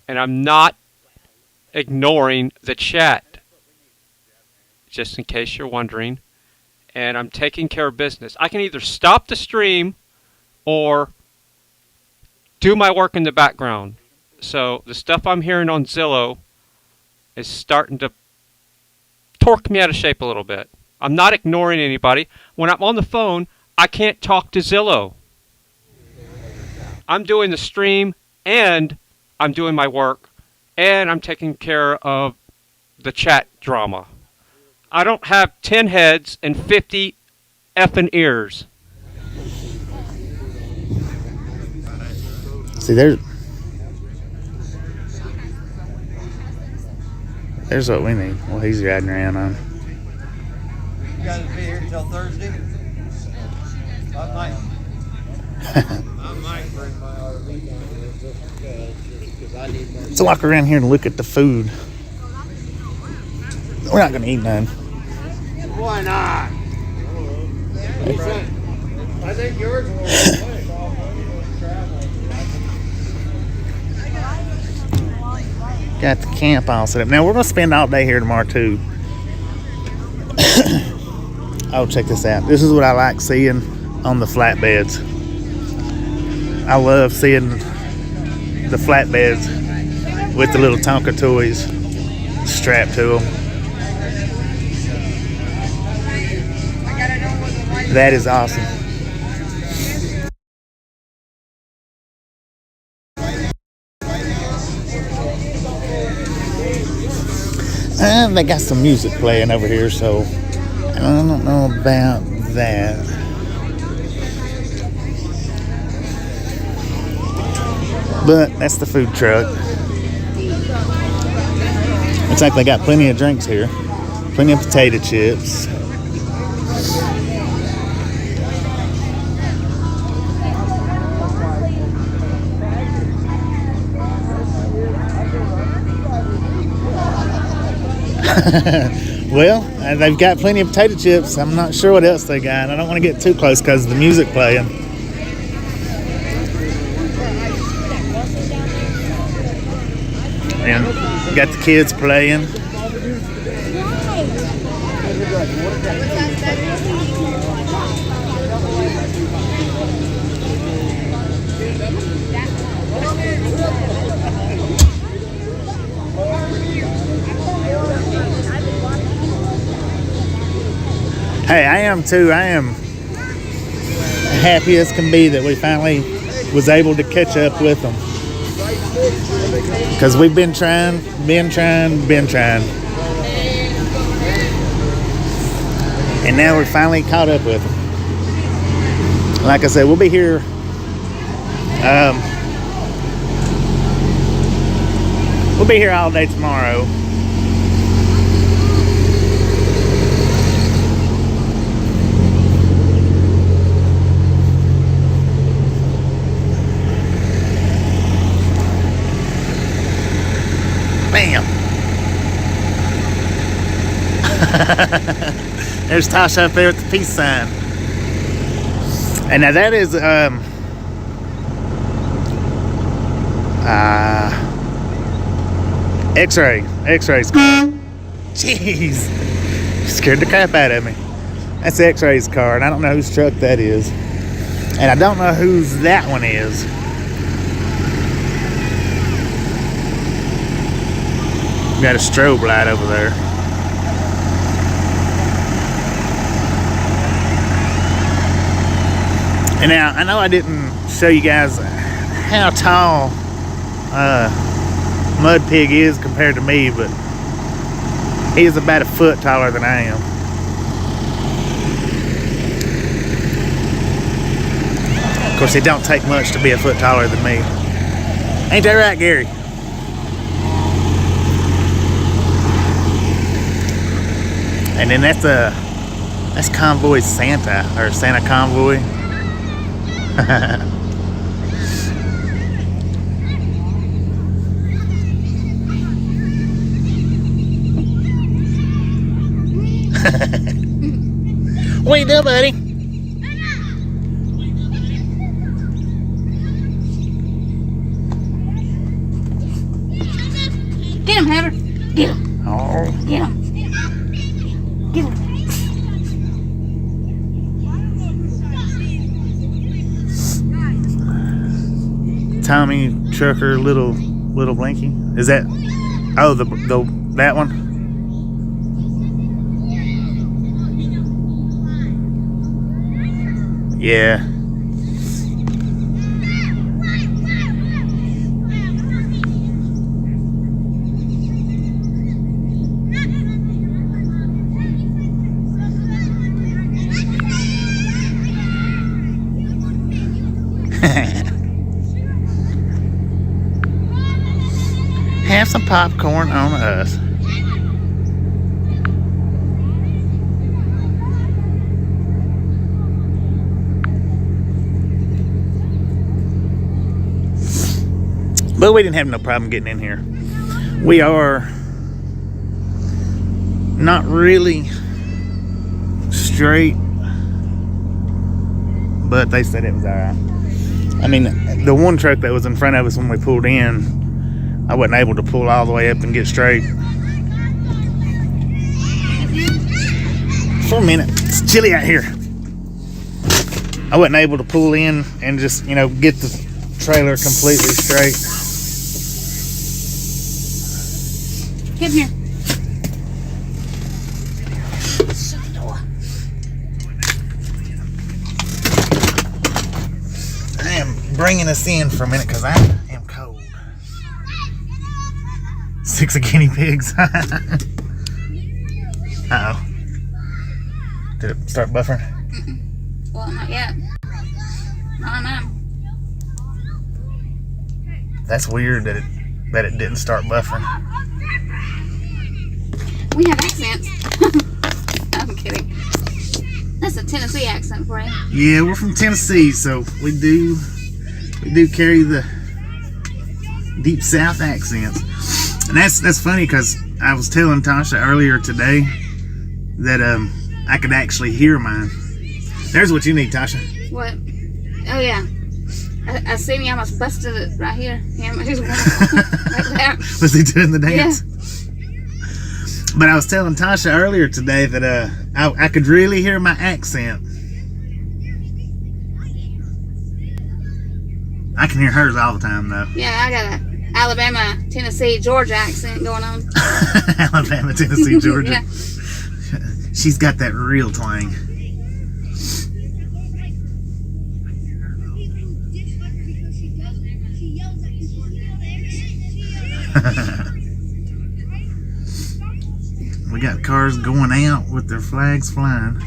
And I'm not ignoring the chat, just in case you're wondering. And I'm taking care of business. I can either stop the stream or do my work in the background. So the stuff I'm hearing on Zillow is starting to torque me out of shape a little bit. I'm not ignoring anybody. When I'm on the phone, I can't talk to Zillow. I'm doing the stream, and I'm doing my work, and I'm taking care of the chat drama. I don't have 10 heads and 50 effing ears. See, there's what we need. Well, he's riding around on. You guys will be here until Thursday? I might. I might bring my RV down here just because I need more. Let's walk around here and look at the food. We're not going to eat none. Why not? I think yours will Got the camp all set up. Now, we're going to spend all day here tomorrow, too. Oh, check this out. This is what I like seeing on the flatbeds. I love seeing the flatbeds with the little Tonka toys strapped to them. That is awesome. They got some music playing over here, so I don't know about that. But that's the food truck. Looks like they got plenty of drinks here. Plenty of potato chips. Well, they've got plenty of potato chips. I'm not sure what else they got. I don't want to get too close because of the music playing. And got the kids playing. Hey, I am too. I am happy as can be that we finally was able to catch up with them. Because we've been trying. And now we're finally caught up with them. Like I said, we'll be here. We'll be here all day tomorrow. Bam! There's Tasha up there with the peace sign. And now that is X-Ray's car. Jeez, scared the crap out of me. That's X-Ray's car, and I don't know whose truck that is, and I don't know whose that one is. Got a strobe light over there. And now, I know I didn't show you guys how tall Mud Pig is compared to me, but he is about a foot taller than I am. Of course, it don't take much to be a foot taller than me. Ain't that right, Gary? And then that's Convoy Santa, or Santa Convoy. What you doing, buddy? Get him, Heather. Get him. Oh. Get him. Get him. Tommy Trucker, little Blinky. Is that? Oh, that one. Yeah. Have some popcorn on us. But we didn't have no problem getting in here. We are not really straight, but they said it was alright. I mean, the one truck that was in front of us when we pulled in, I wasn't able to pull all the way up and get straight. For a minute, it's chilly out here. I wasn't able to pull in and just, you know, get the trailer completely straight. Get here. Shut the door. I am bringing us in for a minute because I am cold. 6 guinea pigs. Uh-oh. Did it start buffering? Well, not yet. No. That's weird that it didn't start buffering. We have accents. I'm kidding. That's a Tennessee accent for you. Yeah, we're from Tennessee, so we do carry the deep South accents. And that's funny because I was telling Tasha earlier today that I could actually hear mine. There's what you need, Tasha. What? Oh yeah. I see me. I almost busted it right here. Yeah, like that. Was he doing the dance? Yeah. But I was telling Tasha earlier today that I could really hear my accent. I can hear hers all the time though. Yeah, I got a Alabama, Tennessee, Georgia accent going on. Alabama, Tennessee, Georgia. Yeah. She's got that real twang. We got cars going out with their flags flying.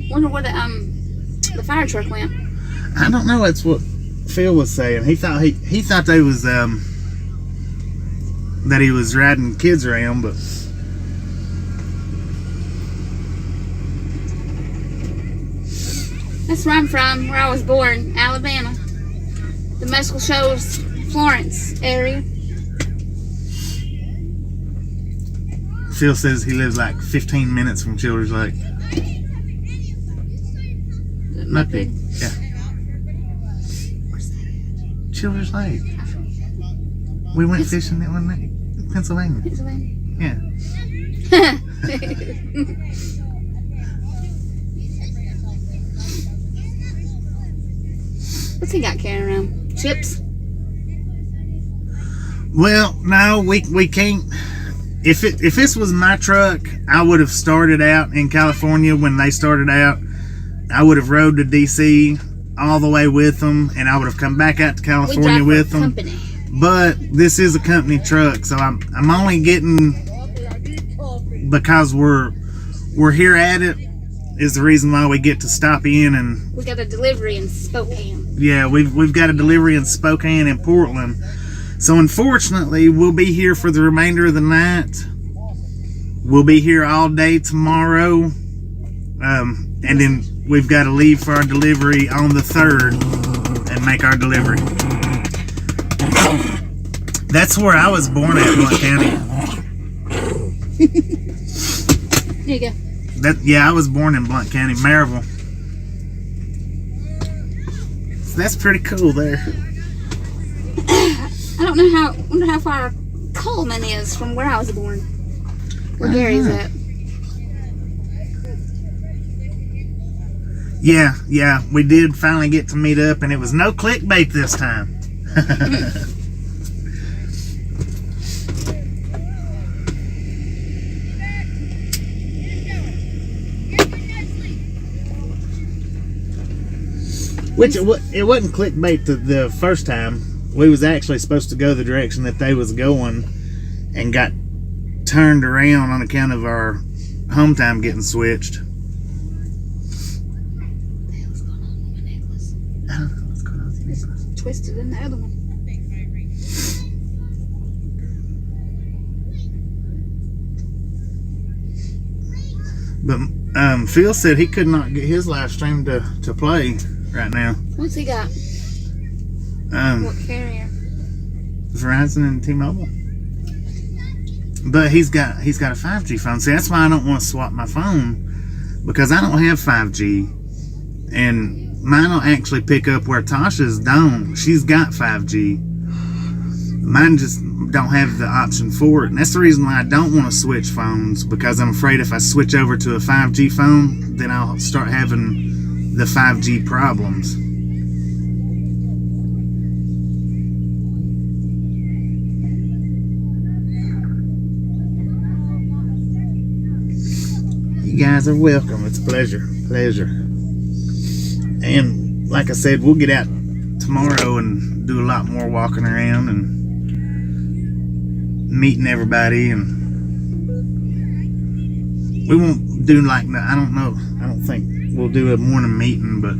Wonder where the fire truck went. I don't know. That's what Phil was saying. He thought he thought they was that he was riding kids around, but That's where I'm from, where I was born, Alabama. The Muscle Shoals, Florence area. Phil says he lives like 15 minutes from Childers Lake. Nothing. Yeah. Childers Lake. We went fishing that one night. Pennsylvania. Yeah. What's he got carrying around? Chips? Well, no, we can't. if this was my truck, I would have started out in California when they started out. I would have rode to DC all the way with them, and I would have come back out to California with them. Company. But this is a company truck, so I'm only getting, because we're here at it, is the reason why we get to stop in. And we got a delivery in Spokane. Yeah, we've got a delivery in Spokane and Portland. So unfortunately, we'll be here for the remainder of the night. We'll be here all day tomorrow. And then we've got to leave for our delivery on the 3rd and make our delivery. That's where I was born at, Blount County. There you go. Yeah, I was born in Blount County, Maryville. So that's pretty cool there. I don't know wonder how far Coleman is from where I was born. Where Gary's at. Yeah, we did finally get to meet up, and it was no clickbait this time. Which it wasn't clickbait the first time. We was actually supposed to go the direction that they was going, and got turned around on account of our home time getting switched. I don't know what's going on with the necklace. Twisted in the other one. But Phil said he could not get his live stream to play right now. What's he got? What carrier? Verizon and T-Mobile. But he's got a 5G phone. See, that's why I don't want to swap my phone, because I don't have 5G, and mine will actually pick up where Tasha's don't. She's got 5G. Mine just don't have the option for it, and that's the reason why I don't want to switch phones, because I'm afraid if I switch over to a 5G phone, then I'll start having the 5G problems. You guys are welcome. It's a pleasure. And like I said, we'll get out tomorrow and do a lot more walking around and meeting everybody. And we won't do I don't think we'll do a morning meeting, but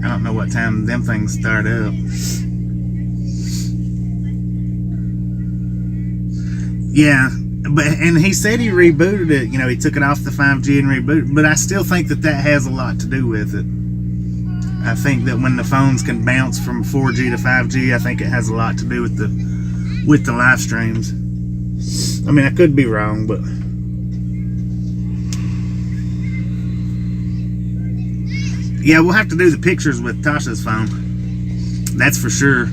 I don't know what time them things start up. Yeah. And he said he rebooted it. You know, he took it off the 5G and rebooted. But I still think that has a lot to do with it. I think that when the phones can bounce from 4G to 5G, I think it has a lot to do with the live streams. I mean, I could be wrong, but yeah, we'll have to do the pictures with Tasha's phone. That's for sure.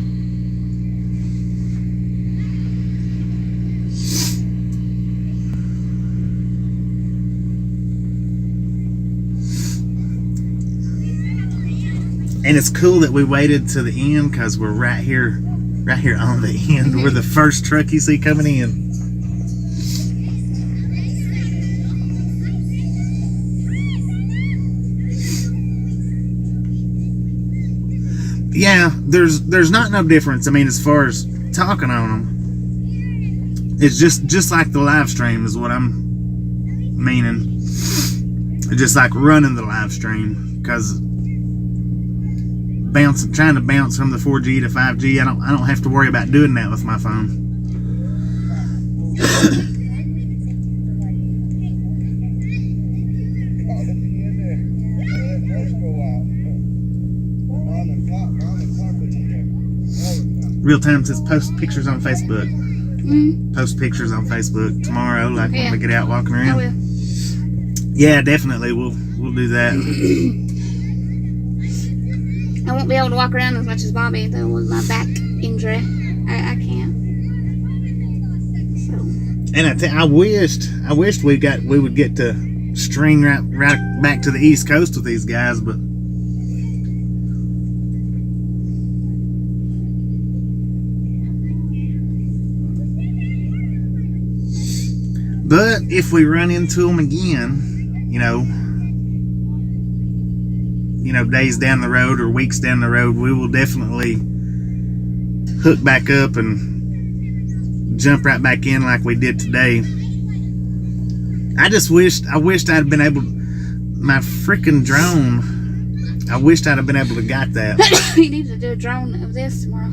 And it's cool that we waited to the end, because we're right here on the end. We're the first truck you see coming in. Yeah, there's not no difference. I mean, as far as talking on them, it's just like the live stream is what I'm meaning. Just like running the live stream, because trying to bounce from the 4G to 5G, I don't have to worry about doing that with my phone. Real Time says post pictures on Facebook. Post pictures on Facebook tomorrow, like when we get out walking around. I will. Yeah, definitely. We'll do that. I won't be able to walk around as much as Bobby, though, with my back injury. I can't. So. And I wished we would get to string right back to the East Coast with these guys, but But if we run into them again, you know, days down the road or weeks down the road, we will definitely hook back up and jump right back in like we did today. I wished I'd have been able, my freaking drone, I wished I'd have been able to got that. You need to do a drone of this tomorrow.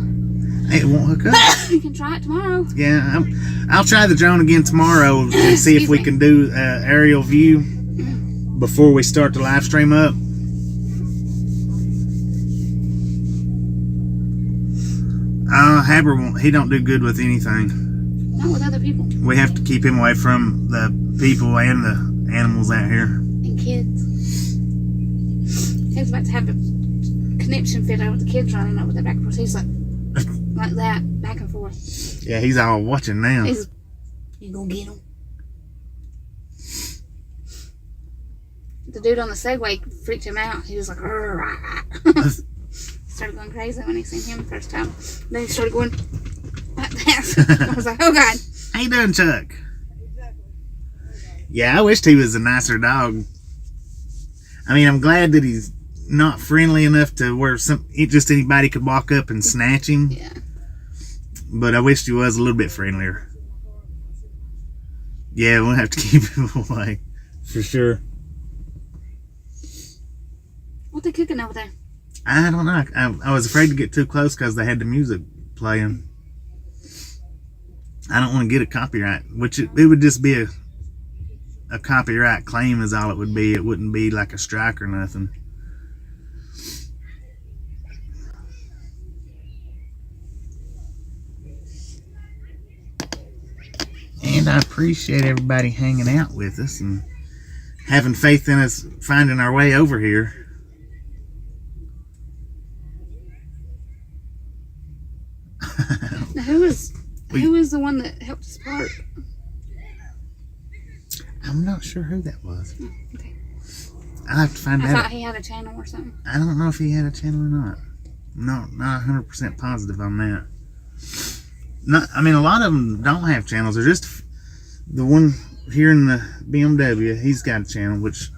Hey, it won't hook up. You can try it tomorrow. Yeah, I'll try the drone again tomorrow and see if we can do aerial view before we start the live stream up. Haber won't. He don't do good with anything. Not with other people. We have to keep him away from the people and the animals out here. And kids. He's about to have a connection fit over with the kids running over the back porch. He's like that, back and forth. Yeah, he's all watching now. You gonna get him? The dude on the Segway freaked him out. He was like, started going crazy when he seen him the first time. Then he started going like that. I was like, oh God. How you doing, Chuck? Yeah, I wished he was a nicer dog. I mean, I'm glad that he's not friendly enough to where just anybody could walk up and snatch him. Yeah. But I wished he was a little bit friendlier. Yeah, we'll have to keep him away. For sure. What they cooking over there? I don't know. I was afraid to get too close because they had the music playing. I don't want to get a copyright, which it would just be a copyright claim is all it would be. It wouldn't be like a strike or nothing. And I appreciate everybody hanging out with us and having faith in us finding our way over here. Now, who was the one that helped us park? I'm not sure who that was. Okay. I'll have to find out. I thought he had a channel or something. I don't know if he had a channel or not. No, not 100% positive on that. I mean, a lot of them don't have channels. They're just the one here in the BMW. He's got a channel, which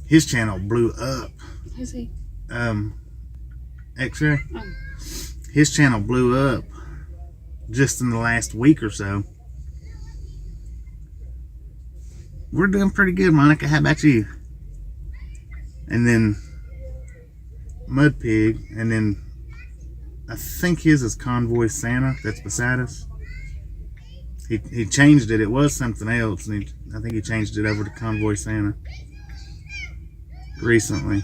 his channel blew up. Who's he? X-Ray. Oh. His channel blew up just in the last week or so. We're doing pretty good, Monica. How about you? And then Mud Pig, and then I think his is Convoy Santa that's beside us. He changed it. It was something else, and I think he changed it over to Convoy Santa recently.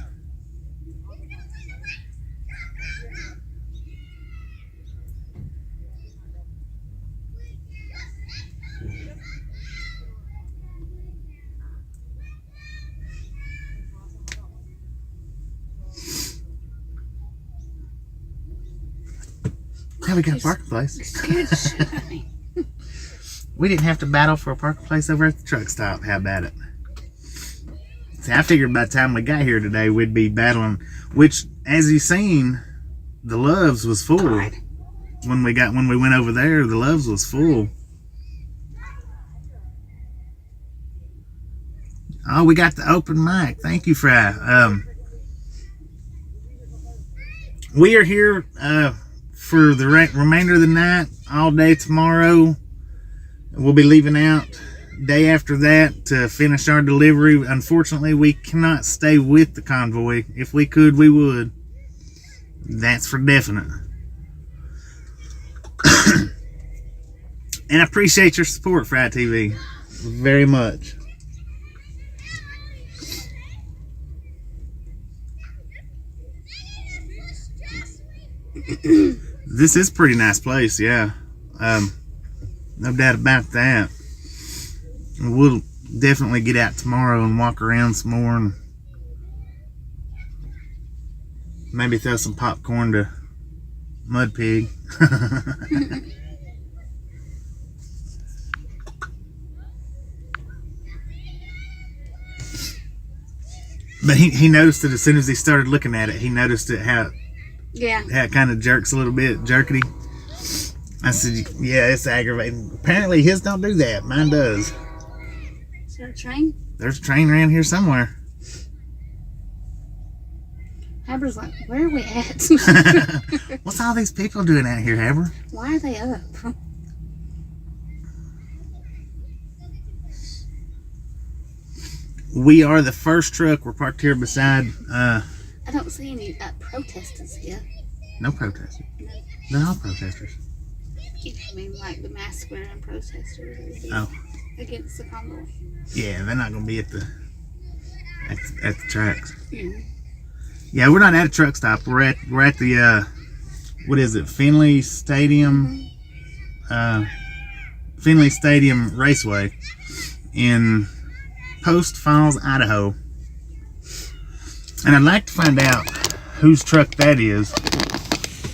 Yeah, we got a parking place. We didn't have to battle for a parking place over at the truck stop. How about it? See, I figured by the time we got here today, we'd be battling. Which, as you've seen, the Loves was full. God. When we went over there, the Loves was full. Oh, we got the open mic. Thank you, Fry. We are here for the remainder of the night, all day tomorrow. We'll be leaving out day after that to finish our delivery. Unfortunately, we cannot stay with the convoy. If we could, we would. That's for definite. And I appreciate your support, Fry TV, very much. This is a pretty nice place, yeah. No doubt about that. We'll definitely get out tomorrow and walk around some more and maybe throw some popcorn to Mud Pig. But he noticed it as soon as he started looking at it. He noticed it how it kind of jerks a little bit, jerkety. I said, yeah, it's aggravating. Apparently his don't do that. Mine does. Is there a train? There's a train around here somewhere. Haber's like, where are we at? What's all these people doing out here, Haber? Why are they up? We are the first truck. We're parked here beside. I don't see any protesters here. No protesters. They're all protesters. I mean, like the mask wearing protesters. Oh. Against the convoy. Yeah, they're not gonna be at the tracks. Mm-hmm. Yeah, we're not at a truck stop. We're at the what is it? Finley Stadium. Finley Stadium Raceway in Post Falls, Idaho. And I'd like to find out whose truck that is,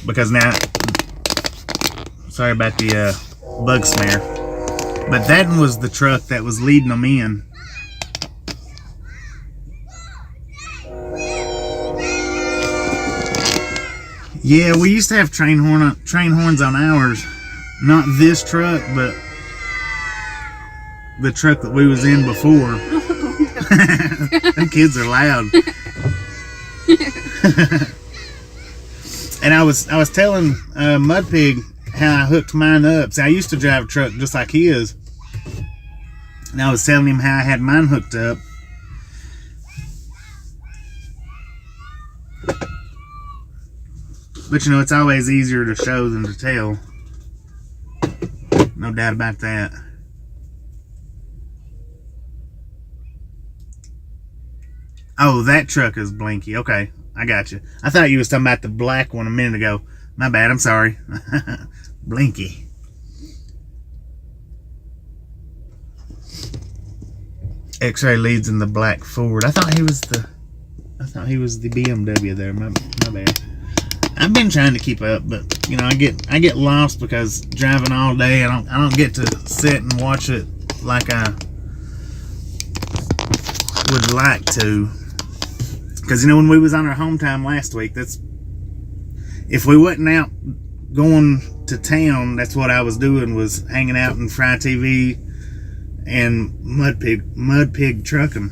because now, sorry about the bug snare, but that one was the truck that was leading them in. Yeah, we used to have train horns on ours. Not this truck, but the truck that we was in before. Them kids are loud. And I was telling Mudpig how I hooked mine up. See, I used to drive a truck just like his, and I was telling him how I had mine hooked up. But you know, it's always easier to show than to tell. No doubt about that. Oh, that truck is Blinky. Okay, I got you. I thought you was talking about the black one a minute ago. My bad, I'm sorry. Blinky. X-ray leads in the black Ford. I thought he was the BMW there. My bad. I've been trying to keep up, but you know, I get lost because driving all day. I don't get to sit and watch it like I would like to. Because you know, when we was on our home time last week, if we wasn't out going to town, that's what I was doing, was hanging out in Fry TV and Mudpig trucking.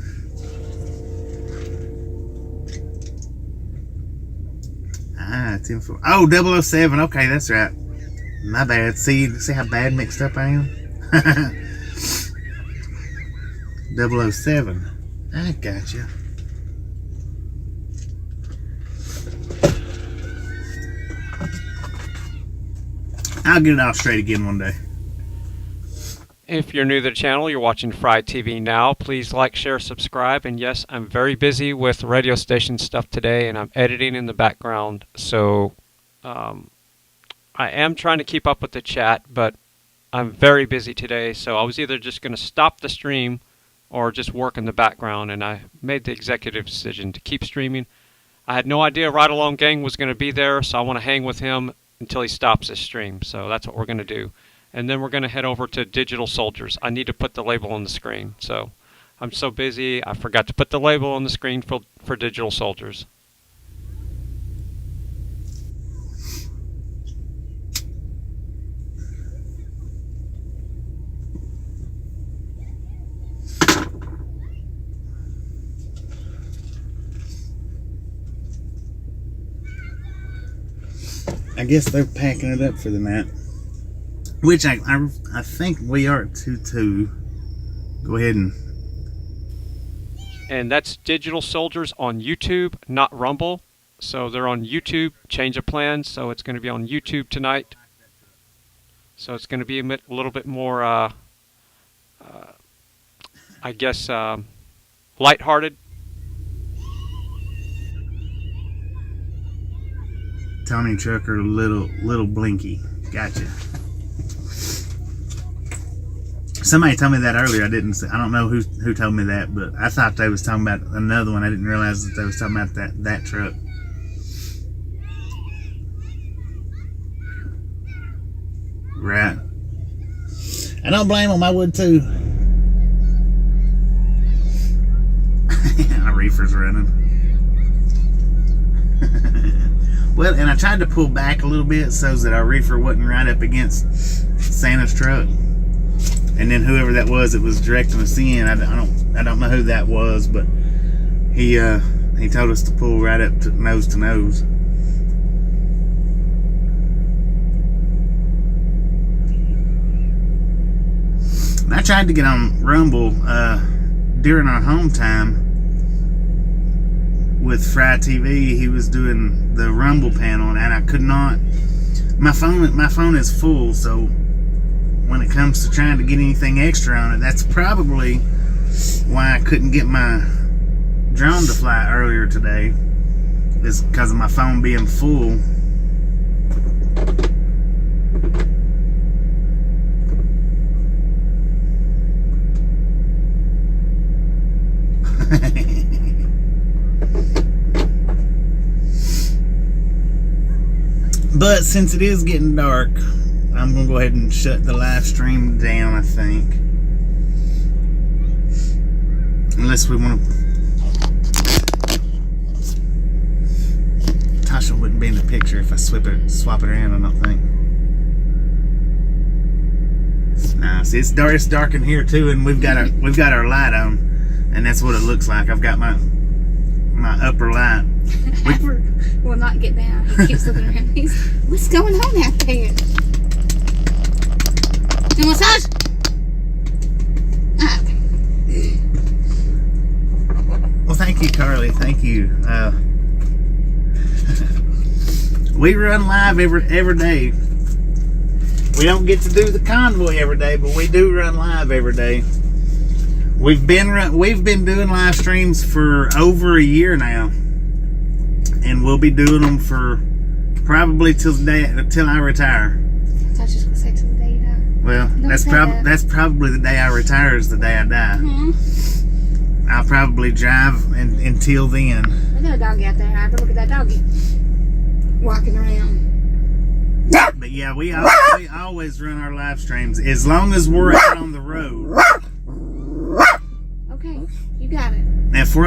It's info. Oh, 007. Okay, that's right. My bad. See how bad mixed up I am? 007. I gotcha. I'll get it all straight again one day. If you're new to the channel, you're watching FryTVNow. Please like, share, subscribe. And yes, I'm very busy with radio station stuff today, and I'm editing in the background. So I am trying to keep up with the chat, but I'm very busy today. So I was either just going to stop the stream or just work in the background, and I made the executive decision to keep streaming. I had no idea Ride Along Gang was going to be there, so I want to hang with him until he stops his stream. So that's what we're going to do. And then we're going to head over to Digital Soldiers. I need to put the label on the screen. So I'm so busy, I forgot to put the label on the screen for Digital Soldiers. I guess they're packing it up for the night. Which I think we are at 2-2. Go ahead and... And that's Digital Soldiers on YouTube, not Rumble. So they're on YouTube, change of plans. So it's going to be on YouTube tonight. So it's going to be a little bit more, I guess, lighthearted. Tony Trucker, little Blinky. Gotcha. Somebody told me that earlier. I don't know who told me that, but I thought they was talking about another one. I didn't realize that they was talking about that truck. Right. I don't blame them. I would too. Our reefer's running. Well, and I tried to pull back a little bit so that our reefer wasn't right up against Santa's truck. And then whoever that was directing us in, I don't know who that was, but he told us to pull right up to nose. And I tried to get on Rumble during our home time with Fry TV. He was doing the Rumble panel, and I could not. My phone is full, so when it comes to trying to get anything extra on it, that's probably why I couldn't get my drone to fly earlier today, is because of my phone being full. But since it is getting dark, I'm going to go ahead and shut the live stream down, I think. Unless we want to... Tasha wouldn't be in the picture if I swap it around, I don't think. Nah, see, it's dark in here too, and we've got our light on, and that's what it looks like. I've got my upper light. Ever will not get down. He keeps looking around. What's going on out there? You massage? Ah, okay. Well, thank you, Carly. Thank you. We run live every day. We don't get to do the convoy every day, but we do run live every day. We've been doing live streams for over a year now, and we'll be doing them for probably till I retire. I thought you was gonna say till the day you die. Well, that's probably the day I retire is the day I die. Mm-hmm. I'll probably drive until then. I got a doggy out there. I have to look at that doggy walking around. But yeah, we always run our live streams as long as we're out on the road. Okay, you got it. If we're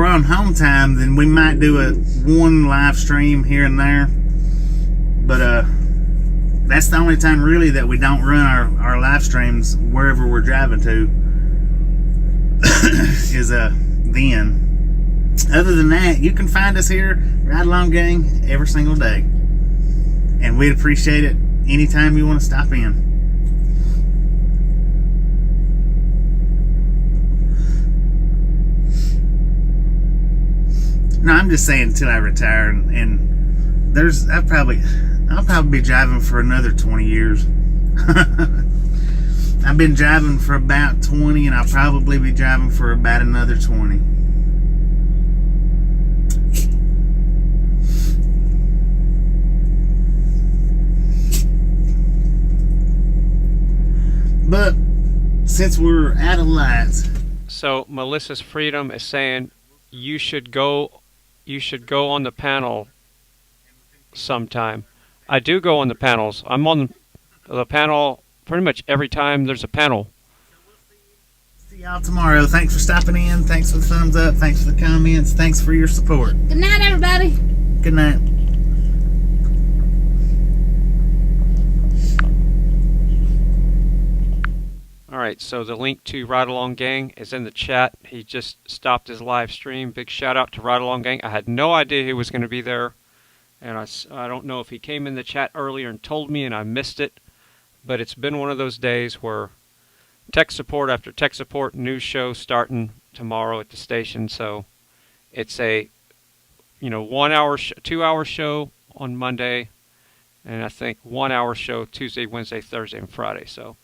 on home time, then we might do one live stream here and there. But that's the only time really that we don't run our live streams wherever we're driving to. is then. Other than that, you can find us here, Ride Along Gang, every single day. And we'd appreciate it anytime you want to stop in. No, I'm just saying until I retire, and I'll probably be driving for another 20 years. I've been driving for about 20, and I'll probably be driving for about another 20. But since we're out of lights, so Melissa's Freedom is saying you should go on the panel sometime. I do go on the panels. I'm on the panel pretty much every time there's a panel. See y'all tomorrow. Thanks for stopping in. Thanks for the thumbs up. Thanks for the comments. Thanks for your support. Good night, everybody. Good night. Alright, so the link to Ride Along Gang is in the chat. He just stopped his live stream. Big shout out to Ride Along Gang. I had no idea he was going to be there. And I don't know if he came in the chat earlier and told me and I missed it. But it's been one of those days where tech support after tech support, news show starting tomorrow at the station. So it's a 1 hour, 2 hour show on Monday. And I think 1 hour show Tuesday, Wednesday, Thursday, and Friday. So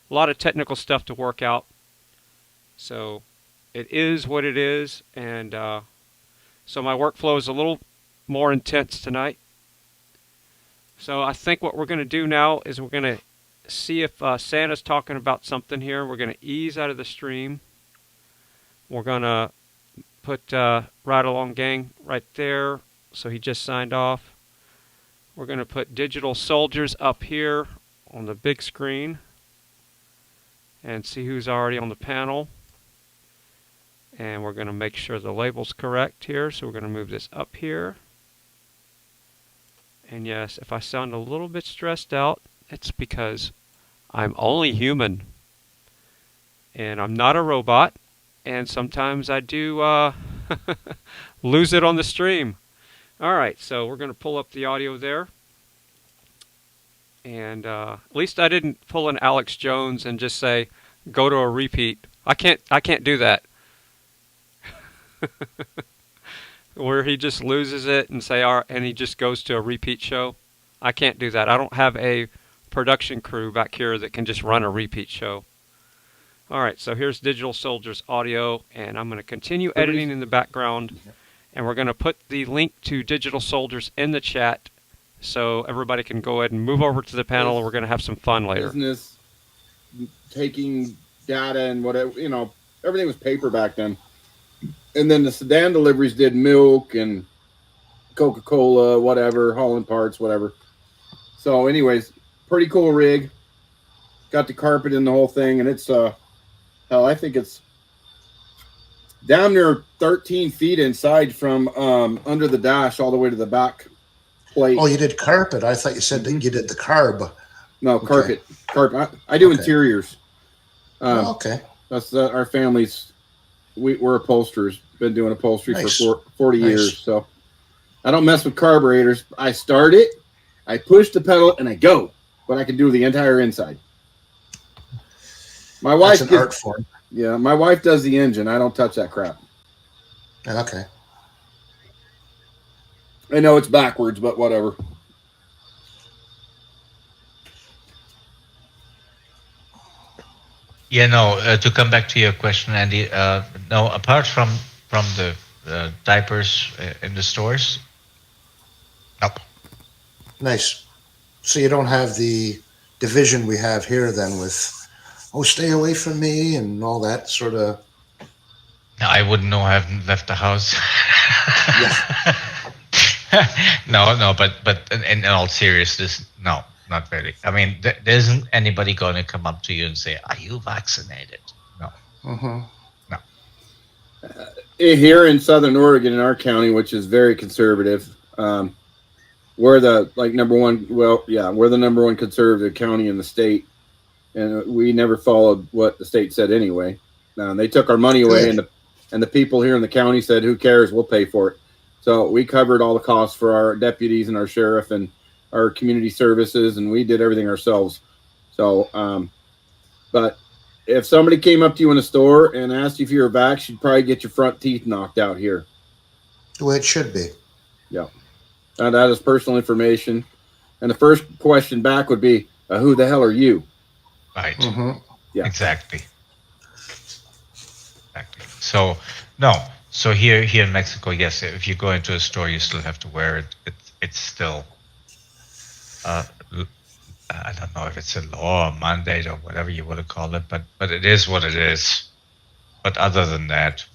a lot of technical stuff to work out. So it is what it is. And so my workflow is a little more intense tonight. So I think what we're going to do now is we're going to see if Santa's talking about something here. We're going to ease out of the stream. We're going to put Ride Along Gang right there. So he just signed off. We're going to put DigitALLSOULdierS up here on the big screen and see who's already on the panel. And we're going to make sure the label's correct here. So we're going to move this up here. And yes, if I sound a little bit stressed out, it's because I'm only human. And I'm not a robot. And sometimes I do lose it on the stream. Alright, so we're going to pull up the audio there. And at least I didn't pull an Alex Jones and just say, go to a repeat. I can't do that. Where he just loses it and say, and he just goes to a repeat show. I can't do that. I don't have a production crew back here that can just run a repeat show. Alright, so here's Digital Soldiers audio, and I'm going to continue editing in the background, and we're going to put the link to Digital Soldiers in the chat so everybody can go ahead and move over to the panel, and we're going to have some fun later. Business, taking data and whatever, everything was paper back then. And then the sedan deliveries did milk and Coca-Cola, whatever, hauling parts, whatever. So anyways, pretty cool rig. Got the carpet in the whole thing, and it's hell, I think it's down near 13 feet inside from under the dash all the way to the back plate. Oh, you did carpet. I thought you said that you did the carb. No, carpet. Okay. Carpet. I do interiors. Okay. That's our family's. We're upholsterers. Been doing upholstery for 40 years. So I don't mess with carburetors. I start it, I push the pedal, and I go. But I can do the entire inside. My wife. That's an art form. Yeah, my wife does the engine. I don't touch that crap. Okay. I know it's backwards, but whatever. Yeah, no, to come back to your question, Andy, no, apart from the diapers in the stores, nope. Nice. So you don't have the division we have here then with, oh, stay away from me and all that sort of. No, I wouldn't know. I haven't left the house. No, but in all seriousness, no, not really. I mean, there isn't anybody going to come up to you and say, "Are you vaccinated?" No. Mm-hmm. No. Here in Southern Oregon, in our county, which is very conservative, we're the number one. Well, yeah, we're the number one conservative county in the state, and we never followed what the state said anyway. They took our money away, and the people here in the county said, "Who cares? We'll pay for it." So we covered all the costs for our deputies and our sheriff and our community services, and we did everything ourselves. So, but if somebody came up to you in a store and asked you if you were vaxxed, you'd probably get your front teeth knocked out here. The way it should be. Yeah. And that is personal information. And the first question back would be, who the hell are you? Right. Mm-hmm. Yeah. Exactly. So, no. So here in Mexico, yes, if you go into a store, you still have to wear it. It's still, I don't know if it's a law or mandate or whatever you want to call it, but it is what it is. But other than that,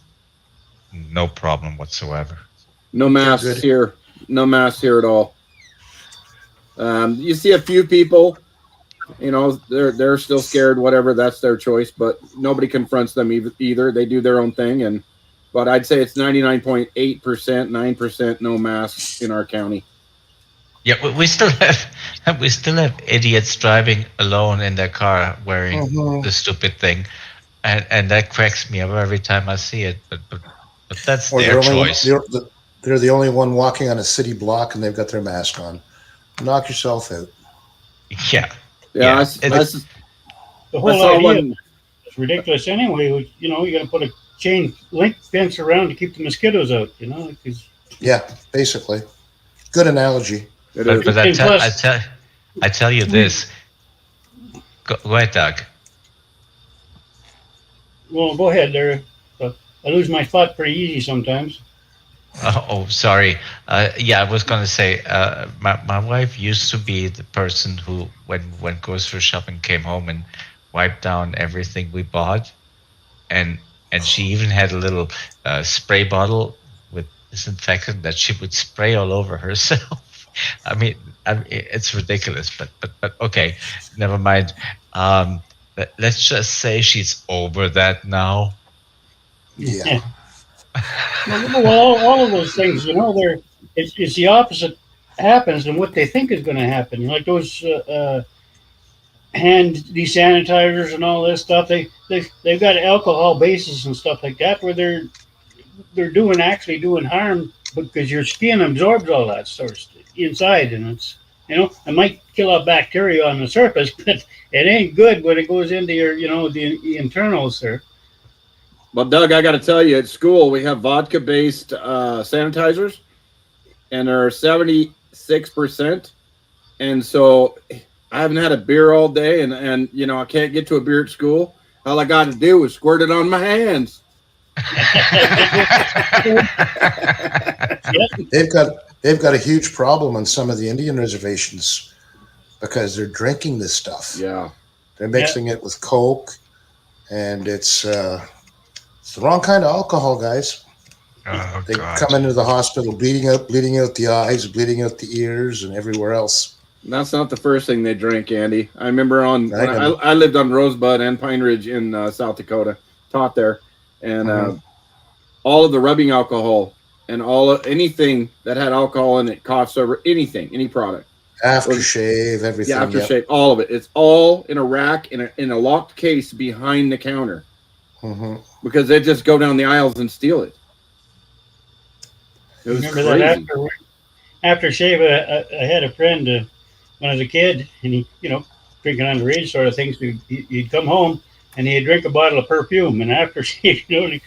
no problem whatsoever. No masks here. No masks here at all. You see a few people, they're still scared, whatever, that's their choice, but nobody confronts them either. They do their own thing, but I'd say it's 99.8%, 9% no masks in our county. Yeah, we still have idiots driving alone in their car wearing the stupid thing, and that cracks me up every time I see it. But that's their choice. They're the only one walking on a city block, and they've got their mask on. Knock yourself out. Yeah. Yeah. The whole idea is ridiculous anyway. You got to put a chain link fence around to keep the mosquitoes out. Yeah, basically. Good analogy. But I tell you this. Go ahead, Doug. Well, go ahead there. I lose my spot pretty easy sometimes. Oh, sorry. Yeah, I was going to say, my wife used to be the person who, when grocery shopping came home and wiped down everything we bought, and she even had a little spray bottle with disinfectant that she would spray all over herself. I mean, it's ridiculous, but okay, never mind. Let's just say she's over that now. Yeah. Well, all of those things, it's the opposite happens and what they think is going to happen. Like those hand desanitizers and all this stuff, they've got alcohol bases and stuff like that where they're actually doing harm because your skin absorbs all that sort of stuff inside, and it's, it might kill off bacteria on the surface, but it ain't good when it goes into your, the internals there. Well, Doug, I got to tell you, at school we have vodka-based sanitizers, and they're 76%, and so I haven't had a beer all day, and I can't get to a beer at school. All I got to do is squirt it on my hands. They've got a huge problem on some of the Indian reservations because they're drinking this stuff. Yeah, they're mixing it with Coke, and it's the wrong kind of alcohol, guys. Oh, they God. come into the hospital bleeding out the eyes, bleeding out the ears, and everywhere else. That's not the first thing they drink, Andy. I remember I lived on Rosebud and Pine Ridge in South Dakota, taught there, and all of the rubbing alcohol and anything that had alcohol in it, cough syrup, any product. Aftershave, everything. Yeah, aftershave, all of it. It's all in a rack in a locked case behind the counter. Because they just go down the aisles and steal it. It was Remember crazy. that after shave, I had a friend when I was a kid, and he, drinking underage sort of things. He'd come home and he'd drink a bottle of perfume, and after shave, to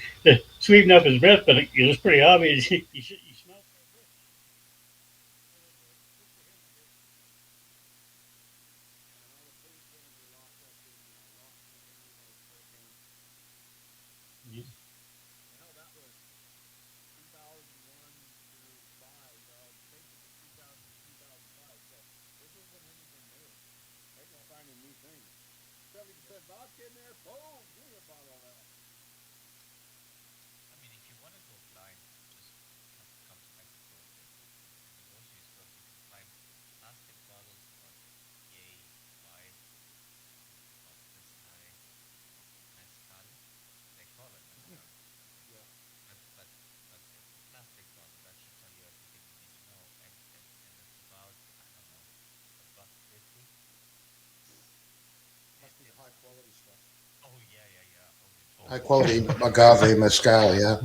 sweeten up his breath, but it was pretty obvious. He smelled. High quality agave mezcal, yeah.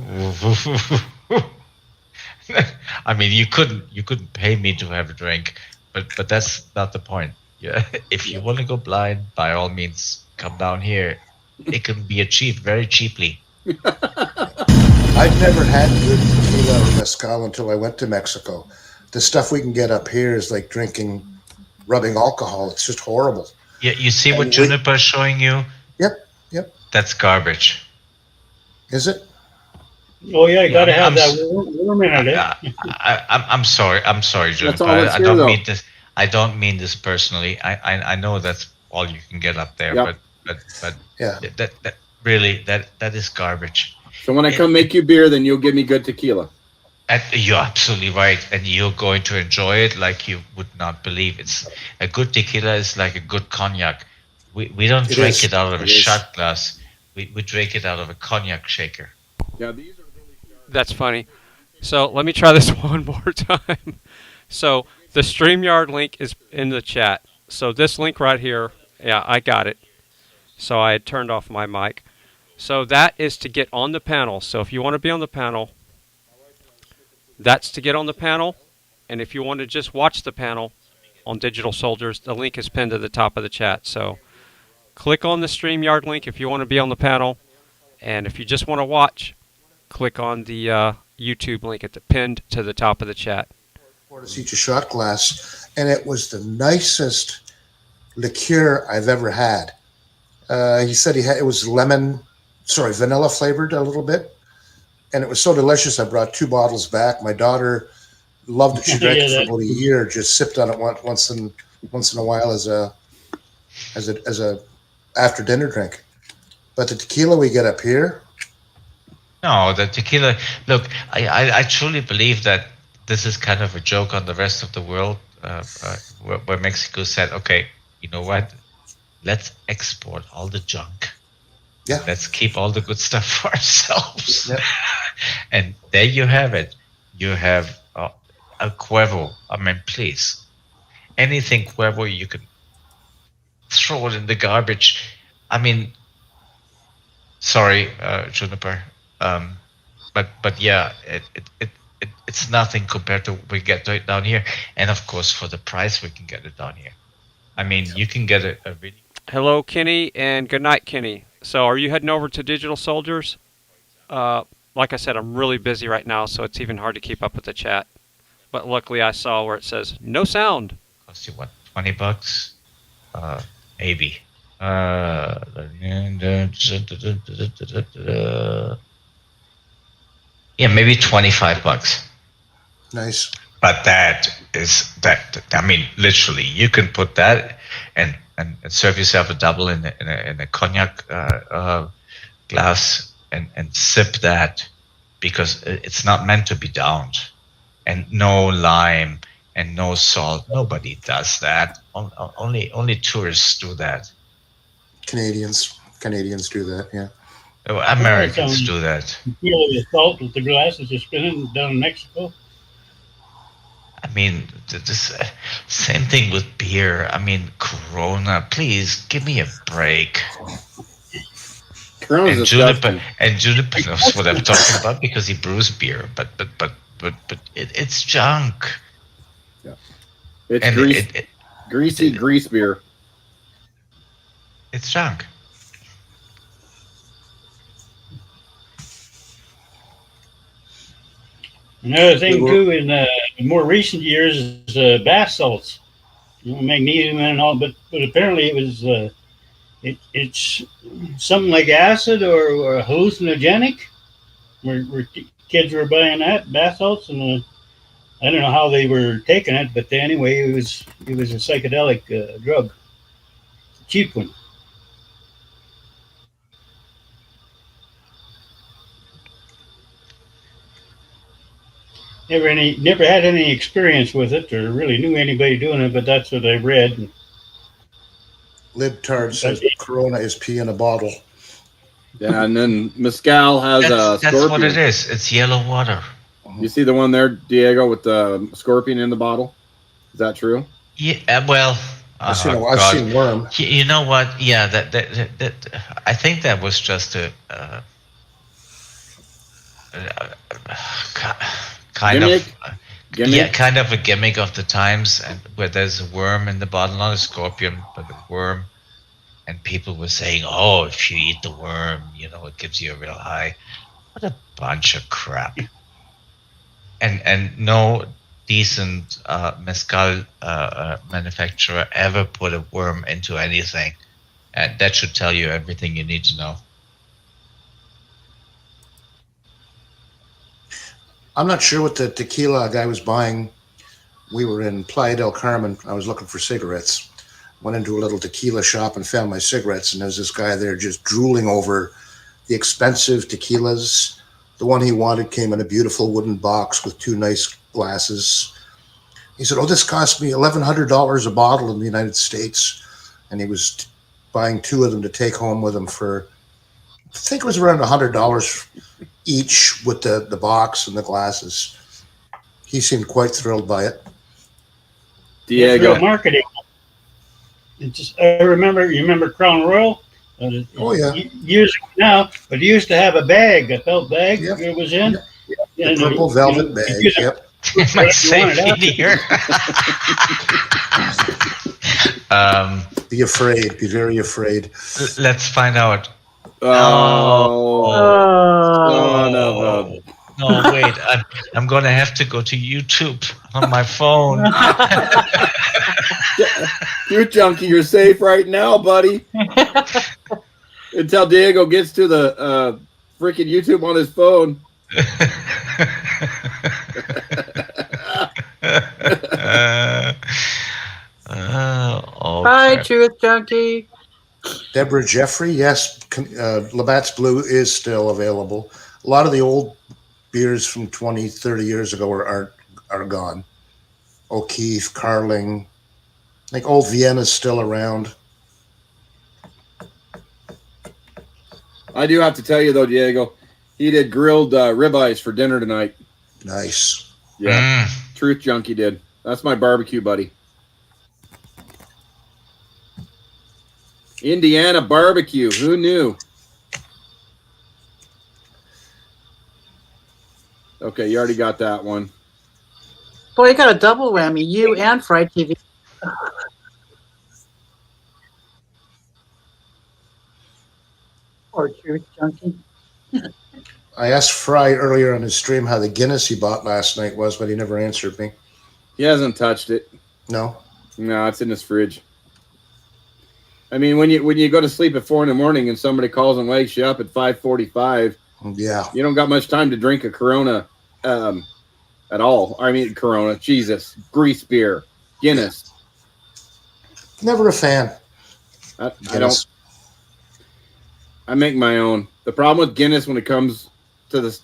I mean, you couldn't pay me to have a drink, but that's not the point. Yeah, if you want to go blind, by all means, come down here. It can be achieved very cheaply. I'd never had good tequila or mezcal until I went to Mexico. The stuff we can get up here is like rubbing alcohol. It's just horrible. Yeah, you see what Juniper's showing you? Yep. That's garbage. Is it? Oh yeah, you got to have that worm in it. I'm sorry, Juniper. I don't mean this. I don't mean this personally. I know that's all you can get up there, but yeah, that really that is garbage. So when I come make you beer, then you'll give me good tequila. You're absolutely right, and you're going to enjoy it like you would not believe. It's a good tequila is like a good cognac. We don't drink it out of a shot glass. We drink it out of a cognac shaker. Yeah, these are really That's funny. So let me try this one more time. So the StreamYard link is in the chat. So this link right here, yeah, I got it. So I had turned off my mic. So that is to get on the panel. So if you want to be on the panel, that's to get on the panel. And if you want to just watch the panel on Digital Soldiers, the link is pinned to the top of the chat. So click on the StreamYard link if you want to be on the panel. And if you just want to watch, click on the YouTube link at the pinned to the top of the chat. Poured us each a shot glass, and it was the nicest liqueur I've ever had. He said it was vanilla flavored a little bit, and it was so delicious. I brought 2 bottles back. My daughter loved it. She drank it for about a year. Just sipped on it once in a while as a after dinner drink. But the tequila we get up here. No, the tequila. Look, I truly believe that this is kind of a joke on the rest of the world, where Mexico said, okay, you know what? Let's export all the junk. Yeah. Let's keep all the good stuff for ourselves. Yep. And there you have it. You have a Cuervo. I mean, please, anything Cuervo you can throw it in the garbage. I mean, sorry, Juniper, but yeah, it's nothing compared to what we get it down here, and of course for the price we can get it down here. I mean, you can get a really. Hello, Kenny, and good night, Kenny. So, are you heading over to Digital Soldiers? Like I said, I'm really busy right now, so it's even hard to keep up with the chat. But luckily, I saw where it says no sound. Cost you what, $20? Maybe. Yeah, maybe $25. Nice. But that. I mean, literally, you can put that and serve yourself a double in a cognac glass and sip that, because it's not meant to be downed. And no lime and no salt. Nobody does that. Only tourists do that. Canadians do that. Yeah. Oh, Americans do that. You know, the salt with the glasses are spinning down in Mexico. I mean, this same thing with beer. I mean, Corona, please give me a break. Corona's disgusting. Juniper knows what I'm talking about because he brews beer, but it's junk. Yeah, it's greasy grease beer. It's junk. Another thing too in more recent years is bath salts, magnesium and all, but apparently it was it's something like acid or hallucinogenic. Where kids were buying that bath salts, and I don't know how they were taking it, but anyway, it was a psychedelic drug, cheap one. Never had any experience with it, or really knew anybody doing it, but that's what I read. Libtard says Corona is pee in a bottle. Yeah, and then Mezcal has a scorpion. That's what it is. It's yellow water. You see the one there, Diego, with the scorpion in the bottle? Is that true? Yeah, well, I've seen worm. You know what? Yeah, that I think that was just a kind of a gimmick of the times, and where there's a worm in the bottle, not a scorpion, but a worm, and people were saying, "Oh, if you eat the worm, it gives you a real high." What a bunch of crap! And no decent mezcal manufacturer ever put a worm into anything, and that should tell you everything you need to know. I'm not sure what the tequila guy was buying. We were in Playa del Carmen. I was looking for cigarettes. Went into a little tequila shop and found my cigarettes, and there's this guy there just drooling over the expensive tequilas. The one he wanted came in a beautiful wooden box with 2 nice glasses. He said, "Oh, this cost me $1,100 a bottle in the United States." And he was buying 2 of them to take home with him for, I think it was around $100 each, with the box and the glasses. He seemed quite thrilled by it. Diego. Real marketing. It just, you remember Crown Royal? Oh yeah. Years ago now, but it used to have a bag, a felt bag. Yep. It was in. Yep. The purple velvet bag. Yep. Be afraid. Be very afraid. Let's find out. No, wait. I'm going to have to go to YouTube on my phone. You're junkie. You're safe right now, buddy. Until Diego gets to the freaking YouTube on his phone. Hi, Truth Junkie. Deborah Jeffrey, yes, Labatt's Blue is still available. A lot of the old beers from 20, 30 years ago are gone. O'Keefe, Carling, I think Old Vienna's still around. I do have to tell you, though, Diego, he did grilled ribeyes for dinner tonight. Nice. Yeah, Truth Junkie did. That's my barbecue buddy. Indiana barbecue. Who knew? Okay, you already got that one. Boy, you got a double whammy. You and Fried TV. Or Truth Junkie. I asked Fry earlier on his stream how the Guinness he bought last night was, but he never answered me. He hasn't touched it. No? No, it's in his fridge. I mean, when you go to sleep at 4 a.m. and somebody calls and wakes you up at 5:45, yeah, you don't got much time to drink a Corona at all. I mean, Corona, Jesus, grease beer, Guinness. Never a fan. I don't. I make my own. The problem with Guinness when it comes to this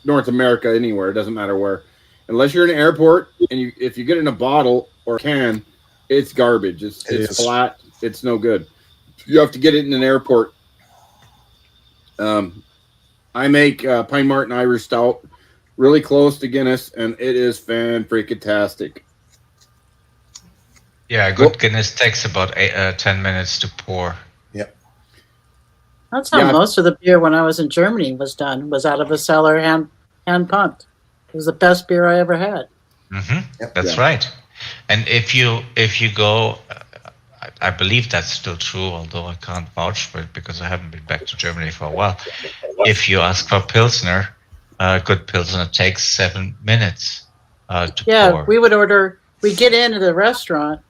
North America, anywhere, it doesn't matter where, unless you're in an airport and if you get it in a bottle or a can, it's garbage. It's flat. It's no good. You have to get it in an airport. I make Pine Martin Irish Stout, really close to Guinness, and it is fan-freaking-tastic. Yeah, a good Guinness takes about 10 minutes to pour. Yep. That's how most of the beer when I was in Germany was done. Was out of a cellar, hand pumped. It was the best beer I ever had. Mm-hmm. That's right. And if you go, I believe that's still true, although I can't vouch for it because I haven't been back to Germany for a while. If you ask for Pilsner, a good Pilsner takes 7 minutes to pour. We would order. We get into the restaurant,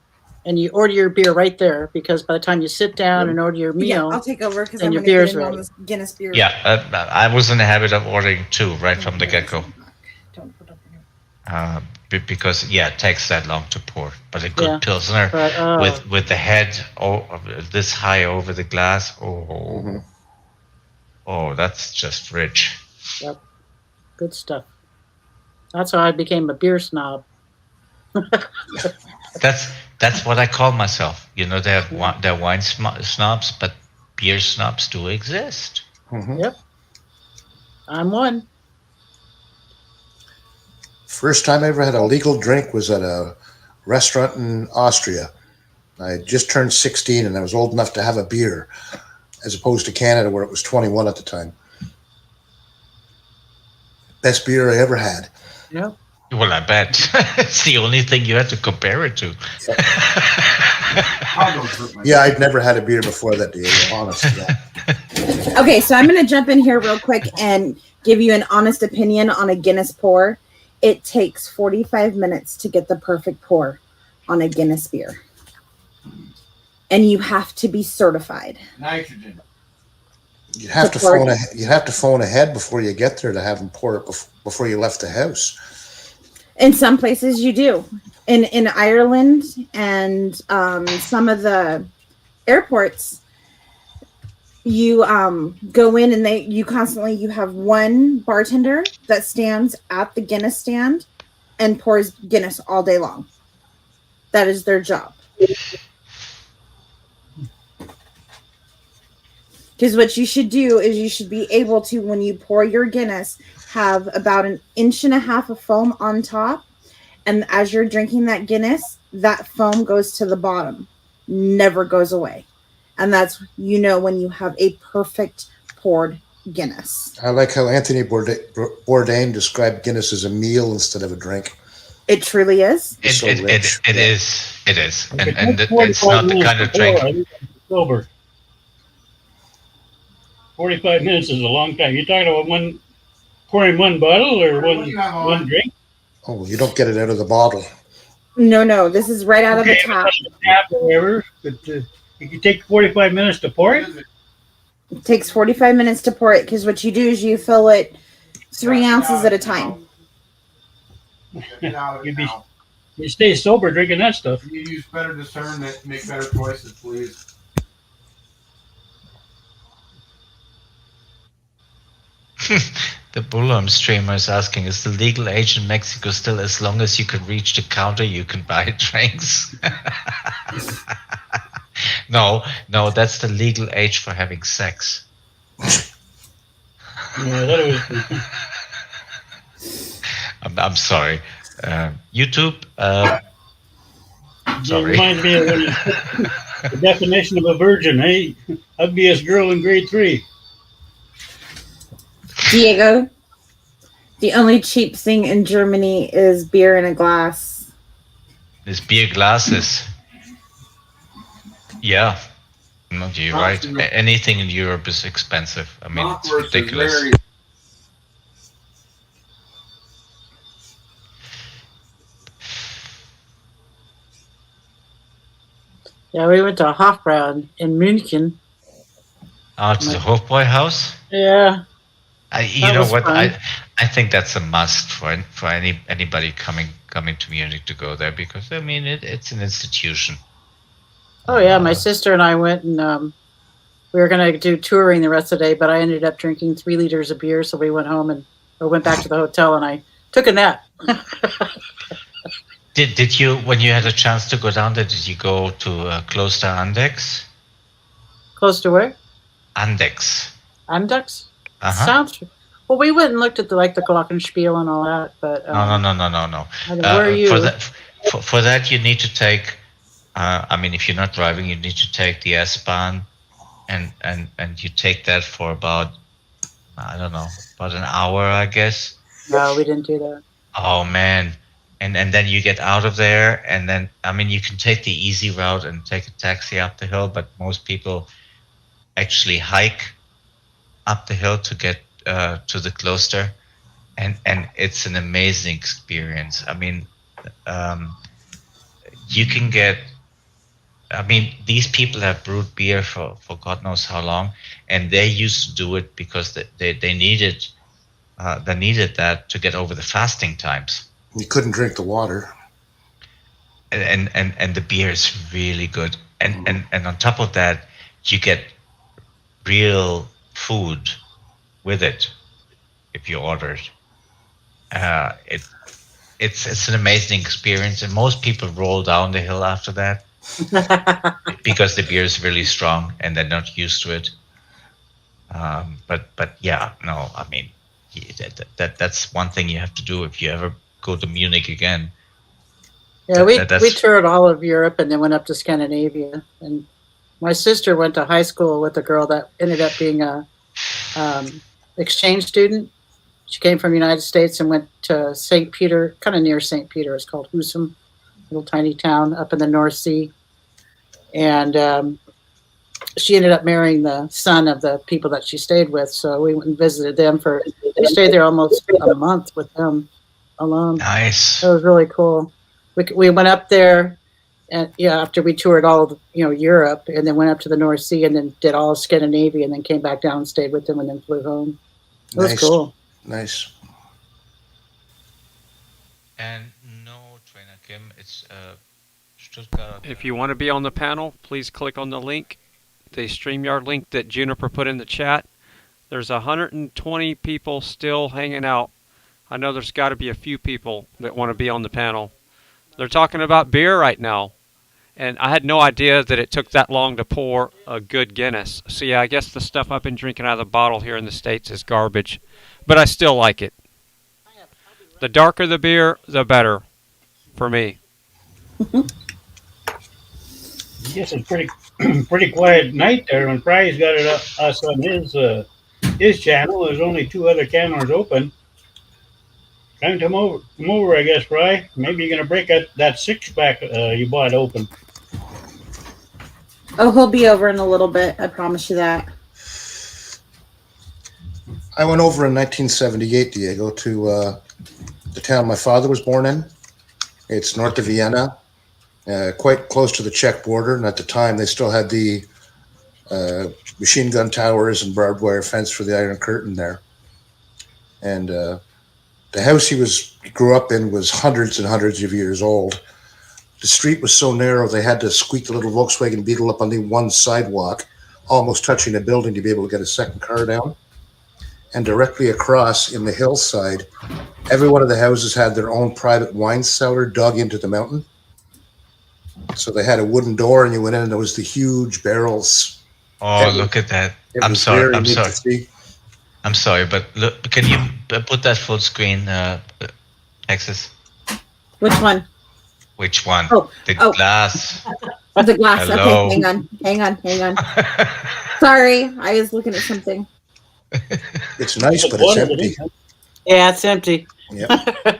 and you order your beer right there because by the time you sit down and order your meal, I'll take over because and I'm your going to beer's get in on ready. this Guinness beer. Yeah, I was in the habit of ordering 2 right from the get-go. Because it takes that long to pour. But a good Pilsner with the head this high over the glass, that's just rich. Yep, good stuff. That's how I became a beer snob. That's what I call myself. You know, they're wine snobs, but beer snobs do exist. Yep, I'm one. First time I ever had a legal drink was at a restaurant in Austria. I had just turned 16 and I was old enough to have a beer, as opposed to Canada where it was 21 at the time. Best beer I ever had. Yeah. Well, I bet. It's the only thing you had to compare it to. Yeah, I'd never had a beer before that day, honestly. Okay, so I'm going to jump in here real quick and give you an honest opinion on a Guinness pour. It takes 45 minutes to get the perfect pour on a Guinness beer. And you have to be certified. Nitrogen. You have to phone ahead before you get there to have them pour it before you left the house. In some places you do. In Ireland and some of the airports, you go in and you have one bartender that stands at the Guinness stand and pours Guinness all day long. That is their job. Because what you should do is you should be able to, when you pour your Guinness, have about 1.5 inches of foam on top. And as you're drinking that Guinness, that foam goes to the bottom, never goes away. And that's, when you have a perfect poured Guinness. I like how Anthony Bourdain described Guinness as a meal instead of a drink. It truly is. It is. And it's not the kind of drink. Sober. 45 minutes is a long time. You're talking about pouring one bottle or one drink? Oh, you don't get it out of the bottle. No. This is right out of the tap. Or whatever, but you can take 45 minutes to pour it? It takes 45 minutes to pour it because what you do is you fill it 3 ounces at a time. You stay sober drinking that stuff. You use better discernment, make better choices, please. The Bullum streamer is asking, is the legal age in Mexico still as long as you can reach the counter, you can buy drinks? No, that's the legal age for having sex. Yeah, that was... I'm sorry. YouTube. It Sorry. reminds me of the definition of a virgin. Hey, ugliest girl in grade 3. Diego, the only cheap thing in Germany is beer in a glass. There's beer glasses. Yeah. No, you're right. Anything in Europe is expensive. I mean, it's ridiculous. Yeah, we went to a Hofbrau in München. Oh, to the Hofbräu house? Yeah. You know what? I think that's a must for anybody coming to Munich to go there, because I mean it's an institution. Oh yeah, my sister and I went, and we were gonna do touring the rest of the day, but I ended up drinking 3 liters of beer, so we went home or went back to the hotel, and I took a nap. Did you, when you had a chance to go down there, did you go to Kloster Andex? Close to where? Andex. Andex? Uh-huh. Sounds. Well, we went and looked at the Glockenspiel and all that, but No. where are you? For that you need to take. I mean, if you're not driving, you need to take the S-Bahn, and you take that for about, I don't know, about an hour, I guess. No, we didn't do that. Oh man, and then you get out of there, and then I mean, you can take the easy route and take a taxi up the hill, but most people actually hike up the hill to get to the cloister, and it's an amazing experience. I mean, you can get. I mean, these people have brewed beer for God knows how long, and they used to do it because they needed that to get over the fasting times. You couldn't drink the water. And the beer is really good, and on top of that, you get real food with it if you order it. It's an amazing experience, and most people roll down the hill after that. Because the beer is really strong and they're not used to it. But yeah, no, I mean, that's one thing you have to do if you ever go to Munich again. Yeah, we toured all of Europe and then went up to Scandinavia. And my sister went to high school with a girl that ended up being a exchange student. She came from the United States and went to St. Peter, kind of near St. Peter. It's called Husum, little tiny town up in the North Sea. And she ended up marrying the son of the people that she stayed with. So we went and visited them we stayed there almost a month with them alone. Nice. It was really cool. We went up there, and after we toured all of Europe, and then went up to the North Sea, and then did all of Scandinavia, and then came back down and stayed with them, and then flew home. It was cool. Nice. And no, Trainer Kim, it's Stuttgart. If you want to be on the panel, please click on the link, the StreamYard link that Juniper put in the chat. There's 120 people still hanging out. I know there's got to be a few people that want to be on the panel. They're talking about beer right now, and I had no idea that it took that long to pour a good Guinness. So yeah, I guess the stuff I've been drinking out of the bottle here in the States is garbage, but I still like it. The darker the beer, the better for me. Yes, it's pretty quiet night there when Fry's got us on his channel. There's only 2 other cameras open. Time to come over, I guess, Fry. Maybe you're gonna break that 6-pack you bought open. Oh, he'll be over in a little bit. I promise you that. I went over in 1978, Diego, to the town my father was born in. It's north of Vienna, quite close to the Czech border. And at the time, they still had the machine gun towers and barbed wire fence for the Iron Curtain there. And the house he grew up in was hundreds and hundreds of years old. The street was so narrow, they had to squeak the little Volkswagen Beetle up on the one sidewalk, almost touching a building to be able to get a second car down. And directly across in the hillside, every one of the houses had their own private wine cellar dug into the mountain. So they had a wooden door, and you went in, and there was the huge barrels. Oh, look at that! I'm sorry. I'm sorry, but look, can you put that full screen Texas. Which one? Which one? Oh, the glass. Oh, the glass. Hello. Okay, hang on. Sorry, I was looking at something. It's nice, but it's empty. Yeah, it's empty. Yeah.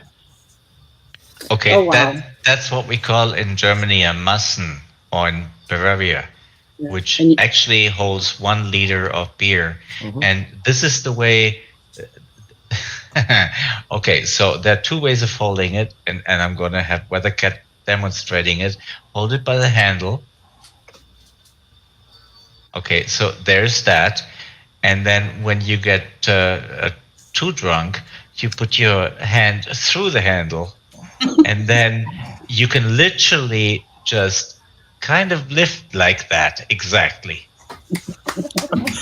Okay, Oh, wow. that's what we call in Germany a Massen, or in Bavaria, which actually holds 1 liter of beer. And this is the way. Okay, so there are 2 ways of holding it, and I'm going to have Weathercat demonstrating it. Hold it by the handle. Okay, so there's that. And then when you get too drunk, you put your hand through the handle, and then you can literally just kind of lift like that. Exactly.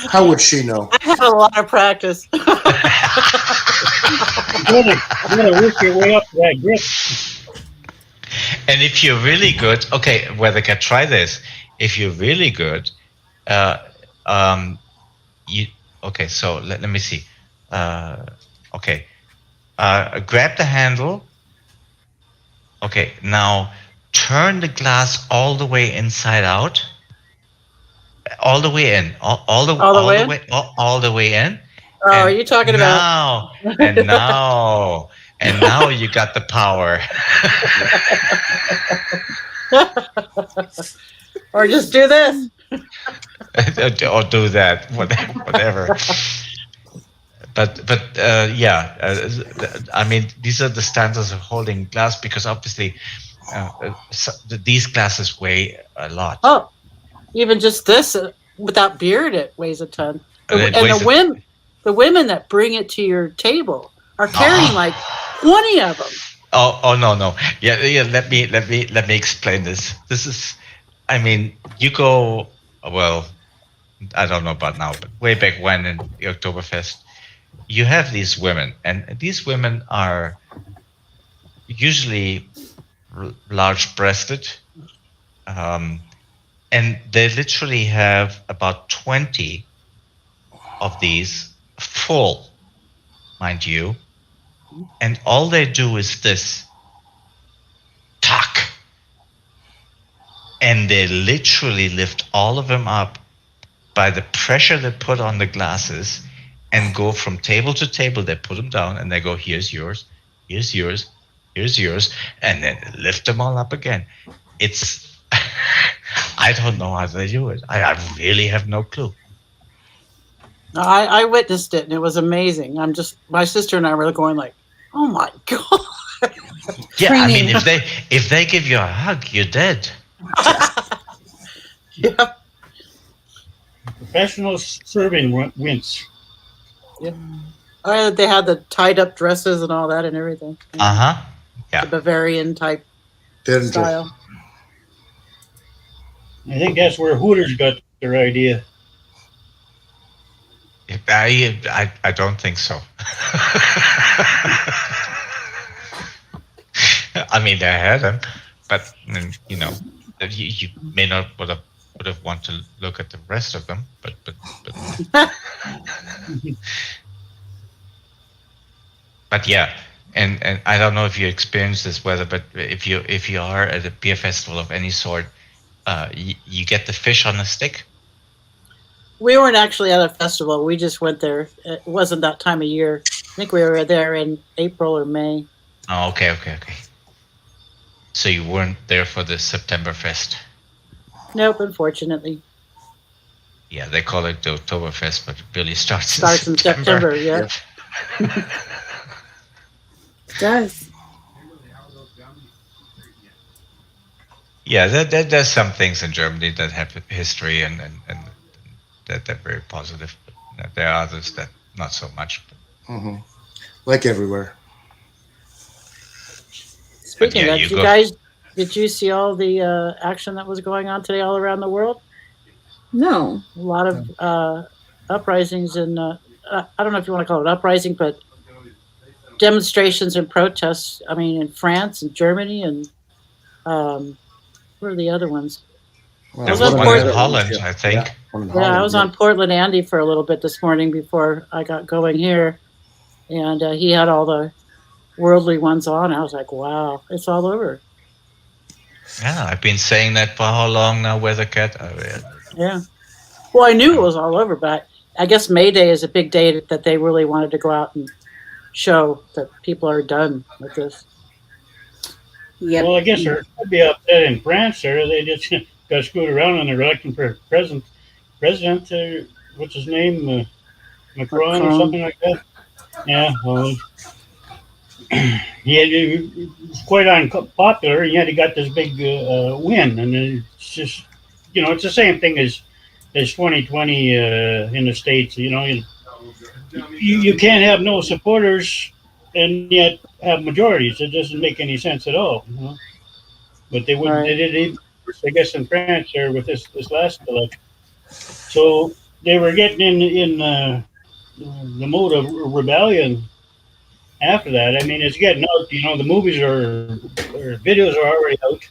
How would she know? I have a lot of practice. You gotta work your way up to that grip. And if you're really good, okay, Weathercat, try this. If you're really good, okay, so let me see. Okay, grab the handle. Okay, now turn the glass all the way inside out. All the way in. All the way in. Oh, are you talking about? And now you got the power. Or just do this. Or do that, whatever. But I mean, these are the standards of holding glass, because obviously these glasses weigh a lot. Oh, even just this without beer, it weighs a ton. And the women that bring it to your table are carrying like 20 of them. Oh no. Yeah. Let me explain this. This is, I mean, you go, well, I don't know about now, but way back when in the Oktoberfest, you have these women, and these women are usually large-breasted, and they literally have about 20 of these full, mind you, and all they do is this, tuck, and they literally lift all of them up by the pressure they put on the glasses, and go from table to table. They put them down and they go, here's yours, here's yours, here's yours, and then lift them all up again. It's, I don't know how they do it. I really have no clue. No, I witnessed it, and it was amazing. My sister and I were going like, oh my God. Yeah, I mean, if they give you a hug, you're dead. Yeah. Professional serving wins. Yeah. They had the tied up dresses and all that and everything. Yeah. The Bavarian type style. I think that's where Hooters got their idea. I don't think so. I mean, they had them, but you know, you may not would have wanted to look at the rest of them, but but yeah, and I don't know if you experienced this weather, but if you are at a beer festival of any sort, you get the fish on a stick. We weren't actually at a festival. We just went there. It wasn't that time of year. I think we were there in April or May. Oh, okay. So you weren't there for the September Fest? Nope, unfortunately. Yeah, they call it the Oktoberfest, but it really starts in September. Yeah. It does. Yeah, there's some things in Germany that have history and that they're very positive. But there are others that not so much. Mm-hmm. Like everywhere. Speaking of that, did you see all the action that was going on today all around the world? No. A lot of uprisings and I don't know if you want to call it uprising, but demonstrations and protests. I mean, in France and Germany and where are the other ones? There was one in Holland, I think. Yeah, I was on Portland Andy for a little bit this morning before I got going here, and he had all the worldly ones on. I was like, wow, it's all over. Yeah, I've been saying that for how long now, Weathercat? Yeah. Well, I knew it was all over, but I guess May Day is a big day that they really wanted to go out and show that people are done with this. Yep. Well, I guess there could be upset in France there. They just got screwed around and they're electing for president. What's his name? Macron or something like that. Yeah. Well, he was quite unpopular, and yet he got this big win. And it's just, it's the same thing as 2020 in the States. You can't have no supporters and yet have majorities. It doesn't make any sense at all. But they wouldn't. Right. They did it, I guess, in France there with this last election. So they were getting in the mode of rebellion after that. I mean, it's getting out. The movies or videos are already out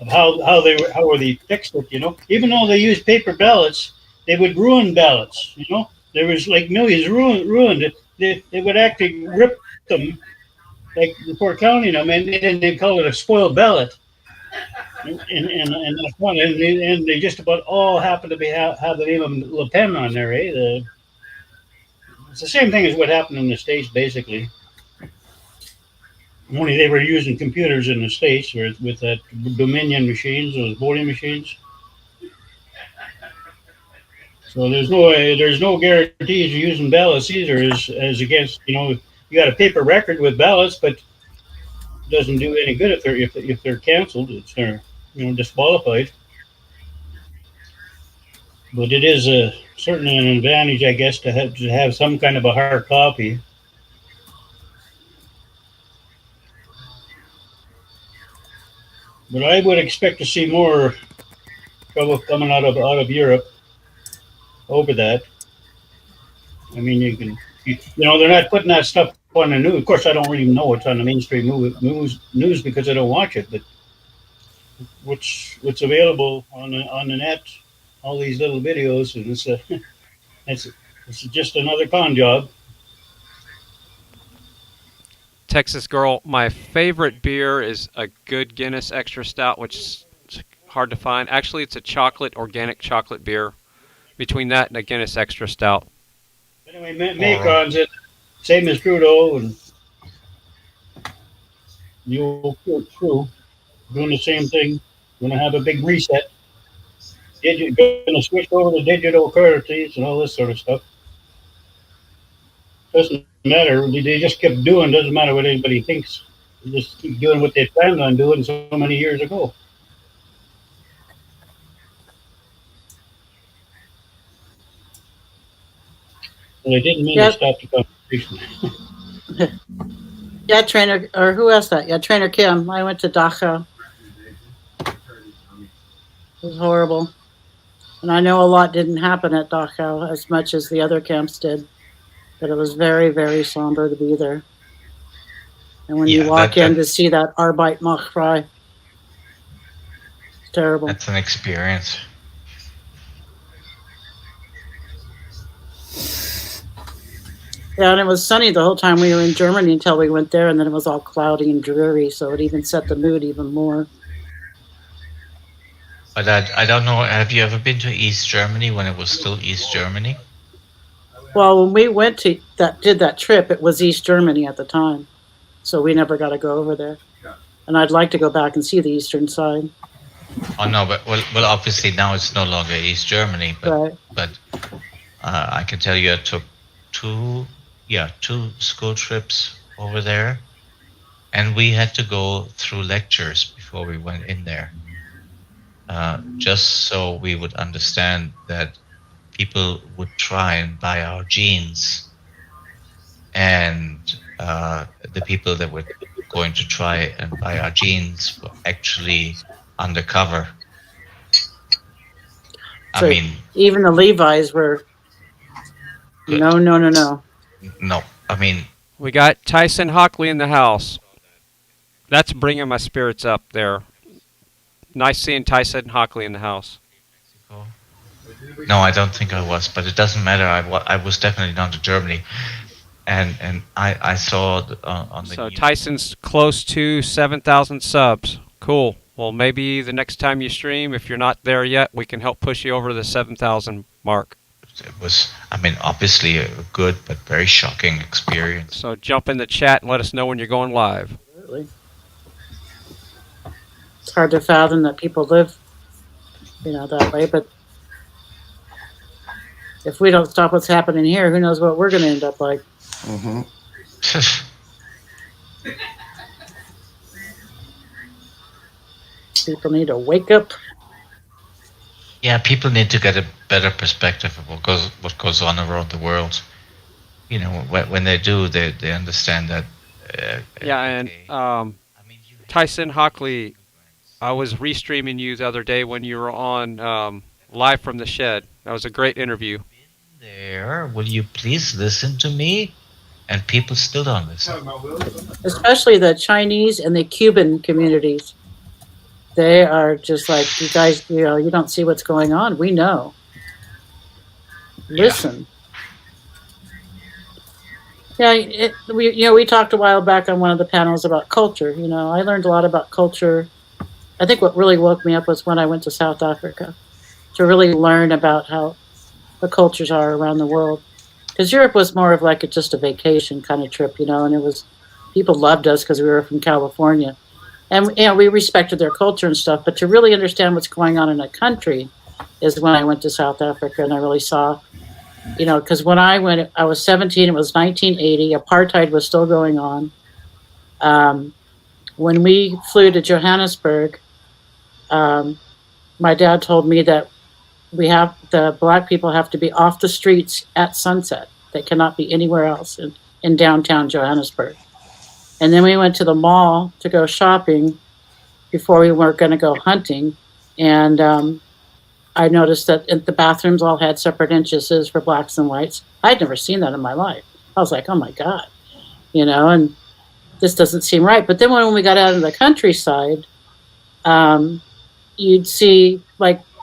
of how they fixed it. Even though they used paper ballots, they would ruin ballots. There was like millions ruined. They would actually rip them, like before counting them, and they call it a spoiled ballot. And that's one. And they just about all happen to have the name of Le Pen on there. It's the same thing as what happened in the States, basically. Only they were using computers in the States with that Dominion machines, those voting machines. So there's no guarantees of using ballots either, as against you got a paper record with ballots, but it doesn't do any good if they're canceled. If they're disqualified. But it is certainly an advantage, I guess, to have some kind of a hard copy. But I would expect to see more trouble coming out of Europe over that. I mean, they're not putting that stuff on the news. Of course, I don't really know what's on the mainstream news because I don't watch it. But what's available on the net, all these little videos, and it's just another con job. Texas Girl, my favorite beer is a good Guinness Extra Stout, which is hard to find. Actually, it's a organic chocolate beer. Between that and a Guinness Extra Stout. Anyway, Macon's it, same as Trudeau and the old crew, doing the same thing. Going to have a big reset. Going to switch over to digital currencies and all this sort of stuff. Doesn't matter. They just kept doing. Doesn't matter what anybody thinks. They just keep doing what they planned on doing so many years ago. Well, I didn't mean to stop the conversation. Yeah, Trainer, or who asked that? Yeah, Trainer Kim. I went to Dachau. It was horrible. And I know a lot didn't happen at Dachau as much as the other camps did. But it was very, very somber to be there. And when you walk in to see that Arbeit macht frei, it's terrible. That's an experience. Yeah, and it was sunny the whole time we were in Germany until we went there, and then it was all cloudy and dreary, so it even set the mood even more. But I don't know, have you ever been to East Germany when it was still East Germany? Well, when we went to did that trip, it was East Germany at the time, so we never got to go over there. And I'd like to go back and see the eastern side. Oh no, but well, obviously now it's no longer East Germany, but right. But I can tell you, I took two school trips over there, and we had to go through lectures before we went in there, just so we would understand that people would try and buy our jeans, and the people that were going to try and buy our jeans were actually undercover. So I mean, even the Levi's were good. No. No, I mean, we got Tyson Hockley in the house. That's bringing my spirits up there. Nice seeing Tyson Hockley in the house. No, I don't think I was, but it doesn't matter. I was definitely not to Germany. and I saw on the So Tyson's close to 7,000 subs. Cool. Well, maybe the next time you stream, if you're not there yet, we can help push you over the 7,000 mark. It was, I mean, obviously a good but very shocking experience. So jump in the chat and let us know when you're going live. Really? It's hard to fathom that people live, that way. But if we don't stop what's happening here, who knows what we're going to end up like? Mm-hmm. People need to wake up. Yeah, people need to get a better perspective of what goes on around the world. When they do, they understand that. Tyson Hockley, I was restreaming you the other day when you were on live from the shed. That was a great interview. There, will you please listen to me? And people still don't listen. Especially the Chinese and the Cuban communities. They are just like, you guys, you don't see what's going on. We know. Listen. Yeah, we talked a while back on one of the panels about culture. I learned a lot about culture. I think what really woke me up was when I went to South Africa to really learn about how the cultures are around the world. Because Europe was more of like just a vacation kind of trip, and it was, people loved us because we were from California. And we respected their culture and stuff, but to really understand what's going on in a country is when I went to South Africa and I really saw, because when I went, I was 17, it was 1980, apartheid was still going on. When we flew to Johannesburg, my dad told me that the black people have to be off the streets at sunset. They cannot be anywhere else in downtown Johannesburg. And then we went to the mall to go shopping before we weren't going to go hunting. And I noticed that the bathrooms all had separate entrances for blacks and whites. I'd never seen that in my life. I was like, oh my God, and this doesn't seem right. But then when we got out of the countryside, you'd see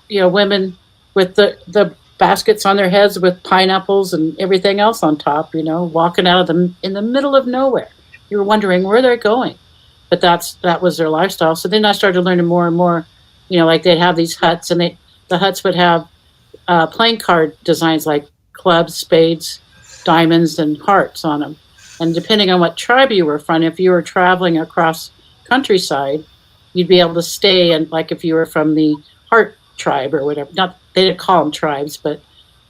women with the baskets on their heads with pineapples and everything else on top, walking out of them in the middle of nowhere. You were wondering where they're going, but that was their lifestyle. So then I started learning more and more, like they'd have these huts, and the huts would have playing card designs like clubs, spades, diamonds, and hearts on them. And depending on what tribe you were from, if you were traveling across countryside, you'd be able to stay. And like if you were from the heart tribe or whatever, they didn't call them tribes, but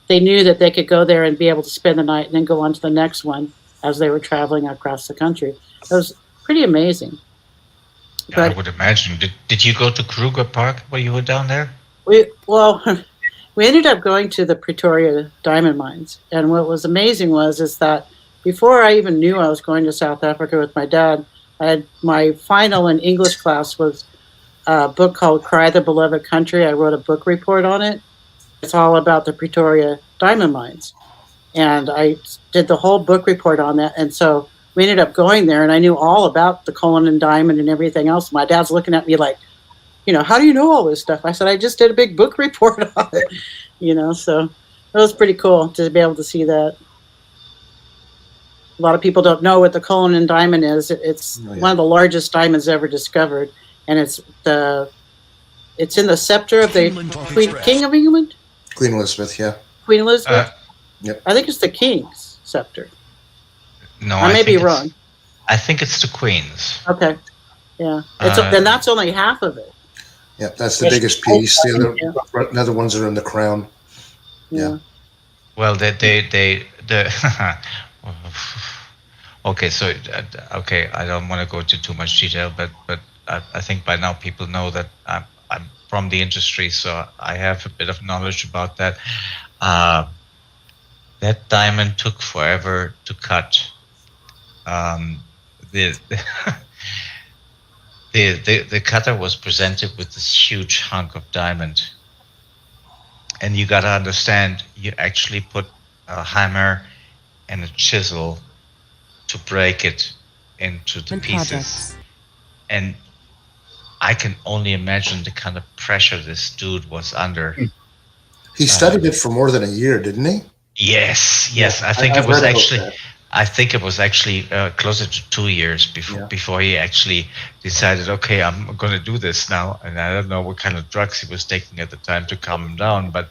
they knew that they could go there and be able to spend the night and then go on to the next one as they were traveling across the country. It was pretty amazing. Yeah, I would imagine. Did you go to Kruger Park while you were down there? We ended up going to the Pretoria diamond mines. And what was amazing is that before I even knew I was going to South Africa with my dad, I had my final in English class was a book called Cry the Beloved Country. I wrote a book report on it. It's all about the Pretoria diamond mines. And I did the whole book report on that. And so we ended up going there, and I knew all about the Cullinan diamond and everything else. My dad's looking at me like, how do you know all this stuff? I said, I just did a big book report on it, so it was pretty cool to be able to see that. A lot of people don't know what the Cullinan diamond is. It's one of the largest diamonds ever discovered. And it's in the scepter of the King of England? Queen Elizabeth, yeah. Queen Elizabeth? Yep. I think it's the King's scepter. No, I may be wrong. I think it's the Queen's. Okay. Yeah. Then that's only half of it. Yeah, that's the biggest piece. The other ones are in the crown. Yeah. Well, okay, so I don't want to go into too much detail, but I think by now people know that I'm from the industry, so I have a bit of knowledge about that. That diamond took forever to cut. The cutter was presented with this huge hunk of diamond, and you got to understand, you actually put a hammer and a chisel to break it into the pieces. And I can only imagine the kind of pressure this dude was under. He studied it for more than a year, didn't he? Yes. I think it was actually I think it was actually closer to 2 years before he actually decided, okay, I'm going to do this now. And I don't know what kind of drugs he was taking at the time to calm him down, but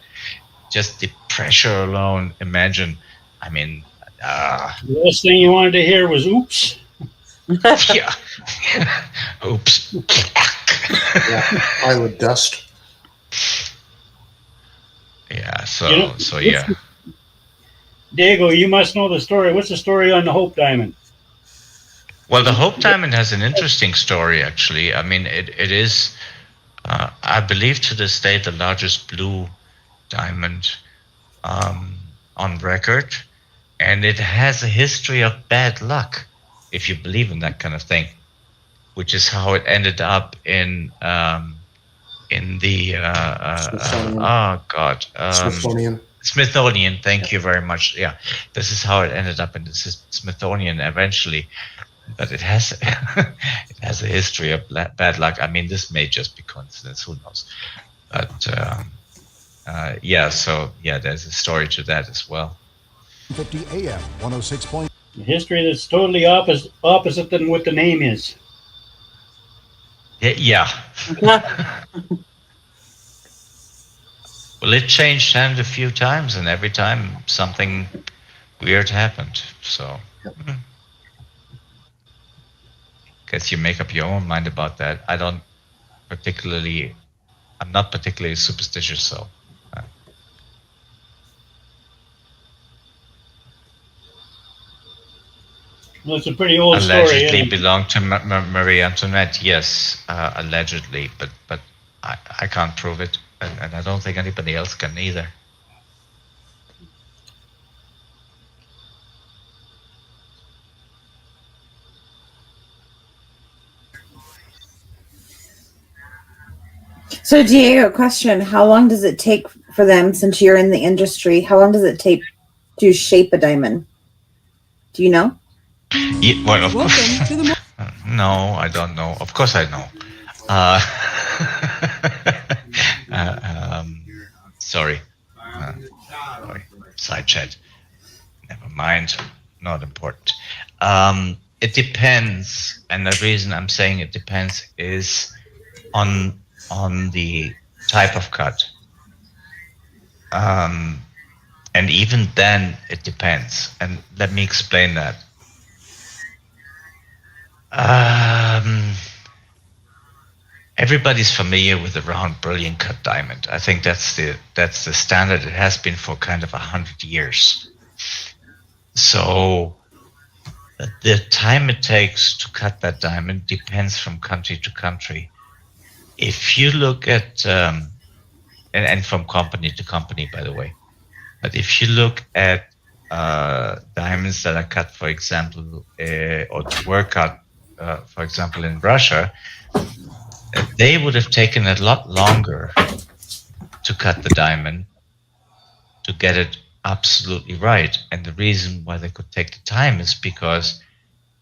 just the pressure alone, imagine, I mean... the last thing you wanted to hear was, oops. Yeah. Oops. Pilot dust. Yeah, so yeah. Diego, you must know the story. What's the story on the Hope Diamond? Well, the Hope Diamond has an interesting story, actually. I mean, it is, I believe to this day, the largest blue diamond on record. And it has a history of bad luck, if you believe in that kind of thing, which is how it ended up in the Smithsonian. Thank you very much. Yeah, this is how it ended up in the Smithsonian eventually, but it has it has a history of bad luck. I mean, this may just be coincidence. Who knows? But yeah, so yeah, there's a story to that as well. 50 AM 106. A history that's totally opposite than what the name is. Yeah. Well, it changed hands a few times, and every time something weird happened. So, guess you make up your own mind about that. I'm not particularly superstitious, so. Well, it's a pretty old story. Allegedly belonged to Marie Antoinette, yes, allegedly, but I can't prove it, and I don't think anybody else can either. So, Diego, question: how long does it take for them, since you're in the industry? How long does it take to shape a diamond? Do you know? Yeah, well, of course. No, I don't know. Of course, I know. Sorry. Side chat. Never mind. Not important. It depends, and the reason I'm saying it depends is on the type of cut. And even then, it depends. And let me explain that. Everybody's familiar with the round brilliant cut diamond. I think that's the standard. It has been for kind of 100 years. So the time it takes to cut that diamond depends from country to country. If you look at and from company to company, by the way, but if you look at diamonds that are cut, for example, or were cut, for example, in Russia, they would have taken a lot longer to cut the diamond to get it absolutely right. And the reason why they could take the time is because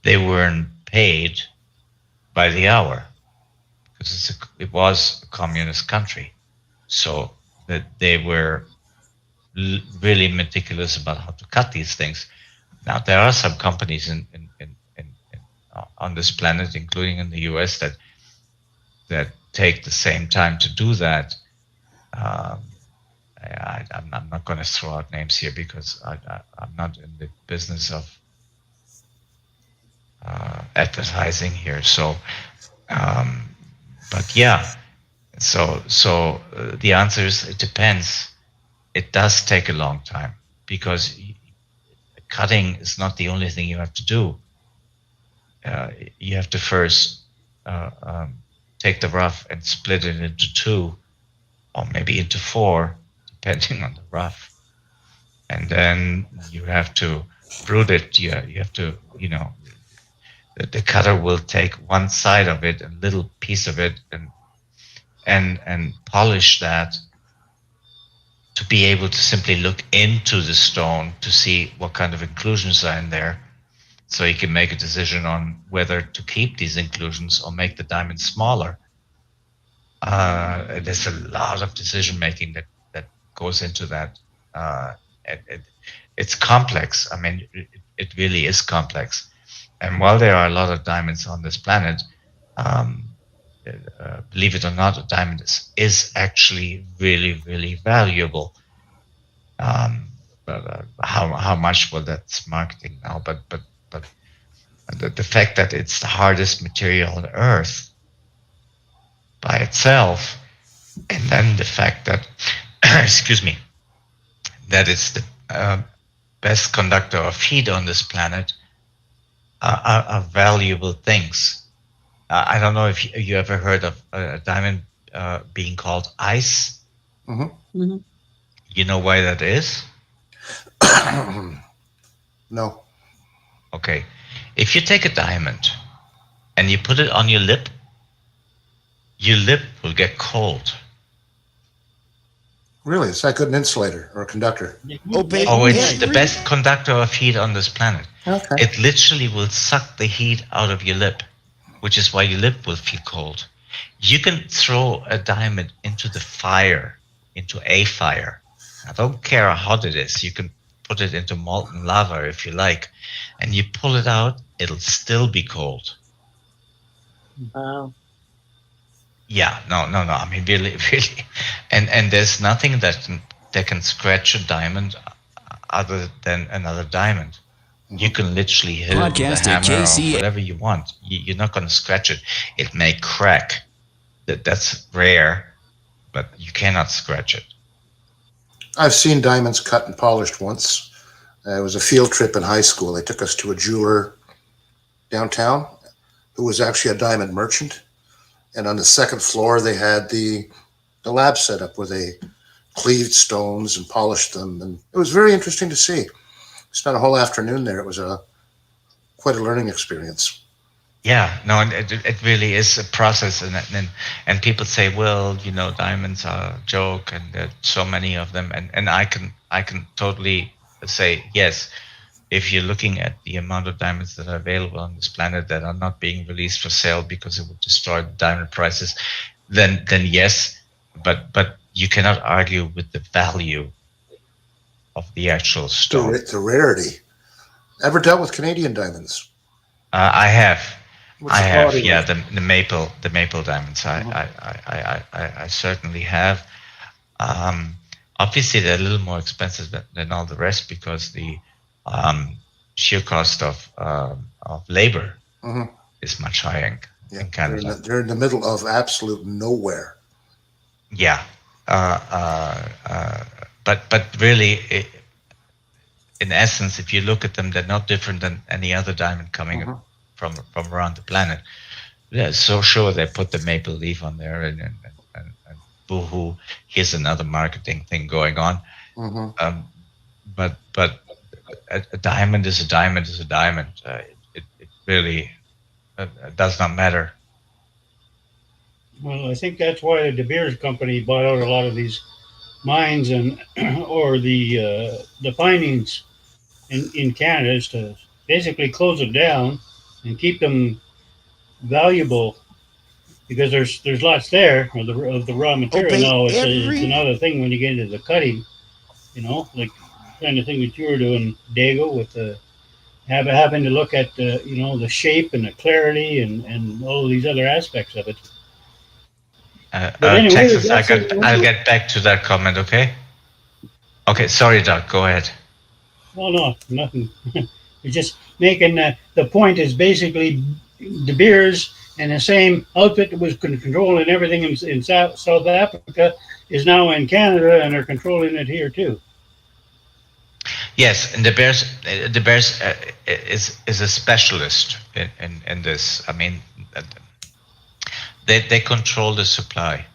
they weren't paid by the hour, because it was a communist country. So that they were really meticulous about how to cut these things. Now, there are some companies on this planet, including in the US, that take the same time to do that. I'm not going to throw out names here because I'm not in the business of advertising here. So, but yeah, so the answer is it depends. It does take a long time because cutting is not the only thing you have to do. You have to first take the rough and split it into 2 or maybe into 4, depending on the rough. And then you have to brood it. You have to, the cutter will take one side of it, a little piece of it, and polish that to be able to simply look into the stone to see what kind of inclusions are in there, so you can make a decision on whether to keep these inclusions or make the diamond smaller. There's a lot of decision making that goes into that. It's complex. I mean, it really is complex. And while there are a lot of diamonds on this planet, believe it or not, a diamond is actually really, really valuable. But how much? Well, that's marketing now. But the fact that it's the hardest material on Earth by itself, and then the fact that, excuse me, that it's the best conductor of heat on this planet are valuable things. I don't know if you ever heard of a diamond being called ice. Mm-hmm. You know why that is? No. Okay. If you take a diamond and you put it on your lip will get cold. Really? Is that good an insulator or a conductor? Oh, it's the best conductor of heat on this planet. Okay. It literally will suck the heat out of your lip, which is why your lip will feel cold. You can throw a diamond into the fire, into a fire. I don't care how hot it is. You can put it into molten lava if you like, and you pull it out, it'll still be cold. Wow. Yeah, no. I mean, really, and there's nothing that can scratch a diamond other than another diamond. You can literally hit it with a hammer or whatever you want. You're not going to scratch it. It may crack. That's rare, but you cannot scratch it. I've seen diamonds cut and polished once. It was a field trip in high school. They took us to a jeweler downtown who was actually a diamond merchant. And on the second floor, they had the lab set up where they cleaved stones and polished them. And it was very interesting to see. Spent a whole afternoon there. It was quite a learning experience. Yeah, no, and it really is a process. And people say, well, you know, diamonds are a joke and there are so many of them. And I can totally say, yes, if you're looking at the amount of diamonds that are available on this planet that are not being released for sale because it would destroy the diamond prices, then yes, but you cannot argue with the value of the actual stone. The rarity. Ever dealt with Canadian diamonds? I have. What's I the have. quality Yeah, like? the maple diamonds. I certainly have. Obviously, they're a little more expensive than all the rest because the sheer cost of labor is much higher in Canada. They're in the middle of absolute nowhere. Yeah, but really, in essence, if you look at them, they're not different than any other diamond coming from around the planet. Yeah, so sure they put the maple leaf on there, and boo-hoo, here's another marketing thing going on. But a diamond is a diamond is a diamond. It really does not matter. Well, I think that's why the De Beers company bought out a lot of these mines and or the findings in Canada, is to basically close it down and keep them valuable, because there's lots there of the raw material. Now it's another thing when you get into the cutting, you know, like kind of thing that you were doing, Dago, with the having to look at you know, the shape and the clarity and all of these other aspects of it. Anyway, Texas, I'll get back to that comment, okay? Okay, sorry, Doug, go ahead. Well, no, nothing. It's just making the point is basically De Beers and the same outfit that was controlling everything in South Africa is now in Canada, and they're controlling it here too. Yes, and De Beers is a specialist in this. I mean, they control the supply,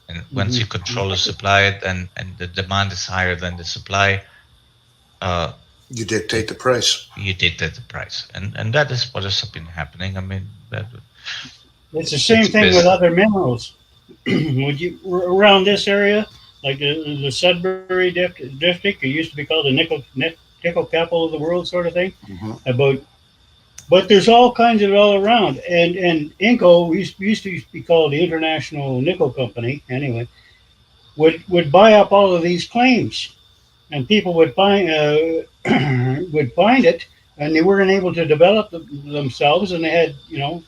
and once you control the supply, and the demand is higher than the supply, you dictate the price. You dictate the price, and that is what has been happening. I mean, it's the same thing with other minerals. Would you around this area, like the Sudbury district, it used to be called the nickel capital of the world, sort of thing. But there's all kinds of it all around, and INCO used to be called the International Nickel Company. Anyway, would buy up all of these claims, and people would find it and they weren't able to develop themselves, and they had, you know,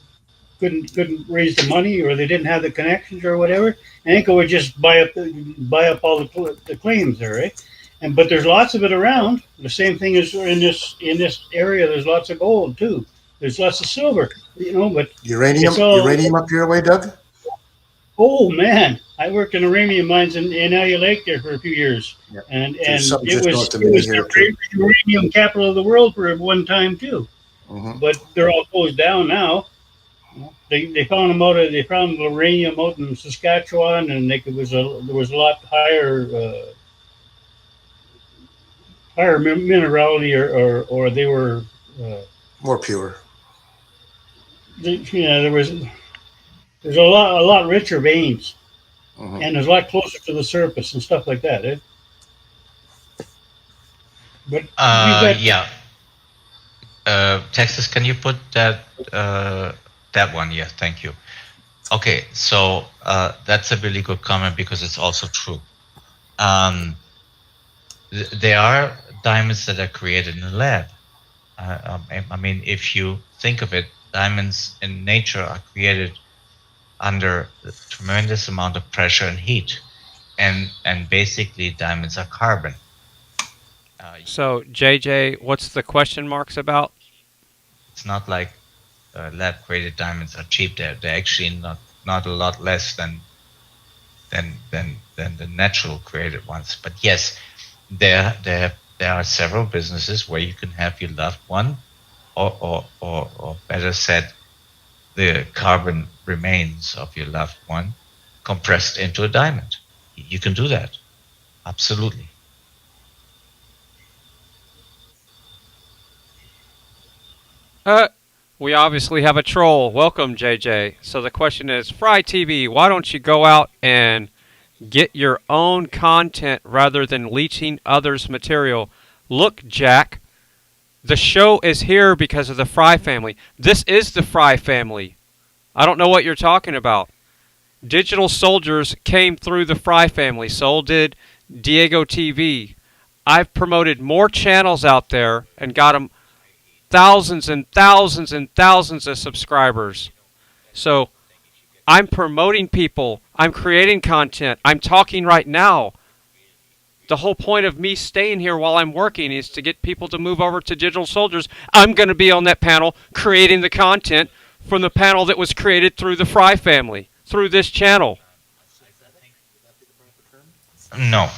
couldn't raise the money, or they didn't have the connections or whatever. And Inco would just buy up all the claims there, right? But there's lots of it around. The same thing is in this area. There's lots of gold too. There's lots of silver, you know. But uranium up your way, Doug? Oh man, I worked in uranium mines in Allia Lake there for a few years, and it was the uranium capital of the world for one time too. But they're all closed down now. They found them out. They found uranium out in Saskatchewan, and there was a lot higher minerality, or they were more pure. There's a lot richer veins, and there's a lot closer to the surface and stuff like that. But yeah, Texas, can you put that that one? Yeah, thank you. Okay, so that's a really good comment because it's also true. There are diamonds that are created in a lab. I mean, if you think of it, diamonds in nature are created under a tremendous amount of pressure and heat, and basically diamonds are carbon. So JJ, what's the question marks about? It's not like lab created diamonds are cheap. They're actually not a lot less than the natural created ones. But yes, there are several businesses where you can have your loved one, or better said, the carbon remains of your loved one compressed into a diamond. You can do that. Absolutely. We obviously have a troll. Welcome, JJ. So the question is, Fry TV, why don't you go out and get your own content rather than leeching others' material? Look, Jack, the show is here because of the Fry family. This is the Fry family. I don't know what you're talking about. DigitALLSOULdierS came through the Fry family. So did Diego TV. I've promoted more channels out there and got them thousands and thousands and thousands of subscribers. So I'm promoting people. I'm creating content. I'm talking right now. The whole point of me staying here while I'm working is to get people to move over to DigitALLSOULdierS. I'm going to be on that panel creating the content from the panel that was created through the Fry family, through this channel. No.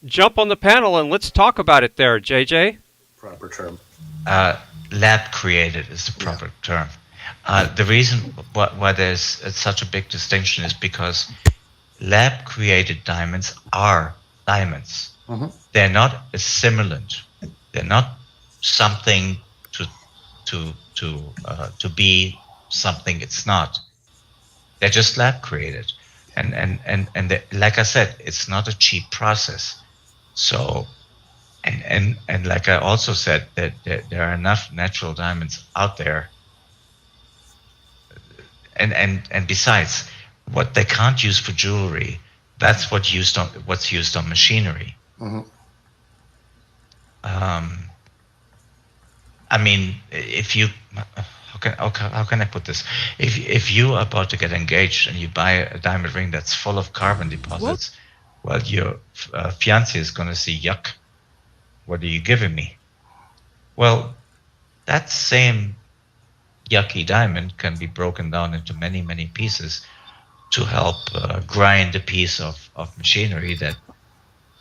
Jump on the panel and let's talk about it there, JJ. Proper term. Lab created is the proper term. The reason why there's such a big distinction is because lab created diamonds are diamonds. They're not a simulant. They're not something to be something it's not. They're just lab created, and like I said, it's not a cheap process. So, and like I also said, that there are enough natural diamonds out there. And besides, what they can't use for jewelry, that's what's used on machinery. I mean, if you, how can I put this? If you are about to get engaged and you buy a diamond ring that's full of carbon deposits, well, your fiancé is going to say, yuck, what are you giving me? Well, that same yucky diamond can be broken down into many, many pieces to help grind a piece of machinery that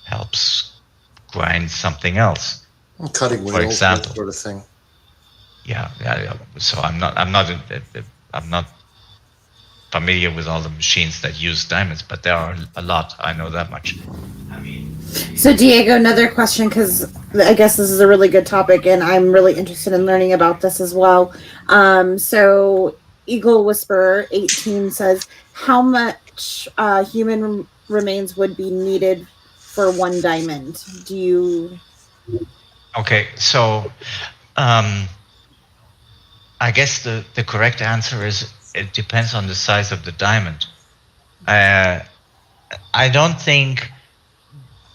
helps grind something else. Cutting wheels, for example, that sort of thing. Yeah. So I'm not familiar with all the machines that use diamonds, but there are a lot. I know that much. I mean. So Diego, another question, because I guess this is a really good topic, and I'm really interested in learning about this as well. So Eagle Whisperer 18 says, how much human remains would be needed for one diamond? Do you? Okay, so I guess the correct answer is it depends on the size of the diamond. I don't think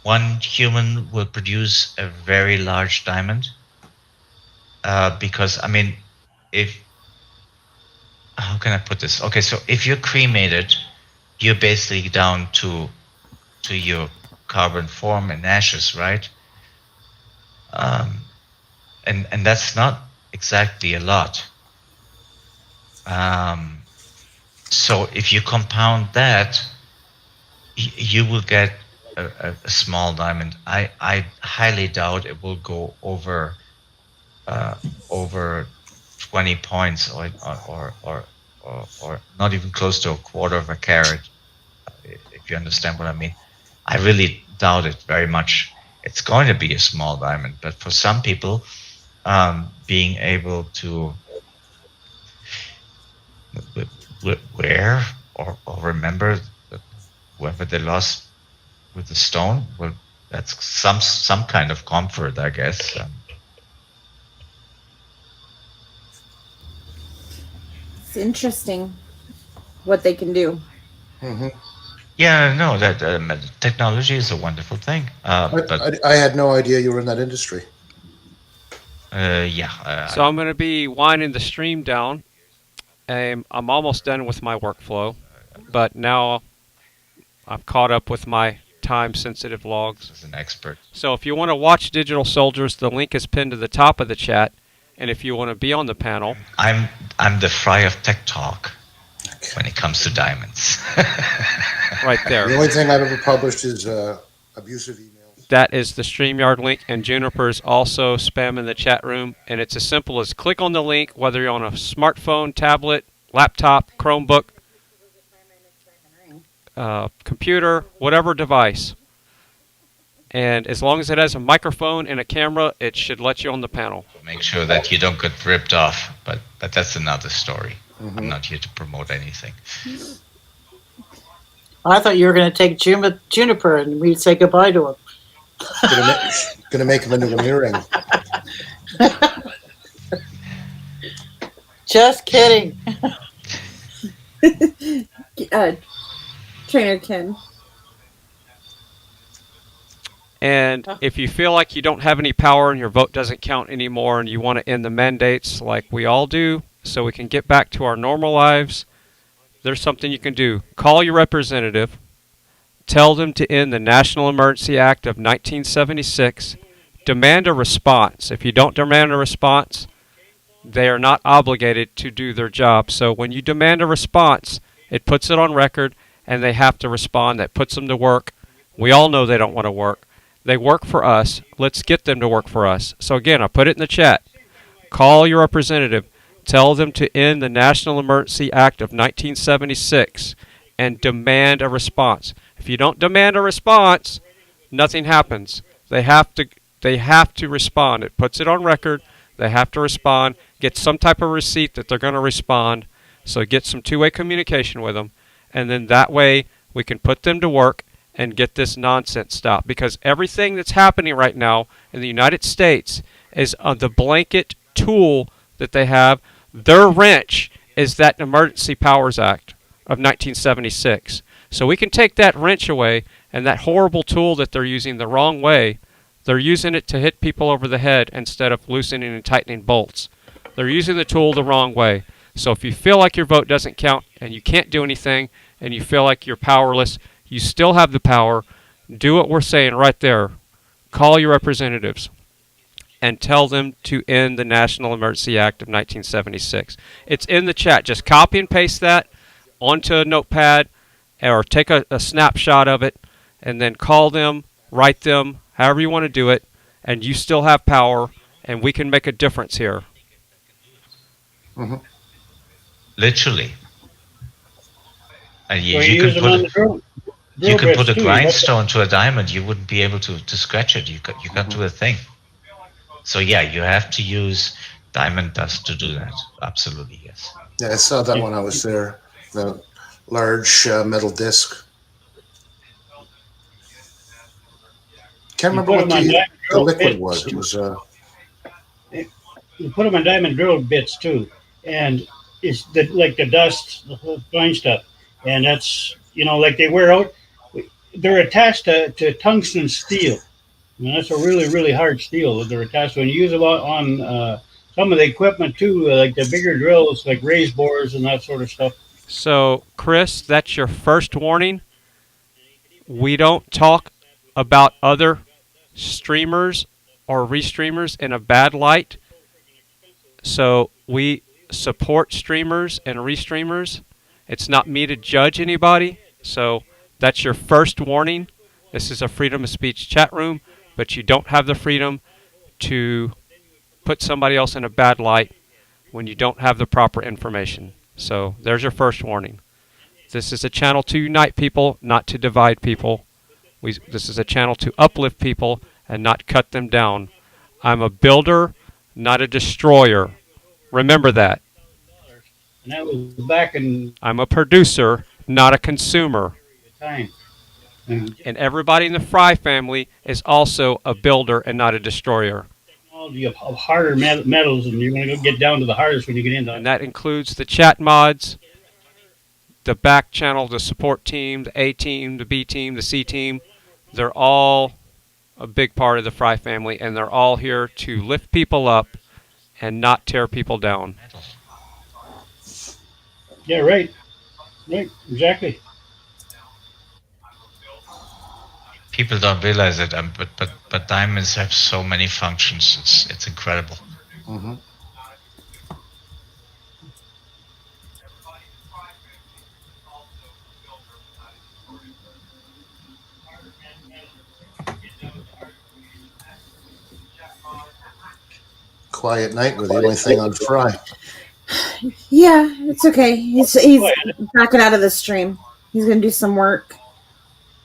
one human will produce a very large diamond. because I mean, how can I put this? Okay, so if you're cremated, you're basically down to your carbon form and ashes, right? And that's not exactly a lot. So if you compound that, you will get a small diamond. I highly doubt it will go over 20 points or not even close to a quarter of a carat, if you understand what I mean. I really doubt it very much. It's going to be a small diamond, but for some people, being able to wear or remember whoever they lost with the stone, well, that's some kind of comfort, I guess. It's interesting what they can do. Mm-hmm. Yeah, no, that technology is a wonderful thing. But I had no idea you were in that industry. Yeah. So I'm going to be winding the stream down. I'm almost done with my workflow, but now I've caught up with my time-sensitive logs. As an expert. So if you want to watch Digital Soldiers, the link is pinned to the top of the chat. And if you want to be on the panel, I'm the Fry of Tech Talk when it comes to diamonds. Right there. The only thing I've ever published is abusive emails. That is the StreamYard link, and Juniper's also spamming the chat room. And it's as simple as click on the link, whether you're on a smartphone, tablet, laptop, Chromebook, computer, whatever device. And as long as it has a microphone and a camera, it should let you on the panel. Make sure that you don't get ripped off, but that's another story. Mm-hmm. I'm not here to promote anything. I thought you were going to take Juniper and we'd say goodbye to him. Gonna make him into an earring. Just kidding. Trainer Ken. And if you feel like you don't have any power and your vote doesn't count anymore and you want to end the mandates like we all do so we can get back to our normal lives, there's something you can do. Call your representative. Tell them to end the National Emergency Act of 1976. Demand a response. If you don't demand a response, they are not obligated to do their job. So when you demand a response, it puts it on record and they have to respond. That puts them to work. We all know they don't want to work. They work for us. Let's get them to work for us. So again, I put it in the chat. Call your representative. Tell them to end the National Emergency Act of 1976 and demand a response. If you don't demand a response, nothing happens. They have to respond. It puts it on record. They have to respond. Get some type of receipt that they're going to respond. So get some two-way communication with them. And then that way we can put them to work and get this nonsense stopped. Because everything that's happening right now in the United States is the blanket tool that they have. Their wrench is that Emergency Powers Act of 1976. So we can take that wrench away, and that horrible tool that they're using the wrong way, they're using it to hit people over the head instead of loosening and tightening bolts. They're using the tool the wrong way. So if you feel like your vote doesn't count and you can't do anything and you feel like you're powerless, you still have the power. Do what we're saying right there. Call your representatives and tell them to end the National Emergency Act of 1976. It's in the chat. Just copy and paste that onto a notepad or take a snapshot of it and then call them, write them, however you want to do it, and you still have power, and we can make a difference here. Mm-hmm. Literally. And you can put a grindstone to a diamond. You wouldn't be able to scratch it. You can't do a thing. So yeah, you have to use diamond dust to do that. Absolutely, yes. Yeah, I saw that when I was there. The large metal disc. Can't remember what the liquid was. It was. You put them on diamond drill bits too, and it's like the dust, the fine stuff, and that's like they wear out. They're attached to tungsten steel. And that's a really, really hard steel that they're attached to. And you use them on some of the equipment too, like the bigger drills, like raise bores and that sort of stuff. So, Chris, that's your first warning. We don't talk about other streamers or restreamers in a bad light. So we support streamers and restreamers. It's not me to judge anybody. So that's your first warning. This is a freedom of speech chat room, but you don't have the freedom to put somebody else in a bad light when you don't have the proper information. So there's your first warning. This is a channel to unite people, not to divide people. This is a channel to uplift people and not cut them down. I'm a builder, not a destroyer. Remember that. And that was back in I'm a producer, not a consumer. time. And everybody in the Frei family is also a builder and not a destroyer. Technology of harder metals, and you're going to go get down to the hardest when you get into it. And that includes the chat mods, the back channel, the support team, the A team, the B team, the C team. They're all a big part of the Frei family, and they're all here to lift people up and not tear people down. Yeah, right. Right, exactly. People don't realize it, but diamonds have so many functions. It's incredible. Mm-hmm. Quiet night with the only thing on Frei. Yeah, it's okay. He's backing out of the stream. He's gonna do some work.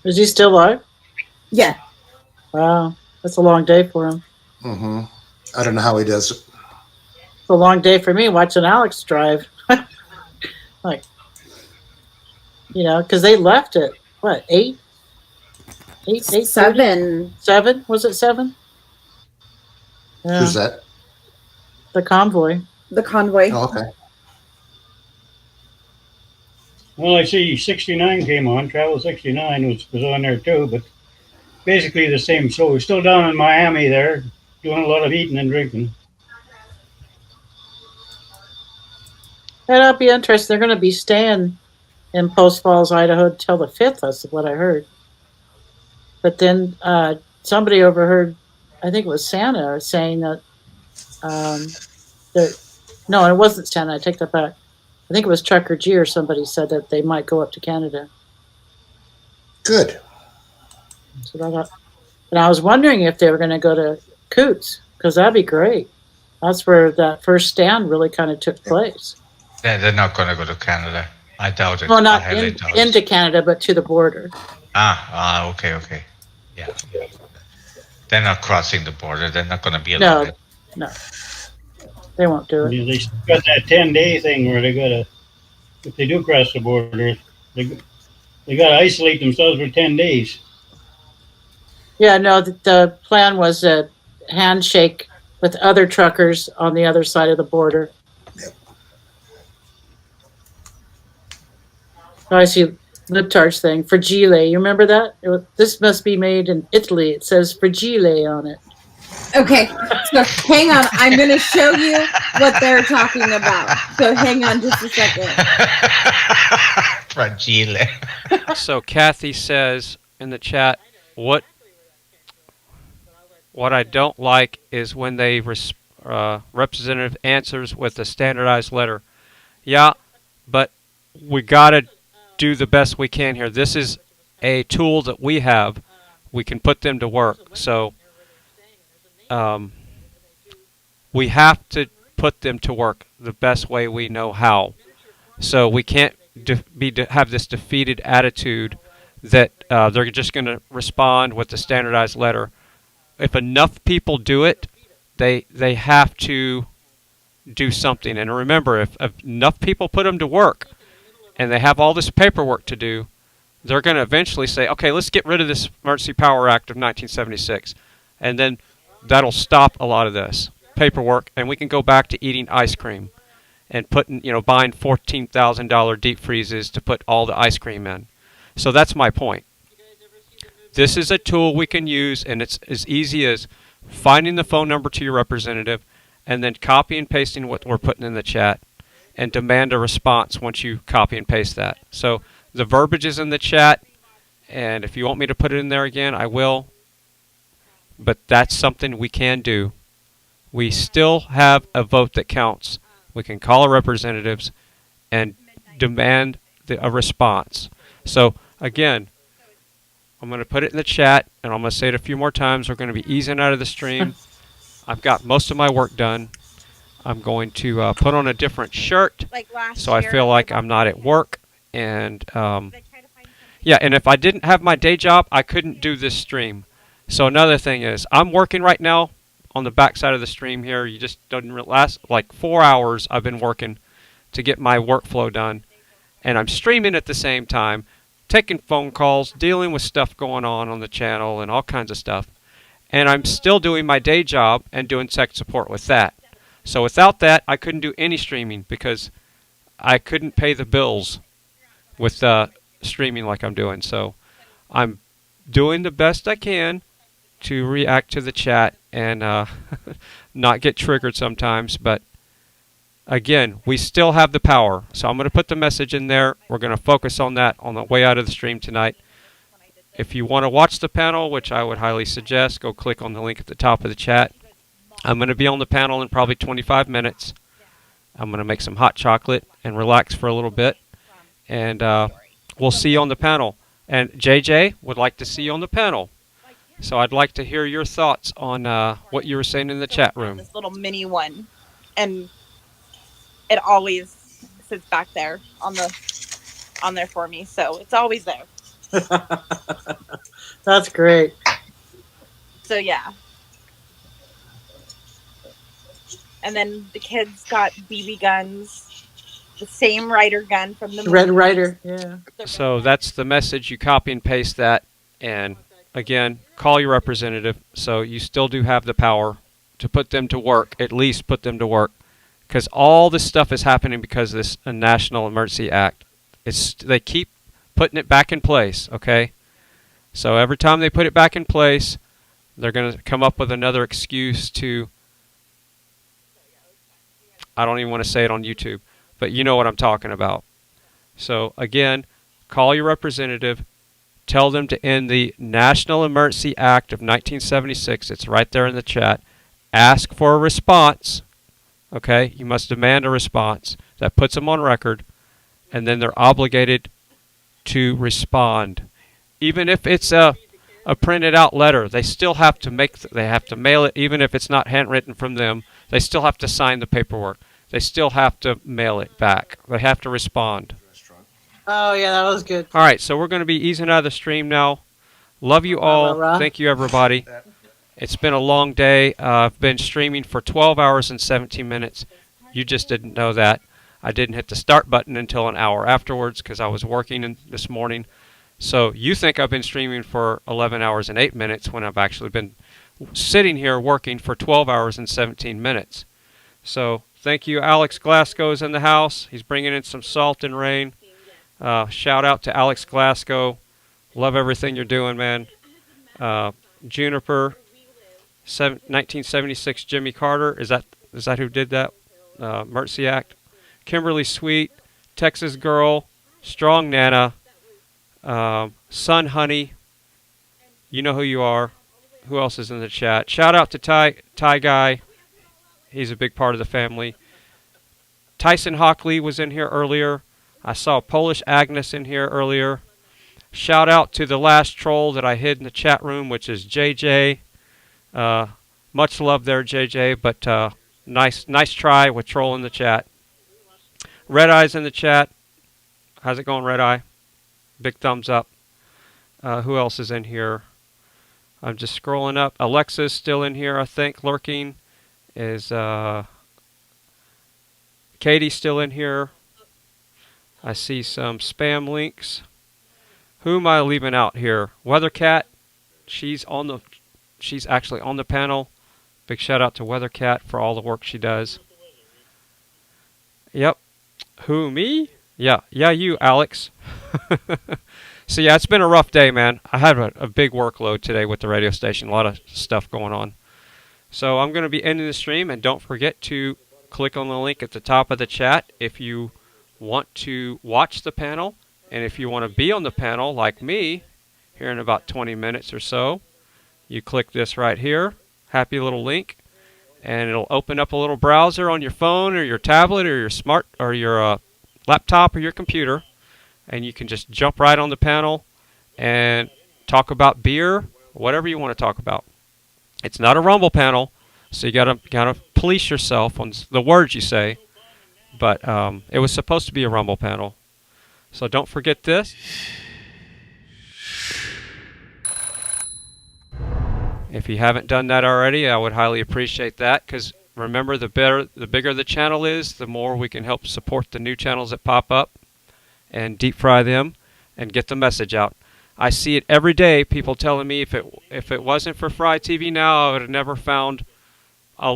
Is he still live? Yeah. Wow, that's a long day for him. Mm-hmm. I don't know how he does it. It's a long day for me watching Alex drive. Like, you know, because they left at what, 8? 7. 7? Was it 7? Yeah. Who's that? The convoy. The convoy. Oh, okay. Well, I see 69 came on. Travel 69 was on there too, but basically the same. So we're still down in Miami there, doing a lot of eating and drinking. That'll be interesting. They're going to be staying in Post Falls, Idaho till the 5th. That's what I heard. But then somebody overheard, I think it was Santa, saying that, no, it wasn't Santa. I take that back. I think it was Trucker G or somebody said that they might go up to Canada. Good. So and I was wondering if they were going to go to Coots, because that'd be great. That's where that first stand really kind of took place. Yeah, they're not going to go to Canada. I doubt it. Well, not I highly doubt into it. Canada, but to the border. Okay. Yeah. They're not crossing the border. They're not going to be allowed. No. They won't do it. Yeah, they still got that 10-day thing where they gotta, if they do cross the border, they gotta isolate themselves for 10 days. Yeah, no, the plan was a handshake with other truckers on the other side of the border. Yep. Oh, I see Liptar's thing, Fragile. You remember that? This must be made in Italy. It says Fragile on it. Okay, so hang on. I'm going to show you what they're talking about. So hang on just a second. Fragile. So Kathy says in the chat, what I don't like is when they representative answers with a standardized letter. Yeah, but we got to do the best we can here. This is a tool that we have. We can put them to work. So we have to put them to work the best way we know how. So we can't have this defeated attitude that they're just going to respond with the standardized letter. If enough people do it, they have to do something. And remember, if enough people put them to work and they have all this paperwork to do, they're going to eventually say, okay, let's get rid of this Emergency Power Act of 1976. And then that'll stop a lot of this paperwork, and we can go back to eating ice cream and buying $14,000 deep freezes to put all the ice cream in. So that's my point. This is a tool we can use, and it's as easy as finding the phone number to your representative, and then copy and pasting what we're putting in the chat, and demand a response once you copy and paste that. So the verbiage is in the chat, and if you want me to put it in there again, I will. But that's something we can do. We still have a vote that counts. We can call our representatives and demand a response. So again, I'm going to put it in the chat, and I'm going to say it a few more times. We're going to be easing out of the stream. I've got most of my work done. I'm going to put on a different shirt, so I feel like I'm not at work. And yeah, and if I didn't have my day job, I couldn't do this stream. So another thing is, I'm working right now on the back side of the stream here. You just don't last like 4 hours. I've been working to get my workflow done, and I'm streaming at the same time, taking phone calls, dealing with stuff going on the channel and all kinds of stuff. And I'm still doing my day job and doing tech support with that. So without that, I couldn't do any streaming because I couldn't pay the bills with streaming like I'm doing. So I'm doing the best I can to react to the chat and not get triggered sometimes. But again, we still have the power. So I'm going to put the message in there. We're going to focus on that on the way out of the stream tonight. If you want to watch the panel, which I would highly suggest, go click on the link at the top of the chat. I'm going to be on the panel in probably 25 minutes. I'm going to make some hot chocolate and relax for a little bit. And we'll see you on the panel. And JJ would like to see you on the panel. So I'd like to hear your thoughts on what you were saying in the chat room. This little mini one. And it always sits back there on there for me. So it's always there. That's great. So yeah. And then the kids got BB guns, the same Ryder gun from the Red movie. Ryder, yeah. So that's the message. You copy and paste that, and again, call your representative. So you still do have the power to put them to work, at least put them to work, because all this stuff is happening because of this National Emergency Act. They keep putting it back in place, okay? So every time they put it back in place, they're going to come up with another excuse to, I don't even want to say it on YouTube, but you know what I'm talking about. So again, call your representative, tell them to end the National Emergency Act of 1976. It's right there in the chat. Ask for a response, okay? You must demand a response. That puts them on record, and then they're obligated to respond. Even if it's a printed out letter, they still have to mail it. Even if it's not handwritten from them, they still have to sign the paperwork. They still have to mail it back. They have to respond. Oh, yeah, that was good. All right, so we're going to be easing out of the stream now. Love you all. Thank you, everybody. It's been a long day. I've been streaming for 12 hours and 17 minutes. You just didn't know that. I didn't hit the start button until an hour afterwards because I was working this morning. So you think I've been streaming for 11 hours and 8 minutes when I've actually been sitting here working for 12 hours and 17 minutes. So thank you. Alex Glasgow's in the house. He's bringing in some salt and rain. Shout out to Alex Glasgow. Love everything you're doing, man. Juniper, 1976 Jimmy Carter. Is that who did that? Mercy Act. Kimberly Sweet, Texas Girl, Strong Nana, Sun Honey. You know who you are. Who else is in the chat? Shout out to Ty Guy. He's a big part of the family. Tyson Hockley was in here earlier. I saw Polish Agnes in here earlier. Shout out to the last troll that I hid in the chat room, which is JJ. Much love there, JJ, but nice try with trolling the chat. Red Eye's in the chat. How's it going, Red Eye? Big thumbs up. Who else is in here? I'm just scrolling up. Alexa's still in here, I think. Lurking is Katie's still in here. I see some spam links. Who am I leaving out here? Weathercat. She's actually on the panel. Big shout out to Weathercat for all the work she does. Yep. Who, me? Yeah, you, Alex. So yeah, it's been a rough day, man. I had a big workload today with the radio station. A lot of stuff going on. So I'm going to be ending the stream, and don't forget to click on the link at the top of the chat if you want to watch the panel, and if you want to be on the panel like me here in about 20 minutes or so, you click this right here, happy little link, and it'll open up a little browser on your phone or your tablet or your smart or your laptop or your computer, and you can just jump right on the panel and talk about beer, whatever you want to talk about. It's not a Rumble panel, so you gotta police yourself on the words you say. But it was supposed to be a Rumble panel, so don't forget this. If you haven't done that already, I would highly appreciate that, because remember, the bigger the channel is, the more we can help support the new channels that pop up and deep fry them and get the message out. I see it every day, people telling me if it wasn't for FryTVNow, I would have never found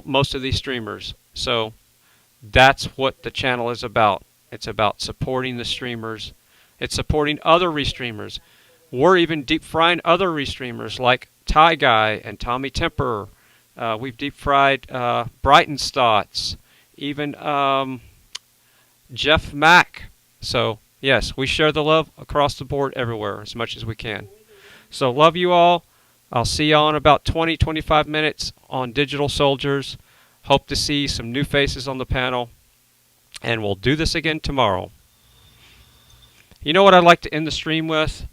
most of these streamers. So that's what the channel is about. It's about supporting the streamers. It's supporting other restreamers. We're even deep frying other restreamers like Ty Guy and Tommy Temper. We've deep fried Brighton's Thoughts, even Jeff Mack. So yes, we share the love across the board everywhere as much as we can. So love you all. I'll see you all in about 20-25 minutes on Digital Soldiers. Hope to see some new faces on the panel. And we'll do this again tomorrow. You know what I'd like to end the stream with?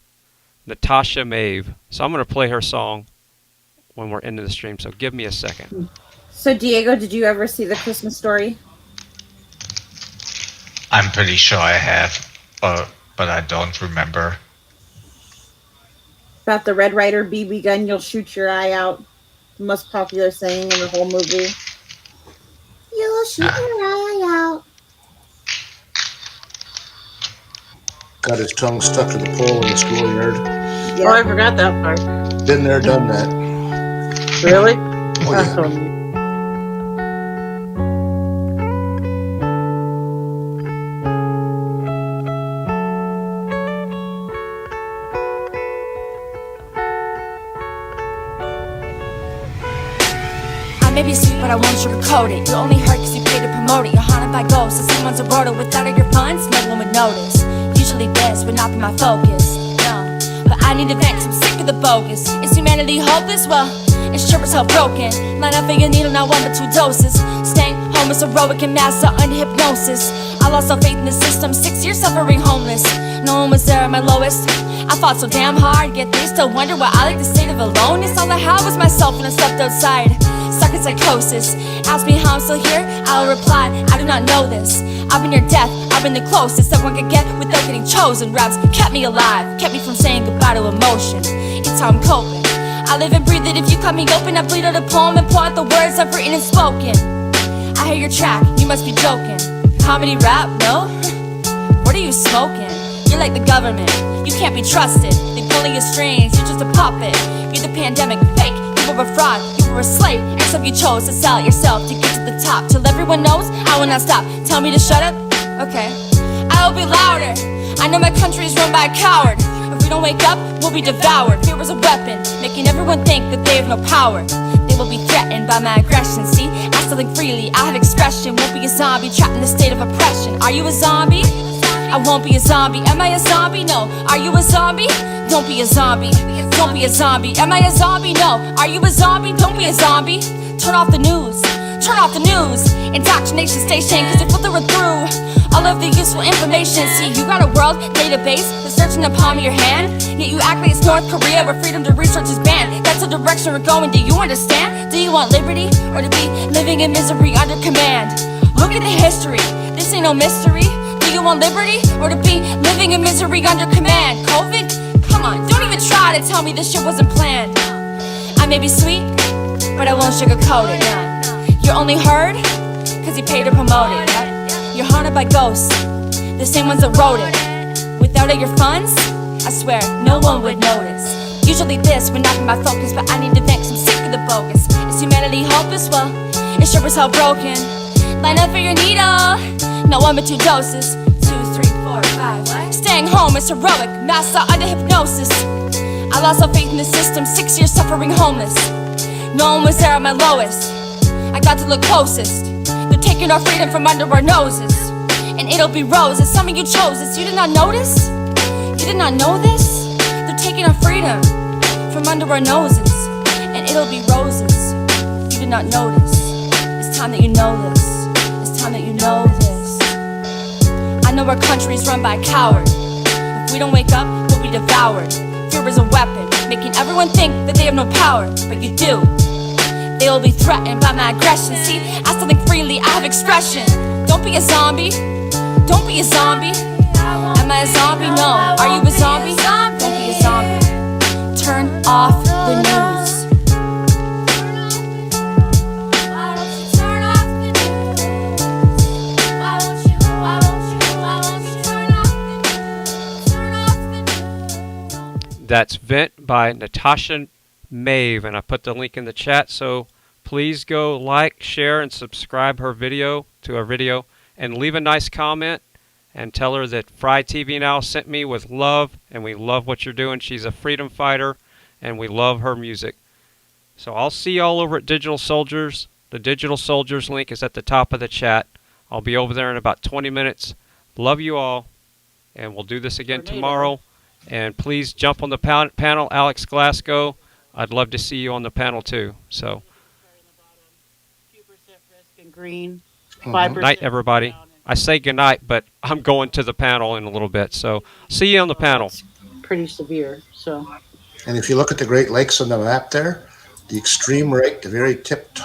Natasha Maeve. So I'm going to play her song when we're ending the stream. So give me a second. So Diego, did you ever see The Christmas Story? I'm pretty sure I have, but I don't remember. About the Red Ryder BB gun, you'll shoot your eye out. The most popular saying in the whole movie. You'll shoot your eye out. Got his tongue stuck to the pole in the schoolyard. Yeah. Oh, I forgot that part. Been there, done that. Really? Oh, yeah. I may be sweet, but I won't sugarcoat it. You only hurt cause you pay to promote it. You're haunted by ghosts, and someone's a rotor. Without all your funds, no one would notice. Usually this would not be my focus, no. But I need to vent, I'm sick of the bogus. Is humanity hopeless? Well, it's sure as hell broken. Line up for your needle, not 1 but 2 doses. Staying home is heroic and master under hypnosis. I lost all faith in the system, 6 years suffering homeless. No one was there at my lowest. I fought so damn hard, yet they still wonder why I like the state of aloneness. All I had was myself when I stepped outside, stuck in psychosis. Ask me how I'm still here, I'll reply, I do not know this. I've been near death, I've been the closest that one could get without getting chosen. Raps kept me alive, kept me from saying goodbye to emotion. It's how I'm coping. I live and breathe it, if you cut me open, I bleed out a poem and pour out the words I've written and spoken. I hear your track, you must be joking. Comedy rap, no? What are you smoking? You're like the government, you can't be trusted. They pulling your strings, you're just a puppet. You're the pandemic, fake, you were a fraud, you were a slave. Except you chose to sell yourself to get to the top. Till everyone knows, I will not stop. Tell me to shut up? Okay. I will be louder. I know my country is run by a coward. If we don't wake up, we'll be devoured. Fear is a weapon, making everyone think that they have no power. They will be threatened by my aggression, see? I still think freely, I have expression. Won't be a zombie, trapped in a state of oppression. Are you a zombie? I won't be a zombie. Am I a zombie? No. Are you a zombie? Don't be a zombie. Don't be a zombie. Am I a zombie? No. Are you a zombie? Don't be a zombie. Turn off the news. Turn off the news. Indoctrination station, cause you filter it through all of the useful information. See, you got a world database that's searching the palm of your hand, yet you act like it's North Korea where freedom to research is banned. That's the direction we're going, do you understand? Do you want liberty or to be living in misery under command? Look at the history, this ain't no mystery. Do you want liberty or to be living in misery under command? COVID? Come on, don't even try to tell me this shit wasn't planned. I may be sweet, but I won't sugarcoat it. You're only heard cause you pay to promote it. You're haunted by ghosts, the same ones that wrote it. Without all your funds, I swear no one would notice. Usually this would not be my focus, but I need to vent cause I'm sick of the bogus. Is humanity hopeless? Well, it sure as hell broken. Line up for your needle, no 1 but 2 doses. 2, 3, 4, 5. Staying home is heroic, master under hypnosis. I lost all faith in the system, 6 years suffering homeless. No one was there at my lowest. I got to look closest. They're taking our freedom from under our noses. And it'll be roses. Some of you chose this. You did not notice? You did not know this? They're taking our freedom from under our noses. And it'll be roses. You did not notice. It's time that you know this. It's time that you know this. I know our country's run by a coward. If we don't wake up, we'll be devoured. Fear is a weapon, making everyone think that they have no power. But you do. They will be threatened by my aggression. See, I still think freely, I have expression. Don't be a zombie. Don't be a zombie. Am I a zombie? No. Are you a zombie? Don't be a zombie. Turn off the news. That's Vent by Natasha Maeve, and I put the link in the chat, so please go like, share, and subscribe her video and leave a nice comment and tell her that FryTVNow sent me with love, and we love what you're doing. She's a freedom fighter, and we love her music. So I'll see you all over at Digital Soldiers. The Digital Soldiers link is at the top of the chat. I'll be over there in about 20 minutes. Love you all, and we'll do this again tomorrow. And please jump on the panel, Alex Glasgow. I'd love to see you on the panel too. So, green. Good night, everybody. I say good night, but I'm going to the panel in a little bit. So, see you on the panel. Pretty severe. So. And if you look at the Great Lakes on the map there, the extreme right, the very tip top.